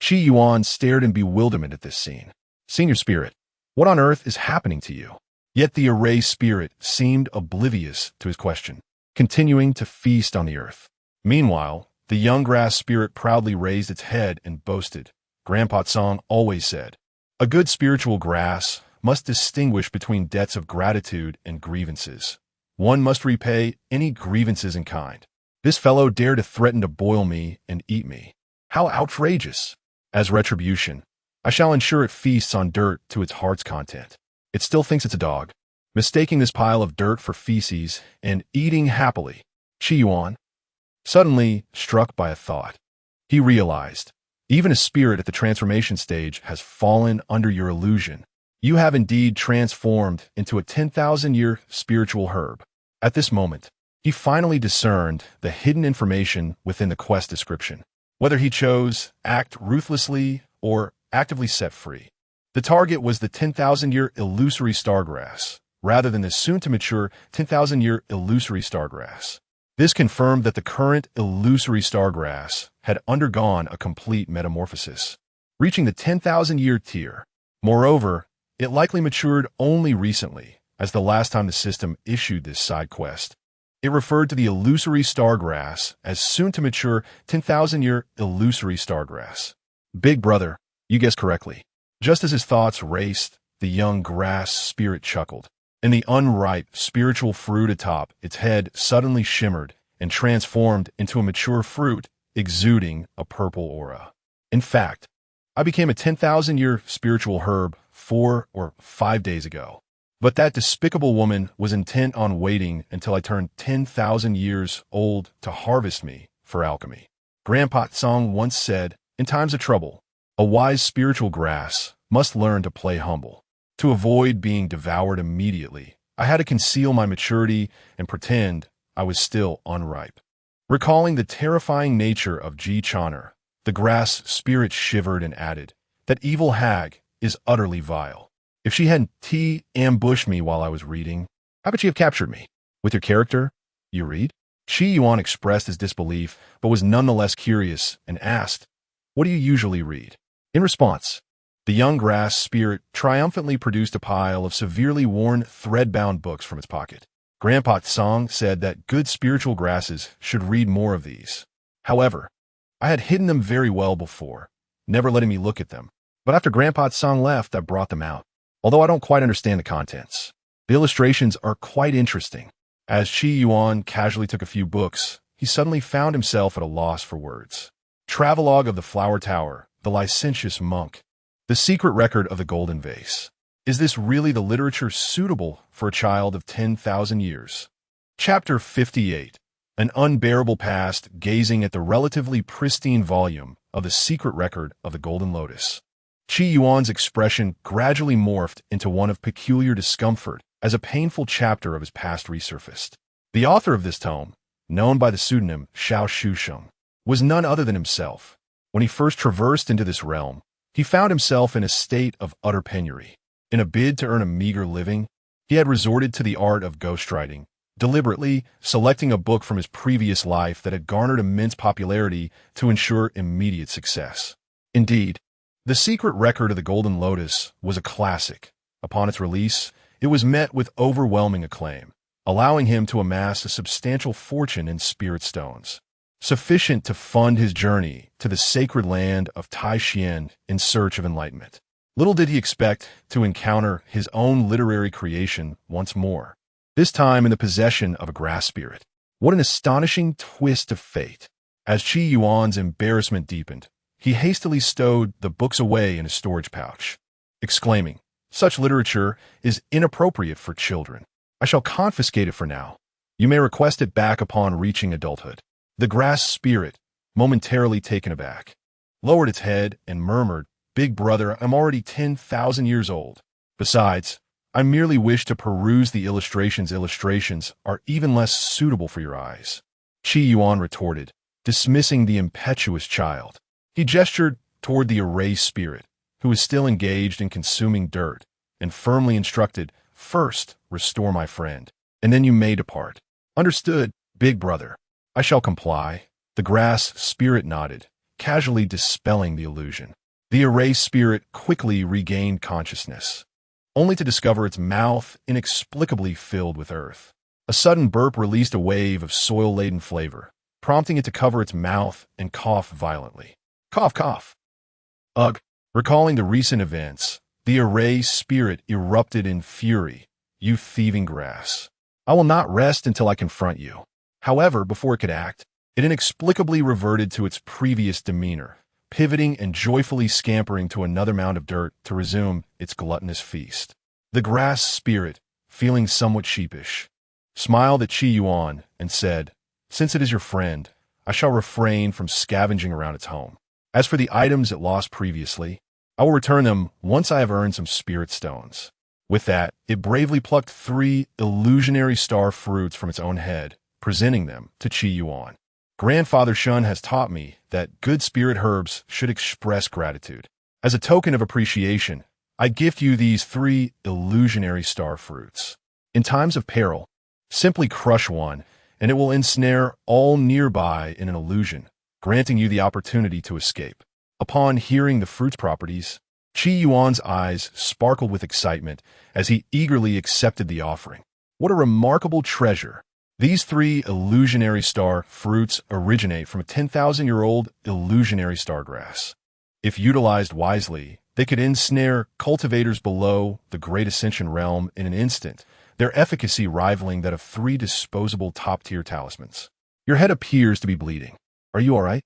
Yuan stared in bewilderment at this scene. Senior spirit, what on earth is happening to you? Yet the array spirit seemed oblivious to his question, continuing to feast on the earth. Meanwhile, the young grass spirit proudly raised its head and boasted. Grandpa Tsong always said, "A good spiritual grass must distinguish between debts of gratitude and grievances. One must repay any grievances in kind. This fellow dared to threaten to boil me and eat me. How outrageous! As retribution, I shall ensure it feasts on dirt to its heart's content. It still thinks it's a dog, mistaking this pile of dirt for feces and eating happily." Yuan, suddenly struck by a thought. He realized, even a spirit at the transformation stage has fallen under your illusion. You have indeed transformed into a 10,000-year spiritual herb. At this moment, he finally discerned the hidden information within the quest description. Whether he chose act ruthlessly or actively set free, the target was the 10,000-year illusory stargrass, rather than the soon-to-mature 10,000-year illusory stargrass. This confirmed that the current illusory stargrass had undergone a complete metamorphosis, reaching the 10,000-year tier. Moreover, it likely matured only recently, as the last time the system issued this side quest, it referred to the illusory stargrass as soon-to-mature 10,000-year illusory stargrass. Big brother, you guessed correctly. Just as his thoughts raced, the young grass spirit chuckled, and the unripe spiritual fruit atop its head suddenly shimmered and transformed into a mature fruit exuding a purple aura. In fact, I became a 10,000-year spiritual herb 4 or 5 days ago. But that despicable woman was intent on waiting until I turned 10,000 years old to harvest me for alchemy. Grandpa Tsong once said, in times of trouble, a wise spiritual grass must learn to play humble. To avoid being devoured immediately, I had to conceal my maturity and pretend I was still unripe. Recalling the terrifying nature of Ji Choner, the grass spirit shivered and added, that evil hag is utterly vile. If she hadn't ambushed me while I was reading, how could she have captured me? With your character, you read? Yuan expressed his disbelief, but was nonetheless curious and asked, "What do you usually read?" In response, the young grass spirit triumphantly produced a pile of severely worn, thread-bound books from its pocket. Grandpa Tsong said that good spiritual grasses should read more of these. However, I had hidden them very well before, never letting me look at them. But after Grandpa Tsong left, I brought them out. Although I don't quite understand the contents, the illustrations are quite interesting. As Yuan casually took a few books, he suddenly found himself at a loss for words. Travelogue of the Flower Tower, The Licentious Monk, The Secret Record of the Golden Vase. Is this really the literature suitable for a child of 10,000 years? Chapter 58. An unbearable past gazing at the relatively pristine volume of The Secret Record of the Golden Lotus. Yuan's expression gradually morphed into one of peculiar discomfort as a painful chapter of his past resurfaced. The author of this tome, known by the pseudonym Xiao Shusheng, was none other than himself. When he first traversed into this realm, he found himself in a state of utter penury. In a bid to earn a meager living, he had resorted to the art of ghostwriting, deliberately selecting a book from his previous life that had garnered immense popularity to ensure immediate success. Indeed, The Secret Record of the Golden Lotus was a classic. Upon its release, it was met with overwhelming acclaim, allowing him to amass a substantial fortune in spirit stones, sufficient to fund his journey to the sacred land of Tai Xuan in search of enlightenment. Little did he expect to encounter his own literary creation once more, this time in the possession of a grass spirit. What an astonishing twist of fate! As Yuan's embarrassment deepened, he hastily stowed the books away in a storage pouch, exclaiming, "Such literature is inappropriate for children. I shall confiscate it for now. You may request it back upon reaching adulthood." The grass spirit, momentarily taken aback, lowered its head and murmured, "Big brother, I'm already 10,000 years old. Besides, I merely wish to peruse the illustrations. Illustrations are even less suitable for your eyes." Yuan retorted, dismissing the impetuous child. He gestured toward the array spirit, who was still engaged in consuming dirt, and firmly instructed, "First, restore my friend, and then you may depart." "Understood, big brother. I shall comply." The grass spirit nodded, casually dispelling the illusion. The array spirit quickly regained consciousness. only to discover its mouth inexplicably filled with earth. A sudden burp released a wave of soil-laden flavor, prompting it to cover its mouth and cough violently. Cough, cough. Ugh. Recalling the recent events, the array spirit erupted in fury. You thieving grass. I will not rest until I confront you. However, before it could act, it inexplicably reverted to its previous demeanor, pivoting and joyfully scampering to another mound of dirt to resume its gluttonous feast. The grass spirit, feeling somewhat sheepish, smiled at Yuan and said, "Since it is your friend, I shall refrain from scavenging around its home. As for the items it lost previously, I will return them once I have earned some spirit stones." With that, it bravely plucked 3 illusionary star fruits from its own head, presenting them to Yuan. Grandfather Shun has taught me that good spirit herbs should express gratitude. As a token of appreciation, I gift you these 3 illusionary star fruits. In times of peril, simply crush one, and it will ensnare all nearby in an illusion, granting you the opportunity to escape. Upon hearing the fruit's properties, Yuan's eyes sparkled with excitement as he eagerly accepted the offering. What a remarkable treasure! These 3 illusionary star fruits originate from a 10,000-year-old illusionary stargrass. If utilized wisely, they could ensnare cultivators below the Great Ascension realm in an instant, their efficacy rivaling that of 3 disposable top-tier talismans. Your head appears to be bleeding. Are you all right?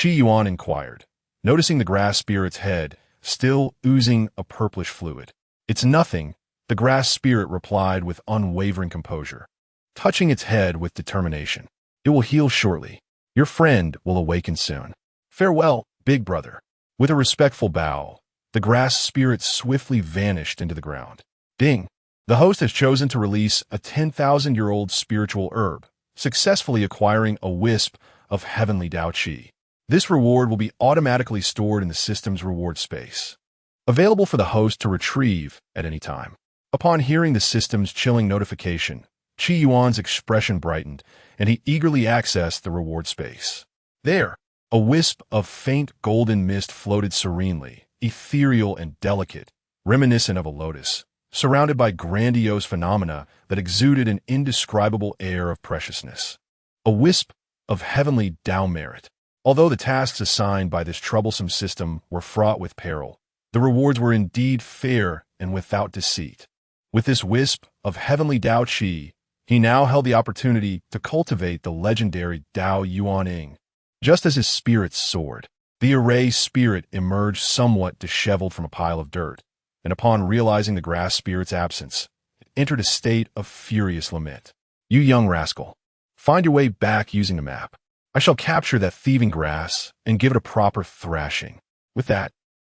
Yuan inquired, noticing the grass spirit's head still oozing a purplish fluid. "It's nothing," the grass spirit replied with unwavering composure, touching its head with determination. "It will heal shortly. Your friend will awaken soon. Farewell, big brother." With a respectful bow, the grass spirit swiftly vanished into the ground. Ding! The host has chosen to release a 10,000-year-old spiritual herb, successfully acquiring a wisp of heavenly Daozi. This reward will be automatically stored in the system's reward space, available for the host to retrieve at any time. Upon hearing the system's chilling notification, Yuan's expression brightened, and he eagerly accessed the reward space. There, a wisp of faint golden mist floated serenely, ethereal and delicate, reminiscent of a lotus, surrounded by grandiose phenomena that exuded an indescribable air of preciousness. A wisp of heavenly Dao merit. Although the tasks assigned by this troublesome system were fraught with peril, the rewards were indeed fair and without deceit. With this wisp of heavenly Dao Qi, he now held the opportunity to cultivate the legendary Dao Yuan. Just as his spirit soared, the array spirit emerged somewhat disheveled from a pile of dirt, and upon realizing the grass spirit's absence, it entered a state of furious lament. "You young rascal, find your way back using a map. I shall capture that thieving grass and give it a proper thrashing." With that,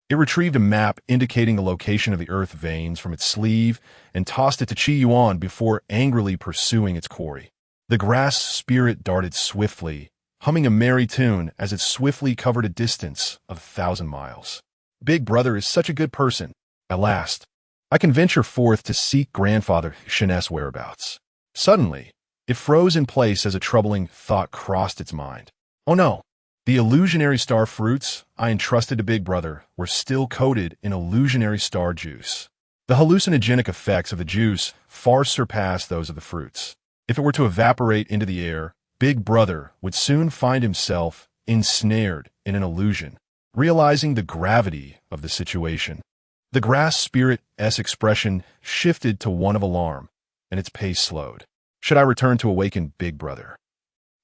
it retrieved a map indicating the location of the earth veins from its sleeve and tossed it to Yuan before angrily pursuing its quarry. The grass spirit darted swiftly, humming a merry tune as it swiftly covered a distance of 1,000 miles. "Big brother is such a good person. At last, I can venture forth to seek grandfather Shen's whereabouts." Suddenly, it froze in place as a troubling thought crossed its mind. Oh no! The illusionary star fruits I entrusted to Big Brother were still coated in illusionary star juice. The hallucinogenic effects of the juice far surpassed those of the fruits. If it were to evaporate into the air, Big Brother would soon find himself ensnared in an illusion. Realizing the gravity of the situation, the grass spirit's expression shifted to one of alarm, and its pace slowed. Should I return to awaken Big Brother?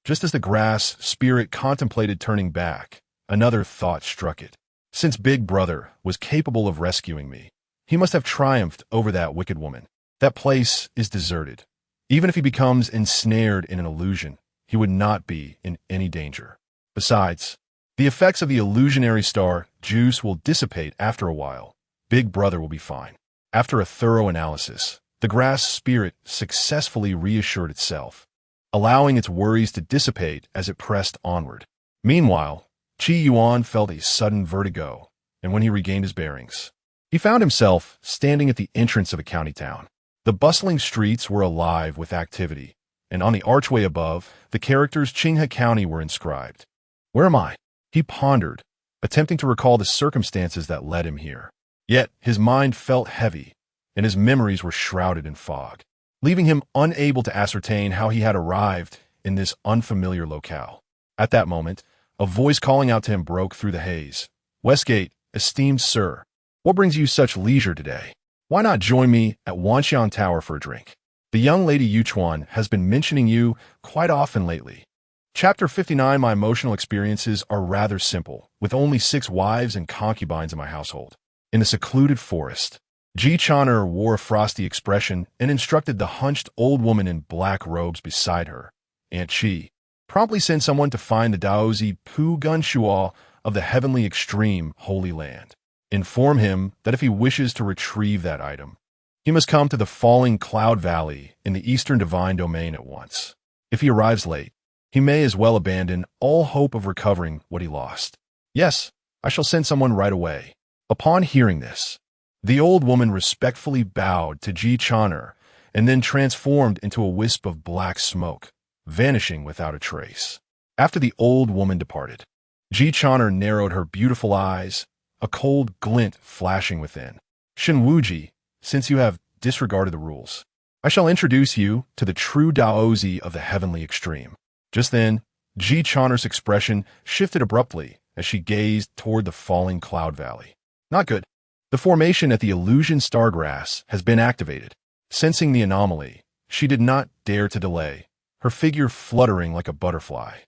Just as the grass spirit contemplated turning back, another thought struck it. Since Big Brother was capable of rescuing me, he must have triumphed over that wicked woman. That place is deserted. Even if he becomes ensnared in an illusion, he would not be in any danger. Besides, the effects of the illusionary star juice will dissipate after a while. Big Brother will be fine. After a thorough analysis, the grass spirit successfully reassured itself, allowing its worries to dissipate as it pressed onward. Meanwhile, Yuan felt a sudden vertigo, and when he regained his bearings, he found himself standing at the entrance of a county town. The bustling streets were alive with activity, and on the archway above, the characters Xianxia County were inscribed. Where am I? He pondered, attempting to recall the circumstances that led him here. Yet his mind felt heavy, and his memories were shrouded in fog, leaving him unable to ascertain how he had arrived in this unfamiliar locale. At that moment, a voice calling out to him broke through the haze. "Westgate, esteemed sir, what brings you such leisure today? Why not join me at Wanxian Tower for a drink? The young lady Yuan has been mentioning you quite often lately." Chapter 59. My emotional experiences are rather simple, with only 6 wives and concubines in my household. In the secluded forest, Ji Chaner wore a frosty expression and instructed the hunched old woman in black robes beside her, Aunt Chi, promptly sent someone to find the Daozi Pu Gunshuo of the heavenly extreme Holy Land. Inform him that if he wishes to retrieve that item, he must come to the falling cloud valley in the eastern divine domain at once. If he arrives late, he may as well abandon all hope of recovering what he lost. "Yes, I shall send someone right away." Upon hearing this, the old woman respectfully bowed to Ji Chaner and then transformed into a wisp of black smoke, vanishing without a trace. After the old woman departed, Ji Chaner narrowed her beautiful eyes, a cold glint flashing within. "Shenwuji, since you have disregarded the rules, I shall introduce you to the true Daozi of the heavenly extreme." Just then, Ji Chaner's expression shifted abruptly as she gazed toward the falling cloud valley. "Not good. The formation at the illusion stargrass has been activated." Sensing the anomaly, she did not dare to delay, her figure fluttering like a butterfly,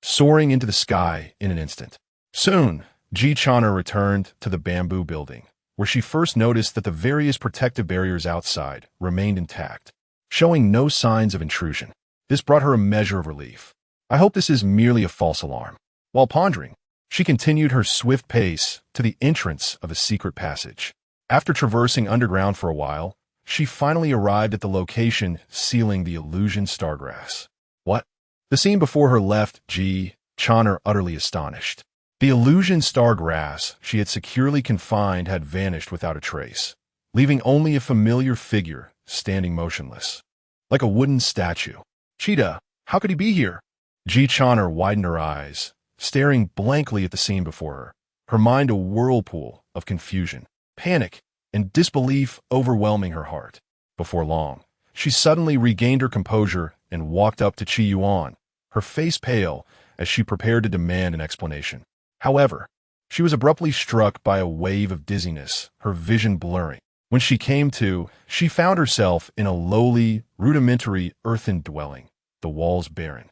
soaring into the sky in an instant. Soon, Ji Chaner returned to the bamboo building, where she first noticed that the various protective barriers outside remained intact, showing no signs of intrusion. This brought her a measure of relief. "I hope this is merely a false alarm." While pondering, she continued her swift pace to the entrance of a secret passage. After traversing underground for a while, she finally arrived at the location sealing the illusion stargrass. What? The scene before her left Ji Chaner utterly astonished. The illusion stargrass she had securely confined had vanished without a trace, leaving only a familiar figure standing motionless, like a wooden statue. "Cheetah, how could he be here?" Ji Chaner widened her eyes, staring blankly at the scene before her, her mind a whirlpool of confusion, panic, and disbelief overwhelming her heart. Before long, she suddenly regained her composure and walked up to Yuan, her face pale as she prepared to demand an explanation. However, she was abruptly struck by a wave of dizziness, her vision blurring. When she came to, she found herself in a lowly, rudimentary earthen dwelling, the walls barren,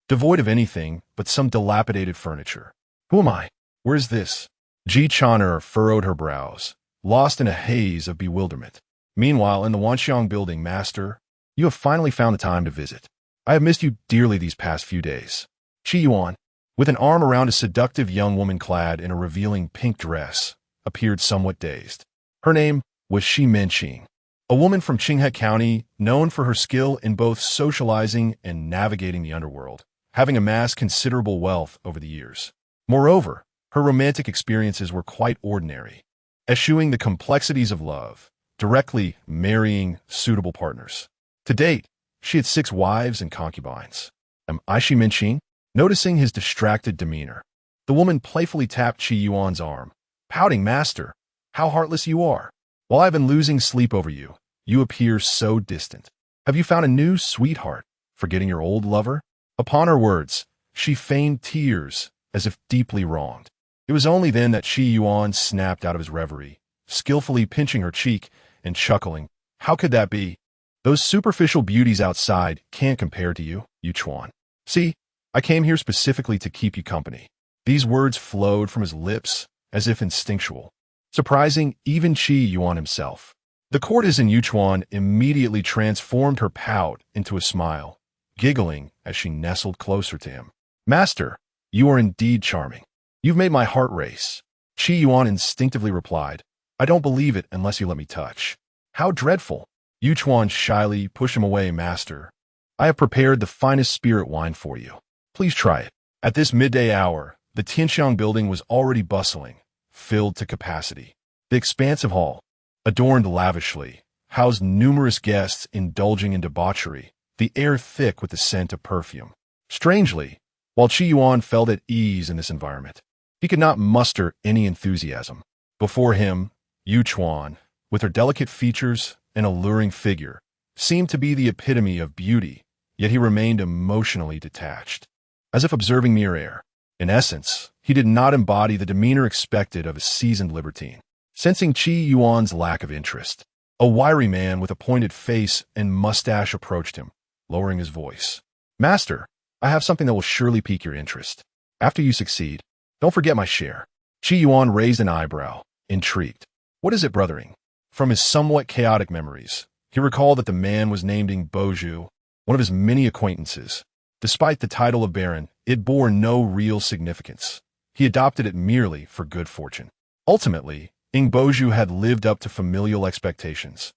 devoid of anything but some dilapidated furniture. "Who am I? Where is this?" Ji Chaner furrowed her brows, lost in a haze of bewilderment. Meanwhile, in the Wanxiang building, "Master, you have finally found the time to visit. I have missed you dearly these past few days." Yuan, with an arm around a seductive young woman clad in a revealing pink dress, appeared somewhat dazed. Her name was Shi Menqing, a woman from Qinghe County known for her skill in both socializing and navigating the underworld, having amassed considerable wealth over the years. Moreover, her romantic experiences were quite ordinary, eschewing the complexities of love, directly marrying suitable partners. To date, she had 6 wives and concubines. Am I Shi Menqing? Noticing his distracted demeanor, the woman playfully tapped Yuan's arm, pouting, "Master, how heartless you are. While I've been losing sleep over you, you appear so distant. Have you found a new sweetheart, forgetting your old lover?" Upon her words, she feigned tears as if deeply wronged. It was only then that Yuan snapped out of his reverie, skillfully pinching her cheek and chuckling. "How could that be? Those superficial beauties outside can't compare to you, Yuan. See, I came here specifically to keep you company." These words flowed from his lips as if instinctual, surprising even Yuan himself. The courtesan Yuan immediately transformed her pout into a smile, giggling as she nestled closer to him. "Master, you are indeed charming. You've made my heart race." Yuan instinctively replied, "I don't believe it unless you let me touch." "How dreadful." Yuan shyly pushed him away. "Master, I have prepared the finest spirit wine for you. Please try it." At this midday hour, the Tianxiang building was already bustling, filled to capacity. The expansive hall, adorned lavishly, housed numerous guests indulging in debauchery, the air thick with the scent of perfume. Strangely, while Yuan felt at ease in this environment, he could not muster any enthusiasm. Before him, Yuan, with her delicate features, and alluring figure, seemed to be the epitome of beauty, yet he remained emotionally detached, as if observing mere air. In essence, he did not embody the demeanor expected of a seasoned libertine. Sensing Qi Yuan's lack of interest, a wiry man with a pointed face and mustache approached him, lowering his voice. "Master, I have something that will surely pique your interest. After you succeed, don't forget my share." Qi Yuan raised an eyebrow, intrigued. "What is it, brothering?" From his somewhat chaotic memories, he recalled that the man was named Boju, one of his many acquaintances. Despite the title of Baron, it bore no real significance. He adopted it merely for good fortune. Ultimately, Boju had lived up to familial expectations.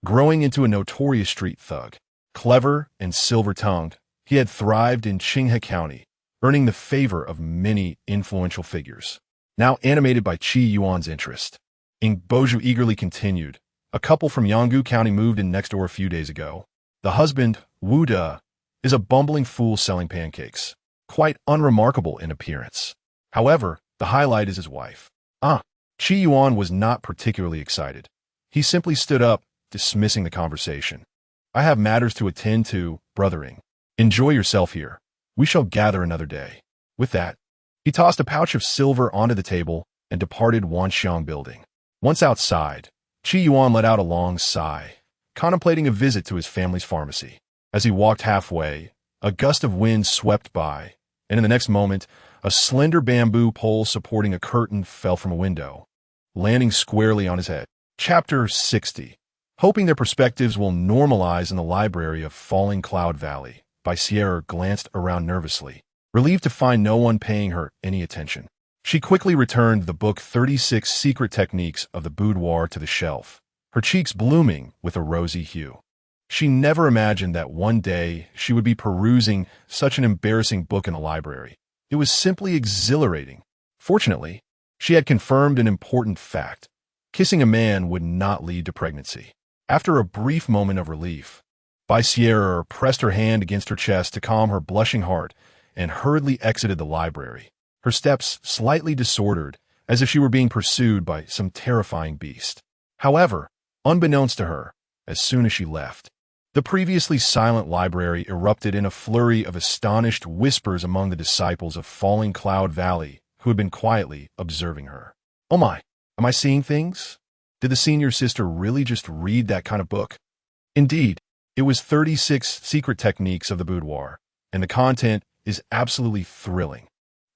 Growing into a notorious street thug, clever and silver-tongued, he had thrived in Qinghai County, earning the favor of many influential figures. Now animated by Qi Yuan's interest, Boju eagerly continued. "A couple from Yanggu County moved in next door a few days ago. The husband, Wu De, is a bumbling fool selling pancakes, quite unremarkable in appearance. However, the highlight is his wife." Qi Yuan was not particularly excited. He simply stood up, dismissing the conversation. "I have matters to attend to, brothering. Enjoy yourself here. We shall gather another day." With that, he tossed a pouch of silver onto the table and departed Wanxiang building. Once outside, Qi Yuan let out a long sigh, contemplating a visit to his family's pharmacy. As he walked halfway, a gust of wind swept by, and in the next moment, a slender bamboo pole supporting a curtain fell from a window, landing squarely on his head. Chapter 60. Hoping their perspectives will normalize in the library of Falling Cloud Valley, Biao glanced around nervously, relieved to find no one paying her any attention. She quickly returned the book 36 Secret Techniques of the Boudoir to the shelf, her cheeks blooming with a rosy hue. She never imagined that one day she would be perusing such an embarrassing book in a library. It was simply exhilarating. Fortunately, she had confirmed an important fact. Kissing a man would not lead to pregnancy. After a brief moment of relief, Biao pressed her hand against her chest to calm her blushing heart and hurriedly exited the library, her steps slightly disordered, as if she were being pursued by some terrifying beast. However, unbeknownst to her, as soon as she left, the previously silent library erupted in a flurry of astonished whispers among the disciples of Falling Cloud Valley who had been quietly observing her. "Oh my, am I seeing things? Did the senior sister really just read that kind of book?" Indeed, it was 36 Secret Techniques of the Boudoir, and the content is absolutely thrilling.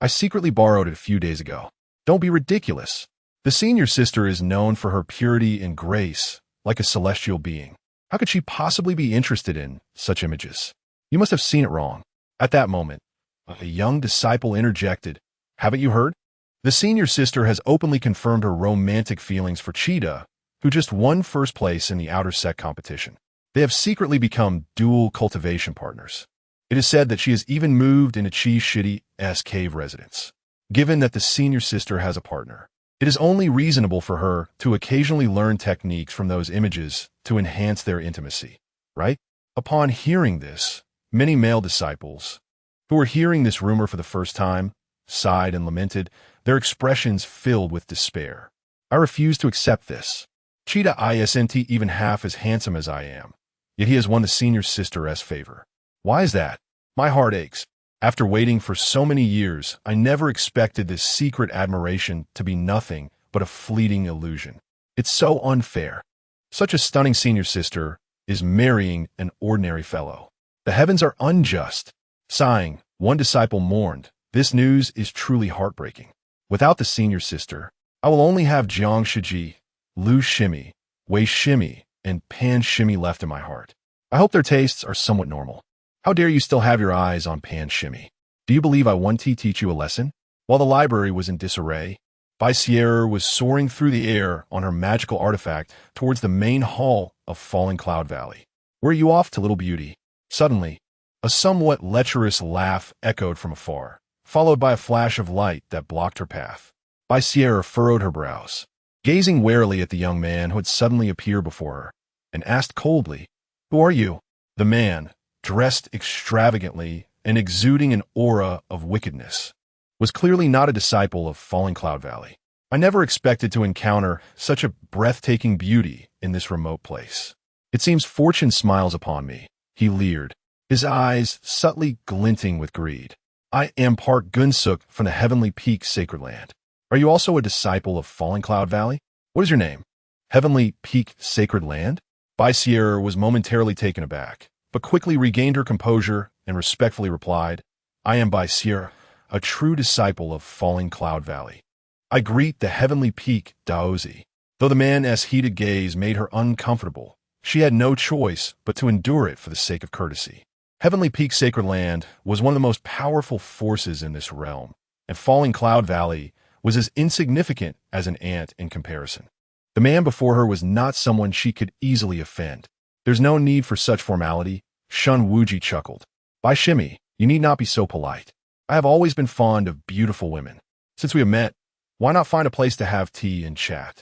"I secretly borrowed it a few days ago." Don't be ridiculous. The senior sister is known for her purity and grace, like a celestial being. How could she possibly be interested in such images? You must have seen it wrong. At that moment, a young disciple interjected, "Haven't you heard? The senior sister has openly confirmed her romantic feelings for Cheetah, who just won first place in the outer sect competition. They have secretly become dual cultivation partners. It is said that she has even moved into Chi Shitty's cave residence. Given that the senior sister has a partner, it is only reasonable for her to occasionally learn techniques from those images to enhance their intimacy, right?" Upon hearing this, many male disciples, who were hearing this rumor for the first time, sighed and lamented, their expressions filled with despair. "I refuse to accept this. Cheetah isn't even half as handsome as I am, yet he has won the senior sister's favor. Why is that? My heart aches. After waiting for so many years, I never expected this secret admiration to be nothing but a fleeting illusion. It's so unfair. Such a stunning senior sister is marrying an ordinary fellow. The heavens are unjust." Sighing, one disciple mourned, "This news is truly heartbreaking. Without the senior sister, I will only have Jiang Shiji, Lu Shimi, Wei Shimi, and Pan Shimi left in my heart. I hope their tastes are somewhat normal. How dare you still have your eyes on Pan Shimi? Do you believe I want to teach you a lesson?" While the library was in disarray, Biao was soaring through the air on her magical artifact towards the main hall of Falling Cloud Valley. "Where are you off to, little beauty?" Suddenly, a somewhat lecherous laugh echoed from afar, followed by a flash of light that blocked her path. Biao furrowed her brows, gazing warily at the young man who had suddenly appeared before her, and asked coldly, "Who are you?" The man, dressed extravagantly and exuding an aura of wickedness, was clearly not a disciple of Falling Cloud Valley. "I never expected to encounter such a breathtaking beauty in this remote place." It seems fortune smiles upon me, he leered, his eyes subtly glinting with greed. I am part Gunsuk from the Heavenly Peak Sacred Land. Are you also a disciple of Falling Cloud Valley? What is your name? Heavenly Peak Sacred Land? Sierra was momentarily taken aback, but quickly regained her composure and respectfully replied, I am Sierra, a true disciple of Falling Cloud Valley. I greet the Heavenly Peak Daozi. Though the man's heated gaze made her uncomfortable, she had no choice but to endure it for the sake of courtesy. Heavenly Peak Sacred Land was one of the most powerful forces in this realm, and Falling Cloud Valley was as insignificant as an ant in comparison. The man before her was not someone she could easily offend. There's no need for such formality, Shun Wuji chuckled. By Shimmy, you need not be so polite. I have always been fond of beautiful women. Since we have met, why not find a place to have tea and chat?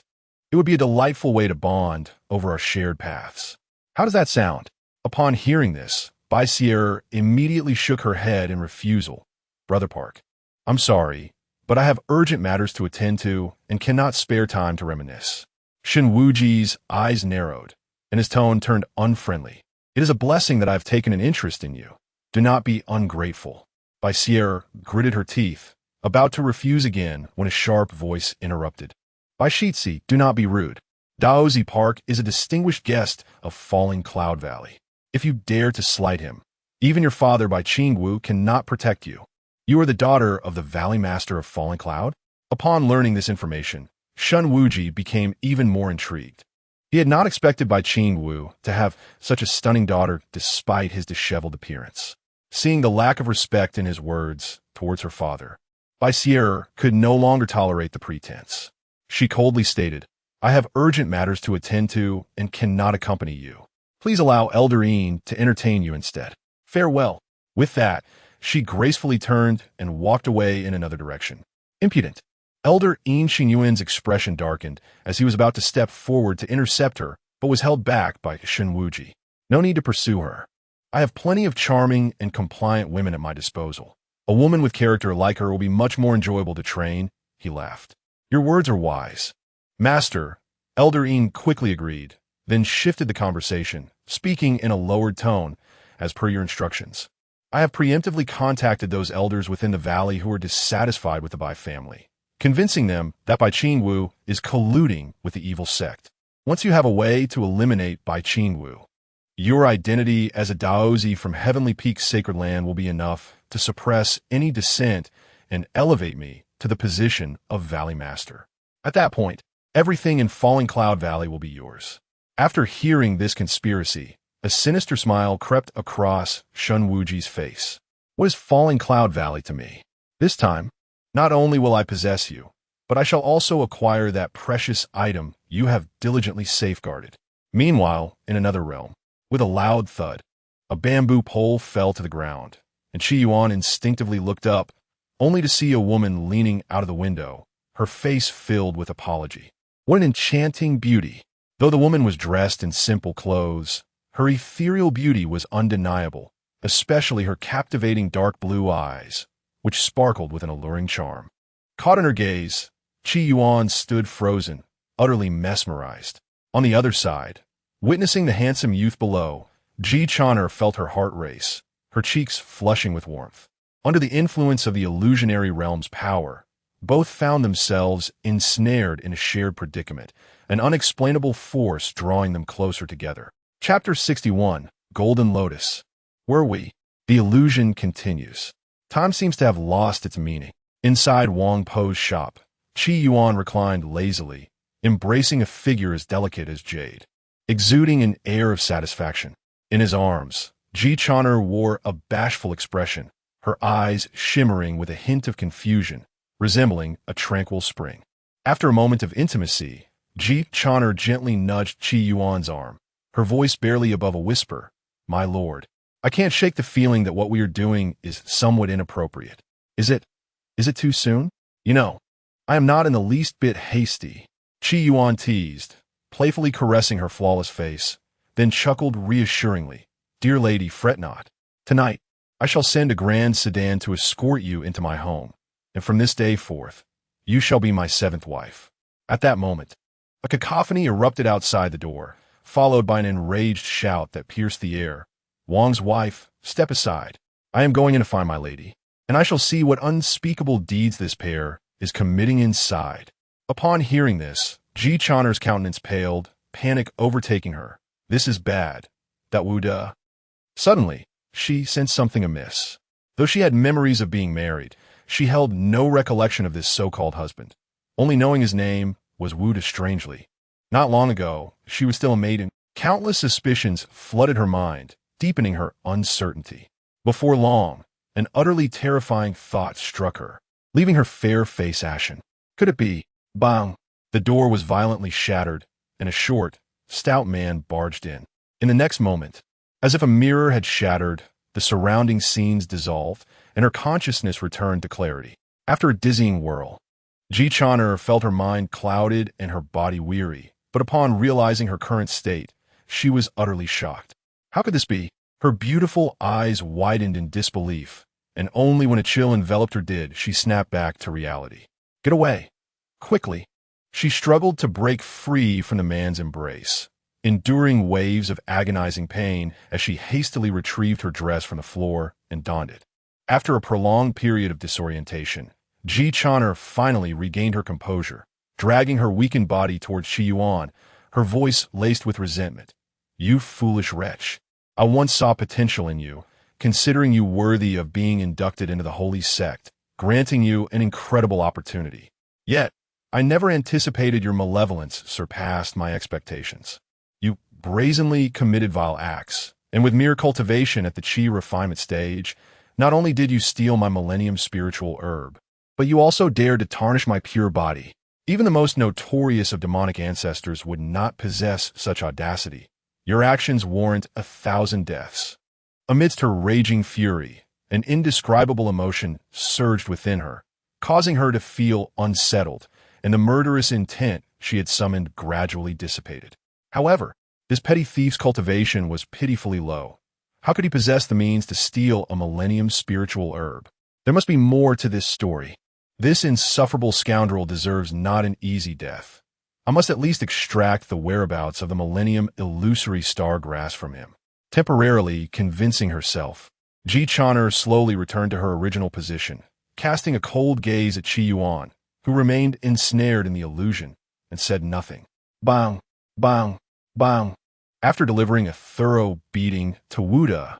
It would be a delightful way to bond over our shared paths. How does that sound? Upon hearing this, Sierra immediately shook her head in refusal. Brother Park, I'm sorry, but I have urgent matters to attend to and cannot spare time to reminisce. Shin Wuji's eyes narrowed, and his tone turned unfriendly. It is a blessing that I have taken an interest in you. Do not be ungrateful. Sierra gritted her teeth, about to refuse again when a sharp voice interrupted. Shitsi, do not be rude. Daozi Park is a distinguished guest of Falling Cloud Valley. If you dare to slight him, even your father Qingwu cannot protect you. You are the daughter of the Valley Master of Falling Cloud? Upon learning this information, Shun Wuji became even more intrigued. He had not expected Qingwu to have such a stunning daughter despite his disheveled appearance. Seeing the lack of respect in his words towards her father, Sierra could no longer tolerate the pretense. She coldly stated, I have urgent matters to attend to and cannot accompany you. Please allow Elder Ian to entertain you instead. Farewell. With that, she gracefully turned and walked away in another direction. Impudent. Elder Ian Xinyuan's expression darkened as he was about to step forward to intercept her, but was held back by Shun Wuji. No need to pursue her. I have plenty of charming and compliant women at my disposal. A woman with character like her will be much more enjoyable to train, he laughed. Your words are wise. Master, Elder Ian quickly agreed, then shifted the conversation, speaking in a lowered tone, as per your instructions. I have preemptively contacted those elders within the valley who are dissatisfied with the Bai family, convincing them that Qingwu is colluding with the evil sect. Once you have a way to eliminate Qingwu, your identity as a Daozi from Heavenly Peak Sacred Land will be enough to suppress any dissent and elevate me to the position of Valley Master. At that point, everything in Falling Cloud Valley will be yours. After hearing this conspiracy, a sinister smile crept across Shun Wuji's face. What is Falling Cloud Valley to me? This time, not only will I possess you, but I shall also acquire that precious item you have diligently safeguarded. Meanwhile, in another realm, with a loud thud, a bamboo pole fell to the ground, and Yuan instinctively looked up, only to see a woman leaning out of the window, her face filled with apology. What an enchanting beauty! Though the woman was dressed in simple clothes, her ethereal beauty was undeniable, especially her captivating dark blue eyes, which sparkled with an alluring charm. Caught in her gaze, Yuan stood frozen, utterly mesmerized. On the other side, witnessing the handsome youth below, Chaner felt her heart race, her cheeks flushing with warmth. Under the influence of the illusionary realm's power, both found themselves ensnared in a shared predicament, an unexplainable force drawing them closer together. Chapter 61, Golden Lotus. Were we? The illusion continues. Time seems to have lost its meaning. Inside Wang Po's shop, Yuan reclined lazily, embracing a figure as delicate as jade, exuding an air of satisfaction. In his arms, Chaner wore a bashful expression, her eyes shimmering with a hint of confusion, resembling a tranquil spring. After a moment of intimacy, Chaner gently nudged Yuan's arm, her voice barely above a whisper. My lord, I can't shake the feeling that what we are doing is somewhat inappropriate. Is it too soon? You know, I am not in the least bit hasty, Yuan teased, playfully caressing her flawless face, then chuckled reassuringly. Dear lady, fret not. Tonight, I shall send a grand sedan to escort you into my home, and from this day forth, you shall be my seventh wife. At that moment, a cacophony erupted outside the door, followed by an enraged shout that pierced the air. "Wang's wife, step aside. I am going in to find my lady, and I shall see what unspeakable deeds this pair is committing inside." Upon hearing this, Ji Chan'er's countenance paled, panic overtaking her. "This is bad. That Wu De." Suddenly, she sensed something amiss. Though she had memories of being married, she held no recollection of this so-called husband. Only knowing his name was Wu De strangely. Not long ago, she was still a maiden. Countless suspicions flooded her mind, deepening her uncertainty. Before long, an utterly terrifying thought struck her, leaving her fair face ashen. Could it be? Bang! The door was violently shattered, and a short, stout man barged in. In the next moment, as if a mirror had shattered, the surrounding scenes dissolved, and her consciousness returned to clarity. After a dizzying whirl, Ji Chan'er felt her mind clouded and her body weary, but upon realizing her current state, she was utterly shocked. How could this be? Her beautiful eyes widened in disbelief, and only when a chill enveloped her did she snap back to reality. "Get away!" Quickly, she struggled to break free from the man's embrace, enduring waves of agonizing pain as she hastily retrieved her dress from the floor and donned it. After a prolonged period of disorientation, Ji Chan'er finally regained her composure, dragging her weakened body towards Yuan, her voice laced with resentment. "You foolish wretch. I once saw potential in you, considering you worthy of being inducted into the holy sect, granting you an incredible opportunity. Yet, I never anticipated your malevolence surpassed my expectations. You brazenly committed vile acts, and with mere cultivation at the Qi refinement stage, not only did you steal my millennium spiritual herb, but you also dared to tarnish my pure body. Even the most notorious of demonic ancestors would not possess such audacity. Your actions warrant 1,000 deaths." Amidst her raging fury, an indescribable emotion surged within her, causing her to feel unsettled, and the murderous intent she had summoned gradually dissipated. However, this petty thief's cultivation was pitifully low. How could he possess the means to steal a millennium spiritual herb? There must be more to this story. This insufferable scoundrel deserves not an easy death. I must at least extract the whereabouts of the millennium illusory star grass from him. Temporarily convincing herself, Ji Chan'er slowly returned to her original position, casting a cold gaze at Yuan, who remained ensnared in the illusion and said nothing. Bang! Bang! Bang! After delivering a thorough beating to Wu De,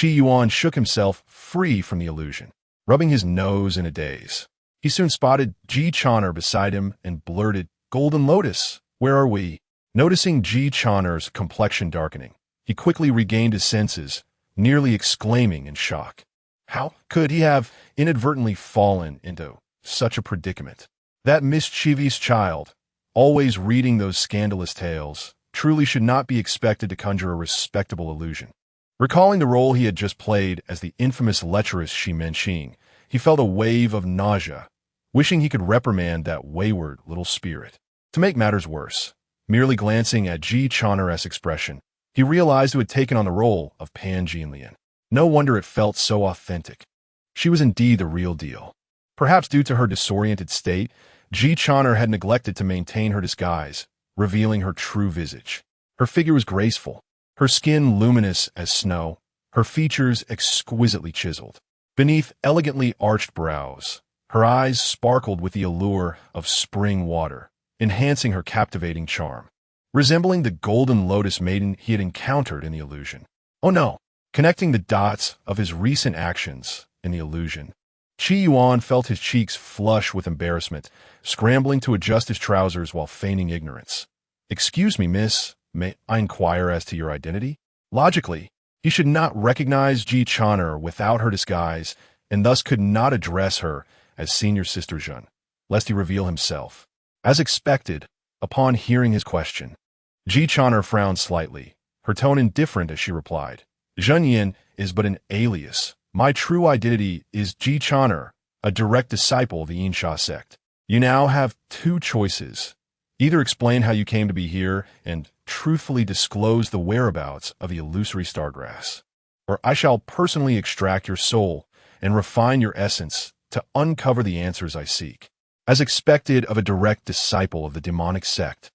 Yuan shook himself free from the illusion, rubbing his nose in a daze. He soon spotted Ji Chan'er beside him and blurted, "Golden Lotus, where are we?" Noticing Ji Chan'er's complexion darkening, he quickly regained his senses, nearly exclaiming in shock. How could he have inadvertently fallen into such a predicament? That mischievous child, always reading those scandalous tales, truly should not be expected to conjure a respectable illusion. Recalling the role he had just played as the infamous lecherous Shi Menxing, he felt a wave of nausea, wishing he could reprimand that wayward little spirit. To make matters worse, merely glancing at Ji Chan'er's expression, he realized who had taken on the role of Pan Jinlian. No wonder it felt so authentic. She was indeed the real deal. Perhaps due to her disoriented state, Ji Chan'er had neglected to maintain her disguise, revealing her true visage. Her figure was graceful, her skin luminous as snow, her features exquisitely chiseled. Beneath elegantly arched brows, her eyes sparkled with the allure of spring water, enhancing her captivating charm. Resembling the golden lotus maiden he had encountered in the illusion. Oh no! Connecting the dots of his recent actions in the illusion, Yuan felt his cheeks flush with embarrassment, scrambling to adjust his trousers while feigning ignorance. "Excuse me, miss, may I inquire as to your identity?" Logically, he should not recognize Ji Chan'er without her disguise, and thus could not address her as Senior Sister Zhen, lest he reveal himself. As expected, upon hearing his question, Ji Chan'er frowned slightly, her tone indifferent as she replied, "Zhen Yin is but an alias. My true identity is Ji Chan'er, a direct disciple of the Xianxia sect. You now have two choices. Either explain how you came to be here and truthfully disclose the whereabouts of the illusory stargrass, or I shall personally extract your soul and refine your essence to uncover the answers I seek." As expected of a direct disciple of the demonic sect,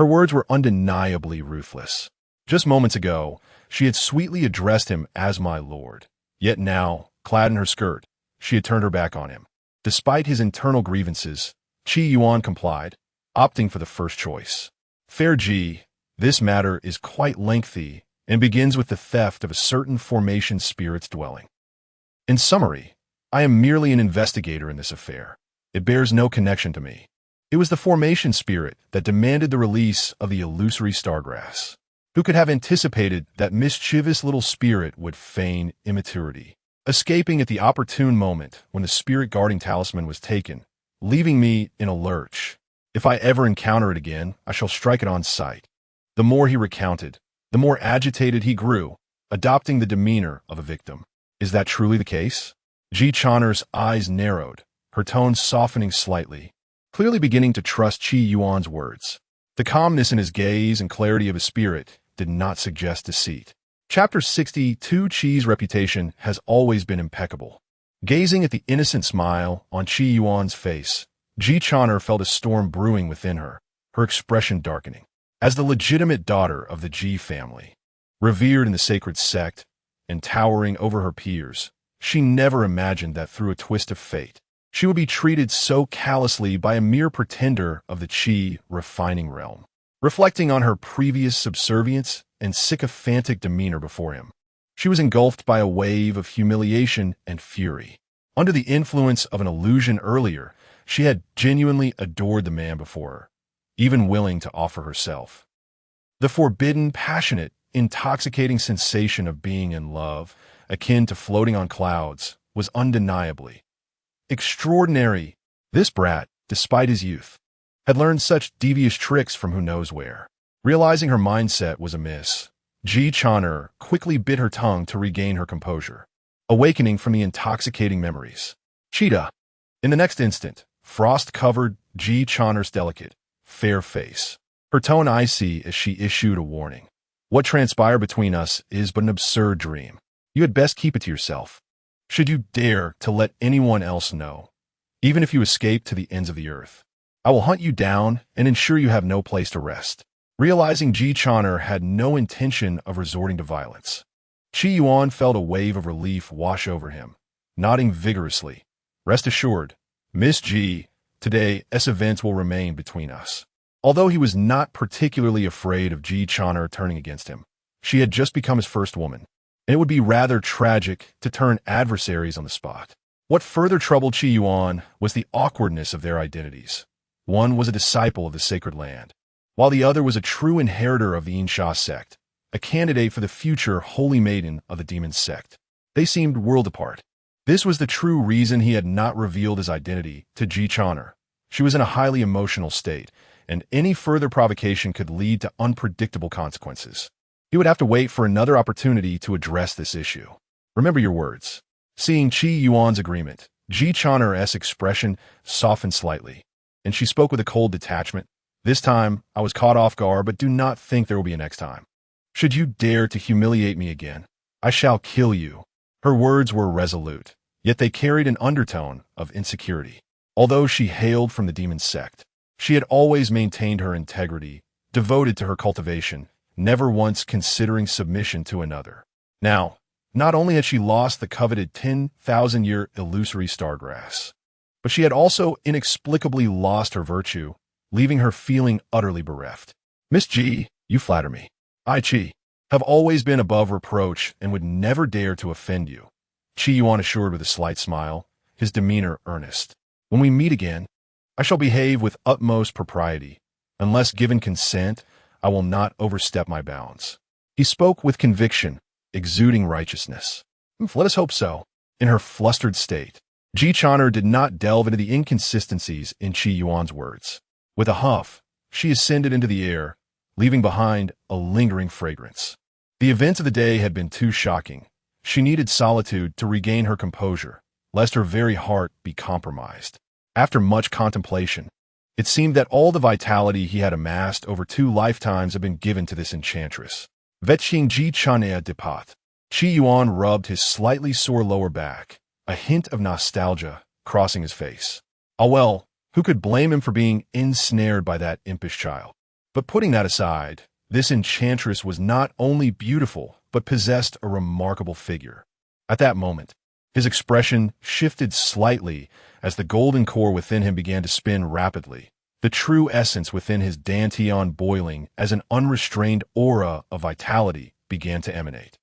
Her words were undeniably ruthless. Just moments ago, she had sweetly addressed him as my lord. Yet now, clad in her skirt, she had turned her back on him. Despite his internal grievances, Yuan complied, opting for the first choice. Fair Ji, this matter is quite lengthy and begins with the theft of a certain formation spirit's dwelling. In summary, I am merely an investigator in this affair. It bears no connection to me. It was the formation spirit that demanded the release of the illusory stargrass. Who could have anticipated that mischievous little spirit would feign immaturity, escaping at the opportune moment when the spirit guarding talisman was taken, leaving me in a lurch. If I ever encounter it again, I shall strike it on sight. The more he recounted, the more agitated he grew, adopting the demeanor of a victim. Is that truly the case? Xianxia's eyes narrowed, her tone softening slightly, clearly beginning to trust Yuan's words. The calmness in his gaze and clarity of his spirit did not suggest deceit. Chapter 62. Qi's reputation has always been impeccable. Gazing at the innocent smile on Yuan's face, Xianxia felt a storm brewing within her, her expression darkening. As the legitimate daughter of the Ji family, revered in the sacred sect and towering over her peers, she never imagined that through a twist of fate, she would be treated so callously by a mere pretender of the Qi refining realm. Reflecting on her previous subservience and sycophantic demeanor before him, she was engulfed by a wave of humiliation and fury. Under the influence of an illusion earlier, she had genuinely adored the man before her, even willing to offer herself. The forbidden, passionate, intoxicating sensation of being in love, akin to floating on clouds, was undeniably extraordinary. This brat, despite his youth, had learned such devious tricks from who knows where. Realizing her mindset was amiss, Xianxia quickly bit her tongue to regain her composure, awakening from the intoxicating memories. Cheetah. In the next instant, frost covered Xianxia's delicate, fair face, her tone icy as she issued a warning. What transpired between us is but an absurd dream. You had best keep it to yourself. Should you dare to let anyone else know, even if you escape to the ends of the earth, I will hunt you down and ensure you have no place to rest. Realizing Xianxia had no intention of resorting to violence, Yuan felt a wave of relief wash over him, nodding vigorously. Rest assured, Miss Ji, today events will remain between us. Although he was not particularly afraid of Xianxia turning against him, she had just become his first woman, and it would be rather tragic to turn adversaries on the spot. What further troubled Yuan was the awkwardness of their identities. One was a disciple of the sacred land, while the other was a true inheritor of the Xianxia sect, a candidate for the future holy maiden of the demon sect. They seemed worlds apart. This was the true reason he had not revealed his identity to Xianxia. She was in a highly emotional state, and any further provocation could lead to unpredictable consequences. He would have to wait for another opportunity to address this issue. Remember your words. Seeing Yuan's agreement, Xianxia's expression softened slightly, and she spoke with a cold detachment. This time, I was caught off guard, but do not think there will be a next time. Should you dare to humiliate me again, I shall kill you. Her words were resolute, yet they carried an undertone of insecurity. Although she hailed from the demon sect, she had always maintained her integrity, devoted to her cultivation, never once considering submission to another. Now, not only had she lost the coveted 10,000-year illusory stargrass, but she had also inexplicably lost her virtue, leaving her feeling utterly bereft. Miss Ji, you flatter me. I, Qi, have always been above reproach and would never dare to offend you, Yuan assured with a slight smile, his demeanor earnest. When we meet again, I shall behave with utmost propriety. Unless given consent, I will not overstep my bounds. He spoke with conviction, exuding righteousness. Let us hope so. In her flustered state, Xianxia did not delve into the inconsistencies in Yuan's words. With a huff, she ascended into the air, leaving behind a lingering fragrance. The events of the day had been too shocking. She needed solitude to regain her composure, lest her very heart be compromised. After much contemplation, it seemed that all the vitality he had amassed over 2 lifetimes had been given to this enchantress. Vetching Xianxia depart. Yuan rubbed his slightly sore lower back, a hint of nostalgia crossing his face. Ah well, who could blame him for being ensnared by that impish child? But putting that aside, this enchantress was not only beautiful, but possessed a remarkable figure. At that moment, his expression shifted slightly as the golden core within him began to spin rapidly, the true essence within his dantian boiling as an unrestrained aura of vitality began to emanate.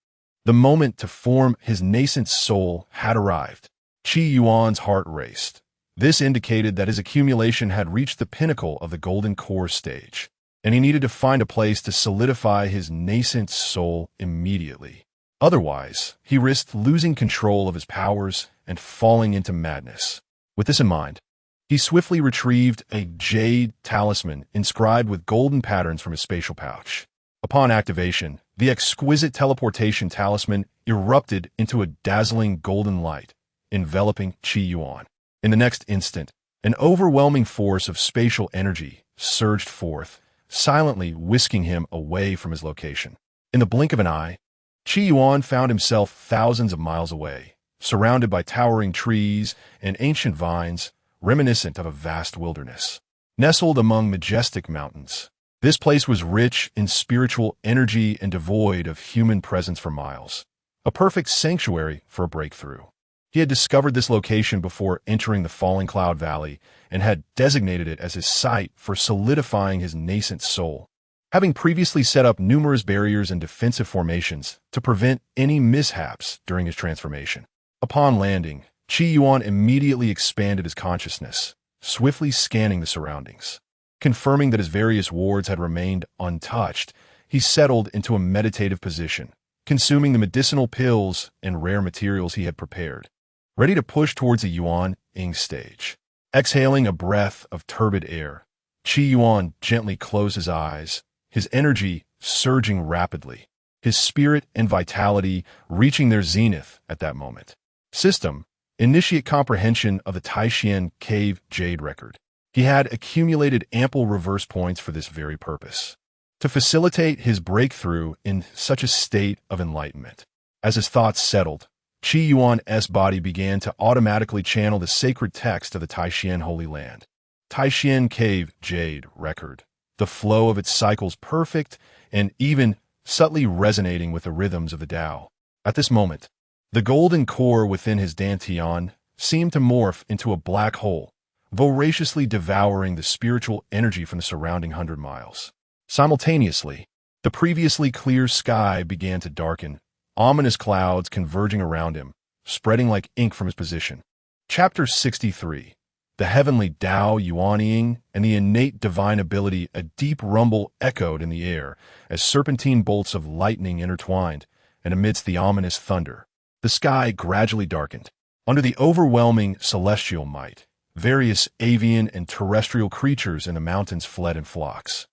The moment to form his nascent soul had arrived. Qi Yuan's heart raced. This indicated that his accumulation had reached the pinnacle of the golden core stage, and he needed to find a place to solidify his nascent soul immediately. Otherwise, he risked losing control of his powers and falling into madness. With this in mind, he swiftly retrieved a jade talisman inscribed with golden patterns from his spatial pouch. Upon activation, the exquisite teleportation talisman erupted into a dazzling golden light, enveloping Qi Yuan. In the next instant, an overwhelming force of spatial energy surged forth, silently whisking him away from his location. In the blink of an eye, Qi Yuan found himself thousands of miles away, surrounded by towering trees and ancient vines, reminiscent of a vast wilderness. Nestled among majestic mountains, this place was rich in spiritual energy and devoid of human presence for miles. A perfect sanctuary for a breakthrough. He had discovered this location before entering the Falling Cloud Valley and had designated it as his site for solidifying his nascent soul, having previously set up numerous barriers and defensive formations to prevent any mishaps during his transformation. Upon landing, Qi Yuan immediately expanded his consciousness, swiftly scanning the surroundings. Confirming that his various wards had remained untouched, he settled into a meditative position, consuming the medicinal pills and rare materials he had prepared, ready to push towards the Yuan-ing stage. Exhaling a breath of turbid air, Qi Yuan gently closed his eyes, his energy surging rapidly, his spirit and vitality reaching their zenith at that moment. System: initiate comprehension of the Taishan Cave Jade record. He had accumulated ample reverse points for this very purpose, to facilitate his breakthrough in such a state of enlightenment. As his thoughts settled, Qi Yuan's body began to automatically channel the sacred text of the Tai Xuan Holy Land. Taishan Cave Jade record, the flow of its cycles perfect and even subtly resonating with the rhythms of the Tao. At this moment, the golden core within his dantian seemed to morph into a black hole, voraciously devouring the spiritual energy from the surrounding 100 miles. Simultaneously, the previously clear sky began to darken, ominous clouds converging around him, spreading like ink from his position. Chapter 63. The heavenly Tao Yuanying and the innate divine ability. A deep rumble echoed in the air as serpentine bolts of lightning intertwined, and amidst the ominous thunder, the sky gradually darkened. Under the overwhelming celestial might, various avian and terrestrial creatures in the mountains fled in flocks,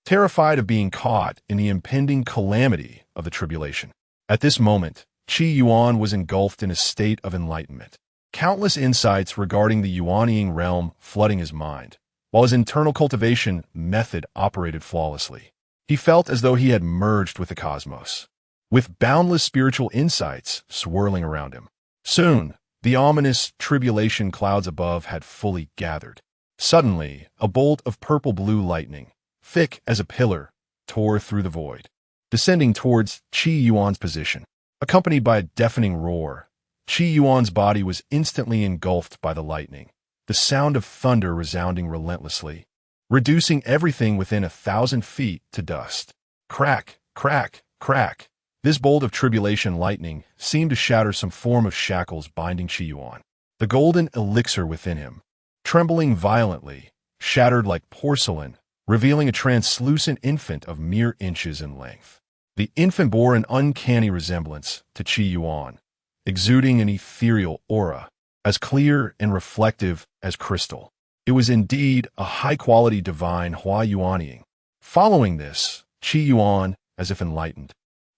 terrified of being caught in the impending calamity of the tribulation. At this moment, Qi Yuan was engulfed in a state of enlightenment. Countless insights regarding the Yuanying realm flooding his mind, while his internal cultivation method operated flawlessly. He felt as though he had merged with the cosmos, with boundless spiritual insights swirling around him. Soon, the ominous tribulation clouds above had fully gathered. Suddenly, a bolt of purple-blue lightning, thick as a pillar, tore through the void, descending towards Qi Yuan's position. Accompanied by a deafening roar, Qi Yuan's body was instantly engulfed by the lightning, the sound of thunder resounding relentlessly, reducing everything within 1,000 feet to dust. Crack, crack, crack. This bolt of tribulation lightning seemed to shatter some form of shackles binding Qi Yuan. The golden elixir within him, trembling violently, shattered like porcelain, revealing a translucent infant of mere inches in length. The infant bore an uncanny resemblance to Qi Yuan, exuding an ethereal aura, as clear and reflective as crystal. It was indeed a high-quality divine Hua Yuanying. Following this, Qi Yuan, as if enlightened,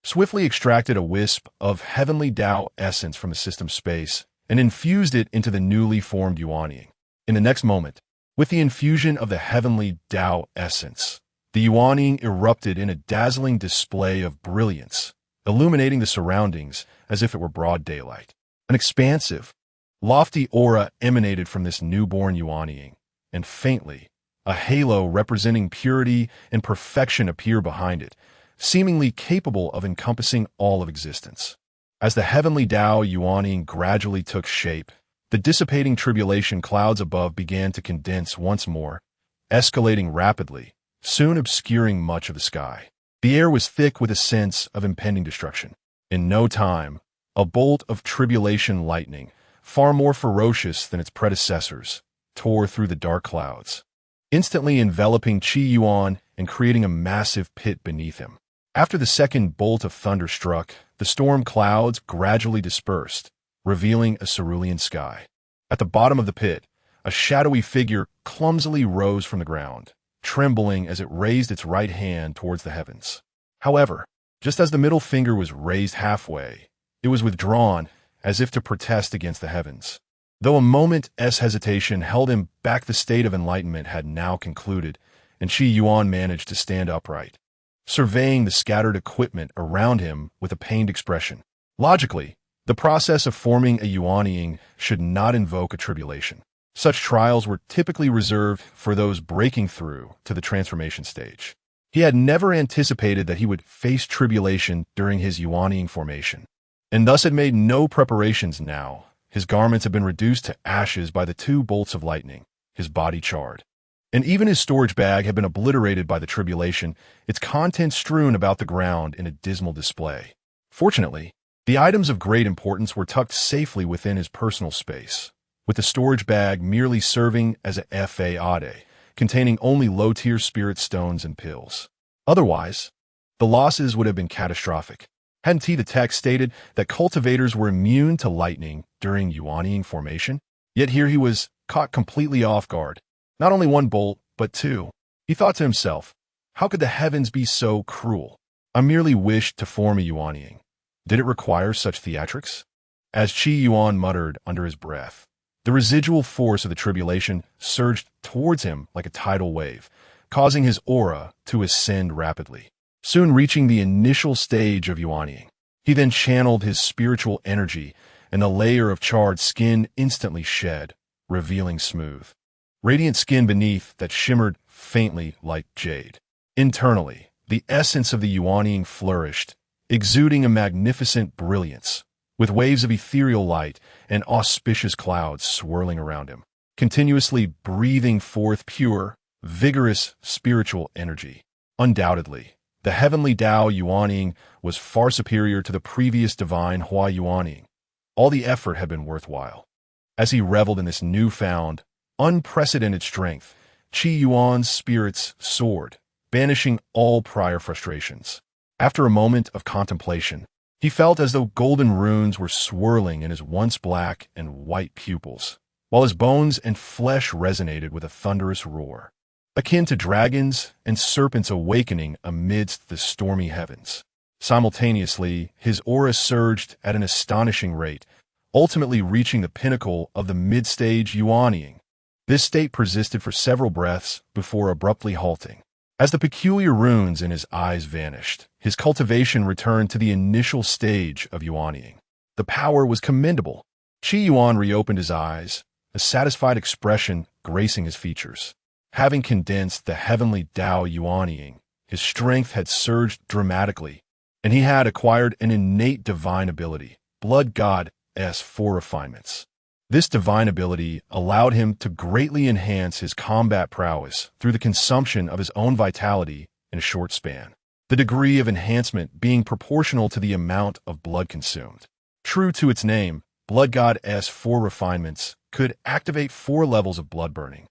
swiftly extracted a wisp of heavenly Tao essence from the system space and infused it into the newly formed Yuanying. In the next moment, with the infusion of the heavenly Tao essence, the Yuanying erupted in a dazzling display of brilliance, illuminating the surroundings as if it were broad daylight. An expansive, lofty aura emanated from this newborn Yuanying, and faintly, A halo representing purity and perfection appeared behind it, seemingly capable of encompassing all of existence. As the heavenly Tao Yuan gradually took shape, the dissipating tribulation clouds above began to condense once more, escalating rapidly, soon obscuring much of the sky. The air was thick with a sense of impending destruction. In no time, a bolt of tribulation lightning, far more ferocious than its predecessors, tore through the dark clouds, instantly enveloping Qi Yuan and creating a massive pit beneath him. After the second bolt of thunder struck, the storm clouds gradually dispersed, revealing a cerulean sky. At the bottom of the pit, a shadowy figure clumsily rose from the ground, trembling as it raised its right hand towards the heavens. However, just as the middle finger was raised halfway, it was withdrawn as if to protest against the heavens. Though a moment's hesitation held him back, the state of enlightenment had now concluded, and Qi Yuan managed to stand upright, surveying the scattered equipment around him with a pained expression. Logically, the process of forming a Yuanying should not invoke a tribulation. Such trials were typically reserved for those breaking through to the transformation stage. He had never anticipated that he would face tribulation during his Yuanying formation, and thus had made no preparations now. His garments had been reduced to ashes by the two bolts of lightning, his body charred. And even his storage bag had been obliterated by the tribulation, its contents strewn about the ground in a dismal display. Fortunately, the items of great importance were tucked safely within his personal space, with the storage bag merely serving as a fade, containing only low-tier spirit stones and pills. Otherwise, the losses would have been catastrophic. Hadn't the text stated that cultivators were immune to lightning during Yuanying formation? Yet here he was, caught completely off guard. Not only one bolt, but two. He thought to himself, how could the heavens be so cruel? I merely wished to form a Yuanying. Did it require such theatrics? As Qi Yuan muttered under his breath, the residual force of the tribulation surged towards him like a tidal wave, causing his aura to ascend rapidly, soon reaching the initial stage of Yuanying. He then channeled his spiritual energy, and the layer of charred skin instantly shed, revealing smooth, radiant skin beneath that shimmered faintly like jade. Internally, the essence of the Yuanying flourished, exuding a magnificent brilliance, with waves of ethereal light and auspicious clouds swirling around him, continuously breathing forth pure, vigorous spiritual energy. Undoubtedly, the heavenly Tao Yuanying was far superior to the previous divine Hua Yuanying. All the effort had been worthwhile. As he reveled in this newfound, unprecedented strength, Qi Yuan's spirits soared, banishing all prior frustrations. After a moment of contemplation, he felt as though golden runes were swirling in his once black and white pupils, while his bones and flesh resonated with a thunderous roar, akin to dragons and serpents awakening amidst the stormy heavens. Simultaneously, his aura surged at an astonishing rate, ultimately reaching the pinnacle of the mid-stage Yuanying. This state persisted for several breaths before abruptly halting. As the peculiar runes in his eyes vanished, his cultivation returned to the initial stage of Yuanying. The power was commendable. Qi Yuan reopened his eyes, a satisfied expression gracing his features. Having condensed the heavenly Tao Yuanying, his strength had surged dramatically, and he had acquired an innate divine ability, Blood God's 4 refinements. This divine ability allowed him to greatly enhance his combat prowess through the consumption of his own vitality in a short span, the degree of enhancement being proportional to the amount of blood consumed. True to its name, Blood God's 4 refinements could activate 4 levels of blood burning,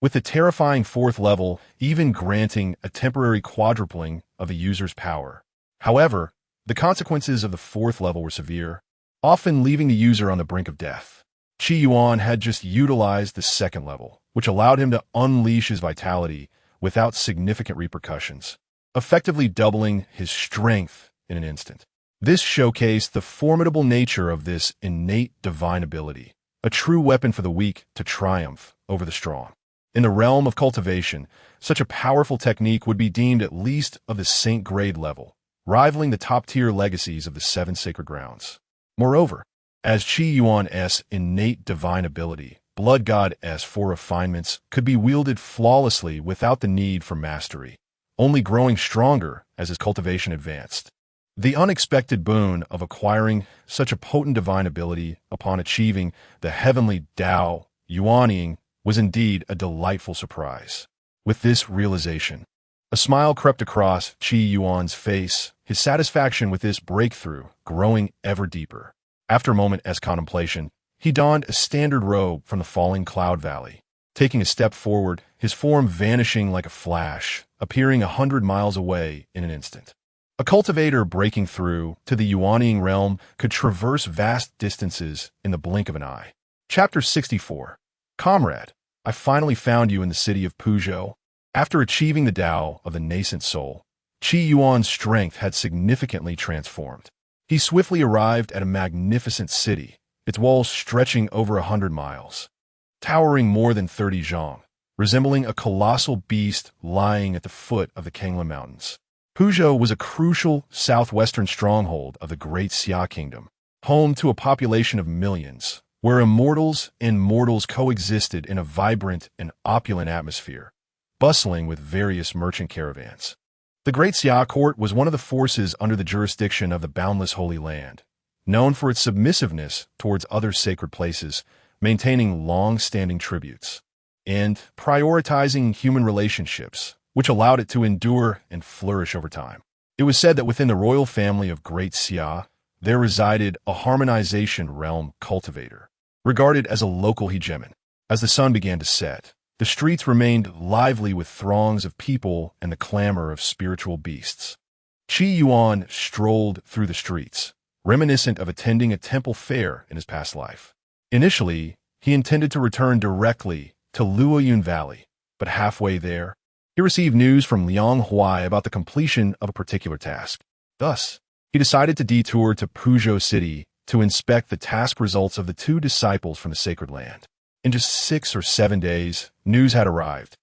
with the terrifying 4th level even granting a temporary quadrupling of the user's power. However, the consequences of the 4th level were severe, often leaving the user on the brink of death. Qi Yuan had just utilized the 2nd level, which allowed him to unleash his vitality without significant repercussions, effectively doubling his strength in an instant. This showcased the formidable nature of this innate divine ability, a true weapon for the weak to triumph over the strong. In the realm of cultivation, such a powerful technique would be deemed at least of the saint grade level, rivaling the top-tier legacies of the 7 sacred grounds. Moreover, as Qi Yuan's innate divine ability blood god-esque for refinements, could be wielded flawlessly without the need for mastery, only growing stronger as his cultivation advanced. The unexpected boon of acquiring such a potent divine ability upon achieving the heavenly Dao Yuan was indeed a delightful surprise. With this realization, a smile crept across Qi Yuan's face, his satisfaction with this breakthrough growing ever deeper. After a moment's contemplation, he donned a standard robe from the falling cloud valley. Taking a step forward, his form vanishing like a flash, appearing 100 miles away in an instant. A cultivator breaking through to the Yuan realm could traverse vast distances in the blink of an eye. Chapter 64. Comrade, I finally found you in the city of Puzhou. After achieving the Tao of the nascent soul, Qi Yuan's strength had significantly transformed. He swiftly arrived at a magnificent city, its walls stretching over 100 miles, towering more than 30 zhang, resembling a colossal beast lying at the foot of the Kanglan Mountains. Puzhou was a crucial southwestern stronghold of the Great Xia Kingdom, home to a population of millions, where immortals and mortals coexisted in a vibrant and opulent atmosphere, bustling with various merchant caravans. The Great Xia Court was one of the forces under the jurisdiction of the boundless Holy Land, known for its submissiveness towards other sacred places, maintaining long-standing tributes, and prioritizing human relationships, which allowed it to endure and flourish over time. It was said that within the royal family of Great Xia, there resided a harmonization realm cultivator, regarded as a local hegemon. As the sun began to set, the streets remained lively with throngs of people and the clamor of spiritual beasts. Qi Yuan strolled through the streets, reminiscent of attending a temple fair in his past life. Initially, he intended to return directly to Luoyun Valley, but halfway there, he received news from Liang Huai about the completion of a particular task. Thus, he decided to detour to Puzhou City to inspect the task results of the 2 disciples from the sacred land. In just 6 or 7 days, news had arrived,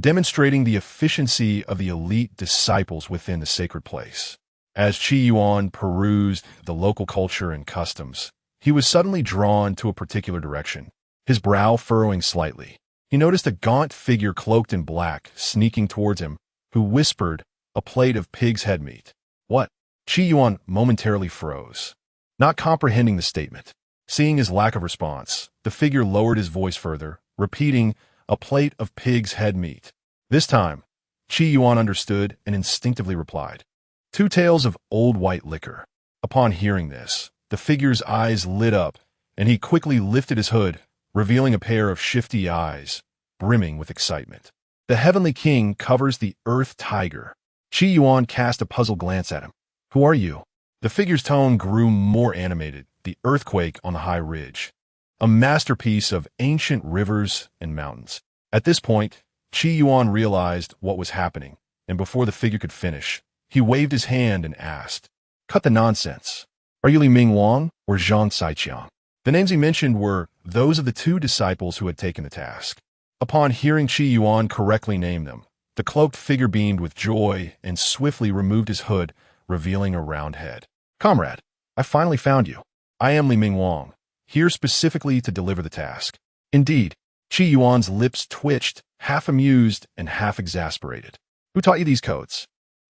demonstrating the efficiency of the elite disciples within the sacred place. As Qi Yuan perused the local culture and customs, he was suddenly drawn to a particular direction, his brow furrowing slightly. He noticed a gaunt figure cloaked in black sneaking towards him, who whispered, "A plate of pig's head meat." What? Qi Yuan momentarily froze, not comprehending the statement. Seeing his lack of response, the figure lowered his voice further, repeating, "A plate of pig's head meat." This time, Qi Yuan understood and instinctively replied, "2 taels of old white liquor." Upon hearing this, the figure's eyes lit up, and he quickly lifted his hood, revealing a pair of shifty eyes, brimming with excitement. The Heavenly King covers the Earth Tiger. Qi Yuan cast a puzzled glance at him. "Who are you?" The figure's tone grew more animated, the earthquake on the high ridge, a masterpiece of ancient rivers and mountains. At this point, Qi Yuan realized what was happening, and before the figure could finish, he waved his hand and asked, "Cut the nonsense. Are you Li Ming Wang or Zhang Saiqiang?" The names he mentioned were those of the 2 disciples who had taken the task. Upon hearing Qi Yuan correctly name them, the cloaked figure beamed with joy and swiftly removed his hood, revealing a round head. "Comrade, I finally found you. I am Li Ming Wang, here specifically to deliver the task." Indeed, Qi Yuan's lips twitched, half amused and half exasperated. "Who taught you these codes?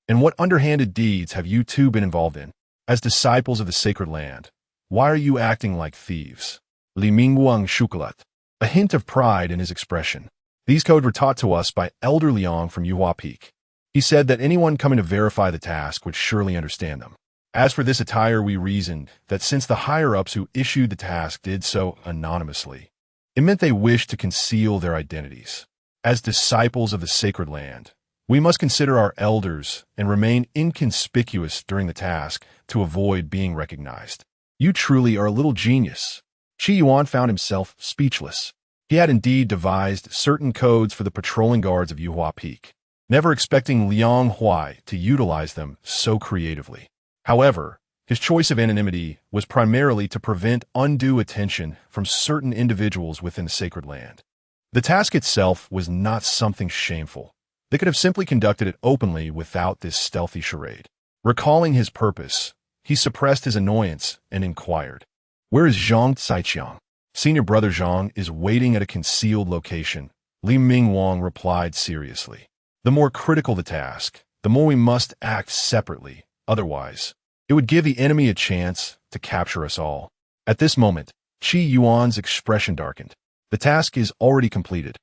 And what underhanded deeds have you 2 been involved in? As disciples of the sacred land, why are you acting like thieves?" Li Ming Wang Shukalat, a hint of pride in his expression. "These codes were taught to us by Elder Liang from Yuhua Peak. He said that anyone coming to verify the task would surely understand them. As for this attire, we reasoned that since the higher-ups who issued the task did so anonymously, it meant they wished to conceal their identities. As disciples of the sacred land, we must consider our elders and remain inconspicuous during the task to avoid being recognized. You truly are a little genius." Qi Yuan found himself speechless. He had indeed devised certain codes for the patrolling guards of Yuhua Peak, never expecting Liang Huai to utilize them so creatively. However, his choice of anonymity was primarily to prevent undue attention from certain individuals within the sacred land. The task itself was not something shameful. They could have simply conducted it openly without this stealthy charade. Recalling his purpose, he suppressed his annoyance and inquired, "Where is Zhang Saiqiang?" Senior brother Zhang is waiting at a concealed location, Li Mingwang replied seriously. The more critical the task, the more we must act separately. Otherwise, it would give the enemy a chance to capture us all. At this moment, Qi Yuan's expression darkened. The task is already completed.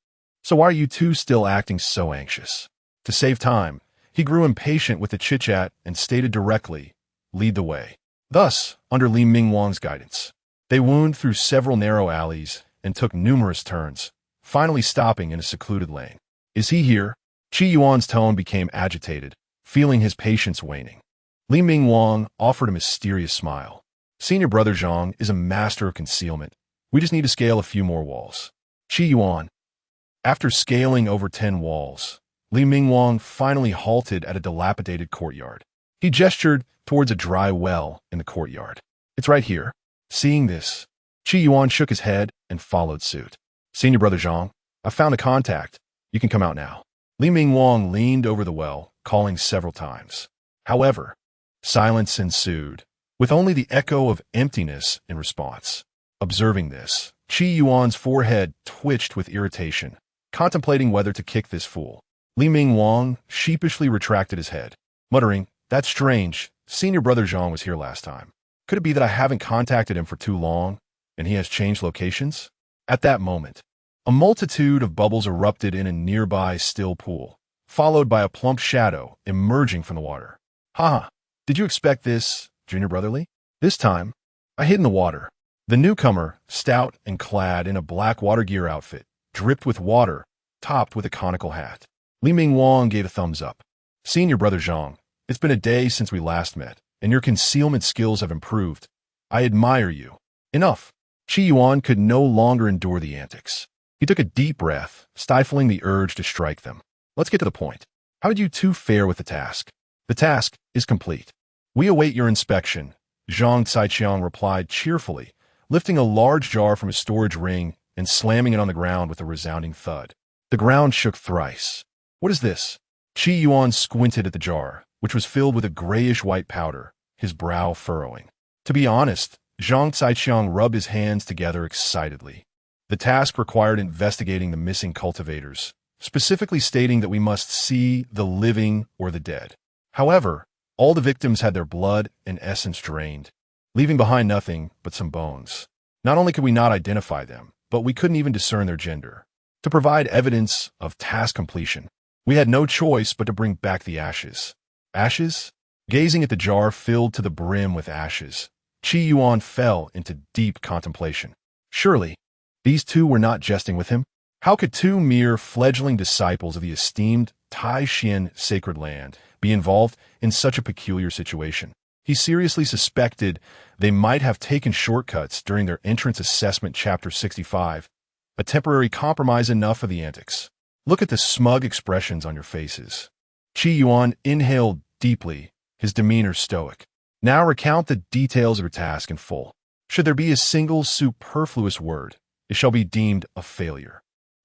So why are you two still acting so anxious? To save time, he grew impatient with the chit-chat and stated directly, lead the way. Thus, under Li Mingwang's guidance, they wound through several narrow alleys and took numerous turns, finally stopping in a secluded lane. Is he here? Qi Yuan's tone became agitated, feeling his patience waning. Li Mingwang offered a mysterious smile. Senior brother Zhang is a master of concealment. We just need to scale a few more walls. Qi Yuan. After scaling over 10 walls, Li Mingwang finally halted at a dilapidated courtyard. He gestured towards a dry well in the courtyard. It's right here. Seeing this, Qi Yuan shook his head and followed suit. Senior brother Zhang, I found a contact. You can come out now. Li Mingwang leaned over the well, calling several times. However, silence ensued, with only the echo of emptiness in response. Observing this, Qi Yuan's forehead twitched with irritation, contemplating whether to kick this fool. Li Mingwang sheepishly retracted his head, muttering, That's strange. Senior brother Zhang was here last time. Could it be that I haven't contacted him for too long, and he has changed locations? At that moment, a multitude of bubbles erupted in a nearby still pool, followed by a plump shadow emerging from the water. Haha, did you expect this, Junior Brotherly? This time, I hid in the water. The newcomer, stout and clad in a black water gear outfit, dripped with water, topped with a conical hat. Li Mingwang gave a thumbs up. Senior brother Zhang, it's been a day since we last met, and your concealment skills have improved. I admire you. Enough. Qi Yuan could no longer endure the antics. He took a deep breath, stifling the urge to strike them. Let's get to the point. How did you two fare with the task? The task is complete. We await your inspection, Zhang Caiqiang replied cheerfully, lifting a large jar from his storage ring and slamming it on the ground with a resounding thud. The ground shook thrice. What is this? Qi Yuan squinted at the jar, which was filled with a grayish-white powder, his brow furrowing. To be honest, Zhang Caiqiang rubbed his hands together excitedly. The task required investigating the missing cultivators, specifically stating that we must see the living or the dead. However, all the victims had their blood and essence drained, leaving behind nothing but some bones. Not only could we not identify them, but we couldn't even discern their gender. To provide evidence of task completion, we had no choice but to bring back the ashes. Ashes? Gazing at the jar filled to the brim with ashes, Qi Yuan fell into deep contemplation. Surely, these two were not jesting with him? How could two mere fledgling disciples of the esteemed Tai Xuan Sacred Land be involved in such a peculiar situation? He seriously suspected they might have taken shortcuts during their entrance assessment Chapter 65, a temporary compromise enough for the antics. Look at the smug expressions on your faces. Qi Yuan inhaled deeply, his demeanor stoic. Now recount the details of your task in full. Should there be a single superfluous word, it shall be deemed a failure.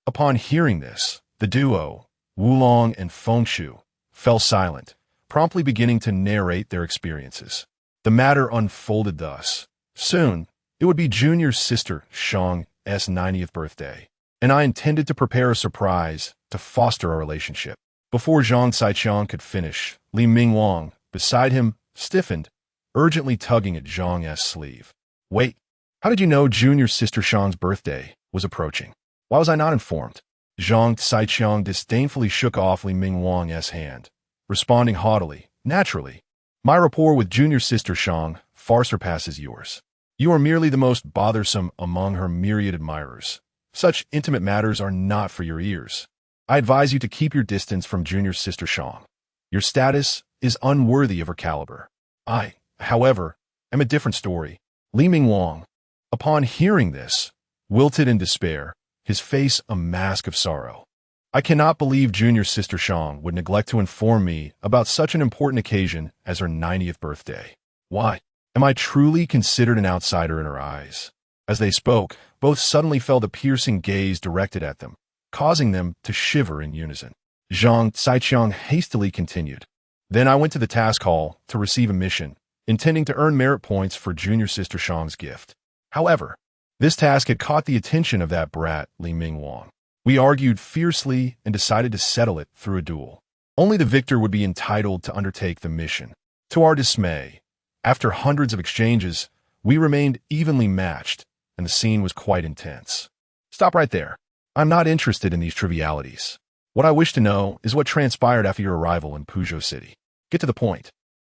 Upon hearing this, the duo, Wulong and Fengshu, fell silent, promptly beginning to narrate their experiences. The matter unfolded thus. Soon, it would be Junior's sister Xianxia's 90th birthday, and I intended to prepare a surprise to foster our relationship. Before Zhang Caiqiang could finish, Li Mingwang, beside him, stiffened, urgently tugging at Zhang's sleeve. Wait, how did you know Junior's sister Xiang's birthday was approaching? Why was I not informed? Zhang Caiqiang disdainfully shook off Li Mingwang's hand, responding haughtily, naturally. My rapport with Junior's sister Xiang far surpasses yours. You are merely the most bothersome among her myriad admirers. Such intimate matters are not for your ears. I advise you to keep your distance from Junior's sister Xiang. Your status is unworthy of her caliber. I, however, am a different story. Li Mingwang, upon hearing this, wilted in despair, his face a mask of sorrow. I cannot believe Junior's sister Xiang would neglect to inform me about such an important occasion as her 90th birthday. Why? Am I truly considered an outsider in her eyes? As they spoke, both suddenly felt a piercing gaze directed at them, causing them to shiver in unison. Zhang Caiqiang hastily continued. Then I went to the task hall to receive a mission, intending to earn merit points for Junior Sister Xiang's gift. However, This task had caught the attention of that brat, Li Mingwang. We argued fiercely and decided to settle it through a duel. Only the victor would be entitled to undertake the mission. To our dismay, after hundreds of exchanges, we remained evenly matched, and the scene was quite intense. Stop right there. I'm not interested in these trivialities. What I wish to know is what transpired after your arrival in Puzhou City. Get to the point.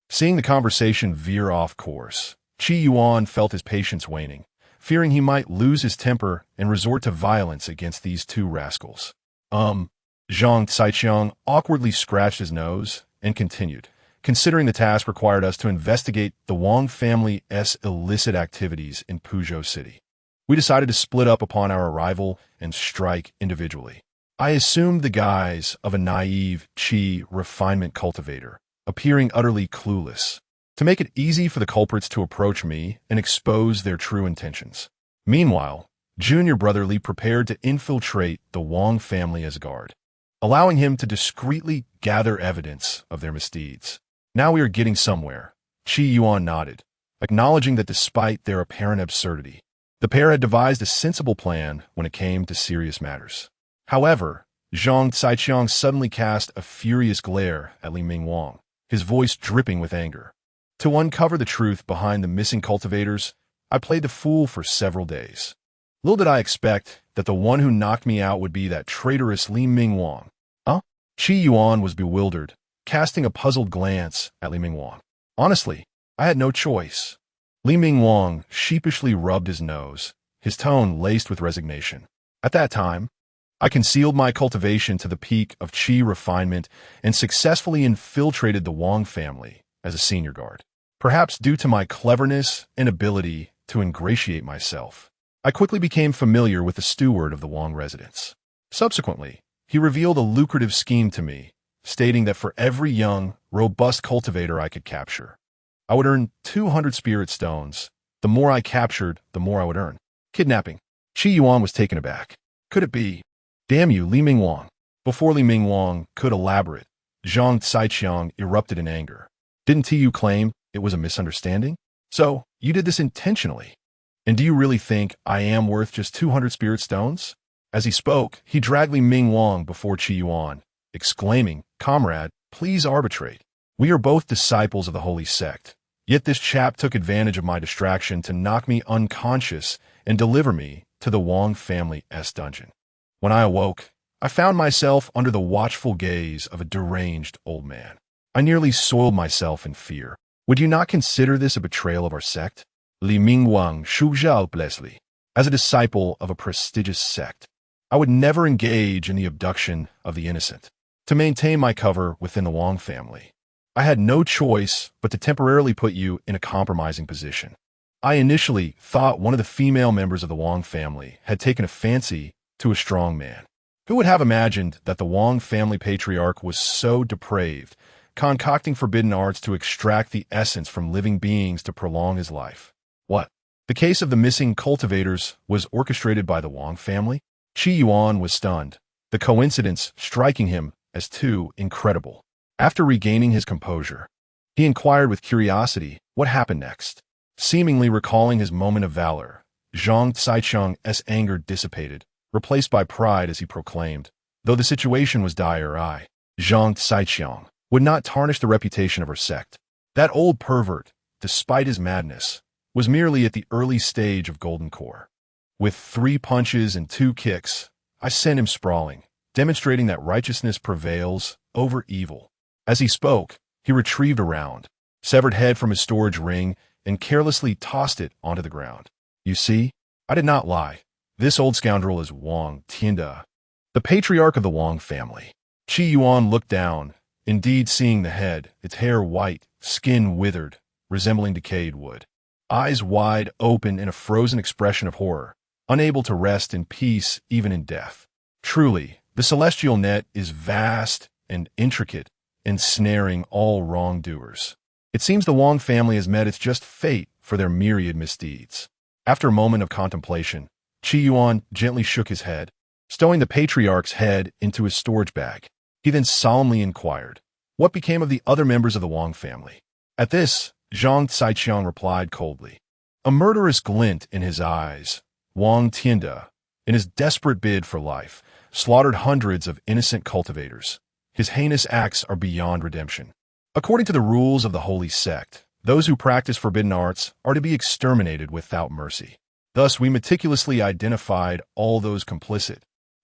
Seeing the conversation veer off course, Yuan felt his patience waning, fearing he might lose his temper and resort to violence against these two rascals. Xianxia awkwardly scratched his nose and continued, considering the task required us to investigate the Wang family's illicit activities in Puzhou City. We decided to split up upon our arrival and strike individually. I assumed the guise of a naive qi refinement cultivator, appearing utterly clueless, to make it easy for the culprits to approach me and expose their true intentions. Meanwhile, junior brother Li prepared to infiltrate the Wang family as guard, allowing him to discreetly gather evidence of their misdeeds. Now we are getting somewhere. Yuan nodded, acknowledging that despite their apparent absurdity, the pair had devised a sensible plan when it came to serious matters. However, Xianxia suddenly cast a furious glare at Li Mingwang, his voice dripping with anger. To uncover the truth behind the missing cultivators, I played the fool for several days. Little did I expect that the one who knocked me out would be that traitorous Li Mingwang. Yuan was bewildered, casting a puzzled glance at Li Mingwang. Honestly, I had no choice. Li Mingwang sheepishly rubbed his nose, his tone laced with resignation. At that time, I concealed my cultivation to the peak of qi refinement and successfully infiltrated the Wang family as a senior guard. Perhaps due to my cleverness and ability to ingratiate myself, I quickly became familiar with the steward of the Wang residence. Subsequently, he revealed a lucrative scheme to me, stating that for every young, robust cultivator I could capture, I would earn 200 spirit stones. The more I captured, the more I would earn. Kidnapping. Yuan was taken aback. Could it be? Damn you, Li Mingwang. Before Li Mingwang could elaborate, Xianxia erupted in anger. Didn't you claim it was a misunderstanding? So, you did this intentionally. And do you really think I am worth just 200 spirit stones? As he spoke, he dragged Li Mingwang before Yuan, exclaiming, "Comrade, please arbitrate. We are both disciples of the holy sect. Yet this chap took advantage of my distraction to knock me unconscious and deliver me to the Wang family's dungeon. When I awoke, I found myself under the watchful gaze of a deranged old man. I nearly soiled myself in fear. Would you not consider this a betrayal of our sect?" Li Mingwang shuzhao blesly. As a disciple of a prestigious sect, I would never engage in the abduction of the innocent. To maintain my cover within the Wang family, I had no choice but to temporarily put you in a compromising position. I initially thought one of the female members of the Wang family had taken a fancy to a strong man. Who would have imagined that the Wang family patriarch was so depraved, concocting forbidden arts to extract the essence from living beings to prolong his life? What? The case of the missing cultivators was orchestrated by the Wang family? Yuan was stunned, the coincidence striking him as too incredible. After regaining his composure, he inquired with curiosity what happened next. Seemingly recalling his moment of valor, Xianxia's anger dissipated, replaced by pride as he proclaimed, "Though the situation was dire, Xianxia, would not tarnish the reputation of her sect. That old pervert, despite his madness, was merely at the early stage of golden core. With 3 punches and 2 kicks, I sent him sprawling, demonstrating that righteousness prevails over evil." As he spoke, he retrieved a round, severed head from his storage ring and carelessly tossed it onto the ground. "You see, I did not lie. This old scoundrel is Wang Tianda, the patriarch of the Wang family." Yuan looked down, indeed seeing the head, its hair white, skin withered, resembling decayed wood. Eyes wide open in a frozen expression of horror, unable to rest in peace even in death. Truly, the celestial net is vast and intricate, ensnaring all wrongdoers. It seems the Wang family has met its just fate for their myriad misdeeds. After a moment of contemplation, Yuan gently shook his head, stowing the patriarch's head into his storage bag. He then solemnly inquired, "What became of the other members of the Wang family?" At this, Xianxia replied coldly, a murderous glint in his eyes, Wang Tianda, in his desperate bid for life, slaughtered hundreds of innocent cultivators. His heinous acts are beyond redemption. According to the rules of the holy sect, those who practice forbidden arts are to be exterminated without mercy. Thus, we meticulously identified all those complicit,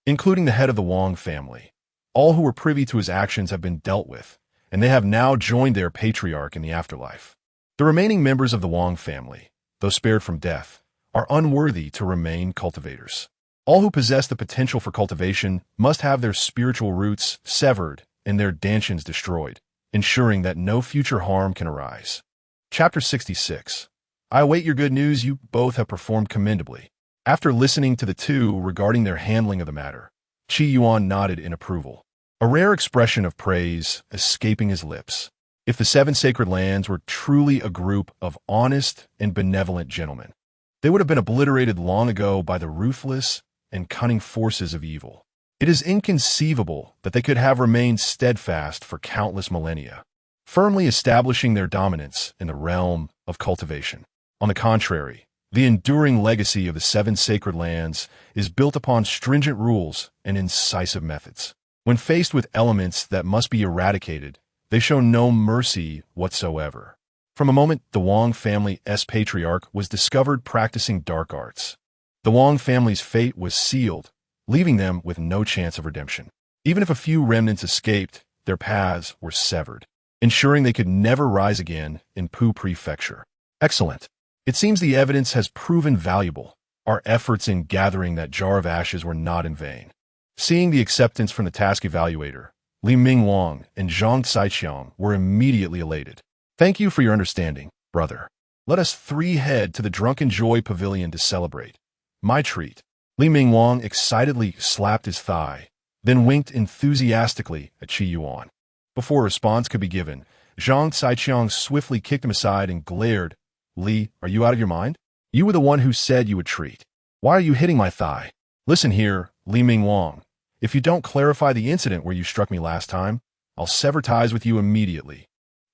including the head of the Wang family. All who were privy to his actions have been dealt with, and they have now joined their patriarch in the afterlife. The remaining members of the Wang family, though spared from death, are unworthy to remain cultivators. All who possess the potential for cultivation must have their spiritual roots severed and their dantians destroyed, ensuring that no future harm can arise. Chapter 66. I await your good news. You both have performed commendably. After listening to the two regarding their handling of the matter, Yuan nodded in approval, a rare expression of praise escaping his lips. If the 7 sacred lands were truly a group of honest and benevolent gentlemen, they would have been obliterated long ago by the ruthless and cunning forces of evil. It is inconceivable that they could have remained steadfast for countless millennia, firmly establishing their dominance in the realm of cultivation. On the contrary, the enduring legacy of the 7 sacred lands is built upon stringent rules and incisive methods. When faced with elements that must be eradicated, they show no mercy whatsoever. From a moment the Wang family's patriarch was discovered practicing dark arts, the Wang family's fate was sealed, leaving them with no chance of redemption. Even if a few remnants escaped, their paths were severed, ensuring they could never rise again in Pu Prefecture. Excellent. It seems the evidence has proven valuable. Our efforts in gathering that jar of ashes were not in vain. Seeing the acceptance from the task evaluator, Li Mingwang and Zhang Saiqiang were immediately elated. Thank you for your understanding, brother. Let us 3 head to the Drunken Joy Pavilion to celebrate. My treat. Li Mingwang excitedly slapped his thigh, then winked enthusiastically at Yuan. Before a response could be given, Zhang Saiqiang swiftly kicked him aside and glared. Li, are you out of your mind? You were the one who said you would treat. Why are you hitting my thigh? Listen here, Li Mingwang. If you don't clarify the incident where you struck me last time, I'll sever ties with you immediately.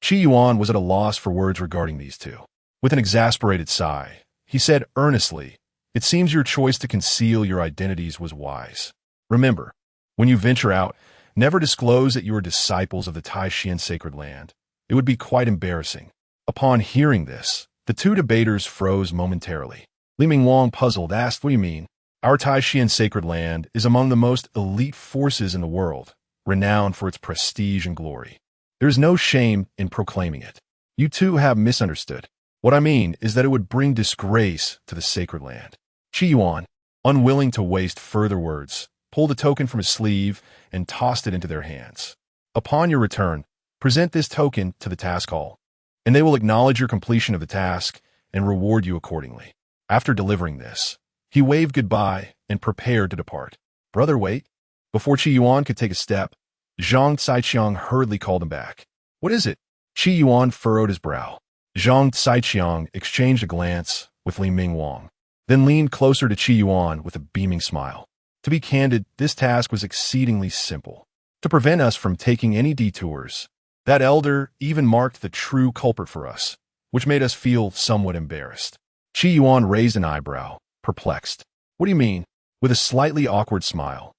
Yuan was at a loss for words regarding these two. With an exasperated sigh, he said earnestly, it seems your choice to conceal your identities was wise. Remember, when you venture out, never disclose that you are disciples of the Tai Xuan Sacred Land. It would be quite embarrassing. Upon hearing this, the two debaters froze momentarily. Li Mingwang, puzzled, asked, what do you mean? Our Tai Xuan Sacred Land is among the most elite forces in the world, renowned for its prestige and glory. There is no shame in proclaiming it. You two have misunderstood. What I mean is that it would bring disgrace to the sacred land. Yuan, unwilling to waste further words, pulled a token from his sleeve and tossed it into their hands. Upon your return, present this token to the task hall, and they will acknowledge your completion of the task and reward you accordingly. After delivering this, he waved goodbye and prepared to depart. Brother, wait. Before Yuan could take a step, Zhang Saiqiang hurriedly called him back. What is it? Yuan furrowed his brow. Zhang Saiqiang exchanged a glance with Li Mingwang, then leaned closer to Yuan with a beaming smile. To be candid, this task was exceedingly simple. To prevent us from taking any detours, that elder even marked the true culprit for us, which made us feel somewhat embarrassed. Yuan raised an eyebrow, perplexed. What do you mean? With a slightly awkward smile,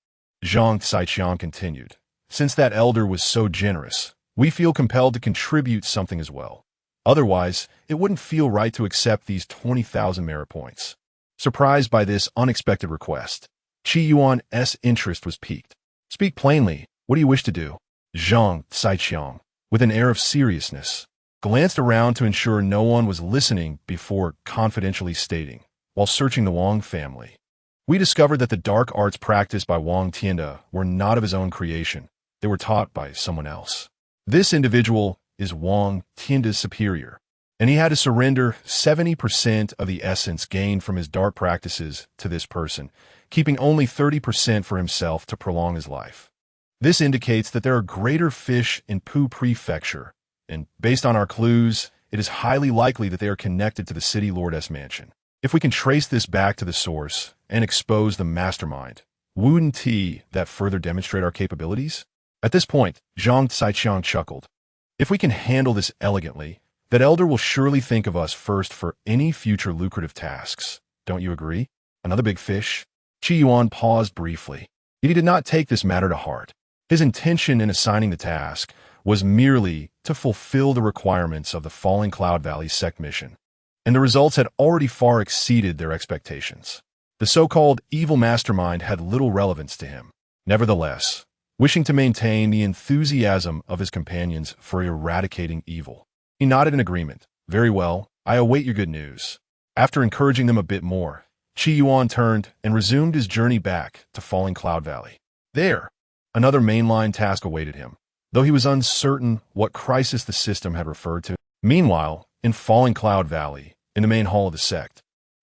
Zhang Saiqiang continued. Since that elder was so generous, we feel compelled to contribute something as well. Otherwise, it wouldn't feel right to accept these 20,000 merit points. Surprised by this unexpected request, Yuan's interest was piqued. Speak plainly, what do you wish to do? Zhang Saiqiang, with an air of seriousness, glanced around to ensure no one was listening before confidentially stating, while searching the Wang family, we discovered that the dark arts practiced by Wang Tianda were not of his own creation. They were taught by someone else. This individual is Wang Tianda's superior, and he had to surrender 70% of the essence gained from his dark practices to this person, keeping only 30% for himself to prolong his life. This indicates that there are greater fish in Pu Prefecture, and based on our clues, it is highly likely that they are connected to the city lord's mansion. If we can trace this back to the source and expose the mastermind, wouldn't that further demonstrate our capabilities? At this point, Zhang Saiqiang chuckled. If we can handle this elegantly, that elder will surely think of us first for any future lucrative tasks. Don't you agree? Another big fish? Yuan paused briefly. Yet he did not take this matter to heart. His intention in assigning the task was merely to fulfill the requirements of the Falling Cloud Valley sect mission, and the results had already far exceeded their expectations. The so-called evil mastermind had little relevance to him. Nevertheless, wishing to maintain the enthusiasm of his companions for eradicating evil, he nodded in agreement. Very well, I await your good news. After encouraging them a bit more, Yuan turned and resumed his journey back to Falling Cloud Valley. There, another mainline task awaited him, though he was uncertain what crisis the system had referred to. Meanwhile, in Falling Cloud Valley, in the main hall of the sect,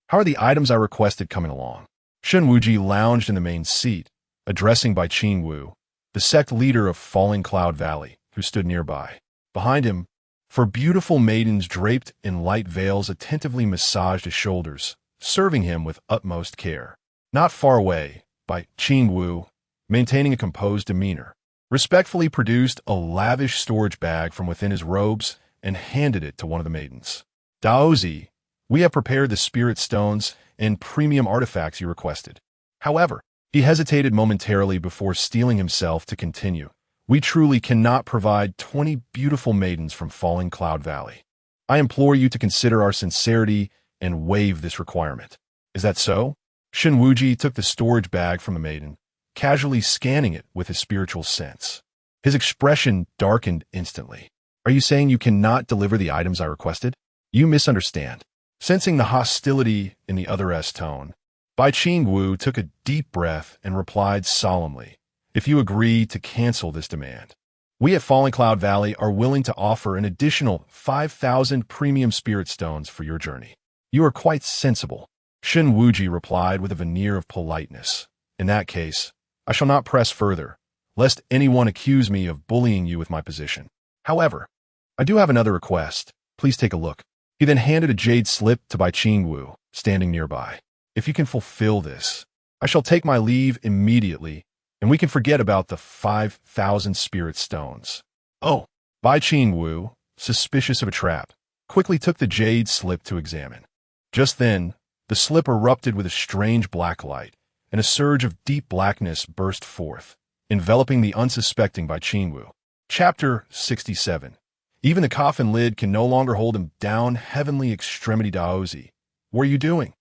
how are the items I requested coming along? Shen Wuji lounged in the main seat, addressing Bai Qing Wu, the sect leader of Falling Cloud Valley, who stood nearby. Behind him, four beautiful maidens draped in light veils attentively massaged his shoulders, serving him with utmost care. Not far away, Bai Qing Wu, maintaining a composed demeanor, respectfully produced a lavish storage bag from within his robes and handed it to one of the maidens. Daozi, we have prepared the spirit stones and premium artifacts you requested. However, he hesitated momentarily before steeling himself to continue. We truly cannot provide 20 beautiful maidens from Falling Cloud Valley. I implore you to consider our sincerity and waive this requirement. Is that so? Shen Wuji took the storage bag from the maiden, casually scanning it with his spiritual sense. His expression darkened instantly. Are you saying you cannot deliver the items I requested? You misunderstand. Sensing the hostility in the other's tone, Bai Qing Wu took a deep breath and replied solemnly, if you agree to cancel this demand, we at Falling Cloud Valley are willing to offer an additional 5,000 premium spirit stones for your journey. You are quite sensible. Shen Wuji replied with a veneer of politeness. In that case, I shall not press further, lest anyone accuse me of bullying you with my position. However, I do have another request. Please take a look. He then handed a jade slip to Bai Qing Wu, standing nearby. If you can fulfill this, I shall take my leave immediately, and we can forget about the 5,000 spirit stones. Oh, Bai Qing Wu, suspicious of a trap, quickly took the jade slip to examine. Just then, the slip erupted with a strange black light, and a surge of deep blackness burst forth, enveloping the unsuspecting Bai Qing Wu. Chapter 67. Even the coffin lid can no longer hold him down. Heavenly extremity Daozi. What are you doing?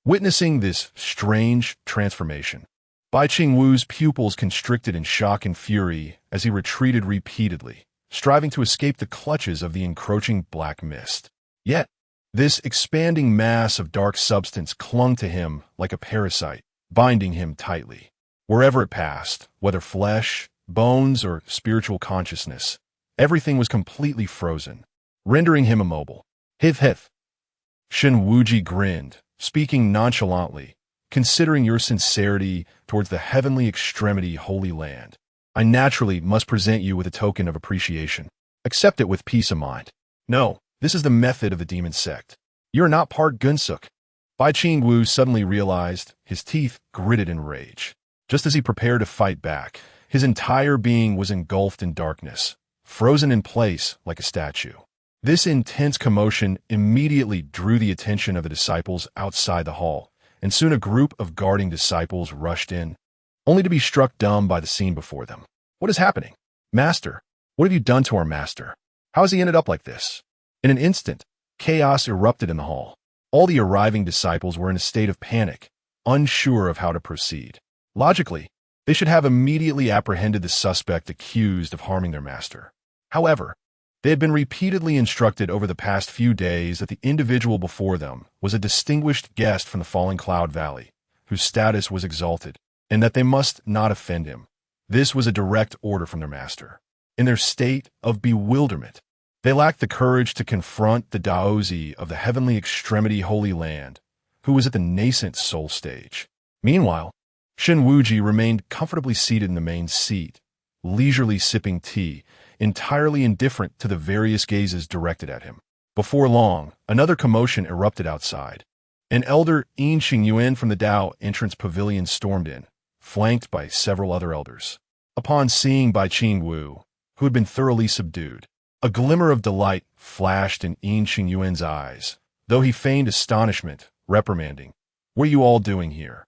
Witnessing this strange transformation, Bai Qing Wu's pupils constricted in shock and fury as he retreated repeatedly, striving to escape the clutches of the encroaching black mist. Yet, this expanding mass of dark substance clung to him like a parasite, binding him tightly. Wherever it passed, whether flesh, bones, or spiritual consciousness, everything was completely frozen, rendering him immobile. Hith. Shen Wuji grinned, speaking nonchalantly. Considering your sincerity towards the heavenly extremity Holy Land, I naturally must present you with a token of appreciation. Accept it with peace of mind. No, this is the method of the demon sect. You are not part Gunsuk. Bai Qing Wu suddenly realized, his teeth gritted in rage. Just as he prepared to fight back, his entire being was engulfed in darkness, frozen in place like a statue. This intense commotion immediately drew the attention of the disciples outside the hall, and soon a group of guarding disciples rushed in, only to be struck dumb by the scene before them. What is happening? Master, what have you done to our master? How has he ended up like this? In an instant, chaos erupted in the hall. All the arriving disciples were in a state of panic, unsure of how to proceed. Logically, they should have immediately apprehended the suspect accused of harming their master. However, they had been repeatedly instructed over the past few days that the individual before them was a distinguished guest from the Falling Cloud Valley, whose status was exalted, and that they must not offend him. This was a direct order from their master. In their state of bewilderment, they lacked the courage to confront the Daozi of the heavenly extremity Holy Land, who was at the nascent soul stage. Meanwhile, Shen Wuji remained comfortably seated in the main seat, leisurely sipping tea, entirely indifferent to the various gazes directed at him. Before long, another commotion erupted outside. An elder Yuan from the Dao entrance pavilion stormed in, flanked by several other elders. Upon seeing Bai Qing Wu, who had been thoroughly subdued, a glimmer of delight flashed in Yuan's eyes, though he feigned astonishment, reprimanding, What are you all doing here?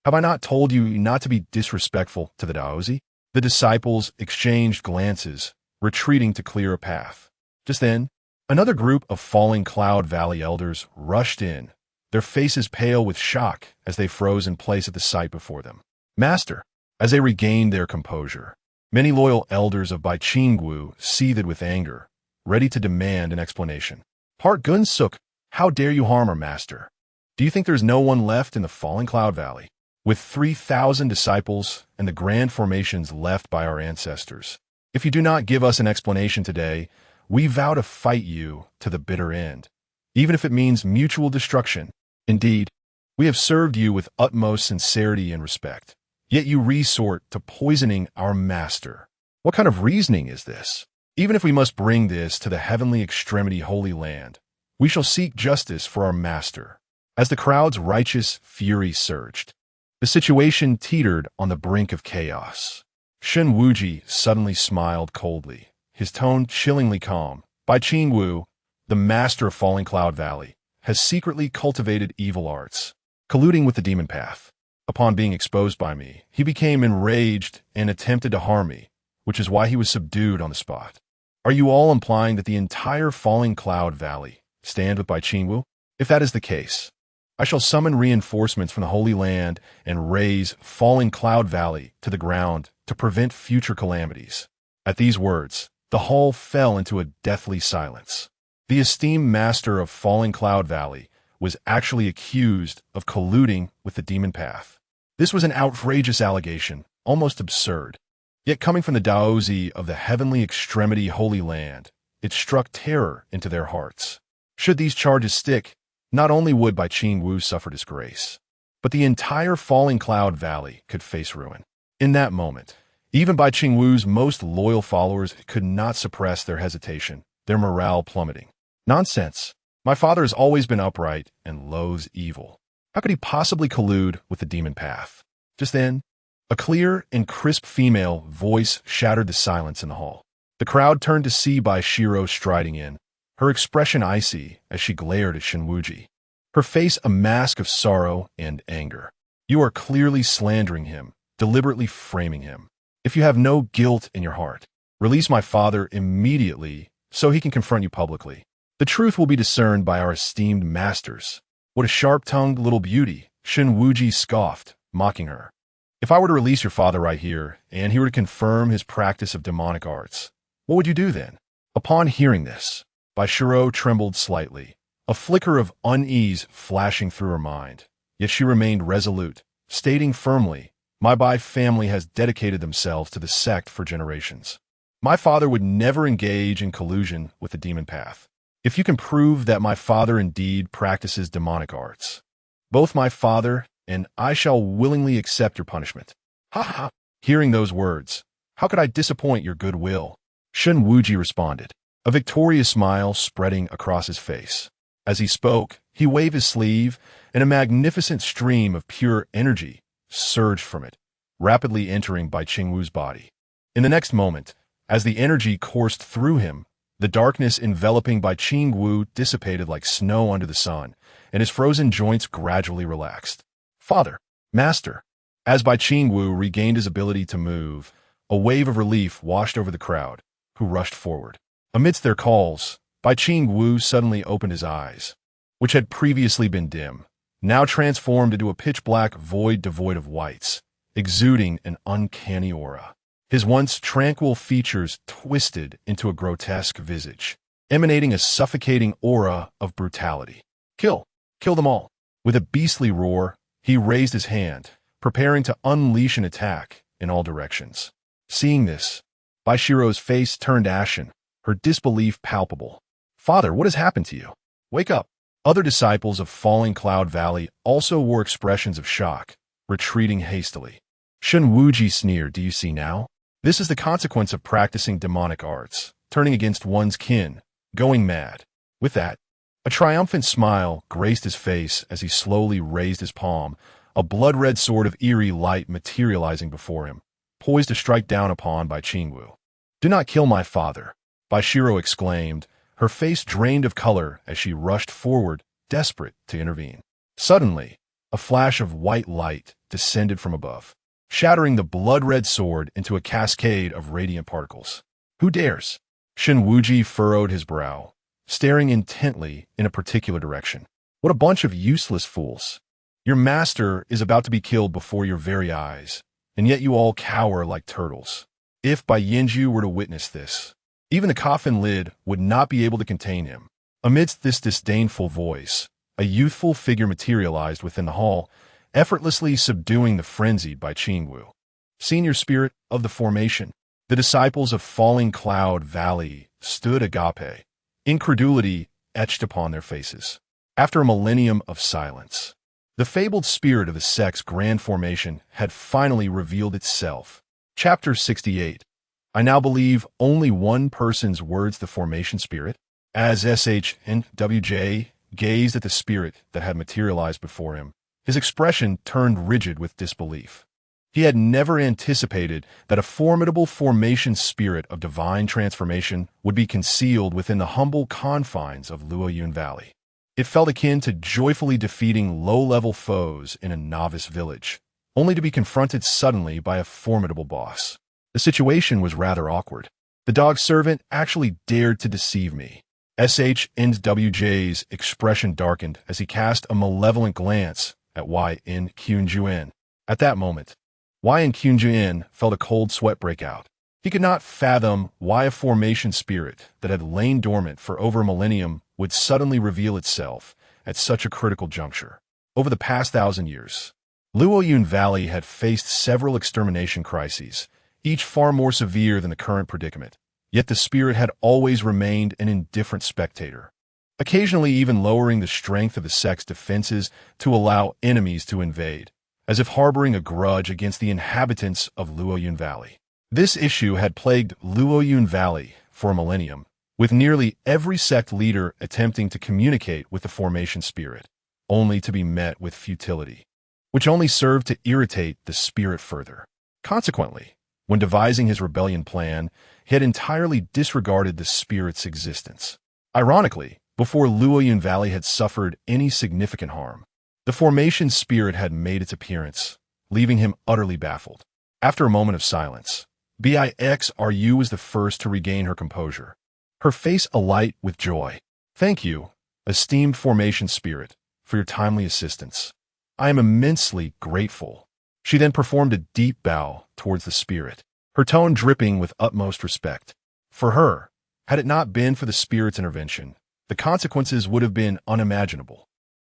Have I not told you not to be disrespectful to the Daozi? The disciples exchanged glances, retreating to clear a path. Just then, another group of Falling Cloud Valley elders rushed in, their faces pale with shock as they froze in place at the sight before them. Master, as they regained their composure, many loyal elders of Bai Qingwu seethed with anger, ready to demand an explanation. Part Gun Suk, how dare you harm our master? Do you think there's no one left in the Falling Cloud Valley? With 3,000 disciples and the grand formations left by our ancestors, if you do not give us an explanation today, we vow to fight you to the bitter end, even if it means mutual destruction. Indeed, we have served you with utmost sincerity and respect, yet you resort to poisoning our master. What kind of reasoning is this? Even if we must bring this to the heavenly extremity Holy Land, we shall seek justice for our master. As the crowd's righteous fury surged, the situation teetered on the brink of chaos. Shen Wuji suddenly smiled coldly, his tone chillingly calm. Bai Qingwu, the master of Falling Cloud Valley, has secretly cultivated evil arts, colluding with the demon path. Upon being exposed by me, he became enraged and attempted to harm me, which is why he was subdued on the spot. Are you all implying that the entire Falling Cloud Valley stand with Bai Qingwu? If that is the case, I shall summon reinforcements from the Holy Land and raze Falling Cloud Valley to the ground to prevent future calamities. At these words, the hall fell into a deathly silence. The esteemed master of Falling Cloud Valley was actually accused of colluding with the demon path. This was an outrageous allegation, almost absurd. Yet coming from the Daozi of the heavenly extremity Holy Land, it struck terror into their hearts. Should these charges stick, not only would Bai Qingwu suffer disgrace, but the entire Falling Cloud Valley could face ruin. In that moment, even Bai Qingwu's most loyal followers could not suppress their hesitation, their morale plummeting. Nonsense. My father has always been upright and loathes evil. How could he possibly collude with the demon path? Just then, a clear and crisp female voice shattered the silence in the hall. The crowd turned to see Bai Shiro striding in, her expression icy as she glared at Shinwuji, her face a mask of sorrow and anger. You are clearly slandering him, deliberately framing him. If you have no guilt in your heart, release my father immediately so he can confront you publicly. The truth will be discerned by our esteemed masters. What a sharp-tongued little beauty, Shinwuji scoffed, mocking her. If I were to release your father right here, and he were to confirm his practice of demonic arts, what would you do then? Upon hearing this, Bai Shiro trembled slightly, a flicker of unease flashing through her mind. Yet she remained resolute, stating firmly, my Bai family has dedicated themselves to the sect for generations. My father would never engage in collusion with the demon path. If you can prove that my father indeed practices demonic arts, both my father and I shall willingly accept your punishment. Ha ha! Hearing those words, how could I disappoint your goodwill? Shen Wuji responded, a victorious smile spreading across his face. As he spoke, he waved his sleeve, and a magnificent stream of pure energy surged from it, rapidly entering Bai Qingwu's body. In the next moment, as the energy coursed through him, the darkness enveloping Bai Qingwu dissipated like snow under the sun, and his frozen joints gradually relaxed. Father, Master. As Bai Qingwu regained his ability to move, a wave of relief washed over the crowd, who rushed forward. Amidst their calls, Bai Qingwu suddenly opened his eyes, which had previously been dim, now transformed into a pitch-black void devoid of whites, exuding an uncanny aura. His once tranquil features twisted into a grotesque visage, emanating a suffocating aura of brutality. Kill them all. With a beastly roar, he raised his hand, preparing to unleash an attack in all directions. Seeing this, Bai Shiro's face turned ashen, her disbelief palpable. Father, what has happened to you? Wake up. Other disciples of Falling Cloud Valley also wore expressions of shock, retreating hastily. Shen Wuji sneered, do you see now? This is the consequence of practicing demonic arts, turning against one's kin, going mad. With that, a triumphant smile graced his face as he slowly raised his palm, a blood-red sword of eerie light materializing before him, poised to strike down upon Bai Qingwu. Do not kill my father, Bai Shiro exclaimed, her face drained of color as she rushed forward, desperate to intervene. Suddenly, A flash of white light descended from above, shattering the blood-red sword into a cascade of radiant particles. Who dares? Shen Wuji furrowed his brow, staring intently in a particular direction. What a bunch of useless fools. Your master is about to be killed before your very eyes, and yet you all cower like turtles. If Bai Yinju were to witness this, even the coffin lid would not be able to contain him. Amidst this disdainful voice, a youthful figure materialized within the hall, effortlessly subduing the frenzied Bai Qingwu. Senior spirit of the formation, the disciples of Falling Cloud Valley stood agape, incredulity etched upon their faces. After a millennium of silence, the fabled spirit of the sect's grand formation had finally revealed itself. Chapter 68. I now believe only one person's words the formation spirit. As SHNWJ gazed at the spirit that had materialized before him, his expression turned rigid with disbelief. He had never anticipated that a formidable formation spirit of divine transformation would be concealed within the humble confines of Luoyun Valley. It felt akin to joyfully defeating low-level foes in a novice village, only to be confronted suddenly by a formidable boss. The situation was rather awkward. The dog servant actually dared to deceive me. SHNWJ's expression darkened as he cast a malevolent glance at Yuan Qunjuan. At that moment, Yuan Qunjuan felt a cold sweat break out. He could not fathom why a formation spirit that had lain dormant for over a millennium would suddenly reveal itself at such a critical juncture. Over the past 1,000 years, Luoyun Valley had faced several extermination crises, each far more severe than the current predicament. Yet the spirit had always remained an indifferent spectator, occasionally even lowering the strength of the sect's defenses to allow enemies to invade, as if harboring a grudge against the inhabitants of Luoyun Valley. This issue had plagued Luoyun Valley for a millennium, with nearly every sect leader attempting to communicate with the formation spirit, only to be met with futility, which only served to irritate the spirit further. Consequently, when devising his rebellion plan, he had entirely disregarded the spirit's existence. Ironically, before Luoyun Valley had suffered any significant harm, the formation spirit had made its appearance, leaving him utterly baffled. After a moment of silence, Bixru was the first to regain her composure, her face alight with joy. Thank you, esteemed formation spirit, for your timely assistance. I am immensely grateful. She then performed a deep bow towards the spirit, her tone dripping with utmost respect. For her, had it not been for the spirit's intervention, the consequences would have been unimaginable.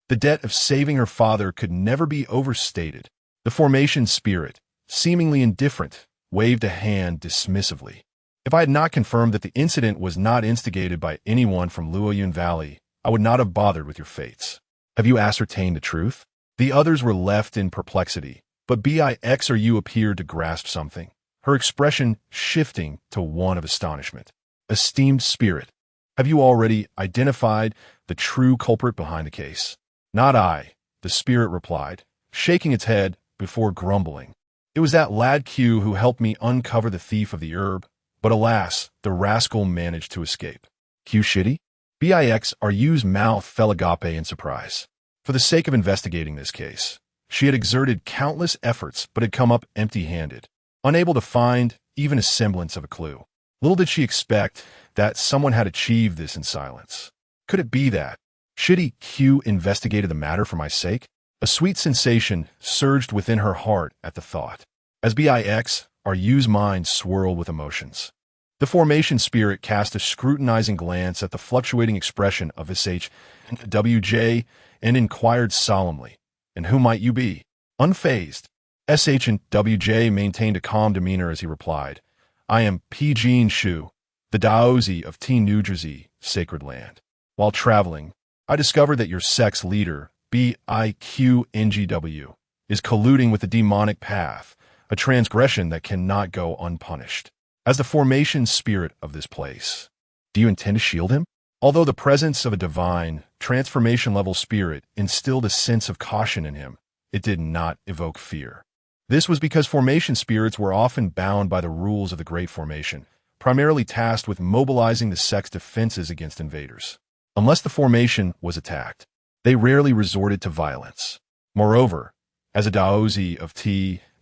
The debt of saving her father could never be overstated. The formation spirit, seemingly indifferent, waved a hand dismissively. If I had not confirmed that the incident was not instigated by anyone from Luoyun Valley, I would not have bothered with your fates. Have you ascertained the truth? The others were left in perplexity, but Bixru appeared to grasp something, her expression shifting to one of astonishment. Esteemed spirit, have you already identified the true culprit behind the case? Not I, the spirit replied, shaking its head before grumbling. It was that lad Q who helped me uncover the thief of the herb, but alas, the rascal managed to escape. Q shitty? Bixru's mouth fell agape in surprise. For the sake of investigating this case, she had exerted countless efforts but had come up empty-handed, unable to find even a semblance of a clue. Little did she expect that someone had achieved this in silence. Could it be that Shitty Q investigated the matter for my sake? A sweet sensation surged within her heart at the thought, as Bixru's mind swirled with emotions. The formation spirit cast a scrutinizing glance at the fluctuating expression of SHNWJ and inquired solemnly, "And who might you be?" Unfazed, SHNWJ maintained a calm demeanor as he replied, "I am Pijin Shu, the Daozi of Teen New Jersey, Sacred Land. While traveling, I discovered that your sect's leader, BIQNGW, is colluding with the demonic path, a transgression that cannot go unpunished. As the formation spirit of this place, do you intend to shield him?" Although the presence of a divine, transformation-level spirit instilled a sense of caution in him, it did not evoke fear. This was because formation spirits were often bound by the rules of the Great Formation, primarily tasked with mobilizing the sect's defenses against invaders. Unless the formation was attacked, they rarely resorted to violence. Moreover, as a Daozi of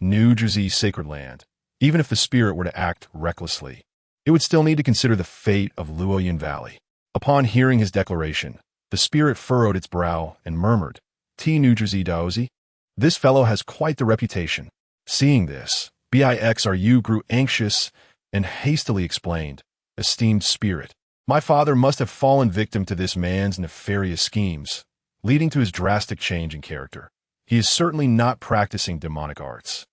New Jersey Sacred Land, even if the spirit were to act recklessly, it would still need to consider the fate of Luoyuan Valley. Upon hearing his declaration, the spirit furrowed its brow and murmured, New Jersey Daozi? This fellow has quite the reputation. Seeing this, Bixru grew anxious and hastily explained, Esteemed spirit, my father must have fallen victim to this man's nefarious schemes, leading to his drastic change in character. He is certainly not practicing demonic arts.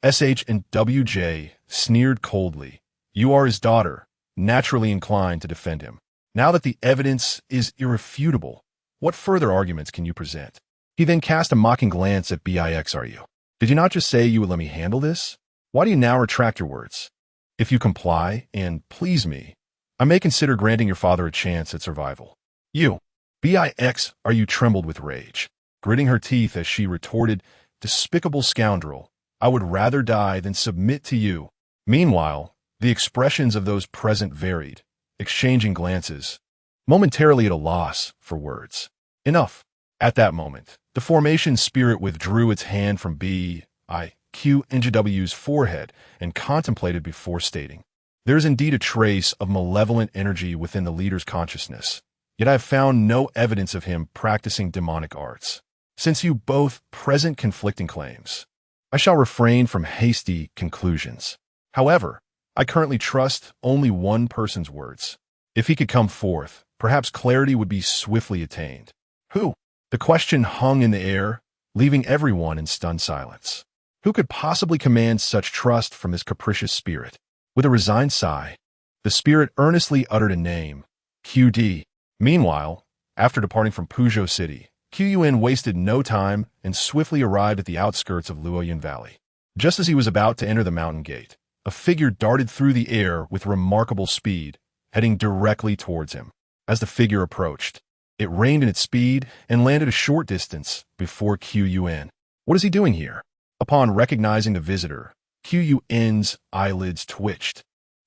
SH and WJ sneered coldly. You are his daughter, naturally inclined to defend him. Now that the evidence is irrefutable, what further arguments can you present? He then cast a mocking glance at Bixru. Did you not just say you would let me handle this? Why do you now retract your words? If you comply and please me, I may consider granting your father a chance at survival. You, Bixru trembled with rage, gritting her teeth as she retorted, Despicable scoundrel, I would rather die than submit to you. Meanwhile, the expressions of those present varied, exchanging glances, momentarily at a loss for words. Enough. At that moment, the formation spirit withdrew its hand from Biqnjw's forehead and contemplated before stating, There is indeed a trace of malevolent energy within the leader's consciousness, yet I have found no evidence of him practicing demonic arts. Since you both present conflicting claims, I shall refrain from hasty conclusions. However, I currently trust only one person's words. If he could come forth, perhaps clarity would be swiftly attained. Who? The question hung in the air, leaving everyone in stunned silence. Who could possibly command such trust from this capricious spirit? With a resigned sigh, the spirit earnestly uttered a name, QD. Meanwhile, after departing from Puzhou City, Yuan wasted no time and swiftly arrived at the outskirts of Luoyuan Valley. Just as he was about to enter the mountain gate, a figure darted through the air with remarkable speed, heading directly towards him. As the figure approached, it reined in its speed and landed a short distance before Yuan. What is he doing here? Upon recognizing the visitor, Yuan's eyelids twitched,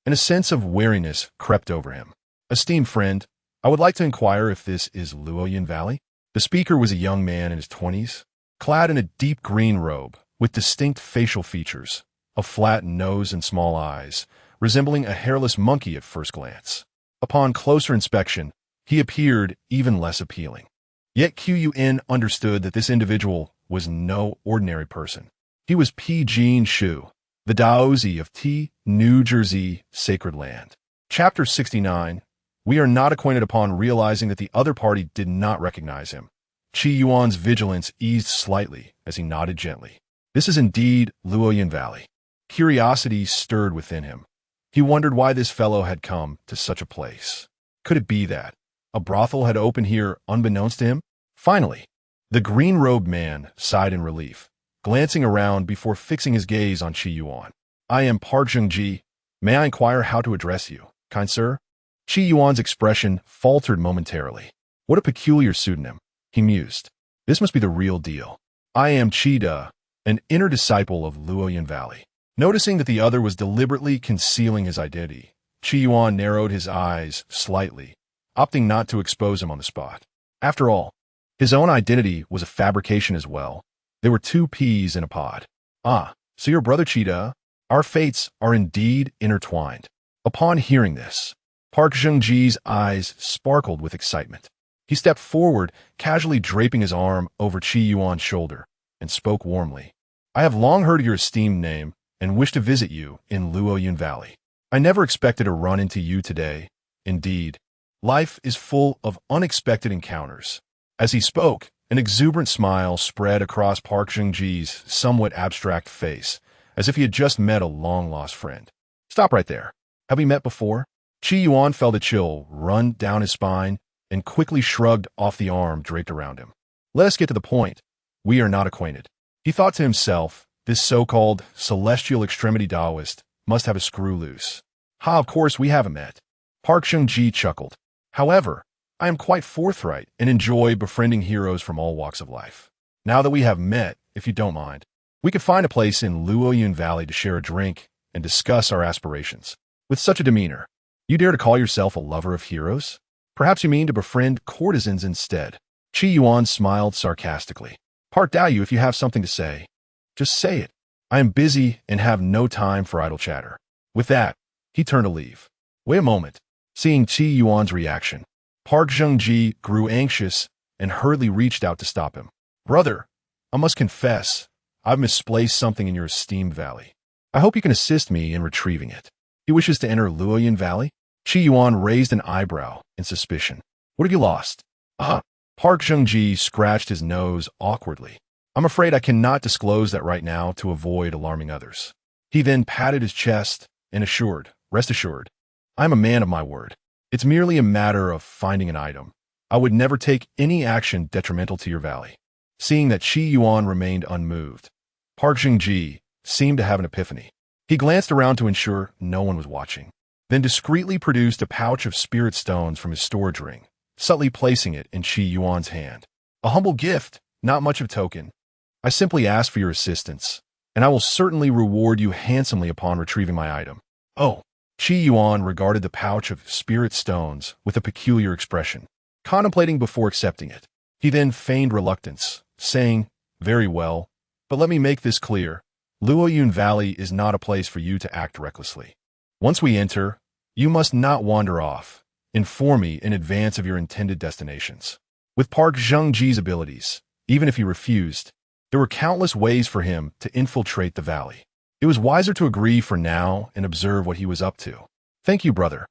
and a sense of wariness crept over him. Esteemed friend, I would like to inquire if this is Luoyuan Valley? The speaker was a young man in his 20s, clad in a deep green robe with distinct facial features, a flat nose and small eyes, resembling a hairless monkey at first glance. Upon closer inspection, he appeared even less appealing. Yet Yuan understood that this individual was no ordinary person. He was Jean Shu, the Daozi of New Jersey Sacred Land. Chapter 69. We are not acquainted. Upon realizing that the other party did not recognize him, Yuan's vigilance eased slightly as he nodded gently. This is indeed Luoyuan Valley. Curiosity stirred within him. He wondered why this fellow had come to such a place. Could it be that a brothel had opened here unbeknownst to him? Finally, the green-robed man sighed in relief, glancing around before fixing his gaze on Yuan. I am Park Zhengji. May I inquire how to address you, kind sir? Yuan's expression faltered momentarily. What a peculiar pseudonym, he mused. This must be the real deal. I am Da, an inner disciple of Luoyuan Valley. Noticing that the other was deliberately concealing his identity, Yuan narrowed his eyes slightly, opting not to expose him on the spot. After all, his own identity was a fabrication as well. There were two peas in a pod. Ah, so your brother Da? Our fates are indeed intertwined. Upon hearing this, Park Zhengji's eyes sparkled with excitement. He stepped forward, casually draping his arm over Yuan's shoulder, and spoke warmly. I have long heard your esteemed name and wish to visit you in Luoyuan Valley. I never expected to run into you today. Indeed, life is full of unexpected encounters. As he spoke, an exuberant smile spread across Park Zhengji's somewhat abstract face, as if he had just met a long-lost friend. Stop right there. Have we met before? Yuan felt a chill run down his spine and quickly shrugged off the arm draped around him. Let us get to the point. We are not acquainted. He thought to himself, this so-called celestial extremity Taoist must have a screw loose. Ha, of course we haven't met. Park Zhengji chuckled. However, I am quite forthright and enjoy befriending heroes from all walks of life. Now that we have met, if you don't mind, we could find a place in Luoyuan Valley to share a drink and discuss our aspirations. With such a demeanor, you dare to call yourself a lover of heroes? Perhaps you mean to befriend courtesans instead. Yuan smiled sarcastically. Park Daoyu, if you have something to say, just say it. I am busy and have no time for idle chatter. With that, he turned to leave. Wait a moment. Seeing Qi Yuan's reaction, Park Zhengji grew anxious and hurriedly reached out to stop him. Brother, I must confess, I've misplaced something in your esteemed valley. I hope you can assist me in retrieving it. He wishes to enter Luoyuan Valley? Qi Yuan raised an eyebrow in suspicion. What have you lost? Park Zhengji scratched his nose awkwardly. I'm afraid I cannot disclose that right now to avoid alarming others. He then patted his chest and assured, rest assured, I'm a man of my word. It's merely a matter of finding an item. I would never take any action detrimental to your valley. Seeing that Qi Yuan remained unmoved, Park Zhengji seemed to have an epiphany. He glanced around to ensure no one was watching, then discreetly produced a pouch of spirit stones from his storage ring, subtly placing it in Qi Yuan's hand. A humble gift, not much of a token. I simply ask for your assistance, and I will certainly reward you handsomely upon retrieving my item. Oh, Qi Yuan regarded the pouch of spirit stones with a peculiar expression, contemplating before accepting it. He then feigned reluctance, saying, very well, but let me make this clear. Luoyuan Valley is not a place for you to act recklessly. Once we enter, you must not wander off. Inform me in advance of your intended destinations. With Park Zhengji's abilities, even if he refused, there were countless ways for him to infiltrate the valley. It was wiser to agree for now and observe what he was up to. Thank you, brother.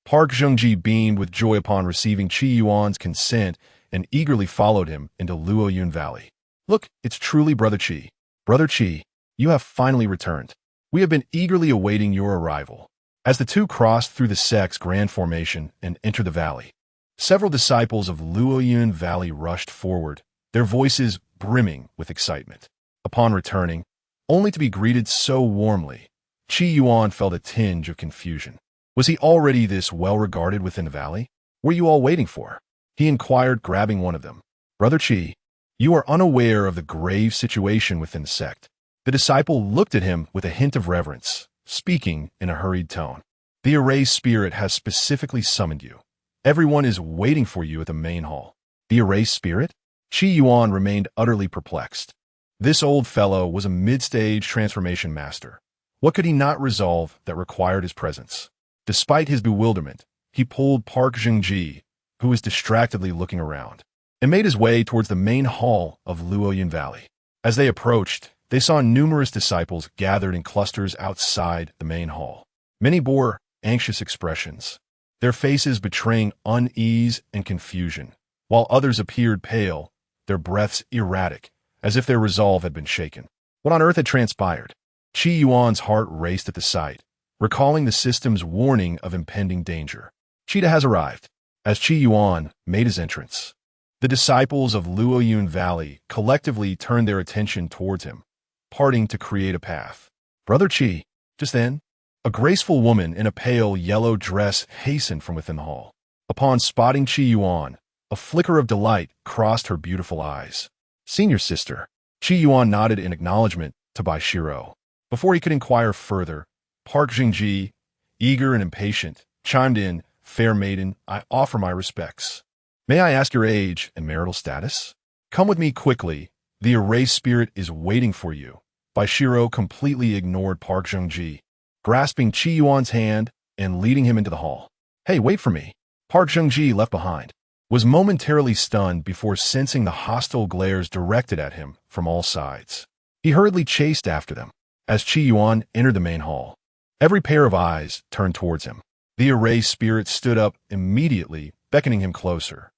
Park Zhengji beamed with joy upon receiving Qi Yuan's consent and eagerly followed him into Luoyuan Valley. Look, it's truly Brother Qi. Brother Qi, you have finally returned. We have been eagerly awaiting your arrival. As the two crossed through the sect's grand formation and entered the valley, several disciples of Luoyuan Valley rushed forward, their voices brimming with excitement. Upon returning, only to be greeted so warmly, Qi Yuan felt a tinge of confusion. Was he already this well-regarded within the valley? What were you all waiting for? He inquired, grabbing one of them. Brother Qi, you are unaware of the grave situation within the sect. The disciple looked at him with a hint of reverence, speaking in a hurried tone. The erased spirit has specifically summoned you. Everyone is waiting for you at the main hall. The erased spirit? Qi Yuan remained utterly perplexed. This old fellow was a mid-stage transformation master. What could he not resolve that required his presence? Despite his bewilderment, he pulled Park Zhengji, who was distractedly looking around, and made his way towards the main hall of Luoyuan Valley. As they approached, they saw numerous disciples gathered in clusters outside the main hall. Many bore anxious expressions, their faces betraying unease and confusion, while others appeared pale, their breaths erratic, as if their resolve had been shaken. What on earth had transpired? Qi Yuan's heart raced at the sight, recalling the system's warning of impending danger. Cheetah has arrived. As Qi Yuan made his entrance, the disciples of Luoyuan Valley collectively turned their attention towards him, parting to create a path. Brother Qi. Just then, a graceful woman in a pale yellow dress hastened from within the hall. Upon spotting Qi Yuan, a flicker of delight crossed her beautiful eyes. Senior sister. Qi Yuan nodded in acknowledgement to Bai Shiro. Before he could inquire further, Park Zhengji, eager and impatient, chimed in, Fair maiden, I offer my respects. May I ask your age and marital status? Come with me quickly. The erased spirit is waiting for you. Bai Shiro completely ignored Park Zhengji, grasping Qi Yuan's hand and leading him into the hall. Hey, wait for me. Park Zhengji, left behind, was momentarily stunned before sensing the hostile glares directed at him from all sides. He hurriedly chased after them. As Qi Yuan entered the main hall, every pair of eyes turned towards him. The erased spirit stood up immediately, beckoning him closer.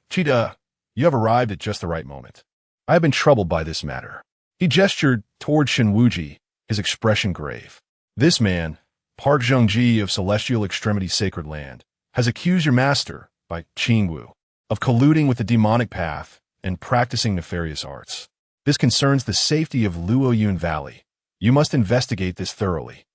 Cheetah, you have arrived at just the right moment. I have been troubled by this matter. He gestured toward Shenwuji, his expression grave. This man, Park Zhengji of Celestial Extremity Sacred Land, has accused your master, Bai Qingwu, of colluding with the demonic path and practicing nefarious arts. This concerns the safety of Luoyuan Valley. You must investigate this thoroughly.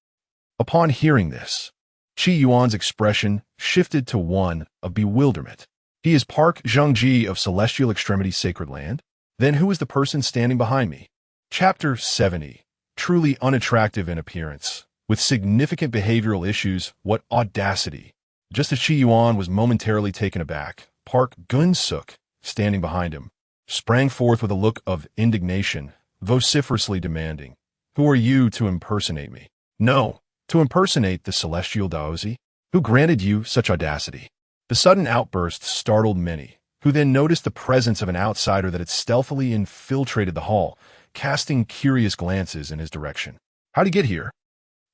Upon hearing this, Qi Yuan's expression shifted to one of bewilderment. He is Park Zhengji of Celestial Extremity Sacred Land? Then who is the person standing behind me? Chapter 70. Truly unattractive in appearance, with significant behavioral issues, what audacity. Just as Qi Yuan was momentarily taken aback, Park Gunsuk, standing behind him, sprang forth with a look of indignation, vociferously demanding, "Who are you to impersonate me? No, to impersonate the celestial Daozi? Who granted you such audacity?" The sudden outburst startled many, who then noticed the presence of an outsider that had stealthily infiltrated the hall, casting curious glances in his direction. "How'd he get here?"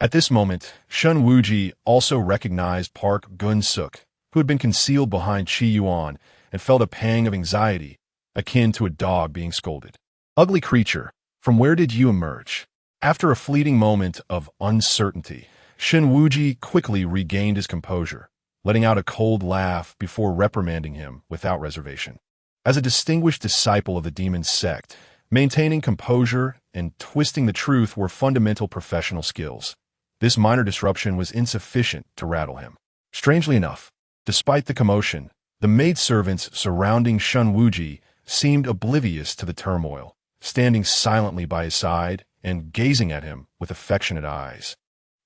At this moment, Shun Wuji also recognized Park Gun-suk, who had been concealed behind Qi Yuan, and felt a pang of anxiety, akin to a dog being scolded. "Ugly creature, from where did you emerge?" After a fleeting moment of uncertainty, Shun Wuji quickly regained his composure, letting out a cold laugh before reprimanding him without reservation. As a distinguished disciple of the demon sect, maintaining composure and twisting the truth were fundamental professional skills. This minor disruption was insufficient to rattle him. Strangely enough, despite the commotion, the maidservants surrounding Shun Wuji seemed oblivious to the turmoil, standing silently by his side and gazing at him with affectionate eyes,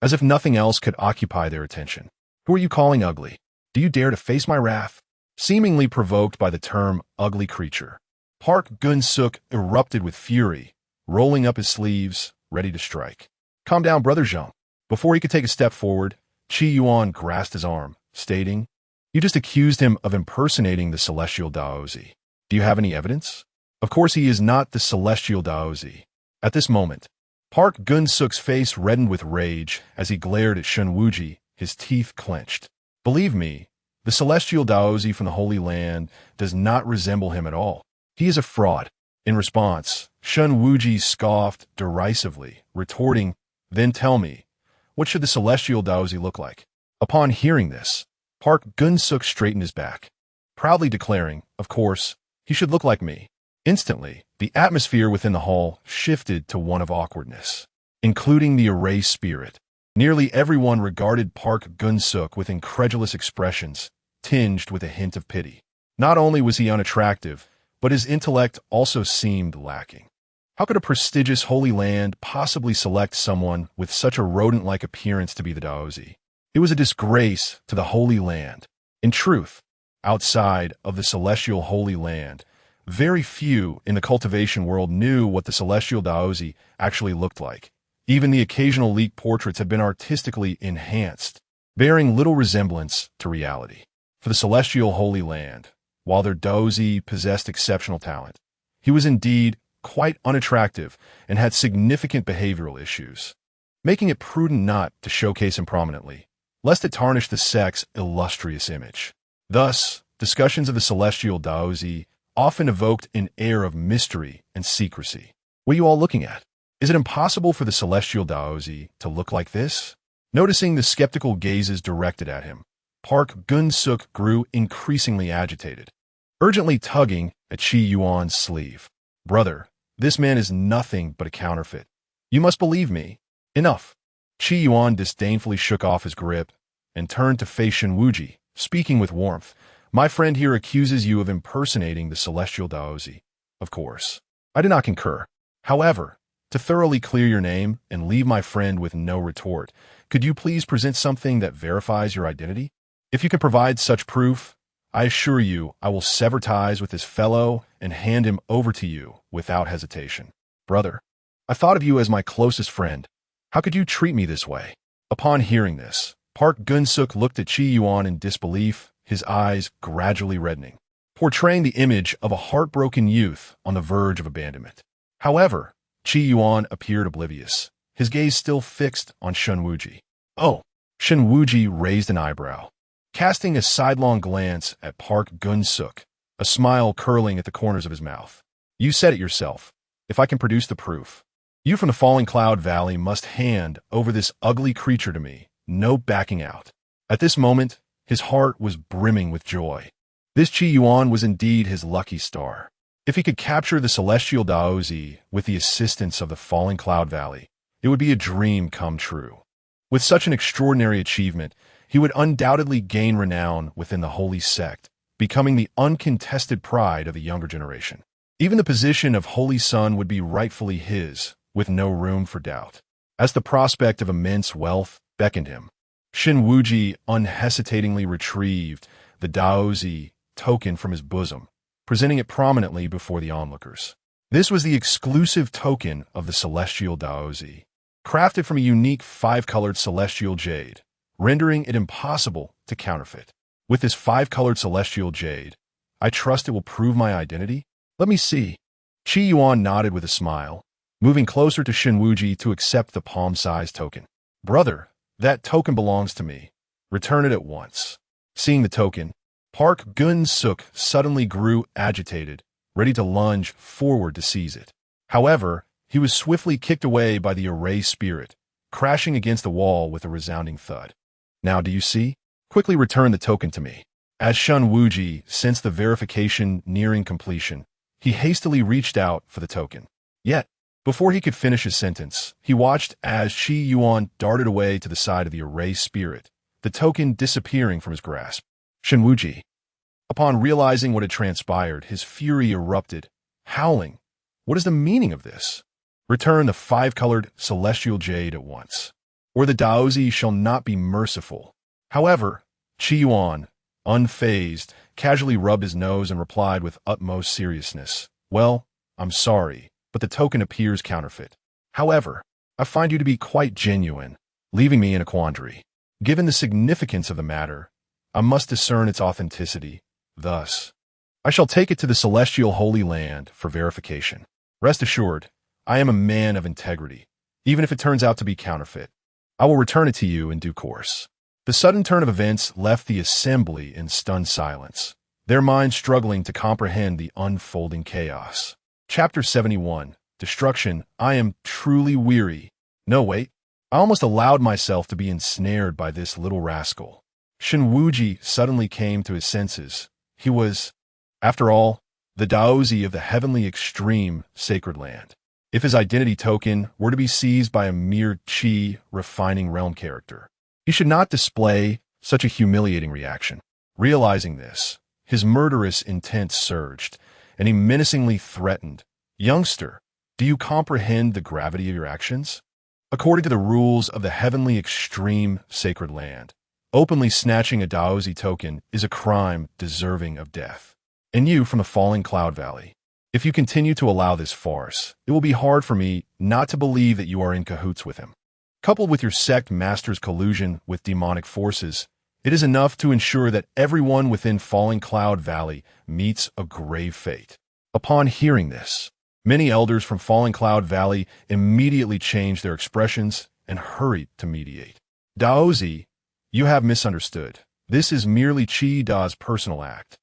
as if nothing else could occupy their attention. "Who are you calling ugly? Do you dare to face my wrath?" Seemingly provoked by the term ugly creature, Park Gun-suk erupted with fury, rolling up his sleeves, ready to strike. "Calm down, Brother Zhang." Before he could take a step forward, Qi Yuan grasped his arm, stating, "You just accused him of impersonating the celestial Daozi. Do you have any evidence?" Of course he is not the celestial Daozi. At this moment, Park Gun-suk's face reddened with rage as he glared at Shun Wuji, his teeth clenched. "Believe me, the celestial Daozi from the Holy Land does not resemble him at all. He is a fraud." In response, Shun Wuji scoffed derisively, retorting, "Then tell me, what should the celestial Daozi look like?" Upon hearing this, Park Gun-suk straightened his back, proudly declaring, "Of course, he should look like me." Instantly, the atmosphere within the hall shifted to one of awkwardness, including the array spirit. Nearly everyone regarded Park Gun-suk with incredulous expressions, tinged with a hint of pity. Not only was he unattractive, but his intellect also seemed lacking. How could a prestigious Holy Land possibly select someone with such a rodent-like appearance to be the Daozi? It was a disgrace to the Holy Land. In truth, outside of the celestial Holy Land, very few in the cultivation world knew what the celestial Daozi actually looked like. Even the occasional leaked portraits had been artistically enhanced, bearing little resemblance to reality. For the celestial Holy Land, while their Daozi possessed exceptional talent, he was indeed quite unattractive and had significant behavioral issues, making it prudent not to showcase him prominently, lest it tarnish the sect's illustrious image. Thus, discussions of the celestial Daozi often evoked an air of mystery and secrecy. "What are you all looking at? Is it impossible for the celestial Daozi to look like this?" Noticing the skeptical gazes directed at him, Park Gun-suk grew increasingly agitated, urgently tugging at Qi Yuan's sleeve. "Brother, this man is nothing but a counterfeit. You must believe me." "Enough." Qi Yuan disdainfully shook off his grip and turned to face Shun Wuji, speaking with warmth. "My friend here accuses you of impersonating the celestial Daozi. Of course, I do not concur. However, to thoroughly clear your name and leave my friend with no retort, could you please present something that verifies your identity? If you can provide such proof, I assure you I will sever ties with this fellow and hand him over to you without hesitation." "Brother, I thought of you as my closest friend. How could you treat me this way?" Upon hearing this, Park Gun-suk looked at Qi Yuan in disbelief, his eyes gradually reddening, portraying the image of a heartbroken youth on the verge of abandonment. However, Qi Yuan appeared oblivious, his gaze still fixed on Shun Wuji. "Oh!" Shun Wuji raised an eyebrow, casting a sidelong glance at Park Gun-suk, a smile curling at the corners of his mouth. "You said it yourself. If I can produce the proof, you from the Falling Cloud Valley must hand over this ugly creature to me. No backing out." At this moment, his heart was brimming with joy. This Qi Yuan was indeed his lucky star. If he could capture the celestial Daozi with the assistance of the Falling Cloud Valley, it would be a dream come true. With such an extraordinary achievement, he would undoubtedly gain renown within the holy sect, becoming the uncontested pride of the younger generation. Even the position of Holy Son would be rightfully his, with no room for doubt. As the prospect of immense wealth beckoned him, Shun Wuji unhesitatingly retrieved the Daozi token from his bosom, presenting it prominently before the onlookers. This was the exclusive token of the celestial Daozi, crafted from a unique 5-colored celestial jade, rendering it impossible to counterfeit. With this 5-colored celestial jade, I trust it will prove my identity? Let me see. Yuan nodded with a smile, moving closer to Shenwuji to accept the palm-sized token. Brother, that token belongs to me. Return it at once. Seeing the token, Park Gun-suk suddenly grew agitated, ready to lunge forward to seize it. However, he was swiftly kicked away by the array spirit, crashing against the wall with a resounding thud. Now do you see? Quickly return the token to me. As Shenwuji sensed the verification nearing completion, he hastily reached out for the token. Yet, before he could finish his sentence, he watched as Yuan darted away to the side of the array spirit, the token disappearing from his grasp. Shenwuji. Upon realizing what had transpired, his fury erupted, howling. What is the meaning of this? Return the 5-colored celestial jade at once, or the Daozi shall not be merciful. However, Yuan, unfazed, casually rubbed his nose and replied with utmost seriousness, Well, I'm sorry, but the token appears counterfeit. However, I find you to be quite genuine, leaving me in a quandary. Given the significance of the matter, I must discern its authenticity. Thus, I shall take it to the celestial Holy Land for verification. Rest assured, I am a man of integrity. Even if it turns out to be counterfeit, I will return it to you in due course. The sudden turn of events left the assembly in stunned silence, their minds struggling to comprehend the unfolding chaos. Chapter 71, Destruction. I am truly weary. No, wait. I almost allowed myself to be ensnared by this little rascal. Shenwuji suddenly came to his senses. He was, after all, the Daozi of the heavenly extreme sacred land. If his identity token were to be seized by a mere Qi refining realm character, he should not display such a humiliating reaction. Realizing this, his murderous intent surged, and he menacingly threatened, Youngster, do you comprehend the gravity of your actions? According to the rules of the heavenly extreme sacred land, openly snatching a Daozi token is a crime deserving of death. And you from the falling cloud valley. If you continue to allow this farce, it will be hard for me not to believe that you are in cahoots with him. Coupled with your sect master's collusion with demonic forces, it is enough to ensure that everyone within Falling Cloud Valley meets a grave fate. Upon hearing this, many elders from Falling Cloud Valley immediately changed their expressions and hurried to mediate. Daozi, you have misunderstood. This is merely Qi Da's personal act,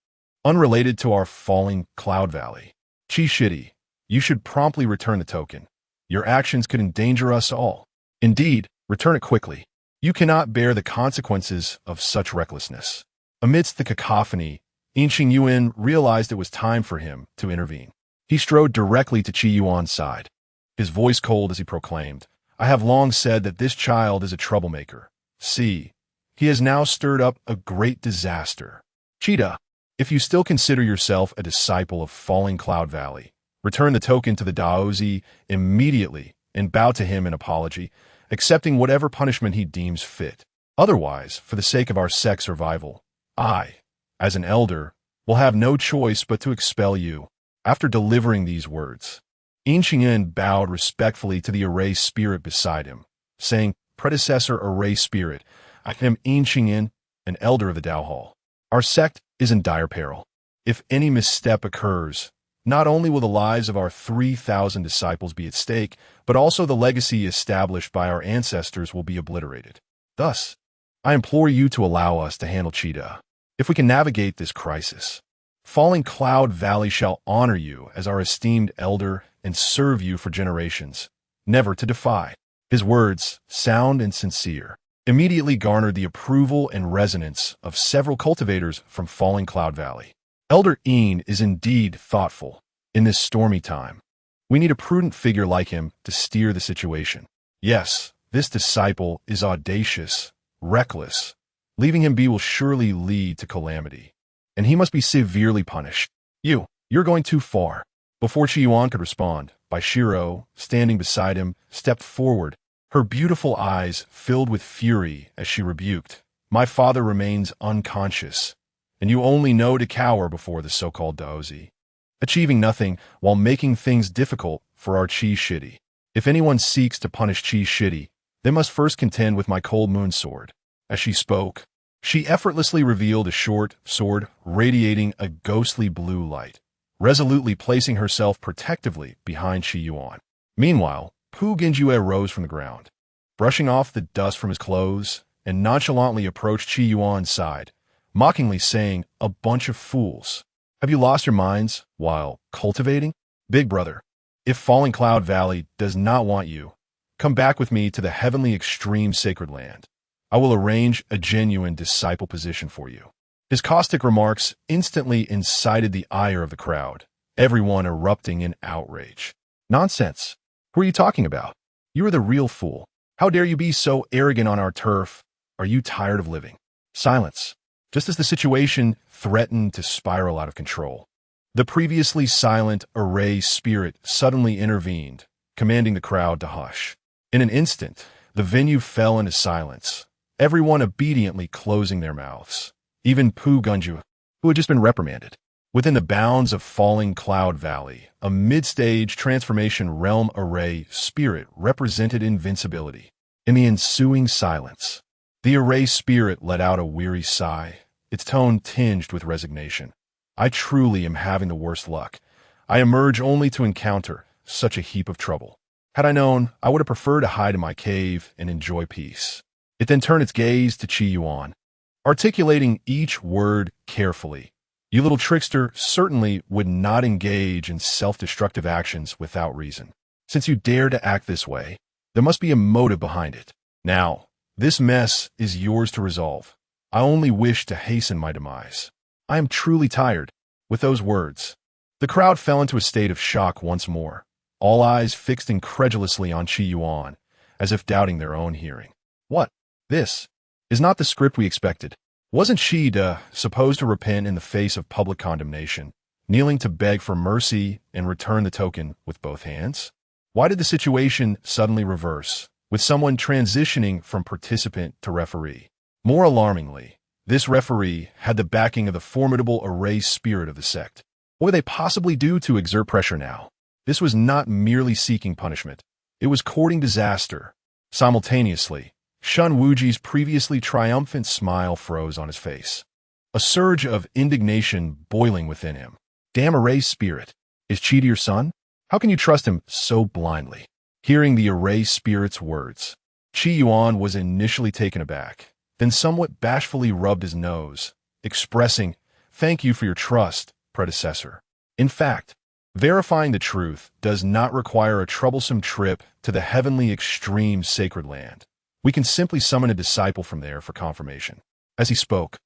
unrelated to our Falling Cloud Valley. Qi Shidi, you should promptly return the token. Your actions could endanger us all. Indeed, return it quickly. You cannot bear the consequences of such recklessness. Amidst the cacophony, Yuan realized it was time for him to intervene. He strode directly to Yuan's side, his voice cold as he proclaimed, I have long said that this child is a troublemaker. See, he has now stirred up a great disaster. Cheetah, if you still consider yourself a disciple of Falling Cloud Valley, return the token to the Daozi immediately and bow to him in apology, accepting whatever punishment he deems fit. Otherwise, for the sake of our sect's survival, I, as an elder, will have no choice but to expel you. After delivering these words, Yuan bowed respectfully to the array spirit beside him, saying, Predecessor array spirit, I am Yuan, an elder of the Dao Hall. Our sect is in dire peril. If any misstep occurs, not only will the lives of our 3,000 disciples be at stake, but also the legacy established by our ancestors will be obliterated. Thus, I implore you to allow us to handle Cheetah. If we can navigate this crisis, Falling Cloud Valley shall honor you as our esteemed elder and serve you for generations, never to defy. His words, sound and sincere, immediately garnered the approval and resonance of several cultivators from Falling Cloud Valley. Elder Ian is indeed thoughtful. In this stormy time, we need a prudent figure like him to steer the situation. Yes, this disciple is audacious, reckless. Leaving him be will surely lead to calamity, and he must be severely punished. You're going too far. Before Yuan could respond, Baishiro, standing beside him, stepped forward, her beautiful eyes filled with fury as she rebuked, My father remains unconscious, and you only know to cower before the so-called Daozi, achieving nothing while making things difficult for our Qi Shidi. If anyone seeks to punish Qi Shidi, they must first contend with my cold moon sword. As she spoke, she effortlessly revealed a short sword radiating a ghostly blue light, resolutely placing herself protectively behind Qi Yuan. Meanwhile, Pu Genjue rose from the ground, brushing off the dust from his clothes, and nonchalantly approached Qi Yuan's side, mockingly saying, "A bunch of fools. Have you lost your minds while cultivating? Big brother, if Falling Cloud Valley does not want you, come back with me to the heavenly extreme sacred land. I will arrange a genuine disciple position for you." His caustic remarks instantly incited the ire of the crowd, everyone erupting in outrage. "Nonsense. Who are you talking about? You are the real fool. How dare you be so arrogant on our turf? Are you tired of living?" Silence. Just as the situation threatened to spiral out of control, the previously silent array spirit suddenly intervened, commanding the crowd to hush. In an instant, the venue fell into silence, everyone obediently closing their mouths. Even Pu Gunju, who had just been reprimanded. Within the bounds of Falling Cloud Valley, a mid-stage transformation realm array spirit represented invincibility. In the ensuing silence, the array spirit let out a weary sigh, its tone tinged with resignation. "I truly am having the worst luck. I emerge only to encounter such a heap of trouble. Had I known, I would have preferred to hide in my cave and enjoy peace." It then turned its gaze to Qi Yuan, articulating each word carefully. "You little trickster certainly would not engage in self-destructive actions without reason. Since you dare to act this way, there must be a motive behind it. Now, this mess is yours to resolve. I only wish to hasten my demise. I am truly tired." With those words, the crowd fell into a state of shock once more, all eyes fixed incredulously on Qi Yuan, as if doubting their own hearing. "What? This is not the script we expected. Wasn't she supposed to repent in the face of public condemnation, kneeling to beg for mercy and return the token with both hands? Why did the situation suddenly reverse, with someone transitioning from participant to referee? More alarmingly, this referee had the backing of the formidable array spirit of the sect. What would they possibly do to exert pressure now? This was not merely seeking punishment. It was courting disaster. Simultaneously, Shun Wuji's previously triumphant smile froze on his face, a surge of indignation boiling within him. "Damn array spirit. Is Qi your son? How can you trust him so blindly?" Hearing the array spirit's words, Qi Yuan was initially taken aback, then somewhat bashfully rubbed his nose, expressing, "Thank you for your trust, predecessor. In fact, verifying the truth does not require a troublesome trip to the heavenly extreme sacred land. We can simply summon a disciple from there for confirmation." As he spoke,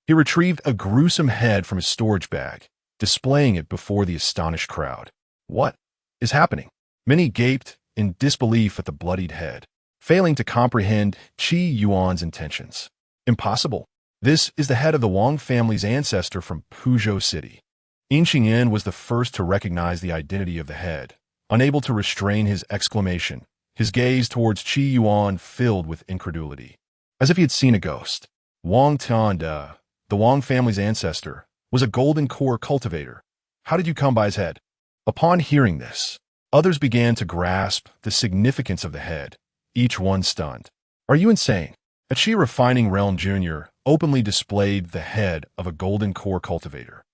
he retrieved a gruesome head from his storage bag, displaying it before the astonished crowd. "What is happening?" Many gaped in disbelief at the bloodied head, failing to comprehend Qi Yuan's intentions. "Impossible. This is the head of the Wang family's ancestor from Puzhou City." Yinxingyan was the first to recognize the identity of the head, unable to restrain his exclamation, his gaze towards Qi Yuan filled with incredulity. As if he had seen a ghost. Wang Tianda, the Wang family's ancestor, was a golden core cultivator. How did you come by his head? Upon hearing this, others began to grasp the significance of the head, each one stunned. "Are you insane?" A Qi Refining Realm Jr. openly displayed the head of a golden core cultivator.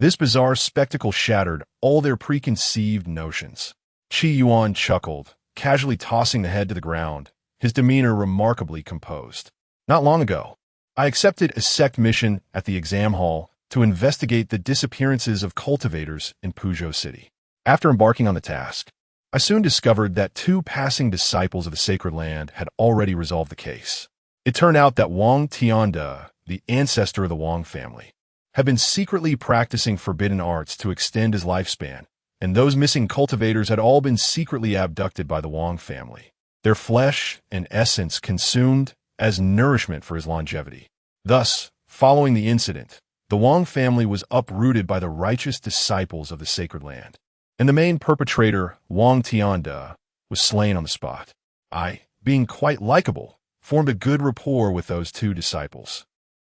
This bizarre spectacle shattered all their preconceived notions. Qi Yuan chuckled, casually tossing the head to the ground, his demeanor remarkably composed. "Not long ago, I accepted a sect mission at the exam hall to investigate the disappearances of cultivators in Puzhou City. After embarking on the task, I soon discovered that 2 passing disciples of the sacred land had already resolved the case. It turned out that Wang Tianda, the ancestor of the Wang family, had been secretly practicing forbidden arts to extend his lifespan, and those missing cultivators had all been secretly abducted by the Wang family, their flesh and essence consumed as nourishment for his longevity. Thus, following the incident, the Wang family was uprooted by the righteous disciples of the sacred land, and the main perpetrator, Wang Tianda, was slain on the spot. I, being quite likable, formed a good rapport with those 2 disciples.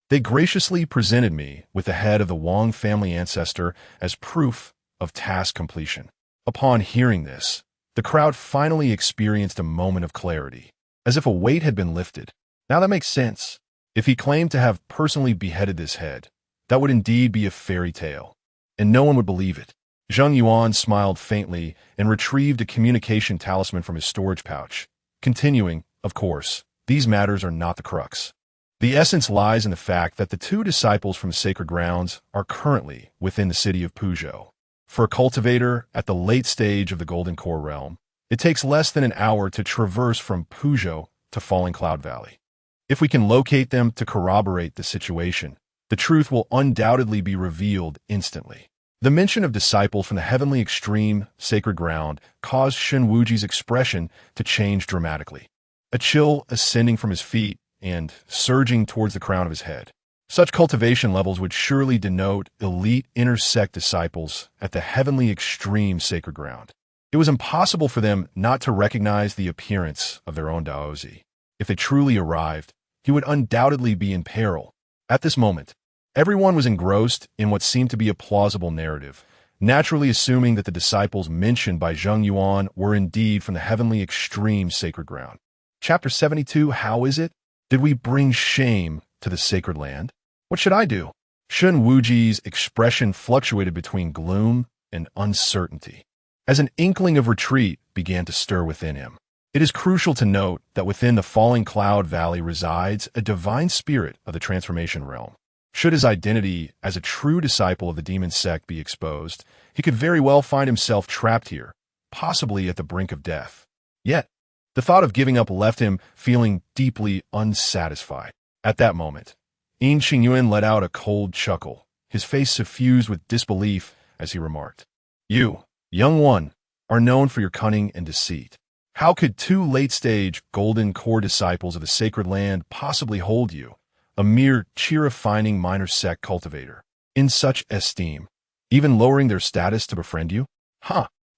They graciously presented me with the head of the Wang family ancestor as proof of task completion. Upon hearing this, the crowd finally experienced a moment of clarity, as if a weight had been lifted. Now that makes sense. If he claimed to have personally beheaded this head, that would indeed be a fairy tale, and no one would believe it. Zheng Yuan smiled faintly and retrieved a communication talisman from his storage pouch, continuing, of course, these matters are not the crux. The essence lies in the fact that the two disciples from sacred grounds are currently within the city of Puzhou. For a cultivator at the late stage of the Golden Core realm, it takes less than an hour to traverse from Puzhou to Falling Cloud Valley. If we can locate them to corroborate the situation, the truth will undoubtedly be revealed instantly. The mention of disciples from the heavenly extreme sacred ground caused Shen Wuji's expression to change dramatically, a chill ascending from his feet and surging towards the crown of his head. Such cultivation levels would surely denote elite intersect disciples at the heavenly extreme sacred ground. It was impossible for them not to recognize the appearance of their own Daozi. If they truly arrived, he would undoubtedly be in peril. At this moment, everyone was engrossed in what seemed to be a plausible narrative, naturally assuming that the disciples mentioned by Zheng Yuan were indeed from the heavenly extreme sacred ground. Chapter 72, How is it? Did we bring shame to the sacred land? What should I do? Shen Wuji's expression fluctuated between gloom and uncertainty, as an inkling of retreat began to stir within him. It is crucial to note that within the Falling Cloud Valley resides a divine spirit of the transformation realm. Should his identity as a true disciple of the demon sect be exposed, he could very well find himself trapped here, possibly at the brink of death. Yet, the thought of giving up left him feeling deeply unsatisfied. At that moment, Yuan let out a cold chuckle, his face suffused with disbelief as he remarked, "You, young one, are known for your cunning and deceit. How could two late-stage golden core disciples of the sacred land possibly hold you, a mere cheer-refining minor sect cultivator, in such esteem, even lowering their status to befriend you?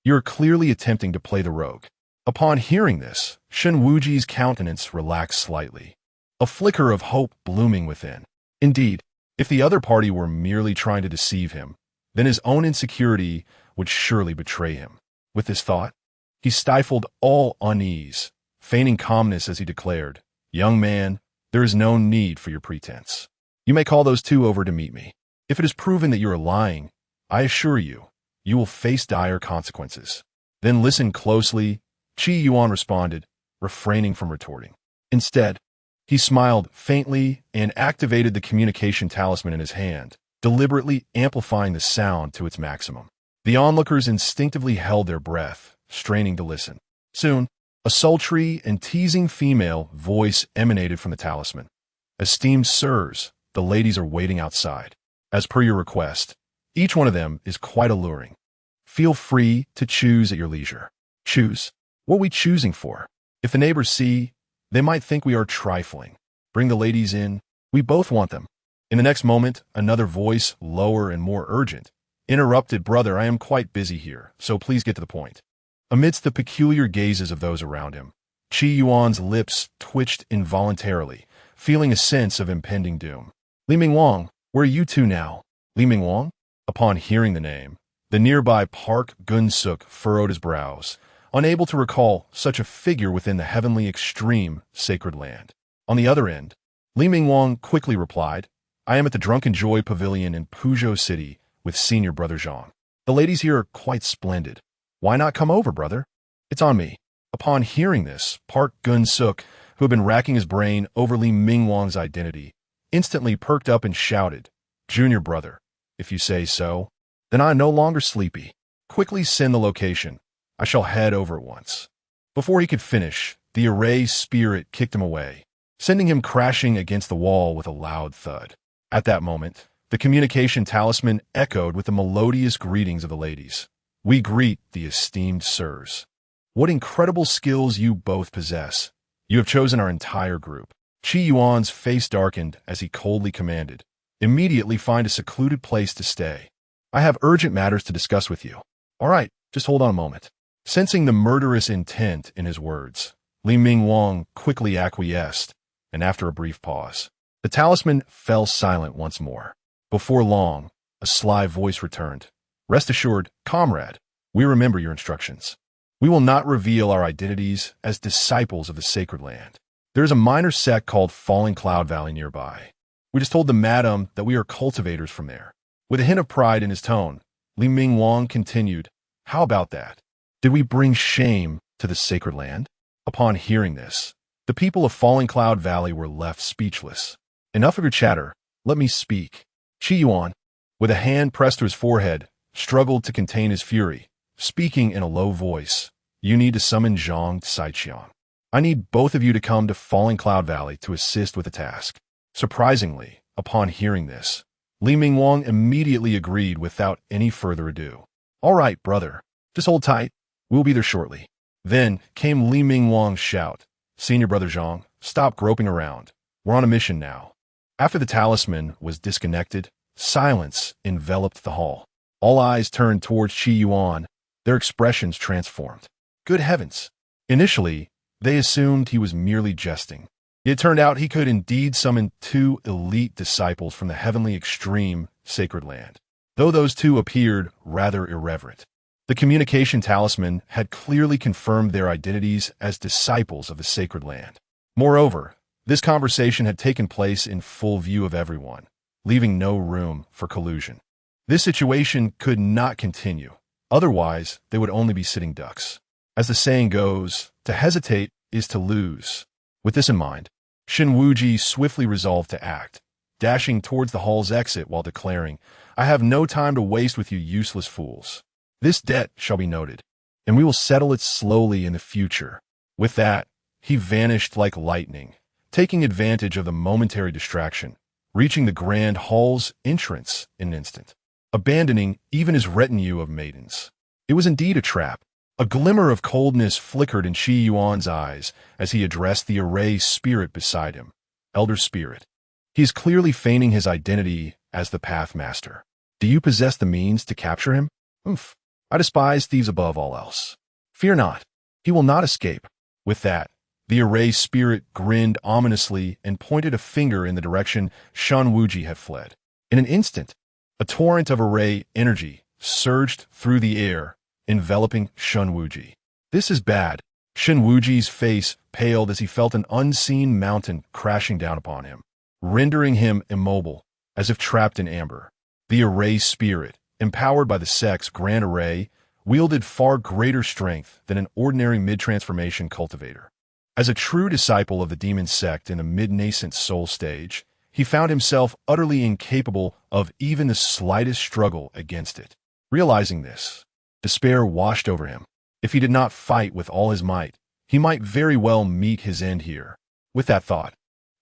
You're clearly attempting to play the rogue." Upon hearing this, Shen Wuji's countenance relaxed slightly, a flicker of hope blooming within. Indeed, if the other party were merely trying to deceive him, then his own insecurity would surely betray him. With this thought, he stifled all unease, feigning calmness as he declared, "Young man, there is no need for your pretense. You may call those two over to meet me. If it is proven that you are lying, I assure you, you will face dire consequences." Then listen closely, Yuan responded, refraining from retorting. Instead, he smiled faintly and activated the communication talisman in his hand, deliberately amplifying the sound to its maximum. The onlookers instinctively held their breath, straining to listen. Soon, a sultry and teasing female voice emanated from the talisman. "Esteemed sirs, the ladies are waiting outside. As per your request, each one of them is quite alluring. Feel free to choose at your leisure." Choose? What are we choosing for? If the neighbors see, they might think we are trifling. Bring the ladies in. We both want them. In the next moment, another voice, lower and more urgent, interrupted, "Brother, I am quite busy here, so please get to the point." Amidst the peculiar gazes of those around him, Yuan's lips twitched involuntarily, feeling a sense of impending doom. "Li Mingwang, where are you two now?" Li Mingwang? Upon hearing the name, the nearby Park Gunsuk furrowed his brows, unable to recall such a figure within the heavenly extreme sacred land. On the other end, Li Mingwang quickly replied, "I am at the Drunken Joy Pavilion in Puzhou City with senior brother Zhang. The ladies here are quite splendid. Why not come over, brother? It's on me." Upon hearing this, Park Gunsuk, who had been racking his brain over Li Mingwang's identity, instantly perked up and shouted, "Junior brother, if you say so, then I am no longer sleepy. Quickly send the location. I shall head over at once." Before he could finish, the array spirit kicked him away, sending him crashing against the wall with a loud thud. At that moment, the communication talisman echoed with the melodious greetings of the ladies. "We greet the esteemed sirs. What incredible skills you both possess. You have chosen our entire group." Yuan's face darkened as he coldly commanded, "Immediately find a secluded place to stay. I have urgent matters to discuss with you." "All right, just hold on a moment." Sensing the murderous intent in his words, Li Mingwang quickly acquiesced, and after a brief pause, The talisman fell silent once more. Before long, a sly voice returned. Rest assured, comrade, we remember your instructions. We will not reveal our identities as disciples of the sacred land. There is a minor sect called Falling Cloud Valley nearby. We just told the madam that we are cultivators from there. With a hint of pride in his tone, Li Mingwang continued, how about that? Did we bring shame to the sacred land? Upon hearing this, the people of Falling Cloud Valley were left speechless. Enough of your chatter. Let me speak. Yuan, with a hand pressed to his forehead, struggled to contain his fury, speaking in a low voice. You need to summon Zhang Saiqian. I need both of you to come to Falling Cloud Valley to assist with the task. Surprisingly, upon hearing this, Li Mingwang immediately agreed without any further ado. All right, brother. Just hold tight. We'll be there shortly. Then came Li Mingwang's shout. Senior brother Zhang, stop groping around. We're on a mission now. After the talisman was disconnected, silence enveloped the hall. All eyes turned towards Yuan, their expressions transformed. Good heavens! Initially, they assumed he was merely jesting. It turned out he could indeed summon 2 elite disciples from the heavenly extreme sacred land, though those 2 appeared rather irreverent. The communication talisman had clearly confirmed their identities as disciples of the sacred land. Moreover, this conversation had taken place in full view of everyone, leaving no room for collusion. This situation could not continue. Otherwise, they would only be sitting ducks. As the saying goes, to hesitate is to lose. With this in mind, Shen Wuji swiftly resolved to act, dashing towards the hall's exit while declaring, I have no time to waste with you useless fools. This debt shall be noted, and we will settle it slowly in the future. With that, he vanished like lightning, taking advantage of the momentary distraction, reaching the grand hall's entrance in an instant, abandoning even his retinue of maidens. It was indeed a trap. A glimmer of coldness flickered in Yuan's eyes as he addressed the array spirit beside him. Elder Spirit. He is clearly feigning his identity as the Pathmaster. Do you possess the means to capture him? Oof. I despise thieves above all else. Fear not. He will not escape. With that, the array spirit grinned ominously and pointed a finger in the direction Shen Wuji had fled. In an instant, a torrent of array energy surged through the air, enveloping Shen Wuji. This is bad. Shen Wuji's face paled as he felt an unseen mountain crashing down upon him, rendering him immobile, as if trapped in amber. The array spirit, empowered by the sect's grand array, wielded far greater strength than an ordinary mid-transformation cultivator. As a true disciple of the demon sect in the mid-nascent soul stage, he found himself utterly incapable of even the slightest struggle against it. Realizing this, despair washed over him. If he did not fight with all his might, he might very well meet his end here. With that thought,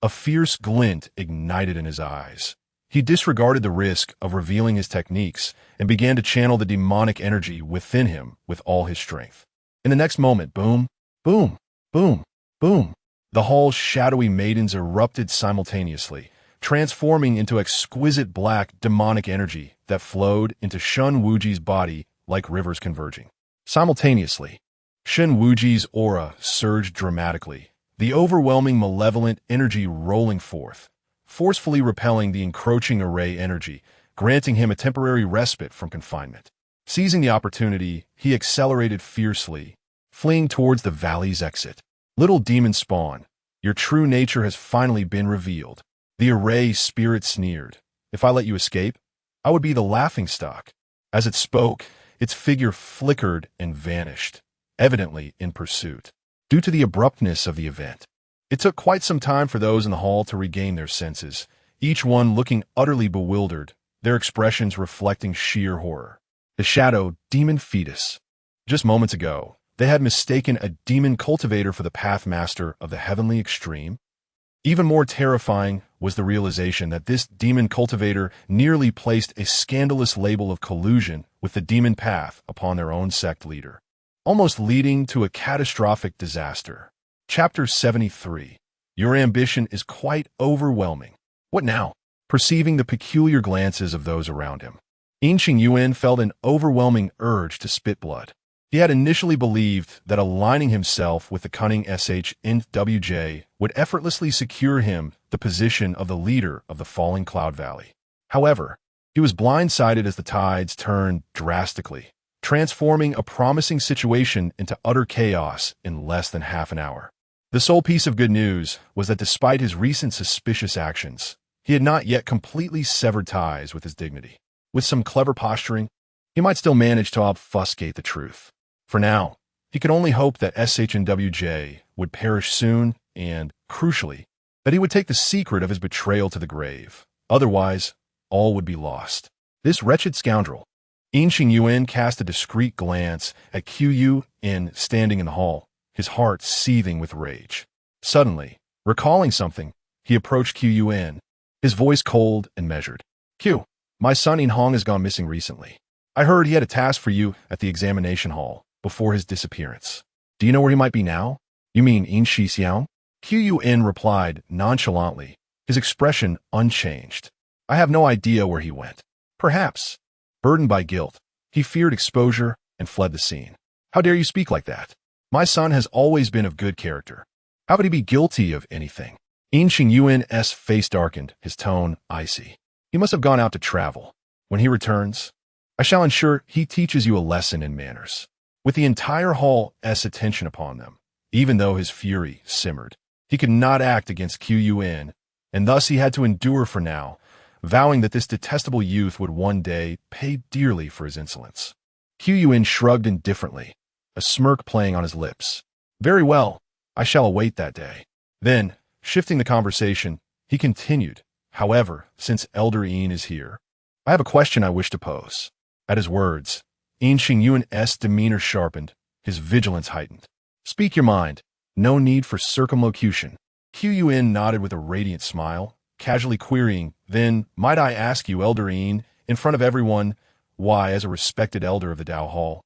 a fierce glint ignited in his eyes. He disregarded the risk of revealing his techniques and began to channel the demonic energy within him with all his strength. In the next moment, boom, boom, boom, boom, the hall's shadowy maidens erupted simultaneously, transforming into exquisite black demonic energy that flowed into Shen Wuji's body like rivers converging. Simultaneously, Shen Wuji's aura surged dramatically, the overwhelming malevolent energy rolling forth, forcefully repelling the encroaching array energy, granting him a temporary respite from confinement. Seizing the opportunity, he accelerated fiercely, fleeing towards the valley's exit. Little demon spawn, your true nature has finally been revealed. The array spirit sneered. If I let you escape, I would be the laughingstock. As it spoke, its figure flickered and vanished, evidently in pursuit. Due to the abruptness of the event, it took quite some time for those in the hall to regain their senses, each one looking utterly bewildered, their expressions reflecting sheer horror. The shadow demon fetus. Just moments ago, they had mistaken a demon cultivator for the Pathmaster of the heavenly extreme. Even more terrifying was the realization that this demon cultivator nearly placed a scandalous label of collusion with the demon path upon their own sect leader, almost leading to a catastrophic disaster. Chapter 73. Your ambition is quite overwhelming. What now? Perceiving the peculiar glances of those around him, Ancient Yuan felt an overwhelming urge to spit blood. He had initially believed that aligning himself with the cunning SHNWJ would effortlessly secure him the position of the leader of the falling cloud valley. However, he was blindsided as the tides turned drastically, transforming a promising situation into utter chaos in less than half an hour. The sole piece of good news was that despite his recent suspicious actions, he had not yet completely severed ties with his dignity. With some clever posturing, he might still manage to obfuscate the truth. For now, he could only hope that SHNWJ would perish soon and, crucially, that he would take the secret of his betrayal to the grave. Otherwise, all would be lost. This wretched scoundrel. Yuan cast a discreet glance at Yuan standing in the hall, his heart seething with rage. Suddenly, recalling something, he approached Yuan, his voice cold and measured. "Q, my son Hong has gone missing recently. I heard he had a task for you at the examination hall before his disappearance. Do you know where he might be now?" "You mean Xianxia?" Yuan replied nonchalantly, his expression unchanged. "I have no idea where he went. Perhaps, burdened by guilt, he feared exposure and fled the scene." "How dare you speak like that? My son has always been of good character. How could he be guilty of anything?" Yuan's face darkened, his tone icy. "He must have gone out to travel. When he returns, I shall ensure he teaches you a lesson in manners." With the entire hall's attention upon them, even though his fury simmered, he could not act against Yuan, and thus he had to endure for now, vowing that this detestable youth would one day pay dearly for his insolence. Yuan shrugged indifferently, a smirk playing on his lips. "Very well, I shall await that day." Then, shifting the conversation, he continued, "However, since Elder Yuan is here, I have a question I wish to pose." At his words, Yuan's demeanor sharpened, his vigilance heightened. "Speak your mind. No need for circumlocution." Yuan nodded with a radiant smile, casually querying, "Then, might I ask you, Elder Yuan, in front of everyone, why, as a respected elder of the Dao Hall,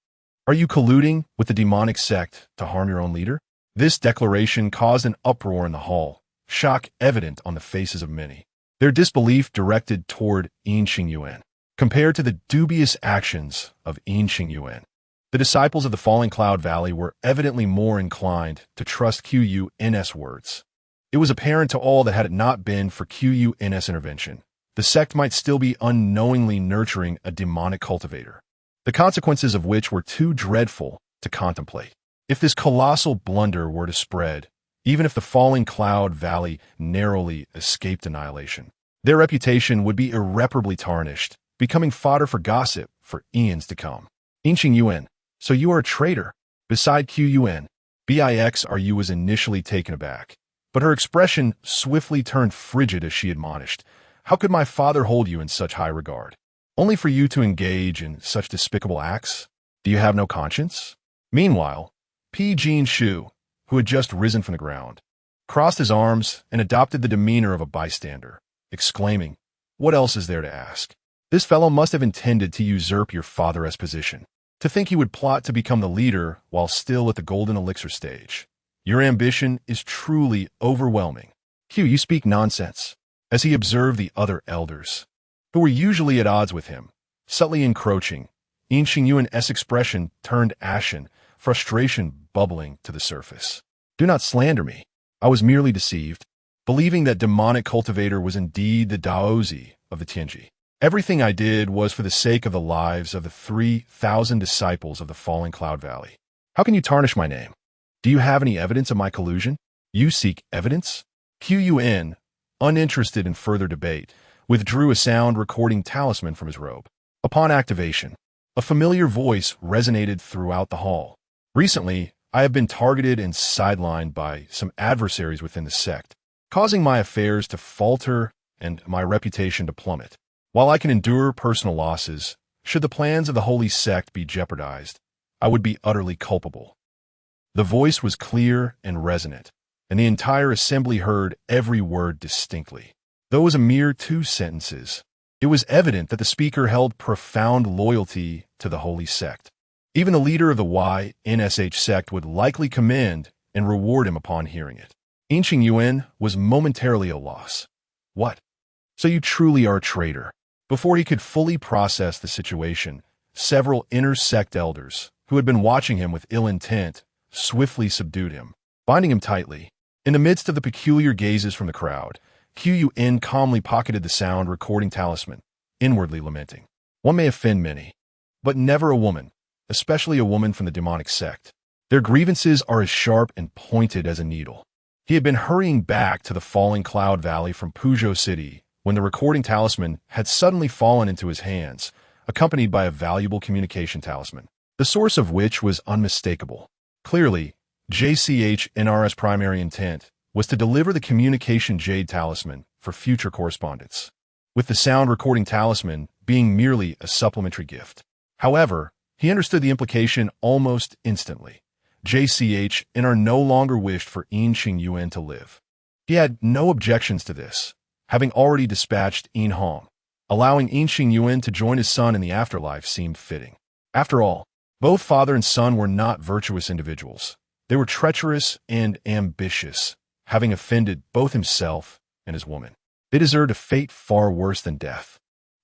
are you colluding with the demonic sect to harm your own leader?" This declaration caused an uproar in the hall, shock evident on the faces of many, their disbelief directed toward Yuan. Compared to the dubious actions of Yuan, the disciples of the Falling Cloud Valley were evidently more inclined to trust Yuan's words. It was apparent to all that had it not been for Yuan's intervention, the sect might still be unknowingly nurturing a demonic cultivator, the consequences of which were too dreadful to contemplate. If this colossal blunder were to spread, even if the Falling Cloud Valley narrowly escaped annihilation, their reputation would be irreparably tarnished, becoming fodder for gossip for eons to come. Yuan, so you are a traitor. Beside Yuan, Biao was initially taken aback, but her expression swiftly turned frigid as she admonished, "How could my father hold you in such high regard? Only for you to engage in such despicable acts? Do you have no conscience?" Meanwhile, Jin Shu, who had just risen from the ground, crossed his arms and adopted the demeanor of a bystander, exclaiming, "What else is there to ask? This fellow must have intended to usurp your father's position. To think he would plot to become the leader while still at the golden elixir stage. Your ambition is truly overwhelming." You speak nonsense." As he observed the other elders, who were usually at odds with him, subtly encroaching, Yuan's expression turned ashen, frustration bubbling to the surface. "Do not slander me. I was merely deceived, believing that demonic cultivator was indeed the Daozi of the Tianji. Everything I did was for the sake of the lives of the 3,000 disciples of the Falling Cloud Valley. How can you tarnish my name? Do you have any evidence of my collusion? You seek evidence?" Yuan, uninterested in further debate, withdrew a sound recording talisman from his robe. Upon activation, a familiar voice resonated throughout the hall. "Recently, I have been targeted and sidelined by some adversaries within the sect, causing my affairs to falter and my reputation to plummet. While I can endure personal losses, should the plans of the holy sect be jeopardized, I would be utterly culpable." The voice was clear and resonant, and the entire assembly heard every word distinctly. Though it was a mere 2 sentences, it was evident that the speaker held profound loyalty to the holy sect. Even the leader of the YNSH sect would likely commend and reward him upon hearing it. Yuan was momentarily at a loss. "What? So you truly are a traitor?" Before he could fully process the situation, several inner sect elders, who had been watching him with ill intent, swiftly subdued him, binding him tightly. In the midst of the peculiar gazes from the crowd, Yuan calmly pocketed the sound recording talisman, inwardly lamenting. One may offend many, but never a woman, especially a woman from the demonic sect. Their grievances are as sharp and pointed as a needle. He had been hurrying back to the falling cloud valley from Puzhou City when the recording talisman had suddenly fallen into his hands, accompanied by a valuable communication talisman, the source of which was unmistakable. Clearly, JCHNR's primary intent was to deliver the communication jade talisman for future correspondence, with the sound recording talisman being merely a supplementary gift. However, he understood the implication almost instantly. JCHNR no longer wished for Yuan to live. He had no objections to this, having already dispatched Hong. Allowing Yuan to join his son in the afterlife seemed fitting. After all, both father and son were not virtuous individuals. They were treacherous and ambitious, having offended both himself and his woman. They deserved a fate far worse than death.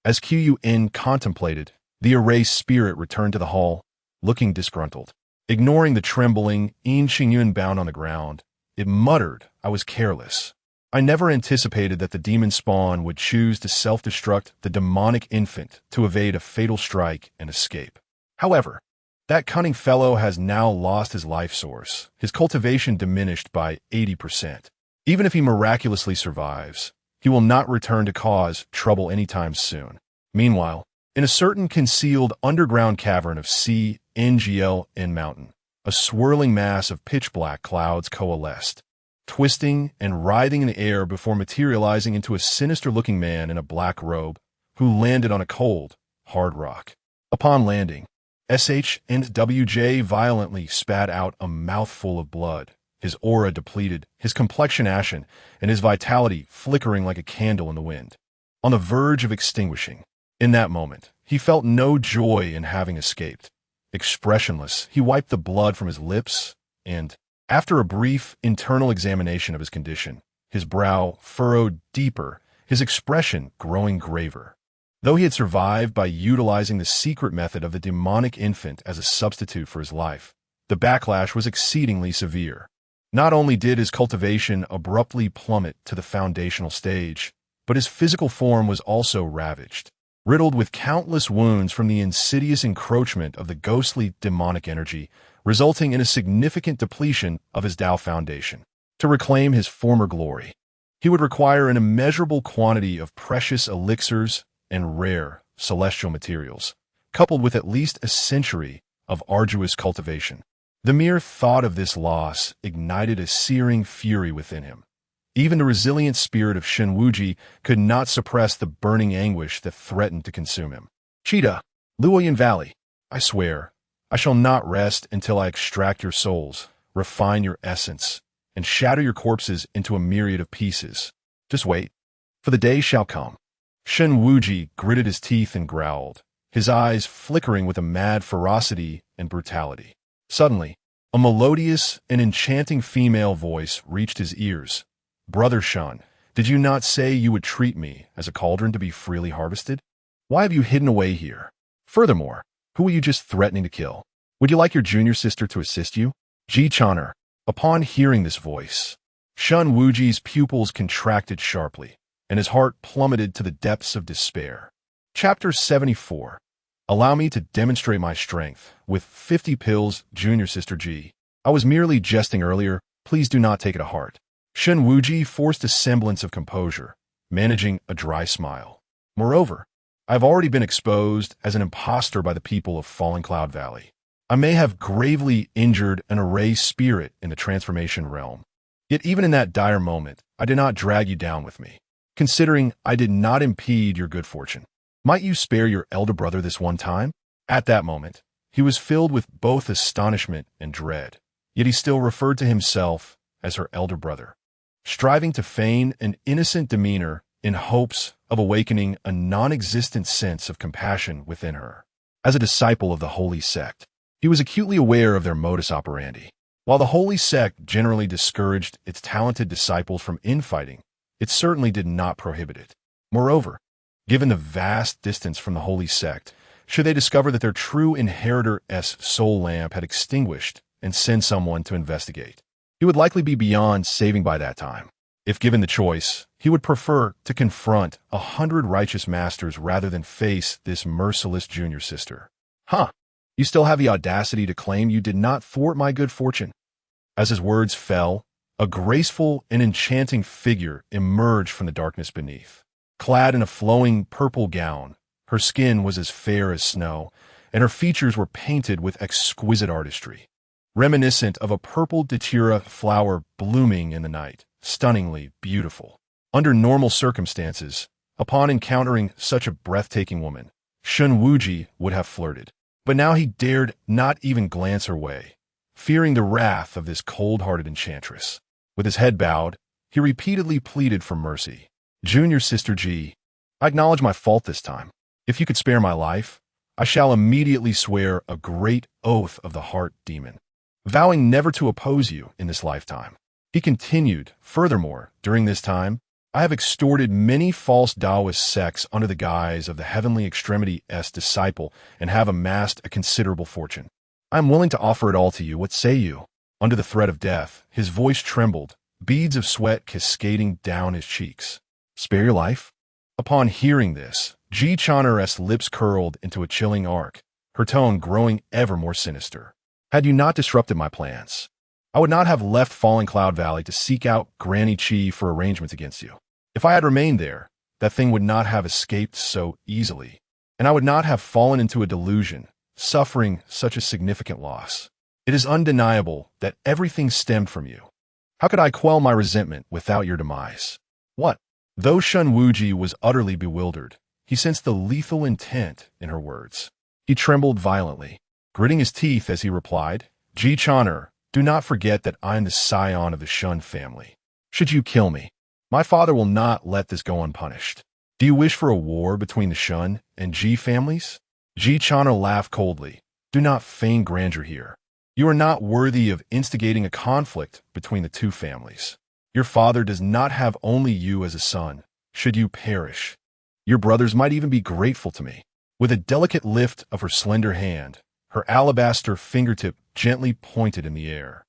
As Yuan contemplated, the erased spirit returned to the hall, looking disgruntled. Ignoring the trembling, Yuan bound on the ground, it muttered, "I was careless. I never anticipated that the demon spawn would choose to self-destruct the demonic infant to evade a fatal strike and escape. However, that cunning fellow has now lost his life source, his cultivation diminished by 80%. Even if he miraculously survives, he will not return to cause trouble anytime soon." Meanwhile, in a certain concealed underground cavern of CNGL Mountain, a swirling mass of pitch-black clouds coalesced, twisting and writhing in the air before materializing into a sinister-looking man in a black robe who landed on a cold, hard rock. Upon landing, SH&WJ violently spat out a mouthful of blood, his aura depleted, his complexion ashen, and his vitality flickering like a candle in the wind, on the verge of extinguishing. In that moment, he felt no joy in having escaped. Expressionless, he wiped the blood from his lips and, after a brief internal examination of his condition, his brow furrowed deeper, his expression growing graver. Though he had survived by utilizing the secret method of the demonic infant as a substitute for his life, the backlash was exceedingly severe. Not only did his cultivation abruptly plummet to the foundational stage, but his physical form was also ravaged, riddled with countless wounds from the insidious encroachment of the ghostly demonic energy, resulting in a significant depletion of his Dao foundation. To reclaim his former glory, he would require an immeasurable quantity of precious elixirs and rare celestial materials, coupled with at least a century of arduous cultivation. The mere thought of this loss ignited a searing fury within him. Even the resilient spirit of Shenwuji could not suppress the burning anguish that threatened to consume him. "Cheetah, Luoyan Valley, I swear, I shall not rest until I extract your souls, refine your essence, and shatter your corpses into a myriad of pieces. Just wait, for the day shall come." Shenwuji gritted his teeth and growled, his eyes flickering with a mad ferocity and brutality. Suddenly, a melodious and enchanting female voice reached his ears. "Brother Shun, did you not say you would treat me as a cauldron to be freely harvested? Why have you hidden away here? Furthermore, who were you just threatening to kill? Would you like your junior sister to assist you?" Ji Chan'er. Upon hearing this voice, Shun Wuji's pupils contracted sharply, and his heart plummeted to the depths of despair. Chapter 74. Allow me to demonstrate my strength with 50 pills, junior sister Ji. I was merely jesting earlier. Please do not take it to heart. Shen Wuji forced a semblance of composure, managing a dry smile. Moreover, I have already been exposed as an impostor by the people of Falling Cloud Valley. I may have gravely injured an array spirit in the transformation realm. Yet even in that dire moment, I did not drag you down with me. Considering I did not impede your good fortune, might you spare your elder brother this one time? At that moment, he was filled with both astonishment and dread, yet he still referred to himself as her elder brother, striving to feign an innocent demeanor in hopes of awakening a non-existent sense of compassion within her. As a disciple of the Holy Sect, he was acutely aware of their modus operandi. While the Holy Sect generally discouraged its talented disciples from infighting, it certainly did not prohibit it. Moreover, given the vast distance from the Holy Sect, should they discover that their true inheritor's soul lamp had extinguished and send someone to investigate, he would likely be beyond saving by that time. If given the choice, he would prefer to confront 100 righteous masters rather than face this merciless junior sister. Huh, you still have the audacity to claim you did not thwart my good fortune? As his words fell, a graceful and enchanting figure emerged from the darkness beneath. Clad in a flowing purple gown, her skin was as fair as snow, and her features were painted with exquisite artistry. Reminiscent of a purple datura flower blooming in the night, stunningly beautiful. Under normal circumstances, upon encountering such a breathtaking woman, Shun Wuji would have flirted. But now he dared not even glance her way, fearing the wrath of this cold-hearted enchantress. With his head bowed, he repeatedly pleaded for mercy. Junior Sister Ji, I acknowledge my fault this time. If you could spare my life, I shall immediately swear a great oath of the heart demon, vowing never to oppose you in this lifetime. He continued, furthermore, during this time, I have extorted many false Taoist sects under the guise of the heavenly extremity's disciple and have amassed a considerable fortune. I am willing to offer it all to you. What say you? Under the threat of death, his voice trembled, beads of sweat cascading down his cheeks. Spare your life? Upon hearing this, Ji Chan'er's lips curled into a chilling arc, her tone growing ever more sinister. Had you not disrupted my plans, I would not have left Falling Cloud Valley to seek out Granny Chi for arrangements against you. If I had remained there, that thing would not have escaped so easily, and I would not have fallen into a delusion, suffering such a significant loss. It is undeniable that everything stemmed from you. How could I quell my resentment without your demise? What? Though Shun Wuji was utterly bewildered, he sensed the lethal intent in her words. He trembled violently, gritting his teeth as he replied, Ji Chan'er, do not forget that I am the scion of the Shun family. Should you kill me, my father will not let this go unpunished. Do you wish for a war between the Shun and Ji families? Ji Chan'er laughed coldly. Do not feign grandeur here. You are not worthy of instigating a conflict between the two families. Your father does not have only you as a son. Should you perish, your brothers might even be grateful to me. With a delicate lift of her slender hand, her alabaster fingertip gently pointed in the air.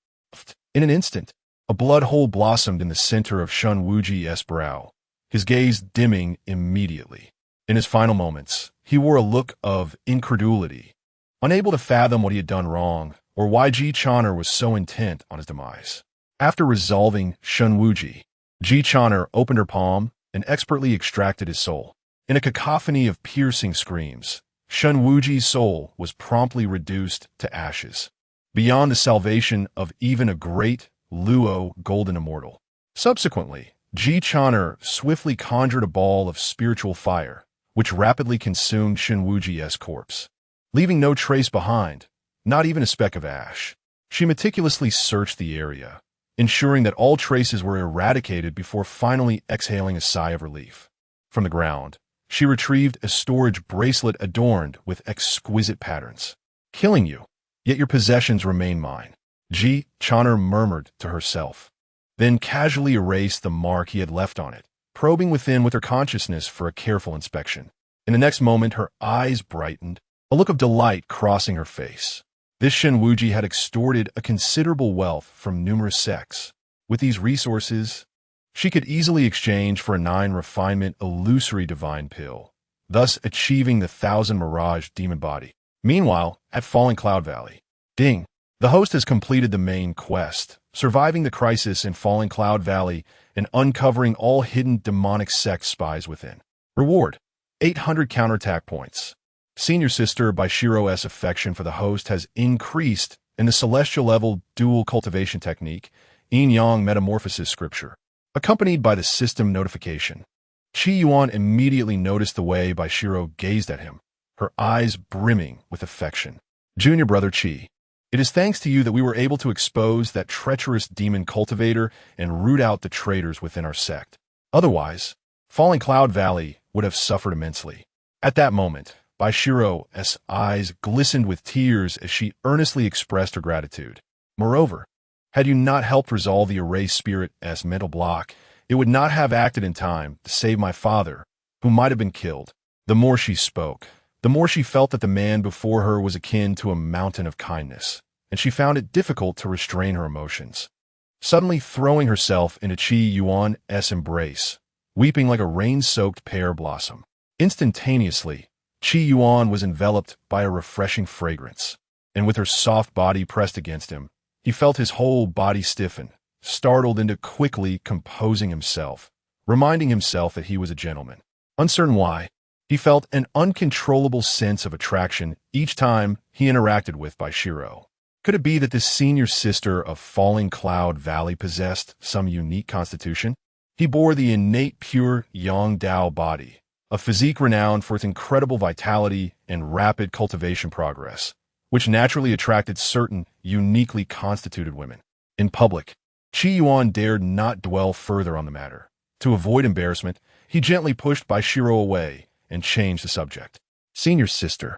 In an instant, a blood hole blossomed in the center of Shun Wuji's brow, his gaze dimming immediately. In his final moments, he wore a look of incredulity, unable to fathom what he had done wrong or why Ji Chan'er was so intent on his demise. After resolving Shun Wuji, Ji Chan'er opened her palm and expertly extracted his soul. In a cacophony of piercing screams, Shun Wuji's soul was promptly reduced to ashes, beyond the salvation of even a great Luo golden immortal. Subsequently, Ji Chan'er swiftly conjured a ball of spiritual fire, which rapidly consumed Shun Wuji's corpse, leaving no trace behind, not even a speck of ash. She meticulously searched the area, ensuring that all traces were eradicated before finally exhaling a sigh of relief. From the ground, she retrieved a storage bracelet adorned with exquisite patterns. Killing you, yet your possessions remain mine, Ji Chan'er murmured to herself, then casually erased the mark he had left on it, probing within with her consciousness for a careful inspection. In the next moment, her eyes brightened, a look of delight crossing her face. This Shun Wuji had extorted a considerable wealth from numerous sects. With these resources, she could easily exchange for a 9-refinement illusory divine pill, thus achieving the 1,000 mirage demon body. Meanwhile, at Falling Cloud Valley, ding, the host has completed the main quest, surviving the crisis in Falling Cloud Valley and uncovering all hidden demonic sect spies within. Reward: 800 counterattack points. Senior Sister Baishiro's affection for the host has increased in the celestial level dual cultivation technique, yin-yang metamorphosis scripture, accompanied by the system notification. Yuan immediately noticed the way Baishiro gazed at him, her eyes brimming with affection. Junior brother Qi, it is thanks to you that we were able to expose that treacherous demon cultivator and root out the traitors within our sect. Otherwise, Falling Cloud Valley would have suffered immensely. At that moment, Baishiro's eyes glistened with tears as she earnestly expressed her gratitude. Moreover, had you not helped resolve the erased spirit's mental block, it would not have acted in time to save my father, who might have been killed. The more she spoke, the more she felt that the man before her was akin to a mountain of kindness, and she found it difficult to restrain her emotions. Suddenly throwing herself into Yuan's embrace, weeping like a rain-soaked pear blossom. Instantaneously, Yuan was enveloped by a refreshing fragrance, and with her soft body pressed against him, he felt his whole body stiffen, startled into quickly composing himself, reminding himself that he was a gentleman. Uncertain why, he felt an uncontrollable sense of attraction each time he interacted with Biao. Could it be that this senior sister of Falling Cloud Valley possessed some unique constitution? He bore the innate pure Yang Dao body, a physique renowned for its incredible vitality and rapid cultivation progress, which naturally attracted certain uniquely constituted women. In public, Yuan dared not dwell further on the matter. To avoid embarrassment, he gently pushed Biao away and changed the subject. Senior sister,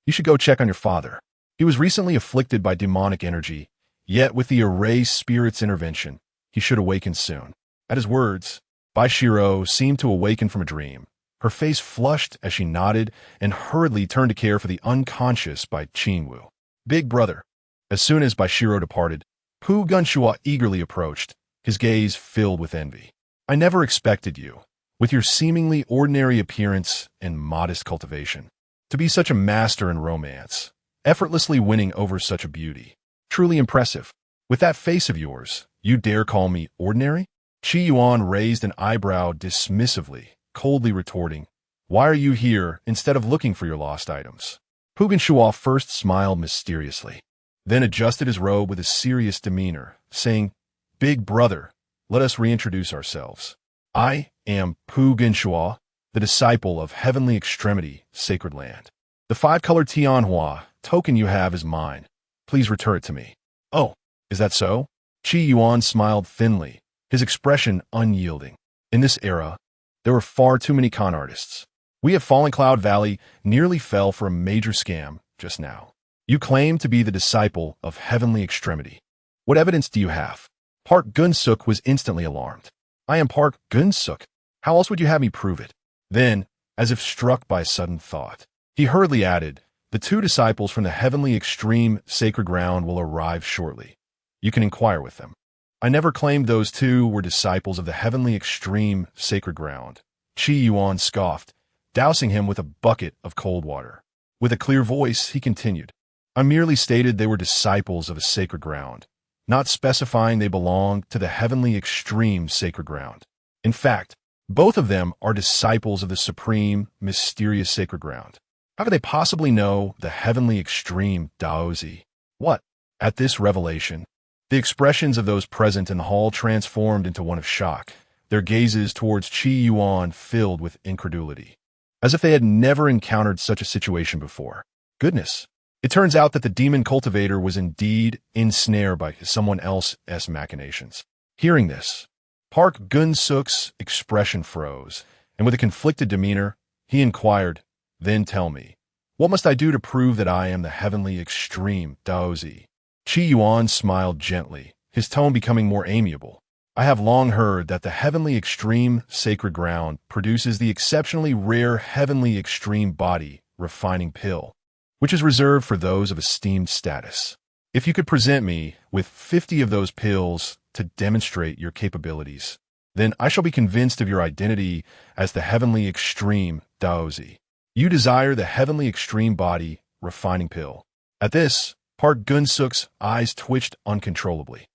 you should go check on your father. He was recently afflicted by demonic energy, yet with the Array Spirit's intervention, he should awaken soon. At his words, Biao seemed to awaken from a dream. Her face flushed as she nodded and hurriedly turned to care for the unconscious Qingwu. Big brother. As soon as Biao departed, Pu Gunshua eagerly approached, his gaze filled with envy. I never expected you, with your seemingly ordinary appearance and modest cultivation, to be such a master in romance, effortlessly winning over such a beauty. Truly impressive. With that face of yours, you dare call me ordinary? Yuan raised an eyebrow dismissively, coldly retorting, Why are you here instead of looking for your lost items? Pu Gunshua first smiled mysteriously, then adjusted his robe with a serious demeanor, saying, Big brother, let us reintroduce ourselves. I am Pu Gunshua, the disciple of Heavenly Extremity, Sacred Land. The 5-colored Tianhua token you have is mine. Please return it to me. Oh, is that so? Yuan smiled thinly, his expression unyielding. In this era, there were far too many con artists. We at Falling Cloud Valley nearly fell for a major scam just now. You claim to be the disciple of Heavenly Extremity. What evidence do you have? Park Gunsuk was instantly alarmed. I am Park Gunsuk. How else would you have me prove it? Then, as if struck by a sudden thought, he hurriedly added, The 2 disciples from the Heavenly Extreme Sacred Ground will arrive shortly. You can inquire with them. I never claimed those 2 were disciples of the Heavenly Extreme Sacred Ground. Yuan scoffed, dousing him with a bucket of cold water. With a clear voice, he continued, I merely stated they were disciples of a sacred ground, not specifying they belonged to the Heavenly Extreme Sacred Ground. In fact, both of them are disciples of the supreme, mysterious sacred ground. How could they possibly know the Heavenly Extreme Daozi? What? At this revelation, the expressions of those present in the hall transformed into one of shock, their gazes towards Yuan filled with incredulity, as if they had never encountered such a situation before. Goodness! It turns out that the demon cultivator was indeed ensnared by someone else's machinations. Hearing this, Park Gunsuk's expression froze, and with a conflicted demeanor, he inquired, Then tell me, what must I do to prove that I am the Heavenly Extreme Daozi? Yuan smiled gently, his tone becoming more amiable. I have long heard that the Heavenly Extreme Sacred Ground produces the exceptionally rare Heavenly Extreme Body Refining Pill, which is reserved for those of esteemed status. If you could present me with 50 of those pills to demonstrate your capabilities, then I shall be convinced of your identity as the Heavenly Extreme Daozi. You desire the Heavenly Extreme Body Refining Pill. At this, Park Gunsuk's eyes twitched uncontrollably.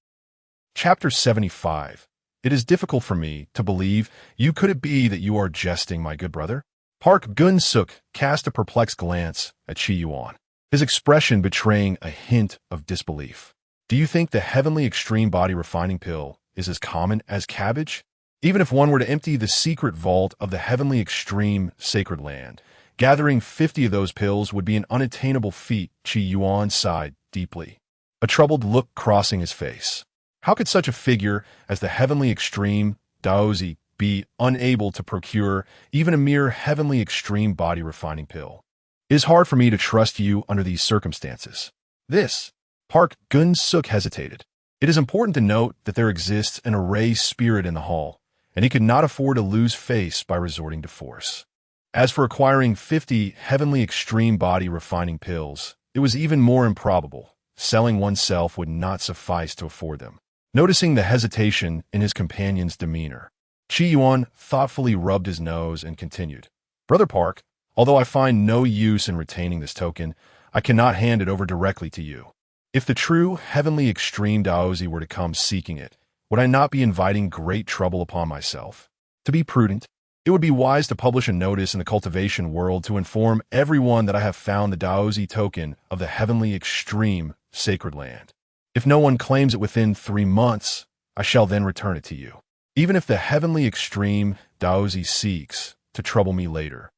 Chapter 75. It is difficult for me to believe you. Could it be that you are jesting, my good brother? Park Gunsuk cast a perplexed glance at Yuan, his expression betraying a hint of disbelief. Do you think the Heavenly Extreme Body Refining Pill is as common as cabbage? Even if one were to empty the secret vault of the Heavenly Extreme Sacred Land, gathering 50 of those pills would be an unattainable feat. Yuan sighed deeply, a troubled look crossing his face. How could such a figure as the Heavenly Extreme Daozi be unable to procure even a mere Heavenly Extreme Body Refining Pill? It is hard for me to trust you under these circumstances. Park Gunsuk hesitated. It is important to note that there exists an Array spirit in the hall, and he could not afford to lose face by resorting to force. As for acquiring 50 Heavenly Extreme Body Refining Pills, it was even more improbable. Selling oneself would not suffice to afford them. Noticing the hesitation in his companion's demeanor, Yuan thoughtfully rubbed his nose and continued. Brother Park, although I find no use in retaining this token, I cannot hand it over directly to you. If the true heavenly extreme Daozi were to come seeking it, would I not be inviting great trouble upon myself? To be prudent, it would be wise to publish a notice in the cultivation world to inform everyone that I have found the Daozi token of the heavenly extreme sacred land. If no one claims it within 3 months, I shall then return it to you. Even if the heavenly extreme Daozi seeks to trouble me later,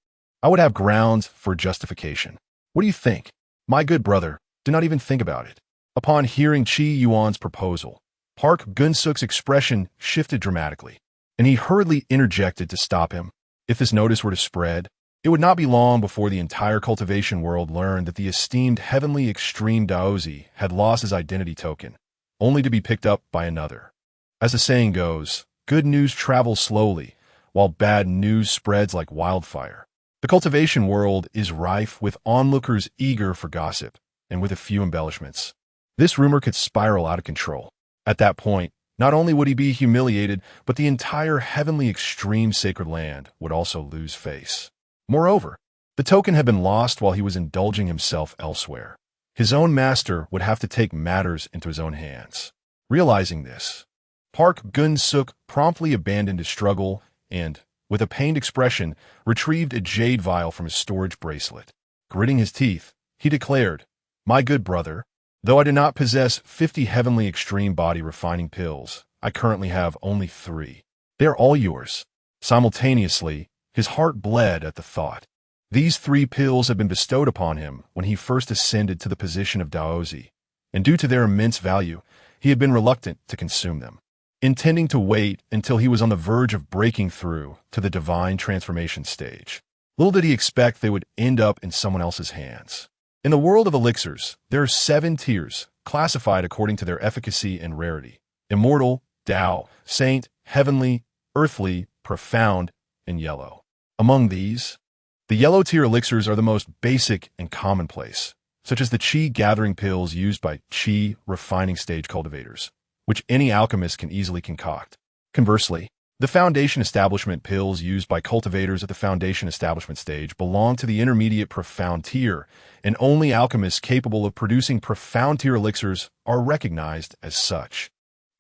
I would have grounds for justification. What do you think? My good brother, do not even think about it. Upon hearing Yuan's proposal, Park Gunsuk's expression shifted dramatically, and he hurriedly interjected to stop him. If this notice were to spread, it would not be long before the entire cultivation world learned that the esteemed heavenly extreme Daozi had lost his identity token, only to be picked up by another. As the saying goes, good news travels slowly, while bad news spreads like wildfire. The cultivation world is rife with onlookers eager for gossip, and with a few embellishments, this rumor could spiral out of control. At that point, not only would he be humiliated, but the entire heavenly extreme sacred land would also lose face. Moreover, the token had been lost while he was indulging himself elsewhere. His own master would have to take matters into his own hands. Realizing this, Park Gunsuk promptly abandoned his struggle and, with a pained expression, retrieved a jade vial from his storage bracelet. Gritting his teeth, he declared, My good brother, though I do not possess 50 heavenly extreme body refining pills, I currently have only 3. They are all yours. Simultaneously, his heart bled at the thought. These 3 pills had been bestowed upon him when he first ascended to the position of Daozi, and due to their immense value, he had been reluctant to consume them, intending to wait until he was on the verge of breaking through to the divine transformation stage. Little did he expect they would end up in someone else's hands. In the world of elixirs, there are 7 tiers, classified according to their efficacy and rarity: immortal, Dao, saint, heavenly, earthly, profound, and yellow. Among these, the yellow tier elixirs are the most basic and commonplace, such as the qi gathering pills used by qi refining stage cultivators, which any alchemist can easily concoct. Conversely, the foundation establishment pills used by cultivators at the foundation establishment stage belong to the intermediate profound tier, and only alchemists capable of producing profound tier elixirs are recognized as such.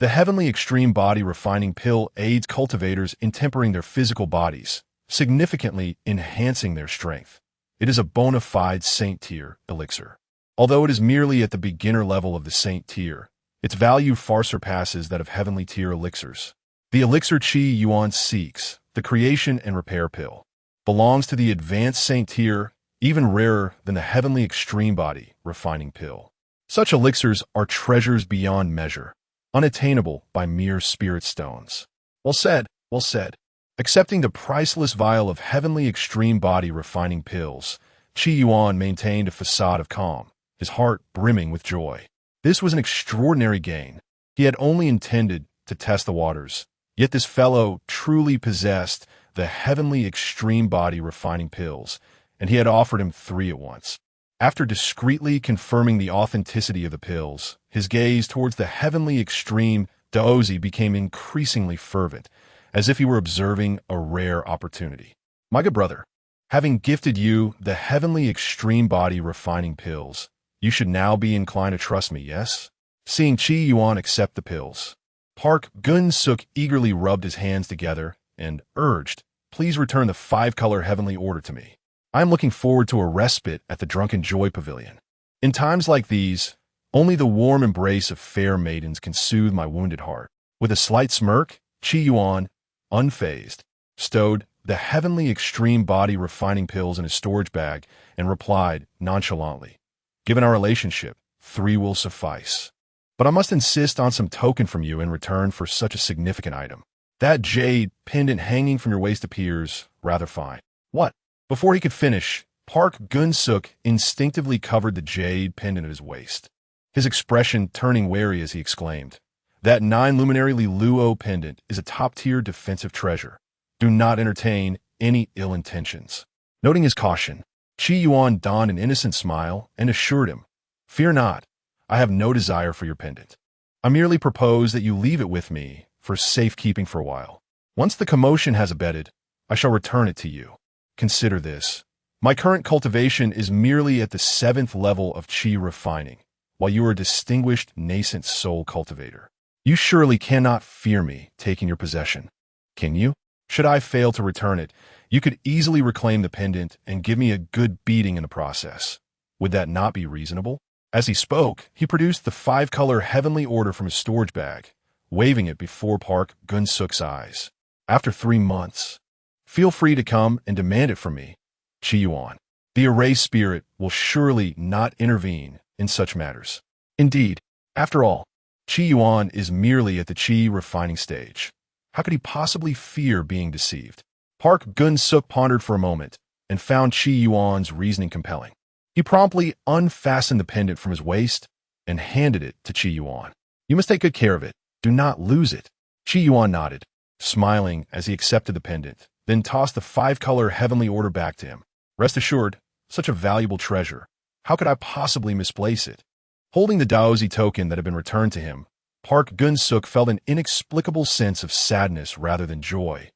The heavenly extreme body refining pill aids cultivators in tempering their physical bodies, significantly enhancing their strength. It is a bona fide saint tier elixir. Although it is merely at the beginner level of the saint tier, its value far surpasses that of heavenly tier elixirs. The elixir Yuan seeks, the creation and repair pill, belongs to the advanced saint tier, even rarer than the heavenly extreme body refining pill. Such elixirs are treasures beyond measure, unattainable by mere spirit stones. Well said, well said. Accepting the priceless vial of heavenly extreme body refining pills, Yuan maintained a facade of calm, his heart brimming with joy. This was an extraordinary gain. He had only intended to test the waters, yet this fellow truly possessed the heavenly extreme body refining pills, and he had offered him 3 at once. After discreetly confirming the authenticity of the pills, his gaze towards the heavenly extreme Daozi became increasingly fervent, as if he were observing a rare opportunity. My good brother, having gifted you the heavenly extreme body refining pills, you should now be inclined to trust me, yes? Seeing Yuan accept the pills, Park Gunsuk eagerly rubbed his hands together and urged, Please return the 5-color heavenly order to me. I am looking forward to a respite at the Drunken Joy Pavilion. In times like these, only the warm embrace of fair maidens can soothe my wounded heart. With a slight smirk, Yuan, unfazed, stowed the heavenly extreme body refining pills in his storage bag and replied nonchalantly, Given our relationship, 3 will suffice. But I must insist on some token from you in return for such a significant item. That jade pendant hanging from your waist appears rather fine. What? Before he could finish, Park Gunsuk instinctively covered the jade pendant at his waist, his expression turning wary as he exclaimed, That 9-luminary Luo pendant is a top-tier defensive treasure. Do not entertain any ill intentions. Noting his caution, Yuan donned an innocent smile and assured him, Fear not, I have no desire for your pendant. I merely propose that you leave it with me for safekeeping for a while. Once the commotion has abated, I shall return it to you. Consider this. My current cultivation is merely at the 7th level of Qi refining, while you are a distinguished nascent soul cultivator. You surely cannot fear me taking your possession, can you? Should I fail to return it, you could easily reclaim the pendant and give me a good beating in the process. Would that not be reasonable? As he spoke, he produced the 5-color heavenly order from his storage bag, waving it before Park Gun-suk's eyes. After 3 months, feel free to come and demand it from me, Yuan. The array spirit will surely not intervene in such matters. Indeed, after all, Yuan is merely at the Qi refining stage. How could he possibly fear being deceived? Park Gun-suk pondered for a moment and found Yuan's reasoning compelling. He promptly unfastened the pendant from his waist and handed it to Yuan. You must take good care of it. Do not lose it. Yuan nodded, smiling as he accepted the pendant, then tossed the 5-color heavenly order back to him. Rest assured, such a valuable treasure. How could I possibly misplace it? Holding the Daozi token that had been returned to him, Park Gun-suk felt an inexplicable sense of sadness rather than joy,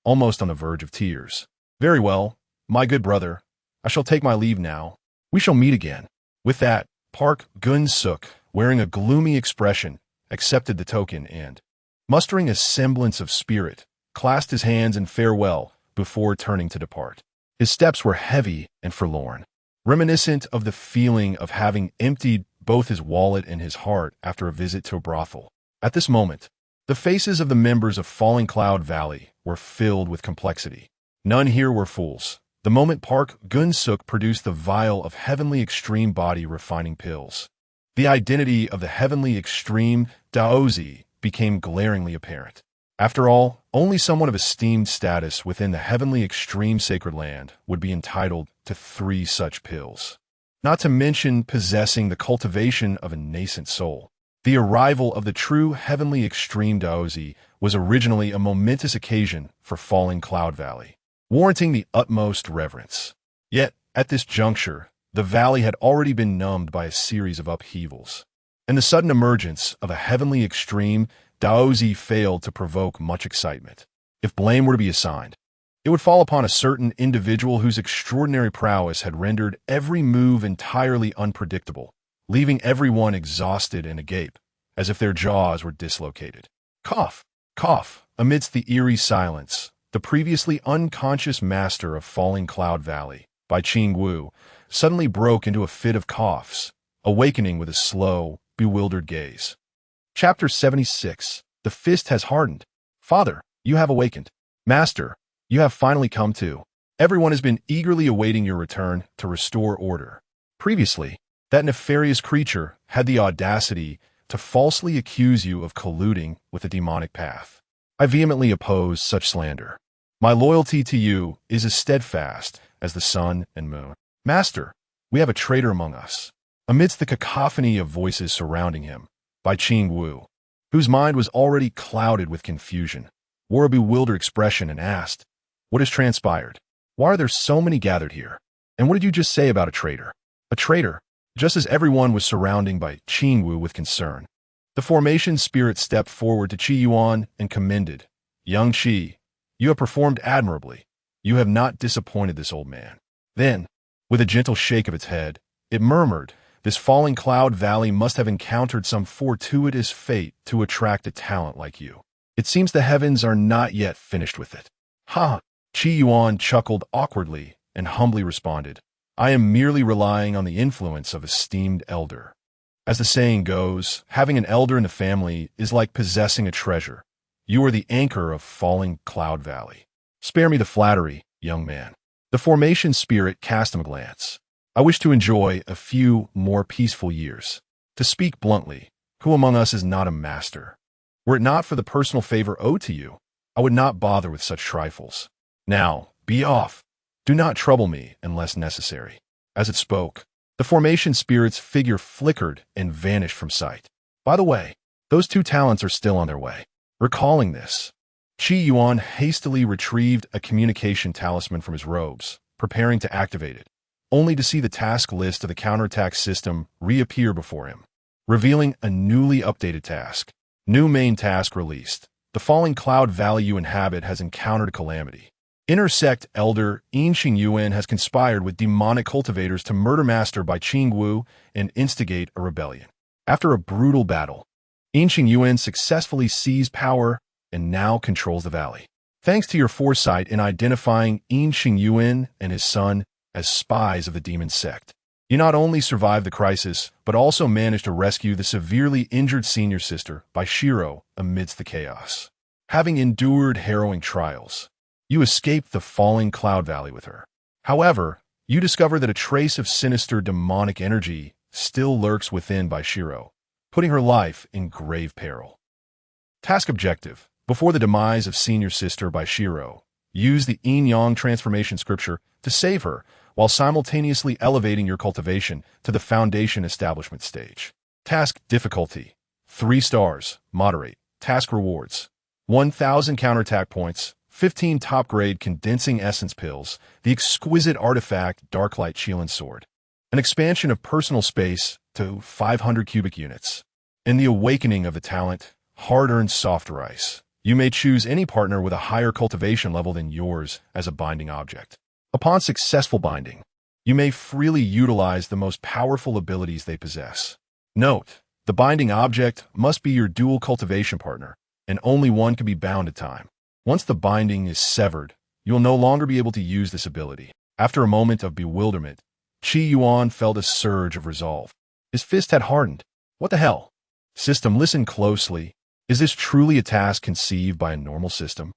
almost on the verge of tears. Very well, my good brother. I shall take my leave now. We shall meet again. With that, Park Gun-suk, wearing a gloomy expression, accepted the token and, mustering a semblance of spirit, clasped his hands in farewell before turning to depart. His steps were heavy and forlorn, reminiscent of the feeling of having emptied both his wallet and his heart after a visit to a brothel. At this moment, the faces of the members of Falling Cloud Valley were filled with complexity. None here were fools. The moment Park Gun-suk produced the vial of Heavenly Extreme Body Refining Pills, the identity of the Heavenly Extreme Daozi became glaringly apparent. After all, only someone of esteemed status within the Heavenly Extreme Sacred Land would be entitled to 3 such pills. Not to mention possessing the cultivation of a nascent soul. The arrival of the true Heavenly Extreme Daozi was originally a momentous occasion for Falling Cloud Valley, warranting the utmost reverence. Yet, at this juncture, the valley had already been numbed by a series of upheavals, and the sudden emergence of a Heavenly Extreme Daozi failed to provoke much excitement. If blame were to be assigned, it would fall upon a certain individual whose extraordinary prowess had rendered every move entirely unpredictable, leaving everyone exhausted and agape, as if their jaws were dislocated. Cough, cough, amidst the eerie silence, the previously unconscious master of Falling Cloud Valley, Bai Qingwu, suddenly broke into a fit of coughs, awakening with a slow, bewildered gaze. Chapter 76. The fist has hardened. Father, you have awakened. Master, you have finally come to. Everyone has been eagerly awaiting your return to restore order. Previously, that nefarious creature had the audacity to falsely accuse you of colluding with the demonic path. I vehemently oppose such slander. My loyalty to you is as steadfast as the sun and moon. Master, we have a traitor among us. Amidst the cacophony of voices surrounding him, Bai Qingwu, whose mind was already clouded with confusion, wore a bewildered expression and asked, "What has transpired? Why are there so many gathered here? And what did you just say about a traitor?" A traitor, just as everyone was surrounding Bai Qingwu with concern. The formation spirit stepped forward to Yuan and commended, "Young Qi, you have performed admirably. You have not disappointed this old man." Then, with a gentle shake of its head, it murmured, "This Falling Cloud Valley must have encountered some fortuitous fate to attract a talent like you. It seems the heavens are not yet finished with it." "Ha!" Yuan chuckled awkwardly and humbly responded, "I am merely relying on the influence of a esteemed elder. As the saying goes, having an elder in the family is like possessing a treasure. You are the anchor of Falling Cloud Valley. Spare me the flattery, young man." The formation spirit cast him a glance. "I wish to enjoy a few more peaceful years. To speak bluntly, who among us is not a master? Were it not for the personal favor owed to you, I would not bother with such trifles. Now, be off. Do not trouble me unless necessary." As it spoke, the formation spirit's figure flickered and vanished from sight. By the way, those 2 talents are still on their way. Recalling this, Yuan hastily retrieved a communication talisman from his robes, preparing to activate it, only to see the task list of the counterattack system reappear before him, revealing a newly updated task. New main task released. The falling cloud valley you inhabit has encountered a calamity. Inner sect elder Yuan has conspired with demonic cultivators to murder Master Bai Qingwu and instigate a rebellion. After a brutal battle, Yuan successfully seized power and now controls the valley. Thanks to your foresight in identifying Yuan and his son as spies of the demon sect, you not only survived the crisis, but also managed to rescue the severely injured senior sister by Shiro amidst the chaos. Having endured harrowing trials, you escaped the falling cloud valley with her. However, you discover that a trace of sinister demonic energy still lurks within by Shiro, putting her life in grave peril. Task objective: before the demise of senior sister by Shiro, use the Yin-Yang transformation scripture to save her, while simultaneously elevating your cultivation to the foundation establishment stage. Task difficulty: 3 stars, moderate. Task rewards: 1,000 counterattack points, 15 top-grade condensing essence pills, the exquisite artifact Darklight Qilin Sword, an expansion of personal space to 500 cubic units, and the awakening of the talent Hard-Earned Soft Rice. You may choose any partner with a higher cultivation level than yours as a binding object. Upon successful binding, you may freely utilize the most powerful abilities they possess. Note: the binding object must be your dual cultivation partner, and only one can be bound at a time. Once the binding is severed, you will no longer be able to use this ability. After a moment of bewilderment, Yuan felt a surge of resolve. His fist had hardened. What the hell? System, listen closely. Is this truly a task conceived by a normal system?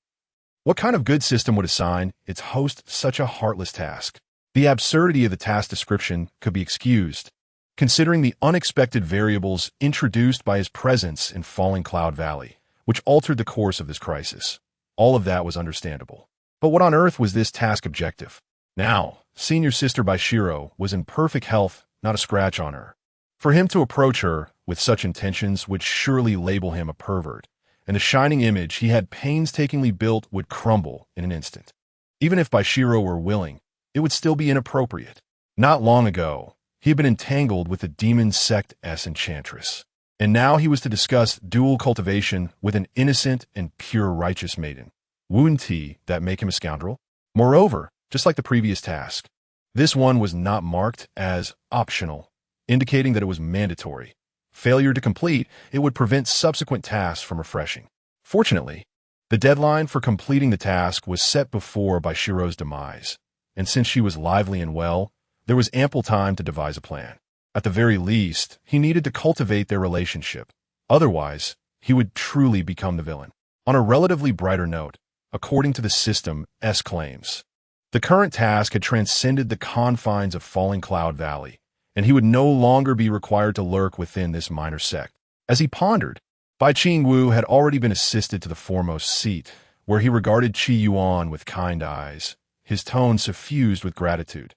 What kind of good system would assign its host such a heartless task? The absurdity of the task description could be excused, considering the unexpected variables introduced by his presence in Falling Cloud Valley, which altered the course of this crisis. All of that was understandable. But what on earth was this task objective? Now, senior sister by Shiro was in perfect health, not a scratch on her. For him to approach her with such intentions would surely label him a pervert, and the shining image he had painstakingly built would crumble in an instant. Even if Baishiro were willing, it would still be inappropriate. Not long ago, he had been entangled with the demon sect enchantress, and now he was to discuss dual cultivation with an innocent and pure righteous maiden. Wouldn't that make him a scoundrel? Moreover, just like the previous task, this one was not marked as optional, indicating that it was mandatory. Failure to complete, it would prevent subsequent tasks from refreshing. Fortunately, the deadline for completing the task was set before Baishiro's demise, and since she was lively and well, there was ample time to devise a plan. At the very least, he needed to cultivate their relationship. Otherwise, he would truly become the villain. On a relatively brighter note, according to the system's claims, the current task had transcended the confines of Falling Cloud Valley, and he would no longer be required to lurk within this minor sect. As he pondered, Bai Qingwu had already been assisted to the foremost seat, where he regarded Yuan with kind eyes, his tone suffused with gratitude.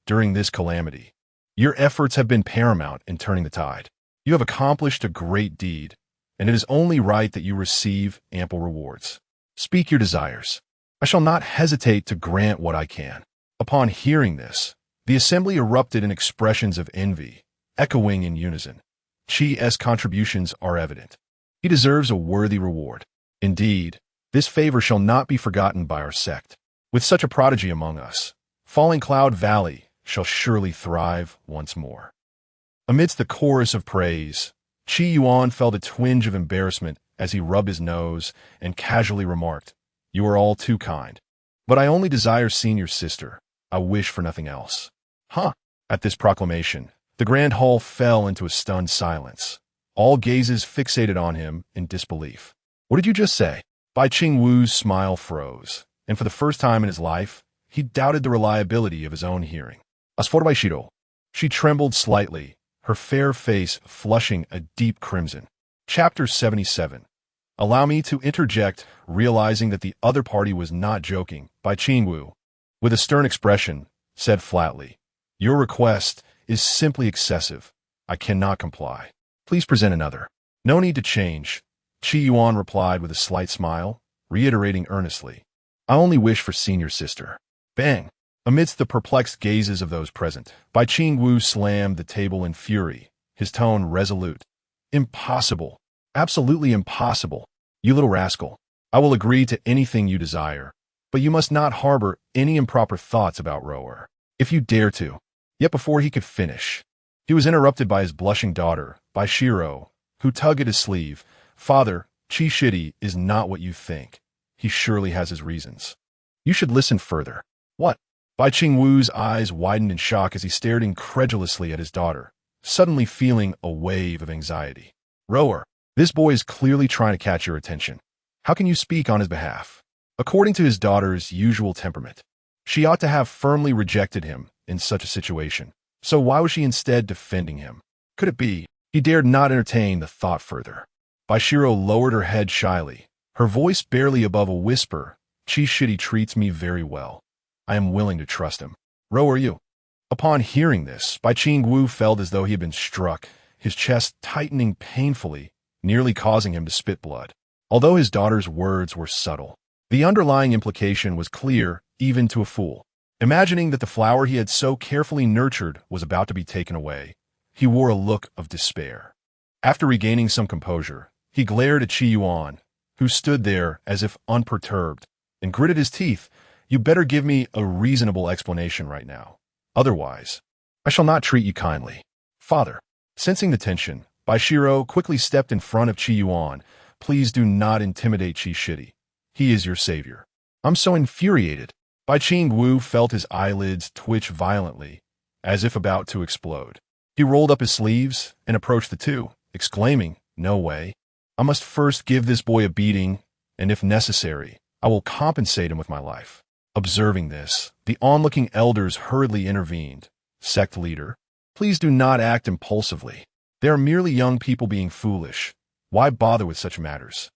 During this calamity, your efforts have been paramount in turning the tide. You have accomplished a great deed, and it is only right that you receive ample rewards. Speak your desires. I shall not hesitate to grant what I can. Upon hearing this, the assembly erupted in expressions of envy, echoing in unison. Chi's contributions are evident. He deserves a worthy reward. Indeed, this favor shall not be forgotten by our sect. With such a prodigy among us, Falling Cloud Valley shall surely thrive once more. Amidst the chorus of praise, Yuan felt a twinge of embarrassment as he rubbed his nose and casually remarked, "You are all too kind. But I only desire senior sister. I wish for nothing else." Huh? At this proclamation, the grand hall fell into a stunned silence, all gazes fixated on him in disbelief. What did you just say? Bai Qingwu's smile froze, and for the first time in his life, he doubted the reliability of his own hearing. As for Baishiro, she trembled slightly, her fair face flushing a deep crimson. Chapter 77. Allow me to interject, realizing that the other party was not joking. Bai Qingwu, with a stern expression, said flatly, "Your request is simply excessive. I cannot comply. Please present another." "No need to change," Yuan replied with a slight smile, reiterating earnestly, "I only wish for senior sister." Bang! Amidst the perplexed gazes of those present, Bai Qingwu slammed the table in fury, his tone resolute. "Impossible. Absolutely impossible. You little rascal. I will agree to anything you desire, but you must not harbor any improper thoughts about Rower, if you dare to. Yet before he could finish, he was interrupted by his blushing daughter, by Shiro, who tugged at his sleeve. Father, Qi Shidi is not what you think. He surely has his reasons. You should listen further. What? Bai Qingwu's eyes widened in shock as he stared incredulously at his daughter, suddenly feeling a wave of anxiety. Rower, this boy is clearly trying to catch your attention. How can you speak on his behalf? According to his daughter's usual temperament, she ought to have firmly rejected him in such a situation. So why was she instead defending him? Could it be? He dared not entertain the thought further. Baishiro lowered her head shyly, her voice barely above a whisper. Qi Shidi treats me very well. I am willing to trust him. Ro, are you? Upon hearing this, Bai Qingwu felt as though he had been struck, his chest tightening painfully, nearly causing him to spit blood. Although his daughter's words were subtle, the underlying implication was clear even to a fool. Imagining that the flower he had so carefully nurtured was about to be taken away, he wore a look of despair. After regaining some composure, he glared at Qi Yuan, who stood there as if unperturbed, and gritted his teeth. You better give me a reasonable explanation right now. Otherwise, I shall not treat you kindly. Father. Sensing the tension, Baishiro quickly stepped in front of Qi Yuan. Please do not intimidate Qi Shidi. He is your savior. I'm so infuriated. Bai Qingwu felt his eyelids twitch violently, as if about to explode. He rolled up his sleeves and approached the two, exclaiming, No way. I must first give this boy a beating, and if necessary, I will compensate him with my life. Observing this, the onlooking elders hurriedly intervened. Sect leader, please do not act impulsively. They are merely young people being foolish. Why bother with such matters?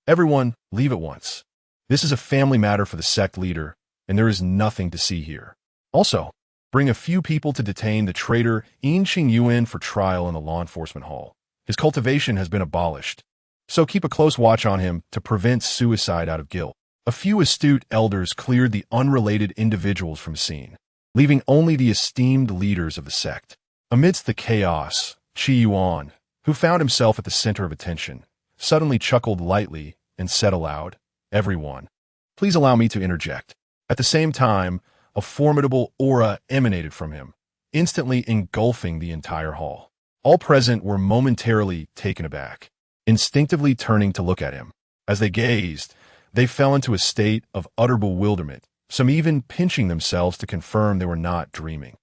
Everyone, leave at once. This is a family matter for the sect leader, and there is nothing to see here. Also, bring a few people to detain the traitor Yuan for trial in the law enforcement hall. His cultivation has been abolished, so keep a close watch on him to prevent suicide out of guilt. A few astute elders cleared the unrelated individuals from the scene, leaving only the esteemed leaders of the sect. Amidst the chaos, Qi Yuan, who found himself at the center of attention, suddenly chuckled lightly and said aloud, Everyone, please allow me to interject. At the same time, a formidable aura emanated from him, instantly engulfing the entire hall. All present were momentarily taken aback, instinctively turning to look at him. As they gazed, they fell into a state of utter bewilderment, some even pinching themselves to confirm they were not dreaming.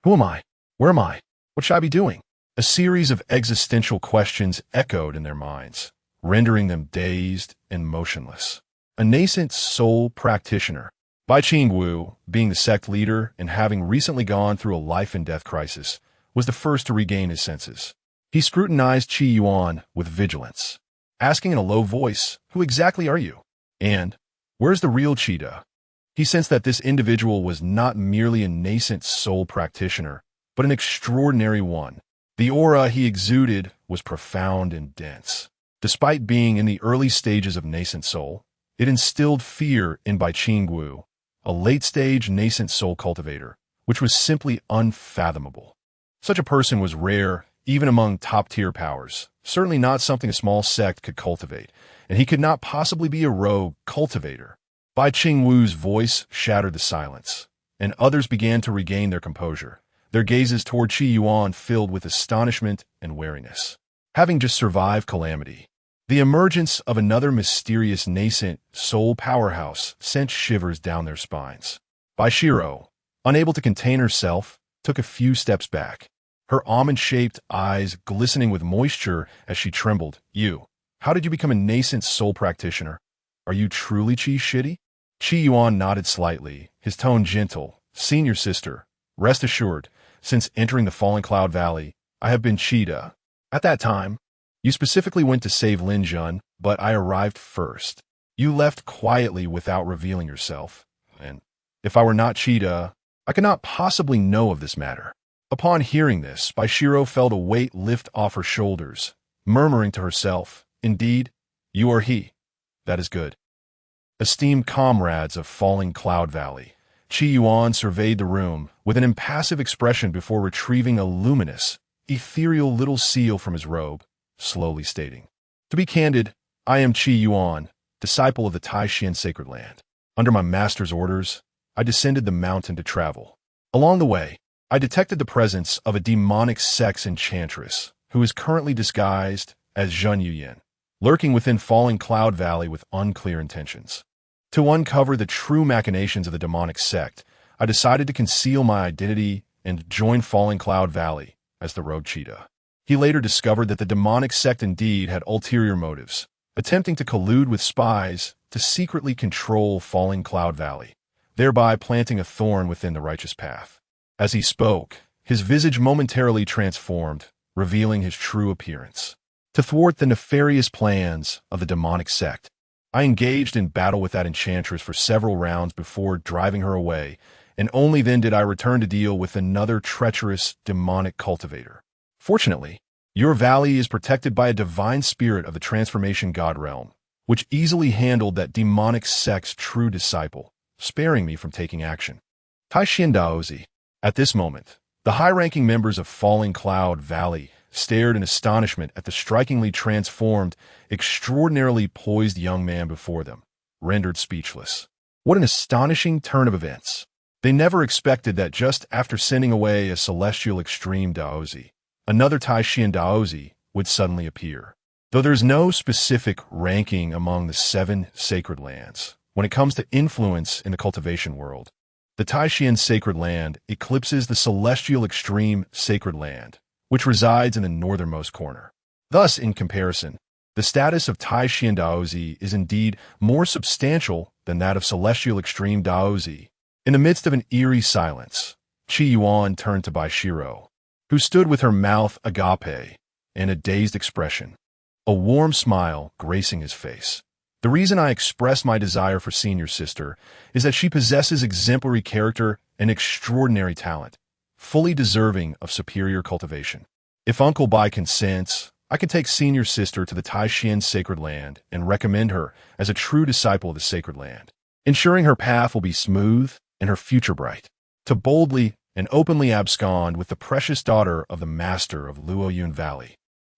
Who am I? Where am I? What should I be doing? A series of existential questions echoed in their minds, rendering them dazed and motionless. A nascent soul practitioner, Bai Qingwu, being the sect leader and having recently gone through a life-and-death crisis, was the first to regain his senses. He scrutinized Qi Yuan with vigilance, asking in a low voice, Who exactly are you? And, where's the real Qida? He sensed that this individual was not merely a nascent soul practitioner, but an extraordinary one. The aura he exuded was profound and dense. Despite being in the early stages of nascent soul, it instilled fear in Bai Qingwu, a late-stage nascent soul cultivator, which was simply unfathomable. Such a person was rare, even among top-tier powers, certainly not something a small sect could cultivate, and he could not possibly be a rogue cultivator. Bai Qingwu's voice shattered the silence, and others began to regain their composure, their gazes toward Qi Yuan filled with astonishment and wariness. Having just survived calamity, the emergence of another mysterious nascent soul powerhouse sent shivers down their spines. Baishiro, unable to contain herself, took a few steps back, her almond-shaped eyes glistening with moisture as she trembled. You, how did you become a nascent soul practitioner? Are you truly Qi Shidi? Qi Yuan nodded slightly, his tone gentle. Senior sister, rest assured, since entering the Falling Cloud Valley, I have been Qida. At that time, you specifically went to save Lin Jun, but I arrived first. You left quietly without revealing yourself, and if I were not Qida, I could not possibly know of this matter. Upon hearing this, Baishiro felt a weight lift off her shoulders, murmuring to herself, Indeed, you are he. That is good. Esteemed comrades of Falling Cloud Valley, Qi Yuan surveyed the room with an impassive expression before retrieving a luminous, ethereal little seal from his robe, slowly stating, To be candid, I am Yuan, disciple of the Tai Xuan Sacred Land. Under my master's orders, I descended the mountain to travel. Along the way, I detected the presence of a demonic sex enchantress who is currently disguised as Xianxia, lurking within Falling Cloud Valley with unclear intentions. To uncover the true machinations of the demonic sect, I decided to conceal my identity and join Falling Cloud Valley as the rogue cheetah. He later discovered that the demonic sect indeed had ulterior motives, attempting to collude with spies to secretly control Falling Cloud Valley, thereby planting a thorn within the righteous path. As he spoke, his visage momentarily transformed, revealing his true appearance. To thwart the nefarious plans of the demonic sect, I engaged in battle with that enchantress for several rounds before driving her away, and only then did I return to deal with another treacherous demonic cultivator. Fortunately, your valley is protected by a divine spirit of the transformation god realm, which easily handled that demonic sect's true disciple, sparing me from taking action. Tai Xuan Daozi. At this moment, the high-ranking members of Falling Cloud Valley stared in astonishment at the strikingly transformed, extraordinarily poised young man before them, rendered speechless. What an astonishing turn of events! They never expected that just after sending away a celestial extreme Daozi, another Tai Xuan Daozi would suddenly appear. Though there's no specific ranking among the 7 sacred lands, when it comes to influence in the cultivation world, the Tai Xuan Sacred Land eclipses the celestial extreme Sacred Land, which resides in the northernmost corner. Thus, in comparison, the status of Tai Xuan Daozi is indeed more substantial than that of celestial extreme Daozi. In the midst of an eerie silence, Yuan turned to Biao, who stood with her mouth agape and a dazed expression, a warm smile gracing his face. The reason I express my desire for senior sister is that she possesses exemplary character and extraordinary talent, fully deserving of superior cultivation. If Uncle Bai consents, I can take senior sister to the Tai Xuan Sacred Land and recommend her as a true disciple of the Sacred Land, ensuring her path will be smooth and her future bright. To boldly and openly abscond with the precious daughter of the master of Yuan Valley.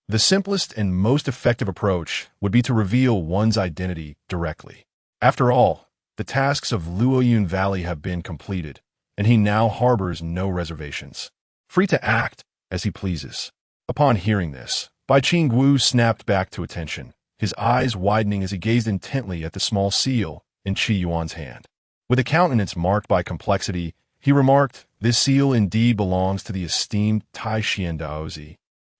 The simplest and most effective approach would be to reveal one's identity directly. After all, the tasks of Yuan Valley have been completed, and he now harbors no reservations, free to act as he pleases. Upon hearing this, Bai Qingwu snapped back to attention, his eyes widening as he gazed intently at the small seal in Yuan's hand. With a countenance marked by complexity, he remarked, "This seal indeed belongs to the esteemed Tai Xuan Daozi.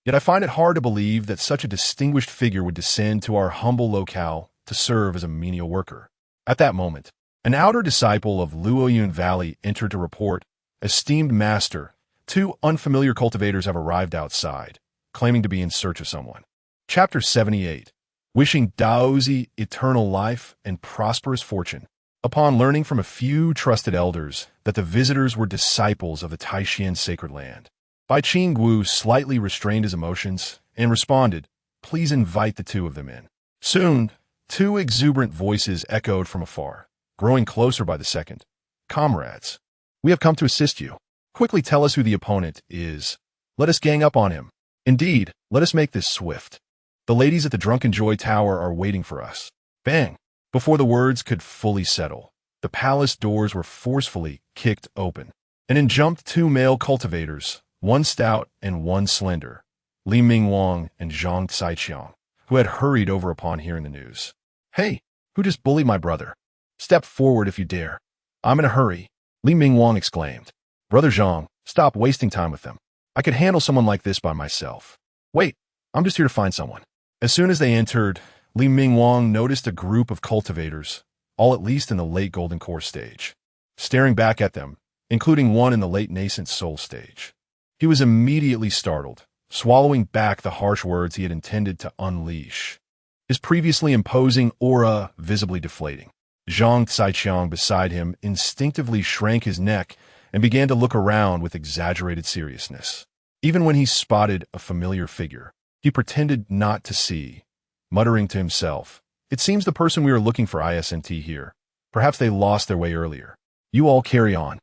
Yet I find it hard to believe that such a distinguished figure would descend to our humble locale to serve as a menial worker." At that moment, an outer disciple of Yuan Valley entered to report, "Esteemed master, 2 unfamiliar cultivators have arrived outside, claiming to be in search of someone." Chapter 78. Wishing Daozi eternal life and prosperous fortune. Upon learning from a few trusted elders that the visitors were disciples of the Tai Xuan Sacred Land, Bai Qingwu slightly restrained his emotions and responded, "Please invite the 2 of them in." Soon, 2 exuberant voices echoed from afar, growing closer by the second. "Comrades, we have come to assist you. Quickly tell us who the opponent is. Let us gang up on him. Indeed, let us make this swift. The ladies at the Drunken Joy Tower are waiting for us." Bang! Before the words could fully settle, the palace doors were forcefully kicked open, and in jumped 2 male cultivators, one stout and one slender, Li Mingwang and Zhang Xiaoqiang, who had hurried over upon hearing the news. "Hey, who just bullied my brother? Step forward if you dare. I'm in a hurry," Li Mingwang exclaimed. "Brother Zhang, stop wasting time with them. I could handle someone like this by myself. Wait, I'm just here to find someone." As soon as they entered, Li Mingwang noticed a group of cultivators, all at least in the late golden core stage, staring back at them, including one in the late nascent soul stage. He was immediately startled, swallowing back the harsh words he had intended to unleash, his previously imposing aura visibly deflating. Zhang Xiaoqiang beside him instinctively shrank his neck and began to look around with exaggerated seriousness. Even when he spotted a familiar figure, he pretended not to see, muttering to himself, "It seems the person we are looking for isn't here. Perhaps they lost their way earlier. You all carry on."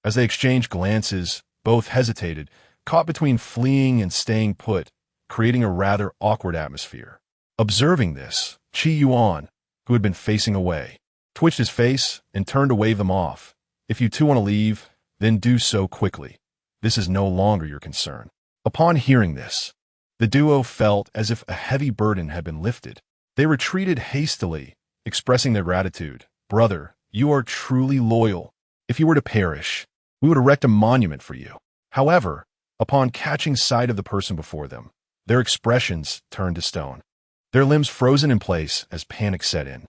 As they exchanged glances, both hesitated, caught between fleeing and staying put, creating a rather awkward atmosphere. Observing this, Yuan, who had been facing away, twitched his face and turned to wave them off. If you two want to leave, then do so quickly. This is no longer your concern. Upon hearing this, the duo felt as if a heavy burden had been lifted. They retreated hastily, expressing their gratitude. Brother, you are truly loyal. If you were to perish, we would erect a monument for you. However, upon catching sight of the person before them, their expressions turned to stone. Their limbs frozen in place as panic set in.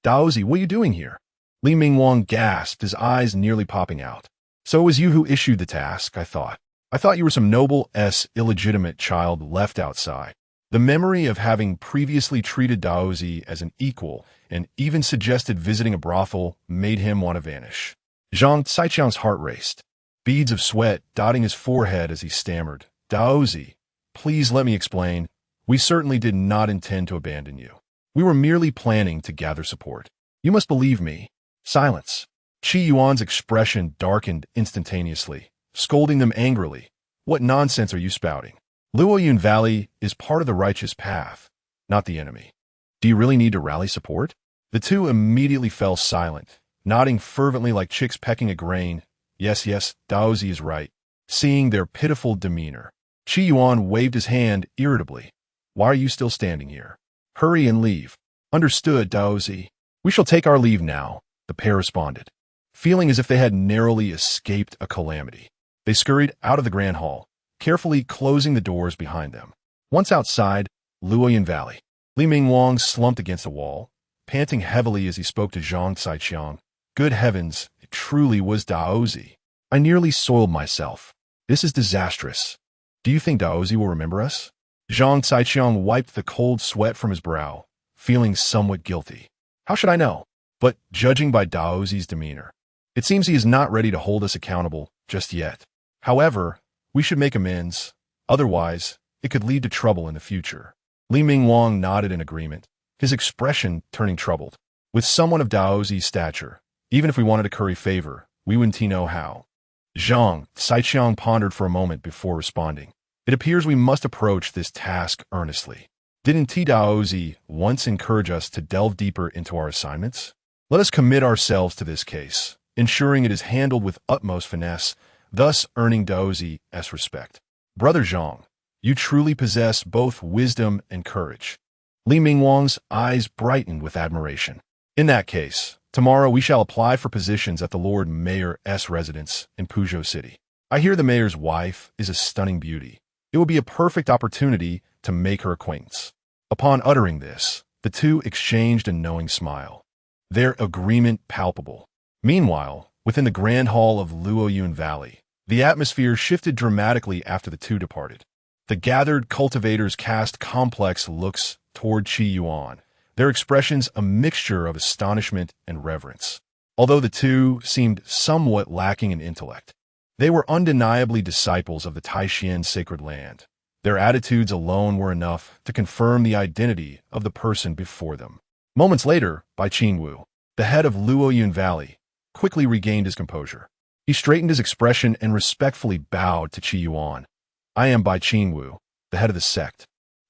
Daozi, what are you doing here? Li Mingwang gasped, his eyes nearly popping out. So it was you who issued the task, I thought. I thought you were some noble illegitimate child left outside. The memory of having previously treated Daozi as an equal and even suggested visiting a brothel made him want to vanish. Xianxia's heart raced, beads of sweat dotting his forehead as he stammered. Daozi, please let me explain. We certainly did not intend to abandon you. We were merely planning to gather support. You must believe me. Silence. Yuan's expression darkened instantaneously, scolding them angrily. What nonsense are you spouting? Luoyun Valley is part of the righteous path, not the enemy. Do you really need to rally support? The two immediately fell silent, nodding fervently like chicks pecking a grain. Yes, Daozi is right. Seeing their pitiful demeanor, Yuan waved his hand irritably. Why are you still standing here? Hurry and leave. Understood, Daozi. We shall take our leave now, the pair responded, feeling as if they had narrowly escaped a calamity. They scurried out of the grand hall, carefully closing the doors behind them. Once outside Luoyun Valley, Li Mingwang slumped against a wall, panting heavily as he spoke to Zhang Caiqiang. Good heavens, it truly was Daozi. I nearly soiled myself. This is disastrous. Do you think Daozi will remember us? Zhang Caiqiang wiped the cold sweat from his brow, feeling somewhat guilty. How should I know? But judging by Daozi's demeanor, it seems he is not ready to hold us accountable just yet. However, we should make amends. Otherwise, it could lead to trouble in the future. Li Mingwang nodded in agreement, his expression turning troubled. With someone of Daozi's stature, even if we wanted to curry favor, we wouldn't know how. Zhang Caiqiang pondered for a moment before responding. It appears we must approach this task earnestly. Didn't Daozi once encourage us to delve deeper into our assignments? Let us commit ourselves to this case, ensuring it is handled with utmost finesse, thus earning Daozi's respect. Brother Zhang, you truly possess both wisdom and courage. Li Mingwang's eyes brightened with admiration. In that case, tomorrow we shall apply for positions at the Lord Mayor's residence in Puzhou City. I hear the mayor's wife is a stunning beauty. It would be a perfect opportunity to make her acquaintance. Upon uttering this, the two exchanged a knowing smile, their agreement palpable. Meanwhile, within the grand hall of Luoyun Valley, the atmosphere shifted dramatically after the two departed. The gathered cultivators cast complex looks toward Yuan, their expressions a mixture of astonishment and reverence. Although the two seemed somewhat lacking in intellect, they were undeniably disciples of the Tai Xuan sacred land. Their attitudes alone were enough to confirm the identity of the person before them. Moments later, Bai Qingwu, the head of Luoyun Valley, quickly regained his composure. He straightened his expression and respectfully bowed to Yuan. I am Bai Qingwu, the head of the sect.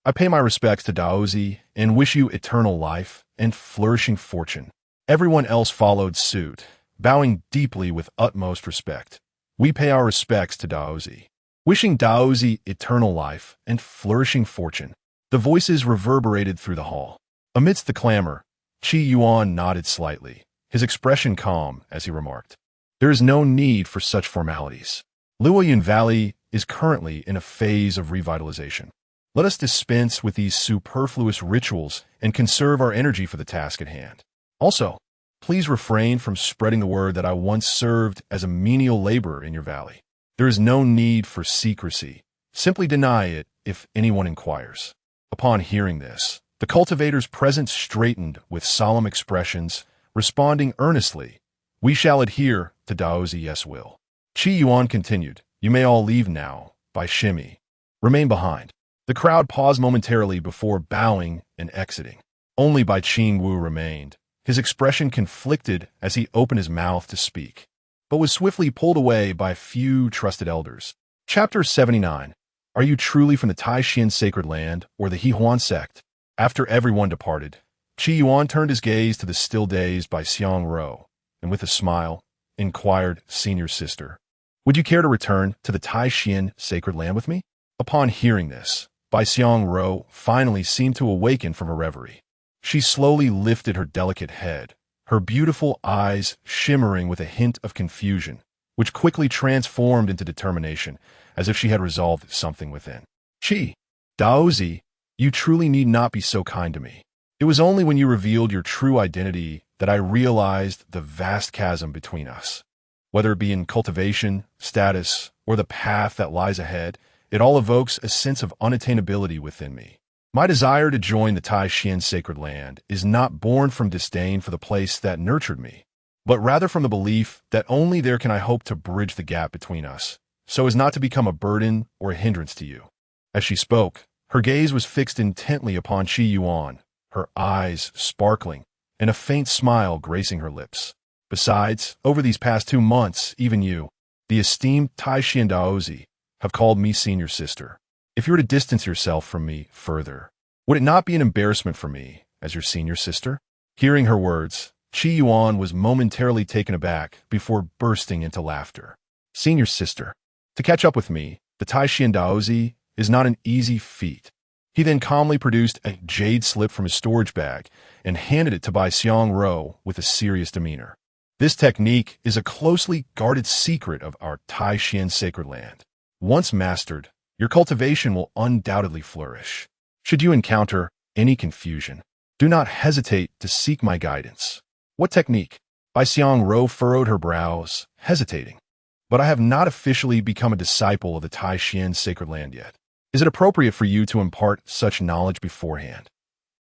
I pay my respects to Daozi and wish you eternal life and flourishing fortune. Everyone else followed suit, bowing deeply with utmost respect. We pay our respects to Daozi, wishing Daozi eternal life and flourishing fortune. The voices reverberated through the hall. Amidst the clamor, Yuan nodded slightly, his expression calm as he remarked, there is no need for such formalities. Luoyun Valley is currently in a phase of revitalization. Let us dispense with these superfluous rituals and conserve our energy for the task at hand. Also, please refrain from spreading the word that I once served as a menial laborer in your valley. There is no need for secrecy. Simply deny it if anyone inquires. Upon hearing this, the cultivators present straightened with solemn expressions, responding earnestly, we shall adhere to Daozi's will. Yuan continued, you may all leave now, by shimmy. Remain behind. The crowd paused momentarily before bowing and exiting. Only Bai Qingwu remained, his expression conflicted as he opened his mouth to speak, but was swiftly pulled away by a few trusted elders. Chapter 79. Are you truly from the Tai Xuan sacred land or the He Huan sect? After everyone departed, Qi Yuan turned his gaze to the still days by Xiang Ro, and with a smile, inquired, "Senior sister, would you care to return to the Tai Xuan sacred land with me?" Upon hearing this, Bai Xiang Ro finally seemed to awaken from her reverie. She slowly lifted her delicate head, her beautiful eyes shimmering with a hint of confusion, which quickly transformed into determination, as if she had resolved something within. "Qi, Daozi, you truly need not be so kind to me. It was only when you revealed your true identity that I realized the vast chasm between us. Whether it be in cultivation, status, or the path that lies ahead, it all evokes a sense of unattainability within me. My desire to join the Tai Xuan sacred land is not born from disdain for the place that nurtured me, but rather from the belief that only there can I hope to bridge the gap between us, so as not to become a burden or a hindrance to you." As she spoke, her gaze was fixed intently upon Qi Yuan, her eyes sparkling, and a faint smile gracing her lips. "Besides, over these past 2 months, even you, the esteemed Tai Xuan Daozi, have called me senior sister. If you were to distance yourself from me further, would it not be an embarrassment for me as your senior sister?" Hearing her words, Qi Yuan was momentarily taken aback before bursting into laughter. "Senior sister, to catch up with me, the Tai Xuan Daozi, is not an easy feat." He then calmly produced a jade slip from his storage bag and handed it to Bai Xiang Ro with a serious demeanor. "This technique is a closely guarded secret of our Tai Xuan sacred land. Once mastered, your cultivation will undoubtedly flourish. Should you encounter any confusion, do not hesitate to seek my guidance." "What technique?" Bai Xiang Ro furrowed her brows, hesitating. "But I have not officially become a disciple of the Tai Xuan sacred land yet. Is it appropriate for you to impart such knowledge beforehand?"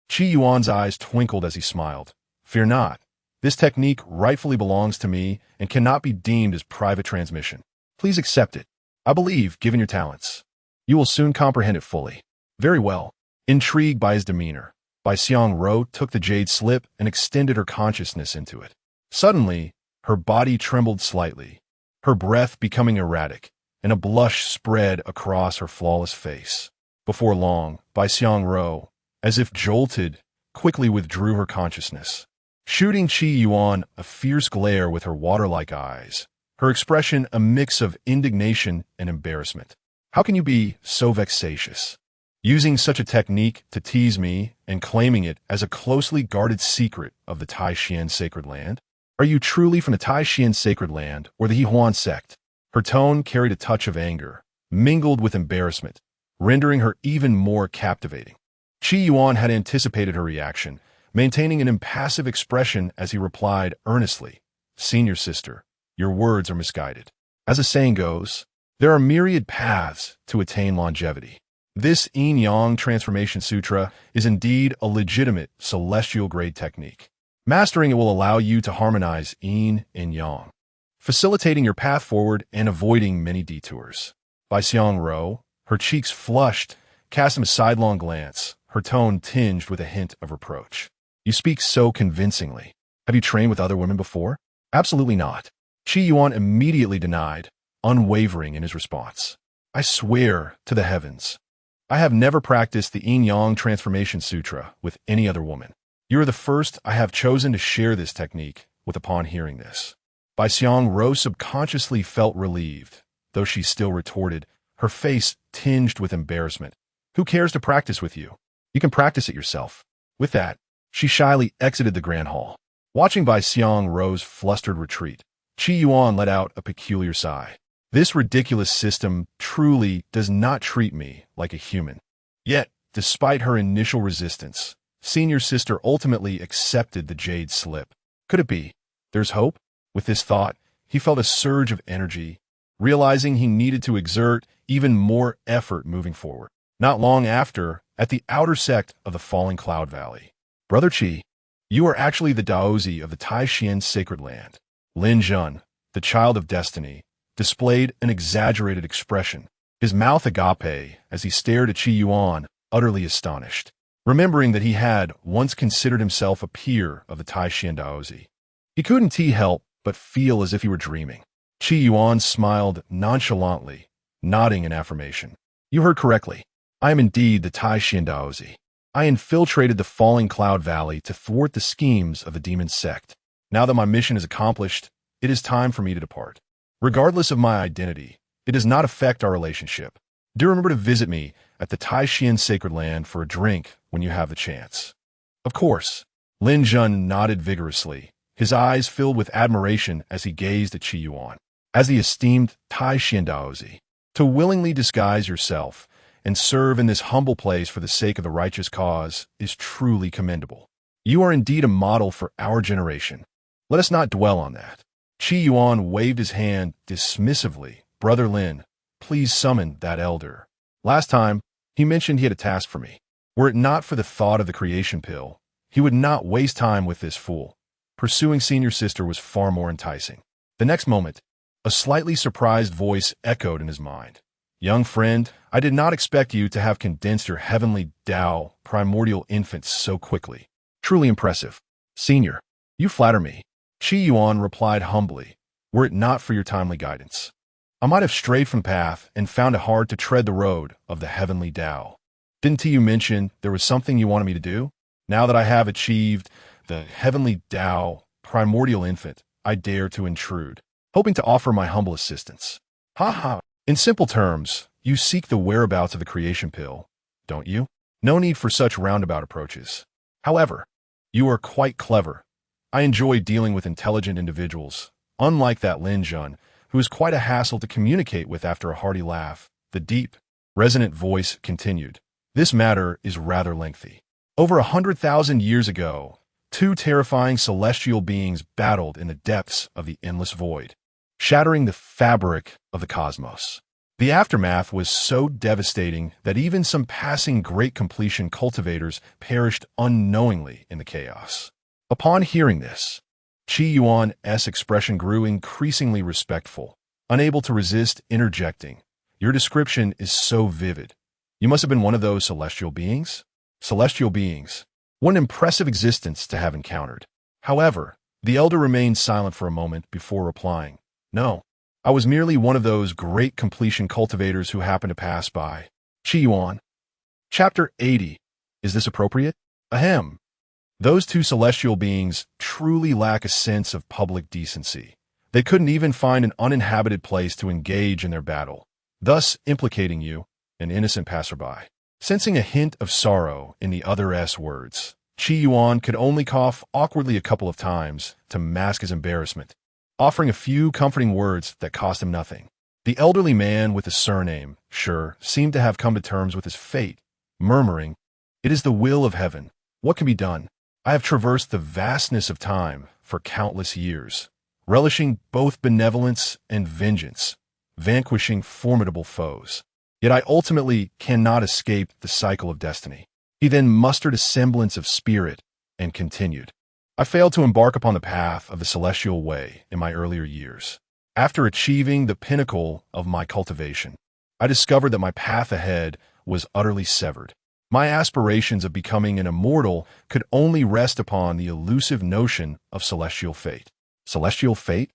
Qi Yuan's eyes twinkled as he smiled. "Fear not. This technique rightfully belongs to me and cannot be deemed as private transmission. Please accept it. I believe, given your talents, you will soon comprehend it fully." "Very well." Intrigued by his demeanor, Bai Xiang Ro took the jade slip and extended her consciousness into it. Suddenly, her body trembled slightly, her breath becoming erratic, and a blush spread across her flawless face. Before long, Bai Xiang Ro, as if jolted, quickly withdrew her consciousness, shooting Qi Yuan a fierce glare with her water-like eyes, her expression a mix of indignation and embarrassment. "How can you be so vexatious? Using such a technique to tease me and claiming it as a closely guarded secret of the Tai Xuan sacred land? Are you truly from the Tai Xuan sacred land or the Huan sect?" Her tone carried a touch of anger, mingled with embarrassment, rendering her even more captivating. Qi Yuan had anticipated her reaction, maintaining an impassive expression as he replied earnestly, "Senior sister, your words are misguided. As a saying goes, there are myriad paths to attain longevity. This Yin-Yang Transformation Sutra is indeed a legitimate celestial-grade technique. Mastering it will allow you to harmonize Yin and Yang, facilitating your path forward and avoiding many detours." Bai Xiang Ro, her cheeks flushed, cast him a sidelong glance, her tone tinged with a hint of reproach. "You speak so convincingly. Have you trained with other women before?" "Absolutely not." Qi Yuan immediately denied, unwavering in his response. "I swear to the heavens, I have never practiced the Yin-Yang Transformation Sutra with any other woman. You are the first I have chosen to share this technique with upon hearing this." Bai Xiang Ro subconsciously felt relieved, though she still retorted, her face tinged with embarrassment. "Who cares to practice with you? You can practice it yourself." With that, she shyly exited the grand hall. Watching Bai Xiang Ro's flustered retreat, Qi Yuan let out a peculiar sigh. "This ridiculous system truly does not treat me like a human." Yet, despite her initial resistance, senior sister ultimately accepted the jade slip. Could it be? There's hope? With this thought, he felt a surge of energy, realizing he needed to exert even more effort moving forward. Not long after, at the outer sect of the Falling Cloud Valley, "Brother Qi, you are actually the Daozi of the Tai Xuan sacred land." Lin Zhen, the child of destiny, displayed an exaggerated expression, his mouth agape as he stared at Qi Yuan, utterly astonished, remembering that he had once considered himself a peer of the Tai Xuan Daozi. He couldn't help but feel as if he were dreaming. Qi Yuan smiled nonchalantly, nodding in affirmation. "You heard correctly. I am indeed the Tai Xuan Daozi." I infiltrated the falling cloud valley to thwart the schemes of the demon sect. Now that my mission is accomplished, it is time for me to depart. Regardless of my identity, it does not affect our relationship. Do remember to visit me at the Tai Xuan Sacred Land for a drink when you have the chance. Of course. Lin Jun nodded vigorously, his eyes filled with admiration as he gazed at Yuan. As the esteemed Tai Xuan Daozi, to willingly disguise yourself and serve in this humble place for the sake of the righteous cause is truly commendable. You are indeed a model for our generation. Let us not dwell on that. Yuan waved his hand dismissively. Brother Lin, please summon that elder. Last time, he mentioned he had a task for me. Were it not for the thought of the creation pill, he would not waste time with this fool. Pursuing senior sister was far more enticing. The next moment, a slightly surprised voice echoed in his mind. Young friend, I did not expect you to have condensed your heavenly Dao primordial infants so quickly. Truly impressive. Senior, you flatter me. Yuan replied humbly, were it not for your timely guidance. I might have strayed from path and found it hard to tread the road of the heavenly Dao. Didn't you mention there was something you wanted me to do? Now that I have achieved the heavenly Dao primordial infant, I dare to intrude, hoping to offer my humble assistance. Ha ha! In simple terms, you seek the whereabouts of the creation pill, don't you? No need for such roundabout approaches. However, you are quite clever. I enjoy dealing with intelligent individuals, unlike that Lin Jun, who is quite a hassle to communicate with after a hearty laugh. The deep, resonant voice continued. This matter is rather lengthy. Over 100,000 years ago, two terrifying celestial beings battled in the depths of the endless void, shattering the fabric of the cosmos. The aftermath was so devastating that even some passing great completion cultivators perished unknowingly in the chaos. Upon hearing this, Yuan's expression grew increasingly respectful, unable to resist interjecting. Your description is so vivid. You must have been one of those celestial beings? Celestial beings. What an impressive existence to have encountered. However, the elder remained silent for a moment before replying. No, I was merely one of those great completion cultivators who happened to pass by. Yuan. Chapter 80. Is this appropriate? Ahem. Those two celestial beings truly lack a sense of public decency. They couldn't even find an uninhabited place to engage in their battle, thus implicating you, an innocent passerby. Sensing a hint of sorrow in the other's words, Yuan could only cough awkwardly a couple of times to mask his embarrassment, offering a few comforting words that cost him nothing. The elderly man with the surname, sure, seemed to have come to terms with his fate, murmuring, "It is the will of heaven. What can be done? I have traversed the vastness of time for countless years, relishing both benevolence and vengeance, vanquishing formidable foes. Yet I ultimately cannot escape the cycle of destiny." He then mustered a semblance of spirit and continued. I failed to embark upon the path of the celestial way in my earlier years. After achieving the pinnacle of my cultivation, I discovered that my path ahead was utterly severed. My aspirations of becoming an immortal could only rest upon the elusive notion of celestial fate. Celestial fate?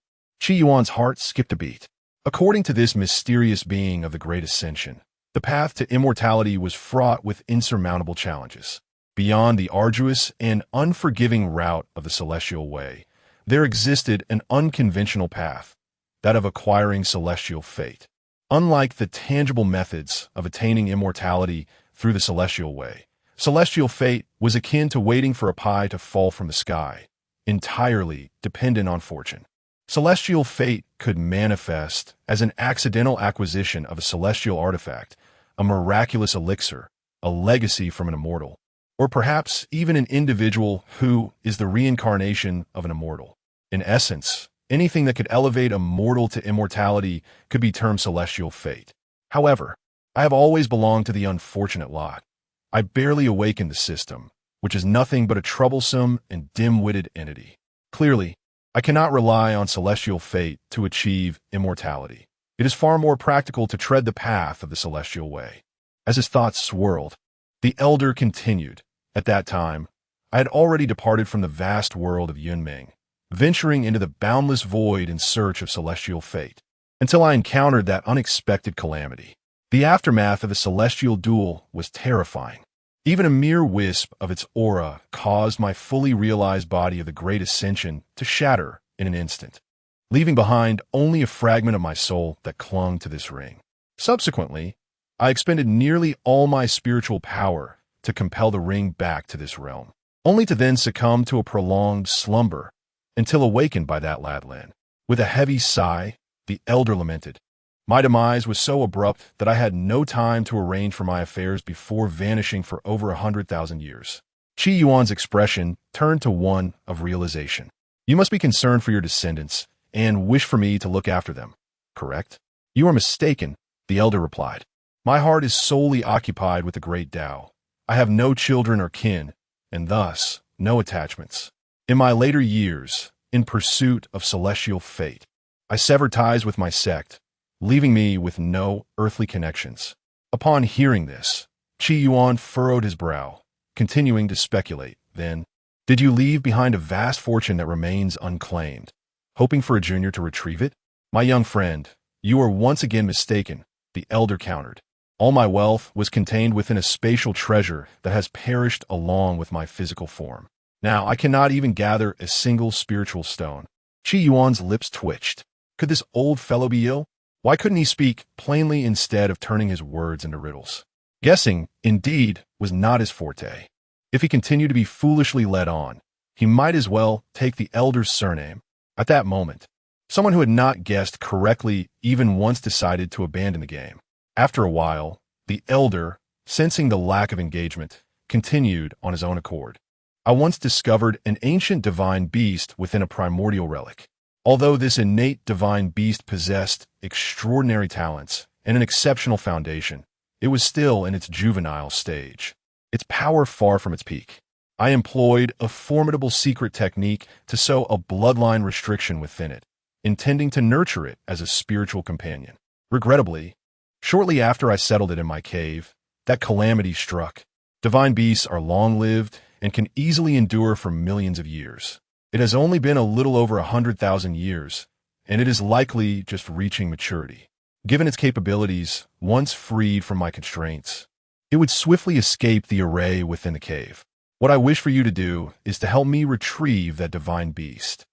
Yuan's heart skipped a beat. According to this mysterious being of the Great Ascension, the path to immortality was fraught with insurmountable challenges. Beyond the arduous and unforgiving route of the celestial way, there existed an unconventional path, that of acquiring celestial fate. Unlike the tangible methods of attaining immortality through the celestial way, celestial fate was akin to waiting for a pie to fall from the sky, entirely dependent on fortune. Celestial fate could manifest as an accidental acquisition of a celestial artifact, a miraculous elixir, a legacy from an immortal, or perhaps even an individual who is the reincarnation of an immortal. In essence, anything that could elevate a mortal to immortality could be termed celestial fate. However, I have always belonged to the unfortunate lot. I barely awakened the system, which is nothing but a troublesome and dim-witted entity. Clearly, I cannot rely on celestial fate to achieve immortality. It is far more practical to tread the path of the celestial way. As his thoughts swirled, the elder continued. At that time, I had already departed from the vast world of Yunming, venturing into the boundless void in search of celestial fate, until I encountered that unexpected calamity. The aftermath of the celestial duel was terrifying. Even a mere wisp of its aura caused my fully realized body of the Great Ascension to shatter in an instant, leaving behind only a fragment of my soul that clung to this ring. Subsequently, I expended nearly all my spiritual power to compel the ring back to this realm, only to then succumb to a prolonged slumber until awakened by that ladland. With a heavy sigh, the elder lamented, "My demise was so abrupt that I had no time to arrange for my affairs before vanishing for over 100,000 years." Qi Yuan's expression turned to one of realization. "You must be concerned for your descendants and wish for me to look after them, correct?" "You are mistaken," the elder replied. "My heart is solely occupied with the great Tao. I have no children or kin, and thus no attachments. In my later years, in pursuit of celestial fate, I severed ties with my sect, leaving me with no earthly connections." Upon hearing this, Qi Yuan furrowed his brow, continuing to speculate. Then, "Did you leave behind a vast fortune that remains unclaimed, hoping for a junior to retrieve it?" "My young friend, you are once again mistaken," the elder countered. "All my wealth was contained within a spatial treasure that has perished along with my physical form. Now I cannot even gather a single spiritual stone." Qi Yuan's lips twitched. Could this old fellow be ill? Why couldn't he speak plainly instead of turning his words into riddles? Guessing, indeed, was not his forte. If he continued to be foolishly led on, he might as well take the elder's surname. At that moment, someone who had not guessed correctly even once decided to abandon the game. After a while, the elder, sensing the lack of engagement, continued on his own accord. "I once discovered an ancient divine beast within a primordial relic. Although this innate divine beast possessed extraordinary talents and an exceptional foundation, it was still in its juvenile stage, its power far from its peak. I employed a formidable secret technique to sow a bloodline restriction within it, intending to nurture it as a spiritual companion. Regrettably, shortly after I settled it in my cave, that calamity struck. Divine beasts are long-lived and can easily endure for millions of years. It has only been a little over 100,000 years, and it is likely just reaching maturity. Given its capabilities, once freed from my constraints, it would swiftly escape the array within the cave. What I wish for you to do is to help me retrieve that divine beast,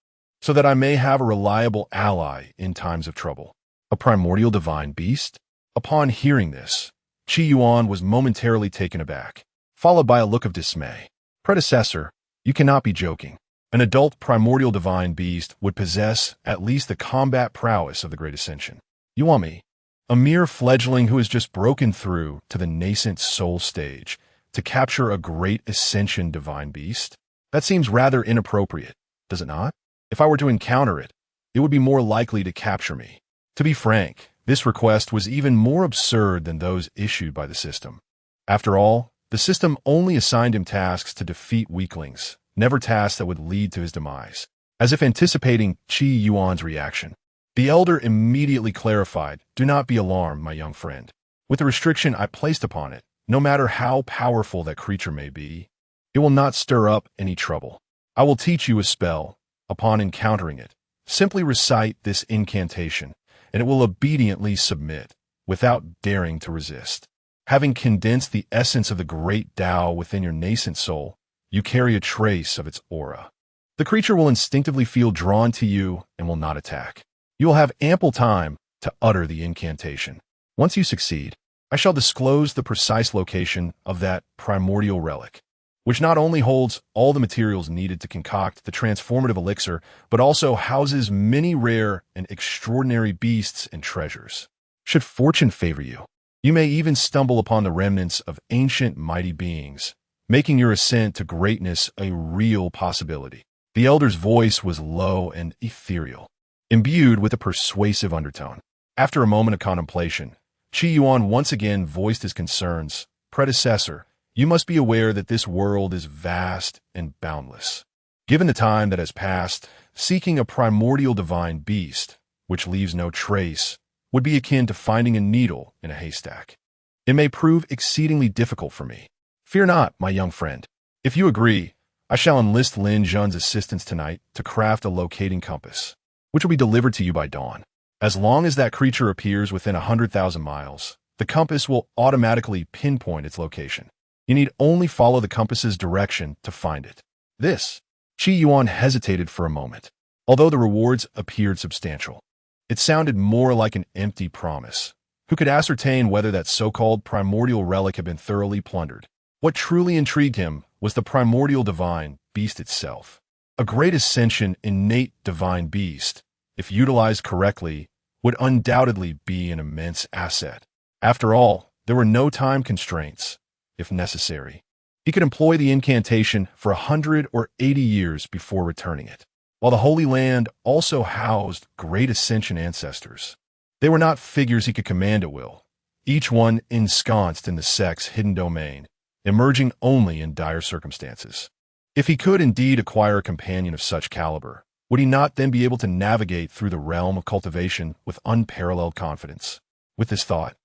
so that I may have a reliable ally in times of trouble." A primordial divine beast? Upon hearing this, Qi Yuan was momentarily taken aback, followed by a look of dismay. "Predecessor, you cannot be joking. An adult primordial divine beast would possess at least the combat prowess of the Great Ascension. You want me, a mere fledgling who has just broken through to the nascent soul stage, to capture a Great Ascension divine beast? That seems rather inappropriate, does it not? If I were to encounter it, it would be more likely to capture me. To be frank, this request was even more absurd than those issued by the system. After all, the system only assigned him tasks to defeat weaklings, never tasks that would lead to his demise." As if anticipating Qi Yuan's reaction, the elder immediately clarified, "Do not be alarmed, my young friend. With the restriction I placed upon it, no matter how powerful that creature may be, it will not stir up any trouble. I will teach you a spell. Upon encountering it, simply recite this incantation, and it will obediently submit, without daring to resist. Having condensed the essence of the great Tao within your nascent soul, you carry a trace of its aura. The creature will instinctively feel drawn to you and will not attack. You will have ample time to utter the incantation. Once you succeed, I shall disclose the precise location of that primordial relic, which not only holds all the materials needed to concoct the transformative elixir, but also houses many rare and extraordinary beasts and treasures. Should fortune favor you, you may even stumble upon the remnants of ancient mighty beings, making your ascent to greatness a real possibility." The elder's voice was low and ethereal, imbued with a persuasive undertone. After a moment of contemplation, Qi Yuan once again voiced his concerns. "Predecessor, you must be aware that this world is vast and boundless. Given the time that has passed, seeking a primordial divine beast, which leaves no trace, would be akin to finding a needle in a haystack. It may prove exceedingly difficult for me. Fear not, my young friend. If you agree, I shall enlist Lin Zhen's assistance tonight to craft a locating compass, which will be delivered to you by dawn. As long as that creature appears within 100,000 miles, the compass will automatically pinpoint its location. You need only follow the compass's direction to find it. This. Yuan hesitated for a moment. Although the rewards appeared substantial, it sounded more like an empty promise. Who could ascertain whether that so-called primordial relic had been thoroughly plundered? What truly intrigued him was the primordial divine beast itself. A great ascension innate divine beast, if utilized correctly, would undoubtedly be an immense asset. After all, there were no time constraints, if necessary. He could employ the incantation for 100 or 80 years before returning it. While the Holy Land also housed great ascension ancestors, they were not figures he could command at will, each one ensconced in the sect's hidden domain, emerging only in dire circumstances. If he could indeed acquire a companion of such caliber, would he not then be able to navigate through the realm of cultivation with unparalleled confidence? With this thought,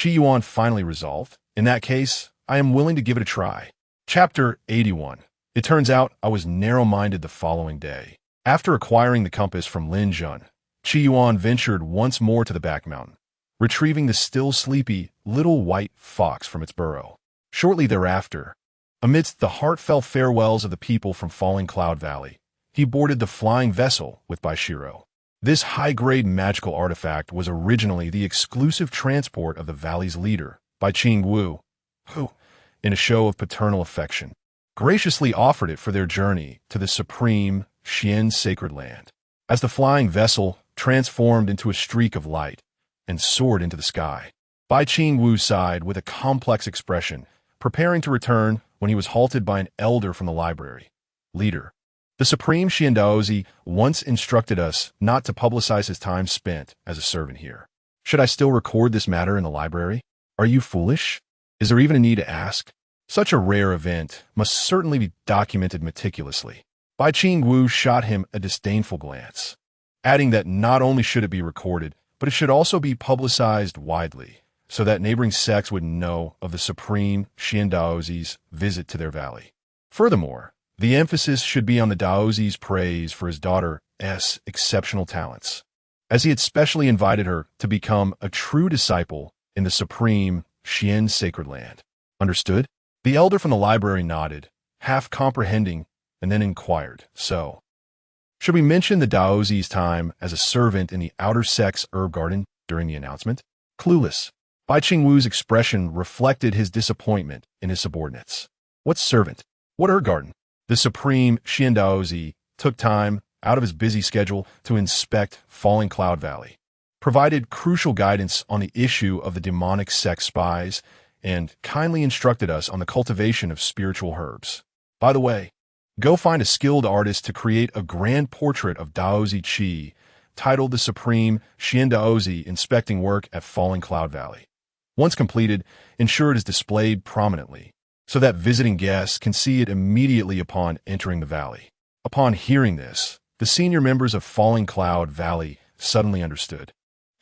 Yuan finally resolved, in that case, I am willing to give it a try. Chapter 81. It turns out I was narrow-minded the following day. After acquiring the compass from Lin Jun, Yuan ventured once more to the back mountain, retrieving the still sleepy little white fox from its burrow. Shortly thereafter, amidst the heartfelt farewells of the people from Falling Cloud Valley, he boarded the flying vessel with Baishiro. This high-grade magical artifact was originally the exclusive transport of the valley's leader, Bai Qingwu, who, in a show of paternal affection, graciously offered it for their journey to the supreme Xian sacred land. As the flying vessel transformed into a streak of light and soared into the sky, Bai Qingwu sighed with a complex expression, preparing to return when he was halted by an elder from the library. Leader, the supreme Xian Daozi once instructed us not to publicize his time spent as a servant here. Should I still record this matter in the library? Are you foolish? Is there even a need to ask? Such a rare event must certainly be documented meticulously. Bai Qingwu shot him a disdainful glance, adding that not only should it be recorded, but it should also be publicized widely, so that neighboring sects would know of the supreme Xian Daozi's visit to their valley. Furthermore, the emphasis should be on the Daozi's praise for his daughter's exceptional talents, as he had specially invited her to become a true disciple in the supreme Xian sacred land. Understood? The elder from the library nodded, half comprehending, and then inquired, so, should we mention the Daozi's time as a servant in the outer sect's herb garden during the announcement? Clueless, Bai Qingwu's expression reflected his disappointment in his subordinates. What servant? What herb garden? The supreme Xian Daozi took time out of his busy schedule to inspect Falling Cloud Valley, provided crucial guidance on the issue of the demonic sect spies, and kindly instructed us on the cultivation of spiritual herbs. By the way, go find a skilled artist to create a grand portrait of Daozi Qi, titled The Supreme Xian Daozi Inspecting Work at Falling Cloud Valley. Once completed, ensure it is displayed prominently, so that visiting guests can see it immediately upon entering the valley. Upon hearing this, the senior members of Falling Cloud Valley suddenly understood,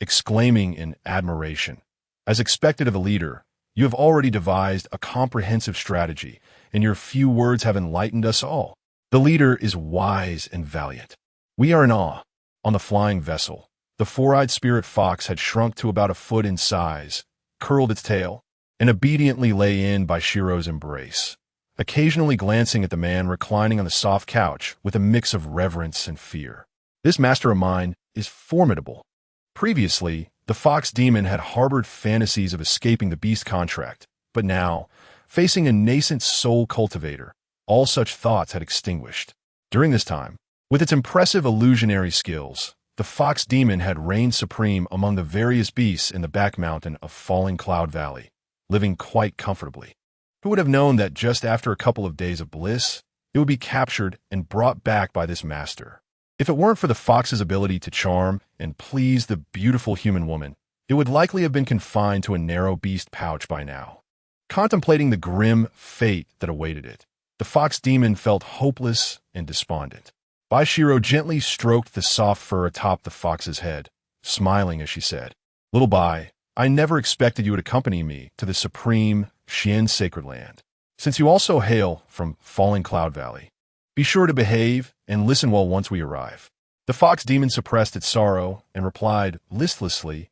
exclaiming in admiration, as expected of a leader, you have already devised a comprehensive strategy, and your few words have enlightened us all. The leader is wise and valiant. We are in awe. On the flying vessel, the four-eyed spirit fox had shrunk to about a foot in size, curled its tail, and obediently lay in by Shiro's embrace, occasionally glancing at the man reclining on the soft couch with a mix of reverence and fear. This master of mine is formidable. Previously, the fox demon had harbored fantasies of escaping the beast contract, but now, facing a nascent soul cultivator, all such thoughts had extinguished. During this time, with its impressive illusionary skills, the fox demon had reigned supreme among the various beasts in the back mountain of Falling Cloud Valley, living quite comfortably. Who would have known that just after a couple of days of bliss, it would be captured and brought back by this master? If it weren't for the fox's ability to charm and please the beautiful human woman, it would likely have been confined to a narrow beast pouch by now. Contemplating the grim fate that awaited it, the fox demon felt hopeless and despondent. Baishiro gently stroked the soft fur atop the fox's head, smiling as she said, "Little Bai, I never expected you would accompany me to the supreme Xian sacred land. Since you also hail from Falling Cloud Valley, be sure to behave and listen well once we arrive." The fox demon suppressed its sorrow and replied listlessly,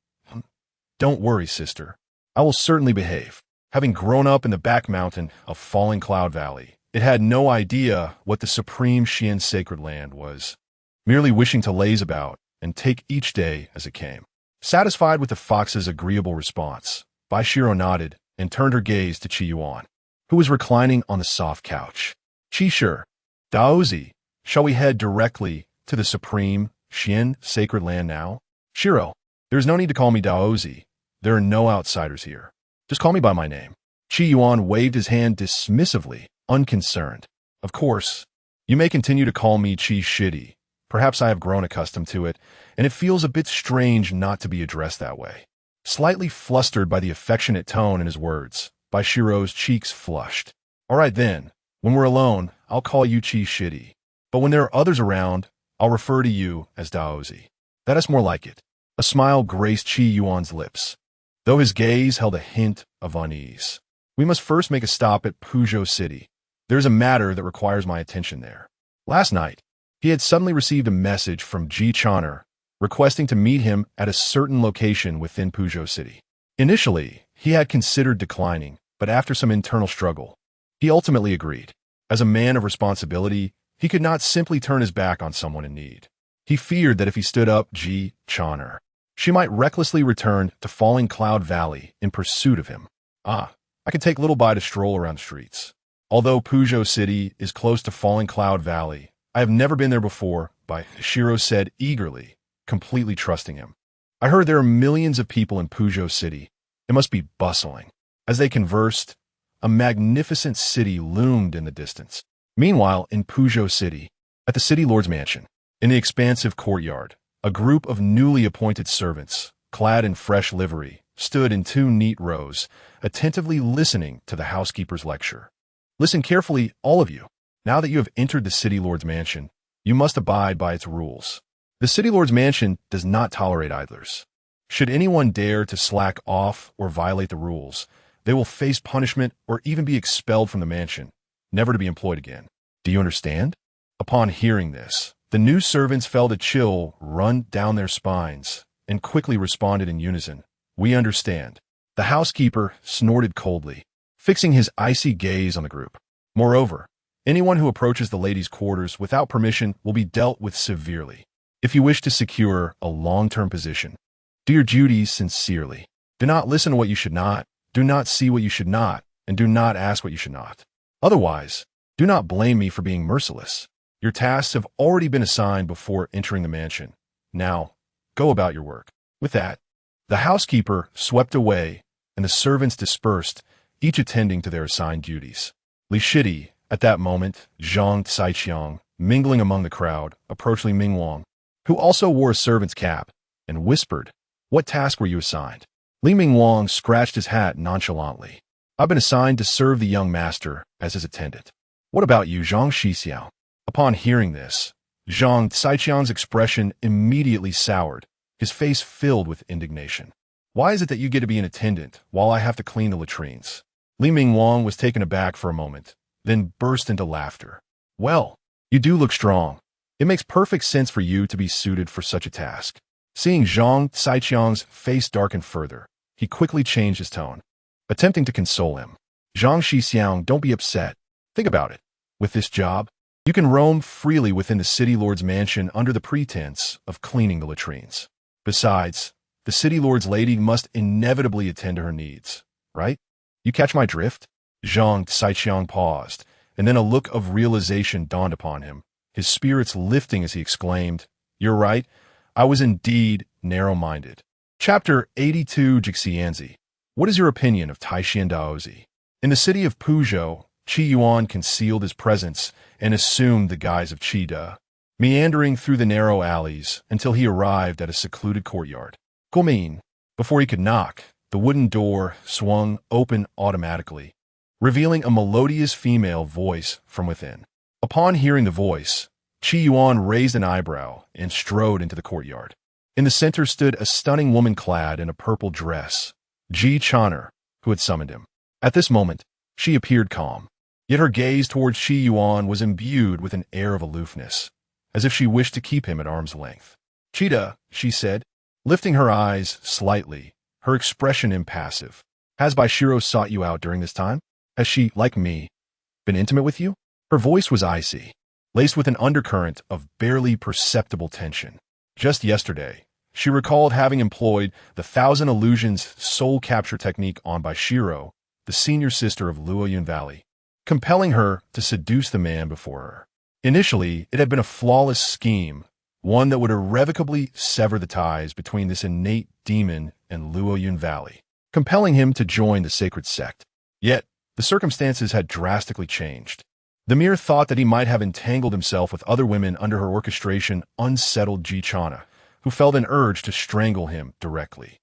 "Don't worry, sister. I will certainly behave." Having grown up in the back mountain of Falling Cloud Valley, it had no idea what the supreme Xian sacred land was, merely wishing to laze about and take each day as it came. Satisfied with the fox's agreeable response, Bai Shiro nodded and turned her gaze to Qi Yuan, who was reclining on the soft couch. Qi Shi, Daozi, shall we head directly to the supreme Xian sacred land now? Shiro, there is no need to call me Daozi. There are no outsiders here. Just call me by my name. Qi Yuan waved his hand dismissively, unconcerned. Of course, you may continue to call me Qi Shidi. Perhaps I have grown accustomed to it, and it feels a bit strange not to be addressed that way. Slightly flustered by the affectionate tone in his words, Bai Shiro's cheeks flushed. All right then, when we're alone, I'll call you Qi Shidi. But when there are others around, I'll refer to you as Daozi. That is more like it. A smile graced Qi Yuan's lips, though his gaze held a hint of unease. We must first make a stop at Puzhou City. There's a matter that requires my attention there. Last night, he had suddenly received a message from Ji Chaner requesting to meet him at a certain location within Puzhou City. Initially, he had considered declining, but after some internal struggle, he ultimately agreed. As a man of responsibility, he could not simply turn his back on someone in need. He feared that if he stood up Ji Chaner, she might recklessly return to Falling Cloud Valley in pursuit of him. I can take little Bai to stroll around the streets. Although Puzhou City is close to Falling Cloud Valley, I have never been there before, Bai Shiro said eagerly, completely trusting him. I heard there are millions of people in Puzhou City. It must be bustling. As they conversed, a magnificent city loomed in the distance. Meanwhile, in Puzhou City, at the city lord's mansion, in the expansive courtyard, a group of newly appointed servants, clad in fresh livery, stood in 2 neat rows, attentively listening to the housekeeper's lecture. Listen carefully, all of you. Now that you have entered the city lord's mansion, you must abide by its rules. The city lord's mansion does not tolerate idlers. Should anyone dare to slack off or violate the rules, they will face punishment or even be expelled from the mansion, never to be employed again. Do you understand? Upon hearing this, the new servants felt a chill run down their spines and quickly responded in unison. We understand. The housekeeper snorted coldly, fixing his icy gaze on the group. Moreover, anyone who approaches the ladies' quarters without permission will be dealt with severely. If you wish to secure a long-term position, do your duties sincerely. Do not listen to what you should not, do not see what you should not, and do not ask what you should not. Otherwise, do not blame me for being merciless. Your tasks have already been assigned before entering the mansion. Now, go about your work. With that, the housekeeper swept away, and the servants dispersed, each attending to their assigned duties. Li Shidi, at that moment, Zhang Caiqiang, mingling among the crowd, approached Li Mingwang, who also wore a servant's cap, and whispered, "What task were you assigned?" Li Mingwang scratched his hat nonchalantly. "I've been assigned to serve the young master as his attendant." "What about you, Zhang Xixiao?" Upon hearing this, Zhang Caiqiang's expression immediately soured, his face filled with indignation. "Why is it that you get to be an attendant while I have to clean the latrines?" Li Mingwang was taken aback for a moment, then burst into laughter. "Well, you do look strong. It makes perfect sense for you to be suited for such a task." Seeing Zhang Caiqiang's face darken further, he quickly changed his tone, attempting to console him. "Zhang Xixiang, don't be upset. Think about it. With this job, you can roam freely within the city lord's mansion under the pretense of cleaning the latrines. Besides, the city lord's lady must inevitably attend to her needs, right? You catch my drift?" Zhang Caiqiang paused, and then a look of realization dawned upon him, his spirits lifting as he exclaimed, "You're right. I was indeed narrow-minded." Chapter 82 Xianxia. What is your opinion of Tai Xuan Daozi? In the city of Puzhou, Qi Yuan concealed his presence and assumed the guise of Qi Da, meandering through the narrow alleys until he arrived at a secluded courtyard. Guomin. Before he could knock, the wooden door swung open automatically, revealing a melodious female voice from within. Upon hearing the voice, Qi Yuan raised an eyebrow and strode into the courtyard. In the center stood a stunning woman clad in a purple dress, Ji Chaner, who had summoned him. At this moment, she appeared calm, yet her gaze towards Qi Yuan was imbued with an air of aloofness, as if she wished to keep him at arm's length. "Cheetah," she said, lifting her eyes slightly, her expression impassive. Has Baishiro sought you out during this time? Has she, like me, been intimate with you? Her voice was icy, laced with an undercurrent of barely perceptible tension. Just yesterday, she recalled having employed the Thousand Illusions soul capture technique on Baishiro, the senior sister of Luoyun Valley, compelling her to seduce the man before her. Initially, it had been a flawless scheme, one that would irrevocably sever the ties between this innate demon and Luoyun Valley, compelling him to join the sacred sect. Yet, the circumstances had drastically changed. The mere thought that he might have entangled himself with other women under her orchestration unsettled Xianxia, who felt an urge to strangle him directly.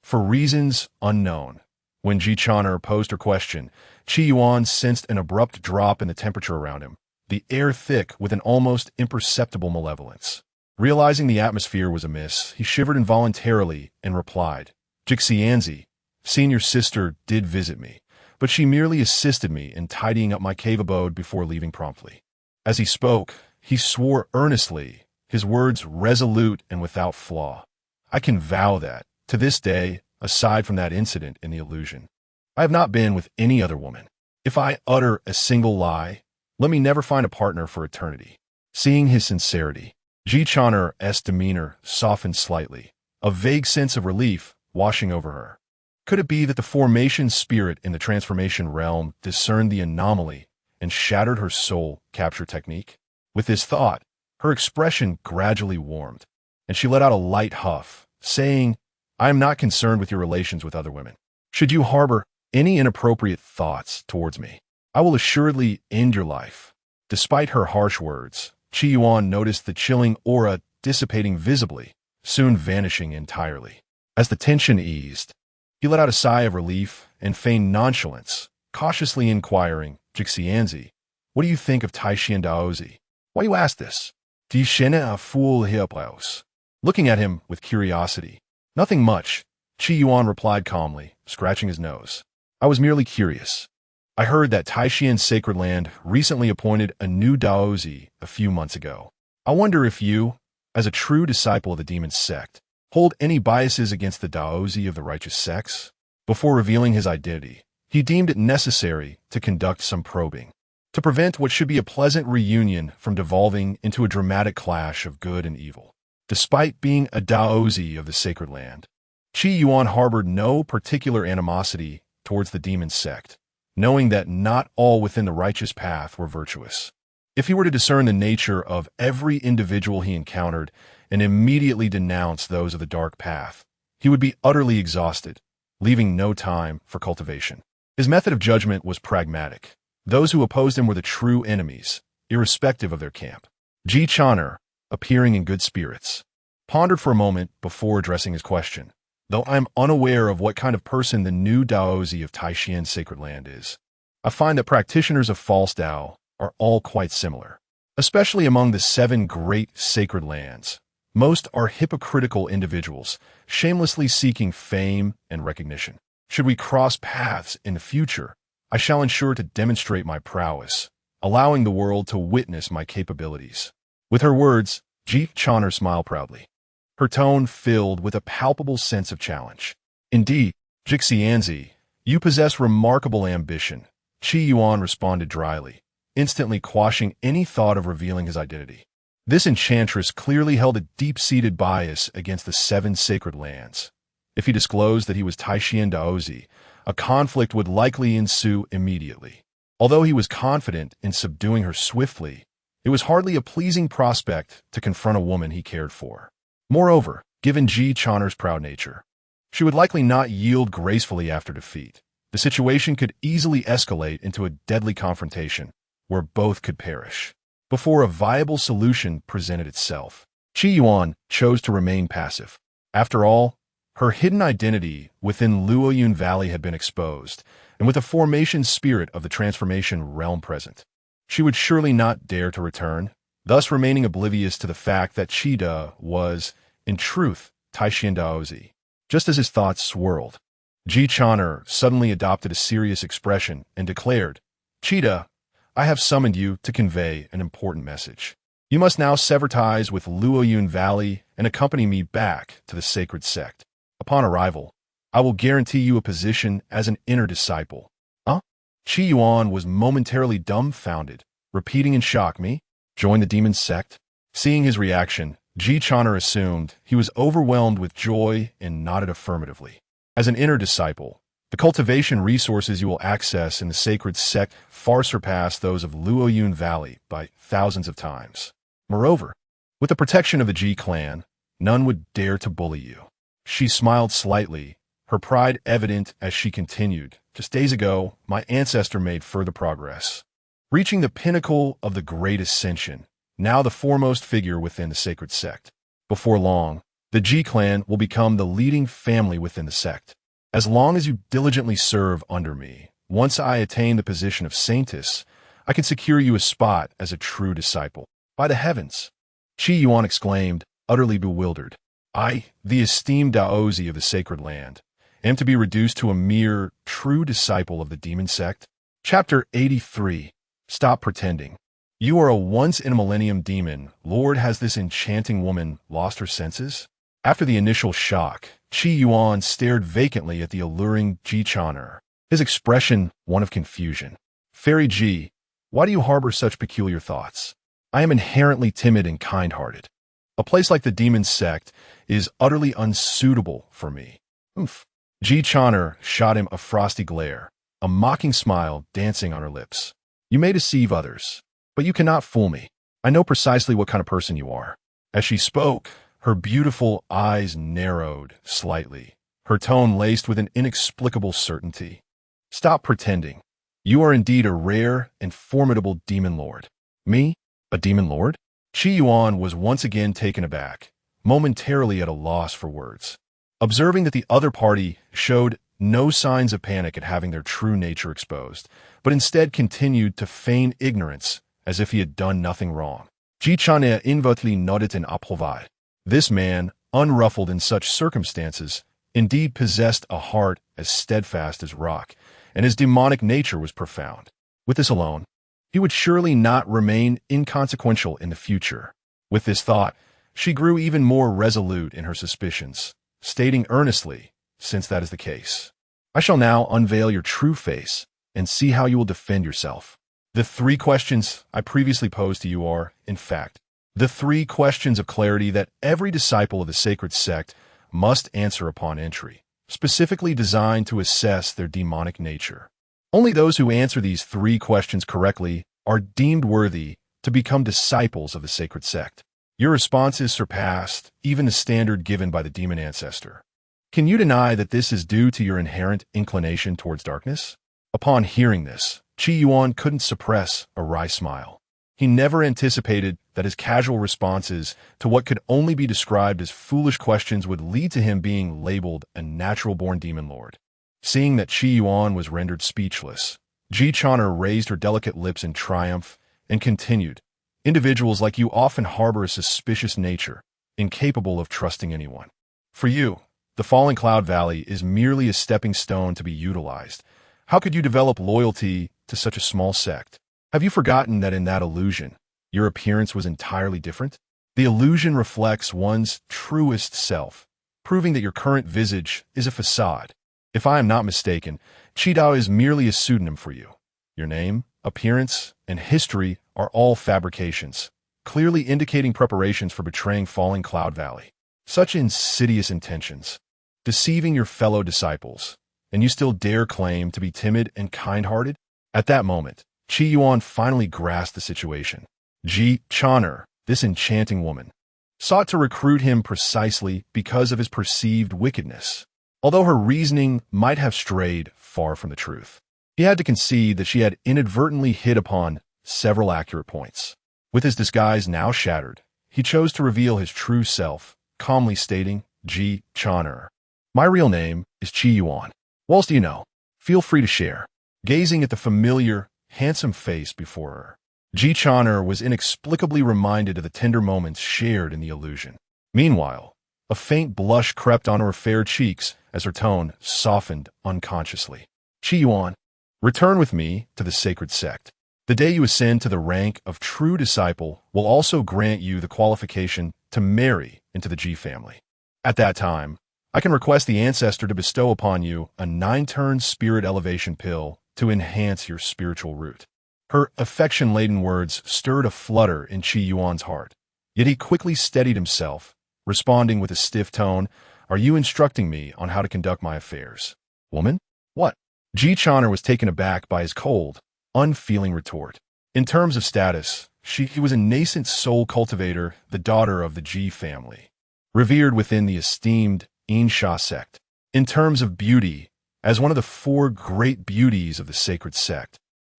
For reasons unknown. When Xianxia posed her question, Yuan sensed an abrupt drop in the temperature around him, the air thick with an almost imperceptible malevolence. Realizing the atmosphere was amiss, he shivered involuntarily and replied, Xianxia, senior sister, did visit me, but she merely assisted me in tidying up my cave abode before leaving promptly. As he spoke, he swore earnestly, his words resolute and without flaw. I can vow that, to this day, aside from that incident in the illusion, I have not been with any other woman. If I utter a single lie, let me never find a partner for eternity. Seeing his sincerity, Xianxia's demeanor softened slightly, a vague sense of relief washing over her. Could it be that the formation spirit in the transformation realm discerned the anomaly and shattered her soul capture technique? With this thought, her expression gradually warmed, and she let out a light huff, saying, I am not concerned with your relations with other women. Should you harbor any inappropriate thoughts towards me, I will assuredly end your life. Despite her harsh words, Yuan noticed the chilling aura dissipating visibly, soon vanishing entirely. As the tension eased, he let out a sigh of relief and feigned nonchalance, cautiously inquiring, Xianxia, what do you think of Tai Xuan Daozi? Why you ask this? Die Shene a fool hippos. Looking at him with curiosity. Nothing much, Yuan replied calmly, scratching his nose. I was merely curious. I heard that Tai Xuan Sacred Land recently appointed a new Daozi a few months ago. I wonder if you, as a true disciple of the demon sect, hold any biases against the Daozi of the righteous sects? Before revealing his identity, he deemed it necessary to conduct some probing, to prevent what should be a pleasant reunion from devolving into a dramatic clash of good and evil. Despite being a Daozi of the Sacred Land, Yuan harbored no particular animosity towards the demon sect, knowing that not all within the righteous path were virtuous. If he were to discern the nature of every individual he encountered and immediately denounce those of the dark path, he would be utterly exhausted, leaving no time for cultivation. His method of judgment was pragmatic. Those who opposed him were the true enemies, irrespective of their camp. Xianxia, appearing in good spirits, pondered for a moment before addressing his question. Though I am unaware of what kind of person the new Daozi of Tai Xuan Sacred Land is, I find that practitioners of false Dao are all quite similar. Especially among the 7 great sacred lands, most are hypocritical individuals, shamelessly seeking fame and recognition. Should we cross paths in the future, I shall ensure to demonstrate my prowess, allowing the world to witness my capabilities. With her words, Xianxia smiled proudly, her tone filled with a palpable sense of challenge. Indeed, Xianxia, you possess remarkable ambition, Yuan responded dryly, instantly quashing any thought of revealing his identity. This enchantress clearly held a deep-seated bias against the 7 sacred lands. If he disclosed that he was Tai Xuan Daozi, a conflict would likely ensue immediately. Although he was confident in subduing her swiftly, it was hardly a pleasing prospect to confront a woman he cared for. Moreover, given Xianxia's proud nature, she would likely not yield gracefully after defeat. The situation could easily escalate into a deadly confrontation, where both could perish. Before a viable solution presented itself, Yuan chose to remain passive. After all, her hidden identity within Luoyun Valley had been exposed, and with a formation spirit of the transformation realm present, she would surely not dare to return, thus remaining oblivious to the fact that Qida was, in truth, Tai Xuan Daozi. Just as his thoughts swirled, Xianxia suddenly adopted a serious expression and declared, Qida, I have summoned you to convey an important message. You must now sever ties with Luoyun Valley and accompany me back to the sacred sect. Upon arrival, I will guarantee you a position as an inner disciple. Huh? Yuan was momentarily dumbfounded, repeating in shock, me? Join the demon sect? Seeing his reaction, Chan'er assumed he was overwhelmed with joy and nodded affirmatively. As an inner disciple, the cultivation resources you will access in the sacred sect far surpass those of Luoyun Valley by thousands of times. Moreover, with the protection of the Ji clan, none would dare to bully you. She smiled slightly, her pride evident as she continued. Just days ago, my ancestor made further progress, reaching the pinnacle of the great ascension, now the foremost figure within the sacred sect. Before long, the Ji clan will become the leading family within the sect. As long as you diligently serve under me, once I attain the position of saintess, I can secure you a spot as a true disciple. By the heavens! Yuan exclaimed, utterly bewildered. I, the esteemed Daozi of the sacred land, am to be reduced to a mere true disciple of the demon sect? Chapter 83. Stop pretending. You are a once-in-a-millennium demon. Lord, has this enchanting woman lost her senses? After the initial shock, Yuan stared vacantly at the alluring Chan'er, his expression one of confusion. Fairy Ji, why do you harbor such peculiar thoughts? I am inherently timid and kind-hearted. A place like the demon sect is utterly unsuitable for me. Oof. Chan'er shot him a frosty glare, a mocking smile dancing on her lips. You may deceive others, but you cannot fool me. I know precisely what kind of person you are. As she spoke, her beautiful eyes narrowed slightly, her tone laced with an inexplicable certainty. Stop pretending. You are indeed a rare and formidable demon lord. Me? A demon lord? Yuan was once again taken aback, momentarily at a loss for words. Observing that the other party showed no signs of panic at having their true nature exposed, but instead continued to feign ignorance as if he had done nothing wrong. Chan'er involuntarily nodded in approval. This man, unruffled in such circumstances, indeed possessed a heart as steadfast as rock, and his demonic nature was profound. With this alone, he would surely not remain inconsequential in the future. With this thought, she grew even more resolute in her suspicions, stating earnestly, since that is the case, I shall now unveil your true face and see how you will defend yourself. The 3 questions I previously posed to you are, in fact, the 3 questions of clarity that every disciple of the sacred sect must answer upon entry, specifically designed to assess their demonic nature. Only those who answer these 3 questions correctly are deemed worthy to become disciples of the sacred sect. Your responses surpassed even the standard given by the demon ancestor. Can you deny that this is due to your inherent inclination towards darkness? Upon hearing this, Yuan couldn't suppress a wry smile. He never anticipated that his casual responses to what could only be described as foolish questions would lead to him being labeled a natural-born demon lord. Seeing that Yuan was rendered speechless, Chan'er raised her delicate lips in triumph and continued, individuals like you often harbor a suspicious nature, incapable of trusting anyone. For you, the Falling Cloud Valley is merely a stepping stone to be utilized. How could you develop loyalty to such a small sect? Have you forgotten that in that illusion, your appearance was entirely different? The illusion reflects one's truest self, proving that your current visage is a facade. If I am not mistaken, Qidao is merely a pseudonym for you. Your name, appearance, and history are all fabrications, clearly indicating preparations for betraying Falling Cloud Valley. Such insidious intentions, deceiving your fellow disciples, and you still dare claim to be timid and kind-hearted? At that moment, Yuan finally grasped the situation. Chan'er, this enchanting woman, sought to recruit him precisely because of his perceived wickedness. Although her reasoning might have strayed far from the truth, he had to concede that she had inadvertently hit upon several accurate points. With his disguise now shattered, he chose to reveal his true self, calmly stating, Chan'er. My real name is Yuan. What else do you know? Feel free to share. Gazing at the familiar, handsome face before her, Chan'er was inexplicably reminded of the tender moments shared in the illusion. Meanwhile, a faint blush crept onto her fair cheeks as her tone softened unconsciously. Yuan, return with me to the sacred sect. The day you ascend to the rank of true disciple will also grant you the qualification to marry into the Ji family. At that time, I can request the ancestor to bestow upon you a 9-turn spirit elevation pill to enhance your spiritual root. Her affection-laden words stirred a flutter in Qi Yuan's heart. Yet he quickly steadied himself, responding with a stiff tone, "Are you instructing me on how to conduct my affairs? Woman? What?" Ji Chaner was taken aback by his cold, unfeeling retort. In terms of status, she was a nascent soul cultivator, the daughter of the Ji family, revered within the esteemed Xianxia sect. In terms of beauty, as one of the 4 great beauties of the sacred sect,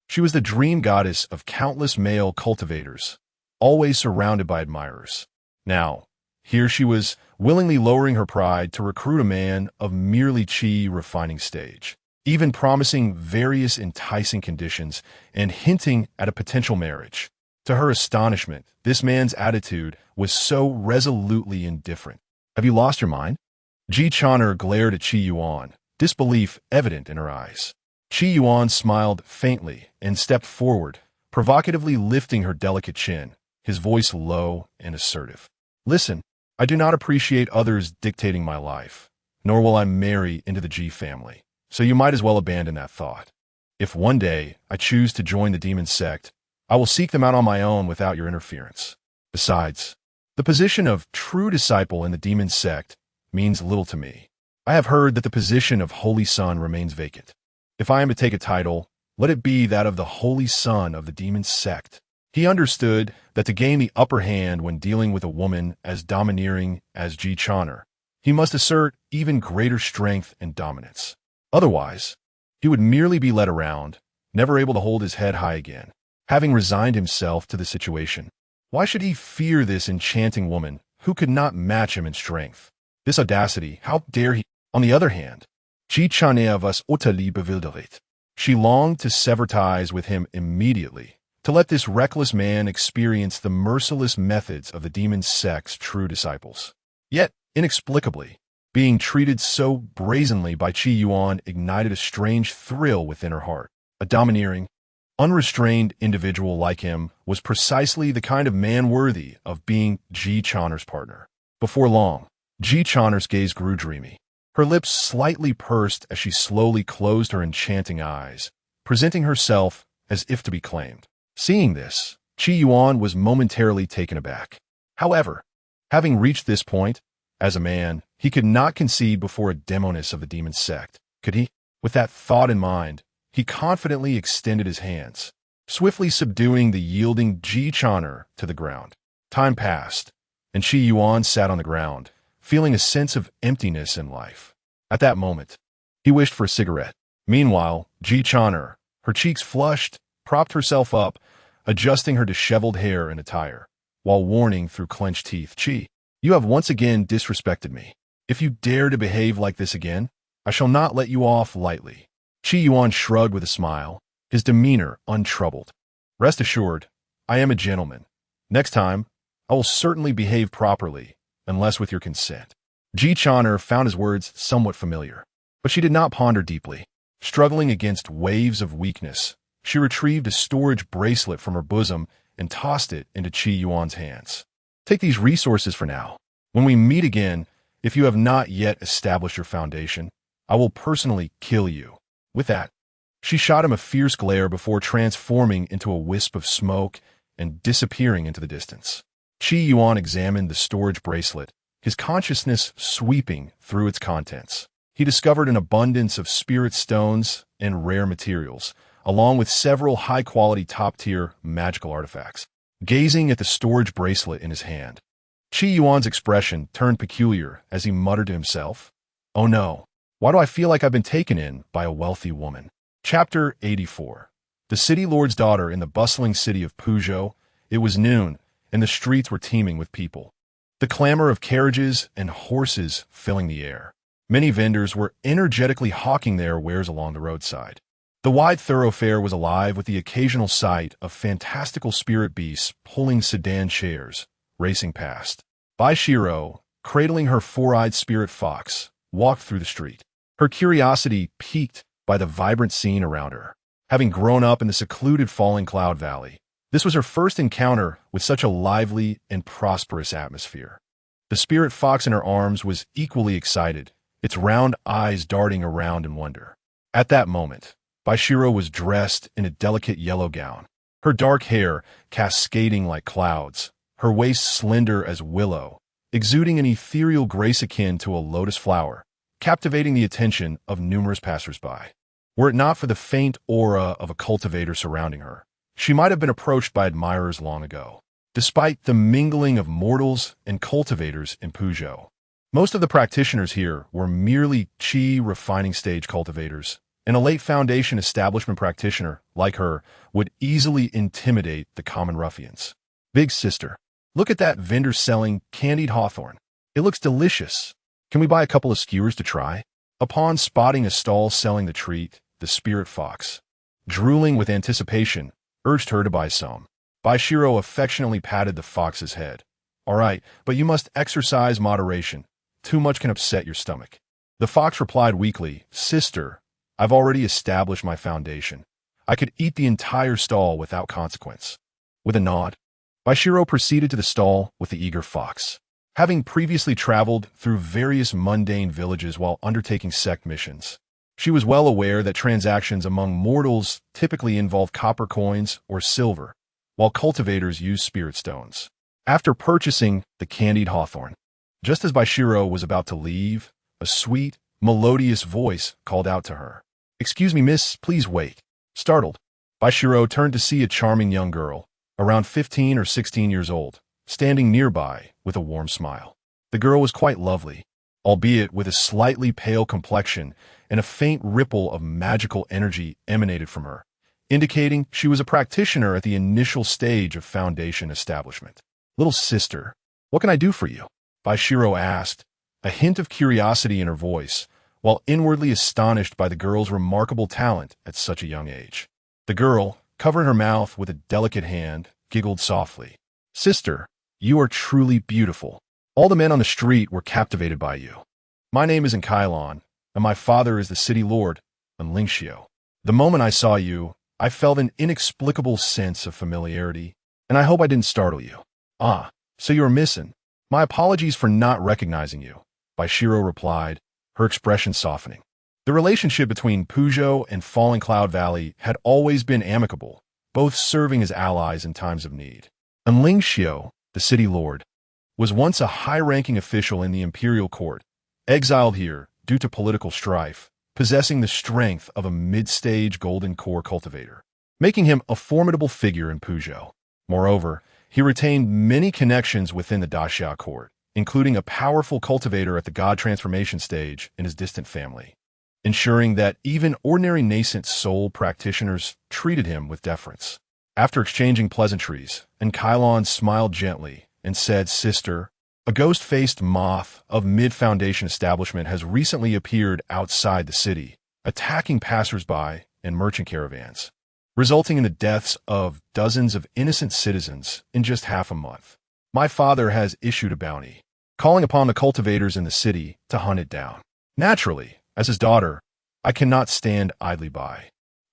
she was the dream goddess of countless male cultivators, always surrounded by admirers. Now, here she was, willingly lowering her pride to recruit a man of merely Qi refining stage, even promising various enticing conditions and hinting at a potential marriage. To her astonishment, this man's attitude was so resolutely indifferent. "Have you lost your mind?" Ji Chaner glared at Qi Yuan, disbelief evident in her eyes. Qi Yuan smiled faintly and stepped forward, provocatively lifting her delicate chin, his voice low and assertive. "Listen, I do not appreciate others dictating my life, nor will I marry into the Ji family, so you might as well abandon that thought. If one day I choose to join the demon sect, I will seek them out on my own without your interference. Besides, the position of true disciple in the demon sect means little to me. I have heard that the position of Holy Son remains vacant. If I am to take a title, let it be that of the Holy Son of the demon sect." He understood that to gain the upper hand when dealing with a woman as domineering as Ji Chaner, he must assert even greater strength and dominance. Otherwise, he would merely be led around, never able to hold his head high again. Having resigned himself to the situation, why should he fear this enchanting woman who could not match him in strength? This audacity, how dare he? On the other hand, Ji Chaner was utterly bewildered. She longed to sever ties with him immediately, to let this reckless man experience the merciless methods of the demon sect's true disciples. Yet, inexplicably, being treated so brazenly by Qi Yuan ignited a strange thrill within her heart. A domineering, unrestrained individual like him was precisely the kind of man worthy of being Ji Chaner's partner. Before long, Ji Chaner's gaze grew dreamy. Her lips slightly pursed as she slowly closed her enchanting eyes, presenting herself as if to be claimed. Seeing this, Qi Yuan was momentarily taken aback. However, having reached this point, as a man, he could not concede before a demoness of the demon sect, could he? With that thought in mind, he confidently extended his hands, swiftly subduing the yielding Ji Chaner to the ground. Time passed, and Qi Yuan sat on the ground, feeling a sense of emptiness in life. At that moment, he wished for a cigarette. Meanwhile, Ji Chaner, her cheeks flushed, propped herself up, adjusting her disheveled hair and attire, while warning through clenched teeth, "Qi, you have once again disrespected me. If you dare to behave like this again, I shall not let you off lightly." Qi Yuan shrugged with a smile, his demeanor untroubled. "Rest assured, I am a gentleman. Next time, I will certainly behave properly, unless with your consent." Ji Chaner found his words somewhat familiar, but she did not ponder deeply. Struggling against waves of weakness, she retrieved a storage bracelet from her bosom and tossed it into Qi Yuan's hands. "Take these resources for now. When we meet again, if you have not yet established your foundation, I will personally kill you." With that, she shot him a fierce glare before transforming into a wisp of smoke and disappearing into the distance. Qi Yuan examined the storage bracelet, his consciousness sweeping through its contents. He discovered an abundance of spirit stones and rare materials, along with several high-quality top-tier magical artifacts. Gazing at the storage bracelet in his hand, Qi Yuan's expression turned peculiar as he muttered to himself, "Oh no, why do I feel like I've been taken in by a wealthy woman?" Chapter 84. The city lord's daughter in the bustling city of Puzhou. It was noon, and the streets were teeming with people. The clamor of carriages and horses filling the air. Many vendors were energetically hawking their wares along the roadside. The wide thoroughfare was alive with the occasional sight of fantastical spirit beasts pulling sedan chairs, racing past. Bai Shiro, cradling her four-eyed spirit fox, walked through the street, her curiosity piqued by the vibrant scene around her. Having grown up in the secluded Falling Cloud Valley, this was her first encounter with such a lively and prosperous atmosphere. The spirit fox in her arms was equally excited, its round eyes darting around in wonder. At that moment, Baishiro was dressed in a delicate yellow gown, her dark hair cascading like clouds, her waist slender as willow, exuding an ethereal grace akin to a lotus flower, captivating the attention of numerous passersby. Were it not for the faint aura of a cultivator surrounding her, she might have been approached by admirers long ago. Despite the mingling of mortals and cultivators in Puzhou, most of the practitioners here were merely qi refining stage cultivators, and a late foundation establishment practitioner, like her, would easily intimidate the common ruffians. Big sister, look at that vendor selling candied hawthorn. It looks delicious. Can we buy a couple of skewers to try? Upon spotting a stall selling the treat, the spirit fox, drooling with anticipation, urged her to buy some. Baishiro affectionately patted the fox's head. All right, but you must exercise moderation. Too much can upset your stomach. The fox replied weakly, Sister, I've already established my foundation. I could eat the entire stall without consequence. With a nod, Baishiro proceeded to the stall with the eager fox. Having previously traveled through various mundane villages while undertaking sect missions, she was well aware that transactions among mortals typically involve copper coins or silver, while cultivators use spirit stones. After purchasing the candied hawthorn, just as Baishiro was about to leave, a sweet, melodious voice called out to her. Excuse me, miss, please wait. Startled, Baishiro turned to see a charming young girl, around 15 or 16 years old, standing nearby with a warm smile. The girl was quite lovely, albeit with a slightly pale complexion, and a faint ripple of magical energy emanated from her, indicating she was a practitioner at the initial stage of foundation establishment. Little sister, what can I do for you? Baishiro asked, a hint of curiosity in her voice, while inwardly astonished by the girl's remarkable talent at such a young age. The girl, covering her mouth with a delicate hand, giggled softly. Sister, you are truly beautiful. All the men on the street were captivated by you. My name is Kailan, and my father is the city lord, Xianxia. The moment I saw you, I felt an inexplicable sense of familiarity, and I hope I didn't startle you. Ah, so you are missing. My apologies for not recognizing you, Baishiro replied, her expression softening. The relationship between Puzhou and Falling Cloud Valley had always been amicable, both serving as allies in times of need. Xianxia, the city lord, was once a high-ranking official in the imperial court, exiled here due to political strife, possessing the strength of a mid-stage golden core cultivator, making him a formidable figure in Puzhou. Moreover, he retained many connections within the Daxia court, including a powerful cultivator at the god transformation stage in his distant family, ensuring that even ordinary nascent soul practitioners treated him with deference. After exchanging pleasantries, Kailan smiled gently and said, Sister, a ghost-faced moth of mid-foundation establishment has recently appeared outside the city, attacking passersby and merchant caravans, resulting in the deaths of dozens of innocent citizens in just half a month. My father has issued a bounty, calling upon the cultivators in the city to hunt it down. Naturally, as his daughter, I cannot stand idly by.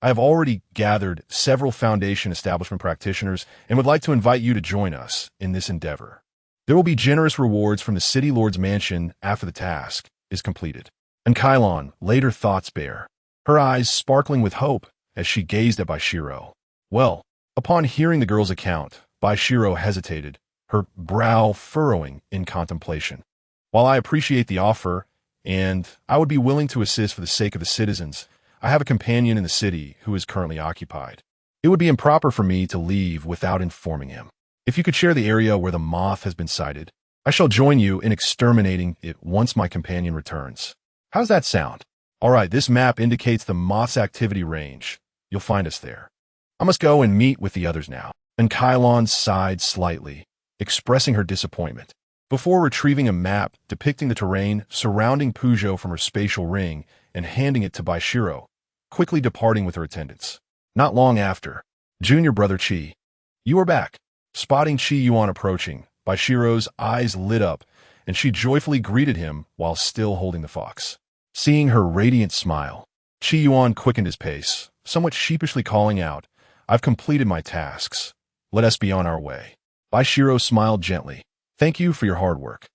I have already gathered several foundation establishment practitioners and would like to invite you to join us in this endeavor. There will be generous rewards from the city lord's mansion after the task is completed. Kailan laid her thoughts bare, her eyes sparkling with hope as she gazed at Baishiro. Well, upon hearing the girl's account, Baishiro hesitated, her brow furrowing in contemplation. While I appreciate the offer, and I would be willing to assist for the sake of the citizens, I have a companion in the city who is currently occupied. It would be improper for me to leave without informing him. If you could share the area where the moth has been sighted, I shall join you in exterminating it once my companion returns. How's that sound? All right, this map indicates the moth's activity range. You'll find us there. I must go and meet with the others now. Kailan sighed slightly, expressing her disappointment, before retrieving a map depicting the terrain surrounding Puzhou from her spatial ring and handing it to Baishiro, quickly departing with her attendants. Not long after, junior brother Qi, you are back. Spotting Qi Yuan approaching, Baishiro's eyes lit up, and she joyfully greeted him while still holding the fox. Seeing her radiant smile, Qi Yuan quickened his pace, somewhat sheepishly calling out, I've completed my tasks. Let us be on our way. Baishiro smiled gently. Thank you for your hard work.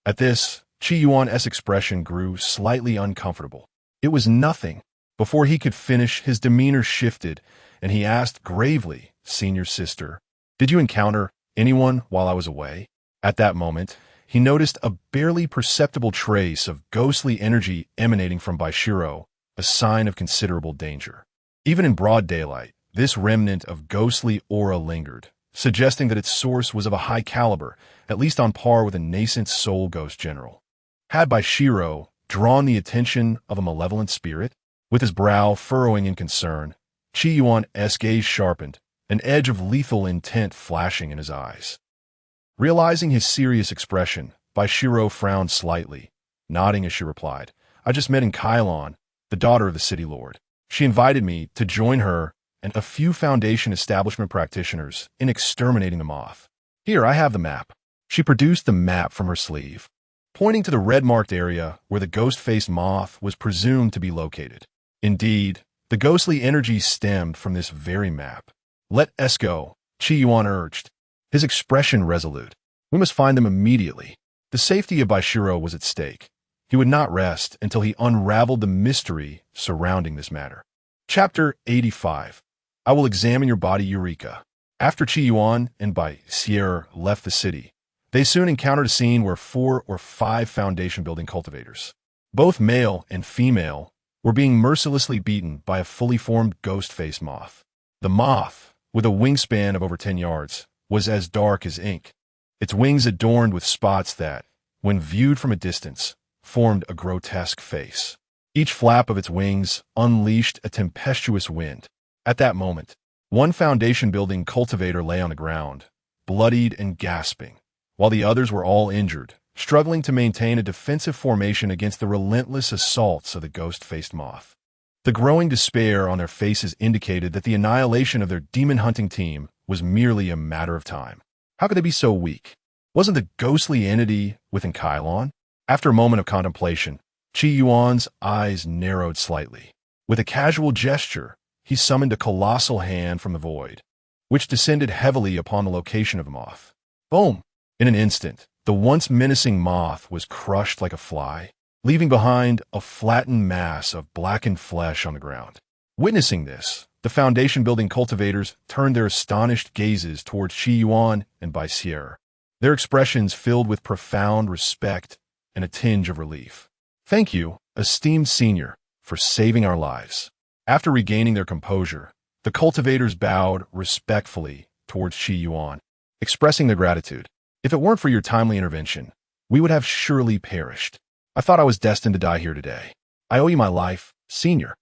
At this, Qi Yuan's expression grew slightly uncomfortable. It was nothing. Before he could finish, his demeanor shifted, and he asked gravely, "Senior sister, did you encounter anyone while I was away?" At that moment, he noticed a barely perceptible trace of ghostly energy emanating from Baishiro, a sign of considerable danger. Even in broad daylight, this remnant of ghostly aura lingered, suggesting that its source was of a high caliber, at least on par with a nascent soul ghost general. Had Baishiro drawn the attention of a malevolent spirit? With his brow furrowing in concern, Qi Yuan's gaze sharpened, an edge of lethal intent flashing in his eyes. Realizing his serious expression, Baishiro frowned slightly, nodding as she replied, "I just met in Kylon, the daughter of the city lord. She invited me to join her and a few Foundation establishment practitioners in exterminating the moth. Here, I have the map." She produced the map from her sleeve, pointing to the red-marked area where the ghost-faced moth was presumed to be located. Indeed, the ghostly energy stemmed from this very map. "Let us go," Qi Yuan urged, his expression resolute. "We must find them immediately." The safety of Baishiro was at stake. He would not rest until he unraveled the mystery surrounding this matter. Chapter 85. I will examine your body, Eureka. After Qi Yuan and Baishiro left the city, they soon encountered a scene where 4 or 5 foundation-building cultivators, both male and female, were being mercilessly beaten by a fully formed ghost-faced moth. The moth, with a wingspan of over 10 yards, was as dark as ink, its wings adorned with spots that, when viewed from a distance, formed a grotesque face. Each flap of its wings unleashed a tempestuous wind. At that moment, one foundation-building cultivator lay on the ground, bloodied and gasping, while the others were all injured, struggling to maintain a defensive formation against the relentless assaults of the ghost-faced moth. The growing despair on their faces indicated that the annihilation of their demon-hunting team was merely a matter of time. How could they be so weak? Wasn't the ghostly entity within Kylon? After a moment of contemplation, Qi Yuan's eyes narrowed slightly. With a casual gesture, he summoned a colossal hand from the void, which descended heavily upon the location of the moth. Boom! In an instant, the once menacing moth was crushed like a fly, leaving behind a flattened mass of blackened flesh on the ground. Witnessing this, the foundation-building cultivators turned their astonished gazes towards Qi Yuan and Baishiro, their expressions filled with profound respect and a tinge of relief. "Thank you, esteemed senior, for saving our lives." After regaining their composure, the cultivators bowed respectfully towards Qi Yuan, expressing their gratitude. "If it weren't for your timely intervention, we would have surely perished. I thought I was destined to die here today. I owe you my life, senior."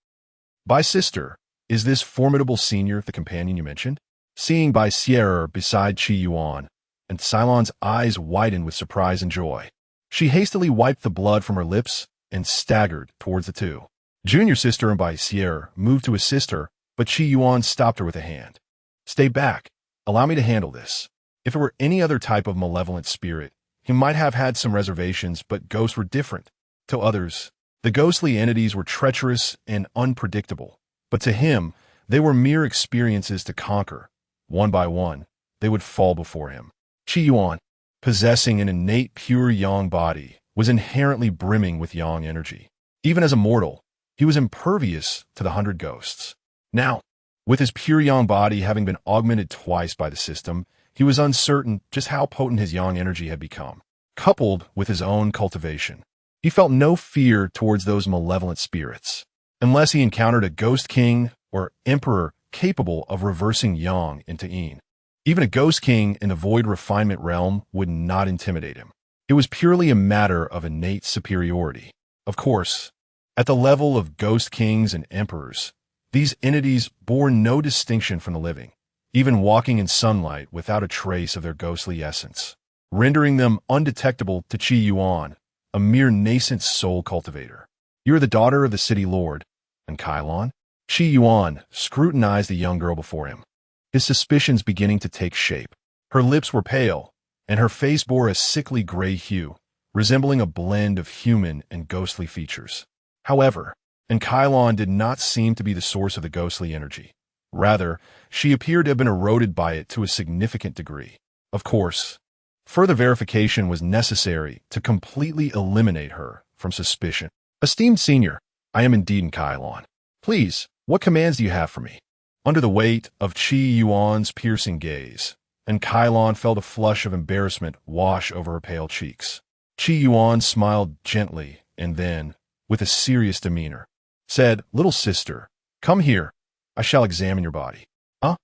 "By sister, is this formidable senior the companion you mentioned?" Seeing Baishiro beside Qi Yuan, and Cylon's eyes widened with surprise and joy. She hastily wiped the blood from her lips and staggered towards the two. Junior sister and Baishiro moved to assist her, but Qi Yuan stopped her with a hand. "Stay back. Allow me to handle this." If it were any other type of malevolent spirit, he might have had some reservations, but ghosts were different. To others, the ghostly entities were treacherous and unpredictable, but to him, they were mere experiences to conquer. One by one, they would fall before him. Qi Yuan, possessing an innate pure yang body, was inherently brimming with yang energy. Even as a mortal, he was impervious to the 100 ghosts. Now, with his pure yang body having been augmented twice by the system, he was uncertain just how potent his yang energy had become. Coupled with his own cultivation, he felt no fear towards those malevolent spirits, unless he encountered a ghost king or emperor capable of reversing yang into yin. Even a ghost king in the void refinement realm would not intimidate him. It was purely a matter of innate superiority. Of course, at the level of ghost kings and emperors, these entities bore no distinction from the living, even walking in sunlight without a trace of their ghostly essence, rendering them undetectable to Qi Yuan, a mere nascent soul cultivator. "You are the daughter of the city lord, and Kylon?" Qi Yuan scrutinized the young girl before him, his suspicions beginning to take shape. Her lips were pale, and her face bore a sickly gray hue, resembling a blend of human and ghostly features. However, Kylon did not seem to be the source of the ghostly energy. Rather, she appeared to have been eroded by it to a significant degree. Of course, Further verification was necessary to completely eliminate her from suspicion. Esteemed senior, I am indeed in Kylon. Please, what commands do you have for me? Under the weight of Qi Yuan's piercing gaze, and Kylon felt a flush of embarrassment wash over her pale cheeks. Qi Yuan smiled gently and then, with a serious demeanor, said, "Little sister, come here. I shall examine your body." Huh?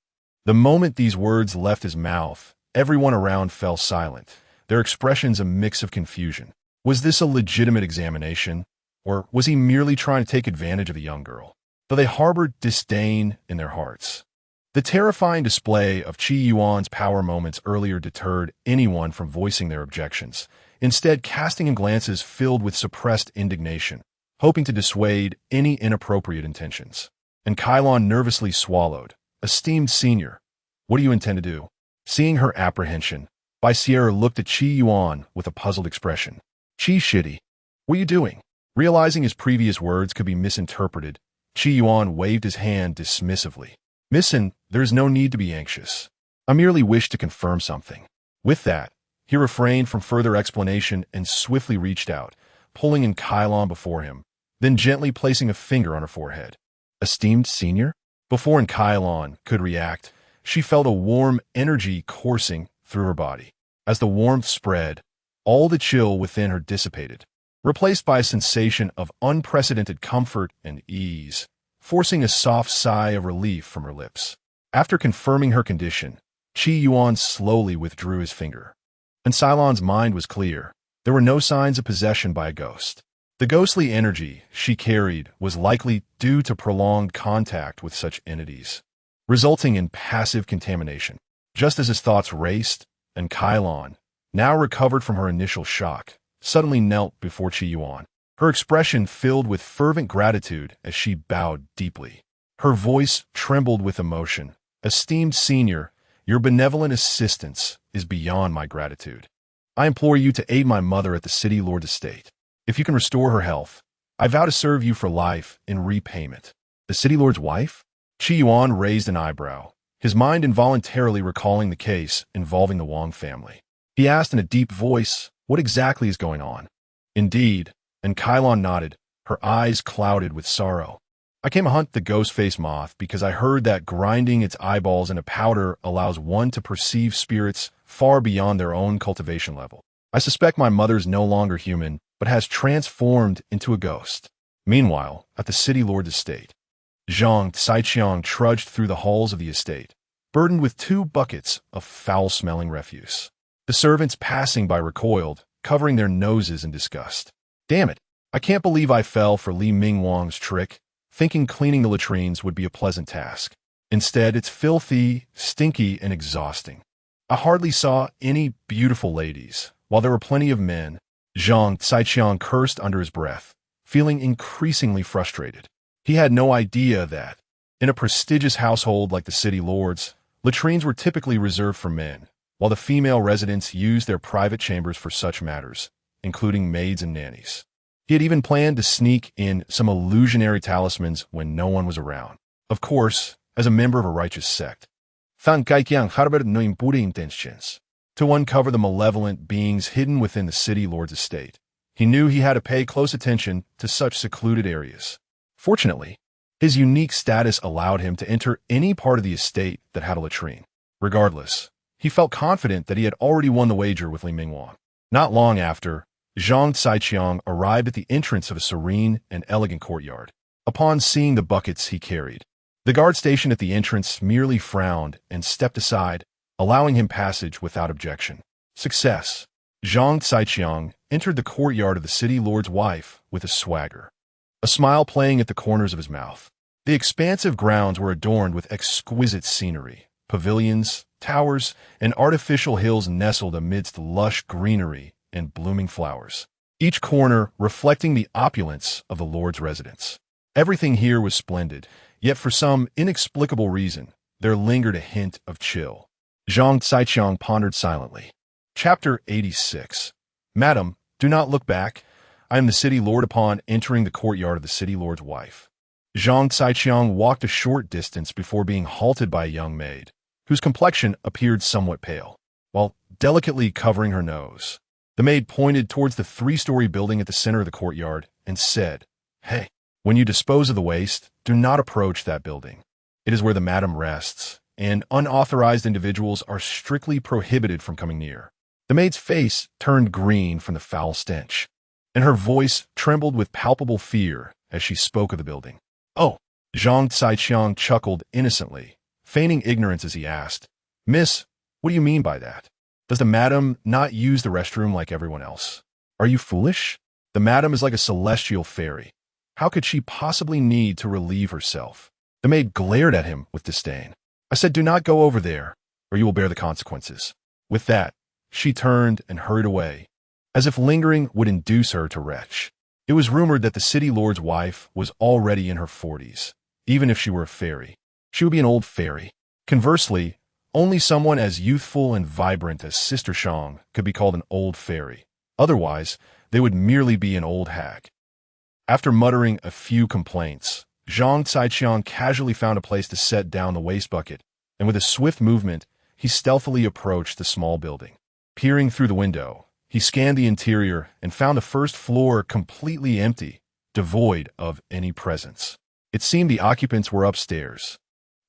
The moment these words left his mouth, everyone around fell silent, their expressions a mix of confusion. Was this a legitimate examination, or was he merely trying to take advantage of the young girl? Though they harbored disdain in their hearts. The terrifying display of Qi Yuan's power moments earlier deterred anyone from voicing their objections, instead casting him glances filled with suppressed indignation, hoping to dissuade any inappropriate intentions. And Kylon nervously swallowed. "Esteemed senior, what do you intend to do?" Seeing her apprehension, Bai Sierra looked at Qi Yuan with a puzzled expression. "Qi Shitty, what are you doing?" Realizing his previous words could be misinterpreted, Qi Yuan waved his hand dismissively. "Missin, there is no need to be anxious. I merely wish to confirm something." With that, he refrained from further explanation and swiftly reached out, pulling in Kylon before him, then gently placing a finger on her forehead. "Esteemed senior?" Before Kylon could react, she felt a warm energy coursing through her body. As the warmth spread, all the chill within her dissipated, replaced by a sensation of unprecedented comfort and ease, forcing a soft sigh of relief from her lips. After confirming her condition, Qi Yuan slowly withdrew his finger. And Cylon's mind was clear. There were no signs of possession by a ghost. The ghostly energy she carried was likely due to prolonged contact with such entities, resulting in passive contamination. Just as his thoughts raced, and Kylon, now recovered from her initial shock, suddenly knelt before Qi Yuan, her expression filled with fervent gratitude as she bowed deeply. Her voice trembled with emotion. "Esteemed senior, your benevolent assistance is beyond my gratitude. I implore you to aid my mother at the city lord's estate. If you can restore her health, I vow to serve you for life in repayment." The city lord's wife? Qi Yuan raised an eyebrow, his mind involuntarily recalling the case involving the Wang family. He asked in a deep voice, "What exactly is going on?" "Indeed," and Kylon nodded, her eyes clouded with sorrow. "I came to hunt the ghost-faced moth because I heard that grinding its eyeballs in a powder allows one to perceive spirits far beyond their own cultivation level. I suspect my mother's no longer human, but has transformed into a ghost." Meanwhile, at the city lord's estate, Xianxia trudged through the halls of the estate, burdened with 2 buckets of foul-smelling refuse. The servants passing by recoiled, covering their noses in disgust. "Damn it, I can't believe I fell for Li Mingwang's trick, thinking cleaning the latrines would be a pleasant task. Instead, it's filthy, stinky, and exhausting. I hardly saw any beautiful ladies, while there were plenty of men." Xianxia cursed under his breath, feeling increasingly frustrated. He had no idea that, in a prestigious household like the city lord's, latrines were typically reserved for men, while the female residents used their private chambers for such matters, including maids and nannies. He had even planned to sneak in some illusionary talismans when no one was around. Of course, as a member of a righteous sect. To uncover the malevolent beings hidden within the city lord's estate, he knew he had to pay close attention to such secluded areas. Fortunately, his unique status allowed him to enter any part of the estate that had a latrine. Regardless, he felt confident that he had already won the wager with Li Mingwang. Not long after, Zhang Caiqiang arrived at the entrance of a serene and elegant courtyard. Upon seeing the buckets he carried, the guard stationed at the entrance merely frowned and stepped aside, allowing him passage without objection. Success. Zhang Caiqiang entered the courtyard of the city lord's wife with a swagger, a smile playing at the corners of his mouth. The expansive grounds were adorned with exquisite scenery, pavilions, towers, and artificial hills nestled amidst lush greenery and blooming flowers, each corner reflecting the opulence of the lord's residence. Everything here was splendid, yet for some inexplicable reason, there lingered a hint of chill. Zhang Caiqiang pondered silently. Chapter 86. "Madam, do not look back. I am the city lord." Upon entering the courtyard of the city lord's wife, Zhang Caiqiang walked a short distance before being halted by a young maid, whose complexion appeared somewhat pale. While delicately covering her nose. The maid pointed towards the three-story building at the center of the courtyard and said, "Hey, when you dispose of the waste, do not approach that building. It is where the madam rests, and unauthorized individuals are strictly prohibited from coming near." The maid's face turned green from the foul stench, and her voice trembled with palpable fear as she spoke of the building. "Oh," Xianxia chuckled innocently, feigning ignorance as he asked, "Miss, what do you mean by that? Does the madam not use the restroom like everyone else? Are you foolish? The madam is like a celestial fairy. How could she possibly need to relieve herself?" The maid glared at him with disdain. "I said do not go over there, or you will bear the consequences." With that, she turned and hurried away, as if lingering would induce her to retch. It was rumored that the city lord's wife was already in her 40s. Even if she were a fairy, she would be an old fairy. Conversely, only someone as youthful and vibrant as Sister Xiang could be called an old fairy. Otherwise, they would merely be an old hag. After muttering a few complaints, Xianxia casually found a place to set down the waste bucket, and with a swift movement, he stealthily approached the small building. Peering through the window, he scanned the interior and found the first floor completely empty, devoid of any presence. It seemed the occupants were upstairs.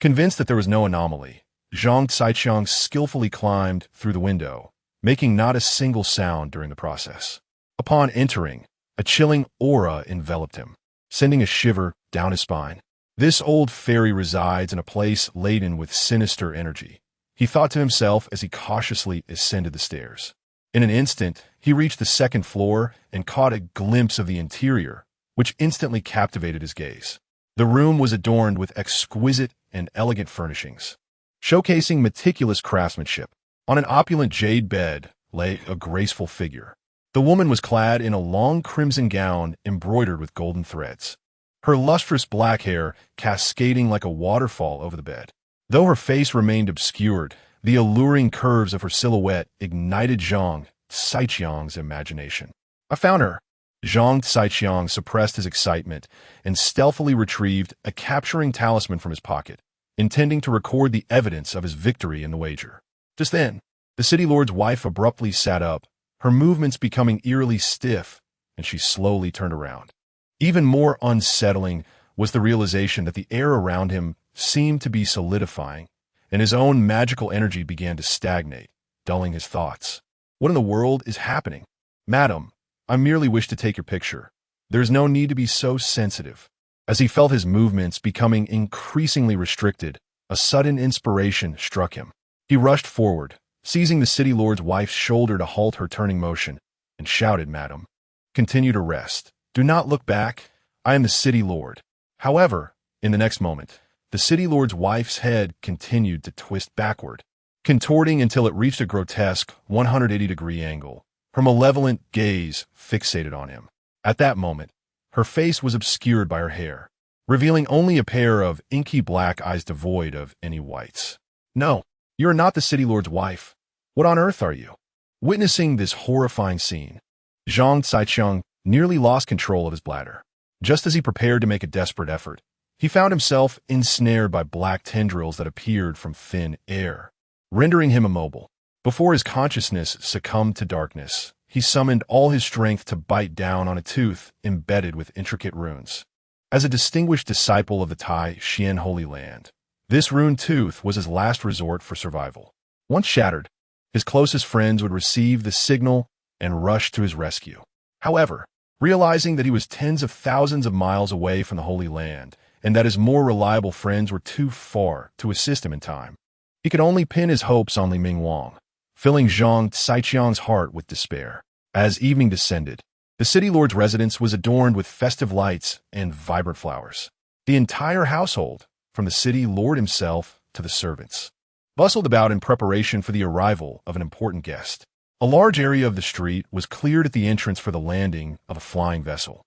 Convinced that there was no anomaly, Xianxia skillfully climbed through the window, making not a single sound during the process. Upon entering, a chilling aura enveloped him, sending a shiver down his spine. This old fairy resides in a place laden with sinister energy, he thought to himself as he cautiously ascended the stairs. In an instant, he reached the second floor and caught a glimpse of the interior, which instantly captivated his gaze. The room was adorned with exquisite and elegant furnishings, showcasing meticulous craftsmanship. On an opulent jade bed lay a graceful figure. The woman was clad in a long crimson gown embroidered with golden threads, her lustrous black hair cascading like a waterfall over the bed. Though her face remained obscured, the alluring curves of her silhouette ignited Xianxia's imagination. "I found her." Xianxia suppressed his excitement and stealthily retrieved a capturing talisman from his pocket, intending to record the evidence of his victory in the wager. Just then, the city lord's wife abruptly sat up, her movements becoming eerily stiff, and she slowly turned around. Even more unsettling was the realization that the air around him seemed to be solidifying, and his own magical energy began to stagnate, dulling his thoughts. What in the world is happening? "Madam, I merely wish to take your picture. There is no need to be so sensitive." As he felt his movements becoming increasingly restricted, a sudden inspiration struck him. He rushed forward, seizing the city lord's wife's shoulder to halt her turning motion, and shouted, "Madam, continue to rest. Do not look back. I am the city lord." However, in the next moment, the city lord's wife's head continued to twist backward, contorting until it reached a grotesque 180-degree angle, her malevolent gaze fixated on him. At that moment, her face was obscured by her hair, revealing only a pair of inky black eyes devoid of any whites. "No, you are not the city lord's wife. What on earth are you?" Witnessing this horrifying scene, Xianxia nearly lost control of his bladder. Just as he prepared to make a desperate effort, he found himself ensnared by black tendrils that appeared from thin air, rendering him immobile. Before his consciousness succumbed to darkness, he summoned all his strength to bite down on a tooth embedded with intricate runes. As a distinguished disciple of the Tai Xuan Holy Land, this runed tooth was his last resort for survival. Once shattered, his closest friends would receive the signal and rush to his rescue. However, realizing that he was tens of thousands of miles away from the Holy Land, and that his more reliable friends were too far to assist him in time, he could only pin his hopes on Li Mingwang, filling Xianxia's heart with despair. As evening descended, the city lord's residence was adorned with festive lights and vibrant flowers. The entire household, from the city lord himself to the servants, bustled about in preparation for the arrival of an important guest. A large area of the street was cleared at the entrance for the landing of a flying vessel.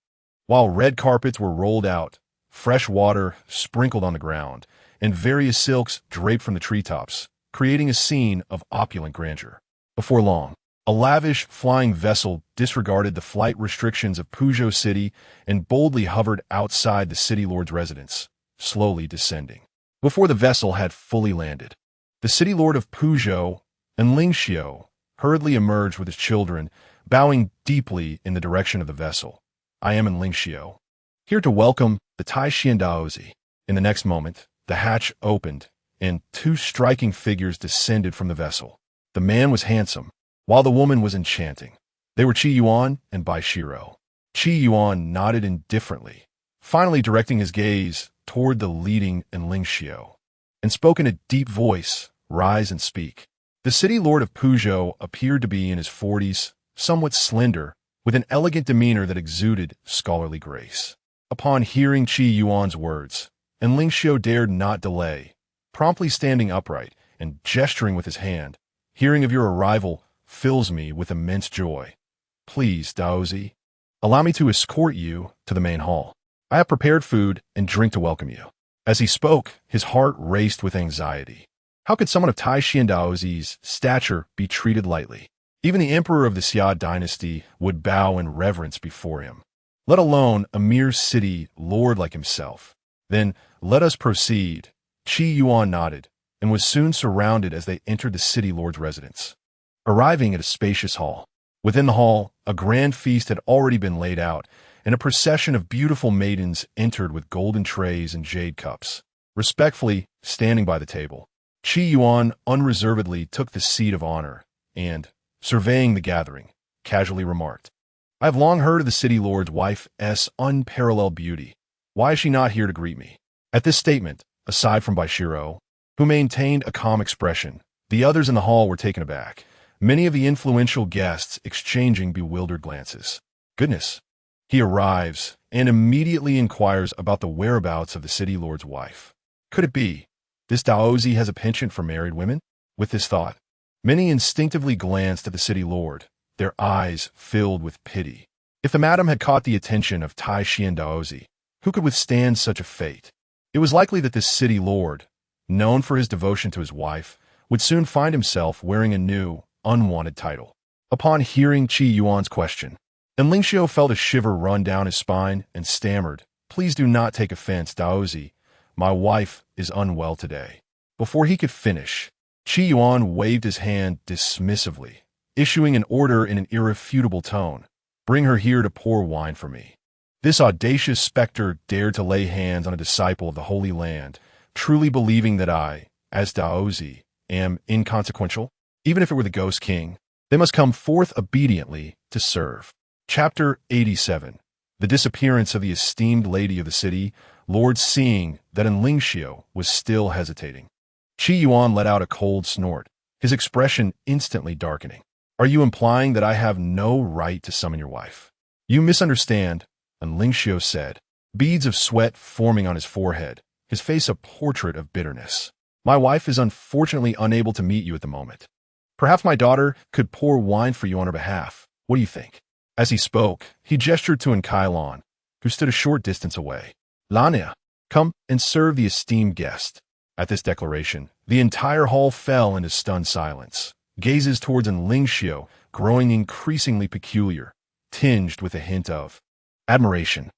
While red carpets were rolled out, fresh water sprinkled on the ground, and various silks draped from the treetops, creating a scene of opulent grandeur. Before long, a lavish flying vessel disregarded the flight restrictions of Puzhou City and boldly hovered outside the city lord's residence, slowly descending. Before the vessel had fully landed, the city lord of Puzhou and Xianxia hurriedly emerged with his children, bowing deeply in the direction of the vessel. I am in Xianxia, here to welcome the Tai Xuan Daozi. In the next moment, the hatch opened, and two striking figures descended from the vessel. The man was handsome, while the woman was enchanting. They were Yuan and Biao. Yuan nodded indifferently, finally directing his gaze toward the leading in Xianxia, and spoke in a deep voice, "Rise and speak." The city lord of Puzhou appeared to be in his 40s, somewhat slender, with an elegant demeanor that exuded scholarly grace. Upon hearing Yuan's words, Xianxia dared not delay, promptly standing upright and gesturing with his hand. "Hearing of your arrival fills me with immense joy. Please, Daozi, allow me to escort you to the main hall. I have prepared food and drink to welcome you." As he spoke, his heart raced with anxiety. How could someone of Tai Xuan Daozi's stature be treated lightly? Even the emperor of the Xia dynasty would bow in reverence before him, let alone a mere city lord like himself. "Then let us proceed." Yuan nodded, and was soon surrounded as they entered the city lord's residence. Arriving at a spacious hall. Within the hall, a grand feast had already been laid out, and a procession of beautiful maidens entered with golden trays and jade cups. Respectfully standing by the table, Yuan unreservedly took the seat of honor, and, surveying the gathering, casually remarked, "I have long heard of the city lord's wife's unparalleled beauty. Why is she not here to greet me?" At this statement, aside from Biao, who maintained a calm expression, the others in the hall were taken aback, many of the influential guests exchanging bewildered glances. Goodness, he arrives and immediately inquires about the whereabouts of the city lord's wife. Could it be this Daozi has a penchant for married women? With this thought, many instinctively glanced at the city lord, their eyes filled with pity. If the madam had caught the attention of Tai Xuan Daozi, who could withstand such a fate? It was likely that this city lord, known for his devotion to his wife, would soon find himself wearing a new, unwanted title. Upon hearing Yuan's question, Xianxia felt a shiver run down his spine and stammered, "Please do not take offense, Daozi. My wife is unwell today." Before he could finish, Yuan waved his hand dismissively, issuing an order in an irrefutable tone, "Bring her here to pour wine for me." This audacious specter dared to lay hands on a disciple of the Holy Land, truly believing that I, as Daozi, am inconsequential. Even if it were the Ghost King, they must come forth obediently to serve. Chapter 87. The disappearance of the esteemed lady of the city, Lord seeing that Xianxia was still hesitating. Yuan let out a cold snort, his expression instantly darkening. "Are you implying that I have no right to summon your wife?" "You misunderstand," Xianxia said, beads of sweat forming on his forehead, his face a portrait of bitterness. "My wife is unfortunately unable to meet you at the moment. Perhaps my daughter could pour wine for you on her behalf. What do you think?" As he spoke, he gestured to Cultivation, who stood a short distance away. "Lania, come and serve the esteemed guest." At this declaration, the entire hall fell into stunned silence, gazes towards Xianxia growing increasingly peculiar, tinged with a hint of admiration.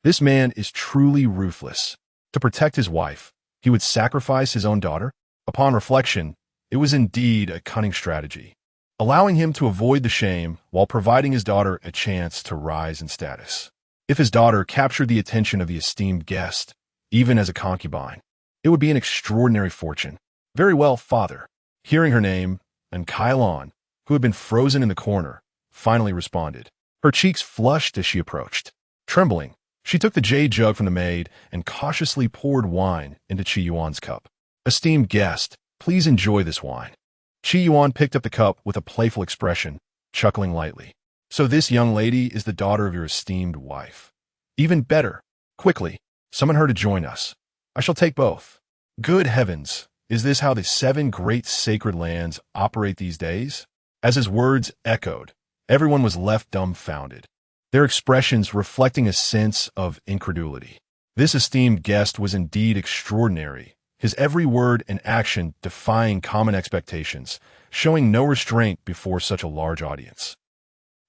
This man is truly ruthless. To protect his wife, he would sacrifice his own daughter? Upon reflection, it was indeed a cunning strategy, allowing him to avoid the shame while providing his daughter a chance to rise in status. If his daughter captured the attention of the esteemed guest, even as a concubine, it would be an extraordinary fortune. "Very well, father." Hearing her name, and Cultivation, who had been frozen in the corner, finally responded. Her cheeks flushed as she approached. Trembling, she took the jade jug from the maid and cautiously poured wine into Yuan's cup. "Esteemed guest, please enjoy this wine." Yuan picked up the cup with a playful expression, chuckling lightly. "So this young lady is the daughter of your esteemed wife. Even better. Quickly, summon her to join us. I shall take both." Good heavens, is this how the 7 great sacred lands operate these days? As his words echoed, everyone was left dumbfounded, their expressions reflecting a sense of incredulity. This esteemed guest was indeed extraordinary, his every word and action defying common expectations, showing no restraint before such a large audience.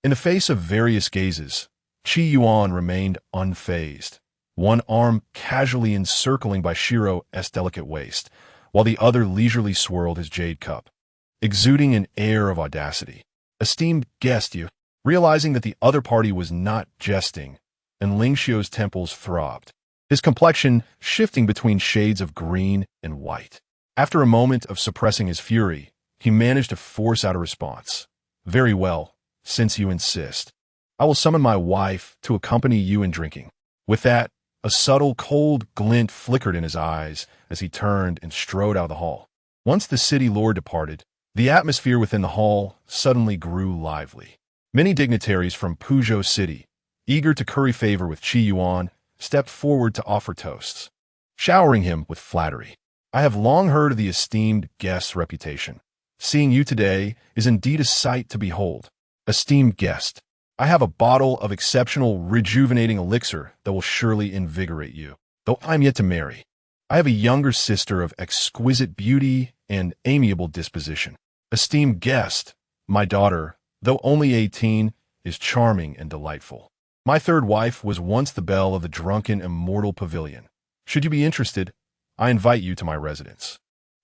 In the face of various gazes, Yuan remained unfazed, one arm casually encircling Biao's delicate waist, while the other leisurely swirled his jade cup. exuding an air of audacity. Esteemed guest, you. Realizing that the other party was not jesting, and Lingxiu's temples throbbed, his complexion shifting between shades of green and white. After a moment of suppressing his fury, he managed to force out a response. Very well, since you insist. I will summon my wife to accompany you in drinking. With that, a subtle, cold glint flickered in his eyes as he turned and strode out of the hall. Once the city lord departed, the atmosphere within the hall suddenly grew lively. Many dignitaries from Puzhou City, eager to curry favor with Qi Yuan, stepped forward to offer toasts, showering him with flattery. I have long heard of the esteemed guest's reputation. Seeing you today is indeed a sight to behold. Esteemed guest, I have a bottle of exceptional rejuvenating elixir that will surely invigorate you. Though I'm yet to marry, I have a younger sister of exquisite beauty and amiable disposition. Esteemed guest, my daughter, though only 18, is charming and delightful. My third wife was once the belle of the drunken immortal pavilion. Should you be interested, I invite you to my residence.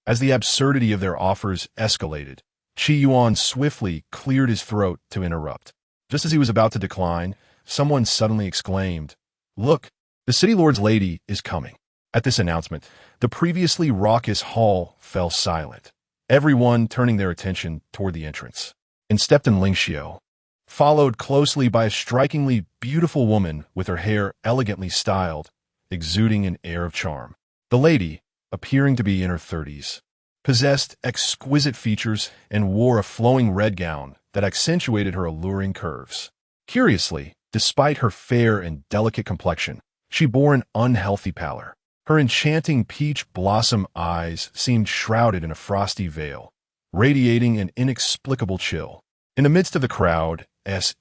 As the absurdity of their offers escalated, Qi Yuan swiftly cleared his throat to interrupt. Just as he was about to decline, someone suddenly exclaimed, "Look, the city lord's lady is coming." At this announcement, the previously raucous hall fell silent, everyone turning their attention toward the entrance. In stepped in Lingxiu, followed closely by a strikingly beautiful woman with her hair elegantly styled, exuding an air of charm. The lady, appearing to be in her 30s, possessed exquisite features and wore a flowing red gown that accentuated her alluring curves. Curiously, despite her fair and delicate complexion, she bore an unhealthy pallor. Her enchanting peach blossom eyes seemed shrouded in a frosty veil, radiating an inexplicable chill. In the midst of the crowd's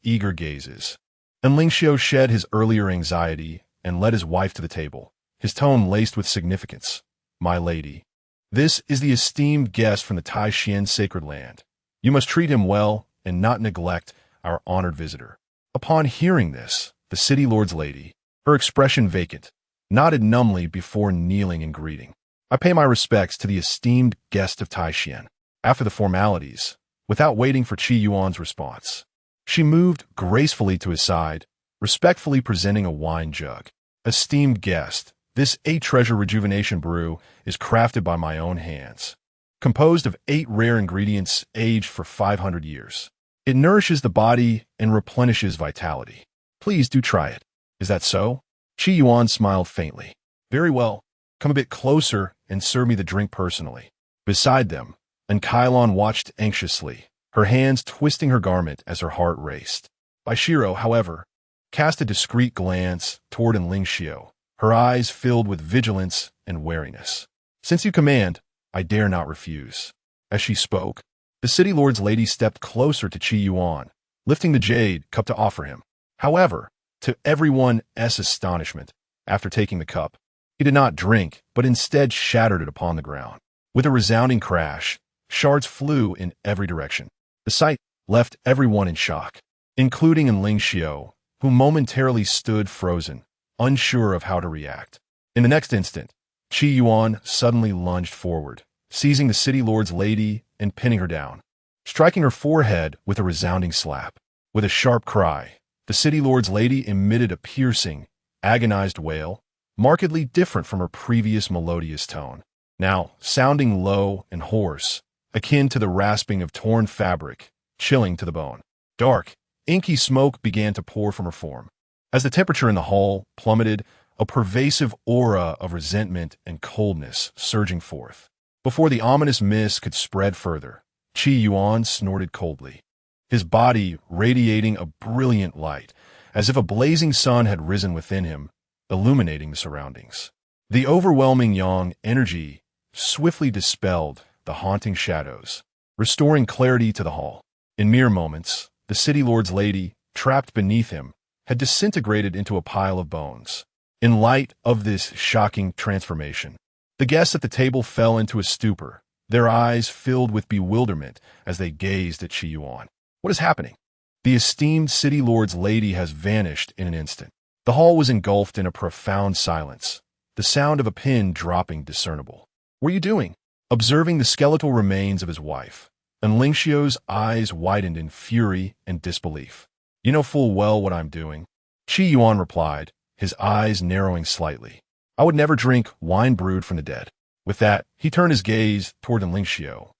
eager gazes, Lingxiu shed his earlier anxiety and led his wife to the table, his tone laced with significance. My lady, this is the esteemed guest from the Tai Xuan sacred land. You must treat him well and not neglect our honored visitor. Upon hearing this, the city lord's lady, her expression vacant, nodded numbly before kneeling in greeting. I pay my respects to the esteemed guest of Tai Xuan. After the formalities, without waiting for Qi Yuan's response, she moved gracefully to his side, respectfully presenting a wine jug. Esteemed guest, this 8-treasure rejuvenation brew is crafted by my own hands, composed of 8 rare ingredients aged for 500 years. It nourishes the body and replenishes vitality. Please do try it. Is that so? Qi Yuan smiled faintly. Very well. Come a bit closer and serve me the drink personally. Beside them, Kylon watched anxiously, her hands twisting her garment as her heart raced. Baishiro, however, cast a discreet glance toward Lingxiu, her eyes filled with vigilance and wariness. Since you command, I dare not refuse. As she spoke, the city lord's lady stepped closer to Qi Yuan, lifting the jade cup to offer him. However, to everyone's astonishment, after taking the cup, he did not drink, but instead shattered it upon the ground. With a resounding crash, shards flew in every direction. The sight left everyone in shock, including Lingxiu, who momentarily stood frozen, unsure of how to react. In the next instant, Qi Yuan suddenly lunged forward, seizing the city lord's lady and pinning her down, striking her forehead with a resounding slap. With a sharp cry, the city lord's lady emitted a piercing, agonized wail, markedly different from her previous melodious tone, now sounding low and hoarse, akin to the rasping of torn fabric, chilling to the bone. Dark, inky smoke began to pour from her form. As the temperature in the hall plummeted, a pervasive aura of resentment and coldness surging forth. Before the ominous mist could spread further, Qi Yuan snorted coldly, his body radiating a brilliant light, as if a blazing sun had risen within him, illuminating the surroundings. The overwhelming yang energy swiftly dispelled the haunting shadows, restoring clarity to the hall. In mere moments, the city lord's lady, trapped beneath him, had disintegrated into a pile of bones. In light of this shocking transformation, the guests at the table fell into a stupor, their eyes filled with bewilderment as they gazed at Qi Yuan. What is happening? The esteemed city lord's lady has vanished in an instant. The hall was engulfed in a profound silence, the sound of a pin dropping discernible. What are you doing? Observing the skeletal remains of his wife, And Lingxiu's eyes widened in fury and disbelief. You know full well what I'm doing. Qi Yuan replied, his eyes narrowing slightly. I would never drink wine brewed from the dead. With that, he turned his gaze toward Lingxiu,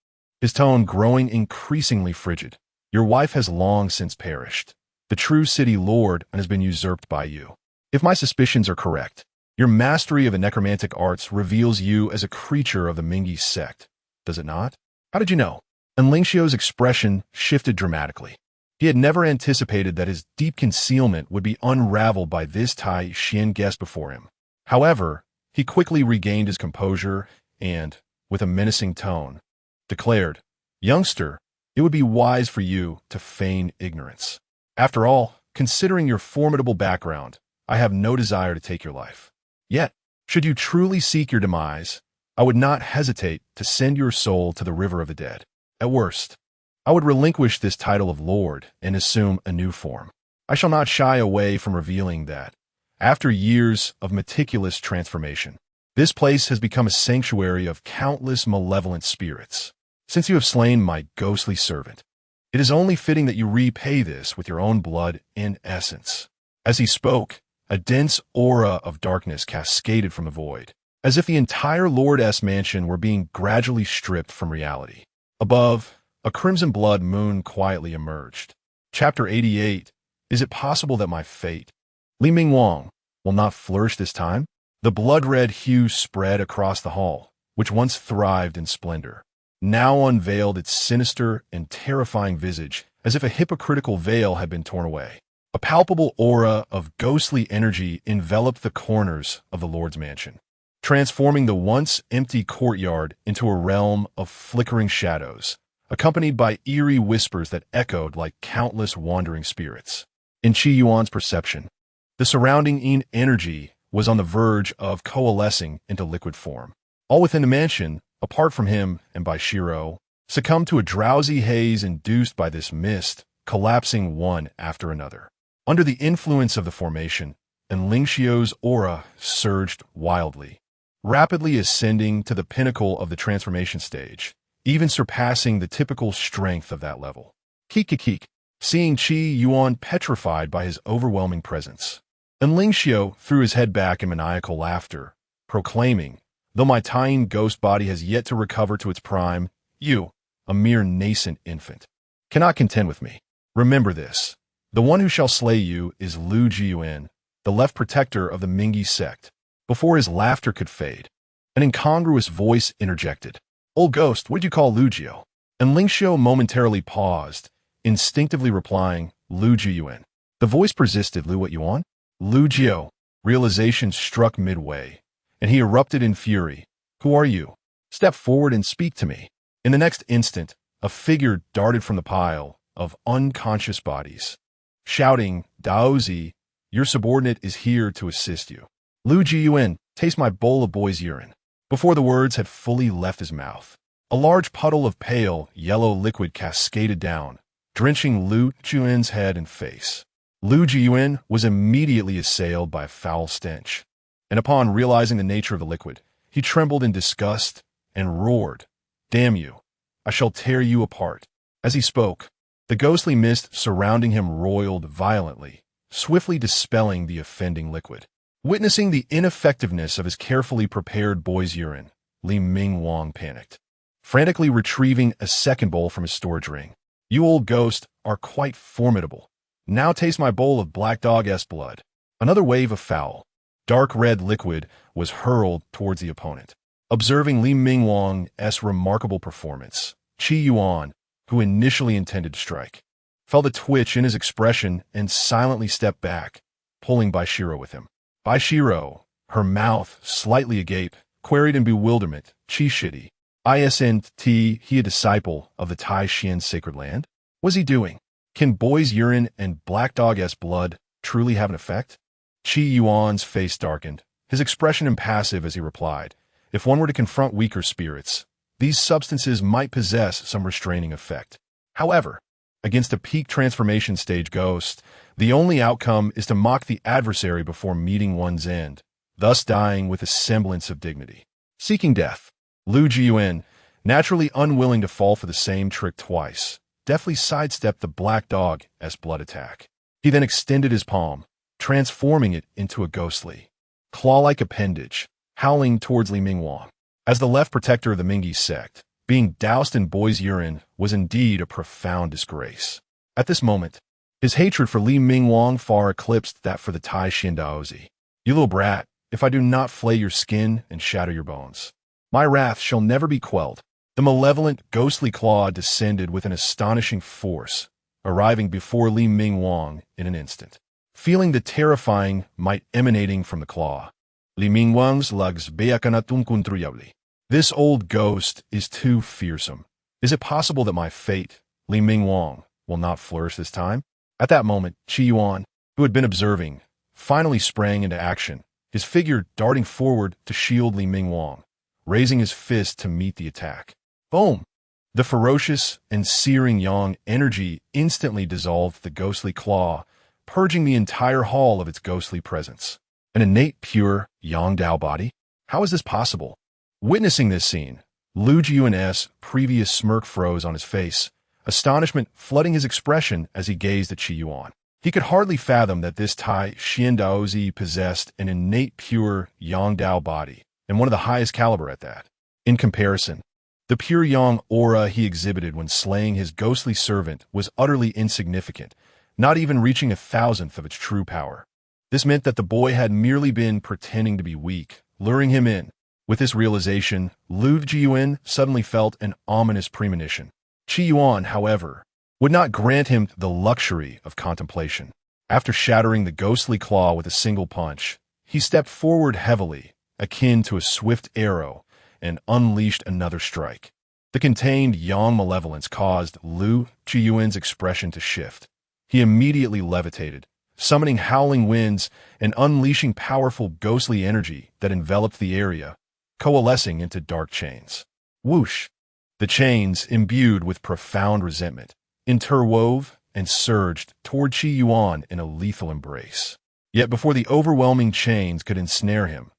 his tone growing increasingly frigid. Your wife has long since perished. The true city lord has been usurped by you. If my suspicions are correct, your mastery of the necromantic arts reveals you as a creature of the Mingyi sect, does it not? How did you know? And Lingxiu's expression shifted dramatically. He had never anticipated that his deep concealment would be unraveled by this Tai Xuan guest before him. However, he quickly regained his composure and, with a menacing tone, declared, Youngster, it would be wise for you to feign ignorance. After all, considering your formidable background, I have no desire to take your life. Yet, should you truly seek your demise, I would not hesitate to send your soul to the river of the dead. At worst, I would relinquish this title of lord and assume a new form. I shall not shy away from revealing that, after years of meticulous transformation, this place has become a sanctuary of countless malevolent spirits. Since you have slain my ghostly servant, it is only fitting that you repay this with your own blood and essence. As he spoke, a dense aura of darkness cascaded from the void, as if the entire Lord-S mansion were being gradually stripped from reality. Above, a crimson blood moon quietly emerged. Chapter 88. Is it possible that my fate, Li Mingwang, will not flourish this time? The blood-red hue spread across the hall, which once thrived in splendor, now unveiled its sinister and terrifying visage as if a hypocritical veil had been torn away. A palpable aura of ghostly energy enveloped the corners of the Lord's mansion, transforming the once empty courtyard into a realm of flickering shadows, accompanied by eerie whispers that echoed like countless wandering spirits. In Qi Yuan's perception, the surrounding energy was on the verge of coalescing into liquid form. All within the mansion, apart from him and by Shiro, succumbed to a drowsy haze induced by this mist, collapsing one after another. Under the influence of the formation, and Lingxiu's aura surged wildly, rapidly ascending to the pinnacle of the transformation stage, even surpassing the typical strength of that level. Keek, seeing Qi Yuan petrified by his overwhelming presence. And Lingxiu threw his head back in maniacal laughter, proclaiming, though my tiny ghost body has yet to recover to its prime, you, a mere nascent infant, cannot contend with me. Remember this. The one who shall slay you is Lu Jiuan, the left protector of the Mingyi sect. Before his laughter could fade, an incongruous voice interjected. Old ghost, what'd you call Lu Jiu? And Lingxiu momentarily paused, instinctively replying, Lu Jiuan. The voice persisted, Lu what you want? Lu Jiu. Realization struck midway, and he erupted in fury. Who are you? Step forward and speak to me. In the next instant, a figure darted from the pile of unconscious bodies, shouting, Daozi, your subordinate is here to assist you. Lu Jiuan, taste my bowl of boy's urine. Before the words had fully left his mouth, a large puddle of pale, yellow liquid cascaded down, drenching Lu Jiuan's head and face. Lu Jiuan was immediately assailed by a foul stench, and upon realizing the nature of the liquid, he trembled in disgust and roared, Damn you, I shall tear you apart. As he spoke, the ghostly mist surrounding him roiled violently, swiftly dispelling the offending liquid. Witnessing the ineffectiveness of his carefully prepared boy's urine, Li Mingwang panicked, frantically retrieving a second bowl from his storage ring. You old ghost are quite formidable. Now taste my bowl of black dog-s blood. Another wave of foul, dark red liquid was hurled towards the opponent. Observing Li Mingwang's remarkable performance, Qi Yuan, who initially intended to strike, felt a twitch in his expression and silently stepped back, pulling Bai Shiro with him. Bai Shiro, her mouth slightly agape, queried in bewilderment, Qi Shidi. Isn't he a disciple of the Tai Xuan Sacred Land? What's he doing? Can boy's urine and black dog-s blood truly have an effect? Qi Yuan's face darkened, his expression impassive as he replied, If one were to confront weaker spirits, these substances might possess some restraining effect. However, against a peak transformation stage ghost, the only outcome is to mock the adversary before meeting one's end, thus dying with a semblance of dignity. Seeking death, Lu Jiuan, Naturally unwilling to fall for the same trick twice, deftly sidestepped the black dog's blood attack. He then extended his palm, transforming it into a ghostly, claw-like appendage, howling towards Li Mingwang. As the left protector of the Mingyi sect, being doused in boy's urine was indeed a profound disgrace. At this moment, his hatred for Li Mingwang far eclipsed that for the Tai Xuan Daozi. You little brat, if I do not flay your skin and shatter your bones, my wrath shall never be quelled. The malevolent, ghostly claw descended with an astonishing force, arriving before Li Mingwang in an instant. Feeling the terrifying might emanating from the claw, Li Mingwang's lugs beakanatun kuntruyabli. This old ghost is too fearsome. Is it possible that my fate, Li Mingwang, will not flourish this time? At that moment, Yuan, who had been observing, finally sprang into action, his figure darting forward to shield Li Mingwang, raising his fist to meet the attack. Boom! The ferocious and searing yang energy instantly dissolved the ghostly claw, purging the entire hall of its ghostly presence. An innate pure yang Dao body? How is this possible? Witnessing this scene, Lu Jiuan's previous smirk froze on his face, astonishment flooding his expression as he gazed at Yuan. He could hardly fathom that this Tai Xuan Daozi possessed an innate pure yang Dao body, and one of the highest caliber at that. In comparison, the pure yang aura he exhibited when slaying his ghostly servant was utterly insignificant, not even reaching 1,000th of its true power. This meant that the boy had merely been pretending to be weak, luring him in. With this realization, Lu Jiuan suddenly felt an ominous premonition. Yuan, however, would not grant him the luxury of contemplation. After shattering the ghostly claw with a single punch, he stepped forward heavily, akin to a swift arrow, and unleashed another strike. The contained yang malevolence caused Lu Jiuan's expression to shift. He immediately levitated, summoning howling winds and unleashing powerful ghostly energy that enveloped the area, coalescing into dark chains. Whoosh! The chains, imbued with profound resentment, interwove and surged toward Yuan in a lethal embrace. Yet before the overwhelming chains could ensnare him,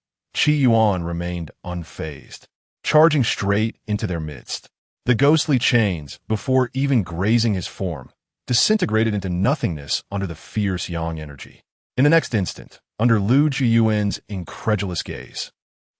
Yuan remained unfazed, charging straight into their midst. The ghostly chains, before even grazing his form, disintegrated into nothingness under the fierce yang energy. In the next instant, under Lu Jiuan's incredulous gaze,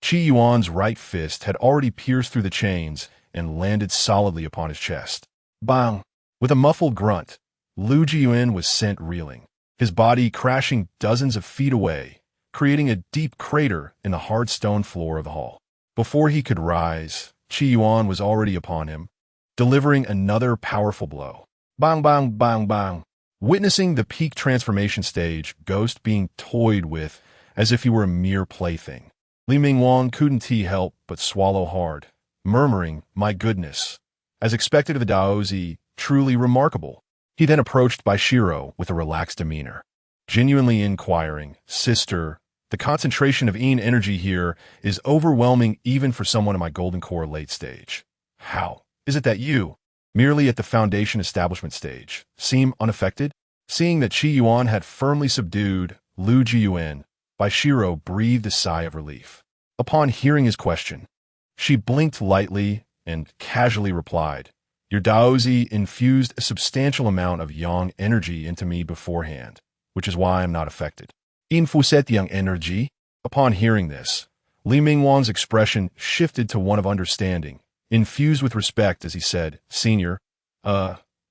Yuan's right fist had already pierced through the chains and landed solidly upon his chest. Bang! With a muffled grunt, Lu Jiuan was sent reeling, his body crashing dozens of feet away, creating a deep crater in the hard stone floor of the hall. Before he could rise, Yuan was already upon him, delivering another powerful blow. Bang, bang, bang, bang. Witnessing the peak transformation stage ghost being toyed with as if he were a mere plaything, Li Mingwang couldn't help but swallow hard, murmuring, "My goodness." As expected of the Daozi, truly remarkable. He then approached Baishiro with a relaxed demeanor, genuinely inquiring, "Sister, the concentration of Yin energy here is overwhelming even for someone in my golden core late stage. How is it that you, merely at the foundation establishment stage, seem unaffected?" Seeing that Yuan had firmly subdued Lu Jiuan, Baishiro breathed a sigh of relief. Upon hearing his question, she blinked lightly and casually replied, "Your Daozi infused a substantial amount of yang energy into me beforehand, which is why I'm not affected." Infuset yang energy? Upon hearing this, Li Mingwang's expression shifted to one of understanding, infused with respect as he said, "Senior,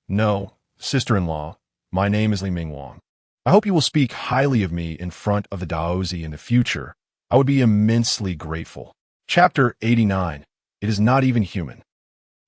no, sister-in-law, my name is Li Mingwang. I hope you will speak highly of me in front of the Daozi in the future. I would be immensely grateful." Chapter 89. It is not even human.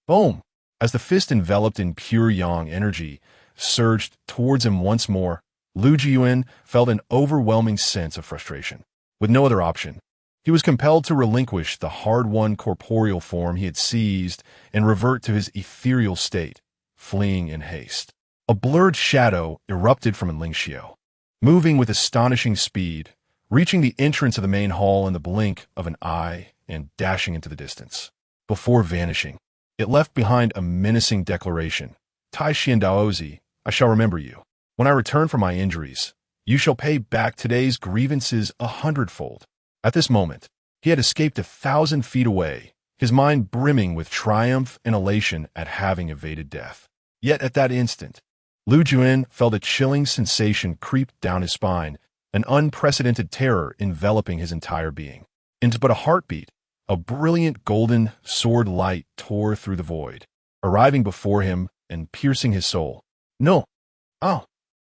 Boom! As the fist enveloped in pure yang energy surged towards him once more, Lu Jiuan felt an overwhelming sense of frustration. With no other option, he was compelled to relinquish the hard-won corporeal form he had seized and revert to his ethereal state, fleeing in haste. A blurred shadow erupted from Xianxia, moving with astonishing speed, reaching the entrance of the main hall in the blink of an eye and dashing into the distance. Before vanishing, it left behind a menacing declaration. "Tai Xuan Daozi, I shall remember you. When I return from my injuries, you shall pay back today's grievances 100-fold. At this moment, he had escaped 1,000 feet away, his mind brimming with triumph and elation at having evaded death. Yet at that instant, Lu Juan felt a chilling sensation creep down his spine, an unprecedented terror enveloping his entire being. In but a heartbeat, a brilliant golden sword light tore through the void, arriving before him and piercing his soul. No! Oh!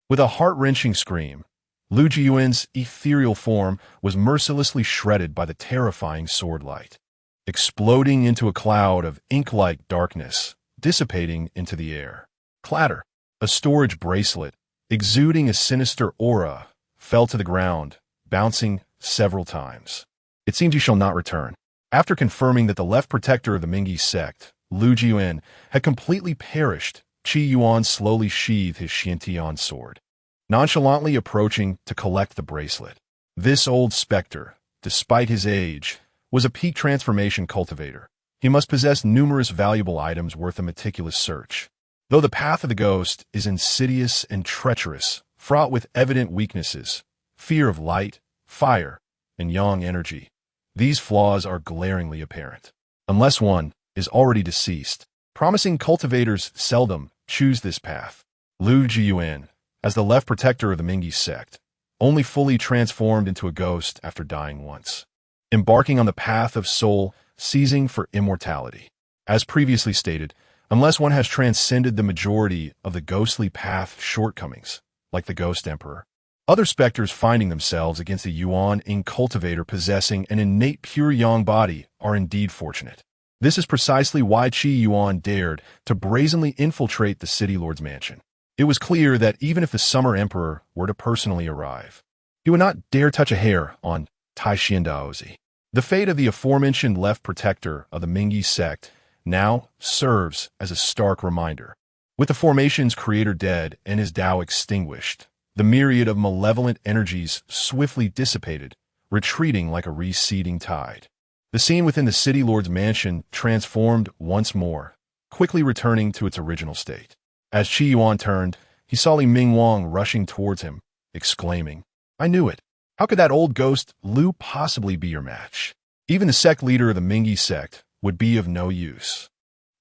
With a heart-wrenching scream, Lu Juan's ethereal form was mercilessly shredded by the terrifying sword light, exploding into a cloud of ink-like darkness, dissipating into the air. Clatter! A storage bracelet, exuding a sinister aura, fell to the ground, bouncing several times. It seems you shall not return. After confirming that the left protector of the Mingyi sect, Lu Juan, had completely perished, Yuan slowly sheathed his Xianxia sword, nonchalantly approaching to collect the bracelet. This old specter, despite his age, was a peak transformation cultivator. He must possess numerous valuable items worth a meticulous search. Though the path of the ghost is insidious and treacherous, fraught with evident weaknesses, fear of light, fire, and yang energy, these flaws are glaringly apparent. Unless one is already deceased, promising cultivators seldom choose this path. Lu Yuan, as the left protector of the Mingyi sect, only fully transformed into a ghost after dying once, embarking on the path of soul, seizing for immortality. As previously stated, unless one has transcended the majority of the ghostly path shortcomings, like the Ghost Emperor, other specters finding themselves against a Yuan in cultivator possessing an innate pure yang body are indeed fortunate. This is precisely why Yuan dared to brazenly infiltrate the city lord's mansion. It was clear that even if the Summer Emperor were to personally arrive, he would not dare touch a hair on Tai Xuan Daozi. The fate of the aforementioned left protector of the Mingyi sect now serves as a stark reminder. With the formation's creator dead and his Dao extinguished, the myriad of malevolent energies swiftly dissipated, retreating like a receding tide. The scene within the city lord's mansion transformed once more, quickly returning to its original state. As Yuan turned, he saw Li Mingwang rushing towards him, exclaiming, "I knew it! How could that old ghost Lu possibly be your match? Even the sect leader of the Mingyi sect would be of no use.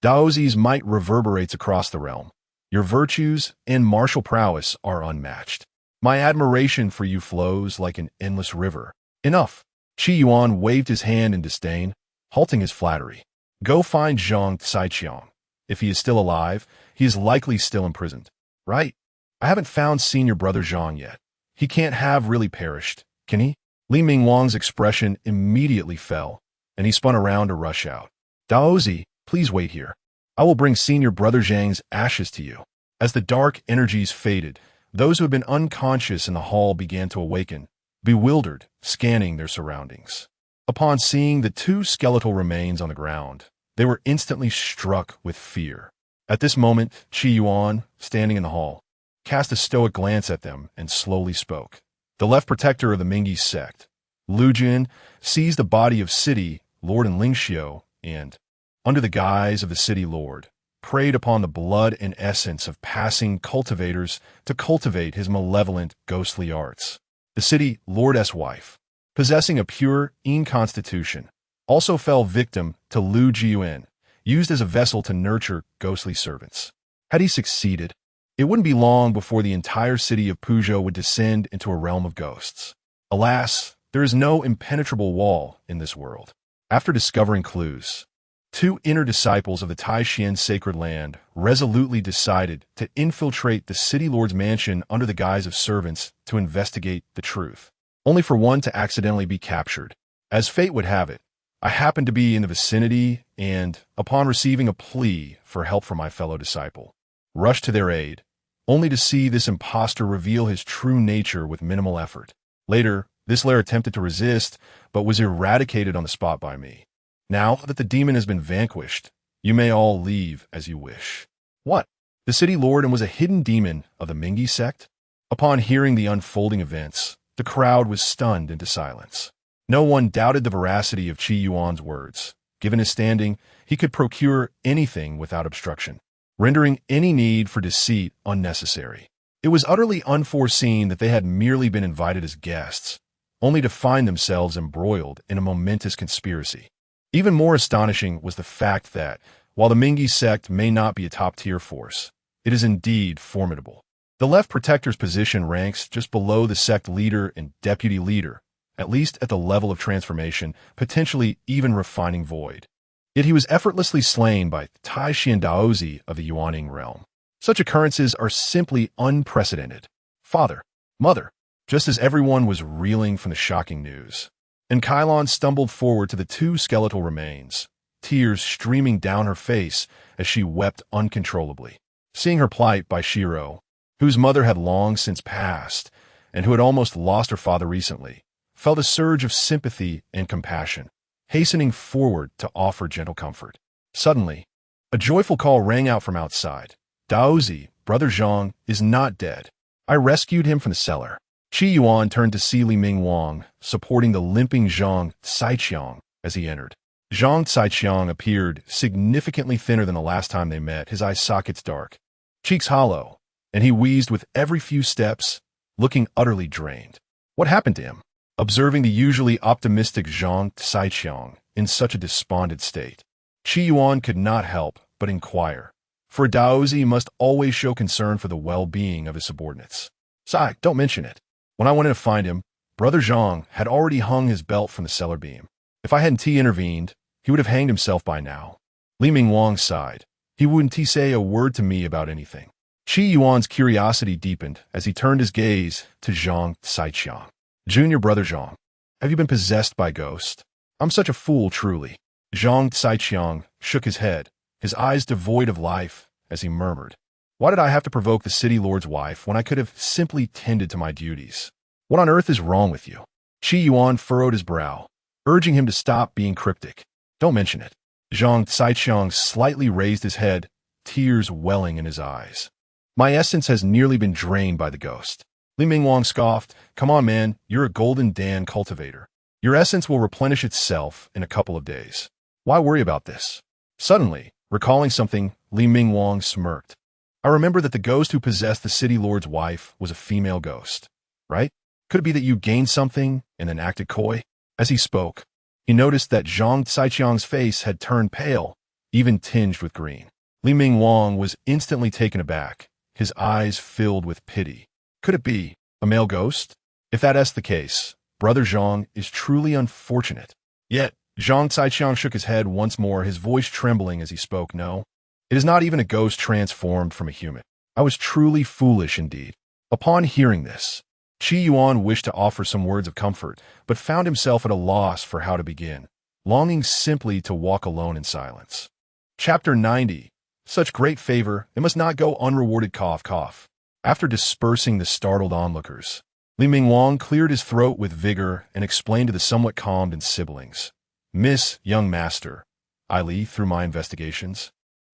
Daozi's might reverberates across the realm. Your virtues and martial prowess are unmatched. My admiration for you flows like an endless river." Enough! Yuan waved his hand in disdain, halting his flattery. "Go find Zhang Caiqiang. If he is still alive, he is likely still imprisoned. Right? I haven't found senior brother Zhang yet. He can't have really perished, can he?" Li Mingwang's expression immediately fell, and he spun around to rush out. "Daozi, please wait here. I will bring senior brother Zhang's ashes to you." As the dark energies faded, those who had been unconscious in the hall began to awaken, bewildered, scanning their surroundings. Upon seeing the two skeletal remains on the ground, they were instantly struck with fear. At this moment, Yuan, standing in the hall, cast a stoic glance at them and slowly spoke. The left protector of the Mingyi sect, Lu Jun, seized the body of city lord in Lingxiu and, under the guise of the city lord, preyed upon the blood and essence of passing cultivators to cultivate his malevolent, ghostly arts. The city lord's wife, possessing a pure Yin constitution, also fell victim to Lu Yuan, used as a vessel to nurture ghostly servants. Had he succeeded, it wouldn't be long before the entire city of Puzhou would descend into a realm of ghosts. Alas, there is no impenetrable wall in this world. After discovering clues, two inner disciples of the Tai Xuan sacred land resolutely decided to infiltrate the city lord's mansion under the guise of servants to investigate the truth, only for one to accidentally be captured. As fate would have it, I happened to be in the vicinity and, upon receiving a plea for help from my fellow disciple, rushed to their aid, only to see this impostor reveal his true nature with minimal effort. Later, this lair attempted to resist, but was eradicated on the spot by me. Now that the demon has been vanquished, you may all leave as you wish." What? The city lord and was a hidden demon of the Mingyi sect? Upon hearing the unfolding events, the crowd was stunned into silence. No one doubted the veracity of Yuan's words. Given his standing, he could procure anything without obstruction, rendering any need for deceit unnecessary. It was utterly unforeseen that they had merely been invited as guests, only to find themselves embroiled in a momentous conspiracy. Even more astonishing was the fact that, while the Mingyi sect may not be a top-tier force, it is indeed formidable. The left protector's position ranks just below the sect leader and deputy leader, at least at the level of transformation, potentially even refining void. Yet he was effortlessly slain by Tai Xuan Daozi of the Yuan realm. Such occurrences are simply unprecedented. Father, mother, just as everyone was reeling from the shocking news. And Kylon stumbled forward to the two skeletal remains, tears streaming down her face as she wept uncontrollably. Seeing her plight by Shiro, whose mother had long since passed and who had almost lost her father recently, felt a surge of sympathy and compassion, hastening forward to offer gentle comfort. Suddenly, a joyful call rang out from outside. Daozi, Brother Zhang, is not dead. I rescued him from the cellar. Yuan turned to see Li Mingwang, supporting the limping Zhang Caiqiang as he entered. Zhang Caiqiang appeared significantly thinner than the last time they met, his eye sockets dark, cheeks hollow, and he wheezed with every few steps, looking utterly drained. What happened to him? Observing the usually optimistic Zhang Caiqiang in such a despondent state, Yuan could not help but inquire, for Daozi must always show concern for the well-being of his subordinates. Sai, don't mention it. When I went in to find him, Brother Zhang had already hung his belt from the cellar beam. If I hadn't intervened, he would have hanged himself by now. Li Mingwang sighed. He wouldn't say a word to me about anything. Yuan's curiosity deepened as he turned his gaze to Zhang Caiqiang. Junior Brother Zhang, have you been possessed by ghost? I'm such a fool, truly. Zhang Caiqiang shook his head, his eyes devoid of life, as he murmured. Why did I have to provoke the city lord's wife when I could have simply tended to my duties? What on earth is wrong with you? Yuan furrowed his brow, urging him to stop being cryptic. Don't mention it. Zhang Caiqiang slightly raised his head, tears welling in his eyes. My essence has nearly been drained by the ghost. Li Mingwang scoffed. Come on, man, you're a golden Dan cultivator. Your essence will replenish itself in a couple of days. Why worry about this? Suddenly, recalling something, Li Mingwang smirked. I remember that the ghost who possessed the city lord's wife was a female ghost, right? Could it be that you gained something and then acted coy? As he spoke, he noticed that Zhang Caiqiang's face had turned pale, even tinged with green. Li Mingwang was instantly taken aback, his eyes filled with pity. Could it be a male ghost? If that's the case, Brother Zhang is truly unfortunate. Yet, Zhang Caiqiang shook his head once more, his voice trembling as he spoke. No, it is not even a ghost transformed from a human. I was truly foolish indeed. Upon hearing this, Yuan wished to offer some words of comfort, but found himself at a loss for how to begin, longing simply to walk alone in silence. Chapter 90. Such great favor, it must not go unrewarded. Cough, cough. After dispersing the startled onlookers, Li Mingwang cleared his throat with vigor and explained to the somewhat calmed siblings. Miss, young master, I, through my investigations,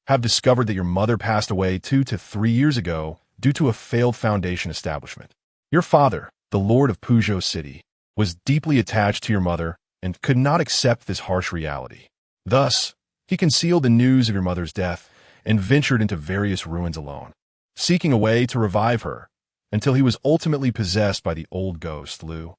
have discovered that your mother passed away 2 to 3 years ago due to a failed foundation establishment. Your father, the Lord of Puzhou City, was deeply attached to your mother and could not accept this harsh reality. Thus, he concealed the news of your mother's death and ventured into various ruins alone, seeking a way to revive her, until he was ultimately possessed by the old ghost, Lu.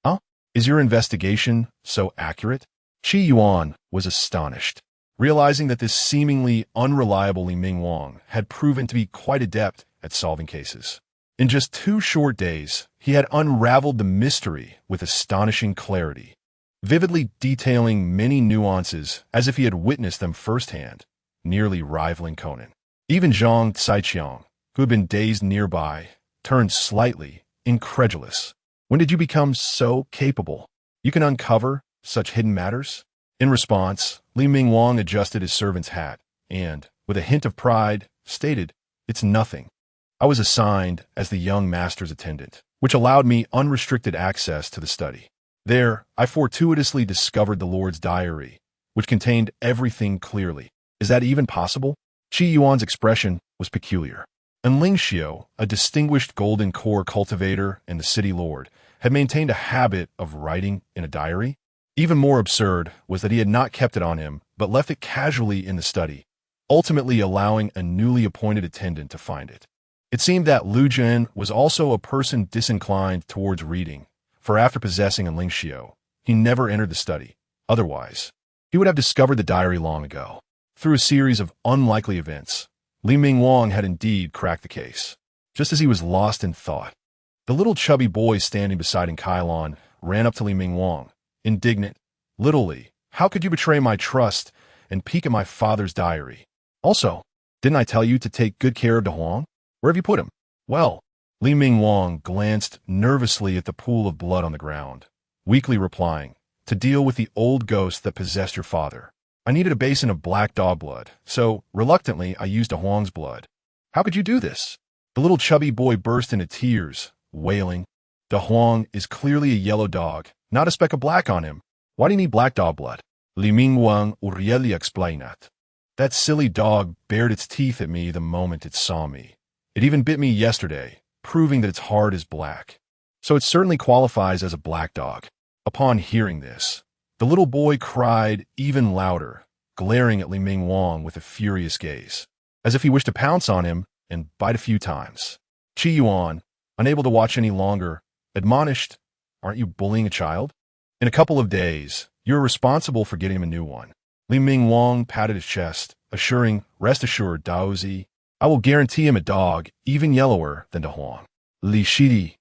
Huh? Is your investigation so accurate? Yuan was astonished, realizing that this seemingly unreliable Li Mingwang had proven to be quite adept at solving cases. In just 2 short days, he had unraveled the mystery with astonishing clarity, vividly detailing many nuances as if he had witnessed them firsthand, nearly rivaling Conan. Even Zhang Caiqiang, who had been dazed nearby, turned slightly incredulous. When did you become so capable? You can uncover such hidden matters? In response, Li Mingwang adjusted his servant's hat and, with a hint of pride, stated, It's nothing. I was assigned as the young master's attendant, which allowed me unrestricted access to the study. There, I fortuitously discovered the Lord's diary, which contained everything clearly. Is that even possible? Yuan's expression was peculiar. And Xianxia, a distinguished golden core cultivator and the city lord, had maintained a habit of writing in a diary. Even more absurd was that he had not kept it on him, but left it casually in the study, ultimately allowing a newly appointed attendant to find it. It seemed that Lu Jian was also a person disinclined towards reading, for after possessing Xianxia, he never entered the study. Otherwise, he would have discovered the diary long ago. Through a series of unlikely events, Li Mingwang had indeed cracked the case. Just as he was lost in thought, the little chubby boy standing beside Kylon ran up to Li Mingwang, indignant. "Little Li, how could you betray my trust and peek at my father's diary? Also, didn't I tell you to take good care of Dahuang? Where have you put him?" "Well," Li Mingwang glanced nervously at the pool of blood on the ground, weakly replying, "To deal with the old ghost that possessed your father, I needed a basin of black dog blood, so, reluctantly, I used Dahuang's blood." "How could you do this?" The little chubby boy burst into tears, wailing, "Dahuang is clearly a yellow dog, not a speck of black on him. Why do you need black dog blood?" Li Mingwang really explained. "That silly dog bared its teeth at me the moment it saw me. It even bit me yesterday, proving that its heart is black. So it certainly qualifies as a black dog." Upon hearing this, the little boy cried even louder, glaring at Li Mingwang with a furious gaze, as if he wished to pounce on him and bite a few times. Yuan, unable to watch any longer, admonished, "Aren't you bullying a child? In a couple of days, you're responsible for getting him a new one." Li Mingwang patted his chest, assuring, "Rest assured, Daozi, I will guarantee him a dog even yellower than Dahuang." Li Shidi.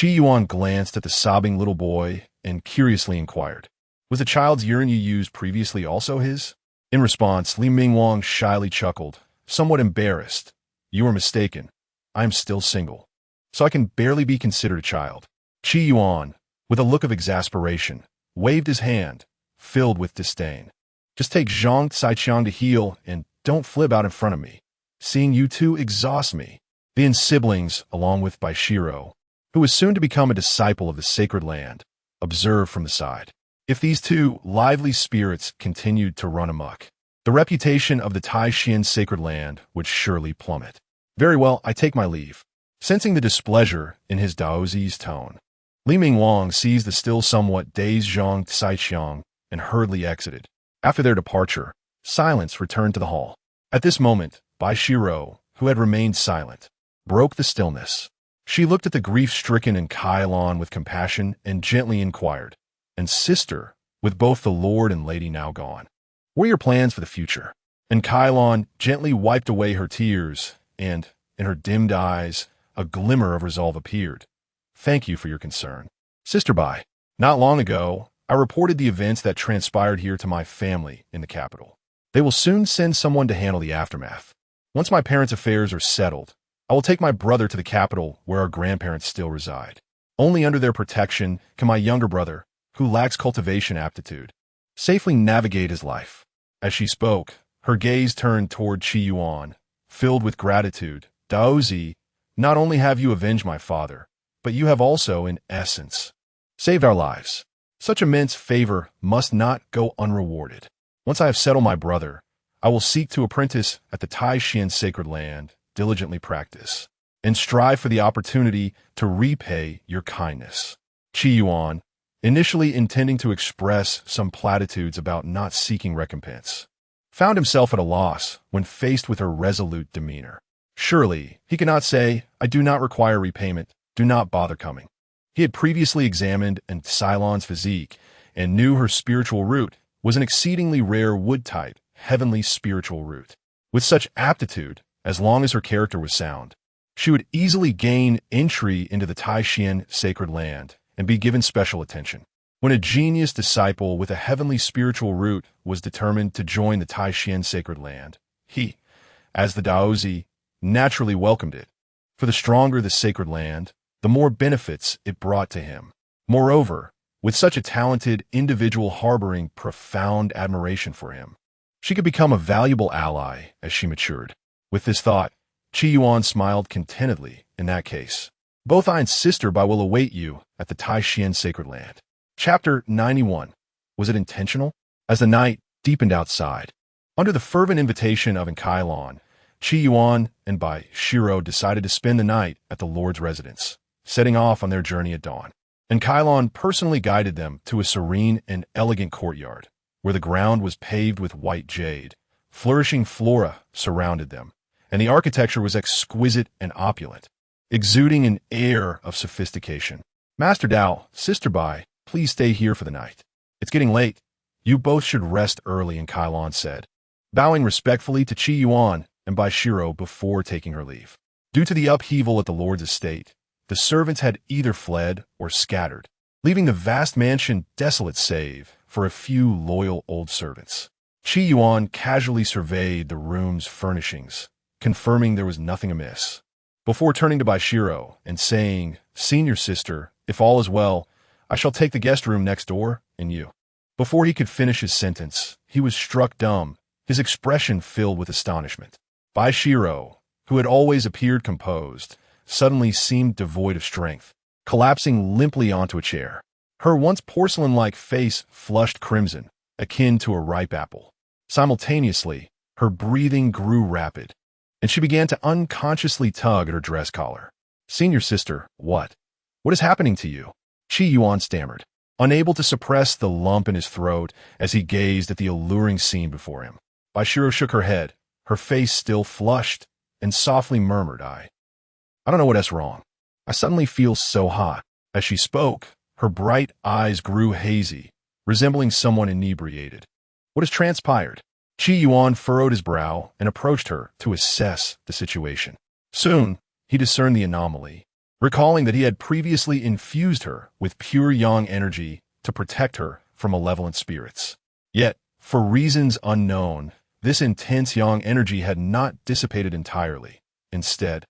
Yuan glanced at the sobbing little boy and curiously inquired, "Was the child's urine you used previously also his?" In response, Li Mingwang shyly chuckled, somewhat embarrassed. "You were mistaken. I am still single, so I can barely be considered a child." Yuan, with a look of exasperation, waved his hand, filled with disdain. "Just take Xianxia to heal and don't flip out in front of me. Seeing you two exhausts me." The siblings, along with Baishiro, who was soon to become a disciple of the sacred land, observed from the side. If these two lively spirits continued to run amok, the reputation of the Tai Xuan sacred land would surely plummet. "Very well, I take my leave." Sensing the displeasure in his Daozi's tone, Li Mingwang seized the still somewhat dazed Zhang Xiang and hurriedly exited. After their departure, silence returned to the hall. At this moment, Baishiro, who had remained silent, broke the stillness. She looked at the grief-stricken Kylon with compassion and gently inquired, "And sister, with both the lord and lady now gone, what are your plans for the future?" And Kylon gently wiped away her tears, and, in her dimmed eyes, a glimmer of resolve appeared. "Thank you for your concern, Sister Bai. Not long ago, I reported the events that transpired here to my family in the capital. They will soon send someone to handle the aftermath. Once my parents' affairs are settled, I will take my brother to the capital where our grandparents still reside. Only under their protection can my younger brother, who lacks cultivation aptitude, safely navigate his life." As she spoke, her gaze turned toward Yuan, filled with gratitude. "Daozi, not only have you avenged my father, but you have also, in essence, saved our lives. Such immense favor must not go unrewarded. Once I have settled my brother, I will seek to apprentice at the Tai Xuan sacred land, diligently practice, and strive for the opportunity to repay your kindness." Yuan, initially intending to express some platitudes about not seeking recompense, found himself at a loss when faced with her resolute demeanor. Surely, he could not say, "I do not require repayment, do not bother coming." He had previously examined Cylon's physique and knew her spiritual root was an exceedingly rare wood-type, heavenly spiritual root. With such aptitude, as long as her character was sound, she would easily gain entry into the Tai Xuan sacred land and be given special attention. When a genius disciple with a heavenly spiritual root was determined to join the Tai Xuan sacred land, he, as the Daozi, naturally welcomed it. For the stronger the sacred land, the more benefits it brought to him. Moreover, with such a talented individual harboring profound admiration for him, she could become a valuable ally as she matured. With this thought, Yuan smiled contentedly. "In that case, both I and Sister Bai will await you at the Tai Xuan sacred land." Chapter 91. Was it intentional? As the night deepened outside, under the fervent invitation of Kylon, Yuan and Baishiro decided to spend the night at the Lord's residence, setting off on their journey at dawn. And Kylon personally guided them to a serene and elegant courtyard, where the ground was paved with white jade. Flourishing flora surrounded them, and the architecture was exquisite and opulent, exuding an air of sophistication. "Master Dao, Sister Bai, please stay here for the night. It's getting late," You both should rest early, and Kylon said, bowing respectfully to Qi Yuan and Bai Shiro before taking her leave. Due to the upheaval at the Lord's estate, the servants had either fled or scattered, leaving the vast mansion desolate save for a few loyal old servants. Qi Yuan casually surveyed the room's furnishings, confirming there was nothing amiss, before turning to Bai Shiro and saying, "Senior sister, if all is well, I shall take the guest room next door, and you." Before he could finish his sentence, he was struck dumb, his expression filled with astonishment. Bai Shiro, who had always appeared composed, suddenly seemed devoid of strength, collapsing limply onto a chair. Her once porcelain-like face flushed crimson, akin to a ripe apple. Simultaneously, her breathing grew rapid, and she began to unconsciously tug at her dress collar. "Senior sister, what? What is happening to you?" Qi Yuan stammered, unable to suppress the lump in his throat as he gazed at the alluring scene before him. Bai Shiro shook her head, her face still flushed, and softly murmured, I don't know what's wrong. I suddenly feel so hot." As she spoke, her bright eyes grew hazy, resembling someone inebriated. "What has transpired?" Qi Yuan furrowed his brow and approached her to assess the situation. Soon, he discerned the anomaly, recalling that he had previously infused her with pure yang energy to protect her from malevolent spirits. Yet, for reasons unknown, this intense yang energy had not dissipated entirely. Instead,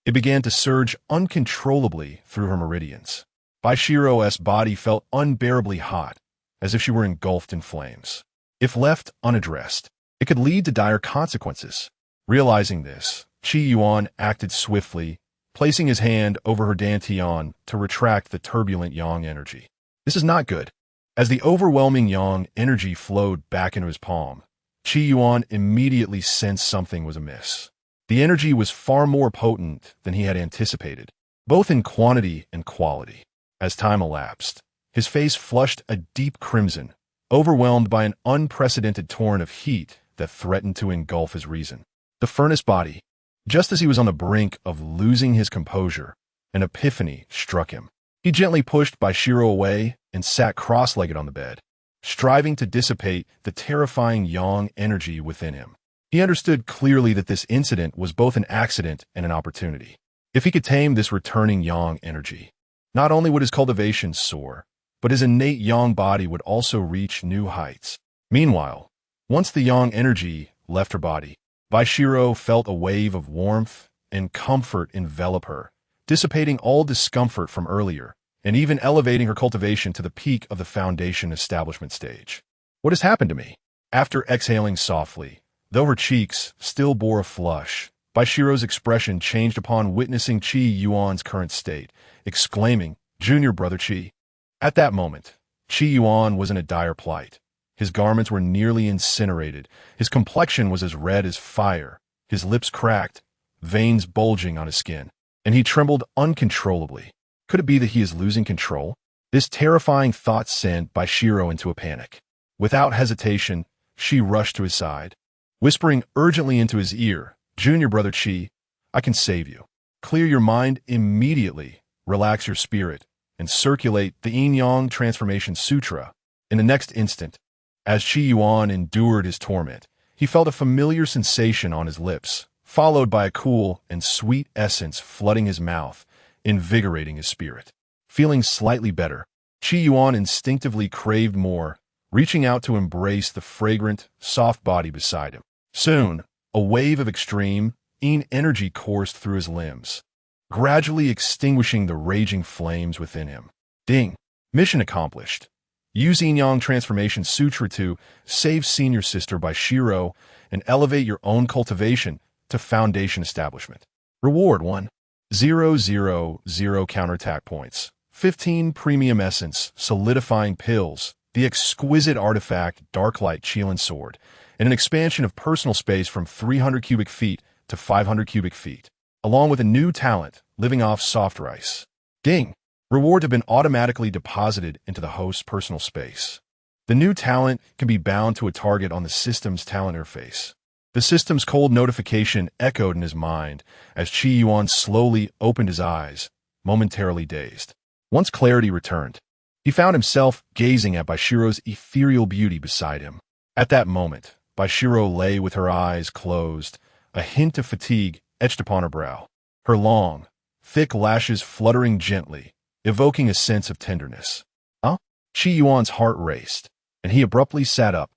it began to surge uncontrollably through her meridians. Bai Shiro's body felt unbearably hot, as if she were engulfed in flames. If left unaddressed, it could lead to dire consequences. Realizing this, Qi Yuan acted swiftly, placing his hand over her dantian to retract the turbulent yang energy. This is not good. As the overwhelming yang energy flowed back into his palm, Qi Yuan immediately sensed something was amiss. The energy was far more potent than he had anticipated, both in quantity and quality. As time elapsed, his face flushed a deep crimson, overwhelmed by an unprecedented torrent of heat that threatened to engulf his reason. The furnace body. Just as he was on the brink of losing his composure, an epiphany struck him. He gently pushed Bai Shiro away and sat cross-legged on the bed, striving to dissipate the terrifying yang energy within him. He understood clearly that this incident was both an accident and an opportunity. If he could tame this returning yang energy, not only would his cultivation soar, but his innate yang body would also reach new heights. Meanwhile, once the yang energy left her body, Bai Shiro felt a wave of warmth and comfort envelop her, dissipating all discomfort from earlier, and even elevating her cultivation to the peak of the foundation establishment stage. "What has happened to me?" After exhaling softly, though her cheeks still bore a flush, Bai Shiro's expression changed upon witnessing Qi Yuan's current state, exclaiming, "Junior brother Qi." At that moment, Qi Yuan was in a dire plight. His garments were nearly incinerated, his complexion was as red as fire, his lips cracked, veins bulging on his skin, and he trembled uncontrollably. Could it be that he is losing control? This terrifying thought sent Bai Shiro into a panic. Without hesitation, she rushed to his side, whispering urgently into his ear, "Junior brother Qi, I can save you. Clear your mind immediately, relax your spirit, and circulate the Yin-Yang Transformation Sutra." In the next instant, as Qi Yuan endured his torment, he felt a familiar sensation on his lips, followed by a cool and sweet essence flooding his mouth, invigorating his spirit. Feeling slightly better, Qi Yuan instinctively craved more, reaching out to embrace the fragrant, soft body beside him. Soon, a wave of extreme, Yin energy coursed through his limbs, gradually extinguishing the raging flames within him. Ding! Mission accomplished. Use Yin-Yang Transformation Sutra to save senior sister Bai Shiro and elevate your own cultivation to foundation establishment. Reward 1,000 counterattack points, 15 premium essence solidifying pills, the exquisite artifact Darklight Qilin Sword, and an expansion of personal space from 300 cubic feet to 500 cubic feet, along with a new talent, living off soft rice. Ding! Reward have been automatically deposited into the host's personal space. The new talent can be bound to a target on the system's talent interface. The system's cold notification echoed in his mind as Qi Yuan slowly opened his eyes, momentarily dazed. Once clarity returned, He found himself gazing at Baishiro's ethereal beauty beside him. At that moment, Baishiro lay with her eyes closed, a hint of fatigue etched upon her brow. Her long, thick lashes fluttering gently, evoking a sense of tenderness. Huh? Qi Yuan's heart raced, and he abruptly sat up,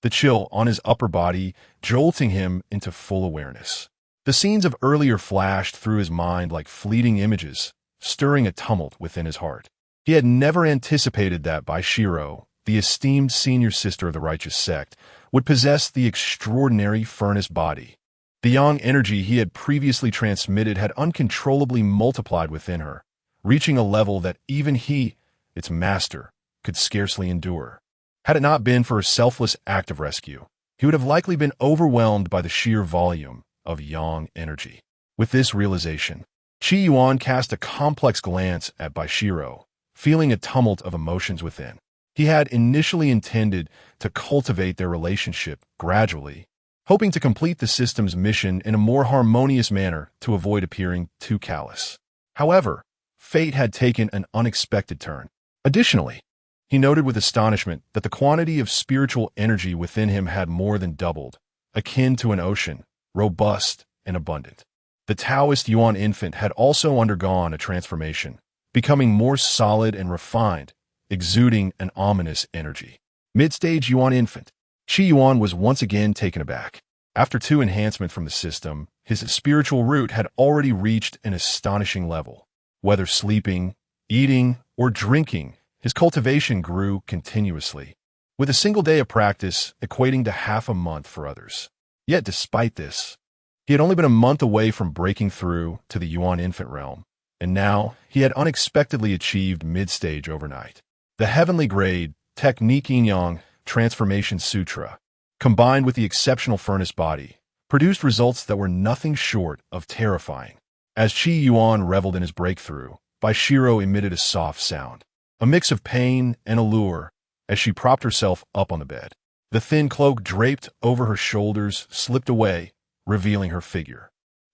the chill on his upper body jolting him into full awareness. The scenes of earlier flashed through his mind like fleeting images, stirring a tumult within his heart. He had never anticipated that Baishiro, the esteemed senior sister of the righteous sect, would possess the extraordinary furnace body. The yang energy he had previously transmitted had uncontrollably multiplied within her, reaching a level that even he, its master, could scarcely endure. Had it not been for a selfless act of rescue, he would have likely been overwhelmed by the sheer volume of yang energy. With this realization, Qi Yuan cast a complex glance at Baishiro, feeling a tumult of emotions within. He had initially intended to cultivate their relationship gradually, hoping to complete the system's mission in a more harmonious manner to avoid appearing too callous. However, fate had taken an unexpected turn. Additionally, he noted with astonishment that the quantity of spiritual energy within him had more than doubled, akin to an ocean, robust and abundant. The Taoist Yuan infant had also undergone a transformation, becoming more solid and refined, exuding an ominous energy. Mid-stage Yuan infant. Qi Yuan was once again taken aback. After 2 enhancements from the system, his spiritual root had already reached an astonishing level. Whether sleeping, eating, or drinking, his cultivation grew continuously, with a single day of practice equating to half a month for others. Yet despite this, he had only been a month away from breaking through to the Yuan infant realm, and now he had unexpectedly achieved mid-stage overnight. The heavenly grade, Technique Yin-Yang Transformation Sutra, combined with the exceptional furnace body, produced results that were nothing short of terrifying. As Qi Yuan reveled in his breakthrough, Baishiro emitted a soft sound, a mix of pain and allure, as she propped herself up on the bed. The thin cloak draped over her shoulders slipped away, revealing her figure.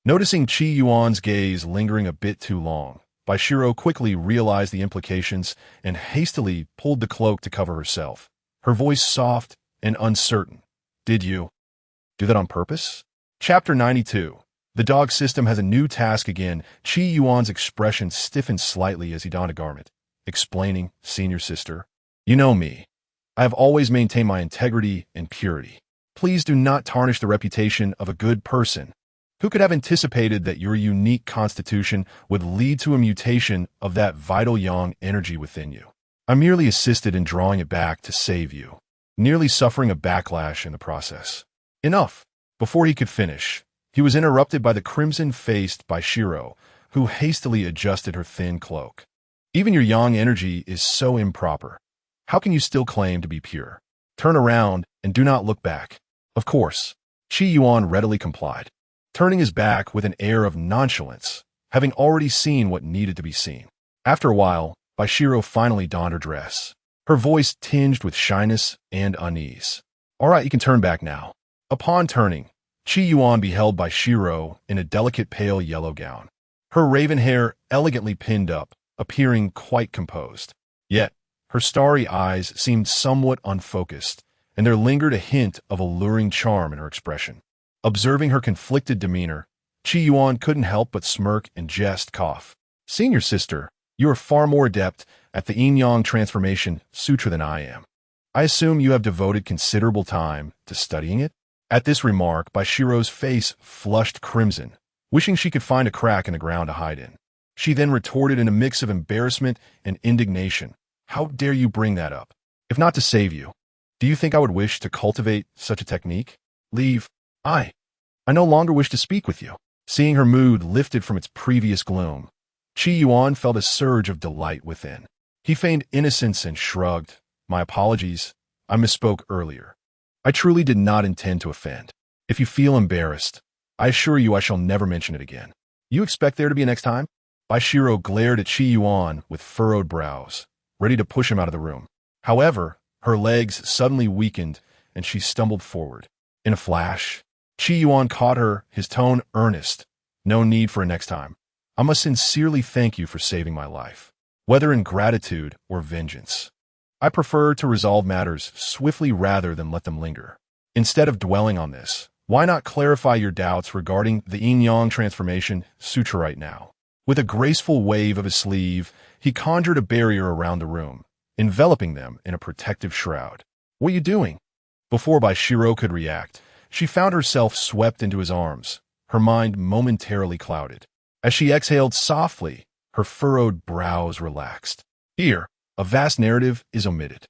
Noticing Qi Yuan's gaze lingering a bit too long, Baishiro quickly realized the implications and hastily pulled the cloak to cover herself, her voice soft and uncertain. Did you do that on purpose? Chapter 92. The dog system has a new task again. Qi Yuan's expression stiffened slightly as he donned a garment, explaining, Senior sister, you know me. I have always maintained my integrity and purity. Please do not tarnish the reputation of a good person. Who could have anticipated that your unique constitution would lead to a mutation of that vital yang energy within you? I merely assisted in drawing it back to save you, nearly suffering a backlash in the process. Enough. Before he could finish, he was interrupted by the crimson-faced Baishiro, who hastily adjusted her thin cloak. Even your yang energy is so improper. How can you still claim to be pure? Turn around and do not look back. Of course, Qi Yuan readily complied, turning his back with an air of nonchalance, having already seen what needed to be seen. After a while, Baishiro finally donned her dress, her voice tinged with shyness and unease. All right, you can turn back now. Upon turning, Qi Yuan beheld Baishiro in a delicate pale yellow gown, her raven hair elegantly pinned up, appearing quite composed. Yet, her starry eyes seemed somewhat unfocused, and there lingered a hint of alluring charm in her expression. Observing her conflicted demeanor, Qi Yuan couldn't help but smirk and jest cough. Senior sister, you are far more adept at the Yin-Yang Transformation Sutra than I am. I assume you have devoted considerable time to studying it? At this remark, Baishiro's face flushed crimson, wishing she could find a crack in the ground to hide in. She then retorted in a mix of embarrassment and indignation. How dare you bring that up? If not to save you, do you think I would wish to cultivate such a technique? Leave. I no longer wish to speak with you. Seeing her mood lifted from its previous gloom, Qi Yuan felt a surge of delight within. He feigned innocence and shrugged. My apologies. I misspoke earlier. I truly did not intend to offend. If you feel embarrassed, I assure you I shall never mention it again. You expect there to be a next time? Baishiro glared at Qi Yuan with furrowed brows, ready to push him out of the room. However, her legs suddenly weakened and she stumbled forward. In a flash, Qi Yuan caught her, his tone earnest. No need for a next time. I must sincerely thank you for saving my life. whether in gratitude or vengeance. I prefer to resolve matters swiftly rather than let them linger. Instead of dwelling on this, why not clarify your doubts regarding the yin-yang transformation sutra right now? With a graceful wave of his sleeve, he conjured a barrier around the room, enveloping them in a protective shroud. What are you doing? Before Baishiro could react, she found herself swept into his arms, her mind momentarily clouded. As she exhaled softly, her furrowed brows relaxed. Here, a vast narrative is omitted.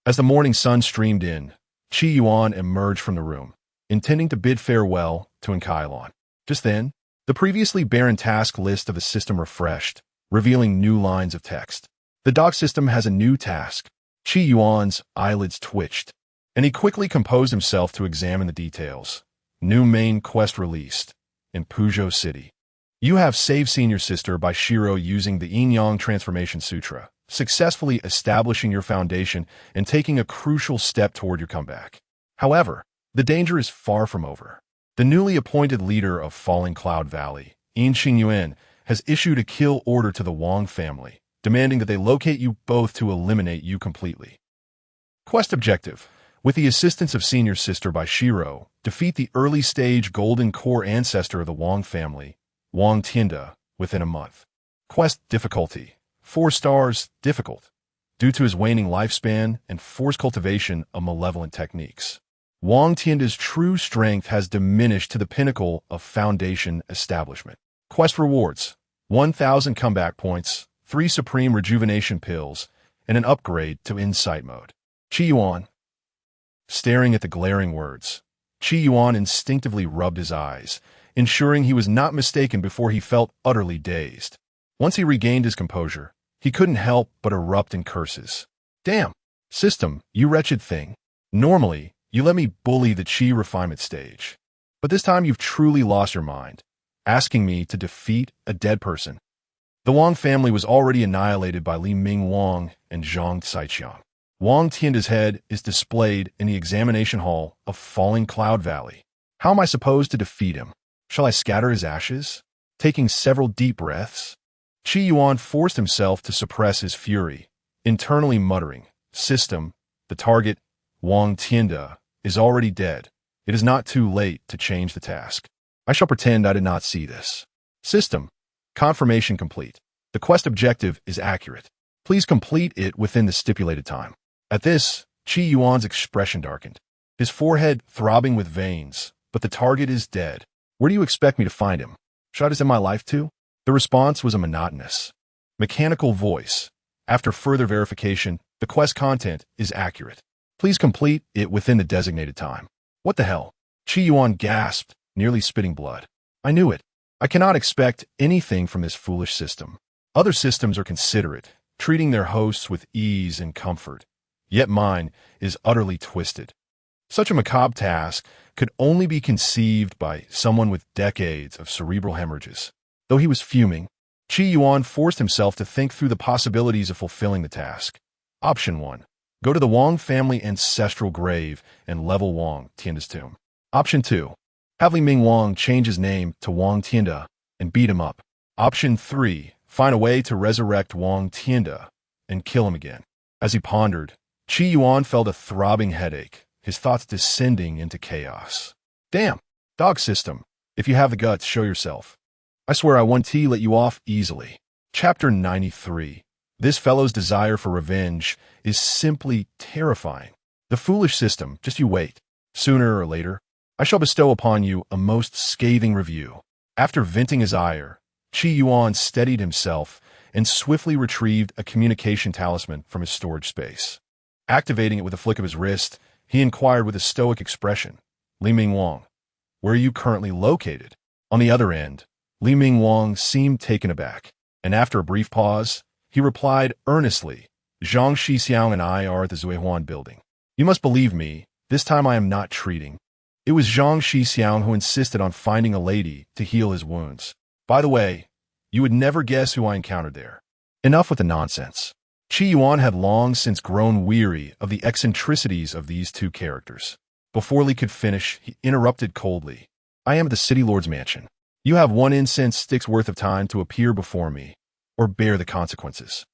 As the morning sun streamed in, Yuan emerged from the room, intending to bid farewell to Enkailon. Just then, the previously barren task list of the system refreshed, revealing new lines of text. The dock system has a new task. Yuan's eyelids twitched, and he quickly composed himself to examine the details. New main quest released in Puzhou City. You have saved senior sister Baishiro using the yin-yang transformation sutra, successfully establishing your foundation and taking a crucial step toward your comeback. However, the danger is far from over. The newly appointed leader of Falling Cloud Valley, Yuan, has issued a kill order to the Wang family, demanding that they locate you both to eliminate you completely. Quest objective: with the assistance of senior sister Baishiro, defeat the early-stage golden core ancestor of the Wang family, Wang Tianda, within a month. Quest difficulty: 4 stars, difficult, due to his waning lifespan and forced cultivation of malevolent techniques. Wang Tianda's true strength has diminished to the pinnacle of foundation establishment. Quest rewards: 1,000 comeback points, 3 supreme rejuvenation pills, and an upgrade to insight mode. Yuan. Staring at the glaring words, Yuan instinctively rubbed his eyes, ensuring he was not mistaken before he felt utterly dazed. Once he regained his composure, he couldn't help but erupt in curses. Damn! System, you wretched thing. Normally, you let me bully the chi refinement stage. But this time you've truly lost your mind, asking me to defeat a dead person. The Wang family was already annihilated by Li Ming Wang and Zhang Caiqiang. Wang Tianda's head is displayed in the examination hall of Falling Cloud Valley. How am I supposed to defeat him? Shall I scatter his ashes? Taking several deep breaths, Yuan forced himself to suppress his fury, internally muttering, System, the target, Wang Tianda, is already dead. It is not too late to change the task. I shall pretend I did not see this. System, confirmation complete. The quest objective is accurate. Please complete it within the stipulated time. At this, Yuan's expression darkened, his forehead throbbing with veins, but the target is dead. Where do you expect me to find him? Should I just end my life too? The response was a monotonous, mechanical voice. After further verification, the quest content is accurate. Please complete it within the designated time. What the hell? Yuan gasped, nearly spitting blood. I knew it. I cannot expect anything from this foolish system. Other systems are considerate, treating their hosts with ease and comfort. Yet mine is utterly twisted. Such a macabre task could only be conceived by someone with decades of cerebral hemorrhages. Though he was fuming, Yuan forced himself to think through the possibilities of fulfilling the task. Option 1. Go to the Wang family ancestral grave and level Wang Tianda's tomb. Option 2. Have Li Ming Wang change his name to Wang Tianda and beat him up. Option 3. Find a way to resurrect Wang Tianda and kill him again. As he pondered, Yuan felt a throbbing headache, his thoughts descending into chaos. Damn! Dog system, if you have the guts, show yourself. I swear I won't let you off easily. Chapter 93. This fellow's desire for revenge is simply terrifying. The foolish system, just you wait. Sooner or later, I shall bestow upon you a most scathing review. After venting his ire, Yuan steadied himself and swiftly retrieved a communication talisman from his storage space. Activating it with a flick of his wrist, he inquired with a stoic expression, Li Ming Wang, where are you currently located? On the other end, Li Ming Wang seemed taken aback, and after a brief pause, he replied earnestly, Zhang Xixiang and I are at the Zuihuan building. You must believe me, this time I am not treating. It was Zhang Xixiang who insisted on finding a lady to heal his wounds. By the way, you would never guess who I encountered there. Enough with the nonsense. Yuan had long since grown weary of the eccentricities of these two characters. Before Li could finish, he interrupted coldly. I am at the City Lord's mansion. You have 1 incense stick's worth of time to appear before me, or bear the consequences.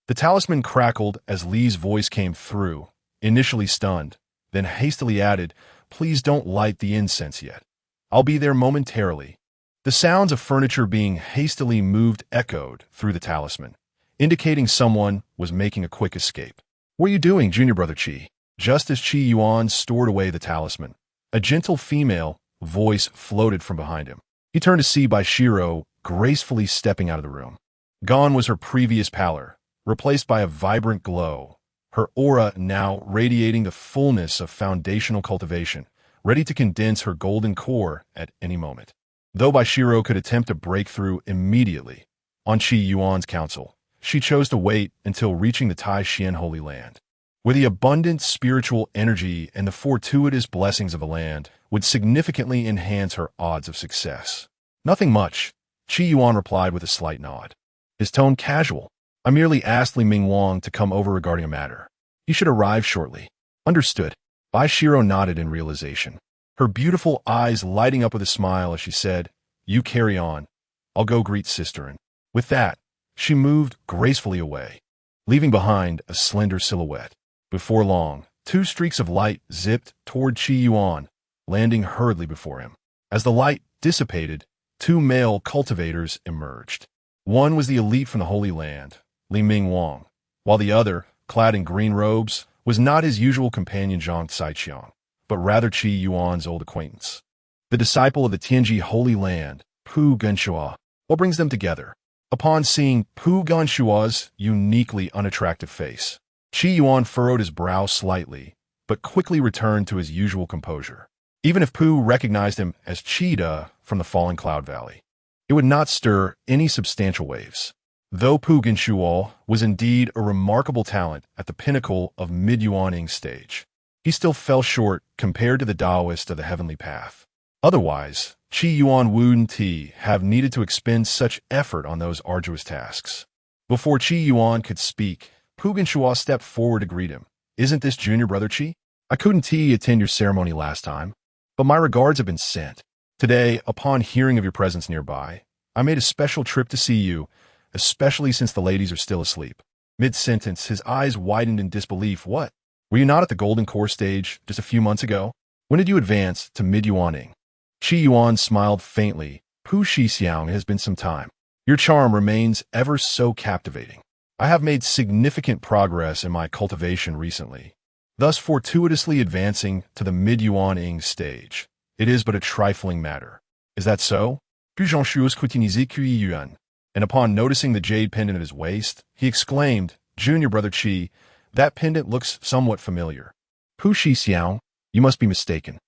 The talisman crackled as Li's voice came through, initially stunned, then hastily added, "Please don't light the incense yet. I'll be there momentarily." The sounds of furniture being hastily moved echoed through the talisman, indicating someone was making a quick escape. "What are you doing, junior brother Qi?" Just as Qi Yuan stored away the talisman, a gentle female voice floated from behind him. He turned to see Baishiro gracefully stepping out of the room. Gone was her previous pallor, replaced by a vibrant glow, her aura now radiating the fullness of foundational cultivation, ready to condense her golden core at any moment. Though Baishiro could attempt to break through immediately, on Qi Yuan's counsel, she chose to wait until reaching the Tai Xuan Holy Land, where the abundant spiritual energy and the fortuitous blessings of the land would significantly enhance her odds of success. "Nothing much," Qi Yuan replied with a slight nod, his tone casual. "I merely asked Li Mingwang to come over regarding a matter. He should arrive shortly." "Understood." Baishiro nodded in realization, her beautiful eyes lighting up with a smile as she said, "You carry on. I'll go greet sister." And with that, she moved gracefully away, leaving behind a slender silhouette. Before long, two streaks of light zipped toward Qi Yuan, landing hurriedly before him. As the light dissipated, two male cultivators emerged. One was the elite from the Holy Land, Li Mingwang, while the other, clad in green robes, was not his usual companion Zhang Caiqiang, but rather Qi Yuan's old acquaintance, the disciple of the Tianji Holy Land, Pu Genshua. What brings them together? Upon seeing Pu Genshua's uniquely unattractive face, Qi Yuan furrowed his brow slightly, but quickly returned to his usual composure. Even if Pu recognized him as Qida from the Fallen Cloud Valley, it would not stir any substantial waves. Though Pu Genshua was indeed a remarkable talent at the pinnacle of mid-Yuaning stage, he still fell short compared to the Taoist of the Heavenly Path. Otherwise, Qi Yuan wouldn't have needed to expend such effort on those arduous tasks. Before Qi Yuan could speak, Pu Genshua stepped forward to greet him. "Isn't this junior brother Qi? I couldn't attend your ceremony last time, but my regards have been sent. Today, upon hearing of your presence nearby, I made a special trip to see you, especially since the ladies are still asleep." Mid-sentence, his eyes widened in disbelief. "What? Were you not at the Golden Core stage just a few months ago? When did you advance to mid-Yuaning?" Qi Yuan smiled faintly. "Pu Xiang, it has been some time. Your charm remains ever so captivating. I have made significant progress in my cultivation recently, thus fortuitously advancing to the mid-Yuaning stage. It is but a trifling matter." "Is that so?" Yuan. And upon noticing the jade pendant at his waist, he exclaimed, "Junior brother Qi, that pendant looks somewhat familiar." "Pu Xiang, you must be mistaken.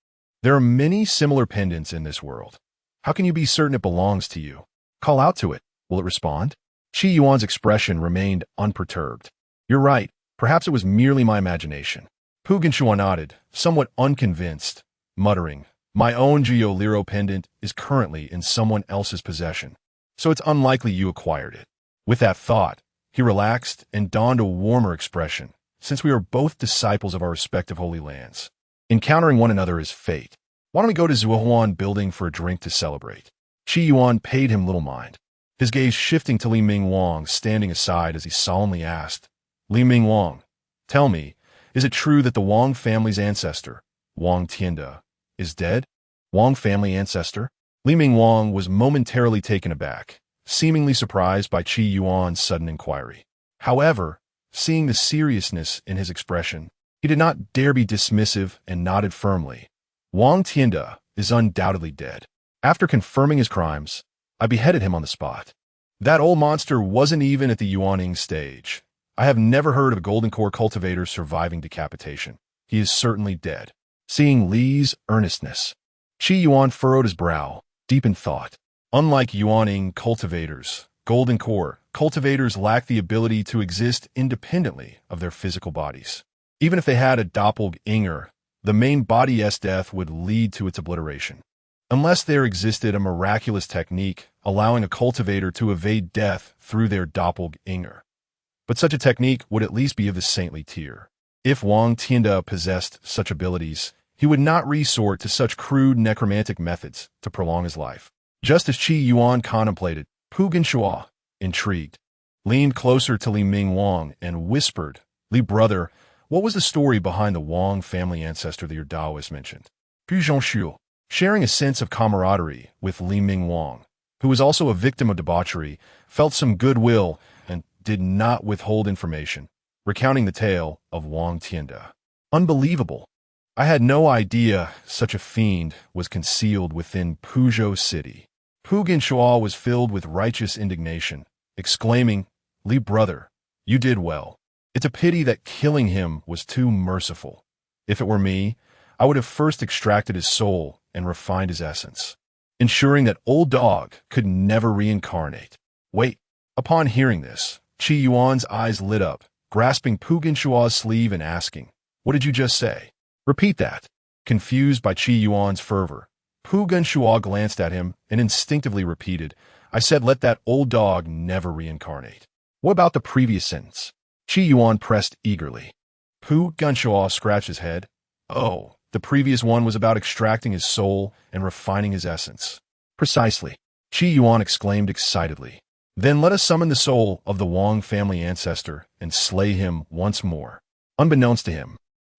There are many similar pendants in this world. How can you be certain it belongs to you? Call out to it. Will it respond?" Qi Yuan's expression remained unperturbed. "You're right. Perhaps it was merely my imagination." Pu Genshua nodded, somewhat unconvinced, muttering, "My own Geoliro pendant is currently in someone else's possession, so it's unlikely you acquired it." With that thought, he relaxed and donned a warmer expression, since we are both disciples of our respective holy lands. Encountering one another is fate. Why don't we go to Zuohuan building for a drink to celebrate? Qi Yuan paid him little mind, his gaze shifting to Li Mingwang standing aside as he solemnly asked, "Li Mingwang, tell me, is it true that the Wang family's ancestor, Wang Tianda, is dead?" "Wang family ancestor?" Li Mingwang was momentarily taken aback, seemingly surprised by Qi Yuan's sudden inquiry. However, seeing the seriousness in his expression, he did not dare be dismissive and nodded firmly. "Wang Tianda is undoubtedly dead. After confirming his crimes, I beheaded him on the spot. That old monster wasn't even at the Yuaning stage. I have never heard of a Golden Core cultivator surviving decapitation. He is certainly dead." Seeing Li's earnestness, Qi Yuan furrowed his brow, deep in thought. Unlike Yuaning cultivators, Golden Core cultivators lack the ability to exist independently of their physical bodies. Even if they had a doppelganger, the main body's death would lead to its obliteration. Unless there existed a miraculous technique allowing a cultivator to evade death through their doppelganger. But such a technique would at least be of the saintly tier. If Wang Tianda possessed such abilities, he would not resort to such crude necromantic methods to prolong his life. Just as Qi Yuan contemplated, Pu Genshua, intrigued, leaned closer to Li Ming Wang and whispered, "Li brother, what was the story behind the Wang family ancestor that your Taoist mentioned?" Pu Zhongshu, sharing a sense of camaraderie with Li Ming Wang, who was also a victim of debauchery, felt some goodwill and did not withhold information, recounting the tale of Wang Tianda. Unbelievable. I had no idea such a fiend was concealed within Puzhou City. Pu Genshua was filled with righteous indignation, exclaiming, "Li brother, you did well. It's a pity that killing him was too merciful. If it were me, I would have first extracted his soul and refined his essence, ensuring that old dog could never reincarnate." Wait. Upon hearing this, Qi Yuan's eyes lit up, grasping Pu Genshua's sleeve and asking, "What did you just say? Repeat that." Confused by Qi Yuan's fervor, Pu Genshua glanced at him and instinctively repeated, "I said let that old dog never reincarnate." "What about the previous sentence?" Qi Yuan pressed eagerly. Pu Genshua scratched his head. "Oh, the previous one was about extracting his soul and refining his essence." "Precisely," Qi Yuan exclaimed excitedly. "Then let us summon the soul of the Wang family ancestor and slay him once more." Unbeknownst to him,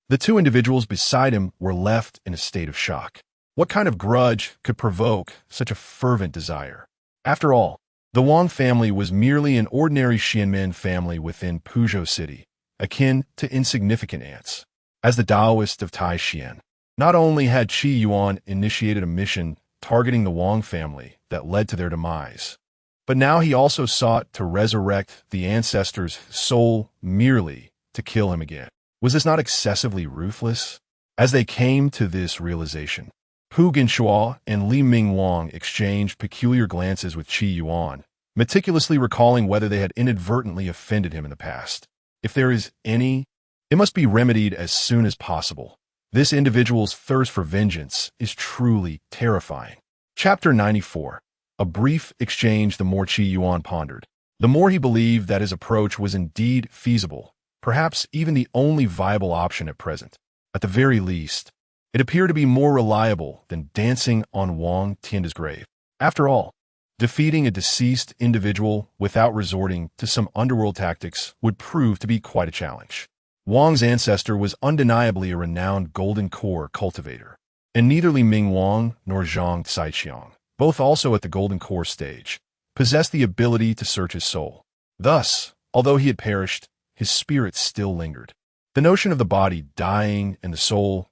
the two individuals beside him were left in a state of shock. What kind of grudge could provoke such a fervent desire? After all, the Wang family was merely an ordinary Xianmen family within Puzhou City, akin to insignificant ants. As the Taoist of Tai Xuan, not only had Qi Yuan initiated a mission targeting the Wang family that led to their demise, but now he also sought to resurrect the ancestor's soul merely to kill him again. Was this not excessively ruthless? As they came to this realization, Pu Genshua and Li Ming Wang exchanged peculiar glances with Qi Yuan, meticulously recalling whether they had inadvertently offended him in the past. If there is any, it must be remedied as soon as possible. This individual's thirst for vengeance is truly terrifying. Chapter 94. A brief exchange. The more Qi Yuan pondered, the more he believed that his approach was indeed feasible, perhaps even the only viable option at present. At the very least, it appeared to be more reliable than dancing on Wang Tianda's grave. After all, defeating a deceased individual without resorting to some underworld tactics would prove to be quite a challenge. Wang's ancestor was undeniably a renowned golden core cultivator, and neither Li Ming Wang nor Zhang Caixiang, both also at the golden core stage, possessed the ability to search his soul. Thus, although he had perished, his spirit still lingered. The notion of the body dying and the soul